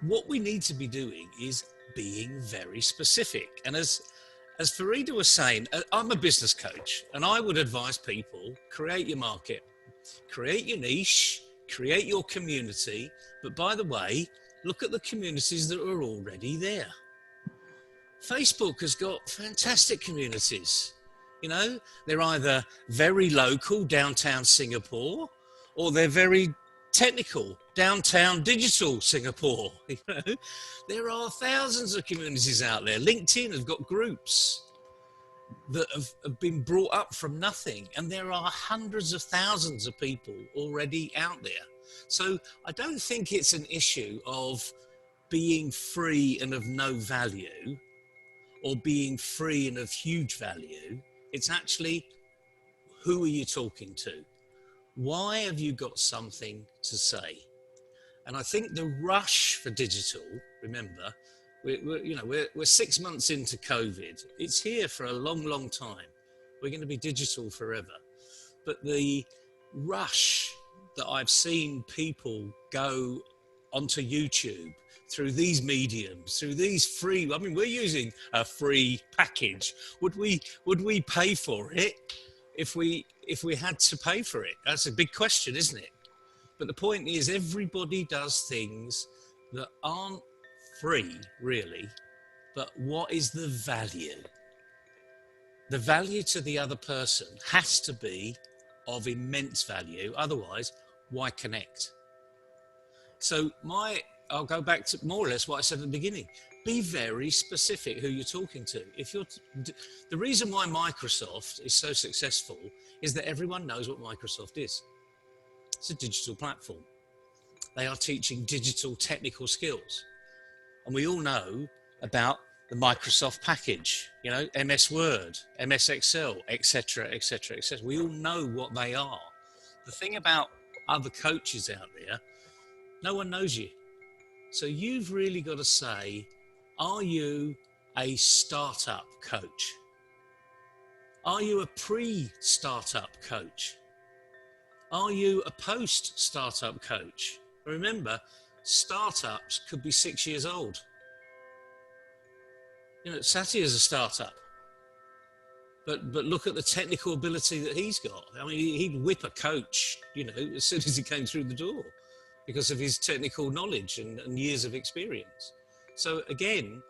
What we need to be doing is being very specific. And as Farida was saying, I'm a business coach, and I would advise people, create your market, create your niche, create your community. But by the way, look at the communities that are already there. Facebook has got fantastic communities. They're either very local, downtown Singapore, or they're very technical, downtown digital Singapore. There are thousands of communities out there. LinkedIn has got groups that have been brought up from nothing, and there are hundreds of thousands of people already out there. So I don't think it's an issue of being free and of no value, or being free and of huge value. It's actually, who are you talking to? Why have you got something to say? And I think the rush for digital, remember, we're 6 months into COVID. It's here for a long, long time. We're going to be digital forever. But the rush that I've seen people go onto YouTube through these mediums, through these free, I mean, we're using a free package. Would we pay for it if we had to pay for it? That's a big question, isn't it? But the point is, everybody does things that aren't free, really. But what is the value? The value to the other person has to be of immense value. Otherwise, why connect? So I'll go back to more or less what I said at the beginning. Be very specific who you're talking to. The reason why Microsoft is so successful is that everyone knows what Microsoft is. It's a digital platform. They are teaching digital technical skills. And we all know about the Microsoft package, MS Word, MS Excel, etc., etc., etc. We all know what they are. The thing about other coaches out there, no one knows you. So you've really got to say, are you a startup coach? Are you a pre-startup coach? Are you a post-startup coach? Remember, startups could be 6 years old. Satya is a startup. But look at the technical ability that he's got. I mean, he'd whip a coach, as soon as he came through the door because of his technical knowledge and years of experience. So again,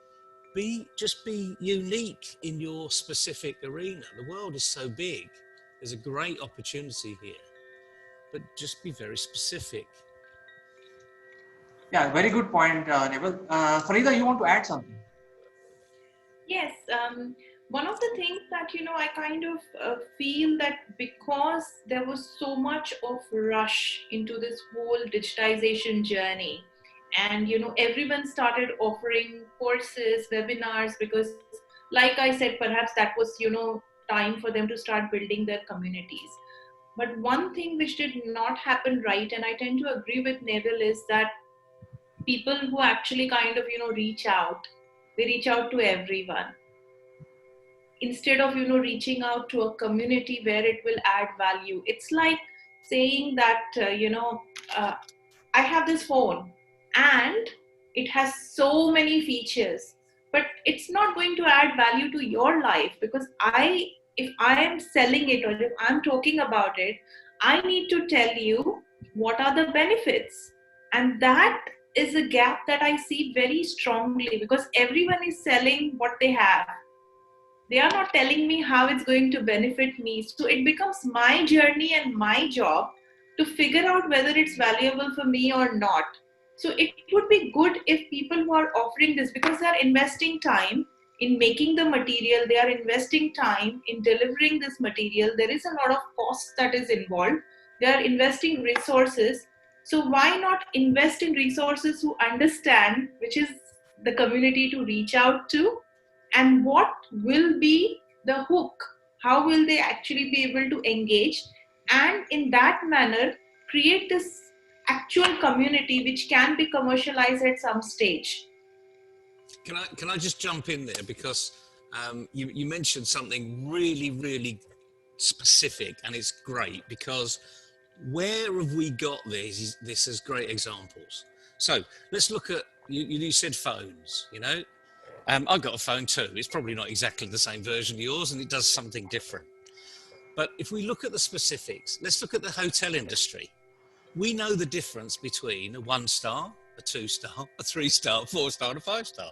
just be unique in your specific arena. The world is so big. There's a great opportunity here. But just be very specific. Yeah, very good point, Neville. Farida, you want to add something? Yes, one of the things that I kind of feel that because there was so much of rush into this whole digitization journey, and everyone started offering courses, webinars, because like I said, perhaps that was time for them to start building their communities. But one thing which did not happen right, and I tend to agree with Neville, is that people who actually kind of reach out, they reach out to everyone instead of reaching out to a community where it will add value. It's like saying that I have this phone and it has so many features, but it's not going to add value to your life, because if I am selling it or if I'm talking about it, I need to tell you what are the benefits. And that is a gap that I see very strongly, because everyone is selling what they have. They are not telling me how it's going to benefit me. So it becomes my journey and my job to figure out whether it's valuable for me or not. So it would be good if people who are offering this, because they are investing time in making the material, they are investing time in delivering this material, there is a lot of cost that is involved, they are investing resources. So why not invest in resources who understand which is the community to reach out to, and what will be the hook? How will they actually be able to engage? And in that manner, create this actual community which can be commercialized at some stage. Can I just jump in there, because you mentioned something really, really specific, and it's great, because where have we got this as great examples? So let's look at, you said phones, I've got a phone too. It's probably not exactly the same version of yours, and it does something different. But if we look at the specifics, let's look at the hotel industry. We know the difference between a 1-star, a 2-star, a 3-star, 4-star, and a 5-star.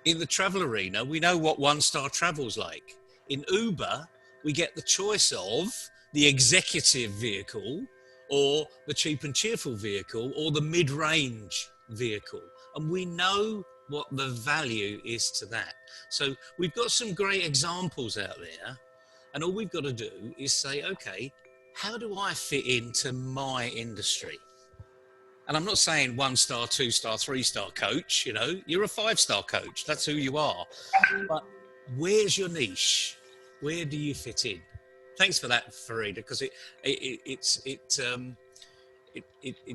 In the travel arena, we know what 1-star travel's like. In Uber, we get the choice of the executive vehicle, or the cheap and cheerful vehicle, or the mid-range vehicle. And we know what the value is to that. So we've got some great examples out there, and all we've got to do is say, okay, how do I fit into my industry? And I'm not saying 1-star, 2-star, 3-star coach, you're a 5-star coach, that's who you are. But where's your niche? Where do you fit in? Thanks for that, Farida, because it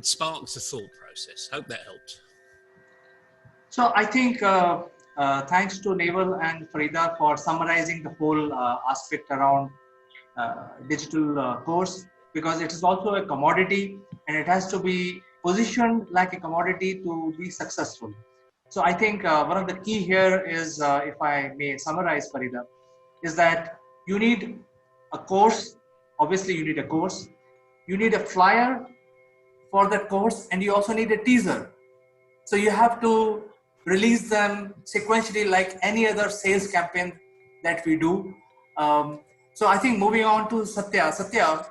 sparks a thought process. Hope that helped. So I think thanks to Naval and Farida for summarizing the whole aspect around digital course, because it is also a commodity and it has to be positioned like a commodity to be successful. So I think one of the key here is, if I may summarize, Farida, is that you need a course. Obviously, you need a course. You need a flyer for that course, and you also need a teaser. So you have to release them sequentially like any other sales campaign that we do. So I think moving on to Satya. Satya,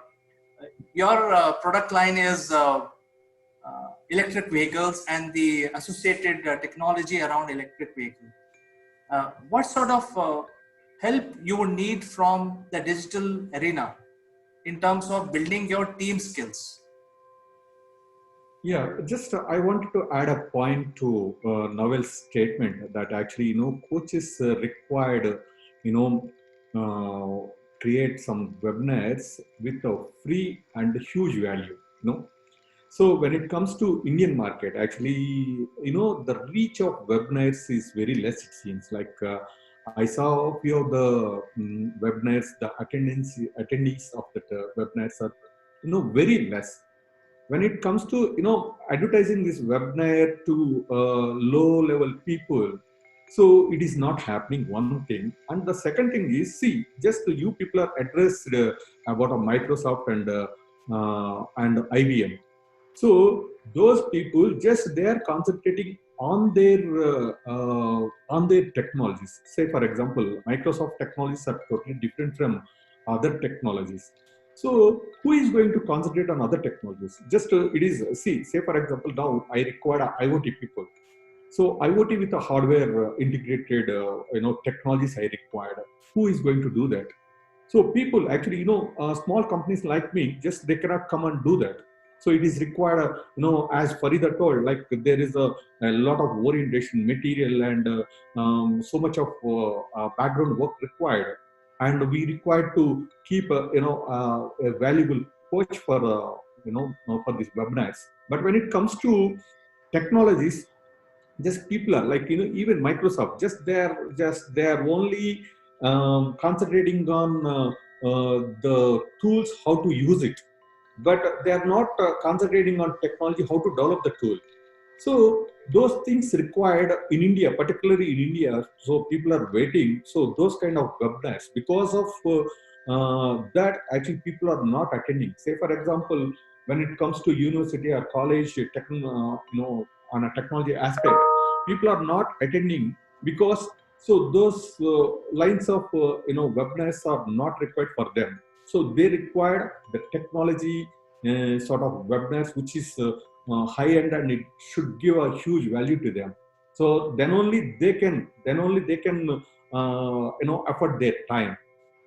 your product line is electric vehicles and the associated technology around electric vehicles. What sort of help you would need from the digital arena in terms of building your team skills? Yeah, just I wanted to add a point to Novel's statement that actually, coaches required, create some webinars with a free and huge value. So when it comes to Indian market, actually, the reach of webinars is very less, it seems. Like I saw a few of the webinars, the attendees of the webinars are, very less. When it comes to, advertising this webinar to low level people, so it is not happening, one thing. And the second thing is, see, just you people are addressed about a Microsoft and IBM. So those people just they are concentrating on their technologies. Say for example, Microsoft technologies are totally different from other technologies. So who is going to concentrate on other technologies? Just it is say for example, now I require IoT people. So IoT with a hardware integrated technologies I required. Who is going to do that? So people actually, small companies like me, just they cannot come and do that. So it is required, as Farida told, like there is a lot of orientation material and so much of background work required, and we required to keep a valuable coach for for these webinars. But when it comes to technologies, just people are like even Microsoft, they're only concentrating on the tools, how to use it, but they are not concentrating on technology, how to develop the tool. So those things required in India, particularly in India, so people are waiting. So those kind of webinars, because of that, actually people are not attending. Say for example, when it comes to university or college, on a technology aspect, people are not attending because so those lines of webinars are not required for them. So they require the technology sort of webinars, which is high end, and it should give a huge value to them. So then only they can afford their time.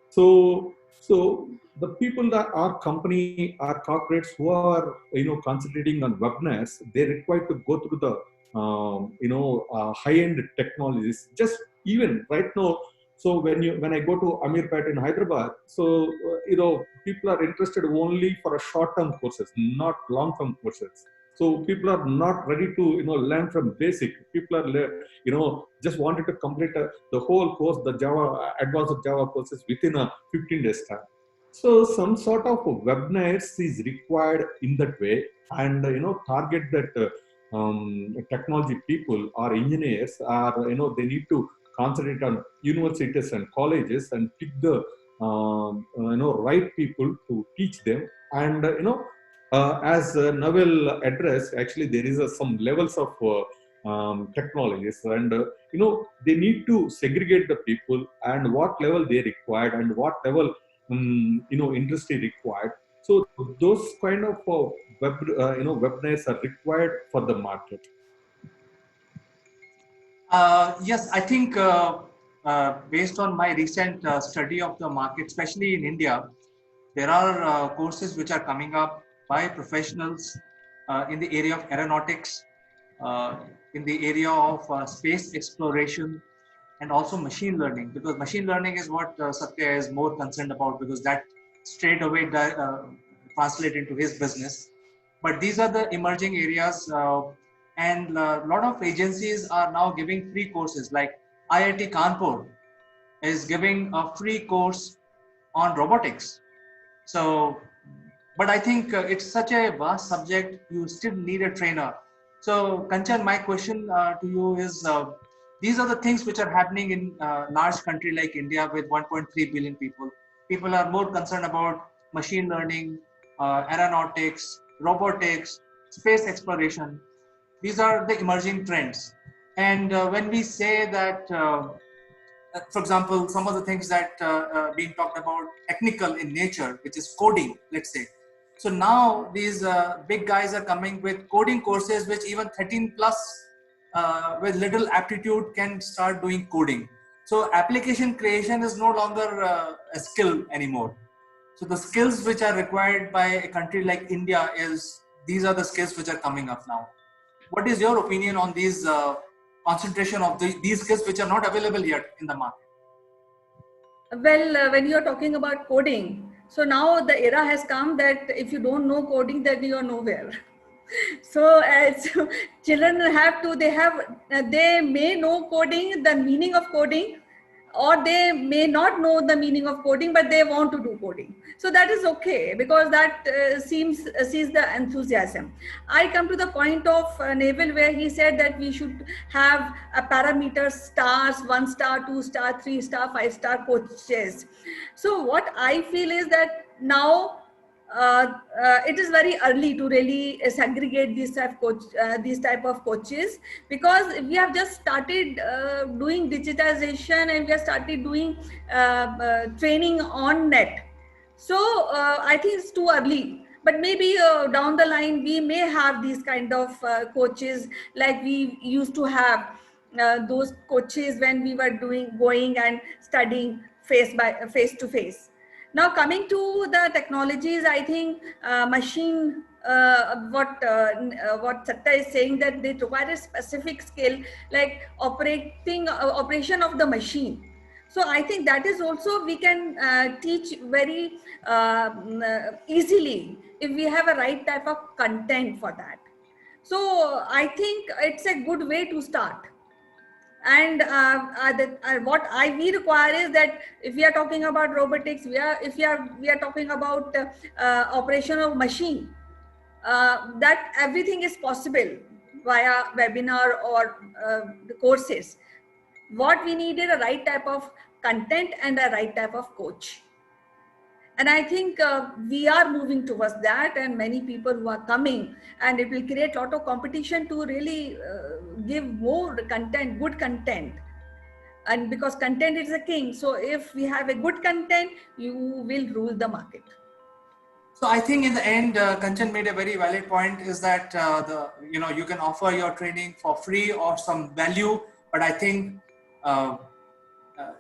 So the people that are company are corporates who are concentrating on webinars, they require to go through the high end technologies. Just even right now, so when I go to Amirpet in Hyderabad, so people are interested only for a short term courses, not long term courses. So people are not ready to learn from basic. People are just wanted to complete the whole course, the Java advanced Java courses within a 15 days time. So some sort of webinars is required in that way, and target that technology people or engineers are they need to concentrate on universities and colleges and pick the right people to teach them. And as Naval addressed, actually there is some levels of technologies, and they need to segregate the people and what level they required and what level industry required. So those kind of webinars are required for the market. Yes, I think based on my recent study of the market, especially in India, there are courses which are coming up by professionals in the area of aeronautics, uh, in the area of space exploration, and also machine learning, because machine learning is what Satya is more concerned about, because that straight away translate into his business. But these are the emerging areas, and a lot of agencies are now giving free courses. Like IIT Kanpur is giving a free course on robotics. So, but I think it's such a vast subject, you still need a trainer. So, Kanchan, my question to you is, these are the things which are happening in a large country like India with 1.3 billion people. People are more concerned about machine learning, aeronautics, robotics, space exploration. These are the emerging trends. And when we say that for example, some of the things that being talked about technical in nature, which is coding, let's say. So now these big guys are coming with coding courses, which even 13 plus with little aptitude can start doing coding. So application creation is no longer a skill anymore. So the skills which are required by a country like India these are the skills which are coming up now. What is your opinion on these concentration of these skills which are not available yet in the market? Well, when you're talking about coding, so now the era has come that if you don't know coding, then you're nowhere. So as children they may know coding, the meaning of coding, or they may not know the meaning of coding, but they want to do coding. So that is okay, because that sees the enthusiasm. I come to the point of Neville, where he said that we should have a parameter stars, 1 star, 2 star, 3 star, 5 star coaches. So what I feel is that now it is very early to really segregate these type of coaches, because we have just started doing digitization, and we have started doing training on net. So I think it's too early, but maybe down the line we may have these kind of coaches, like we used to have those coaches when we were going and studying face to face. Now coming to the technologies, I think what Satta is saying, that they require a specific skill, like operation of the machine. So I think that is also we can teach very easily if we have a right type of content for that. So I think it's a good way to start. And what we require is that if we are talking about robotics, we are talking about operation of machine, that everything is possible via webinar or the courses. What we need is a right type of content and a right type of coach. And I think we are moving towards that, and many people who are coming, and it will create a lot of competition to really give more content, good content. And because content is the king, so if we have a good content, you will rule the market. So I think in the end, Kanchan made a very valid point, is that you can offer your training for free or some value, but I think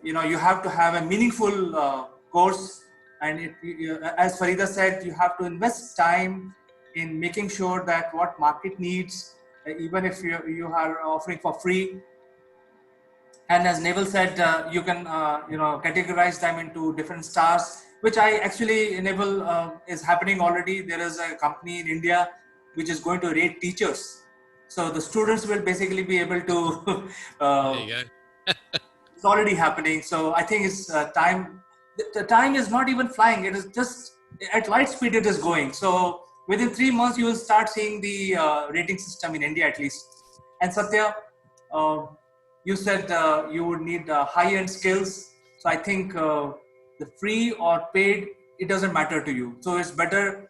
you have to have a meaningful course, and as Farida said, you have to invest time in making sure that what market needs, even if you are offering for free. And as Neville said, you can categorize them into different stars, which I actually Neville is happening already. There is a company in India which is going to rate teachers, so the students will basically be able to. There you go. It's already happening. So I think it's time. The time is not even flying. It is just at light speed. It is going. So within 3 months, you will start seeing the rating system in India at least. And Satya, you said you would need high-end skills. So I think the free or paid, it doesn't matter to you. So it's better.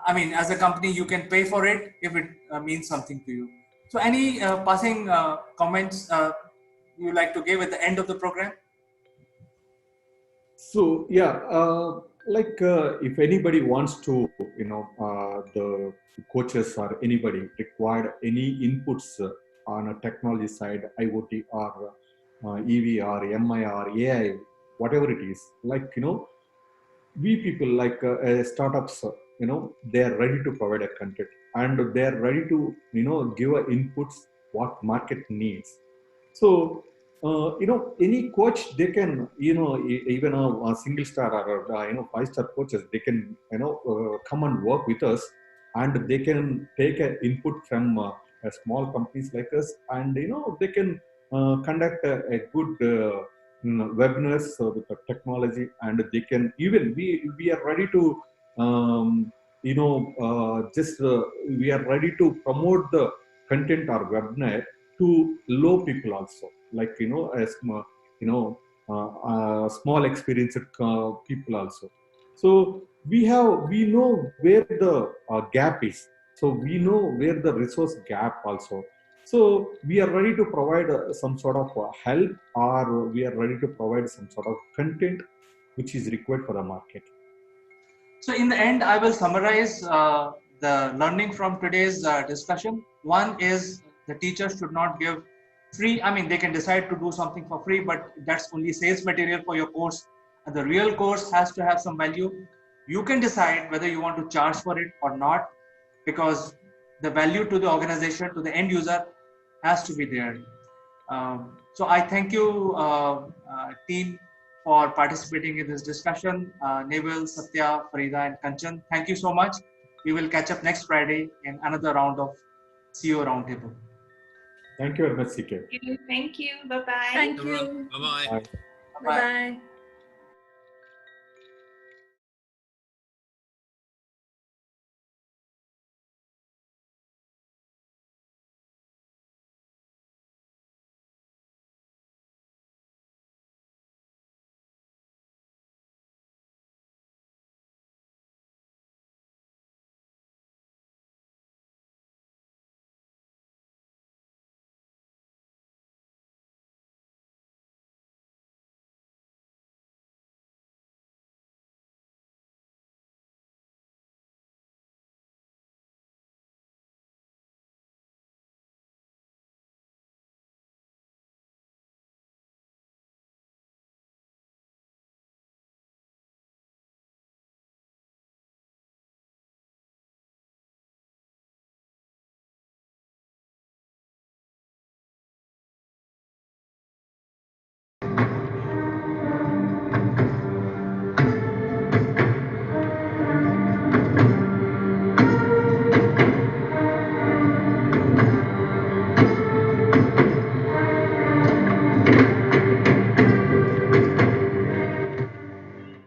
I mean, as a company, you can pay for it if it means something to you. So any passing comments you like to give at the end of the program? So yeah, if anybody wants to, the coaches or anybody required any inputs on a technology side, IoT or EV or MI or AI, whatever it is, we people startups, they are ready to provide a content, and they are ready to, give inputs what market needs. So any coach, they can, even a single star or 5-star coaches, they can, come and work with us, and they can take an input from small companies like us, and they can conduct a good webinars with the technology, and they can even we are ready to just we are ready to promote the content or webinar to low people also, like as small experienced people also. So we know where the gap is, so we know where the resource gap also. So we are ready to provide some sort of help, or we are ready to provide some sort of content which is required for the market. So in the end, I will summarize the learning from today's discussion. One is the teachers should not give free. I mean, they can decide to do something for free, but that's only sales material for your course. And the real course has to have some value. You can decide whether you want to charge for it or not, because the value to the organization, to the end user, has to be there. So I thank you, team, for participating in this discussion. Neville, Satya, Farida, and Kanchan, thank you so much. We will catch up next Friday in another round of CEO Roundtable. Thank you very much, CK. Thank you. Bye-bye. Thank you. Bye-bye. Bye. Bye-bye.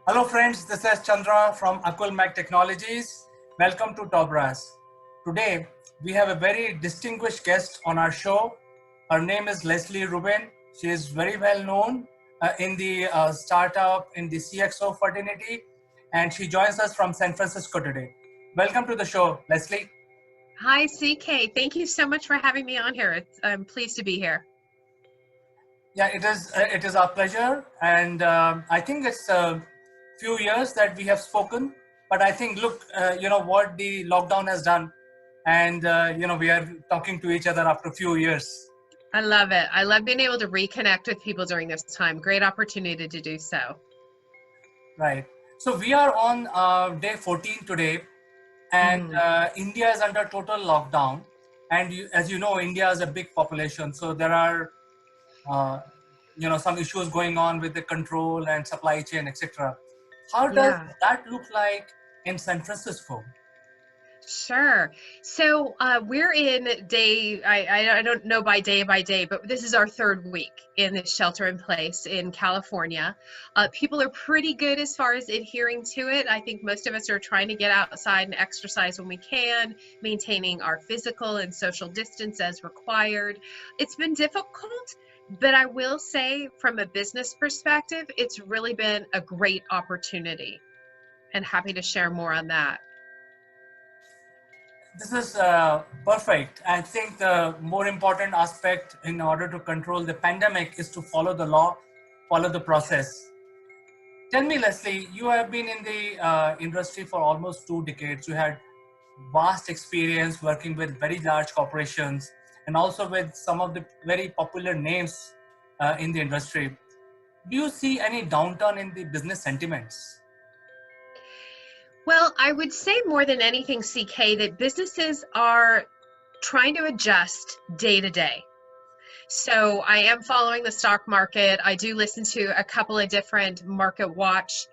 Hello friends, this is Chandra from Akulmach Technologies. Welcome to Tobras. Today, we have a very distinguished guest on our show. Her name is Leslie Rubin. She is very well known in the startup, in the CXO fraternity, and she joins us from San Francisco today. Welcome to the show, Leslie. Hi, CK. Thank you so much for having me on here. I'm pleased to be here. Yeah, it is our pleasure, and I think it's a few years that we have spoken, but I think, look, what the lockdown has done, and we are talking to each other after a few years. I love it. I love being able to reconnect with people during this time. Great opportunity to do so. Right. So we are on day 14 today, and India is under total lockdown. And as you know, India is a big population, so there are some issues going on with the control and supply chain, etc. How does that look like in San Francisco? Sure. So we're in day, I don't know by day, but this is our third week in the shelter in place in California. People are pretty good as far as adhering to it. I think most of us are trying to get outside and exercise when we can, maintaining our physical and social distance as required. It's been difficult, but I will say from a business perspective, it's really been a great opportunity, and happy to share more on that. This is perfect. I think the more important aspect in order to control the pandemic is to follow the law, follow the process. Tell me, Leslie, you have been in the industry for almost 2 decades. You had vast experience working with very large corporations and also with some of the very popular names in the industry. Do you see any downturn in the business sentiments? Well, I would say more than anything, CK, that businesses are trying to adjust day to day. So I am following the stock market. I do listen to a couple of different market watch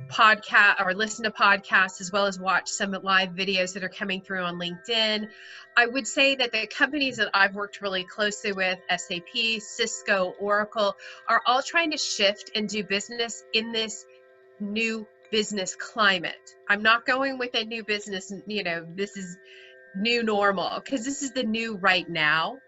podcast or listen to podcasts as well as watch some live videos that are coming through on LinkedIn. I would say that the companies that I've worked really closely with, SAP, Cisco, Oracle, are all trying to shift and do business in this new business climate. I'm not going with a new business, this is new normal, because this is the new right now.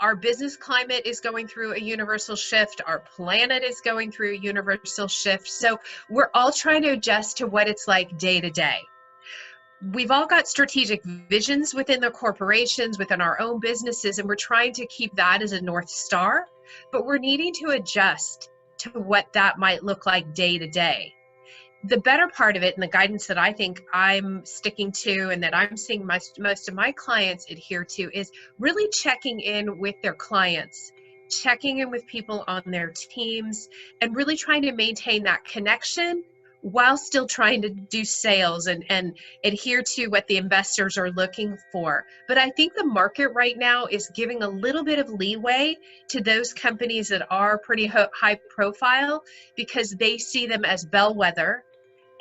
Our business climate is going through a universal shift. Our planet is going through a universal shift. So we're all trying to adjust to what it's like day to day. We've all got strategic visions within the corporations, within our own businesses, and we're trying to keep that as a North Star, but we're needing to adjust to what that might look like day to day. The better part of it, and the guidance that I think I'm sticking to and that I'm seeing most of my clients adhere to, is really checking in with their clients, checking in with people on their teams, and really trying to maintain that connection while still trying to do sales and adhere to what the investors are looking for. But I think the market right now is giving a little bit of leeway to those companies that are pretty high profile, because they see them as bellwether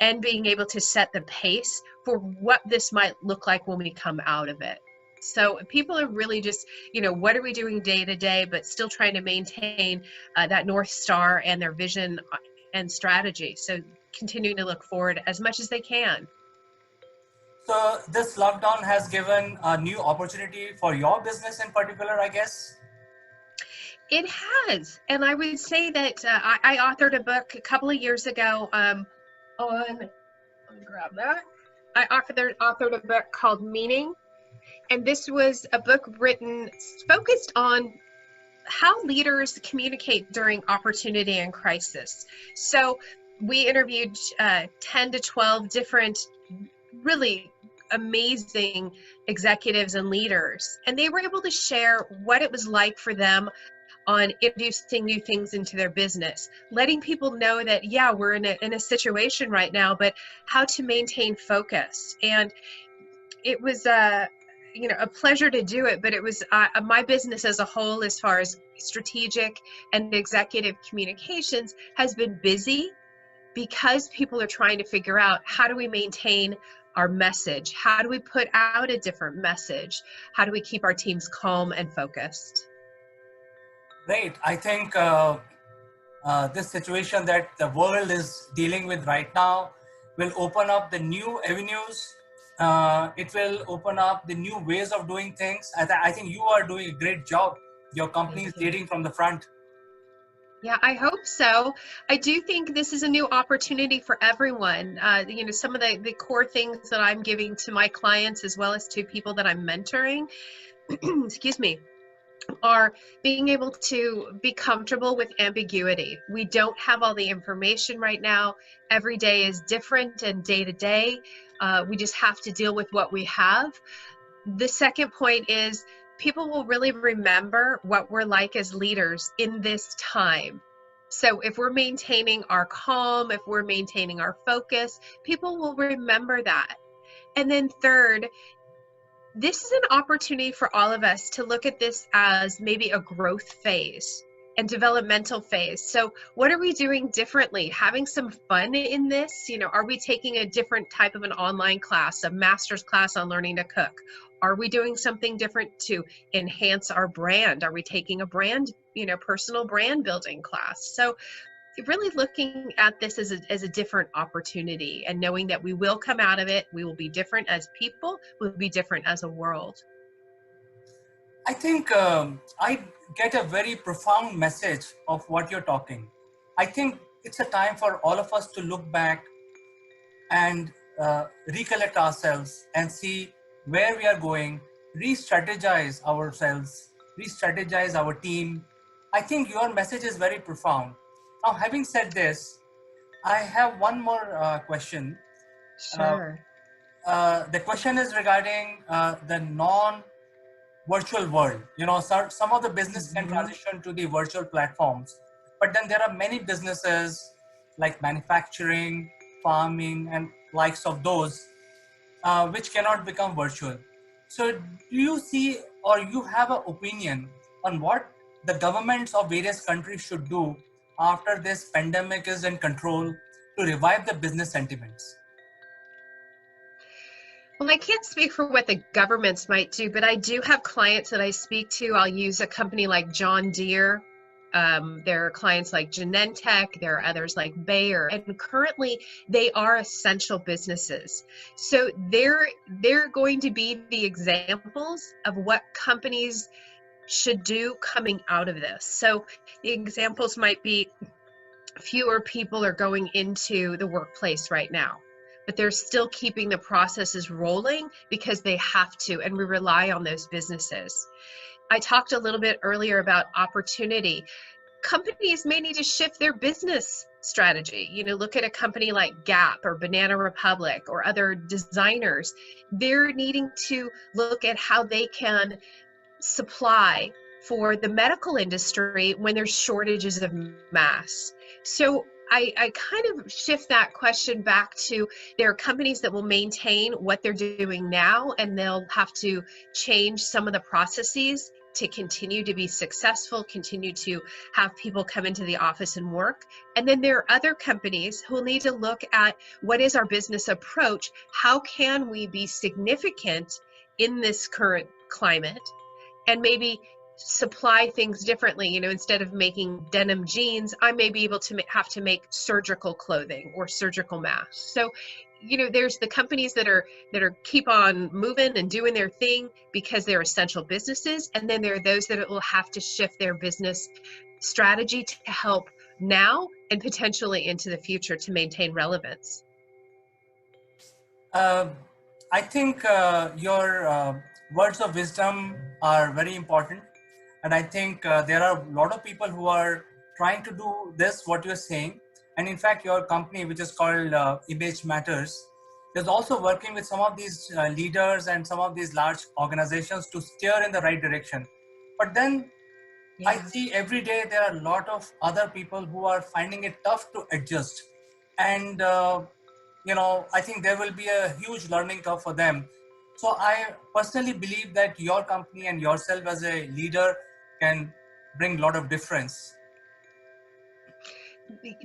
and being able to set the pace for what this might look like when we come out of it. So people are really just, what are we doing day to day, but still trying to maintain that North Star and their vision and strategy. So continuing to look forward as much as they can. So this lockdown has given a new opportunity for your business in particular, I guess? It has. And I would say that I authored a book a couple of years ago let me grab that. I authored a book called Meaning, and this was a book written focused on how leaders communicate during opportunity and crisis. So we interviewed 10 to 12 different really amazing executives and leaders, and they were able to share what it was like for them on introducing new things into their business, letting people know that, yeah, we're in a situation right now, but how to maintain focus. And it was a pleasure to do it, but it was my business as a whole, as far as strategic and executive communications, has been busy because people are trying to figure out, how do we maintain our message? How do we put out a different message? How do we keep our teams calm and focused? Right. I think this situation that the world is dealing with right now will open up the new avenues. It will open up the new ways of doing things. I think you are doing a great job. Your company is leading from the front. Yeah, I hope so. I do think this is a new opportunity for everyone. Some of the core things that I'm giving to my clients, as well as to people that I'm mentoring, excuse me, are being able to be comfortable with ambiguity. We don't have all the information right now. Every day is different, and day to day, we just have to deal with what we have. The second point is, people will really remember what we're like as leaders in this time. So if we're maintaining our calm, if we're maintaining our focus, people will remember that. And then third, this is an opportunity for all of us to look at this as maybe a growth phase and developmental phase. So what are we doing differently? Having some fun in this? Are we taking a different type of an online class, a master's class on learning to cook? Are we doing something different to enhance our brand? Are we taking a brand, personal brand building class? So really looking at this as a different opportunity, and knowing that we will come out of it. We will be different as people. We'll be different as a world. I think I get a very profound message of what you're talking. I think it's a time for all of us to look back and recollect ourselves and see where we are going, re-strategize ourselves, re-strategize our team. I think your message is very profound. Now, having said this, I have one more question. Sure. The question is regarding the non-virtual world. Some of the business can transition to the virtual platforms, but then there are many businesses like manufacturing, farming, and likes of those, which cannot become virtual. So do you see, or you have an opinion on what the governments of various countries should do after this pandemic is in control to revive the business sentiments? Well, I can't speak for what the governments might do, but I do have clients that I speak to. I'll use a company like John Deere. There are clients like Genentech. There are others like Bayer, and currently they are essential businesses. So they're going to be the examples of what companies should do coming out of this. So the examples might be fewer people are going into the workplace right now, but they're still keeping the processes rolling because they have to, and we rely on those businesses. I talked a little bit earlier about opportunity. Companies may need to shift their business strategy. You know, look at a company like Gap or Banana Republic or other designers. They're needing to look at how they can supply for the medical industry when there's shortages of masks. So I kind of shift that question back to, there are companies that will maintain what they're doing now, and they'll have to change some of the processes to continue to be successful, continue to have people come into the office and work. And then there are other companies who will need to look at, what is our business approach? How can we be significant in this current climate? And maybe supply things differently. You know, instead of making denim jeans, I may be able to have to make surgical clothing or surgical masks. So, you know, there's the companies that are keep on moving and doing their thing because they're essential businesses, and then there are those that will have to shift their business strategy to help now and potentially into the future to maintain relevance. I think your words of wisdom are very important, and I think there are a lot of people who are trying to do this, what you're saying. And in fact, your company, which is called Image Matters, is also working with some of these leaders and some of these large organizations to steer in the right direction. But then I see every day there are a lot of other people who are finding it tough to adjust. And you know, I think there will be a huge learning curve for them. So I personally believe that your company and yourself as a leader can bring a lot of difference.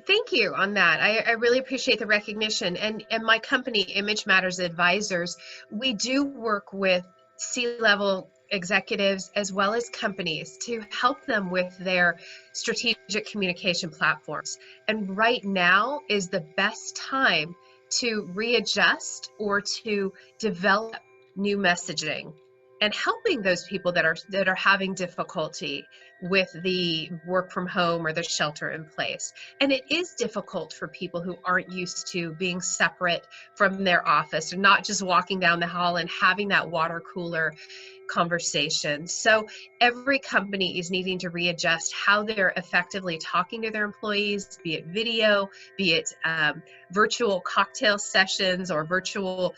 Thank you on that. I really appreciate the recognition. And my company, Image Matters Advisors, we do work with C-level executives as well as companies to help them with their strategic communication platforms. And right now is the best time to readjust or to develop new messaging and helping those people that are having difficulty with the work from home or the shelter in place. And it is difficult for people who aren't used to being separate from their office and not just walking down the hall and having that water cooler conversation. So every company is needing to readjust how they're effectively talking to their employees, be it video, be it virtual cocktail sessions or virtual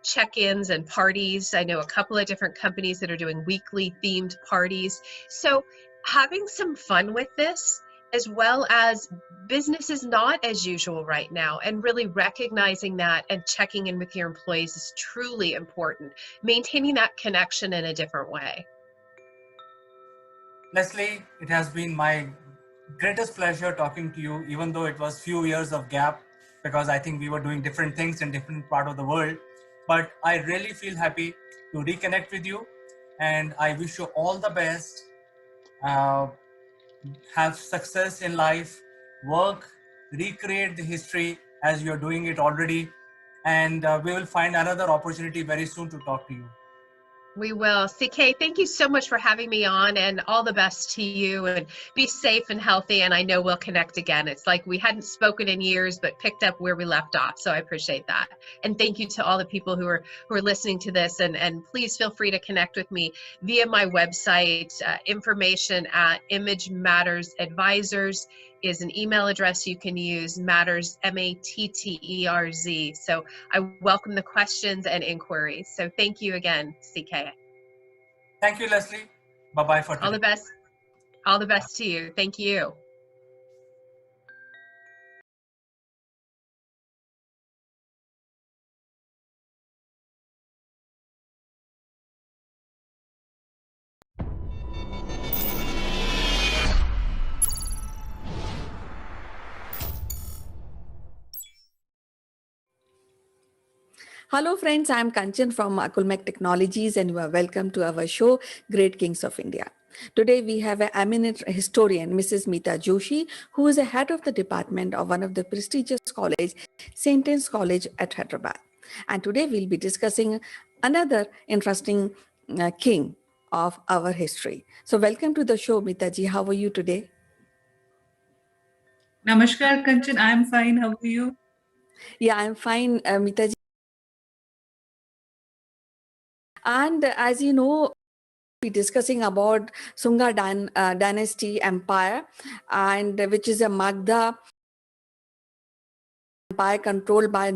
check-ins and parties. I know a couple of different companies that are doing weekly themed parties. So having some fun with this, as well as business is not as usual right now, and really recognizing that and checking in with your employees is truly important. Maintaining that connection in a different way. Leslie, it has been my greatest pleasure talking to you, even though it was few years of gap, because I think we were doing different things in different part of the world. But I really feel happy to reconnect with you, and I wish you all the best. Have success in life, work, recreate the history as you're doing it already, and we will find another opportunity very soon to talk to you. We will. CK, thank you so much for having me on, and all the best to you, and be safe and healthy, and I know we'll connect again. It's like we hadn't spoken in years but picked up where we left off, so I appreciate that. And thank you to all the people who are listening to this, and please feel free to connect with me via my website. Information at Image Matters Advisors is an email address you can use, Matters, M-A-T-T-E-R-Z. So I welcome the questions and inquiries. So thank you again, CK. Thank you, Leslie. Bye-bye for today. All the best. All the best to you. Thank you. Hello, friends. I'm Kanchan from Akulmach Technologies, and you are welcome to our show, Great Kings of India. Today, we have an eminent historian, Mrs. Meeta Joshi, who is a head of the department of one of the prestigious college, St. Anne's College at Hyderabad. And today, we'll be discussing another interesting king of our history. So, welcome to the show, Meeta ji. How are you today? Namaskar, Kanchan. I'm fine. How are you? Yeah, I'm fine, Meeta ji. And as you know, be discussing about Sunga dynasty empire, and which is a Magda empire controlled by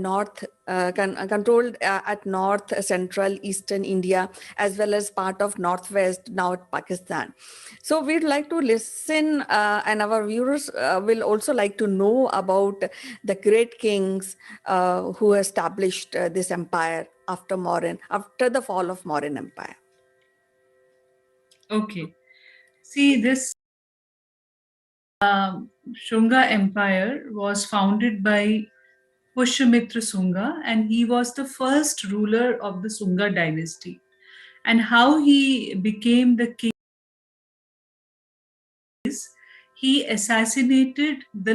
controlled at north central eastern India, as well as part of northwest now Pakistan. So we'd like to listen, and our viewers will also like to know about the great kings who established this empire after the fall of Mauryan Empire. Okay. See, this Shunga Empire was founded by Pushyamitra Sunga, and he was the first ruler of the Sunga dynasty. And how he became the king is he assassinated the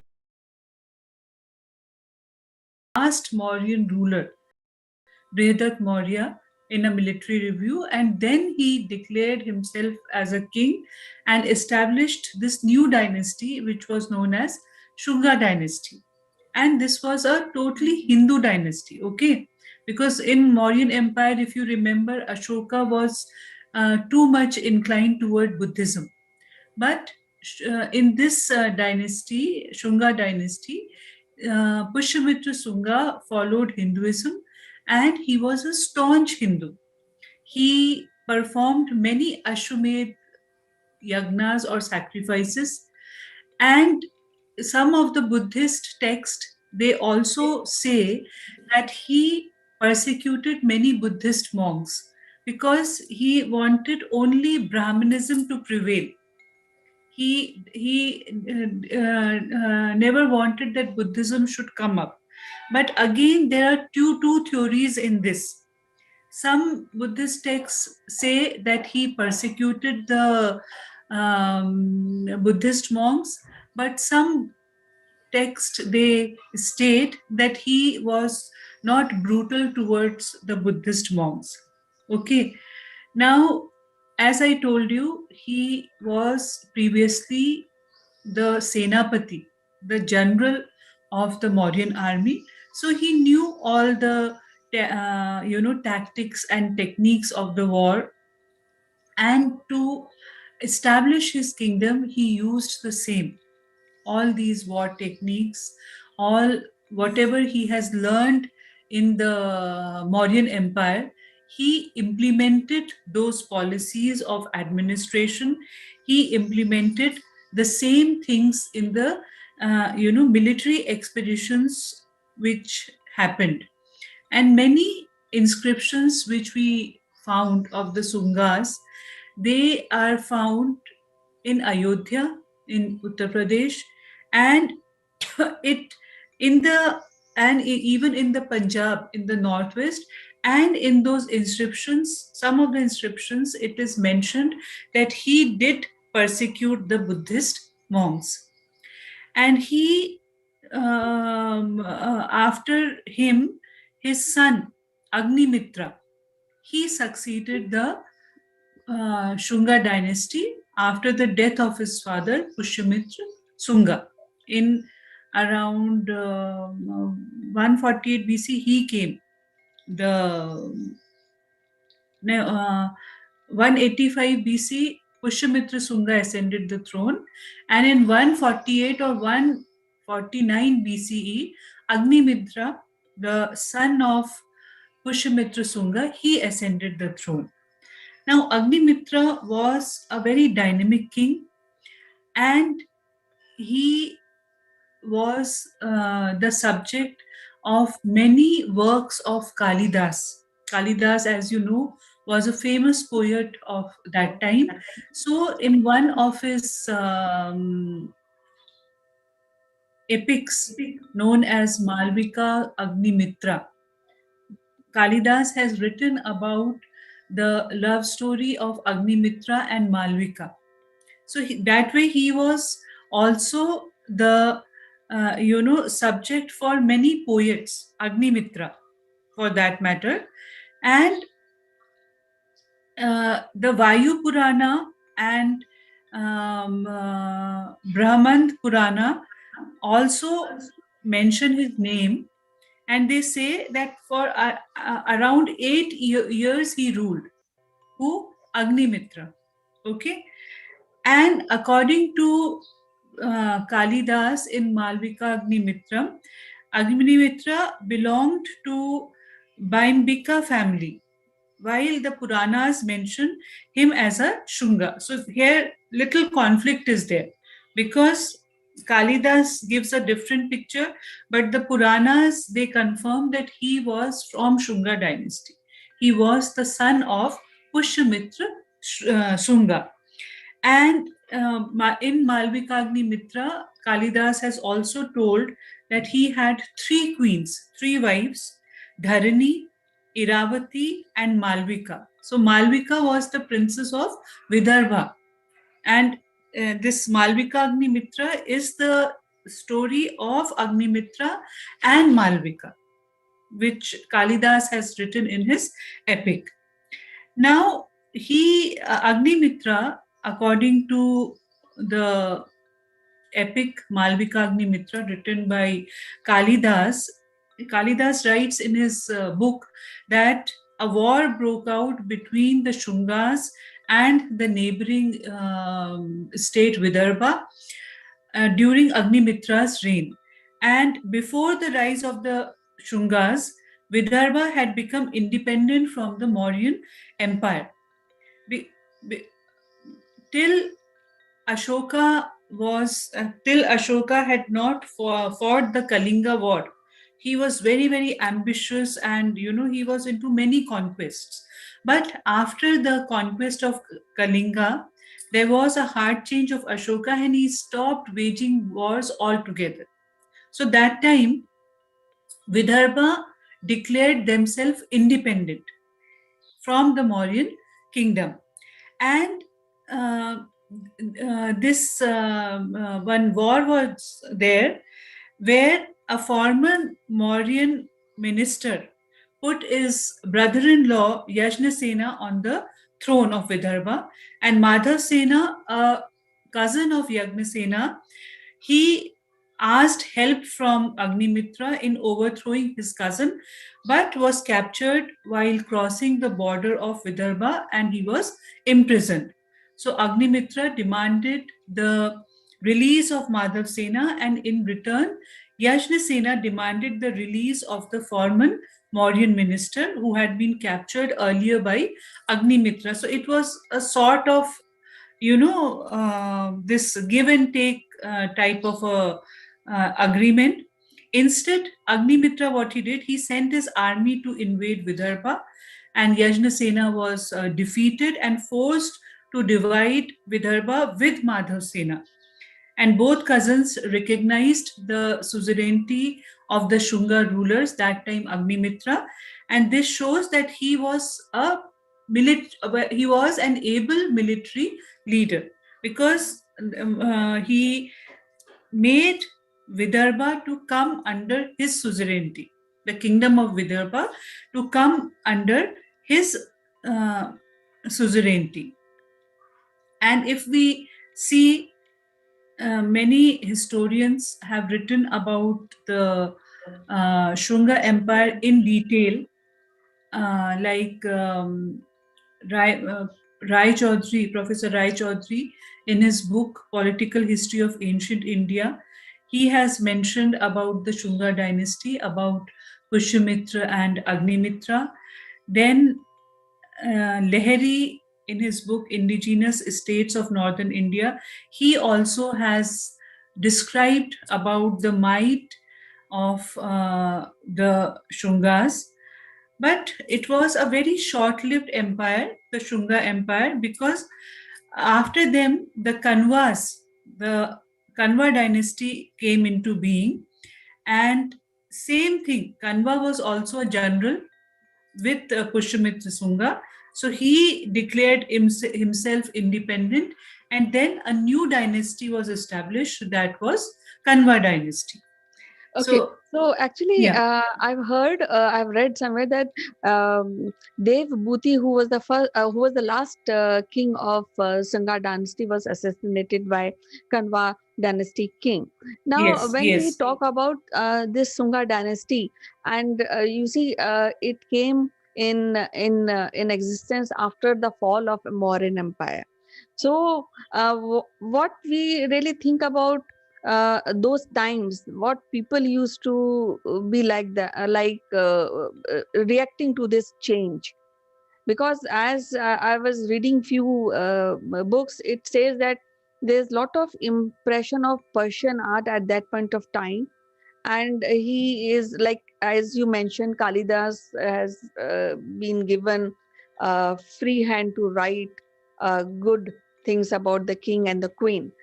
last Mauryan ruler, Brihadat Maurya, in a military review, and then he declared himself as a king and established this new dynasty, which was known as Shunga dynasty. And this was a totally Hindu dynasty, okay? Because in Mauryan Empire, if you remember, Ashoka was too much inclined toward Buddhism. But in this dynasty, Shunga dynasty, Pushyamitra Sunga followed Hinduism, and he was a staunch Hindu. He performed many Ashwamedh yagnas or sacrifices, and some of the Buddhist texts, they also say that he persecuted many Buddhist monks because he wanted only Brahmanism to prevail. He never wanted that Buddhism should come up. But again, there are two theories in this. Some Buddhist texts say that he persecuted the Buddhist monks, but some texts, they state that he was not brutal towards the Buddhist monks. Okay. Now, as I told you, he was previously the Senapati, the general of the Mauryan army. So he knew all the tactics and techniques of the war. And to establish his kingdom, he used the same. All these war techniques, all whatever he has learned in the Mauryan Empire, he implemented those policies of administration. He implemented the same things in the military expeditions which happened. And many inscriptions which we found of the Sungas, they are found in Ayodhya, in Uttar Pradesh, and it in the even in the Punjab, in the northwest. And in those inscriptions, some of the inscriptions, it is mentioned that he did persecute the Buddhist monks. And he after him, his son Agnimitra, he succeeded the Shunga dynasty after the death of his father Pushyamitra Sunga. In around 148 BC, he came. The 185 BC, Pushyamitra Sunga ascended the throne, and in 148 or 149 BCE, Agnimitra, the son of Pushyamitra Sunga, he ascended the throne. Now, Agnimitra was a very dynamic king, and he was the subject of many works of Kalidas. Kalidas, as you know, was a famous poet of that time. So, in one of his epics known as Malvika Agnimitra, Kalidas has written about the love story of Agnimitra and Malvika. So that way he was also the subject for many poets, Agnimitra for that matter. And the Vayu Purana and Brahman Purana also mention his name, and they say that for around 8 years he ruled. Who? Agnimitra. Okay. And according to Kalidas in Malvika Agnimitram, Agnimitra belonged to Baimbika family, while the Puranas mention him as a Shunga. So here little conflict is there, because Kalidas gives a different picture, but the Puranas, they confirm that he was from Shunga dynasty. He was the son of Pushyamitra Shunga. And in Malvikagni Mitra, Kalidas has also told that he had three queens, three wives, Dharani, Iravati, and Malvika. So Malvika was the princess of Vidarbha. And this Malvika Agni Mitra is the story of Agnimitra and Malvika, which Kalidas has written in his epic. Now, Agnimitra, according to the epic Malvika Agnimitra written by Kalidas, Kalidas writes in his book that a war broke out between the Shungas and the neighboring state Vidarbha during Agnimitra's reign. And before the rise of the Shungas, Vidarbha had become independent from the Mauryan Empire. Till Ashoka had not fought the Kalinga war. He was very, very ambitious, and he was into many conquests. But after the conquest of Kalinga, there was a hard change of Ashoka, and he stopped waging wars altogether. So that time, Vidarbha declared themselves independent from the Mauryan kingdom. And this one war was there where a former Mauryan minister put his brother-in-law Yajnasena on the throne of Vidarbha, and Madhavsena, a cousin of Yajnasena, he asked help from Agnimitra in overthrowing his cousin, but was captured while crossing the border of Vidarbha, and he was imprisoned. So Agnimitra demanded the release of Madhavsena, and in return, Yajnasena demanded the release of the former Mauryan minister who had been captured earlier by Agnimitra. So it was a sort of, this give and take type of a agreement. Instead, Agnimitra, what he did, he sent his army to invade Vidarbha, and Yajnasena was defeated and forced to divide Vidarbha with Madhavsena. And both cousins recognized the suzerainty of the Shunga rulers, that time Agnimitra, and this shows that he was an able military leader, because he made Vidarbha to come under his suzerainty, the kingdom of Vidarbha to come under his suzerainty. And if we see, many historians have written about the Shunga Empire in detail, like Rai Chaudhary, Professor Rai Chaudhary, in his book Political History of Ancient India, he has mentioned about the Shunga dynasty, about Pushyamitra and Agnimitra. Then Lahiri, in his book Indigenous States of Northern India, he also has described about the might of the Shungas. But it was a very short-lived empire, the Shunga Empire, because after them, the Kanvas, the Kanva dynasty came into being. And same thing, Kanva was also a general with Pushyamitra Sunga. So he declared himself independent, and then a new dynasty was established, that was Kanva dynasty. Okay, so actually, yeah. I've heard, I've read somewhere that Dev Bhuti, who was the first, who was the last king of Sangha dynasty, was assassinated by Kanwa dynasty king. Now, Yes, when we yes. talk about this Sunga dynasty, and you see, it came in existence after the fall of Mauryan Empire. So, what we really think about those times, what people used to be like that, reacting to this change, because as I was reading few books, it says that there's lot of impression of Persian art at that point of time, and he is like, as you mentioned, Kalidas has been given free hand to write good things about the king and the queen.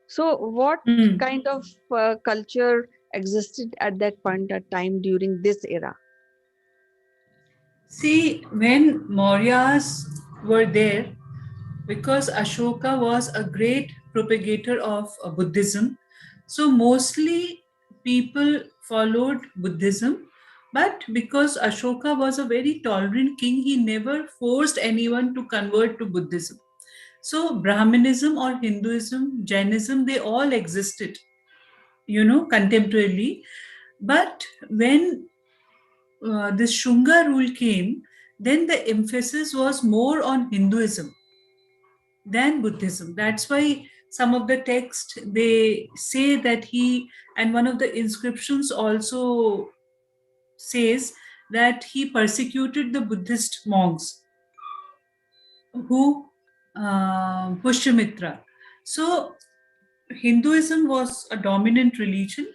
So, what kind of culture existed at that point of time during this era? See, when Mauryas were there, because Ashoka was a great propagator of Buddhism, so mostly people followed Buddhism. But because Ashoka was a very tolerant king, he never forced anyone to convert to Buddhism. So Brahmanism or Hinduism, Jainism, they all existed, contemporarily. But when this Shunga rule came, then the emphasis was more on Hinduism than Buddhism. That's why some of the text they say that he, and one of the inscriptions also says that he persecuted the Buddhist monks who Pushyamitra. So Hinduism was a dominant religion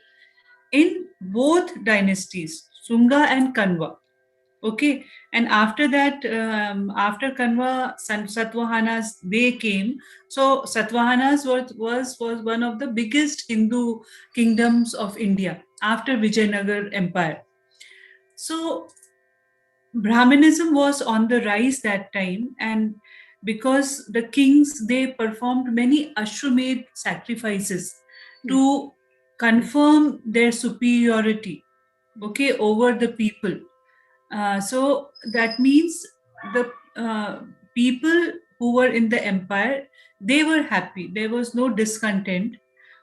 in both dynasties, Sunga and Kanva. Okay, and after that, after Kanva, Satvahanas, they came. So Satvahanas was one of the biggest Hindu kingdoms of India after Vijayanagar Empire. So Brahmanism was on the rise that time, and because the kings, they performed many Ashwamedh sacrifices to confirm their superiority, okay, over the people. So that means the people who were in the empire, they were happy. There was no discontent.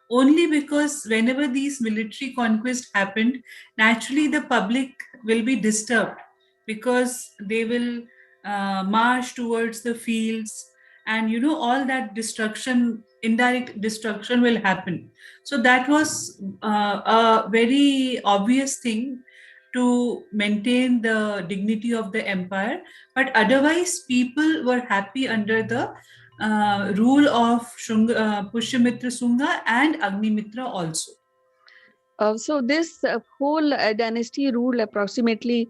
Only because whenever these military conquests happened, naturally the public will be disturbed, because they will march towards the fields, and all that destruction, indirect destruction will happen. So that was a very obvious thing to maintain the dignity of the empire. But otherwise, people were happy under the rule of Pushyamitra Sunga and Agnimitra also. So this whole dynasty ruled approximately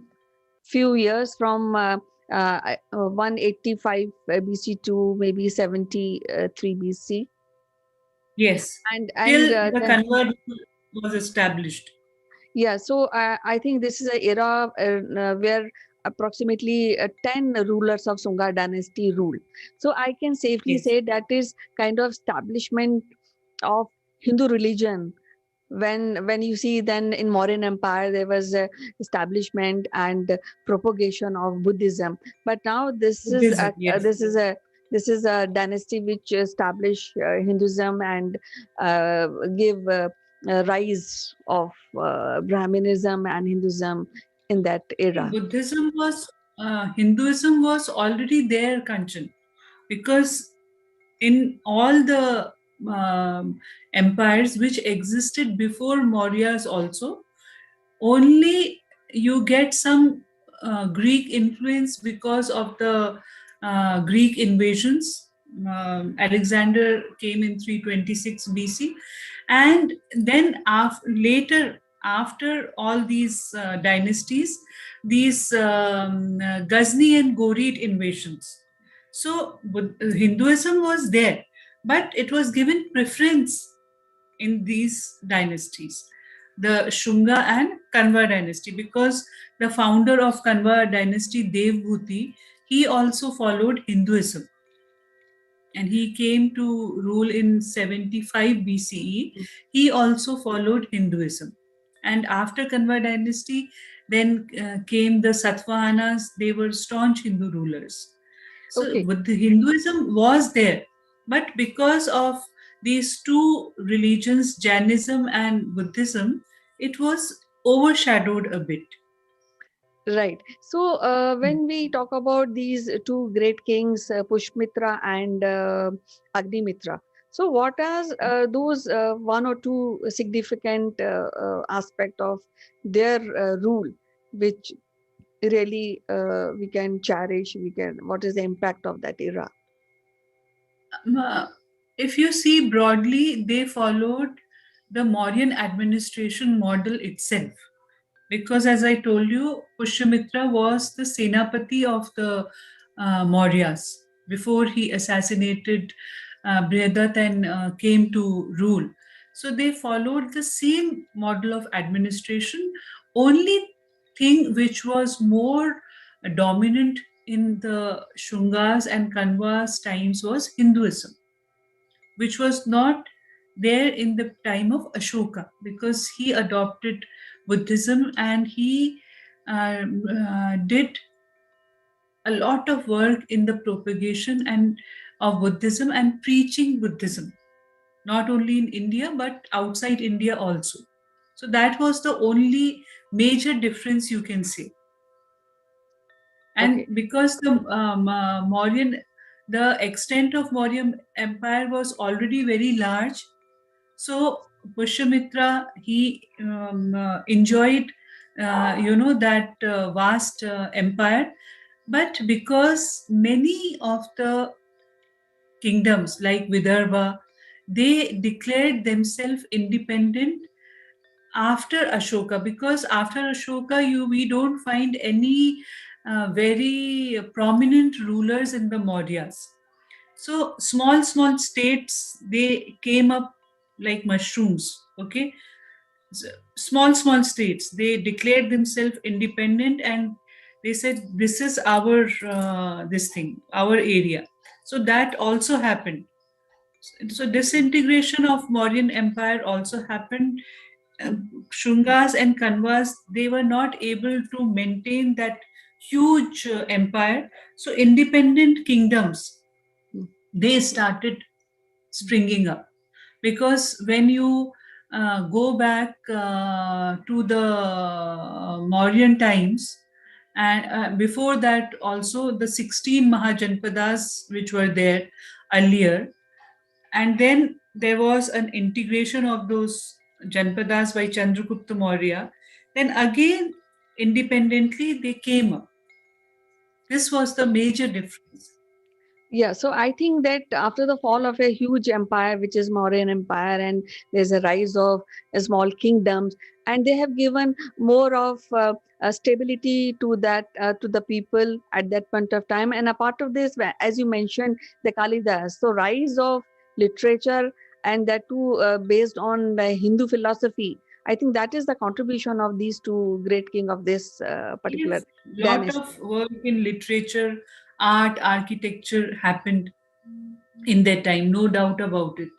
few years from 185 BC to maybe 73 BC. Yes, and till the then, Kanva was established. Yeah, so I think this is an era where approximately 10 rulers of Sunga dynasty rule. So I can safely Yes. say that is kind of establishment of Hindu religion. When you see, then in Mauryan Empire there was establishment and propagation of Buddhism, but now Buddhism, yes. this is a dynasty which establish Hinduism and give rise of Brahminism and Hinduism in that era. Hinduism was already there, Kanchan, because in all the empires which existed before Mauryas also, only you get some Greek influence because of the Greek invasions. Alexander came in 326 BC, and then later, after all these dynasties, these Ghazni and Ghorid invasions. So Hinduism was there, but it was given preference in these dynasties. the Shunga and Kanva dynasty, because the founder of Kanva dynasty, Devbhuti, he also followed Hinduism. And he came to rule in 75 BCE. He also followed Hinduism. And after Kanva dynasty, then came the Satavahanas. They were staunch Hindu rulers. So but the Hinduism was there, but because of these two religions, Jainism and Buddhism, it was overshadowed a bit. Right. So when we talk about these two great kings, Pushmitra and Agnimitra, so what are those one or two significant aspect of their rule, which really we can cherish? What is the impact of that era? If you see broadly, they followed the Mauryan administration model itself. Because as I told you, Pushyamitra was the Senapati of the Mauryas before he assassinated Brihadat and came to rule. So they followed the same model of administration. Only thing which was more dominant in the Shungas and Kanvas times was Hinduism, which was not there in the time of Ashoka, because he adopted Buddhism and he did a lot of work in the propagation and of Buddhism and preaching Buddhism, not only in India but outside India also. So that was the only major difference you can say. And because the Mauryan, the extent of Mauryan Empire was already very large, so Pushyamitra, he enjoyed, that vast empire. But because many of the kingdoms like Vidarbha, they declared themselves independent after Ashoka, because after Ashoka, we don't find any very prominent rulers in the Mauryas. So small states, they came up like mushrooms. Okay, so small states, they declared themselves independent and they said this is our our area. So that also happened. So disintegration of Mauryan Empire also happened. Shungas and Kanvas, they were not able to maintain that huge empire. So independent kingdoms, they started springing up. Because when you go back to the Mauryan times, and before that also the 16 Mahajanpadas which were there earlier, and then there was an integration of those Janpadas by Chandragupta Maurya. Then again, independently, they came up. This was the major difference. Yeah, so I think that after the fall of a huge empire, which is Mauryan Empire, and there's a rise of small kingdoms, and they have given more of stability to that to the people at that point of time. And a part of this, as you mentioned, the Kalidas, so rise of literature, and that too based on the Hindu philosophy. I think that is the contribution of these two great king of this particular Lot dynasty. of work in literature, art, architecture happened in that time, no doubt about it.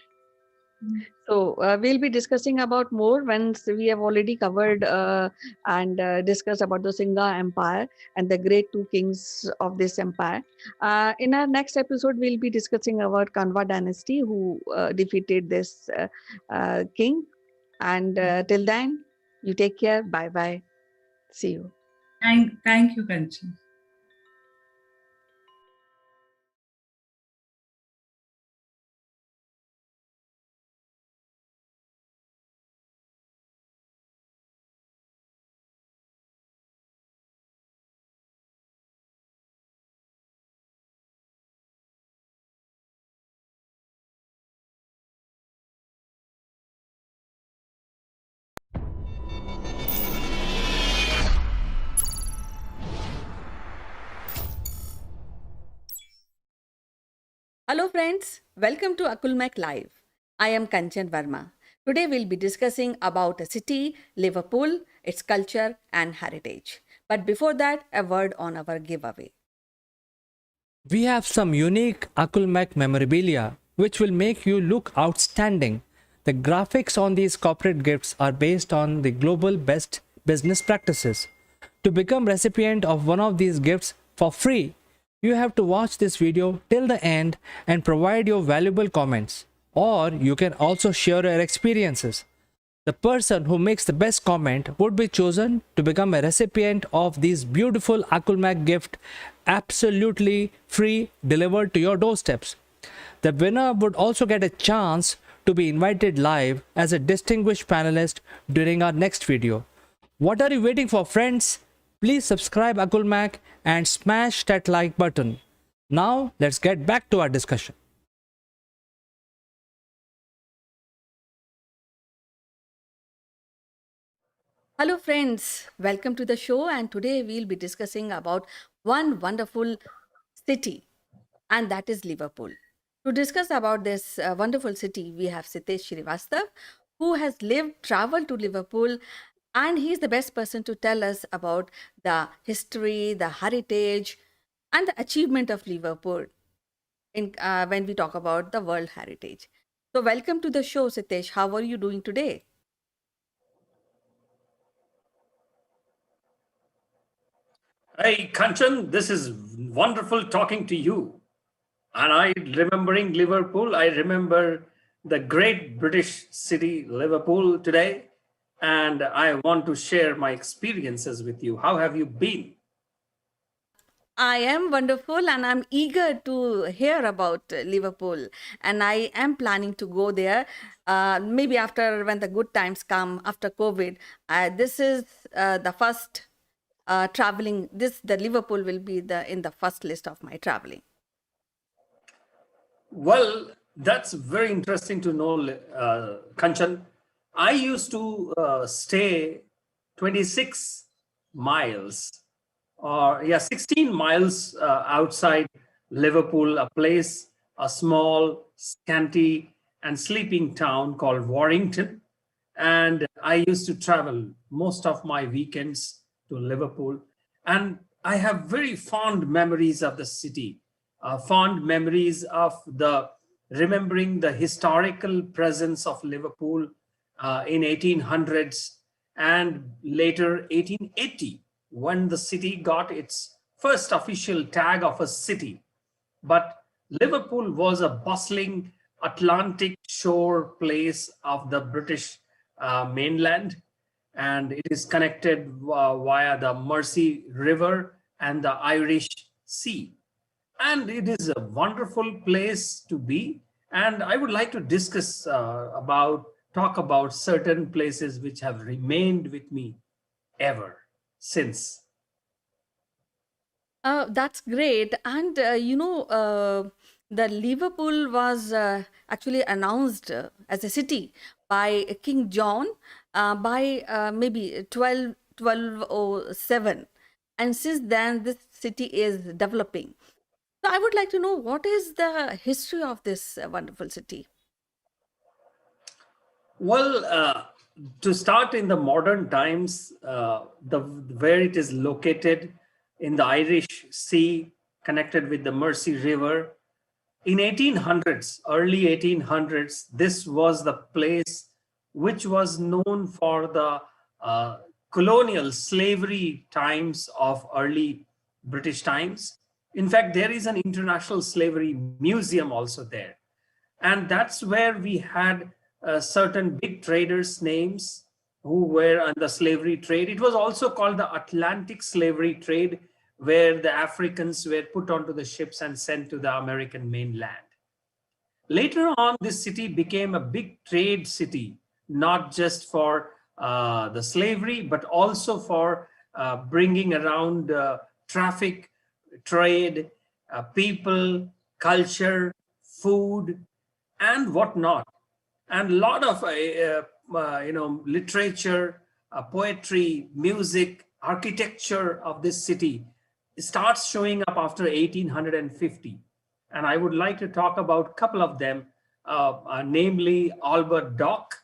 So we'll be discussing about more once we have already covered and discussed about the Singha Empire and the great two kings of this empire. In our next episode, we'll be discussing about Kanva dynasty, who defeated this king. And till then, you take care. Bye bye. See you. Thank you, Kanchan. Hello friends, welcome to Akulmach Live. I am Kanchan Verma. Today we'll be discussing about a city, Liverpool, its culture and heritage. But before that, a word on our giveaway. We have some unique Akulmach memorabilia which will make you look outstanding. The graphics on these corporate gifts are based on the global best business practices. To become recipient of one of these gifts for free, you have to watch this video till the end and provide your valuable comments. Or you can also share your experiences. The person who makes the best comment would be chosen to become a recipient of these beautiful Akulmach gift, absolutely free, delivered to your doorsteps. The winner would also get a chance to be invited live as a distinguished panelist during our next video. What are you waiting for, friends? Please subscribe Akulmach and smash that like button. Now let's get back to our discussion. Hello friends, welcome to the show, and today we'll be discussing about one wonderful city, and that is Liverpool. To discuss about this wonderful city, we have Sitesh Srivastav, who has traveled to Liverpool, and he's the best person to tell us about the history, the heritage, and the achievement of Liverpool when we talk about the World Heritage. So welcome to the show, Sitesh. How are you doing today? Hey, Kanchan, this is wonderful talking to you. And I remembering Liverpool, I remember the great British city, Liverpool, today. And I want to share my experiences with you. How have you been? I am wonderful and I'm eager to hear about Liverpool. And I am planning to go there maybe after when the good times come after COVID. This is the first traveling. The Liverpool will be in the first list of my traveling. Well, that's very interesting to know, Kanchan. I used to stay 26 miles, or yeah, 16 miles outside Liverpool, a place, a small, scanty, and sleeping town called Warrington. And I used to travel most of my weekends to Liverpool. And I have very fond memories of the city, fond memories of the remembering the historical presence of Liverpool in 1800s and later 1880 when the city got its first official tag of a city. But Liverpool was a bustling Atlantic shore place of the British mainland, and it is connected via the Mersey River and the Irish Sea. And it is a wonderful place to be. And I would like to discuss talk about certain places which have remained with me ever since. That's great. And the Liverpool was actually announced as a city by King John by maybe 1207. And since then, this city is developing. So I would like to know what is the history of this wonderful city? Well, to start in the modern times, where it is located in the Irish Sea, connected with the Mersey River, in 1800s, early 1800s, this was the place which was known for the colonial slavery times of early British times. In fact, there is an international slavery museum also there. And that's where we had certain big traders' names who were on the slavery trade. It was also called the Atlantic slavery trade, where the Africans were put onto the ships and sent to the American mainland. Later on, this city became a big trade city, not just for the slavery, but also for bringing around traffic, trade, people, culture, food, and whatnot. And a lot of literature, poetry, music, architecture of this city starts showing up after 1850. And I would like to talk about a couple of them, namely Albert Dock,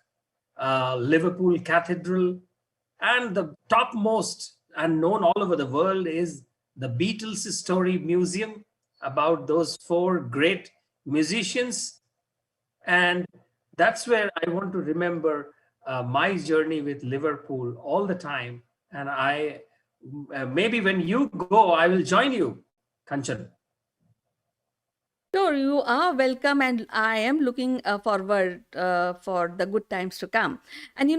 Liverpool Cathedral, and the topmost and known all over the world is the Beatles Story Museum, about those four great musicians. And that's where I want to remember my journey with Liverpool all the time. And I maybe when you go, I will join you, Kanchan. Sure, you are welcome, and I am looking forward for the good times to come. And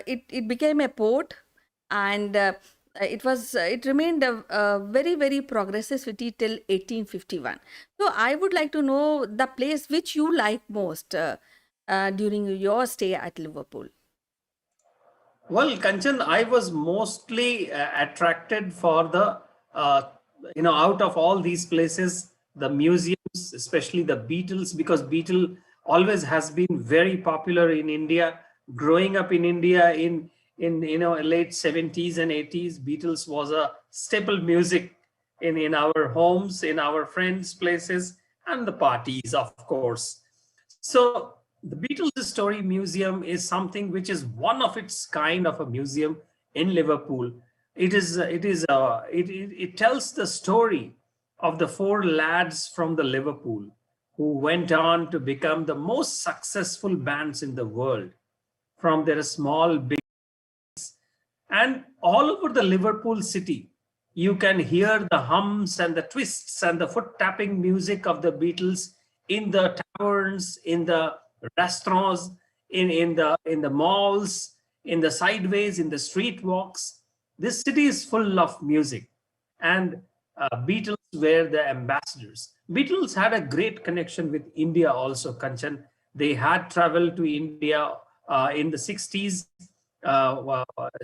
it became a port, and it remained a very very progressive city till 1851. So I would like to know the place which you like most during your stay at Liverpool. Well, Kanchan, I was mostly attracted for the, uh, out of all these places, the museums, especially the Beatles, because Beatle always has been very popular in India. Growing up in India in late 70s and 80s, Beatles was a staple music in our homes, in our friends' places, and the parties, of course. So the Beatles Story Museum is something which is one of its kind of a museum in Liverpool. It tells the story of the four lads from the Liverpool who went on to become the most successful bands in the world, from their small and all over the Liverpool city. You can hear the hums and the twists and the foot tapping music of the Beatles in the taverns, in the restaurants, in the malls, in the sideways, in the street walks. This city is full of music, and Beatles were the ambassadors. Beatles had a great connection with India also, Kanchan. They had traveled to India in the 60s,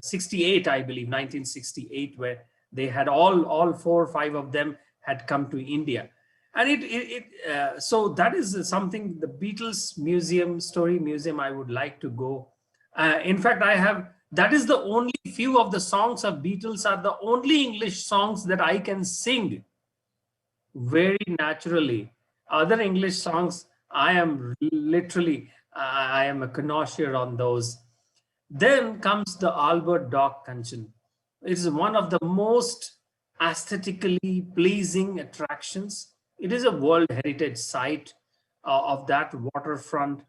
68, I believe, 1968, where they had all four or five of them had come to India. And so that is something, the Beatles Museum, Story Museum, I would like to go. In fact, that is the only few of the songs of Beatles are the only English songs that I can sing very naturally. Other English songs, I am literally, I am a connoisseur on those. Then comes the Albert Dock, Kanchan. It is one of the most aesthetically pleasing attractions. It is a World Heritage Site of that waterfront,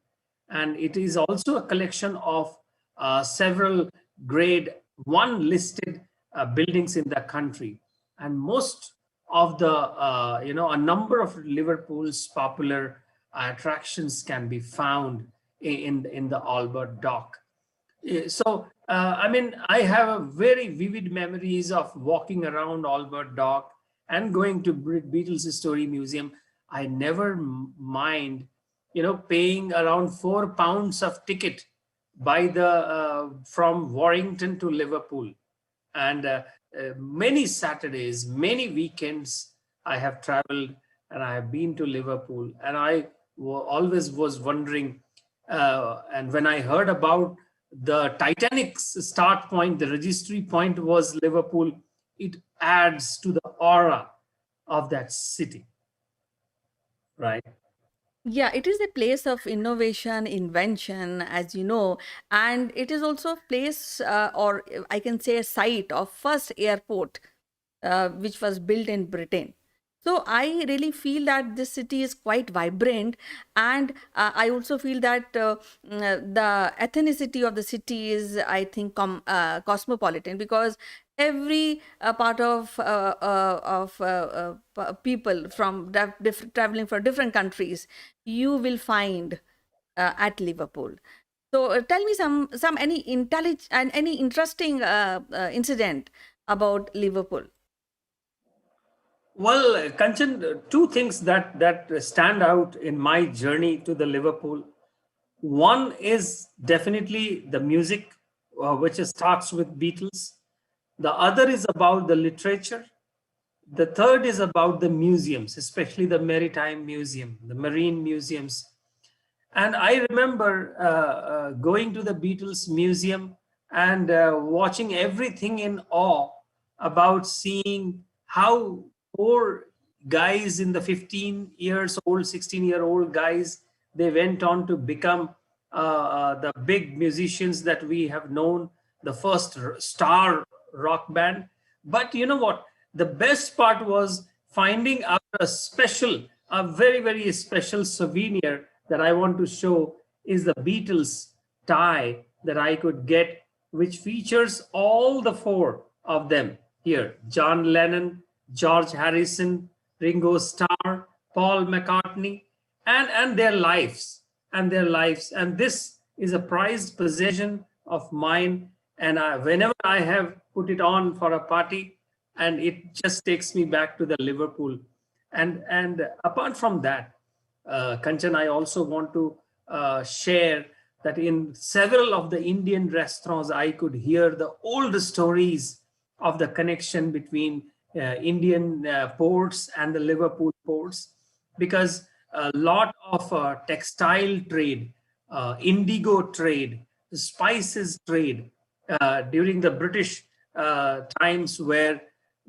and it is also a collection of several grade one listed buildings in the country. And most of the, a number of Liverpool's popular attractions can be found in the Albert Dock. So, I mean, I have a very vivid memories of walking around Albert Dock and going to Beatles Story Museum. I never mind, paying around £4 of ticket by the from Warrington to Liverpool. And many Saturdays, many weekends, I have traveled and I have been to Liverpool. And I always was wondering, and when I heard about the Titanic's start point, the registry point was Liverpool, it adds to the aura of that city, right? Yeah, it is a place of innovation, invention, as you know, and it is also a place, or I can say a site of first airport, which was built in Britain. So I really feel that this city is quite vibrant, and I also feel that the ethnicity of the city is, I think, cosmopolitan, because every part of people from traveling from different countries you will find at Liverpool. So tell me some any intelligent and any interesting incident about Liverpool. Well, Kanchan, two things that stand out in my journey to the Liverpool. One is definitely the music, which starts with Beatles. The other is about the literature. The third is about the museums, especially the Maritime Museum, the marine museums. And I remember going to the Beatles Museum and watching everything in awe about seeing how poor guys in the 15 years old, 16-year-old guys, they went on to become the big musicians that we have known, the first star rock band. But you know what? The best part was finding out a very, very special souvenir that I want to show is the Beatles tie that I could get, which features all the four of them here: John Lennon, George Harrison, Ringo Starr, Paul McCartney, and their lives and this is a prized possession of mine, and whenever I have put it on for a party, and it just takes me back to the Liverpool. And apart from that, Kanchan, I also want to share that in several of the Indian restaurants, I could hear the old stories of the connection between Indian ports and the Liverpool ports, because a lot of textile trade, indigo trade, spices trade during the British times were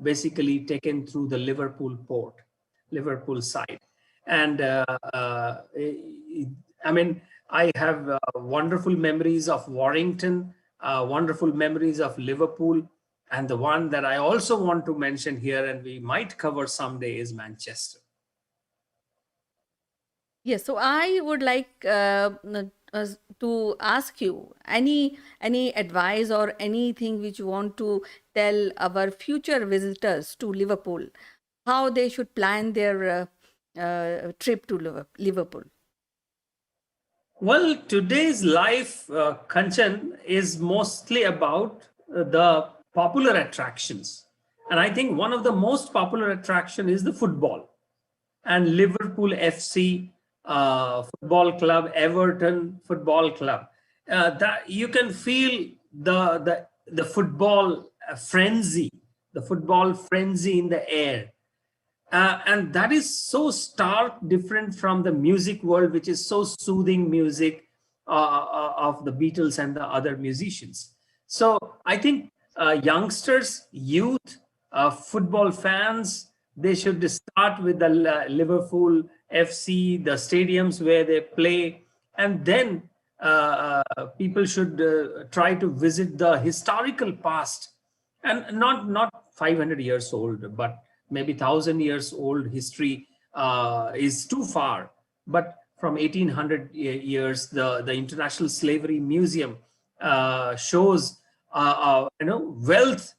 basically taken through the Liverpool port, Liverpool side. And I mean, I have wonderful memories of Warrington, wonderful memories of Liverpool. And the one that I also want to mention here, and we might cover someday, is Manchester. Yes, so I would like to ask you any advice or anything which you want to tell our future visitors to Liverpool, how they should plan their trip to Liverpool. Well, today's life, Kanchan, is mostly about the popular attractions. And I think one of the most popular attraction is the football. And Liverpool FC football club, Everton football club. That you can feel the football frenzy, the football frenzy in the air. And that is so stark different from the music world, which is so soothing music of the Beatles and the other musicians. So I think youngsters, youth, football fans, they should start with the Liverpool FC, the stadiums where they play, and then people should try to visit the historical past, and not 500 years old, but maybe 1,000 years old history is too far. But from 1800 years, the International Slavery Museum shows wealth,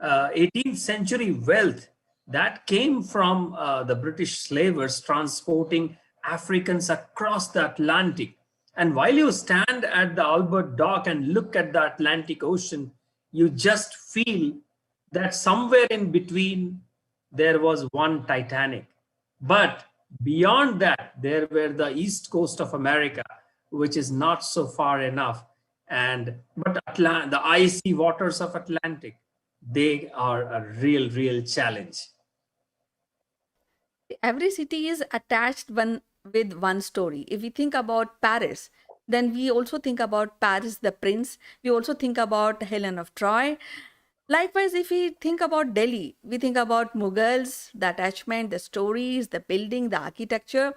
18th century wealth that came from the British slavers transporting Africans across the Atlantic. And while you stand at the Albert Dock and look at the Atlantic Ocean, you just feel that somewhere in between there was one Titanic. But beyond that, there were the east coast of America, which is not so far enough. But the icy waters of Atlantic, they are a real challenge. Every city is attached one with one story. If we think about Paris, then we also think about Paris the Prince. We also think about Helen of Troy. Likewise, if we think about Delhi, we think about Mughals, the attachment, the stories, the building, the architecture.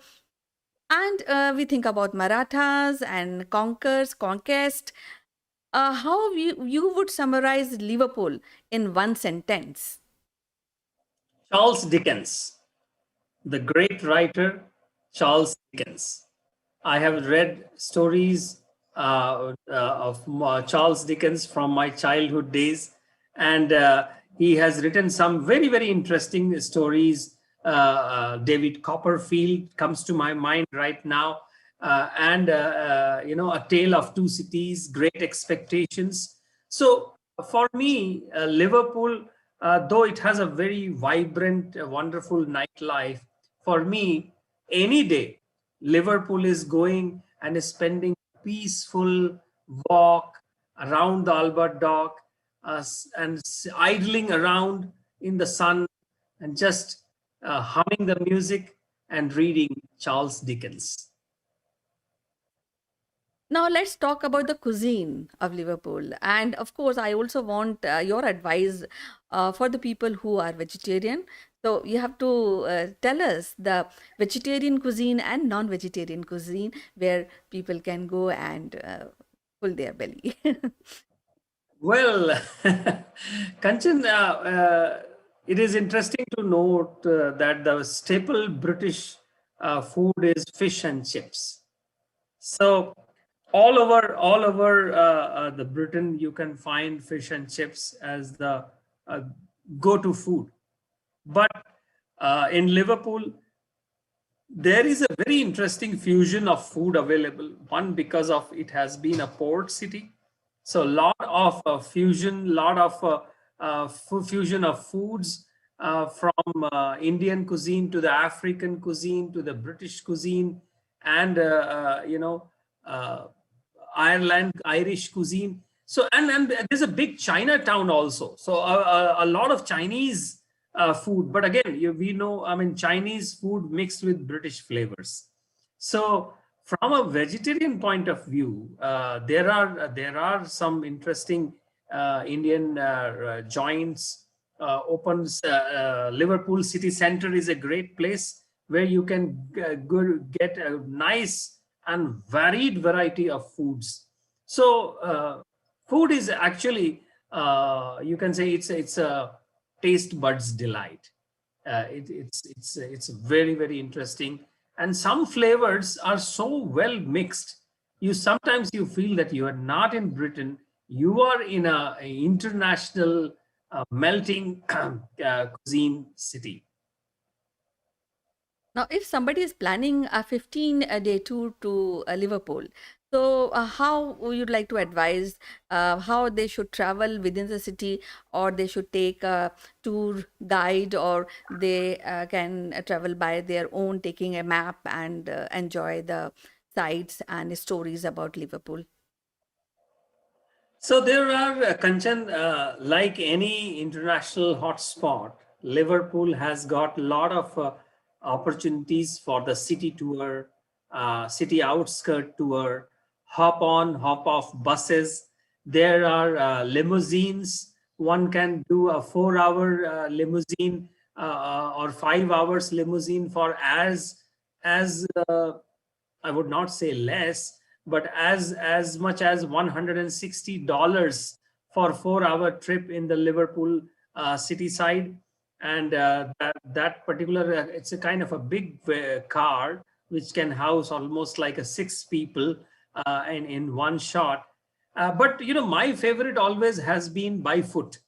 And we think about Marathas and conquest. How you would summarize Liverpool in one sentence? Charles Dickens, the great writer Charles Dickens. I have read stories of Charles Dickens from my childhood days, and he has written some very interesting stories. David Copperfield comes to my mind right now, and A Tale of Two Cities, Great Expectations. So for me, Liverpool, though it has a very vibrant, wonderful nightlife, for me, any day, Liverpool is going and is spending a peaceful walk around the Albert Dock idling around in the sun and just humming the music and reading Charles Dickens. Now let's talk about the cuisine of Liverpool. And of course, I also want your advice for the people who are vegetarian. So you have to tell us the vegetarian cuisine and non-vegetarian cuisine where people can go and pull their belly. Well, Kanchan, it is interesting to note that the staple British food is fish and chips. So all over the Britain, you can find fish and chips as the uh, go-to food. But in Liverpool, there is a very interesting fusion of food available. One, because of it has been a port city, so a lot of fusion, lot of fusion of foods from Indian cuisine to the African cuisine to the British cuisine, and uh, Ireland, Irish cuisine. So and there's a big Chinatown also. So a lot of Chinese food. But again, we know, I mean, Chinese food mixed with British flavors. So from a vegetarian point of view, there are some interesting Indian joints. Opens Liverpool city center is a great place where you can get a nice and varied variety of foods. So food is actually, you can say, it's a taste buds delight. It's very, very interesting, and some flavors are so well mixed. You sometimes you feel that you are not in Britain, you are in a international melting cuisine city. Now, if somebody is planning a 15-day tour to Liverpool, so how would you like to advise how they should travel within the city, or they should take a tour guide, or they can travel by their own, taking a map and enjoy the sights and stories about Liverpool? So there are, Kanchan, like any international hotspot, Liverpool has got a lot of opportunities for the city tour, city outskirt tour, hop on, hop off buses. There are limousines. One can do a 4 hour limousine or 5 hours limousine for as I would not say less, but as much as $160 for 4 hour trip in the Liverpool city side. And that particular, it's a kind of a big car which can house almost like a 6 people in one shot. But my favorite always has been by foot.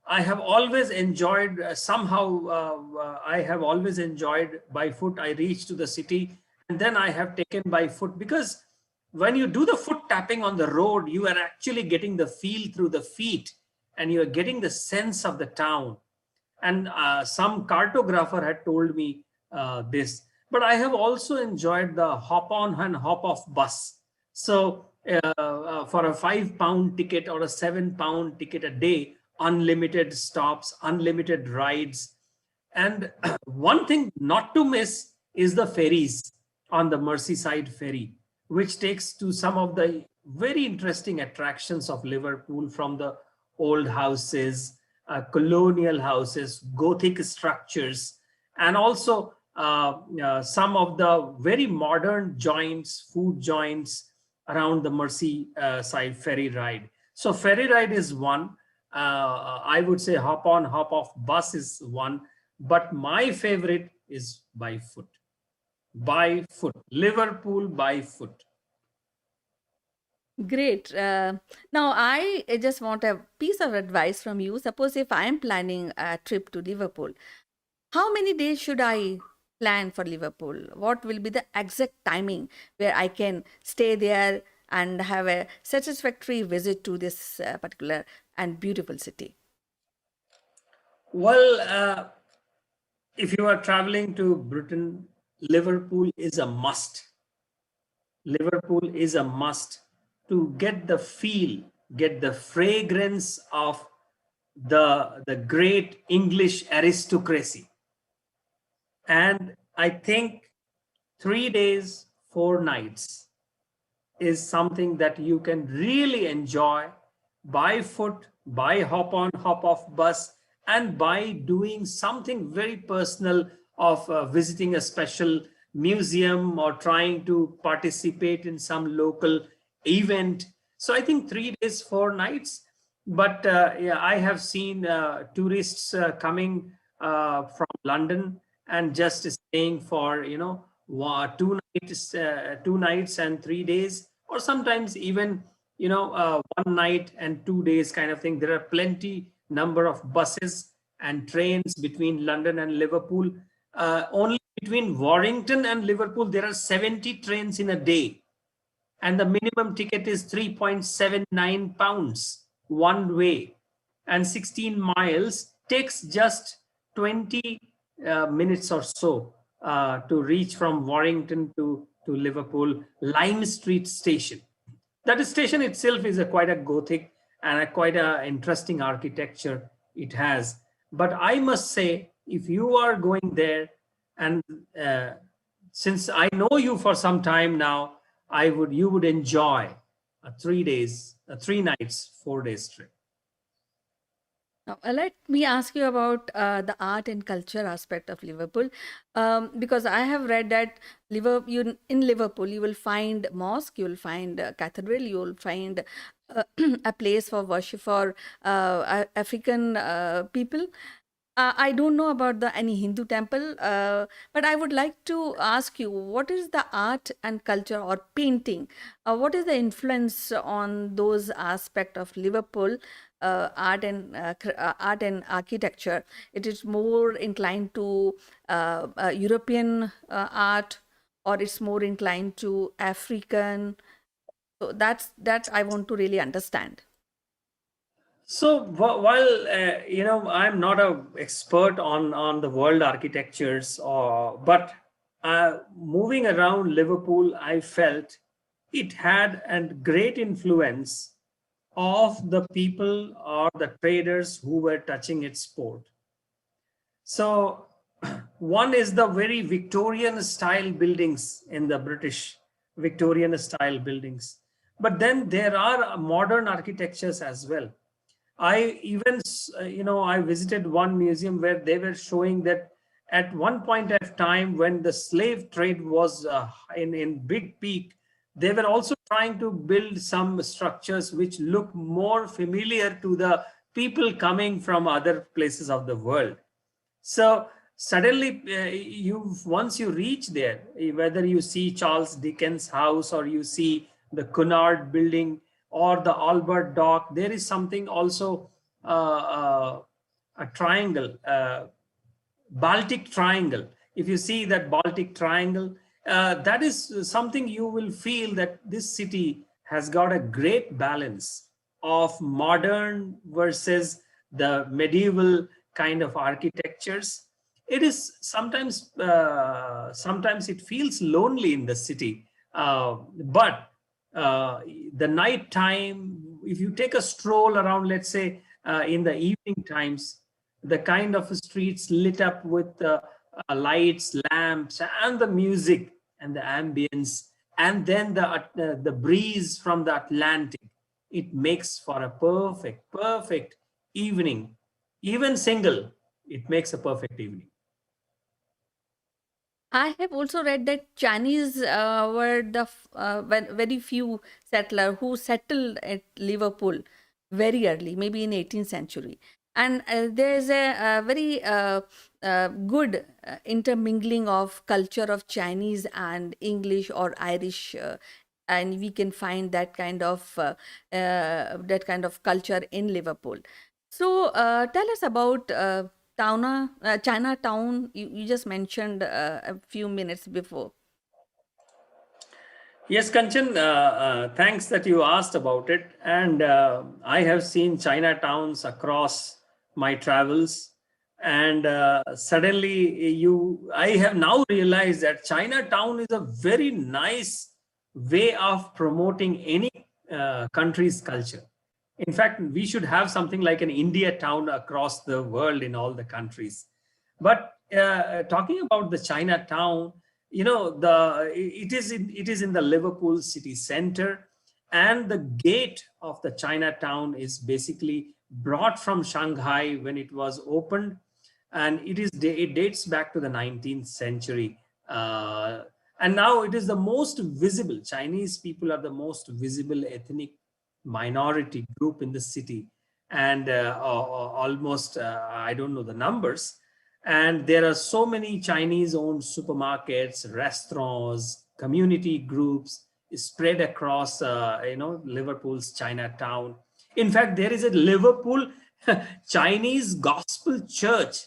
I have always enjoyed, I have always enjoyed by foot. I reach to the city and then I have taken by foot, because when you do the foot tapping on the road, you are actually getting the feel through the feet, and you are getting the sense of the town. And some cartographer had told me this. But I have also enjoyed the hop on and hop off bus. So for a £5 ticket or a £7 ticket a day, unlimited stops, unlimited rides. And one thing not to miss is the ferries on the Merseyside ferry, which takes to some of the very interesting attractions of Liverpool, from the old houses, colonial houses, Gothic structures, and also some of the very modern joints, food joints around the Merseyside ferry ride. So ferry ride is one. I would say hop on, hop off bus is one, but my favorite is by foot. By foot, Liverpool by foot. Great. Now, I just want a piece of advice from you. Suppose if I am planning a trip to Liverpool, how many days should I plan for Liverpool? What will be the exact timing where I can stay there and have a satisfactory visit to this particular and beautiful city? Well, if you are traveling to Britain, Liverpool is a must. Liverpool is a must to get the feel, get the fragrance of the great English aristocracy. And I think 3 days, 4 nights is something that you can really enjoy by foot, by hop on, hop off bus, and by doing something very personal of visiting a special museum or trying to participate in some local event. So I think 3 days, 4 nights. But yeah, I have seen tourists coming from London and just staying for 2 nights and 3 days, or sometimes even 1 night and 2 days kind of thing. There are plenty number of buses and trains between London and Liverpool. Only between Warrington and Liverpool there are 70 trains in a day, and the minimum ticket is 3.79 pounds one way, and 16 miles takes just 20 minutes or so to reach from Warrington to Liverpool Lime Street station. That station itself is quite a Gothic and quite a interesting architecture it has. But I must say, if you are going there, and since I know you for some time now, you would enjoy a 3 days, 3 nights, 4 days trip. Now, let me ask you about the art and culture aspect of Liverpool, because I have read that in Liverpool you will find mosque, you will find cathedral, you will find a place for worship for African people. I don't know about any Hindu temple, but I would like to ask you, what is the art and culture or painting? What is the influence on those aspect of Liverpool art and architecture? It is more inclined to European art, or it's more inclined to African. So that I want to really understand. So while I'm not a expert on the world architectures, but moving around Liverpool, I felt it had a great influence of the people or the traders who were touching its port. So one is the very Victorian style buildings in the British Victorian style buildings, but then there are modern architectures as well. I even, I visited one museum where they were showing that at one point of time when the slave trade was in big peak, they were also trying to build some structures which look more familiar to the people coming from other places of the world. So suddenly, once you reach there, whether you see Charles Dickens' house or you see the Cunard building or the Albert Dock, there is something also a triangle, Baltic Triangle. If you see that Baltic Triangle, that is something you will feel that this city has got a great balance of modern versus the medieval kind of architectures. It is sometimes it feels lonely in the city, but the night time, if you take a stroll around, let's say in the evening times, the kind of streets lit up with lights, lamps, and the music and the ambience, and then the breeze from the Atlantic, it makes for a perfect evening. Even single, it makes a perfect evening. I have also read that Chinese were the very few settler who settled at Liverpool very early, maybe in 18th century. And there is a very good intermingling of culture of Chinese and English or Irish, and we can find that kind of culture in Liverpool. So tell us about Chinatown. You just mentioned a few minutes before. Yes, Kanchan, thanks that you asked about it. And I have seen Chinatowns across my travels. And suddenly I have now realized that Chinatown is a very nice way of promoting any country's culture. In fact, we should have something like an India town across the world in all the countries. But talking about the Chinatown, it is in the Liverpool city center, and the gate of the Chinatown is basically brought from Shanghai when it was opened, and it dates back to the 19th century. Uh, and now it is the most visible. Chinese people are the most visible ethnic minority group in the city, and almost I don't know the numbers. And there are so many Chinese-owned supermarkets, restaurants, community groups spread across, Liverpool's Chinatown. In fact, there is a Liverpool Chinese Gospel Church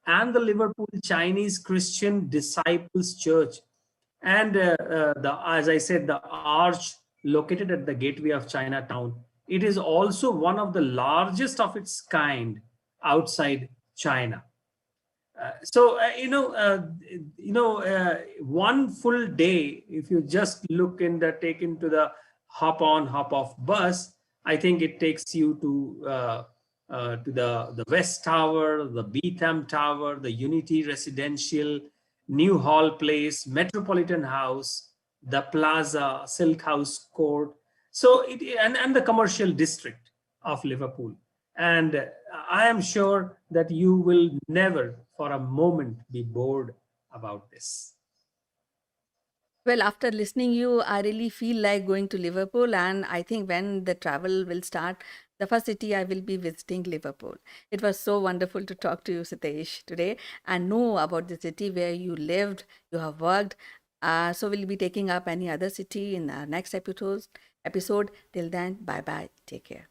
and the Liverpool Chinese Christian Disciples Church. And as I said, the arch located at the gateway of Chinatown. It is also one of the largest of its kind outside China. One full day, if you just take into the hop on, hop off bus, I think it takes you to the West Tower, the Beetham Tower, the Unity Residential, New Hall Place, Metropolitan House, the Plaza, Silk House Court, and the commercial district of Liverpool. And I am sure that you will never for a moment be bored about this. Well, after listening you, I really feel like going to Liverpool, and I think when the travel will start, the first city I will be visiting Liverpool. It was so wonderful to talk to you, Sitesh, today and know about the city where you lived, you have worked. So we'll be taking up any other city in our next episode. Till then, bye bye. Take care.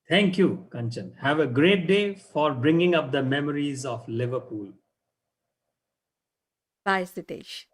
Thank you, Kanchan. Have a great day for bringing up the memories of Liverpool. Bye, Sitesh.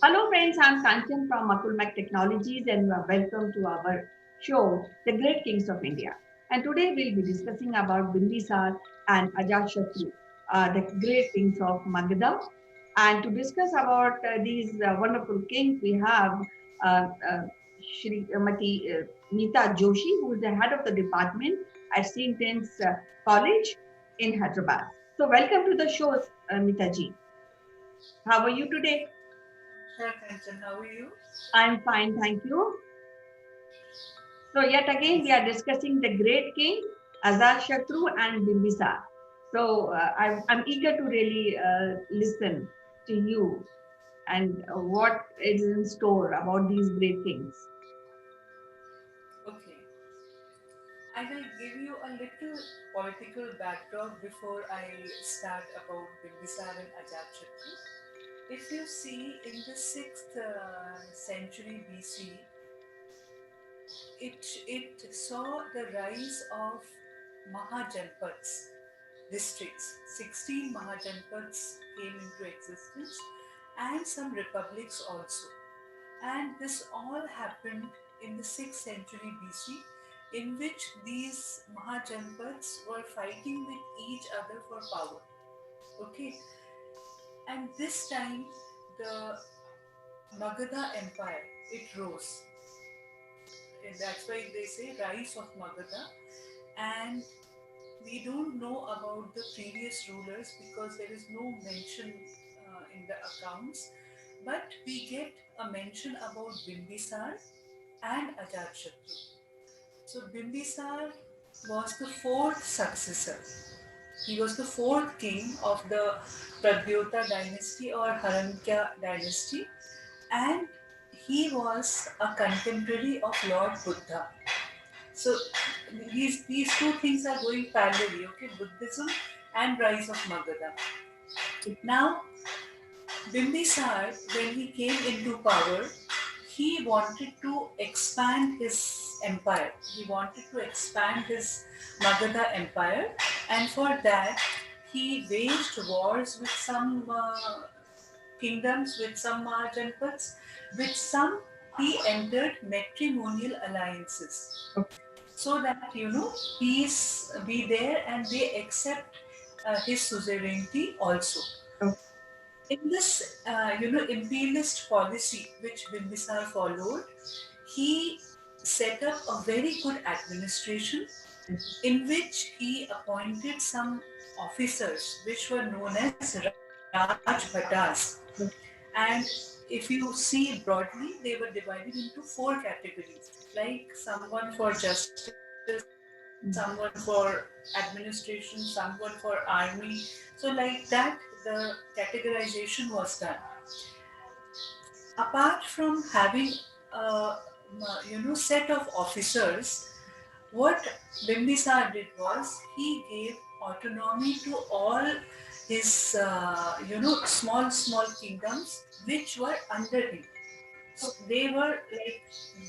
Hello friends, I'm Kanchan from Akulmach Technologies and you are welcome to our show, The Great Kings of India. And today we'll be discussing about Bindisar and Ajatashatru, the great kings of Magadha. And to discuss about these wonderful kings, we have uh, uh, Shrimati Meeta Joshi, who is the head of the department at St. Anne's College in Hyderabad. So welcome to the show, Meeta ji. How are you today? Sure, Kanchan, how are you? I'm fine, thank you. So yet again, we are discussing the great king, Ajatashatru and Bimbisar. So I'm eager to really listen to you and what is in store about these great kings. Okay. I will give you a little political backdrop before I start about Bimbisar and Ajatashatru. If you see in the 6th century BC, it saw the rise of Mahajanpads, districts. 16 Mahajanpads came into existence and some republics also. And this all happened in the 6th century BC, in which these Mahajanpads were fighting with each other for power. Okay, and this time the Magadha Empire, it rose. And that's why they say rise of Magadha. And we don't know about the previous rulers because there is no mention in the accounts. But we get a mention about Bimbisar and Ajatashatru. So Bimbisar was the fourth successor. He was the fourth king of the Pradyota dynasty or Haranyaka dynasty, and he was a contemporary of Lord Buddha. So these two things are going parallelly, okay? Buddhism and rise of Magadha. Now, Bimbisar, when he came into power, he wanted to expand his empire. He wanted to expand his Magadha empire, and for that he waged wars with some kingdoms, with some Mahajanpads, with some he entered matrimonial alliances, so that peace be there and they accept his suzerainty also. In this, imperialist policy which Bimbisar followed, he set up a very good administration in which he appointed some officers which were known as Rajbhatas. And if you see broadly, they were divided into four categories, like someone for justice, someone for administration, someone for army. So like that, the categorization was done. Apart from having a set of officers, what Bimbisar did was he gave autonomy to all his small kingdoms which were under him. So they were like,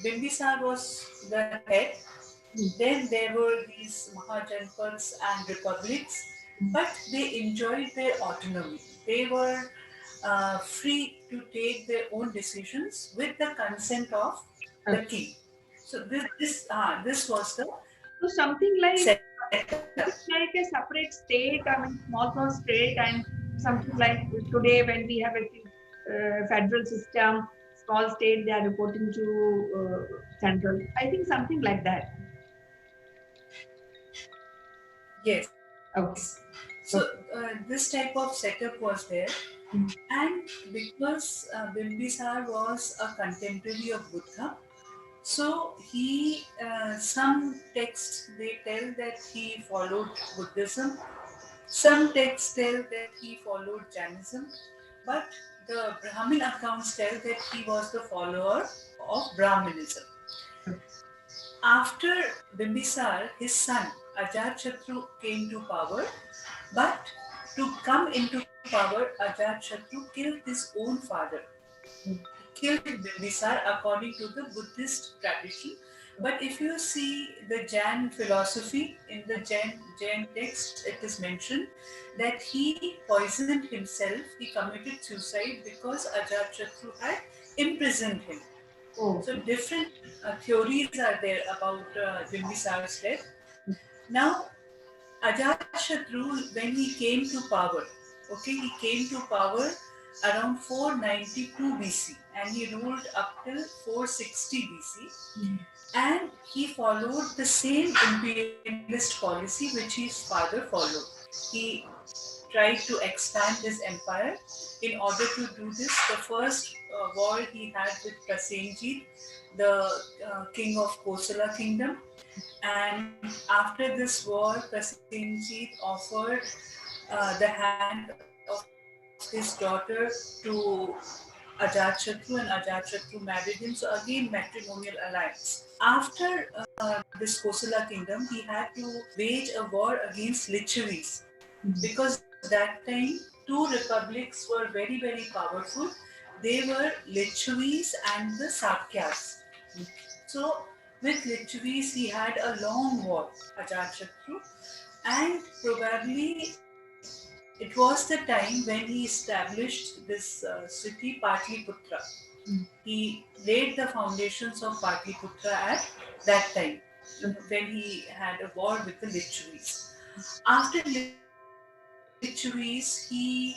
Bimbisar was the head. Then there were these Mahajanpads and republics, but they enjoyed their autonomy. They were free to take their own decisions with the consent of the king. So this was the So something like setup. it's like a separate state, I mean, small state, and something like today when we have a federal system, small state, they are reporting to central. I think something like that. Yes. Okay. So this type of setup was there, and because Bimbisar was a contemporary of Buddha, so he some texts they tell that he followed Buddhism. Some texts tell that he followed Jainism, but the Brahmin accounts tell that he was the follower of Brahmanism. After Bimbisar, his son Ajatashatru came to power, but to come into power, Ajatashatru killed his own father. He killed Bimbisar according to the Buddhist tradition. But if you see the Jain philosophy, in the Jain text, it is mentioned that he poisoned himself, he committed suicide because Ajatashatru had imprisoned him. So different theories are there about Bimbisar's death. Now, Ajatashatru, when he came to power, he came to power around 492 BC and he ruled up till 460 BC. And he followed the same imperialist policy which his father followed. He tried to expand his empire. In order to do this, the first war he had with Prasenjit, the king of Kosala kingdom. And after this war, Prasenjit offered the hand of his daughter to Ajatashatru, and Ajatashatru married him. So again, matrimonial alliance. After this Kosala kingdom, he had to wage a war against Lichavis because that time two republics were very, very powerful. They were Lichavis and the Sakyas. So with Lichavis, he had a long war, Ajatashatru, and probably it was the time when he established this city Patliputra. He laid the foundations of Patliputra at that time when he had a war with the Lichavis. After Lichavis, he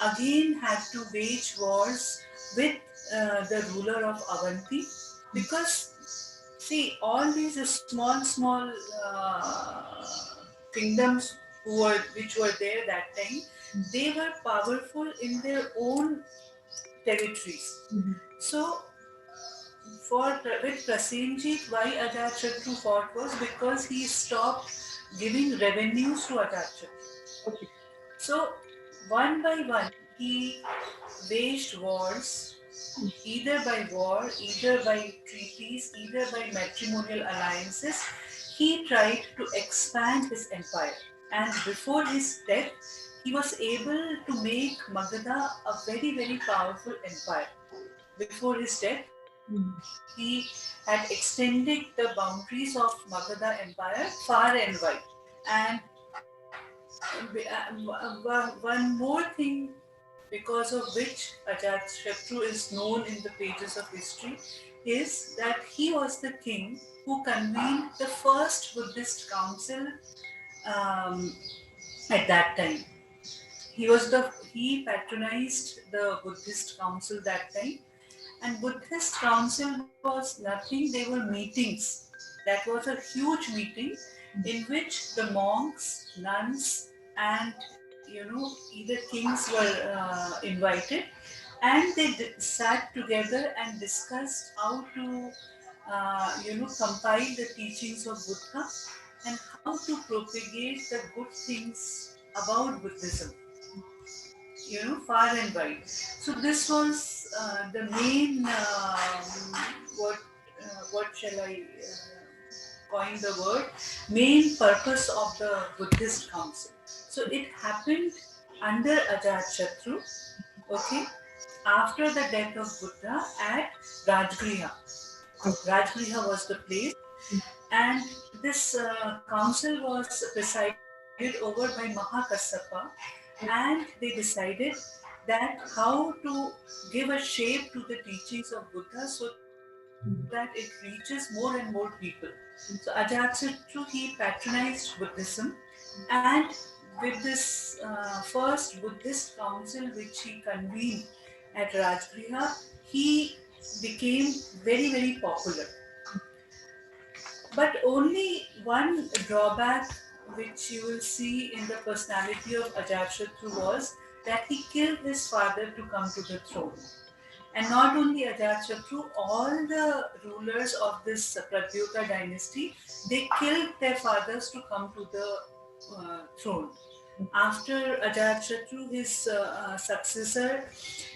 again had to wage wars with the ruler of Avanti because see, all these small kingdoms which were there that time, they were powerful in their own territories. So, with Prasenjit, why Ajatashatru fought was because he stopped giving revenues to Ajatashatru. So, one by one, he waged wars, either by war, either by treaties, either by matrimonial alliances. He tried to expand his empire. And before his death, he was able to make Magadha a very, very powerful empire. Before his death, He had extended the boundaries of Magadha Empire far and wide. And one more thing because of which Ajatashatru is known in the pages of history is that he was the king who convened the first Buddhist council um, at that time. He patronized the Buddhist council that time, and Buddhist council was nothing. They were meetings. That was a huge meeting in which the monks, nuns, and either kings were invited, and they sat together and discussed how to compile the teachings of Buddha and how to propagate the good things about Buddhism, far and wide. So this was the main what shall I coin the word, main purpose of the Buddhist council. So it happened under Ajatashatru, okay, after the death of Buddha at Rajgriha. Rajgriha was the place, and this council was presided over by Mahakassapa, and they decided that how to give a shape to the teachings of Buddha so that it reaches more and more people. So Ajatashatru, he patronized Buddhism, and with this first Buddhist council which he convened at Rajgriha, he became very, very popular. But only one drawback which you will see in the personality of Ajatashatru was that he killed his father to come to the throne. And not only Ajatashatru, all the rulers of this Pradyuta dynasty, they killed their fathers to come to the throne. After Ajatashatru, his successor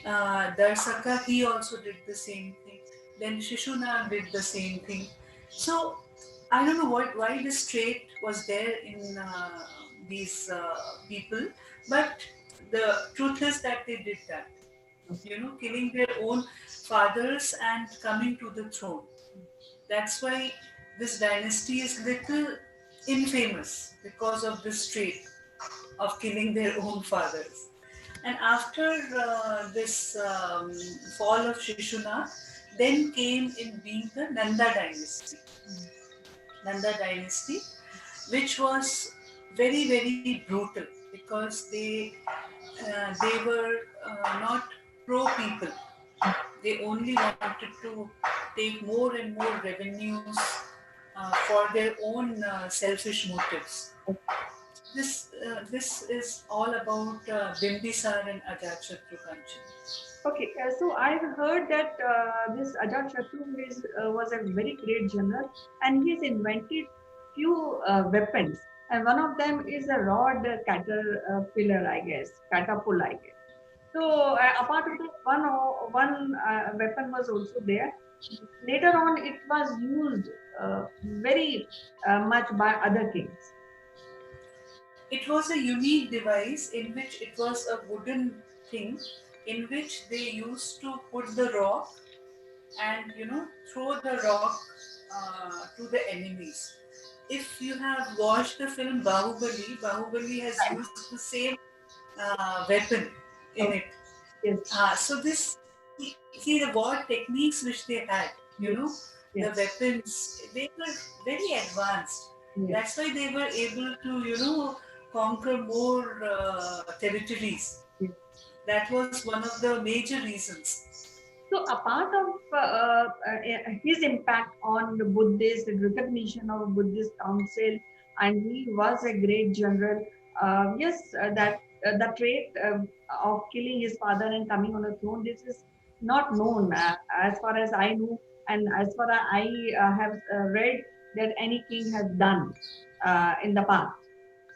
Darsaka, he also did the same thing. Then Shishuna did the same thing. So I don't know why this trait was there in these people, but the truth is that they did that. Killing their own fathers and coming to the throne. That's why this dynasty is little infamous because of this trait of killing their own fathers. And after this fall of Shishuna, then came in being the Nanda dynasty. Nanda dynasty, which was very, very brutal because they were not pro people. They only wanted to take more and more revenues for their own selfish motives. This is all about Bimbisar and Ajatashatru Kanchan. Okay, so I've heard that this Ajatashatru was a very great general, and he's invented few weapons, and one of them is a rod caterpillar, I guess, catapult, I guess. So apart of that, one weapon was also there. Later on, it was used very much by other kings. It was a unique device in which it was a wooden thing in which they used to put the rock and throw the rock to the enemies. If you have watched the film Bahubali has used the same weapon in it. Yes. So this, see the war techniques which they had, the weapons, they were very advanced. That's why they were able to, conquer more territories. That was one of the major reasons. So, apart of his impact on the Buddhist, the recognition of Buddhist council, and he was a great general. Yes, that the trait of killing his father and coming on the throne, this is not known as far as I know, and as far as I have read that any king has done in the past.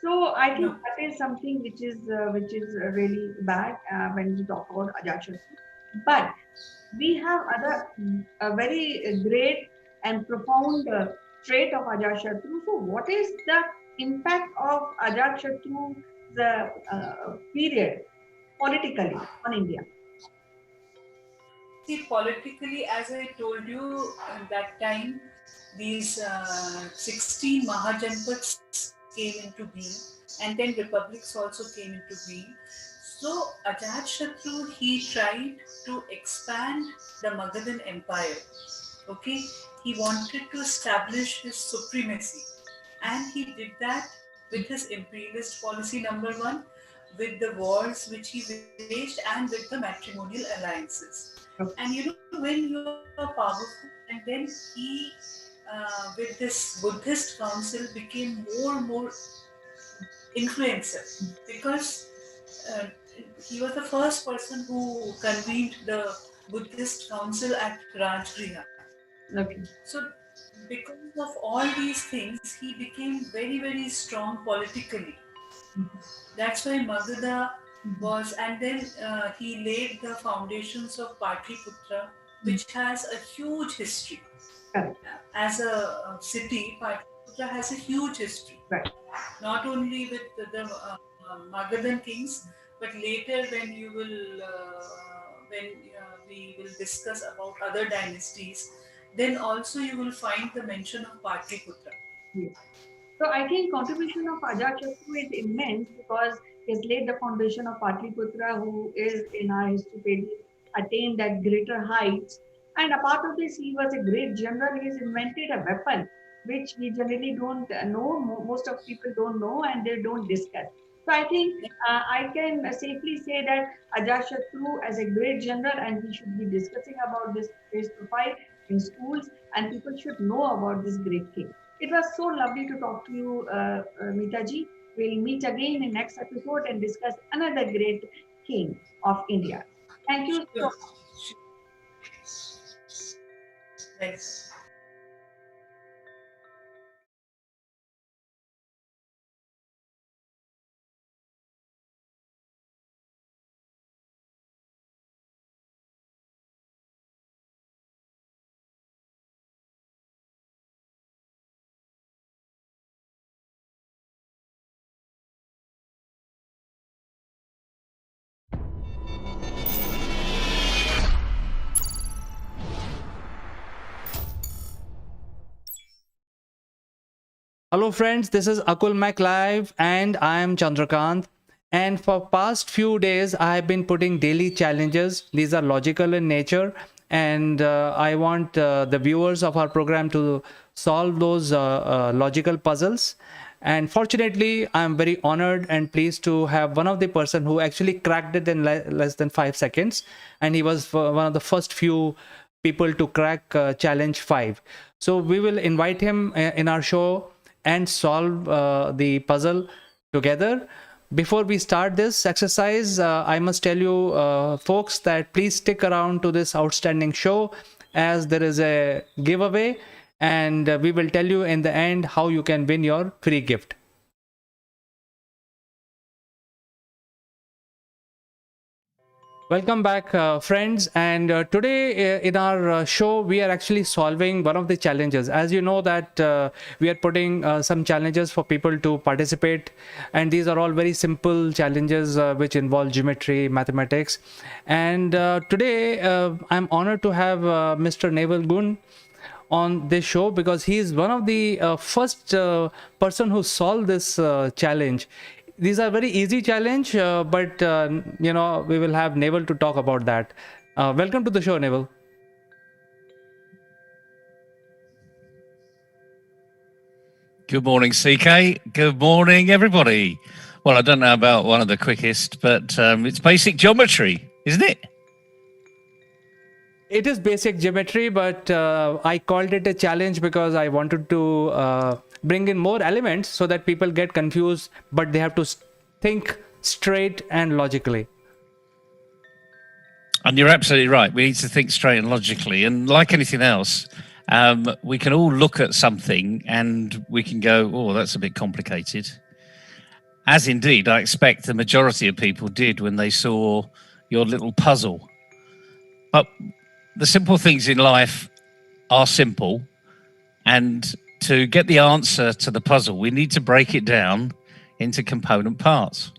So I think that is something which is really bad when we talk about Ajatashatru. But we have other very great and profound trait of Ajatashatru. So, what is the impact of Ajatashatru the period politically on India? See, politically, as I told you at that time, these 16 Mahajanpads came into being, and then republics also came into being. So Ajatashatru, he tried to expand the Magadhan Empire. Okay, he wanted to establish his supremacy, and he did that with his imperialist policy number one, with the wars which he waged, and with the matrimonial alliances. And when you are powerful, and then he, with this Buddhist council, became more and more influential because uh, he was the first person who convened the Buddhist council at Rajgriha. Okay. So, because of all these things, he became very, very strong politically. That's why Magadha was, and then he laid the foundations of Patliputra, which has a huge history. Correct. As a city, Patliputra has a huge history. Right. Not only with the Magadhan kings, but later when you will, we will discuss about other dynasties, then also you will find the mention of Patliputra. Yes. So I think contribution of Ajatashatru is immense because he has laid the foundation of Patliputra, who is in our history attained at greater heights. And apart of this, he was a great general. He has invented a weapon which we generally don't know. Most of people don't know and they don't discuss. So I think I can safely say that Ajatashatru as a great general, and we should be discussing about this his profile in schools, and people should know about this great king. It was so lovely to talk to you, Mitaji. We'll meet again in next episode and discuss another great king of India. Thank you so much. Thanks. Hello friends, this is Akulmach live and I am Chandrakant. And for past few days, I have been putting daily challenges. These are logical in nature, and I want the viewers of our program to solve those logical puzzles. And fortunately, I am very honored and pleased to have one of the person who actually cracked it in less than 5 seconds, and he was one of the first few people to crack challenge 5. So we will invite him in our show and solve the puzzle together. Before we start this exercise, I must tell you folks that please stick around to this outstanding show, as there is a giveaway, and we will tell you in the end how you can win your free gift. Welcome back, friends. And today in our show, we are actually solving one of the challenges. As you know that we are putting some challenges for people to participate. And these are all very simple challenges which involve geometry, mathematics. And today, I'm honored to have Mr. Naval Gun on this show because he is one of the first person who solved this challenge. These are very easy challenge, but you know, we will have Naval to talk about that. Welcome to the show, Naval. Good morning, CK. Good morning, everybody. Well, I don't know about one of the quickest, but it's basic geometry, isn't it? It is basic geometry, but I called it a challenge because I wanted to bring in more elements so that people get confused, but they have to think straight and logically. And you're absolutely right. We need to think straight and logically. And like anything else, we can all look at something and we can go, oh, that's a bit complicated. As indeed, I expect the majority of people did when they saw your little puzzle. But the simple things in life are simple. And to get the answer to the puzzle, we need to break it down into component parts.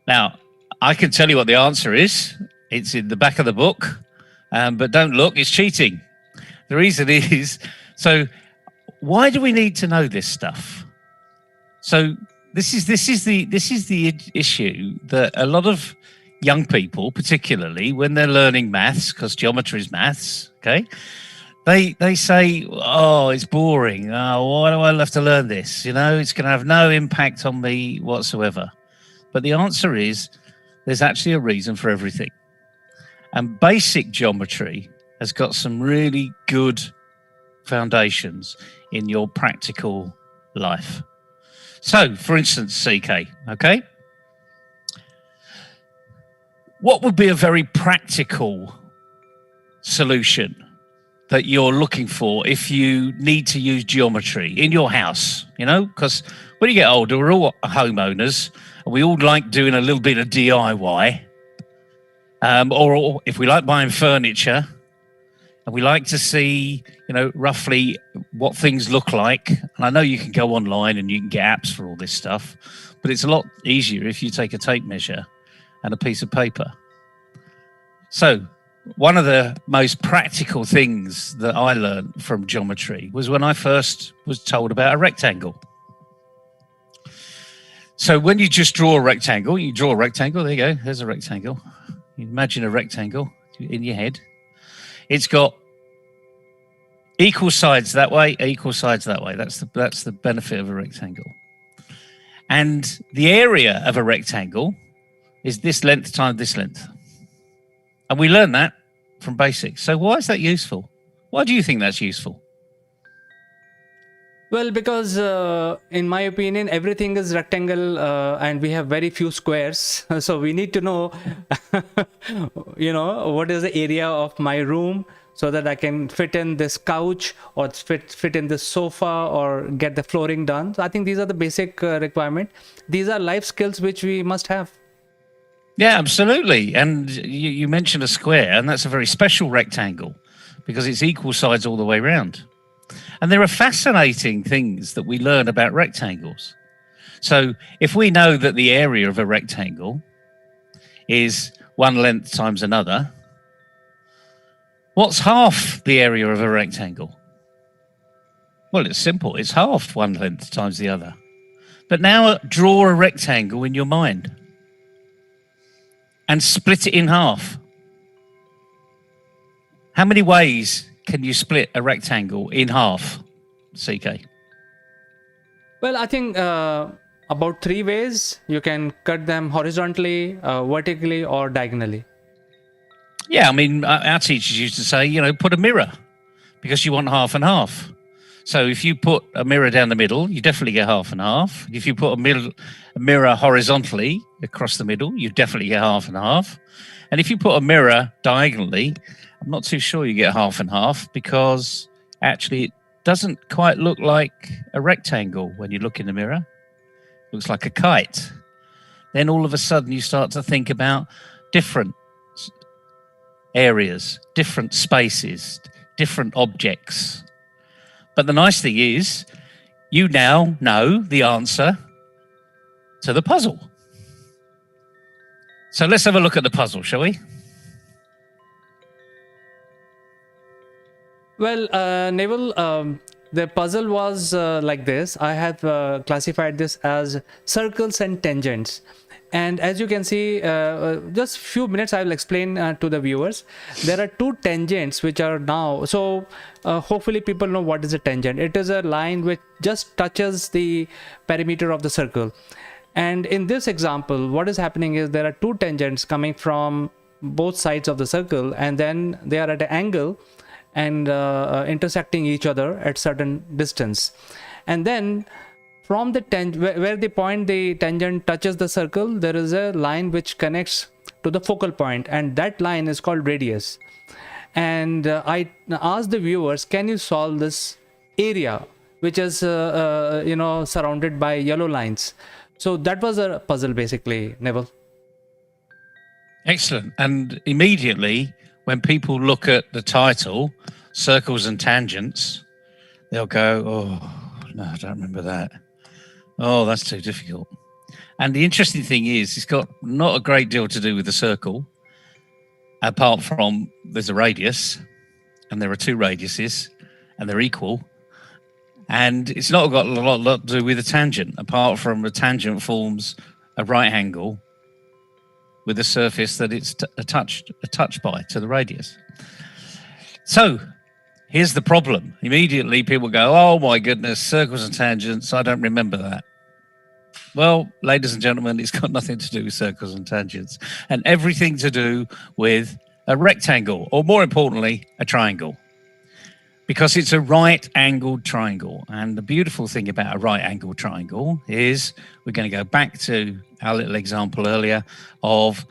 Now, I can tell you what the answer is. It's in the back of the book, But don't look, it's cheating. The reason is, so why do we need to know this stuff? So this is the issue that a lot of young people, particularly when they're learning maths, because geometry is maths, okay, they say, oh, it's boring. Oh, why do I have to learn this? You know, it's going to have no impact on me whatsoever. But the answer is there's actually a reason for everything. And basic geometry has got some really good foundations in your practical life. So, for instance, CK, okay? What would be a very practical solution that you're looking for if you need to use geometry in your house? You know, because when you get older, we're all homeowners, and we all like doing a little bit of DIY. Or if we like buying furniture, and we like to see, you know, roughly what things look like. And I know you can go online and you can get apps for all this stuff, but it's a lot easier if you take a tape measure and a piece of paper. So one of the most practical things that I learned from geometry was when I first was told about a rectangle. So when you just draw a rectangle, there you go, there's a rectangle. You imagine a rectangle in your head. It's got equal sides that way, equal sides that way. That's the benefit of a rectangle. And the area of a rectangle is this length times this length. And we learn that from basics. So why is that useful? Why do you think that's useful? Well, because in my opinion, everything is rectangle and we have very few squares. So we need to know, you know, what is the area of my room so that I can fit in this couch or fit in this sofa or get the flooring done. So I think these are the basic requirement. These are life skills which we must have. Yeah, absolutely. And you mentioned a square, and that's a very special rectangle because it's equal sides all the way around. And there are fascinating things that we learn about rectangles. So if we know that the area of a rectangle is one length times another, what's half the area of a rectangle? Well, it's simple. It's half one length times the other. But now draw a rectangle in your mind and split it in half. How many ways can you split a rectangle in half, CK? Well, I think about 3 ways. You can cut them horizontally, vertically, or diagonally. Yeah, I mean, our teachers used to say, you know, put a mirror because you want half and half. So if you put a mirror down the middle, you definitely get half and half. If you put a mirror horizontally across the middle, you definitely get half and half. And if you put a mirror diagonally, I'm not too sure you get half and half because actually it doesn't quite look like a rectangle when you look in the mirror. It looks like a kite. Then all of a sudden you start to think about different areas, different spaces, different objects. But the nice thing is, you now know the answer to the puzzle. So let's have a look at the puzzle, shall we? Well, Neville, the puzzle was like this. I have classified this as circles and tangents. And as you can see, just few minutes I will explain to the viewers. There are 2 tangents which are now, so hopefully people know what is a tangent. It is a line which just touches the perimeter of the circle. And in this example, what is happening is there are 2 tangents coming from both sides of the circle, and then they are at an angle and intersecting each other at certain distance. And then from the where the point the tangent touches the circle, there is a line which connects to the focal point, and that line is called radius. And I asked the viewers, can you solve this area which is you know, surrounded by yellow lines? So that was a puzzle basically, Neville. Excellent. And immediately when people look at the title, Circles and Tangents, they'll go, oh, no, I don't remember that. Oh, that's too difficult. And the interesting thing is, it's got not a great deal to do with the circle. apart from there's a radius, and there are two radiuses, and they're equal. And it's not got a lot to do with a tangent, apart from the tangent forms a right angle with a surface that it's attached by to the radius. So here's the problem. Immediately people go, oh my goodness, circles and tangents, I don't remember that. Well, ladies and gentlemen, it's got nothing to do with circles and tangents, and everything to do with a rectangle, or more importantly, a triangle. Because it's a right-angled triangle. And the beautiful thing about a right-angled triangle is, we're going to go back to our little example earlier of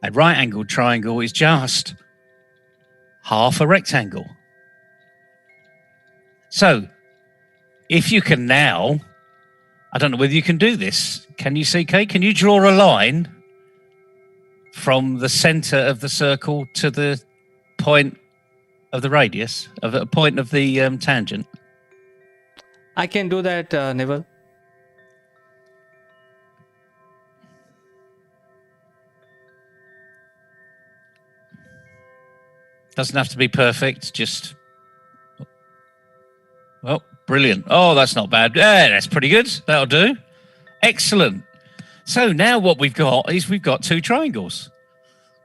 a right-angled triangle is just half a rectangle. So if you can now, I don't know whether you can do this. Can you see, Kate? Can you draw a line from the center of the circle to the point of the radius, of a point of the tangent? I can do that, Neville. Doesn't have to be perfect, just... Oh, brilliant. Oh, that's not bad. Yeah, that's pretty good. That'll do. Excellent. So now what we've got is we've got two triangles.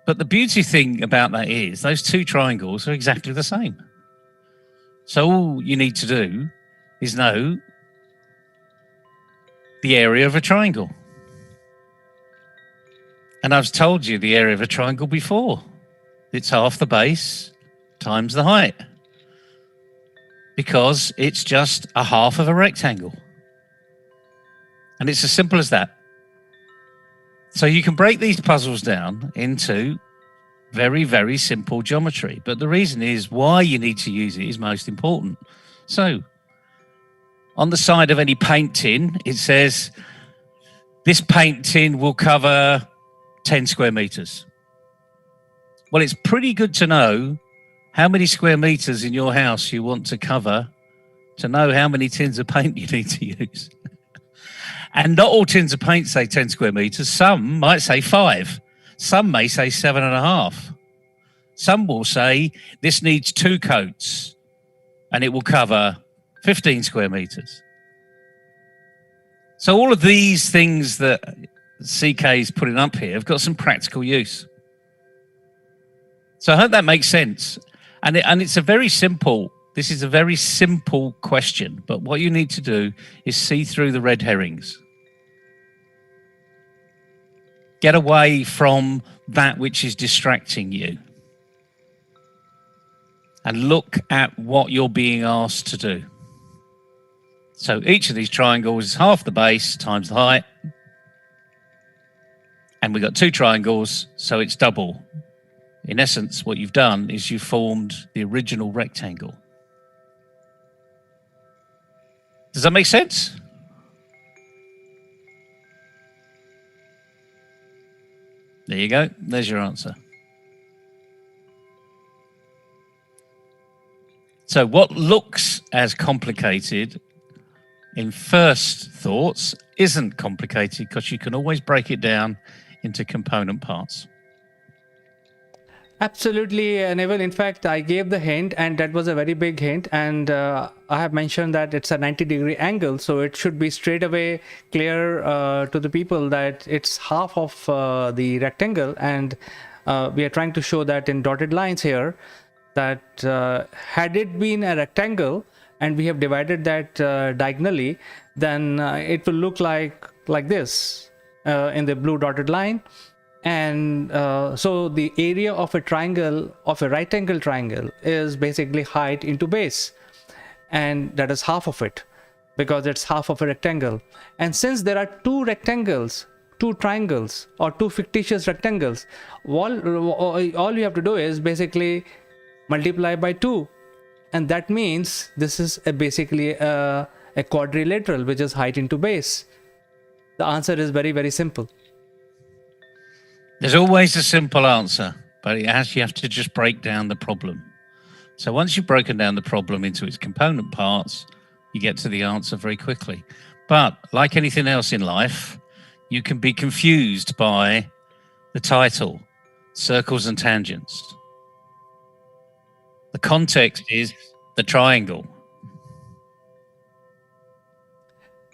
But the beauty thing about that is those two triangles are exactly the same. So all you need to do is know the area of a triangle. And I've told you the area of a triangle before. It's half the base times the height. Because it's just a half of a rectangle. And it's as simple as that. So you can break these puzzles down into very, very simple geometry. But the reason is why you need to use it is most important. So on the side of any paint tin, it says, this paint tin will cover 10 square meters. Well, it's pretty good to know how many square meters in your house you want to cover to know how many tins of paint you need to use. And not all tins of paint say 10 square meters. Some might say 5. Some may say 7.5. Some will say this needs 2 coats and it will cover 15 square meters. So all of these things that CK is putting up here have got some practical use. So I hope that makes sense. And it's a very simple, this is a very simple question, but what you need to do is see through the red herrings. Get away from that which is distracting you. And look at what you're being asked to do. So each of these triangles is half the base times the height. And we've got 2 triangles, so it's double. In essence, what you've done is you've formed the original rectangle. Does that make sense? There you go. There's your answer. So what looks as complicated in first thoughts isn't complicated because you can always break it down into component parts. Absolutely, Neville. In fact, I gave the hint, and that was a very big hint. And I have mentioned that it's a 90-degree angle, so it should be straight away clear to the people that it's half of the rectangle. And we are trying to show that in dotted lines here, that had it been a rectangle and we have divided that diagonally, then it will look like this in the blue dotted line. And so the area of a triangle, of a right angle triangle, is basically height into base, and that is half of it because it's half of a rectangle. And since there are 2 rectangles, 2 triangles, or 2 fictitious rectangles, all you have to do is basically multiply by 2, and that means this is basically a quadrilateral, which is height into base. The answer is very, very simple. There's always a simple answer, but you have to just break down the problem. So once you've broken down the problem into its component parts, you get to the answer very quickly. But like anything else in life, you can be confused by the title. circles and tangents. The context is the triangle.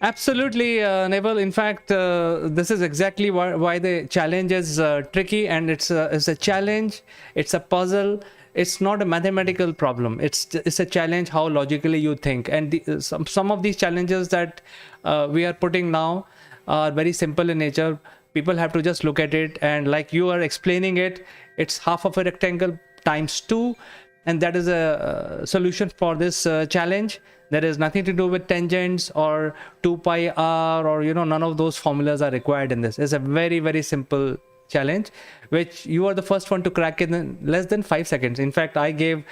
Absolutely, Neville. In fact, this is exactly why the challenge is tricky, and it's a challenge. It's a puzzle. It's not a mathematical problem. It's a challenge how logically you think. And some of these challenges that we are putting now are very simple in nature. People have to just look at it, and like you are explaining it, it's half of a rectangle times 2, and that is a solution for this challenge. There is nothing to do with tangents or 2 pi r, or none of those formulas are required in this. It's a very, very simple challenge, which you are the first one to crack in less than 5 seconds. In fact, I gave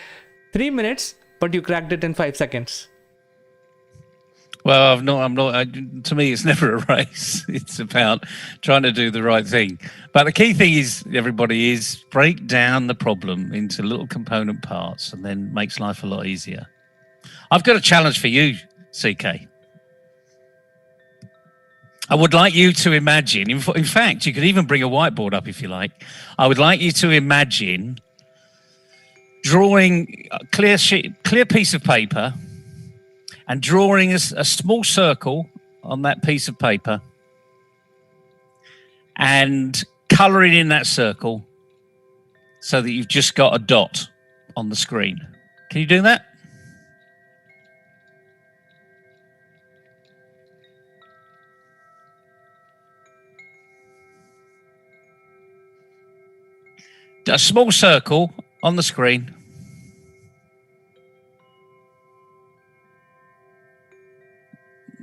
3 minutes, but you cracked it in 5 seconds. Well, to me, it's never a race. It's about trying to do the right thing. But the key thing is, everybody, is break down the problem into little component parts, and then makes life a lot easier. I've got a challenge for you, CK. I would like you to imagine, in fact, you could even bring a whiteboard up if you like. I would like you to imagine drawing a clear piece of paper, and drawing a small circle on that piece of paper, and colouring in that circle so that you've just got a dot on the screen. Can you do that? A small circle on the screen.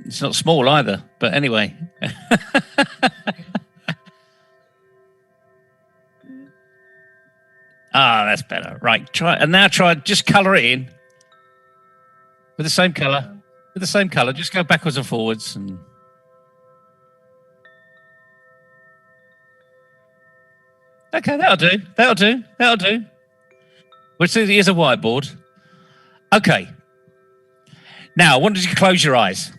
It's not small either, but anyway. That's better. Right, just colour it in with the same colour. With the same colour, just go backwards and forwards. And okay, that'll do. Well, here's a whiteboard. Okay. Now, I want you to close your eyes.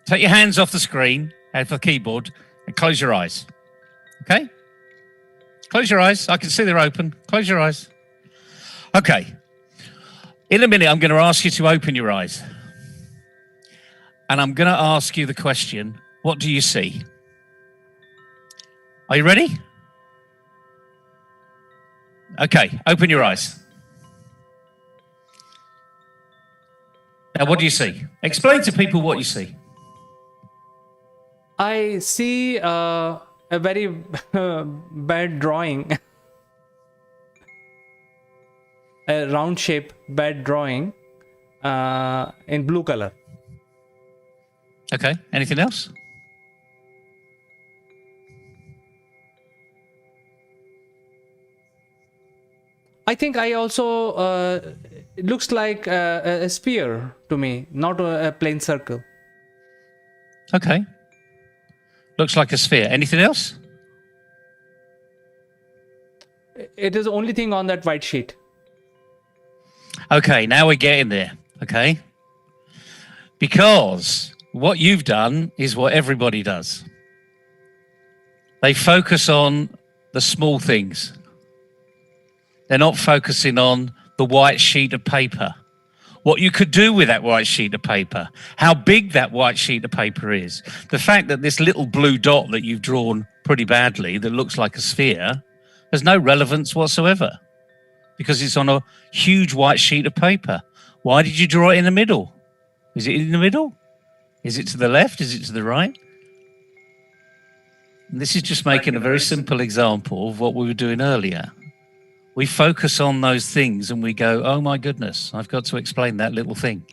Take your hands off the screen, off the keyboard, and close your eyes. Okay? Close your eyes. I can see they're open. Close your eyes. Okay. In a minute, I'm going to ask you to open your eyes. And I'm going to ask you the question, what do you see? Are you ready? Okay, open your eyes. Now, what do you see? Explain to people what you see. I see a very bad drawing, a round shape bad drawing in blue color. Okay, anything else? I think I also, it looks like a sphere to me, not a plain circle. Okay. Looks like a sphere. Anything else? It is the only thing on that white sheet. Okay, now we're getting there. Okay. Because what you've done is what everybody does. They focus on the small things. They're not focusing on the white sheet of paper. What you could do with that white sheet of paper, how big that white sheet of paper is. The fact that this little blue dot that you've drawn pretty badly that looks like a sphere has no relevance whatsoever because it's on a huge white sheet of paper. Why did you draw it in the middle? Is it in the middle? Is it to the left? Is it to the right? And this is just making a very simple example of what we were doing earlier. We focus on those things and we go, oh my goodness, I've got to explain that little thing.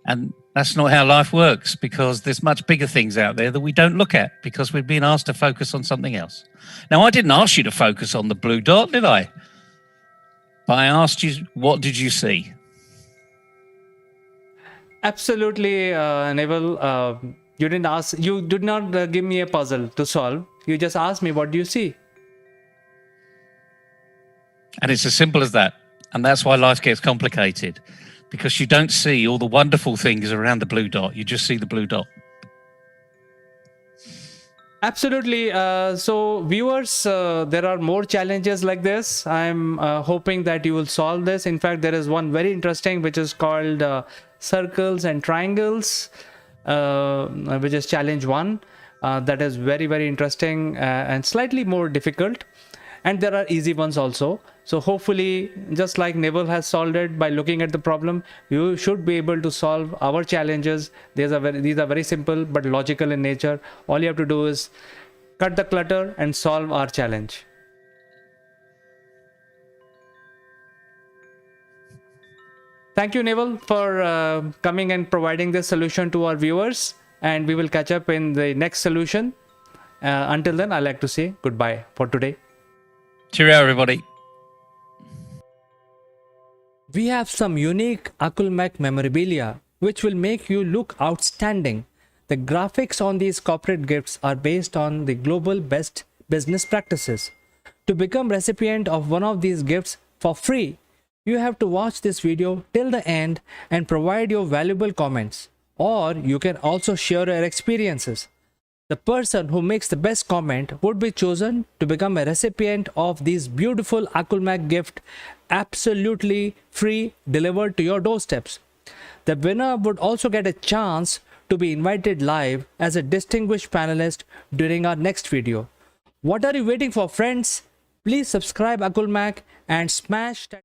And that's not how life works, because there's much bigger things out there that we don't look at because we've been asked to focus on something else. Now, I didn't ask you to focus on the blue dot, did I? But I asked you, what did you see? Absolutely, Neville. You did not give me a puzzle to solve. You just asked me, what do you see? And it's as simple as that. And that's why life gets complicated, because you don't see all the wonderful things around the blue dot. You just see the blue dot. Absolutely. So, viewers, there are more challenges like this. I'm hoping that you will solve this. In fact, there is one very interesting which is called circles and triangles, which is challenge one. That is very, very interesting and slightly more difficult. And there are easy ones also. So hopefully, just like Neville has solved it by looking at the problem, you should be able to solve our challenges. These are very simple but logical in nature. All you have to do is cut the clutter and solve our challenge. Thank you, Neville, for coming and providing this solution to our viewers. And we will catch up in the next solution. Until then, I'd like to say goodbye for today. Cheerio, everybody. We have some unique Akulmach memorabilia which will make you look outstanding. The graphics on these corporate gifts are based on the global best business practices. To become recipient of one of these gifts for free, you have to watch this video till the end and provide your valuable comments. Or you can also share your experiences. The person who makes the best comment would be chosen to become a recipient of these beautiful Akulmach gift, absolutely free, delivered to your doorsteps. The winner would also get a chance to be invited live as a distinguished panelist during our next video. What are you waiting for, friends? Please subscribe Akulmach and smash that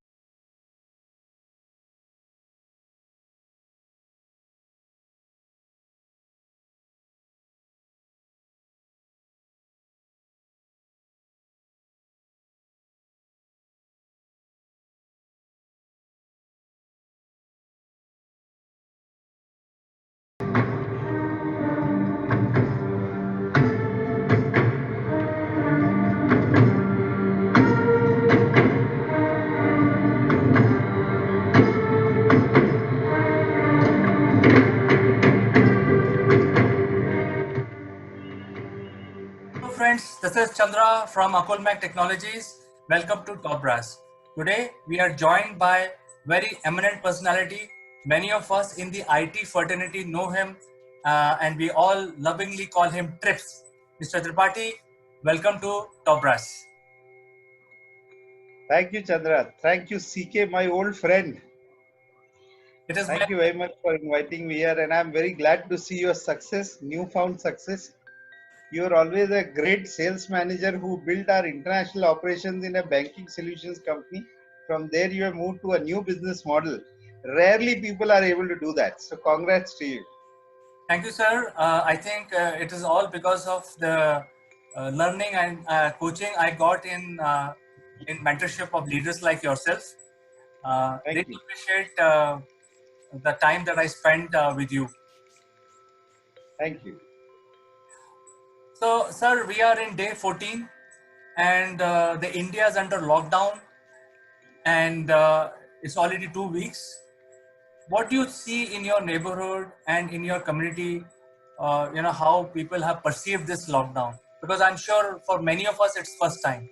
Hello friends, this is Chandra from Akulmach Technologies. Welcome to Top Brass. Today we are joined by very eminent personality. Many of us in the IT fraternity know him and we all lovingly call him Trips. Mr. Tripathi, welcome to Top Brass. Thank you, Chandra. Thank you, CK, my old friend. Thank you very much for inviting me here, and I'm very glad to see your success, newfound success. You're always a great sales manager who built our international operations in a banking solutions company. From there, you have moved to a new business model. Rarely people are able to do that. So, congrats to you. Thank you, sir. I think it is all because of the learning and coaching I got in mentorship of leaders like yourself. Really appreciate the time that I spent with you. Thank you. So, sir, we are in day 14 and the India is under lockdown and it's already 2 weeks. What do you see in your neighborhood and in your community, how people have perceived this lockdown? Because I'm sure for many of us, it's first time.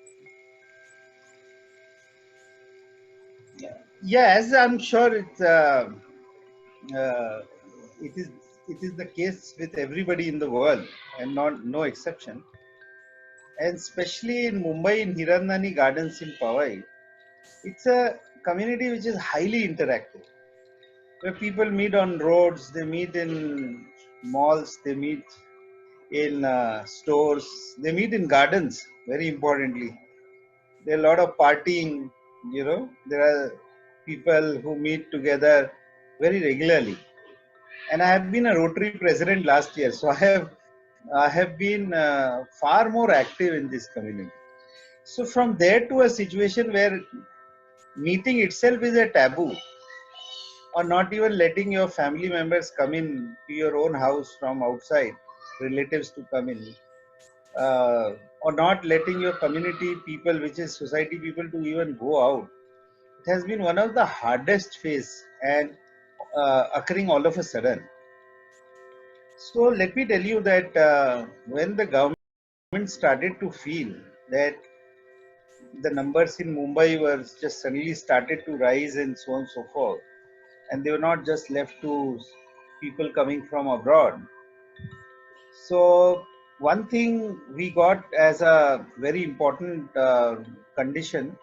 Yes, I'm sure uh, it is the case with everybody in the world, and no exception. And especially in Mumbai, in Hirandani Gardens in Powai, it's a community which is highly interactive, where people meet on roads, they meet in malls, they meet in stores, they meet in gardens. Very importantly, there are a lot of partying. There are people who meet together very regularly. And I have been a Rotary president last year, so I have been far more active in this community. So from there to a situation where meeting itself is a taboo, or not even letting your family members come in to your own house from outside, relatives to come in, or not letting your community people, which is society people, to even go out. It has been one of the hardest phase and occurring all of a sudden. So let me tell you that when the government started to feel that the numbers in Mumbai were just suddenly started to rise and so on and so forth, and they were not just left to people coming from abroad. So one thing we got as a very important condition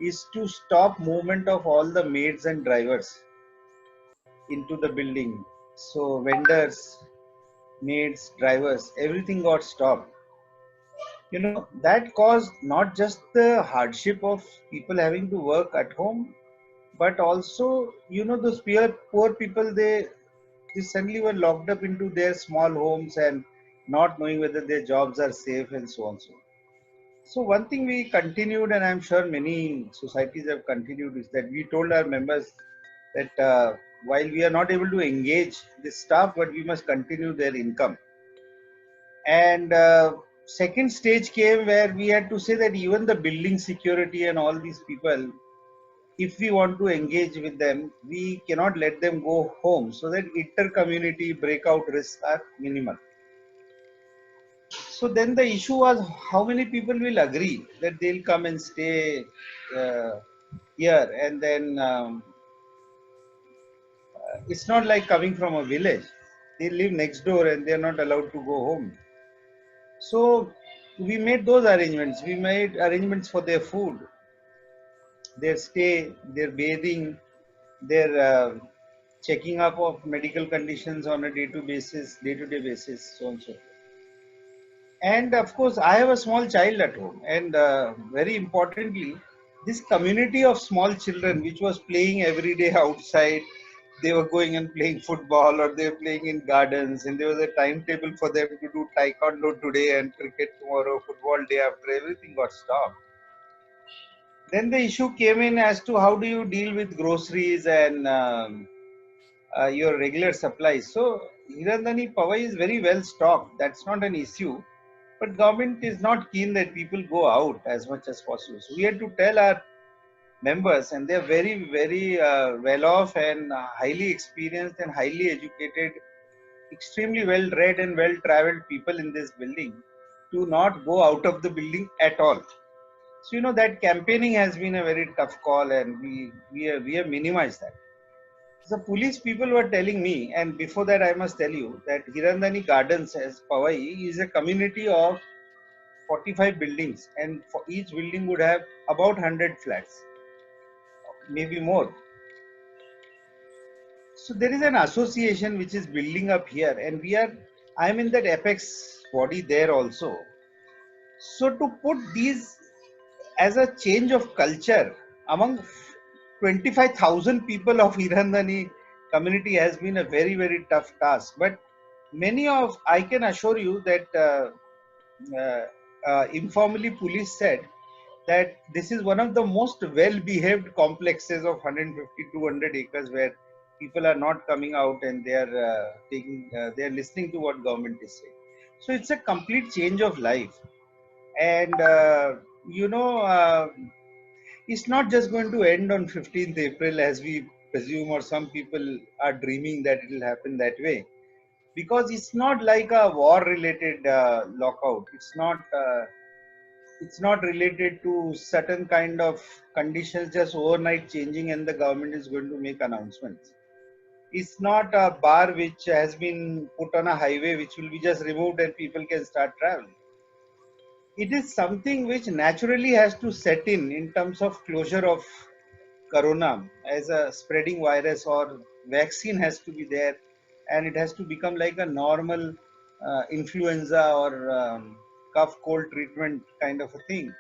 is to stop movement of all the maids and drivers into the building. So vendors, maids, drivers, everything got stopped. That caused not just the hardship of people having to work at home, but also, those poor people, they suddenly were locked up into their small homes and not knowing whether their jobs are safe and so on. So one thing we continued, and I'm sure many societies have continued, is that we told our members that while we are not able to engage the staff, but we must continue their income. And second stage came where we had to say that even the building security and all these people, if we want to engage with them, we cannot let them go home, so that inter-community breakout risks are minimal. So then the issue was how many people will agree that they'll come and stay here, and then it's not like coming from a village. They live next door and they're not allowed to go home. So we made those arrangements. We made arrangements for their food, their stay, their bathing, their checking up of medical conditions on a day-to-day basis, so on and so forth. And of course, I have a small child at home, and very importantly, this community of small children, which was playing every day outside, they were going and playing football, or they were playing in gardens, and there was a timetable for them to do taekwondo today and cricket tomorrow, football day after. Everything got stopped. Then the issue came in as to how do you deal with groceries and your regular supplies. So Hirandani Pawai is very well stocked. That's not an issue. But government is not keen that people go out as much as possible. So we had to tell our members, and they're very, very well off and highly experienced and highly educated, extremely well read and well traveled people in this building, to not go out of the building at all. So that campaigning has been a very tough call, and we have minimized that. The police people were telling me, and before that I must tell you that Hirandani Gardens as Pawai is a community of 45 buildings, and for each building would have about 100 flats, maybe more. So there is an association which is building up here, and I'm in that apex body there also. So to put these as a change of culture among 25,000 people of Hirandani community has been a very, very tough task. But I can assure you that informally police said that this is one of the most well-behaved complexes of 150, 200 acres, where people are not coming out and they are they are listening to what government is saying. So it's a complete change of life, and it's not just going to end on 15th April as we presume, or some people are dreaming that it will happen that way, because it's not like a war-related lockout. It's not related to certain kind of conditions just overnight changing and the government is going to make announcements. It's not a bar which has been put on a highway which will be just removed and people can start traveling. It is something which naturally has to set in terms of closure of corona as a spreading virus, or vaccine has to be there, and it has to become like a normal influenza or cough cold treatment kind of a thing.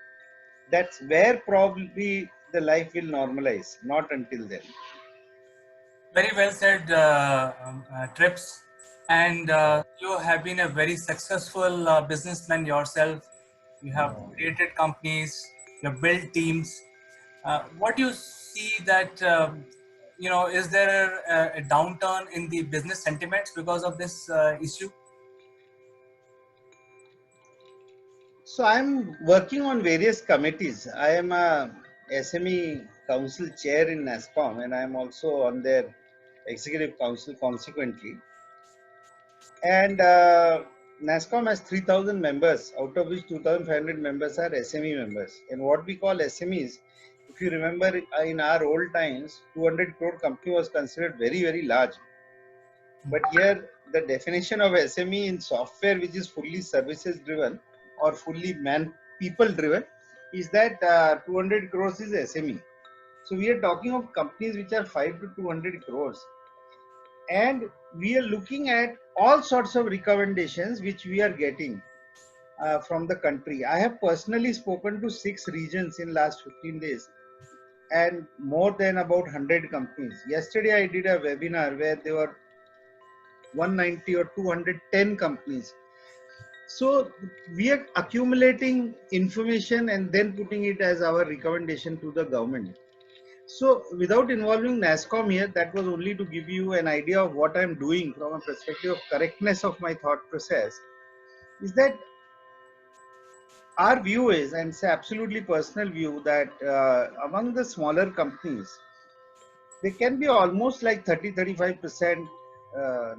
That's where probably the life will normalize, not until then. Very well said, Trips. And you have been a very successful businessman yourself. You have created companies, you have built teams. What do you see that, is there a downturn in the business sentiments because of this issue? So I'm working on various committees. I am a SME council chair in NASCOM, and I'm also on their executive council consequently. And NASCOM has 3,000 members, out of which 2,500 members are SME members. And what we call SMEs, if you remember in our old times, 200 crore company was considered very, very large. But here the definition of SME in software, which is fully services driven or fully people driven, is that 200 crores is SME. So we are talking of companies which are 5 to 200 crores. And we are looking at all sorts of recommendations which we are getting from the country. I have personally spoken to 6 regions in last 15 days and more than about 100 companies. Yesterday I did a webinar where there were 190 or 210 companies. So we are accumulating information and then putting it as our recommendation to the government. So without involving NASCOM here, that was only to give you an idea of what I'm doing from a perspective of correctness of my thought process, is that our view is, and it's absolutely personal view, that among the smaller companies, they can be almost like 30-35%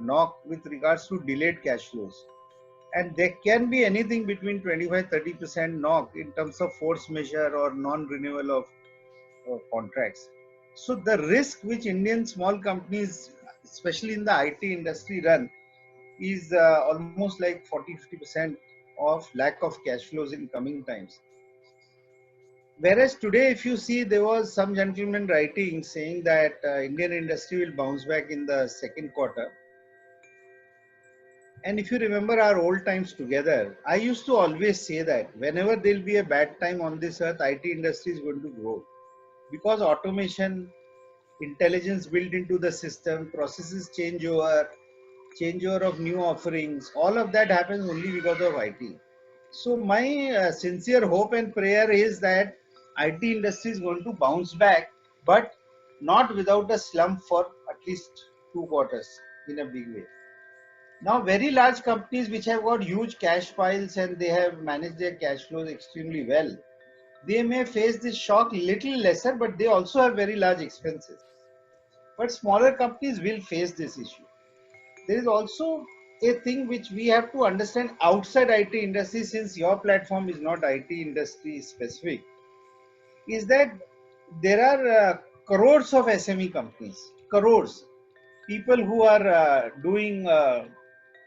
knock with regards to delayed cash flows. And there can be anything between 25-30% knock in terms of force majeure or non-renewal of contracts. So the risk which Indian small companies, especially in the IT industry, run is almost like 40-50% of lack of cash flows in coming times. Whereas today, if you see, there was some gentleman writing saying that Indian industry will bounce back in the second quarter. And if you remember our old times together, I used to always say that whenever there will be a bad time on this earth, IT industry is going to grow. Because automation, intelligence built into the system, processes changeover of new offerings, all of that happens only because of IT. So my sincere hope and prayer is that IT industry is going to bounce back, but not without a slump for at least 2 quarters in a big way. Now, very large companies which have got huge cash piles and they have managed their cash flows extremely well, they may face this shock little lesser, but they also have very large expenses. But smaller companies will face this issue. There is also a thing which we have to understand outside IT industry, since your platform is not IT industry specific, is that there are crores of SME companies, crores, people who are doing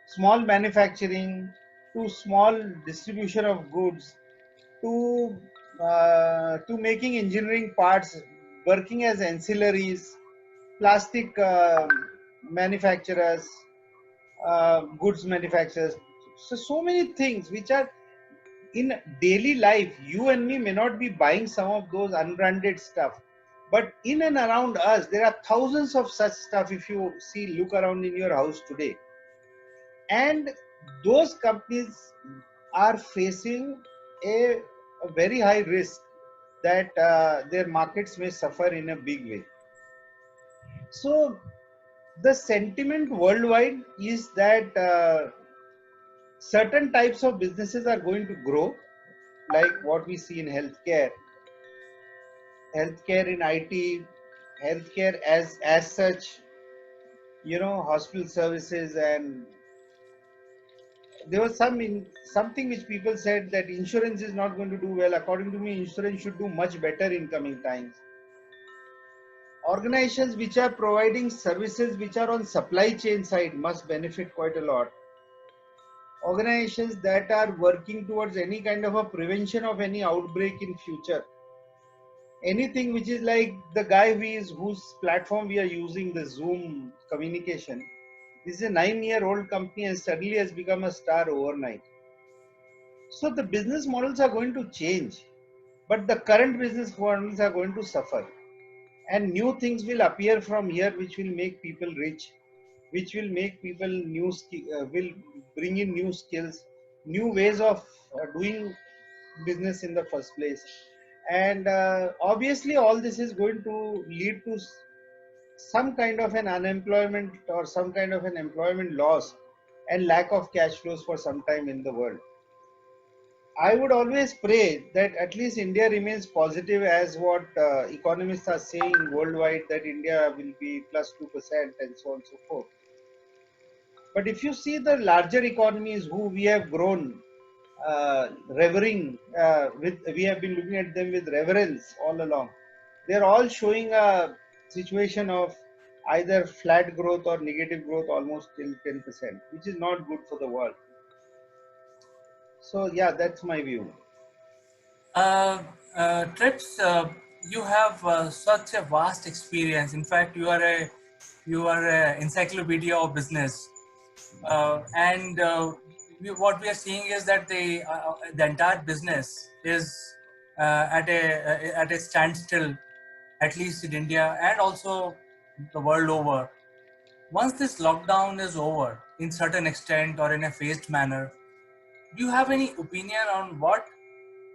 small manufacturing to small distribution of goods to making engineering parts, working as ancillaries, plastic manufacturers, goods manufacturers. So many things which are in daily life. You and me may not be buying some of those unbranded stuff, but in and around us, there are thousands of such stuff. If you see, look around in your house today. And those companies are facing a very high risk that their markets may suffer in a big way. So the sentiment worldwide is that certain types of businesses are going to grow, like what we see in healthcare in IT, healthcare as such, hospital services. And there was something which people said that insurance is not going to do well. According to me, insurance should do much better in coming times. Organizations which are providing services which are on supply chain side must benefit quite a lot. Organizations that are working towards any kind of a prevention of any outbreak in future, anything which is like the guy whose platform we are using, the Zoom communication. This is a 9-year-old company and suddenly has become a star overnight. So the business models are going to change, but the current business models are going to suffer. And new things will appear from here which will make people rich, which will make people will bring in new skills, new ways of doing business in the first place. And obviously all this is going to lead to some kind of an unemployment or some kind of an employment loss and lack of cash flows for some time in the world. I would always pray that at least India remains positive, as what economists are saying worldwide, that India will be plus 2% and so on and so forth. But if you see the larger economies who we have grown revering with, we have been looking at them with reverence all along. They're all showing a situation of either flat growth or negative growth almost till 10%, which is not good for the world. So yeah, that's my view. Trips, you have such a vast experience. In fact, you are a encyclopedia of business, and what we are seeing is that the entire business is at a standstill, at least in India and also the world over. Once this lockdown is over, in certain extent or in a phased manner, do you have any opinion on what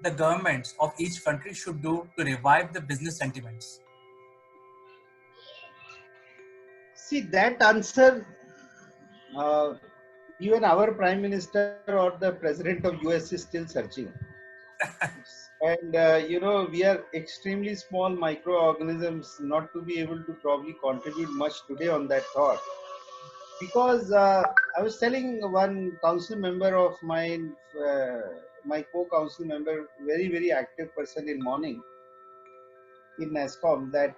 the governments of each country should do to revive the business sentiments? See, that answer, uh, even our Prime Minister or the President of US is still searching. And we are extremely small microorganisms not to be able to probably contribute much today on that thought. Because I was telling one council member of mine, my co-council member, very active person in morning in NASCOM, that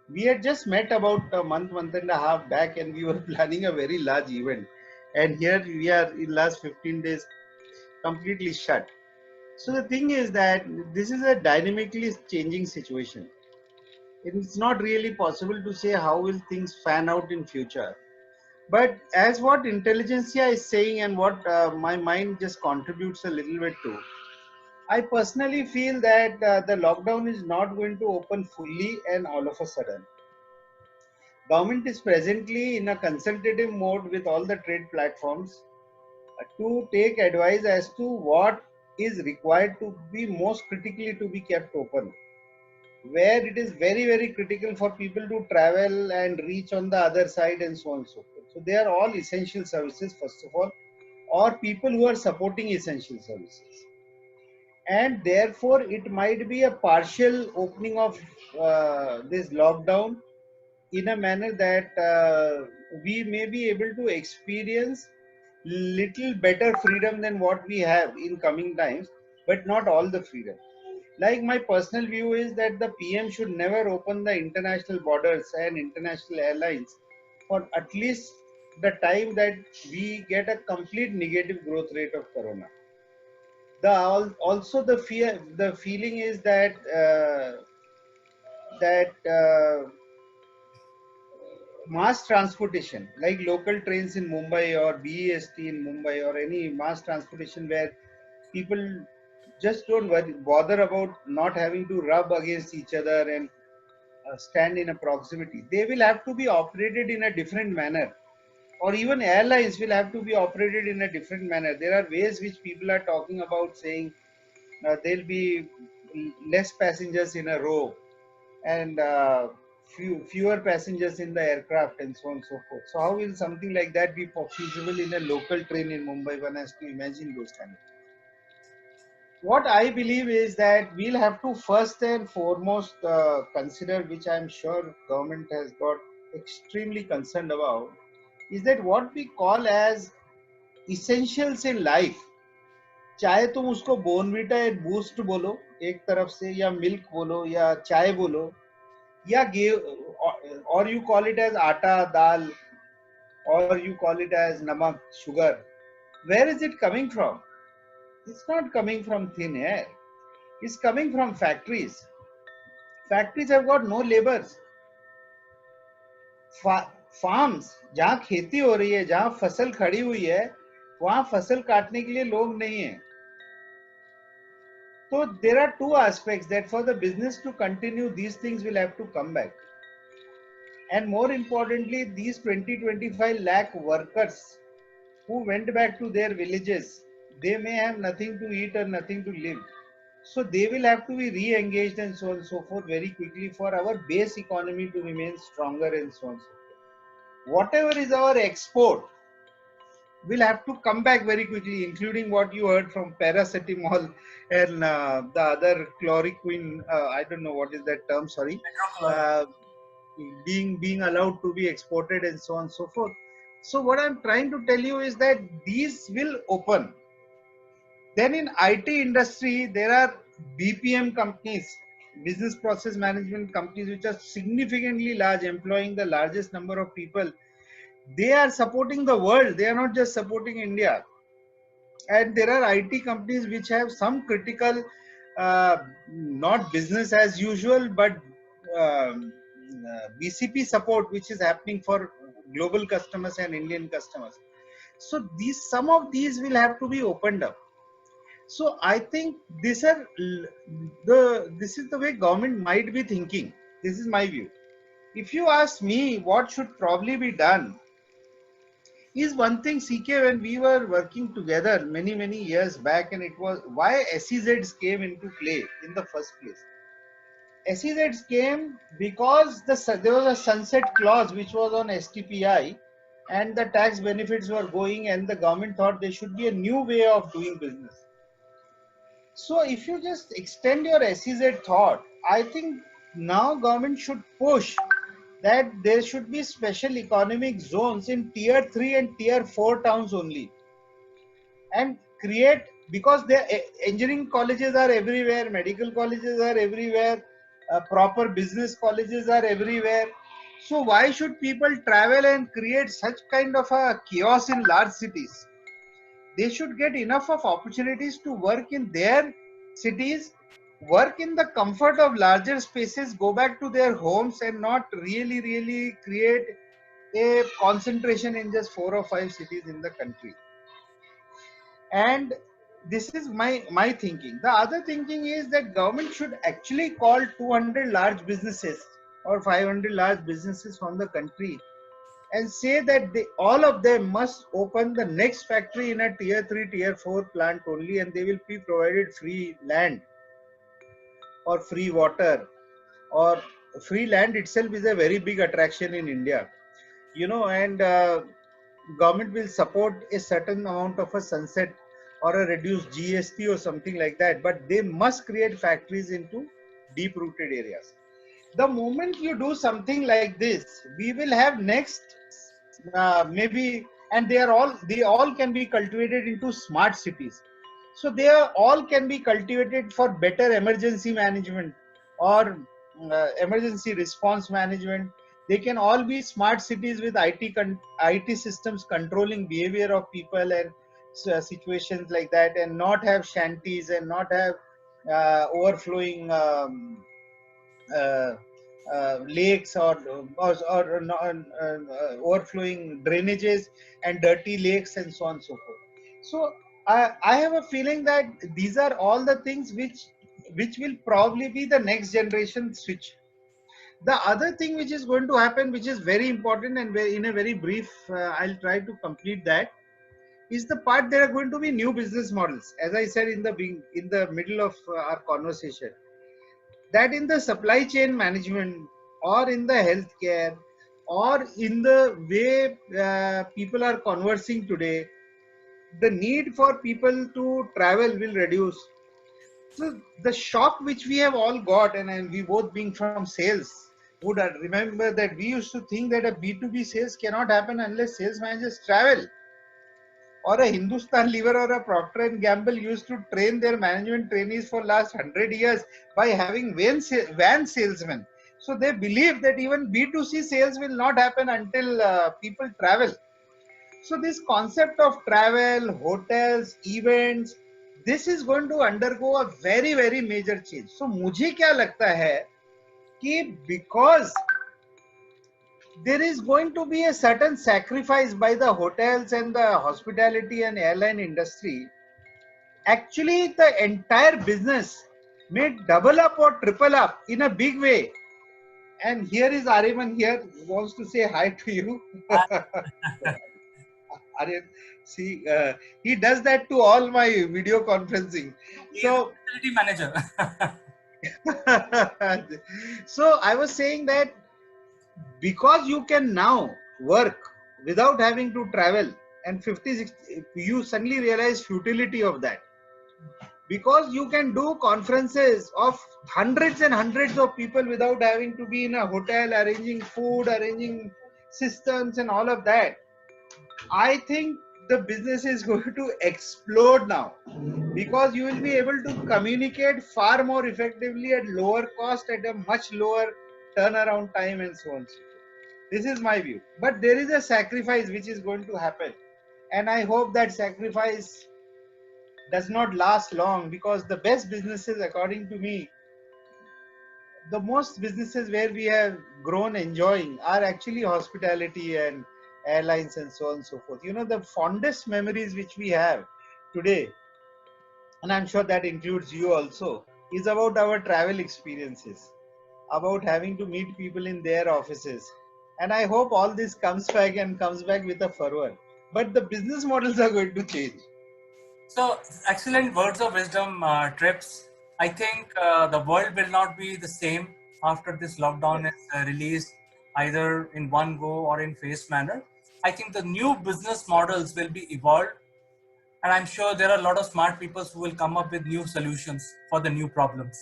we had just met about a month and a half back, and we were planning a very large event. And here we are in last 15 days completely shut. So the thing is that this is a dynamically changing situation. It's not really possible to say how will things fan out in future. But as what intelligentsia is saying and what my mind just contributes a little bit to, I personally feel that the lockdown is not going to open fully and all of a sudden. Government is presently in a consultative mode with all the trade platforms to take advice as to what is required to be most critically to be kept open, where it is very critical for people to travel and reach on the other side and so on and so forth. So they are all essential services first of all, or people who are supporting essential services, and therefore it might be a partial opening of this lockdown in a manner that we may be able to experience little better freedom than what we have in coming times, but not all the freedom. Like, my personal view is that the PM should never open the international borders and international airlines for at least the time that we get a complete negative growth rate of corona. Also the feeling is that that mass transportation, like local trains in Mumbai or BEST in Mumbai or any mass transportation where people just don't bother about not having to rub against each other and stand in a proximity. They will have to be operated in a different manner, or even airlines will have to be operated in a different manner. There are ways which people are talking about, saying there'll be less passengers in a row and fewer passengers in the aircraft and so on and so forth. So how will something like that be feasible in a local train in Mumbai? One has to imagine those kind of things. What I believe is that we'll have to first and foremost consider, which I'm sure government has got extremely concerned about, is that what we call as essentials in life. चाहे तुम उसको Bournvita या boost बोलो एक तरफ से, या milk बोलो, या चाय बोलो, या or you call it as atta, dal, or you call it as namak, sugar. Where is it coming from? It's not coming from thin air. It's coming from factories. Factories have got no laborers. Farms, जहाँ खेती हो रही है, जहाँ फसल खड़ी हुई है, वहाँ फसल काटने के लिए लोग नहीं है. So there are two aspects that for the business to continue, these things will have to come back. And more importantly, these 20-25 lakh workers who went back to their villages, they may have nothing to eat or nothing to live. So they will have to be re-engaged and so on and so forth very quickly for our base economy to remain stronger and so on and so forth. Whatever is our export will have to come back very quickly, including what you heard from paracetamol and the other chloroquine, I don't know what is that term, sorry, being allowed to be exported and so on and so forth. So what I'm trying to tell you is that these will open. Then in IT industry, there are BPM companies business process management companies which are significantly large, employing the largest number of people, they are supporting the world. They are not just supporting India. And there are IT companies which have some critical, not business as usual, but BCP support, which is happening for global customers and Indian customers. So some of these will have to be opened up. So I think this is the way government might be thinking. This is my view. If you ask me what should probably be done, is one thing, CK, when we were working together many years back, and it was why SEZs came into play in the first place. SEZs came because there was a sunset clause which was on STPI, and the tax benefits were going, and the government thought there should be a new way of doing business. So if you just extend your SEZ thought, I think now government should push that there should be special economic zones in tier 3 and tier 4 towns only, and create, because the engineering colleges are everywhere, medical colleges are everywhere, proper business colleges are everywhere. So why should people travel and create such kind of a chaos in large cities? They should get enough of opportunities to work in their cities, work in the comfort of larger spaces, go back to their homes, and not really create a concentration in just 4 or 5 cities in the country. And this is my thinking. The other thinking is that government should actually call 200 large businesses or 500 large businesses from the country and say that all of them must open the next factory in a tier 3, tier 4 plant only, and they will be provided free land or free water. Or free land itself is a very big attraction in India, and government will support a certain amount of a sunset or a reduced GST or something like that, but they must create factories into deep rooted areas. The moment you do something like this, we will have next maybe, and they all can be cultivated into smart cities. So they all can be cultivated for better emergency management or emergency response management. They can all be smart cities with IT systems controlling behavior of people and situations like that, and not have shanties and not have overflowing uh, lakes or overflowing drainages and dirty lakes and so on and so forth. So I have a feeling that these are all the things which will probably be the next generation switch. The other thing which is going to happen, which is very important, and in a very brief, I'll try to complete that, is the part there are going to be new business models. As I said in the middle of our conversation, that in the supply chain management or in the healthcare or in the way people are conversing today, the need for people to travel will reduce. So the shock which we have all got, and we both being from sales, would remember that we used to think that a B2B sales cannot happen unless sales managers travel. Or a Hindustan Lever or a Procter and Gamble used to train their management trainees for last 100 years by having van salesmen. So they believe that even B2C sales will not happen until people travel. So this concept of travel, hotels, events, this is going to undergo a very major change. So मुझे क्या लगता है कि because there is going to be a certain sacrifice by the hotels and the hospitality and airline industry, actually the entire business may double up or triple up in a big way. And here is Ariman here, who wants to say hi to you. Aryan, see, he does that to all my video conferencing. So, Facility manager. so I was saying that because you can now work without having to travel, and 50-60, you suddenly realize futility of that, because you can do conferences of hundreds and hundreds of people without having to be in a hotel, arranging food, arranging systems and all of that. I think the business is going to explode now, because you will be able to communicate far more effectively at lower cost, at a much lower turnaround time, and so on. This is my view. But there is a sacrifice which is going to happen, and I hope that sacrifice does not last long, because the best businesses, according to me, the most businesses where we have grown enjoying are actually hospitality and airlines and so on and so forth. You know, the fondest memories which we have today, and I'm sure that includes you also, is about our travel experiences, about having to meet people in their offices. And I hope all this comes back, and comes back with a fervor. But the business models are going to change. So, excellent words of wisdom, Trips. I think the world will not be the same after this lockdown is released, either in one go or in phased manner. I think the new business models will be evolved, and I'm sure there are a lot of smart people who will come up with new solutions for the new problems.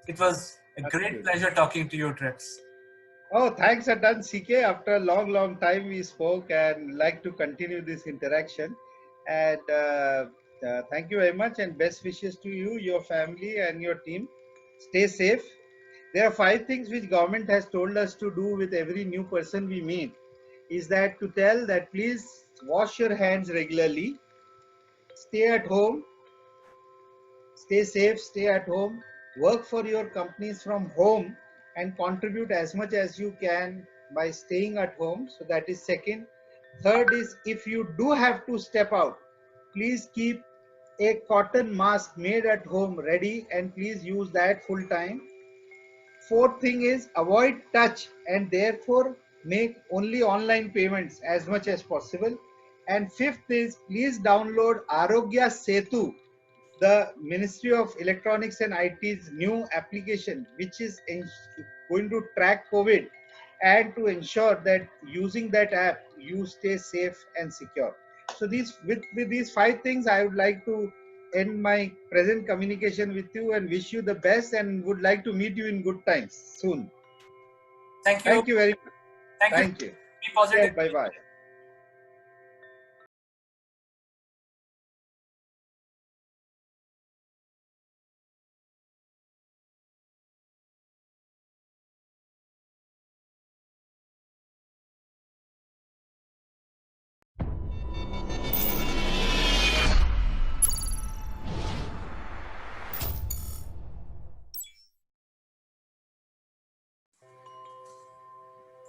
It was a great pleasure talking to you, Trips. Oh, thanks a ton, CK. After a long time we spoke, and like to continue this interaction. And thank you very much, and best wishes to you, your family, and your team. Stay safe. There are 5 things which government has told us to do with every new person we meet. Is that to tell that please wash your hands regularly, stay at home, stay safe, stay at home, work for your companies from home, and contribute as much as you can by staying at home. So that is second. Third is, if you do have to step out, please keep a cotton mask made at home ready, and please use that full time. Fourth thing is, avoid touch, and therefore make only online payments as much as possible. And fifth is, please download Arogya Setu, the Ministry of Electronics and IT's new application, which is going to track COVID, and to ensure that using that app you stay safe and secure. So with these 5 things, I would like to end my present communication with you, and wish you the best, and would like to meet you in good times soon. Thank you. Thank you very much. Thank you. you. Be positive. Bye bye.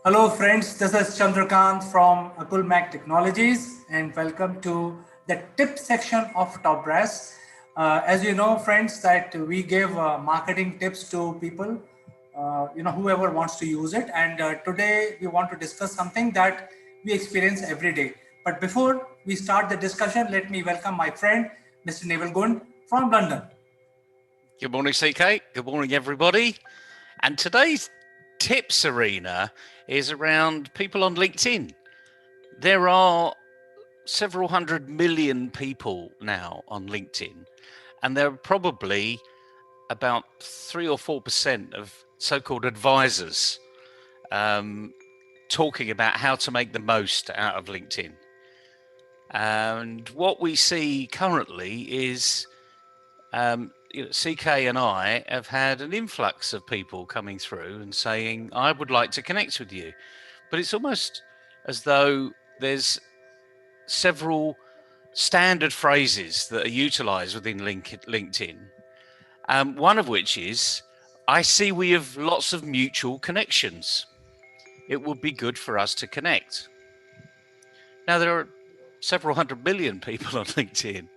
Hello friends, this is Chandrakant from Akulmach Technologies, and welcome to the tip section of Top Brass. As you know, friends, that we give marketing tips to people, whoever wants to use it. And today we want to discuss something that we experience every day. But before we start the discussion, let me welcome my friend, Mr. Neville Gund from London. Good morning, CK. Good morning, everybody. And today's tips arena is around people on LinkedIn. There are several 100 million people now on LinkedIn, and there are probably about 3 or 4% of so-called advisors talking about how to make the most out of LinkedIn. And what we see currently is CK and I have had an influx of people coming through and saying, I would like to connect with you. But it's almost as though there's several standard phrases that are utilized within LinkedIn. One of which is, I see we have lots of mutual connections. It would be good for us to connect. Now, there are several 100 million people on LinkedIn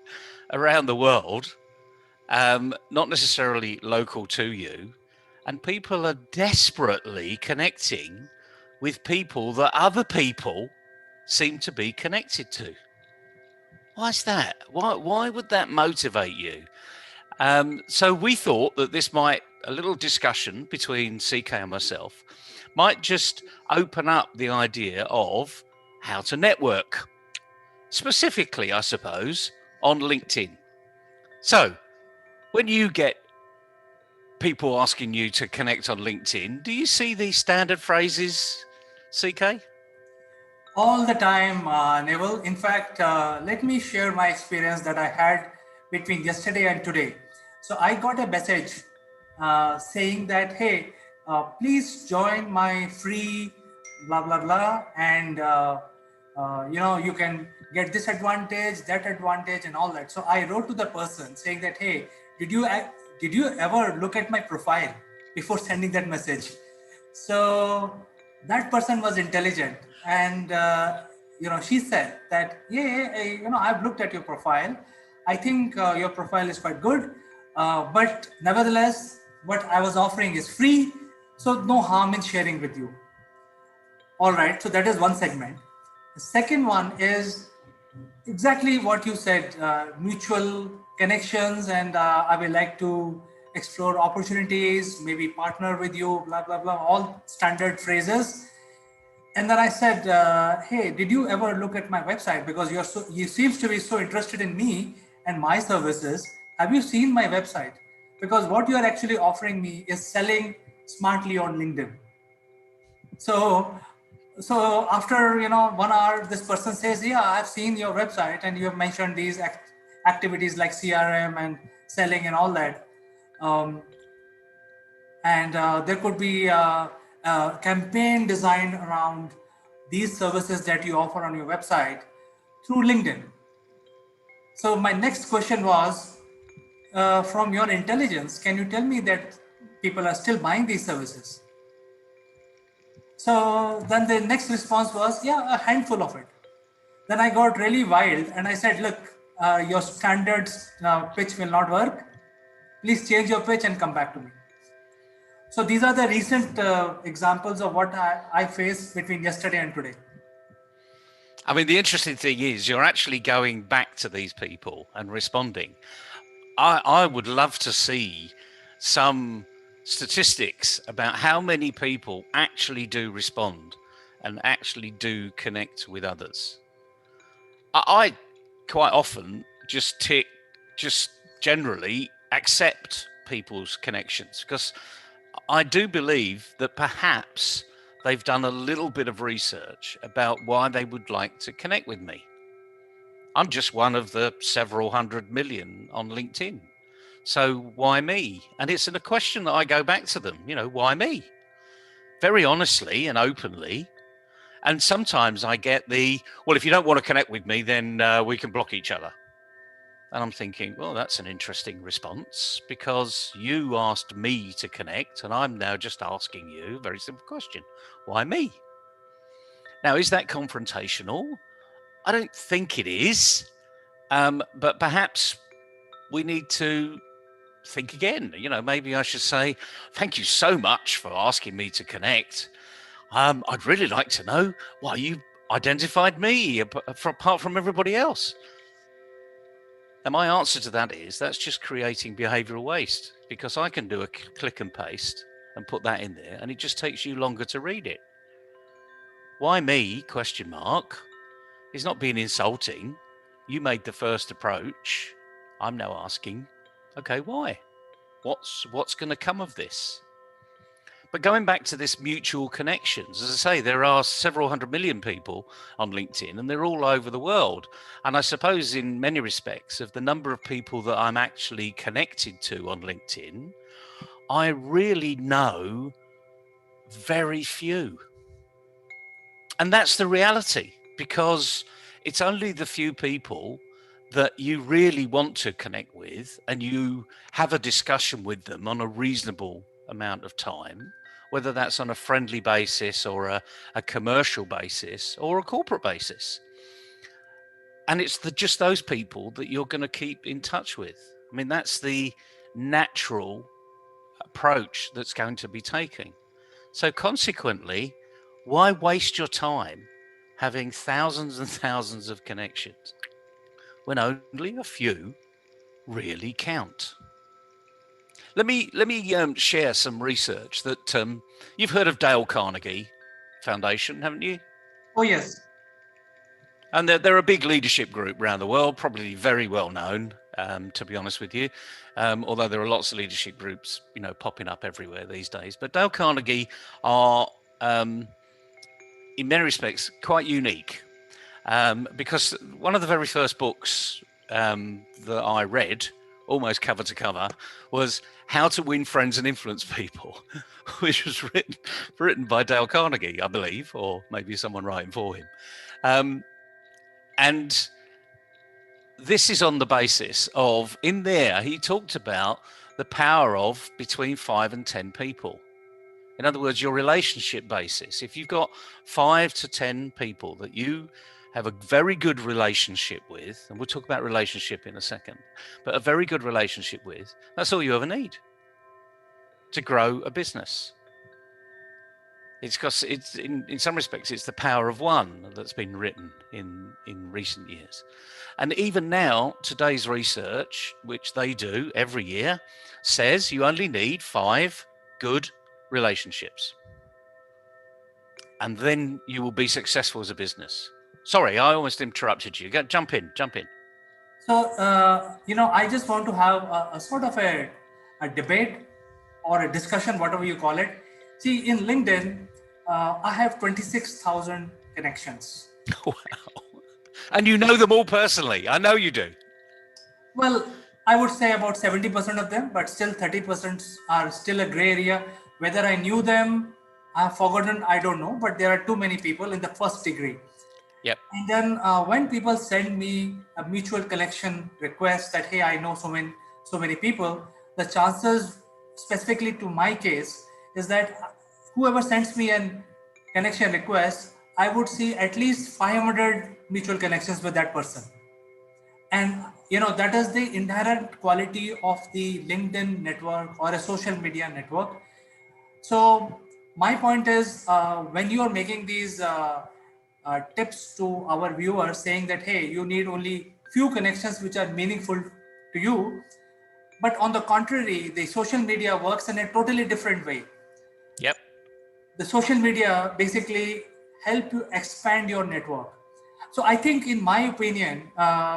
around the world, not necessarily local to you, and people are desperately connecting with people that other people seem to be connected to. Why is that? Why would that motivate you? So we thought that a little discussion between CK and myself might just open up the idea of how to network, specifically, I suppose, on LinkedIn. So when you get people asking you to connect on LinkedIn, do you see these standard phrases, CK? All the time, Neville. In fact, let me share my experience that I had between yesterday and today. So I got a message saying that, hey, please join my free blah blah blah, and you can get this advantage, that advantage, and all that. So I wrote to the person saying that, hey, did you ever look at my profile before sending that message? So that person was intelligent, and she said that, yeah, I've looked at your profile. I think your profile is quite good, but nevertheless, what I was offering is free, so no harm in sharing with you. All right, so that is one segment. The second one is exactly what you said, mutual connections, and I would like to explore opportunities, maybe partner with you, blah blah blah, all standard phrases. And then I said, hey, did you ever look at my website, because you seems to be so interested in me and my services? Have you seen my website? Because what you are actually offering me is selling smartly on LinkedIn. So after 1 hour, this person says, yeah, I've seen your website and you have mentioned these activities like CRM and selling and all that. And there could be a campaign design around these services that you offer on your website through LinkedIn. So my next question was, from your intelligence, can you tell me that people are still buying these services? So then the next response was, yeah, a handful of it. Then I got really wild and I said, look, your standard pitch will not work. Please change your pitch and come back to me. So these are the recent examples of what I faced between yesterday and today. I mean, the interesting thing is you're actually going back to these people and responding. I would love to see some statistics about how many people actually do respond and actually do connect with others. I quite often just generally accept people's connections, because I do believe that perhaps they've done a little bit of research about why they would like to connect with me. I'm just one of the several hundred million on LinkedIn. So why me? And it's a question that I go back to them, why me? Very honestly and openly. And sometimes I get well, if you don't want to connect with me, then we can block each other. And I'm thinking, well, that's an interesting response, because you asked me to connect and I'm now just asking you a very simple question. Why me? Now, is that confrontational? I don't think it is. But perhaps we need to think again. Maybe I should say, thank you so much for asking me to connect. I'd really like to know why you identified me apart from everybody else. And my answer to that is, that's just creating behavioral waste, because I can do a click and paste and put that in there, and it just takes you longer to read it. Why me? ? Is not being insulting. You made the first approach. I'm now asking, okay, why? What's going to come of this? But going back to this mutual connections, as I say, there are several hundred million people on LinkedIn, and they're all over the world. And I suppose in many respects, of the number of people that I'm actually connected to on LinkedIn, I really know very few. And that's the reality, because it's only the few people that you really want to connect with and you have a discussion with them on a reasonable amount of time, whether that's on a friendly basis or a commercial basis or a corporate basis. And it's just those people that you're going to keep in touch with. I mean, that's the natural approach that's going to be taken. So consequently, why waste your time having thousands and thousands of connections when only a few really count? Let me share some research that you've heard of Dale Carnegie Foundation, haven't you? Oh, yes. And they're a big leadership group around the world, probably very well known, to be honest with you. Although there are lots of leadership groups, popping up everywhere these days. But Dale Carnegie are in many respects, quite unique. Because one of the very first books that I read, almost cover to cover, was How to Win Friends and Influence People, which was written by Dale Carnegie, I believe, or maybe someone writing for him. And this is on the basis of, in there, he talked about the power of between 5 and 10 people. In other words, your relationship basis. If you've got 5 to 10 people that you have a very good relationship with, and we'll talk about relationship in a second, but a very good relationship with, that's all you ever need to grow a business. It's because it's in some respects, it's the power of one that's been written in recent years. And even now, today's research, which they do every year, says you only need 5 good relationships. And then you will be successful as a business. Sorry, I almost interrupted you. Jump in. So, I just want to have a sort of a debate or a discussion, whatever you call it. See, in LinkedIn, I have 26,000 connections. Wow. And you know them all personally. I know you do. Well, I would say about 70% of them, but still 30% are still a gray area. Whether I knew them, I've forgotten, I don't know, but there are too many people in the first degree. Yep. And then when people send me a mutual connection request that, hey, I know so many people, the chances, specifically to my case, is that whoever sends me a connection request, I would see at least 500 mutual connections with that person. And that is the inherent quality of the LinkedIn network or a social media network. So my point is, when you are making these tips to our viewers saying that, hey, you need only few connections which are meaningful to you, but on the contrary, the social media works in a totally different way. Yep. The social media basically help you expand your network. So I think, in my opinion,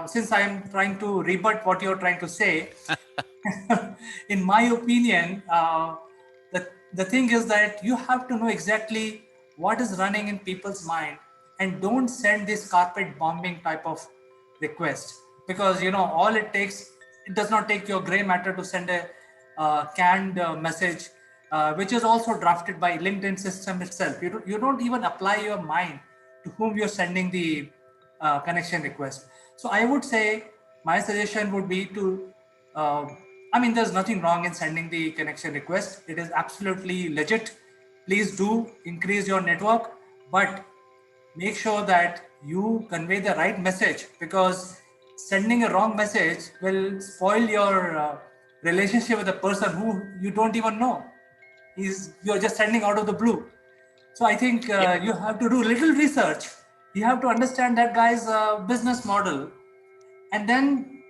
since I am trying to rebut what you're trying to say, in my opinion, the thing is that you have to know exactly what is running in people's mind, and don't send this carpet bombing type of request, because all it takes, it does not take your gray matter to send a canned message, which is also drafted by LinkedIn system itself. You don't even apply your mind to whom you're sending the connection request. So I would say my suggestion would be to there's nothing wrong in sending the connection request. It is absolutely legit. Please do increase your network, but make sure that you convey the right message, because sending a wrong message will spoil your relationship with a person who you don't even know. You're just sending out of the blue. So I think you have to do little research. You have to understand that guy's business model, and then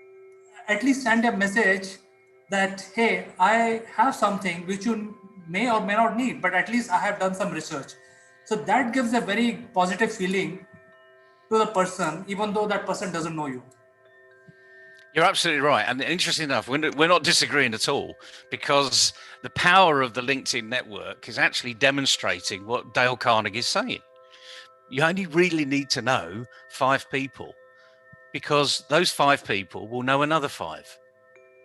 at least send a message that, hey, I have something which you may or may not need, but at least I have done some research. So that gives a very positive feeling to the person, even though that person doesn't know you. You're absolutely right. And interesting enough, we're not disagreeing at all, because the power of the LinkedIn network is actually demonstrating what Dale Carnegie is saying. You only really need to know 5 people, because those 5 people will know another 5,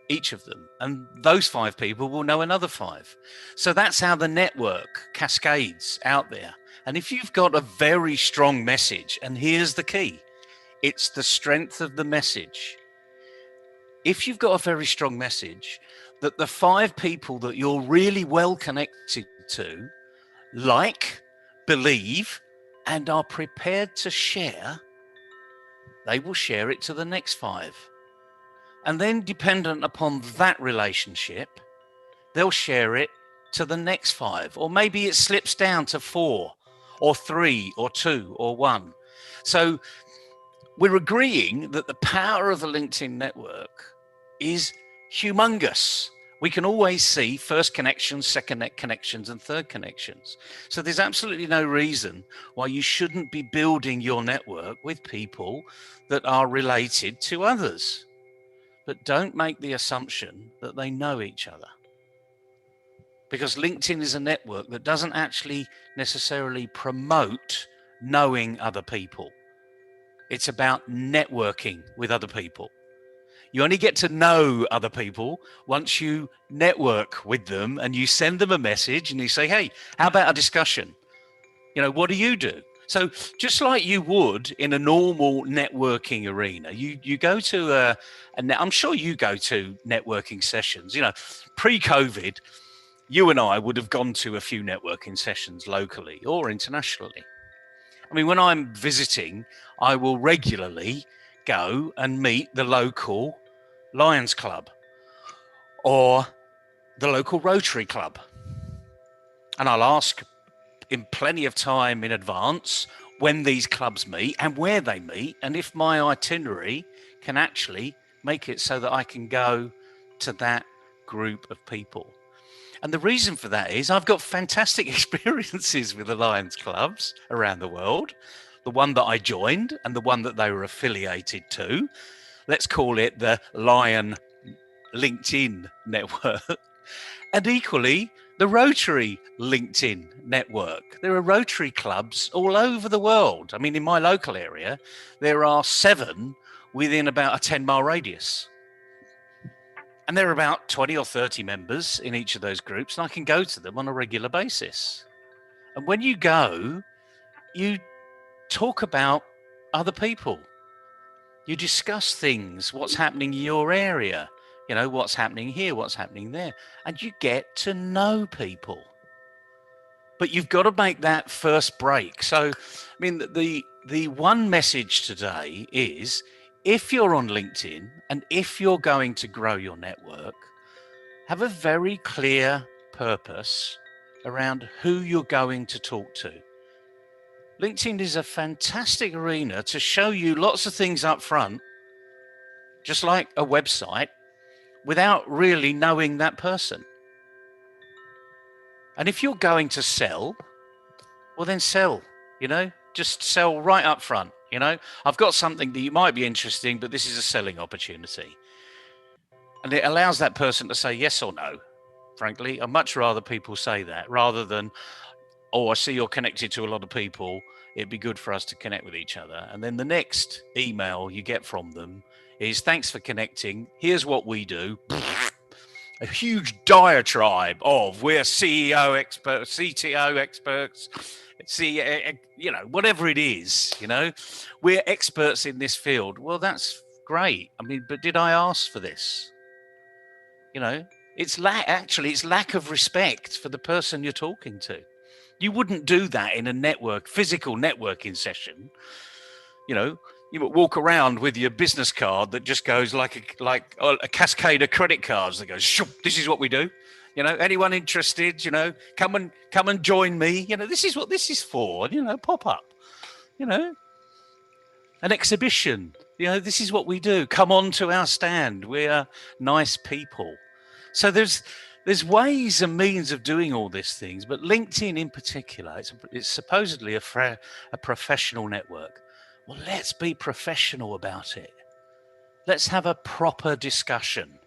each of them. And those 5 people will know another 5. So that's how the network cascades out there. And if you've got a very strong message, and here's the key, it's the strength of the message. If you've got a very strong message that the 5 people that you're really well connected to like, believe, and are prepared to share, they will share it to the next 5. And then, dependent upon that relationship, they'll share it to the next 5. Or maybe it slips down to 4 or 3 or 2 or 1. So we're agreeing that the power of the LinkedIn network is humongous. We can always see first connections, second connections, and third connections. So there's absolutely no reason why you shouldn't be building your network with people that are related to others. But don't make the assumption that they know each other, because LinkedIn is a network that doesn't actually necessarily promote knowing other people. It's about networking with other people. You only get to know other people once you network with them and you send them a message and you say, hey, how about a discussion? What do you do? So just like you would in a normal networking arena, you go to I'm sure you go to networking sessions. Pre-COVID, you and I would have gone to a few networking sessions locally or internationally. I mean, when I'm visiting, I will regularly go and meet the local Lions Club or the local Rotary Club. And I'll ask in plenty of time in advance when these clubs meet and where they meet, and if my itinerary can actually make it so that I can go to that group of people. And the reason for that is I've got fantastic experiences with the Lions clubs around the world. The one that I joined and the one that they were affiliated to. Let's call it the Lion LinkedIn network. And equally, the Rotary LinkedIn network. There are Rotary clubs all over the world. I mean, in my local area, there are 7 within about a 10-mile radius. And there are about 20 or 30 members in each of those groups, and I can go to them on a regular basis. And when you go, you talk about other people. You discuss things, what's happening in your area, what's happening here, what's happening there, and you get to know people. But you've got to make that first break. So, I mean, the one message today is, if you're on LinkedIn and if you're going to grow your network, have a very clear purpose around who you're going to talk to. LinkedIn is a fantastic arena to show you lots of things up front, just like a website, without really knowing that person. And if you're going to sell, well, then sell, just sell right up front. I've got something that you might be interested in, but this is a selling opportunity. And it allows that person to say yes or no. Frankly, I'd much rather people say that rather than, oh, I see you're connected to a lot of people. It'd be good for us to connect with each other. And then the next email you get from them is, thanks for connecting. Here's what we do. A huge diatribe of, we're CEO experts, CTO experts, whatever it is, we're experts in this field. Well, that's great. I mean, but did I ask for this? It's lack of respect for the person you're talking to. You wouldn't do that in a physical networking session. You would walk around with your business card that just goes like a cascade of credit cards that goes, this is what we do. Anyone interested, come and join me. This is what this is for, pop up, an exhibition. This is what we do. Come on to our stand. We're nice people. So there's ways and means of doing all these things, but LinkedIn in particular, it's supposedly a professional network. Well, let's be professional about it. Let's have a proper discussion.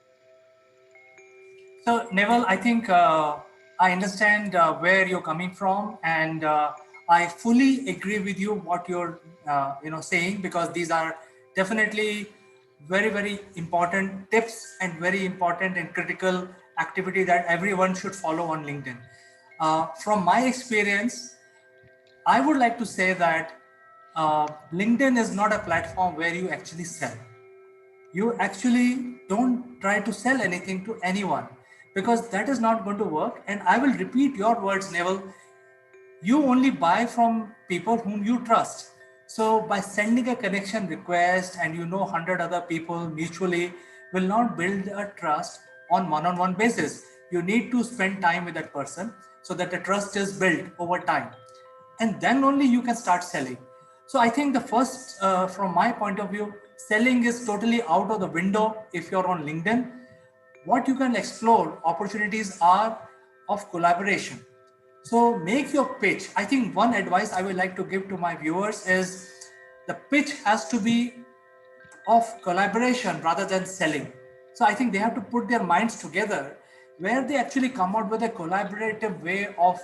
So, Neville, I think I understand where you're coming from, and I fully agree with you what you're saying, because these are definitely very, very important tips and very important and critical activity that everyone should follow on LinkedIn. From my experience, I would like to say that LinkedIn is not a platform where you actually sell. You actually don't try to sell anything to anyone, because that is not going to work. And I will repeat your words, Neville. You only buy from people whom you trust. So by sending a connection request and 100 other people mutually will not build a trust on one-on-one basis. You need to spend time with that person so that the trust is built over time. And then only you can start selling. So I think the first, from my point of view, selling is totally out of the window if you're on LinkedIn. What you can explore opportunities are of collaboration. So make your pitch. I think one advice I would like to give to my viewers is the pitch has to be of collaboration rather than selling. So I think they have to put their minds together where they actually come out with a collaborative way of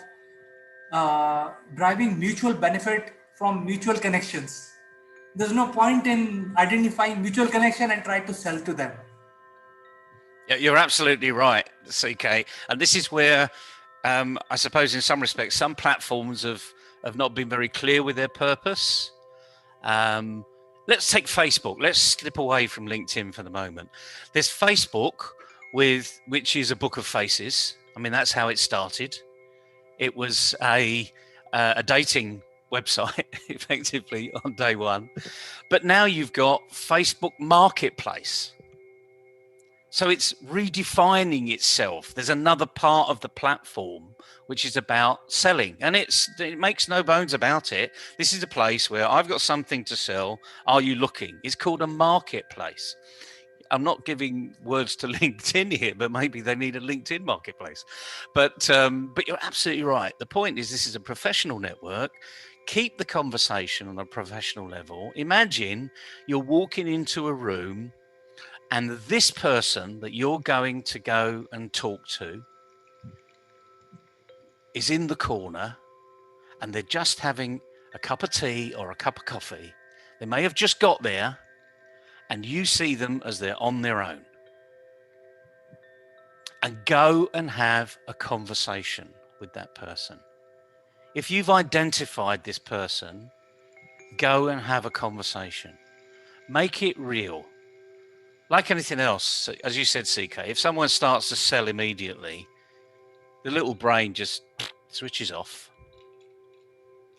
driving mutual benefit from mutual connections. There's no point in identifying mutual connection and try to sell to them. Yeah, you're absolutely right, CK. And this is where I suppose in some respects, some platforms have not been very clear with their purpose. Let's take Facebook. Let's slip away from LinkedIn for the moment. There's Facebook, which is a book of faces. I mean, that's how it started. It was a dating website, effectively, on day one. But now you've got Facebook Marketplace. So it's redefining itself. There's another part of the platform which is about selling, and it makes no bones about it. This is a place where I've got something to sell. Are you looking? It's called a marketplace. I'm not giving words to LinkedIn here, but maybe they need a LinkedIn marketplace. But you're absolutely right. The point is, this is a professional network. Keep the conversation on a professional level. Imagine you're walking into a room and this person that you're going to go and talk to is in the corner and they're just having a cup of tea or a cup of coffee. They may have just got there and you see them as they're on their own. And go and have a conversation with that person. If you've identified this person, go and have a conversation. Make it real. Like anything else, as you said, CK, if someone starts to sell immediately, the little brain just switches off.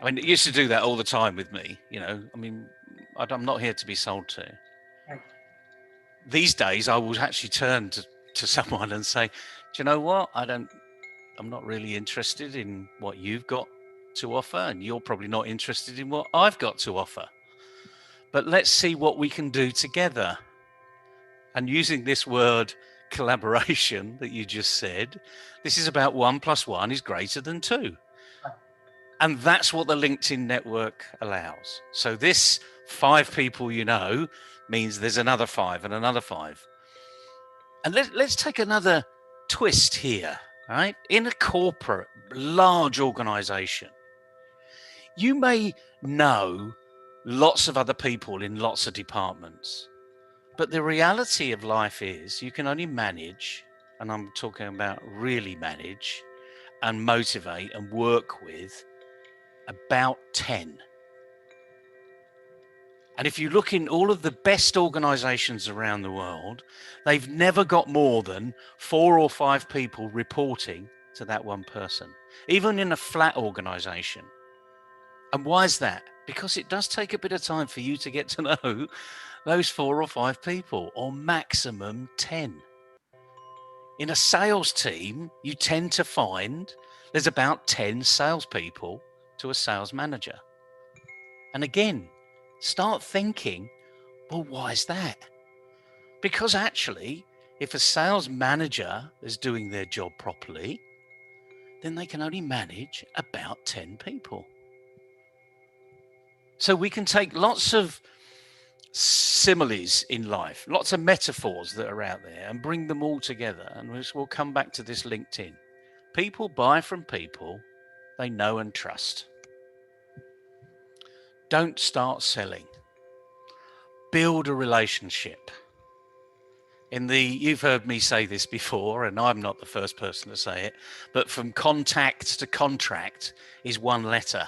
I mean, it used to do that all the time with me, you know. I mean, I'm not here to be sold to. Right. These days, I will actually turn to someone and say, do you know what? I'm not really interested in what you've got to offer, and you're probably not interested in what I've got to offer. But let's see what we can do together. And using this word collaboration that you just said, this is about 1 + 1 is greater than 2. And that's what the LinkedIn network allows. So this 5 people you know means there's another 5 and another 5. And let's take another twist here, right? In a corporate, large organization, you may know lots of other people in lots of departments. But the reality of life is you can only manage, and I'm talking about really manage and motivate and work with about 10. And if you look in all of the best organizations around the world, they've never got more than 4 or 5 people reporting to that one person, even in a flat organization. And why is that? Because it does take a bit of time for you to get to know those 4 or 5 people, or maximum 10. In a sales team, you tend to find there's about 10 salespeople to a sales manager. And again, start thinking, well, why is that? Because actually, if a sales manager is doing their job properly, then they can only manage about 10 people. So we can take lots of similes in life, lots of metaphors that are out there, and bring them all together. And we'll come back to this LinkedIn. People buy from people they know and trust. Don't start selling. Build a relationship. You've heard me say this before, and I'm not the first person to say it, but from contact to contract is 1 letter,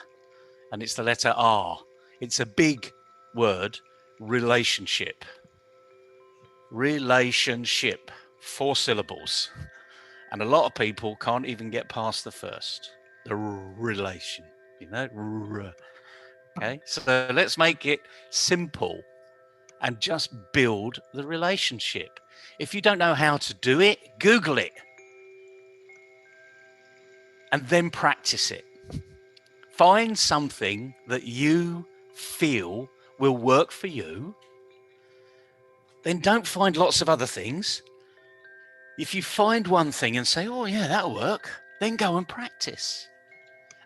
and it's the letter R. It's a big word, relationship. Relationship, 4 syllables. And a lot of people can't even get past the first, the relation, you know? Okay, so let's make it simple and just build the relationship. If you don't know how to do it, Google it and then practice it. Find something that you feel will work for you. Then don't find lots of other things. If you find one thing and say, oh yeah, that'll work, then go and practice.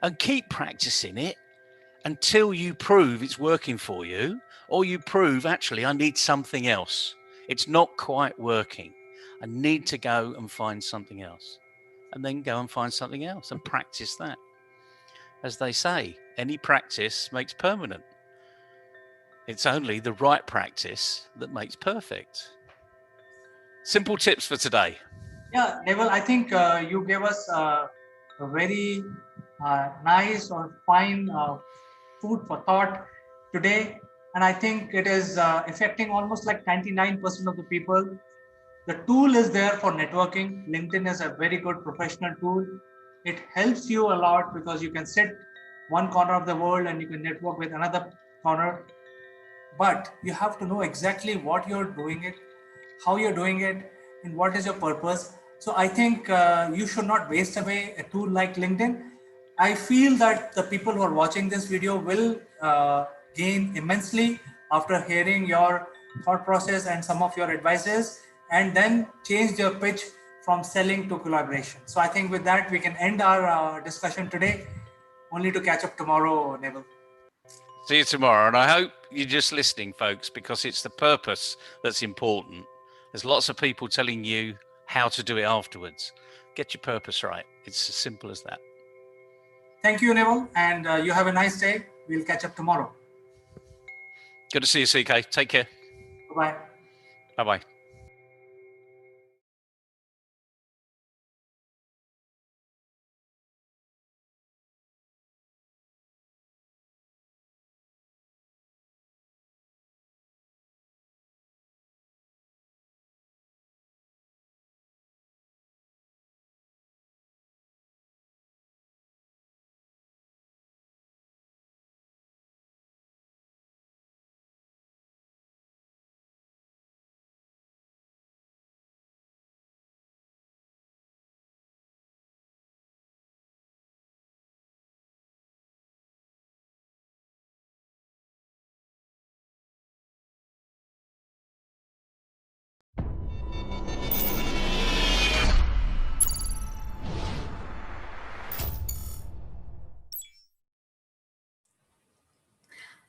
And keep practicing it until you prove it's working for you, or you prove, actually, I need something else. It's not quite working. I need to go and find something else. And then go and find something else and practice that. As they say, any practice makes permanent. It's only the right practice that makes perfect. Simple tips for today. Yeah, Neville, I think you gave us a very nice or fine food for thought today. And I think it is affecting almost like 99% of the people. The tool is there for networking. LinkedIn is a very good professional tool. It helps you a lot because you can sit one corner of the world and you can network with another corner. But you have to know exactly what you're doing it, how you're doing it, and what is your purpose. So I think you should not waste away a tool like LinkedIn. I feel that the people who are watching this video will gain immensely after hearing your thought process and some of your advices, and then change their pitch from selling to collaboration. So I think with that, we can end our discussion today, only to catch up tomorrow, Neville. See you tomorrow. And I hope you're just listening, folks, because it's the purpose that's important. There's lots of people telling you how to do it afterwards. Get your purpose right. It's as simple as that. Thank you, Neville, and you have a nice day. We'll catch up tomorrow. Good to see you, CK. Take care. Bye-bye. Bye-bye.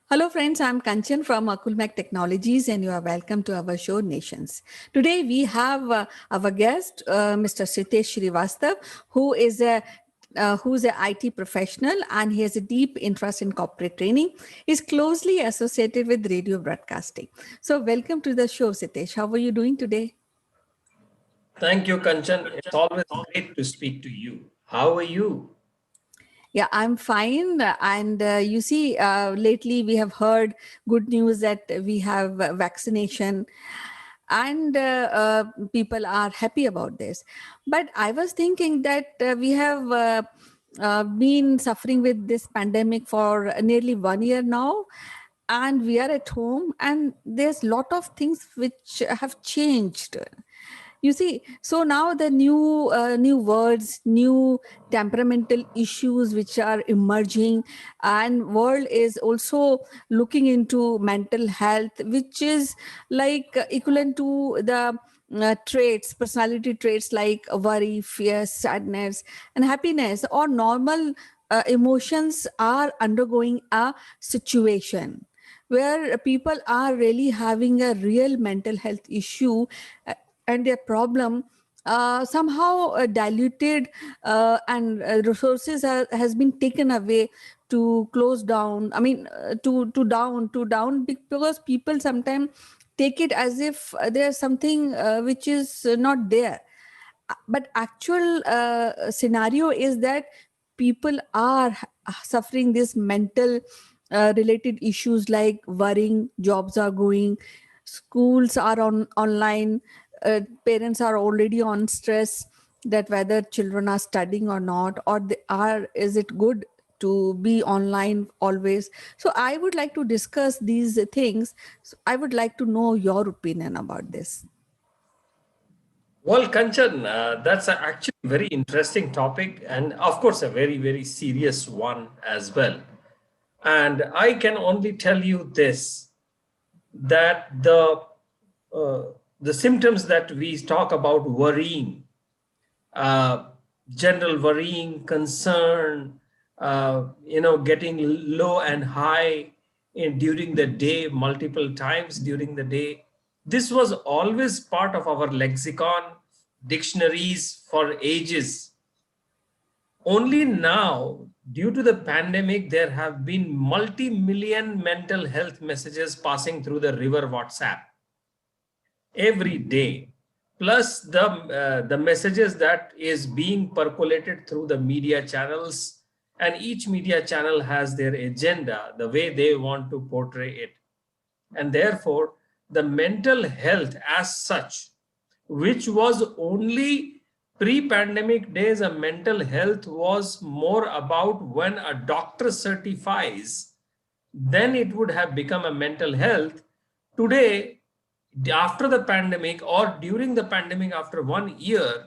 Hello friends, I'm Kanchan from Akulmach Technologies and you are welcome to our show Nations. Today we have our guest, Mr. Sritesh Srivastav, who's an IT professional and he has a deep interest in corporate training. He's closely associated with radio broadcasting. So welcome to the show, Sritesh. How are you doing today? Thank you, Kanchan. It's always great to speak to you. How are you? Yeah, I'm fine. And you see, lately we have heard good news that we have vaccination and people are happy about this. But I was thinking that we have been suffering with this pandemic for nearly 1 year now. And we are at home and there's a lot of things which have changed. You see, so now the new words, new temperamental issues which are emerging, and world is also looking into mental health, which is like equivalent to the traits, personality traits like worry, fear, sadness, and happiness, or normal emotions are undergoing a situation where people are really having a real mental health issue, and their problem somehow diluted, and resources has been taken away to close down. I mean, to down, because people sometimes take it as if there's something which is not there. But actual scenario is that people are suffering this mental related issues like worrying, jobs are going, schools are online, parents are already on stress that whether children are studying or not, or they are, is it good to be online always. So I would like to discuss these things. So I would like to know your opinion about this. Well, Kanchan, that's actually a very interesting topic and of course a very, very serious one as well. And I can only tell you this, that the symptoms that we talk about, worrying, uh, general worrying, concern, getting low and high during the day, multiple times during the day. This was always part of our lexicon, dictionaries for ages. Only now due to the pandemic, there have been multi-million mental health messages passing through the river WhatsApp every day, plus the messages that is being percolated through the media channels, and each media channel has their agenda, the way they want to portray it. And therefore, the mental health as such, which was only pre-pandemic days, a mental health was more about when a doctor certifies, then it would have become a mental health. Today, after the pandemic or during the pandemic, after 1 year,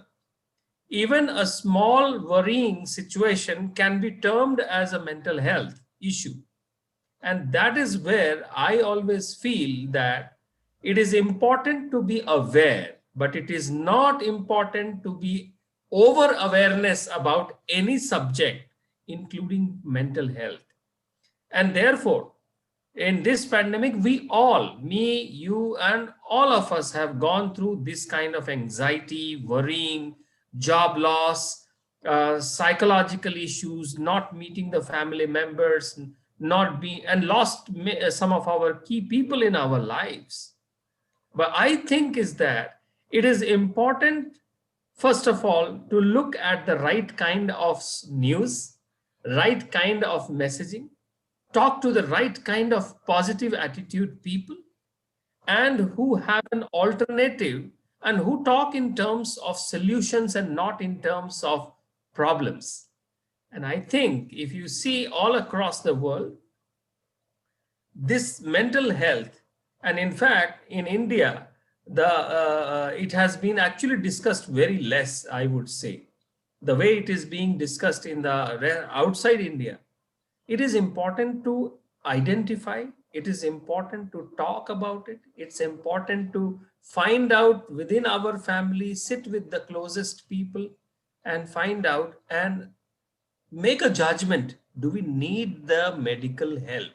even a small worrying situation can be termed as a mental health issue. And that is where I always feel that it is important to be aware, but it is not important to be over awareness about any subject, including mental health. And therefore, in this pandemic, we all, me, you, and all of us have gone through this kind of anxiety, worrying, job loss, psychological issues, not meeting the family members, not be, and lost some of our key people in our lives. But I think is that it is important, first of all, to look at the right kind of news, right kind of messaging, talk to the right kind of positive attitude people, and who have an alternative, and who talk in terms of solutions and not in terms of problems. And I think if you see all across the world, this mental health, and in fact in India, it has been actually discussed very less, I would say, the way it is being discussed in the outside India. It is important to identify, it is important to talk about it, it's important to find out within our family, sit with the closest people and find out and make a judgment. Do we need the medical help?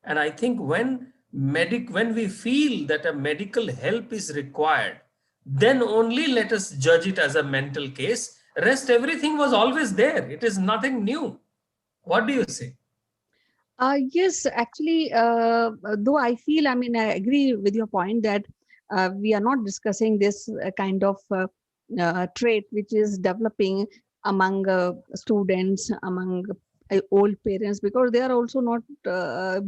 And I think when we feel that a medical help is required, then only let us judge it as a mental case. Rest everything was always there. It is nothing new. What do you say? Yes, actually, though I feel, I mean, I agree with your point that we are not discussing this kind of trait which is developing among students, among old parents, because they are also not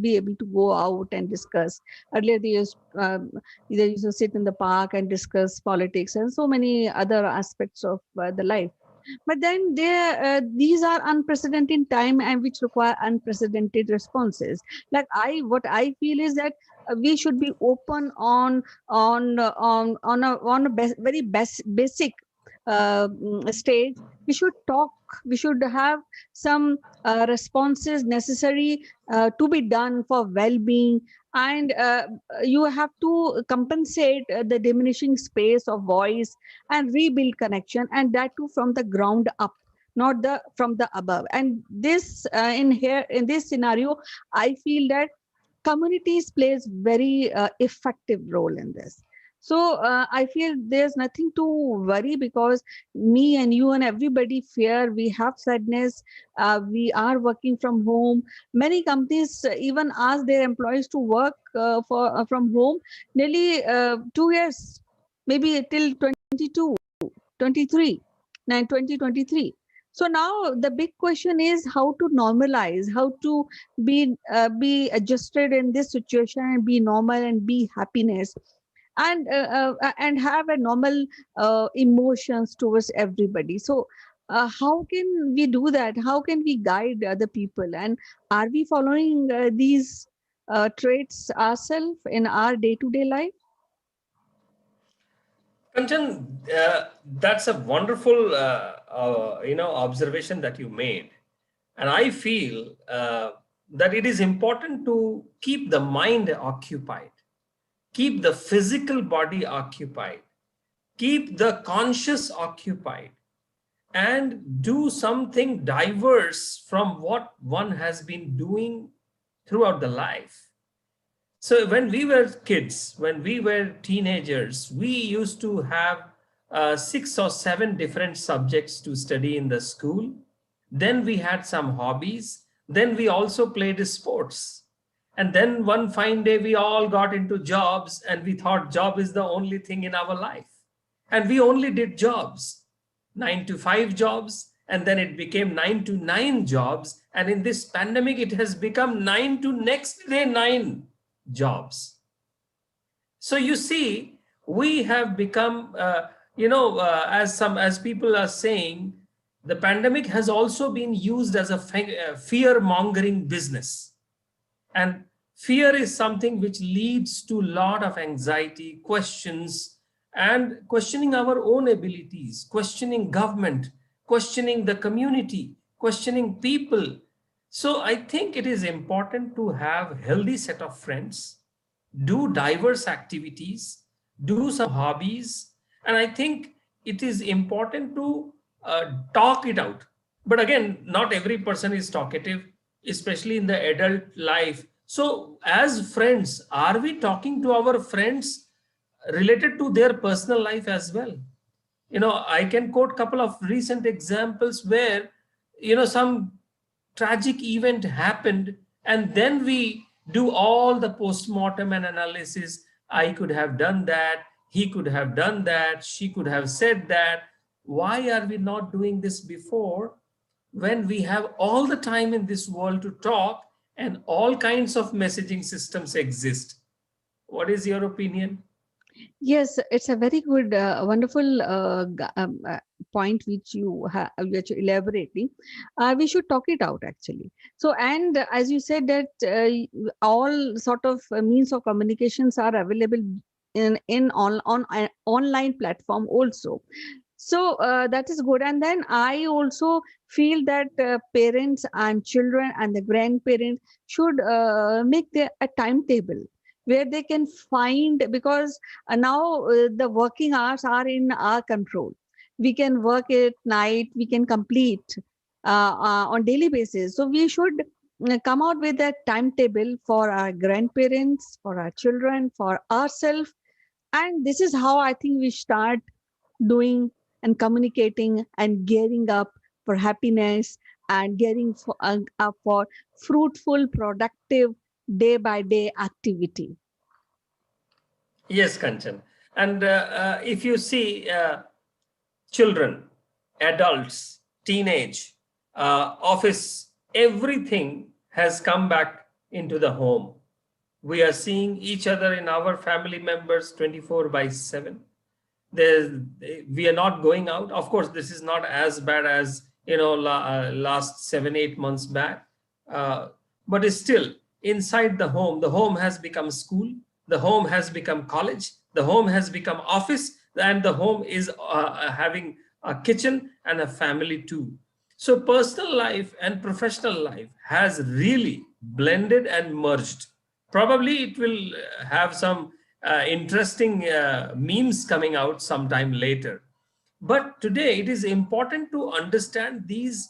be able to go out and discuss. Earlier, they used to sit in the park and discuss politics and so many other aspects of the life. But then these are unprecedented time and which require unprecedented responses. Like what I feel is that we should be open on a very basic stage. We should talk. We should have some responses necessary to be done for well-being, and you have to compensate the diminishing space of voice and rebuild connection, and that too from the ground up, not from the above. And this in this scenario, I feel that communities plays very effective role in this. So I feel there's nothing to worry, because me and you and everybody fear, we have sadness, we are working from home. Many companies even ask their employees to work from home nearly 2 years, maybe till 22 23 2023. So now the big question is how to normalize, how to be adjusted in this situation and be normal and be happiness, and have a normal emotions towards everybody. So how can we do that? How can we guide other people? And are we following these traits ourselves in our day-to-day life? Kanchan, that's a wonderful observation that you made, and I feel that it is important to keep the mind occupied, keep the physical body occupied, keep the conscious occupied, and do something diverse from what one has been doing throughout the life. So when we were kids, when we were teenagers, we used to have 6 or 7 different subjects to study in the school. Then we had some hobbies. Then we also played sports. And then one fine day, we all got into jobs and we thought job is the only thing in our life. And we only did jobs, 9 to 5 jobs. And then it became 9 to 9 jobs. And in this pandemic, it has become 9 to next day 9 jobs. So you see, we have become, as people are saying, the pandemic has also been used as a fear mongering business. And fear is something which leads to a lot of anxiety, questions, and questioning our own abilities, questioning government, questioning the community, questioning people. So I think it is important to have healthy set of friends, do diverse activities, do some hobbies, and I think it is important to talk it out. But again, not every person is talkative, especially in the adult life. So as friends, are we talking to our friends related to their personal life as well? I can quote a couple of recent examples where some tragic event happened, and then we do all the post-mortem and analysis. I could have done that, he could have done that, she could have said that. Why are we not doing this before, when we have all the time in this world to talk and all kinds of messaging systems exist? What is your opinion? Yes, it's a very good, wonderful point which you're elaborating. We should talk it out actually. So, and as you said that all sort of means of communications are available on online platform also. So that is good. And then I also feel that parents and children and the grandparents should make a timetable where they can find, because now the working hours are in our control. We can work at night, we can complete on daily basis. So we should come out with a timetable for our grandparents, for our children, for ourselves. And this is how I think we start doing and communicating and gearing up for happiness and gearing up for fruitful, productive day by day activity. Yes, Kanchan. And if you see children, adults, teenage, office, everything has come back into the home. We are seeing each other in our family members 24/7. We are not going out. Of course, this is not as bad as last 7-8 months back, but it's still inside the home has become school, the home has become college, the home has become office, and the home is having a kitchen and a family too. So personal life and professional life has really blended and merged. Probably it will have some interesting memes coming out sometime later. But today it is important to understand these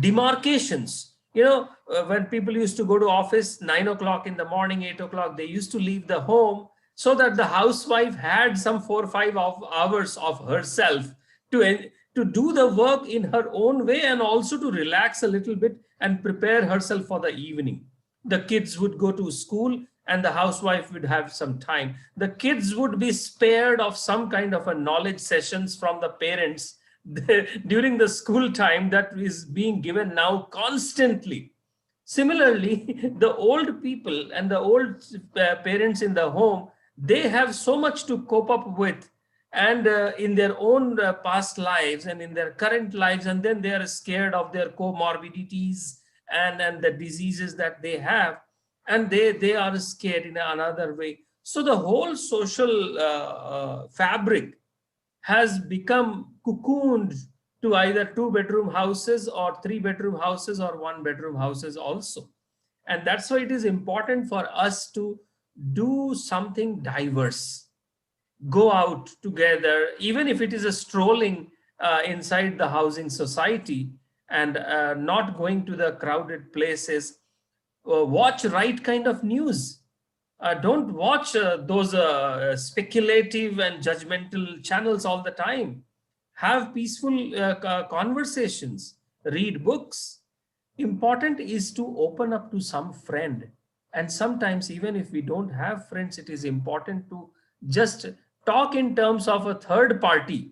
demarcations. When people used to go to office 9 o'clock in the morning, 8 o'clock, they used to leave the home so that the housewife had some 4 or 5 hours of herself to do the work in her own way, and also to relax a little bit and prepare herself for the evening. The kids would go to school and the housewife would have some time. The kids would be spared of some kind of a knowledge sessions from the parents during the school time that is being given now constantly. Similarly, the old people and the old parents in the home, they have so much to cope up with, and in their own past lives and in their current lives, and then they are scared of their comorbidities and the diseases that they have, and they are scared in another way. So the whole social fabric has become cocooned to either 2-bedroom houses or 3-bedroom houses or 1-bedroom houses also. And that's why it is important for us to do something diverse, go out together, even if it is a strolling inside the housing society, and not going to the crowded places. Watch right kind of news. Don't watch those speculative and judgmental channels all the time. have peaceful conversations, read books. Important is to open up to some friend. And sometimes, even if we don't have friends, it is important to just talk in terms of a third party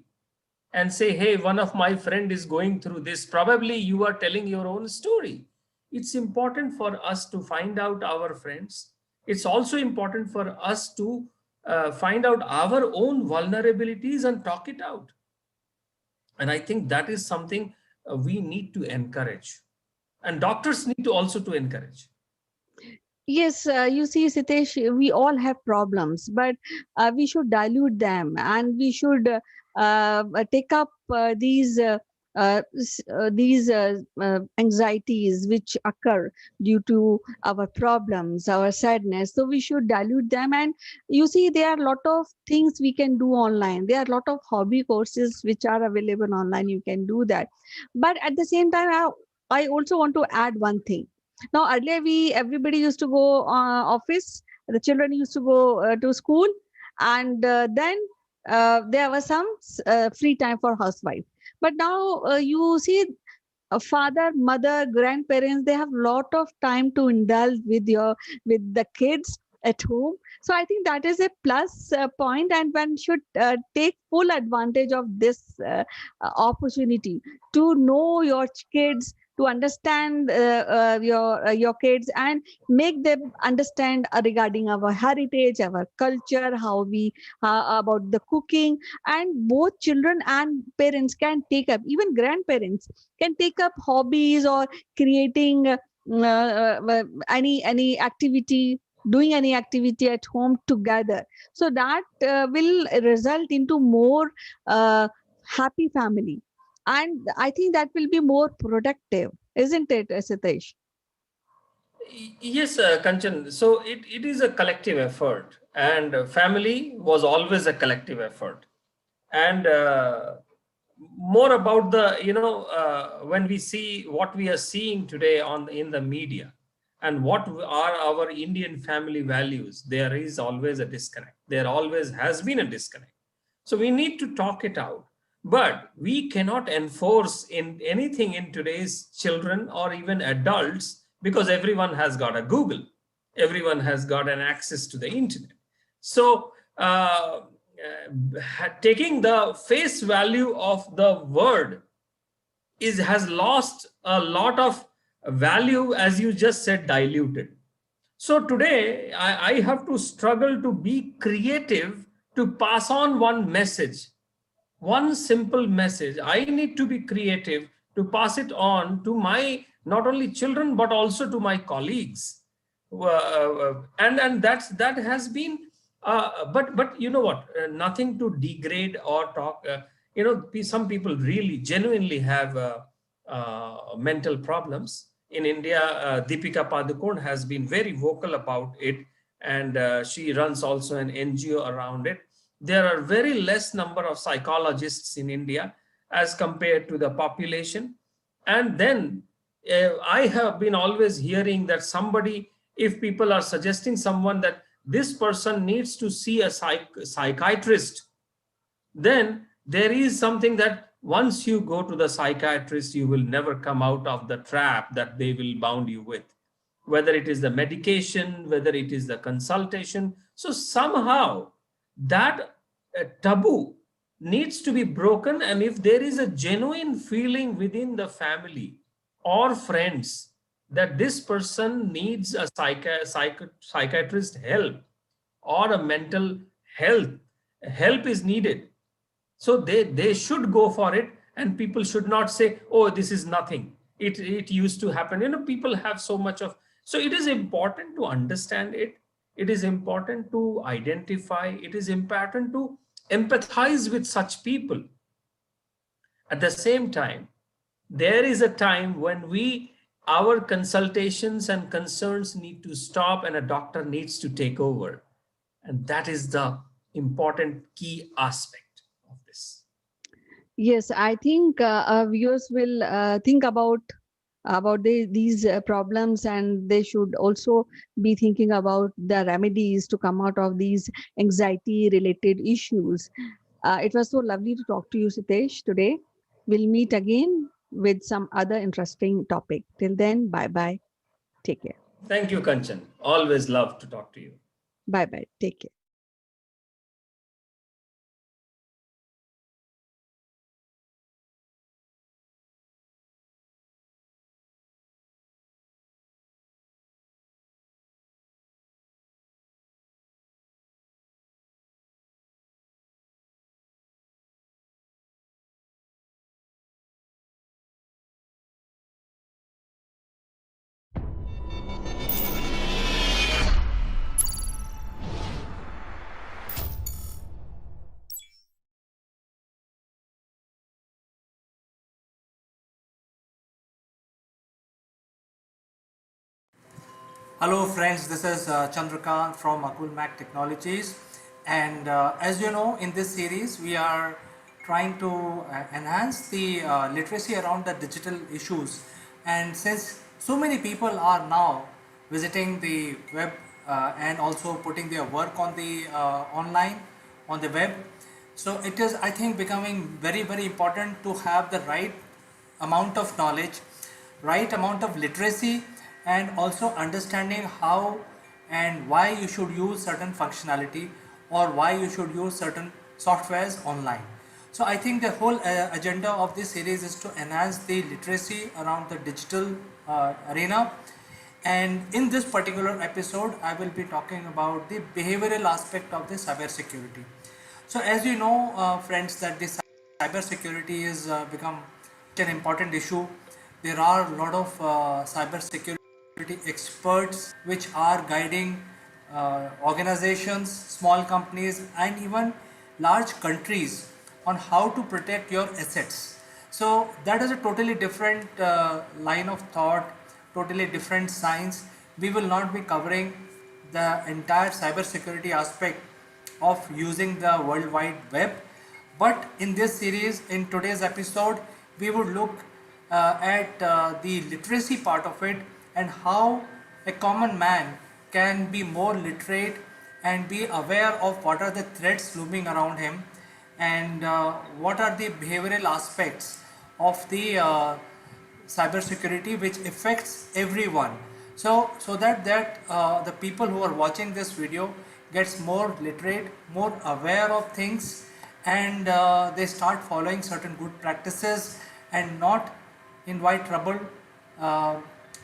and say, hey, one of my friend is going through this. Probably you are telling your own story. It's important for us to find out our friends. It's also important for us to find out our own vulnerabilities and talk it out. And I think that is something we need to encourage. And doctors need to also to encourage. Yes, you see, Sitesh, we all have problems, but we should dilute them, and we should take up these anxieties which occur due to our problems, our sadness. So we should dilute them. And you see, there are a lot of things we can do online. There are a lot of hobby courses which are available online. You can do that. But at the same time, I also want to add one thing. Now earlier everybody used to go office, the children used to go to school, and then there was some free time for housewife. But now you see, a father, mother, grandparents, they have lot of time to indulge with the kids at home. So I think that is a plus point, and one should take full advantage of this opportunity to know your kids, to understand your kids, and make them understand regarding our heritage, our culture, how we about the cooking. And both children and parents can take up, even grandparents can take up hobbies or creating any activity, doing any activity at home together, so that will result into more happy family, and I think that will be more productive, isn't it, Sitesh? Yes, Kanchan. So it is a collective effort, and family was always a collective effort. And more about the, when we see what we are seeing today on in the media and what are our Indian family values, there is always a disconnect. There always has been a disconnect. So we need to talk it out. But we cannot enforce in anything in today's children or even adults, because everyone has got a Google, everyone has got an access to the internet. So taking the face value of the word has lost a lot of value, as you just said, diluted. So today I have to struggle to be creative to pass on one message, one simple message. I need to be creative to pass it on to my not only children but also to my colleagues. And that has been but you know what, nothing to degrade or talk, some people really genuinely have mental problems in India. Deepika Padukone has been very vocal about it, and she runs also an NGO around it. There are very less number of psychologists in India as compared to the population. And then I have been always hearing that somebody, if people are suggesting someone that this person needs to see a psychiatrist, then there is something that once you go to the psychiatrist, you will never come out of the trap that they will bound you with, whether it is the medication, whether it is the consultation. So somehow that taboo needs to be broken. And if there is a genuine feeling within the family or friends that this person needs a psychiatrist help or a mental health help is needed, so they should go for it. And people should not say, oh, this is nothing, it used to happen. People have so much of. So it is important to understand it. It is important to identify. It is important to empathize with such people. At the same time, there is a time when our consultations and concerns need to stop and a doctor needs to take over. And that is the important key aspect of this. Yes, I think our viewers will think about these problems, and they should also be thinking about the remedies to come out of these anxiety related issues. It was so lovely to talk to you, Sitesh, today. We'll meet again with some other interesting topic. Till then, bye bye. Take care. Thank you, Kanchan. Always love to talk to you. Bye bye. Take care. Hello friends, this is Chandrakant from Akulmach Technologies, and as you know, in this series we are trying to enhance the literacy around the digital issues. And since so many people are now visiting the web and also putting their work on the online on the web, so it is, I think, becoming very important to have the right amount of knowledge, right amount of literacy, and also understanding how and why you should use certain functionality or why you should use certain softwares online. So I think the whole agenda of this series is to enhance the literacy around the digital arena. And in this particular episode, I will be talking about the behavioral aspect of the cybersecurity. So as you know, friends, that the cybersecurity is become an important issue. There are a lot of cybersecurity experts which are guiding organizations, small companies, and even large countries on how to protect your assets. So that is a totally different line of thought, totally different science. We will not be covering the entire cybersecurity aspect of using the World Wide Web. But in this series, in today's episode, we would look at the literacy part of it and how a common man can be more literate and be aware of what are the threats looming around him and what are the behavioral aspects of the cybersecurity which affects everyone. So that the people who are watching this video gets more literate, more aware of things, and they start following certain good practices and not invite trouble uh,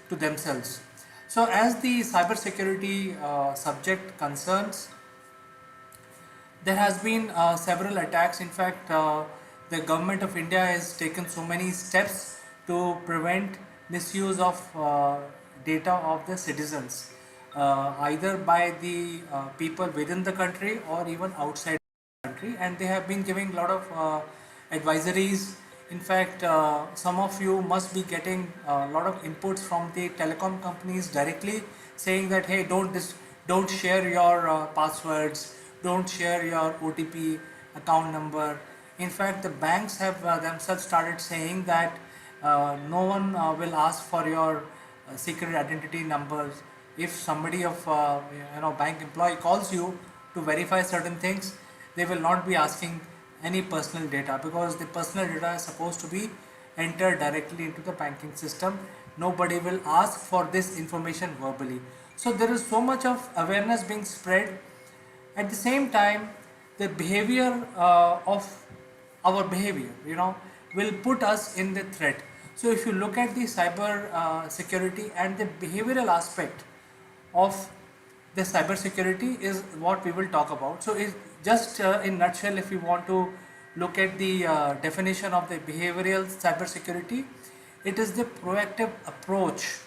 to themselves. So as the cybersecurity subject concerns, there has been several attacks. In fact, the government of India has taken so many steps to prevent misuse of data of the citizens, either by the people within the country or even outside the country. And they have been giving a lot of advisories. In fact, some of you must be getting a lot of inputs from the telecom companies directly, saying that, hey, don't share your passwords, don't share your OTP account number. In fact, the banks have themselves started saying that no one will ask for your secret identity numbers. If somebody of bank employee calls you to verify certain things, they will not be asking any personal data, because the personal data is supposed to be entered directly into the banking system. Nobody will ask for this information verbally. So there is so much of awareness being spread. At the same time, the behavior of our behavior, will put us in the threat. So if you look at the cyber security and the behavioral aspect of the cybersecurity is what we will talk about. So it just in nutshell, if you want to look at the definition of the behavioral cybersecurity, it is the proactive approach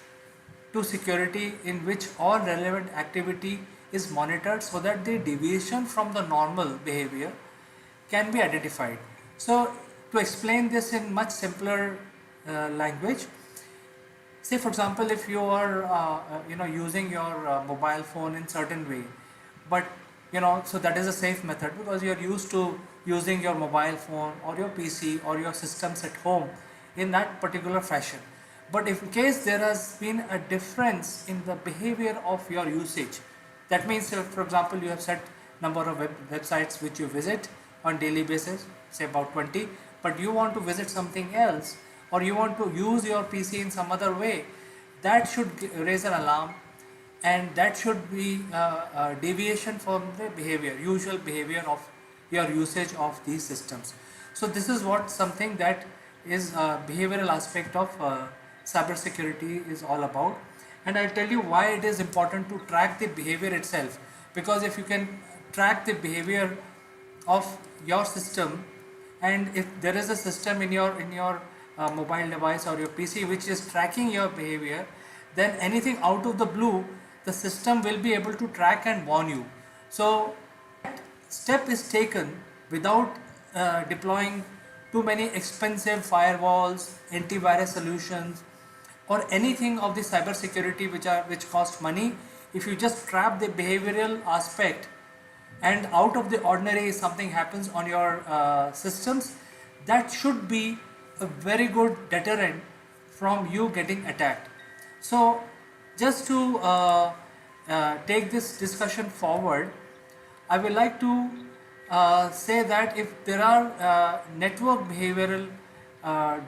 to security in which all relevant activity is monitored so that the deviation from the normal behavior can be identified. So to explain this in much simpler language, say for example, if you are using your mobile phone in certain way, but so that is a safe method because you are used to using your mobile phone or your PC or your systems at home in that particular fashion. But if in case there has been a difference in the behavior of your usage, that means for example, you have set number of websites which you visit on daily basis, say about 20, but you want to visit something else, or you want to use your PC in some other way, that should raise an alarm, and that should be a deviation from the behavior, usual behavior of your usage of these systems. So this is what something that is a behavioral aspect of cyber security is all about. And I'll tell you why it is important to track the behavior itself, because if you can track the behavior of your system, and if there is a system in your mobile device or your PC which is tracking your behavior, then anything out of the blue, the system will be able to track and warn you. So step is taken without deploying too many expensive firewalls, antivirus solutions, or anything of the cyber security which cost money. If you just trap the behavioral aspect, and out of the ordinary something happens on your systems, that should be a very good deterrent from you getting attacked. So just to take this discussion forward, I would like to say that if there are network behavioral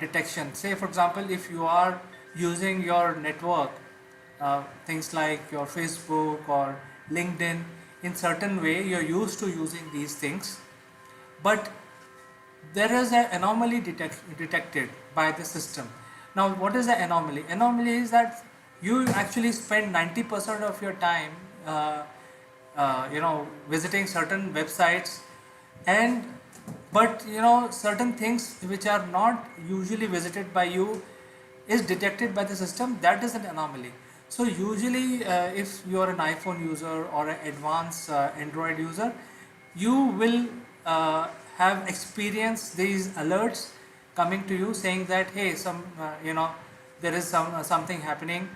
detection, say for example, if you are using your network, things like your Facebook or LinkedIn, in certain way you're used to using these things, but there is an anomaly detected by the system. Now what is the anomaly? Anomaly is that you actually spend 90% of your time visiting certain websites, and but certain things which are not usually visited by you is detected by the system. That is an anomaly. So usually if you are an iPhone user or an advanced Android user, you will have experienced these alerts coming to you saying that, hey, there is something happening.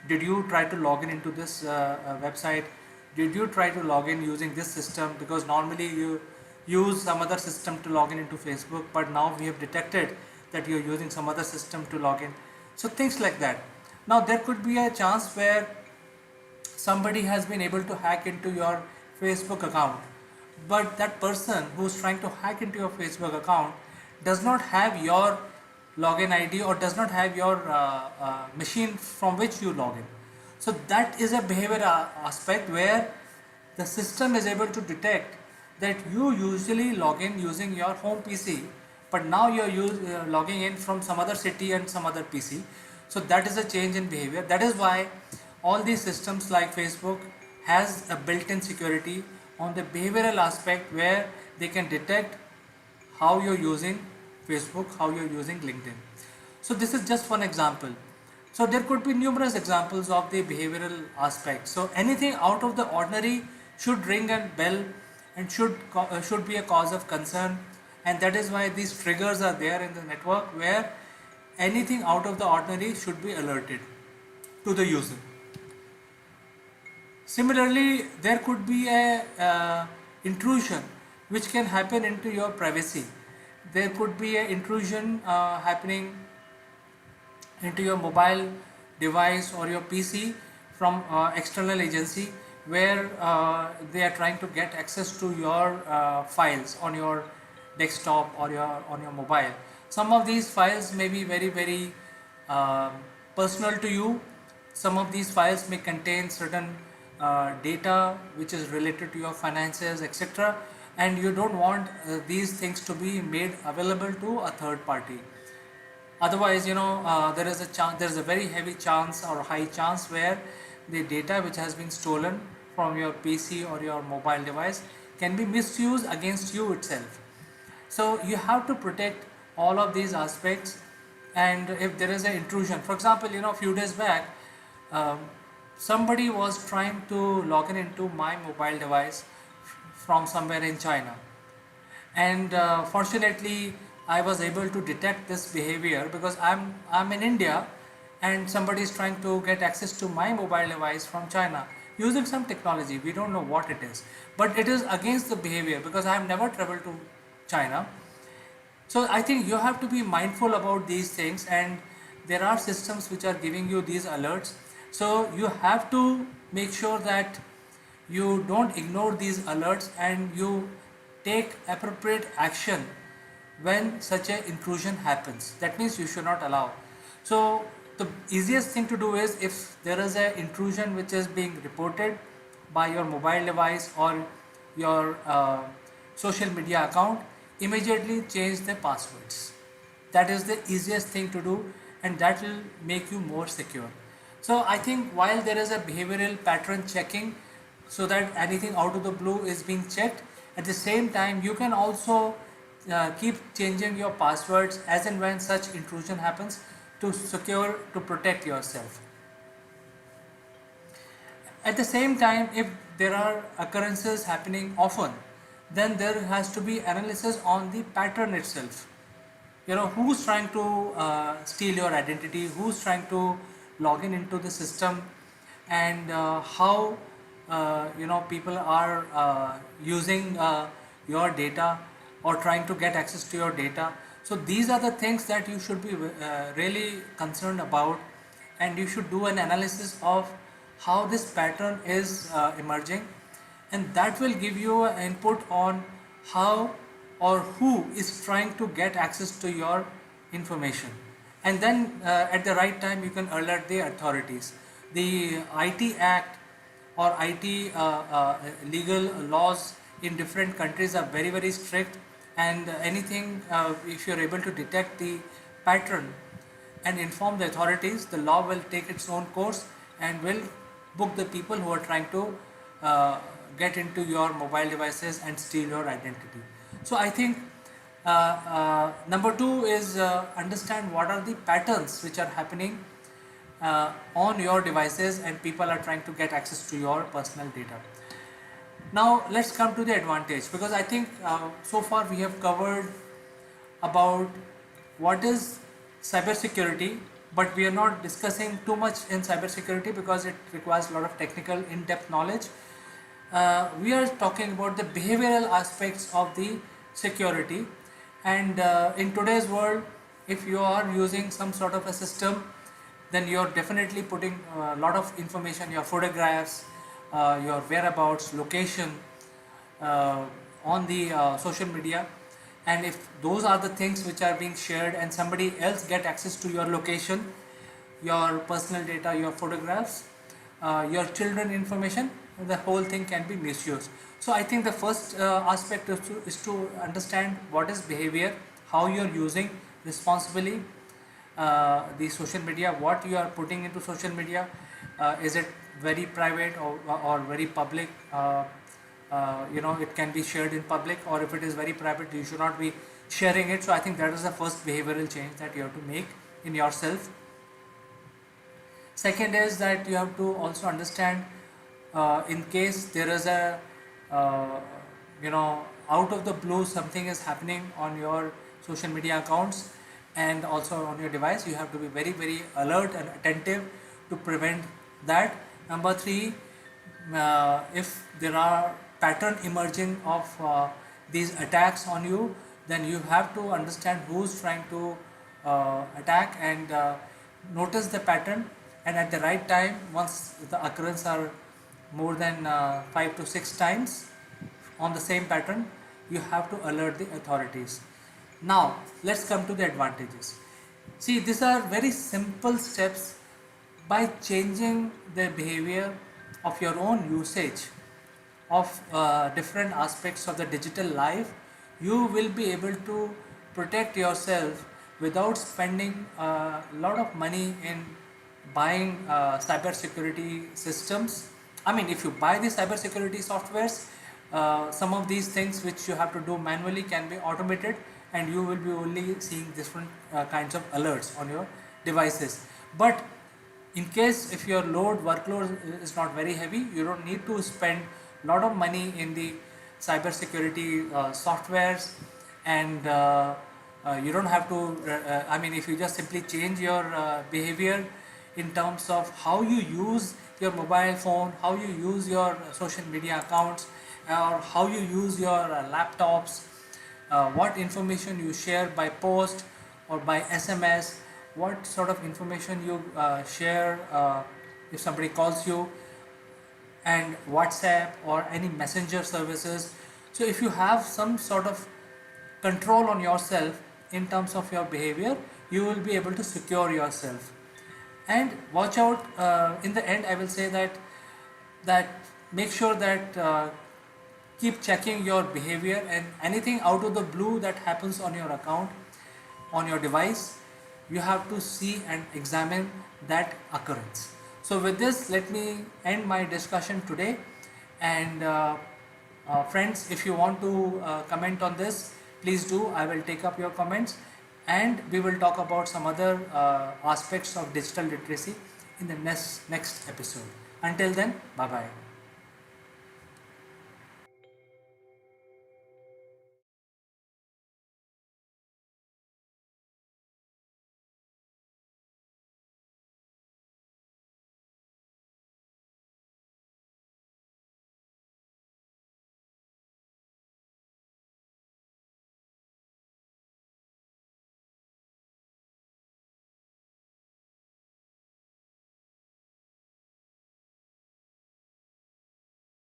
Did you try to log in into this website? Did you try to log in using this system? Because normally you use some other system to log in into Facebook, but now we have detected that you're using some other system to log in. So things like that. Now there could be a chance where somebody has been able to hack into your Facebook account, but that person who's trying to hack into your Facebook account does not have your login ID or does not have your machine from which you log in. So that is a behavior aspect where the system is able to detect that you usually log in using your home PC, but now you're logging in from some other city and some other PC. So that is a change in behavior. That is why all these systems like Facebook has a built-in security on the behavioral aspect where they can detect how you're using Facebook, how you're using LinkedIn. So this is just one example. So there could be numerous examples of the behavioral aspect. So anything out of the ordinary should ring a bell and should be a cause of concern, and that is why these triggers are there in the network where anything out of the ordinary should be alerted to the user. Similarly, there could be a intrusion which can happen into your privacy. There could be an intrusion happening into your mobile device or your PC from external agency where they are trying to get access to your files on your desktop or on your mobile. Some of these files may be very personal to you. Some of these files may contain certain data which is related to your finances, etc., and you don't want these things to be made available to a third party. Otherwise, there is a very heavy chance or high chance where the data which has been stolen from your PC or your mobile device can be misused against you itself. So you have to protect all of these aspects. And if there is an intrusion, for example, a few days back, somebody was trying to log in into my mobile device from somewhere in China, and fortunately I was able to detect this behavior because I'm in India, and somebody is trying to get access to my mobile device from China using some technology. We don't know what it is, but it is against the behavior because I have never traveled to China. So I think you have to be mindful about these things, and there are systems which are giving you these alerts. So you have to make sure that you don't ignore these alerts and you take appropriate action when such an intrusion happens. That means you should not allow. So the easiest thing to do is, if there is an intrusion which is being reported by your mobile device or your social media account, immediately change the passwords. That is the easiest thing to do, and that will make you more secure. So I think while there is a behavioral pattern checking, so that anything out of the blue is being checked, at the same time you can also keep changing your passwords as and when such intrusion happens, to secure, to protect yourself. At the same time, if there are occurrences happening often, then there has to be analysis on the pattern itself. Who's trying to steal your identity, who's trying to log in into the system, and how people are using your data or trying to get access to your data. So these are the things that you should be really concerned about, and you should do an analysis of how this pattern is emerging, and that will give you an input on how or who is trying to get access to your information. And then at the right time you can alert the authorities. The IT Act or IT legal laws in different countries are very, very strict, and anything, if you're able to detect the pattern and inform the authorities, the law will take its own course and will book the people who are trying to get into your mobile devices and steal your identity. So I think number two is understand what are the patterns which are happening on your devices, and people are trying to get access to your personal data. Now let's come to the advantage, because I think so far we have covered about what is cybersecurity, but we are not discussing too much in cybersecurity because it requires a lot of technical in-depth knowledge. We are talking about the behavioral aspects of the security, and in today's world, if you are using some sort of a system, then you're definitely putting a lot of information, your photographs, your whereabouts, location on the social media. And if those are the things which are being shared and somebody else get access to your location, your personal data, your photographs, your children information, the whole thing can be misused. So I think the first aspect is to understand what is behavior, how you are using responsibly the social media, what you are putting into social media. Is it very private or very public? It can be shared in public, or if it is very private, you should not be sharing it. So I think that is the first behavioral change that you have to make in yourself. Second is that you have to also understand, in case there is a out of the blue something is happening on your social media accounts and also on your device, you have to be very, very alert and attentive to prevent that. Number three, if there are pattern emerging of these attacks on you, then you have to understand who's trying to attack and notice the pattern, and at the right time, once the occurrence are more than 5 to 6 times on the same pattern, you have to alert the authorities. Now let's come to the advantages. See, these are very simple steps. By changing the behavior of your own usage of different aspects of the digital life, you will be able to protect yourself without spending a lot of money in buying cyber security systems. I mean, if you buy the cyber security softwares, some of these things which you have to do manually can be automated, and you will be only seeing different kinds of alerts on your devices. But in case if your workload is not very heavy, you don't need to spend a lot of money in the cyber security softwares, and you don't have to I mean, if you just simply change your behavior in terms of how you use your mobile phone, how you use your social media accounts, or how you use your laptops, what information you share by post or by SMS, what sort of information you share if somebody calls you, and WhatsApp or any messenger services. So if you have some sort of control on yourself in terms of your behavior, you will be able to secure yourself. And watch out, in the end I will say that make sure that keep checking your behavior, and anything out of the blue that happens on your account, on your device, you have to see and examine that occurrence. So with this, let me end my discussion today. And friends, if you want to comment on this, please do. I will take up your comments, and we will talk about some other aspects of digital literacy in the next episode. Until then, bye bye.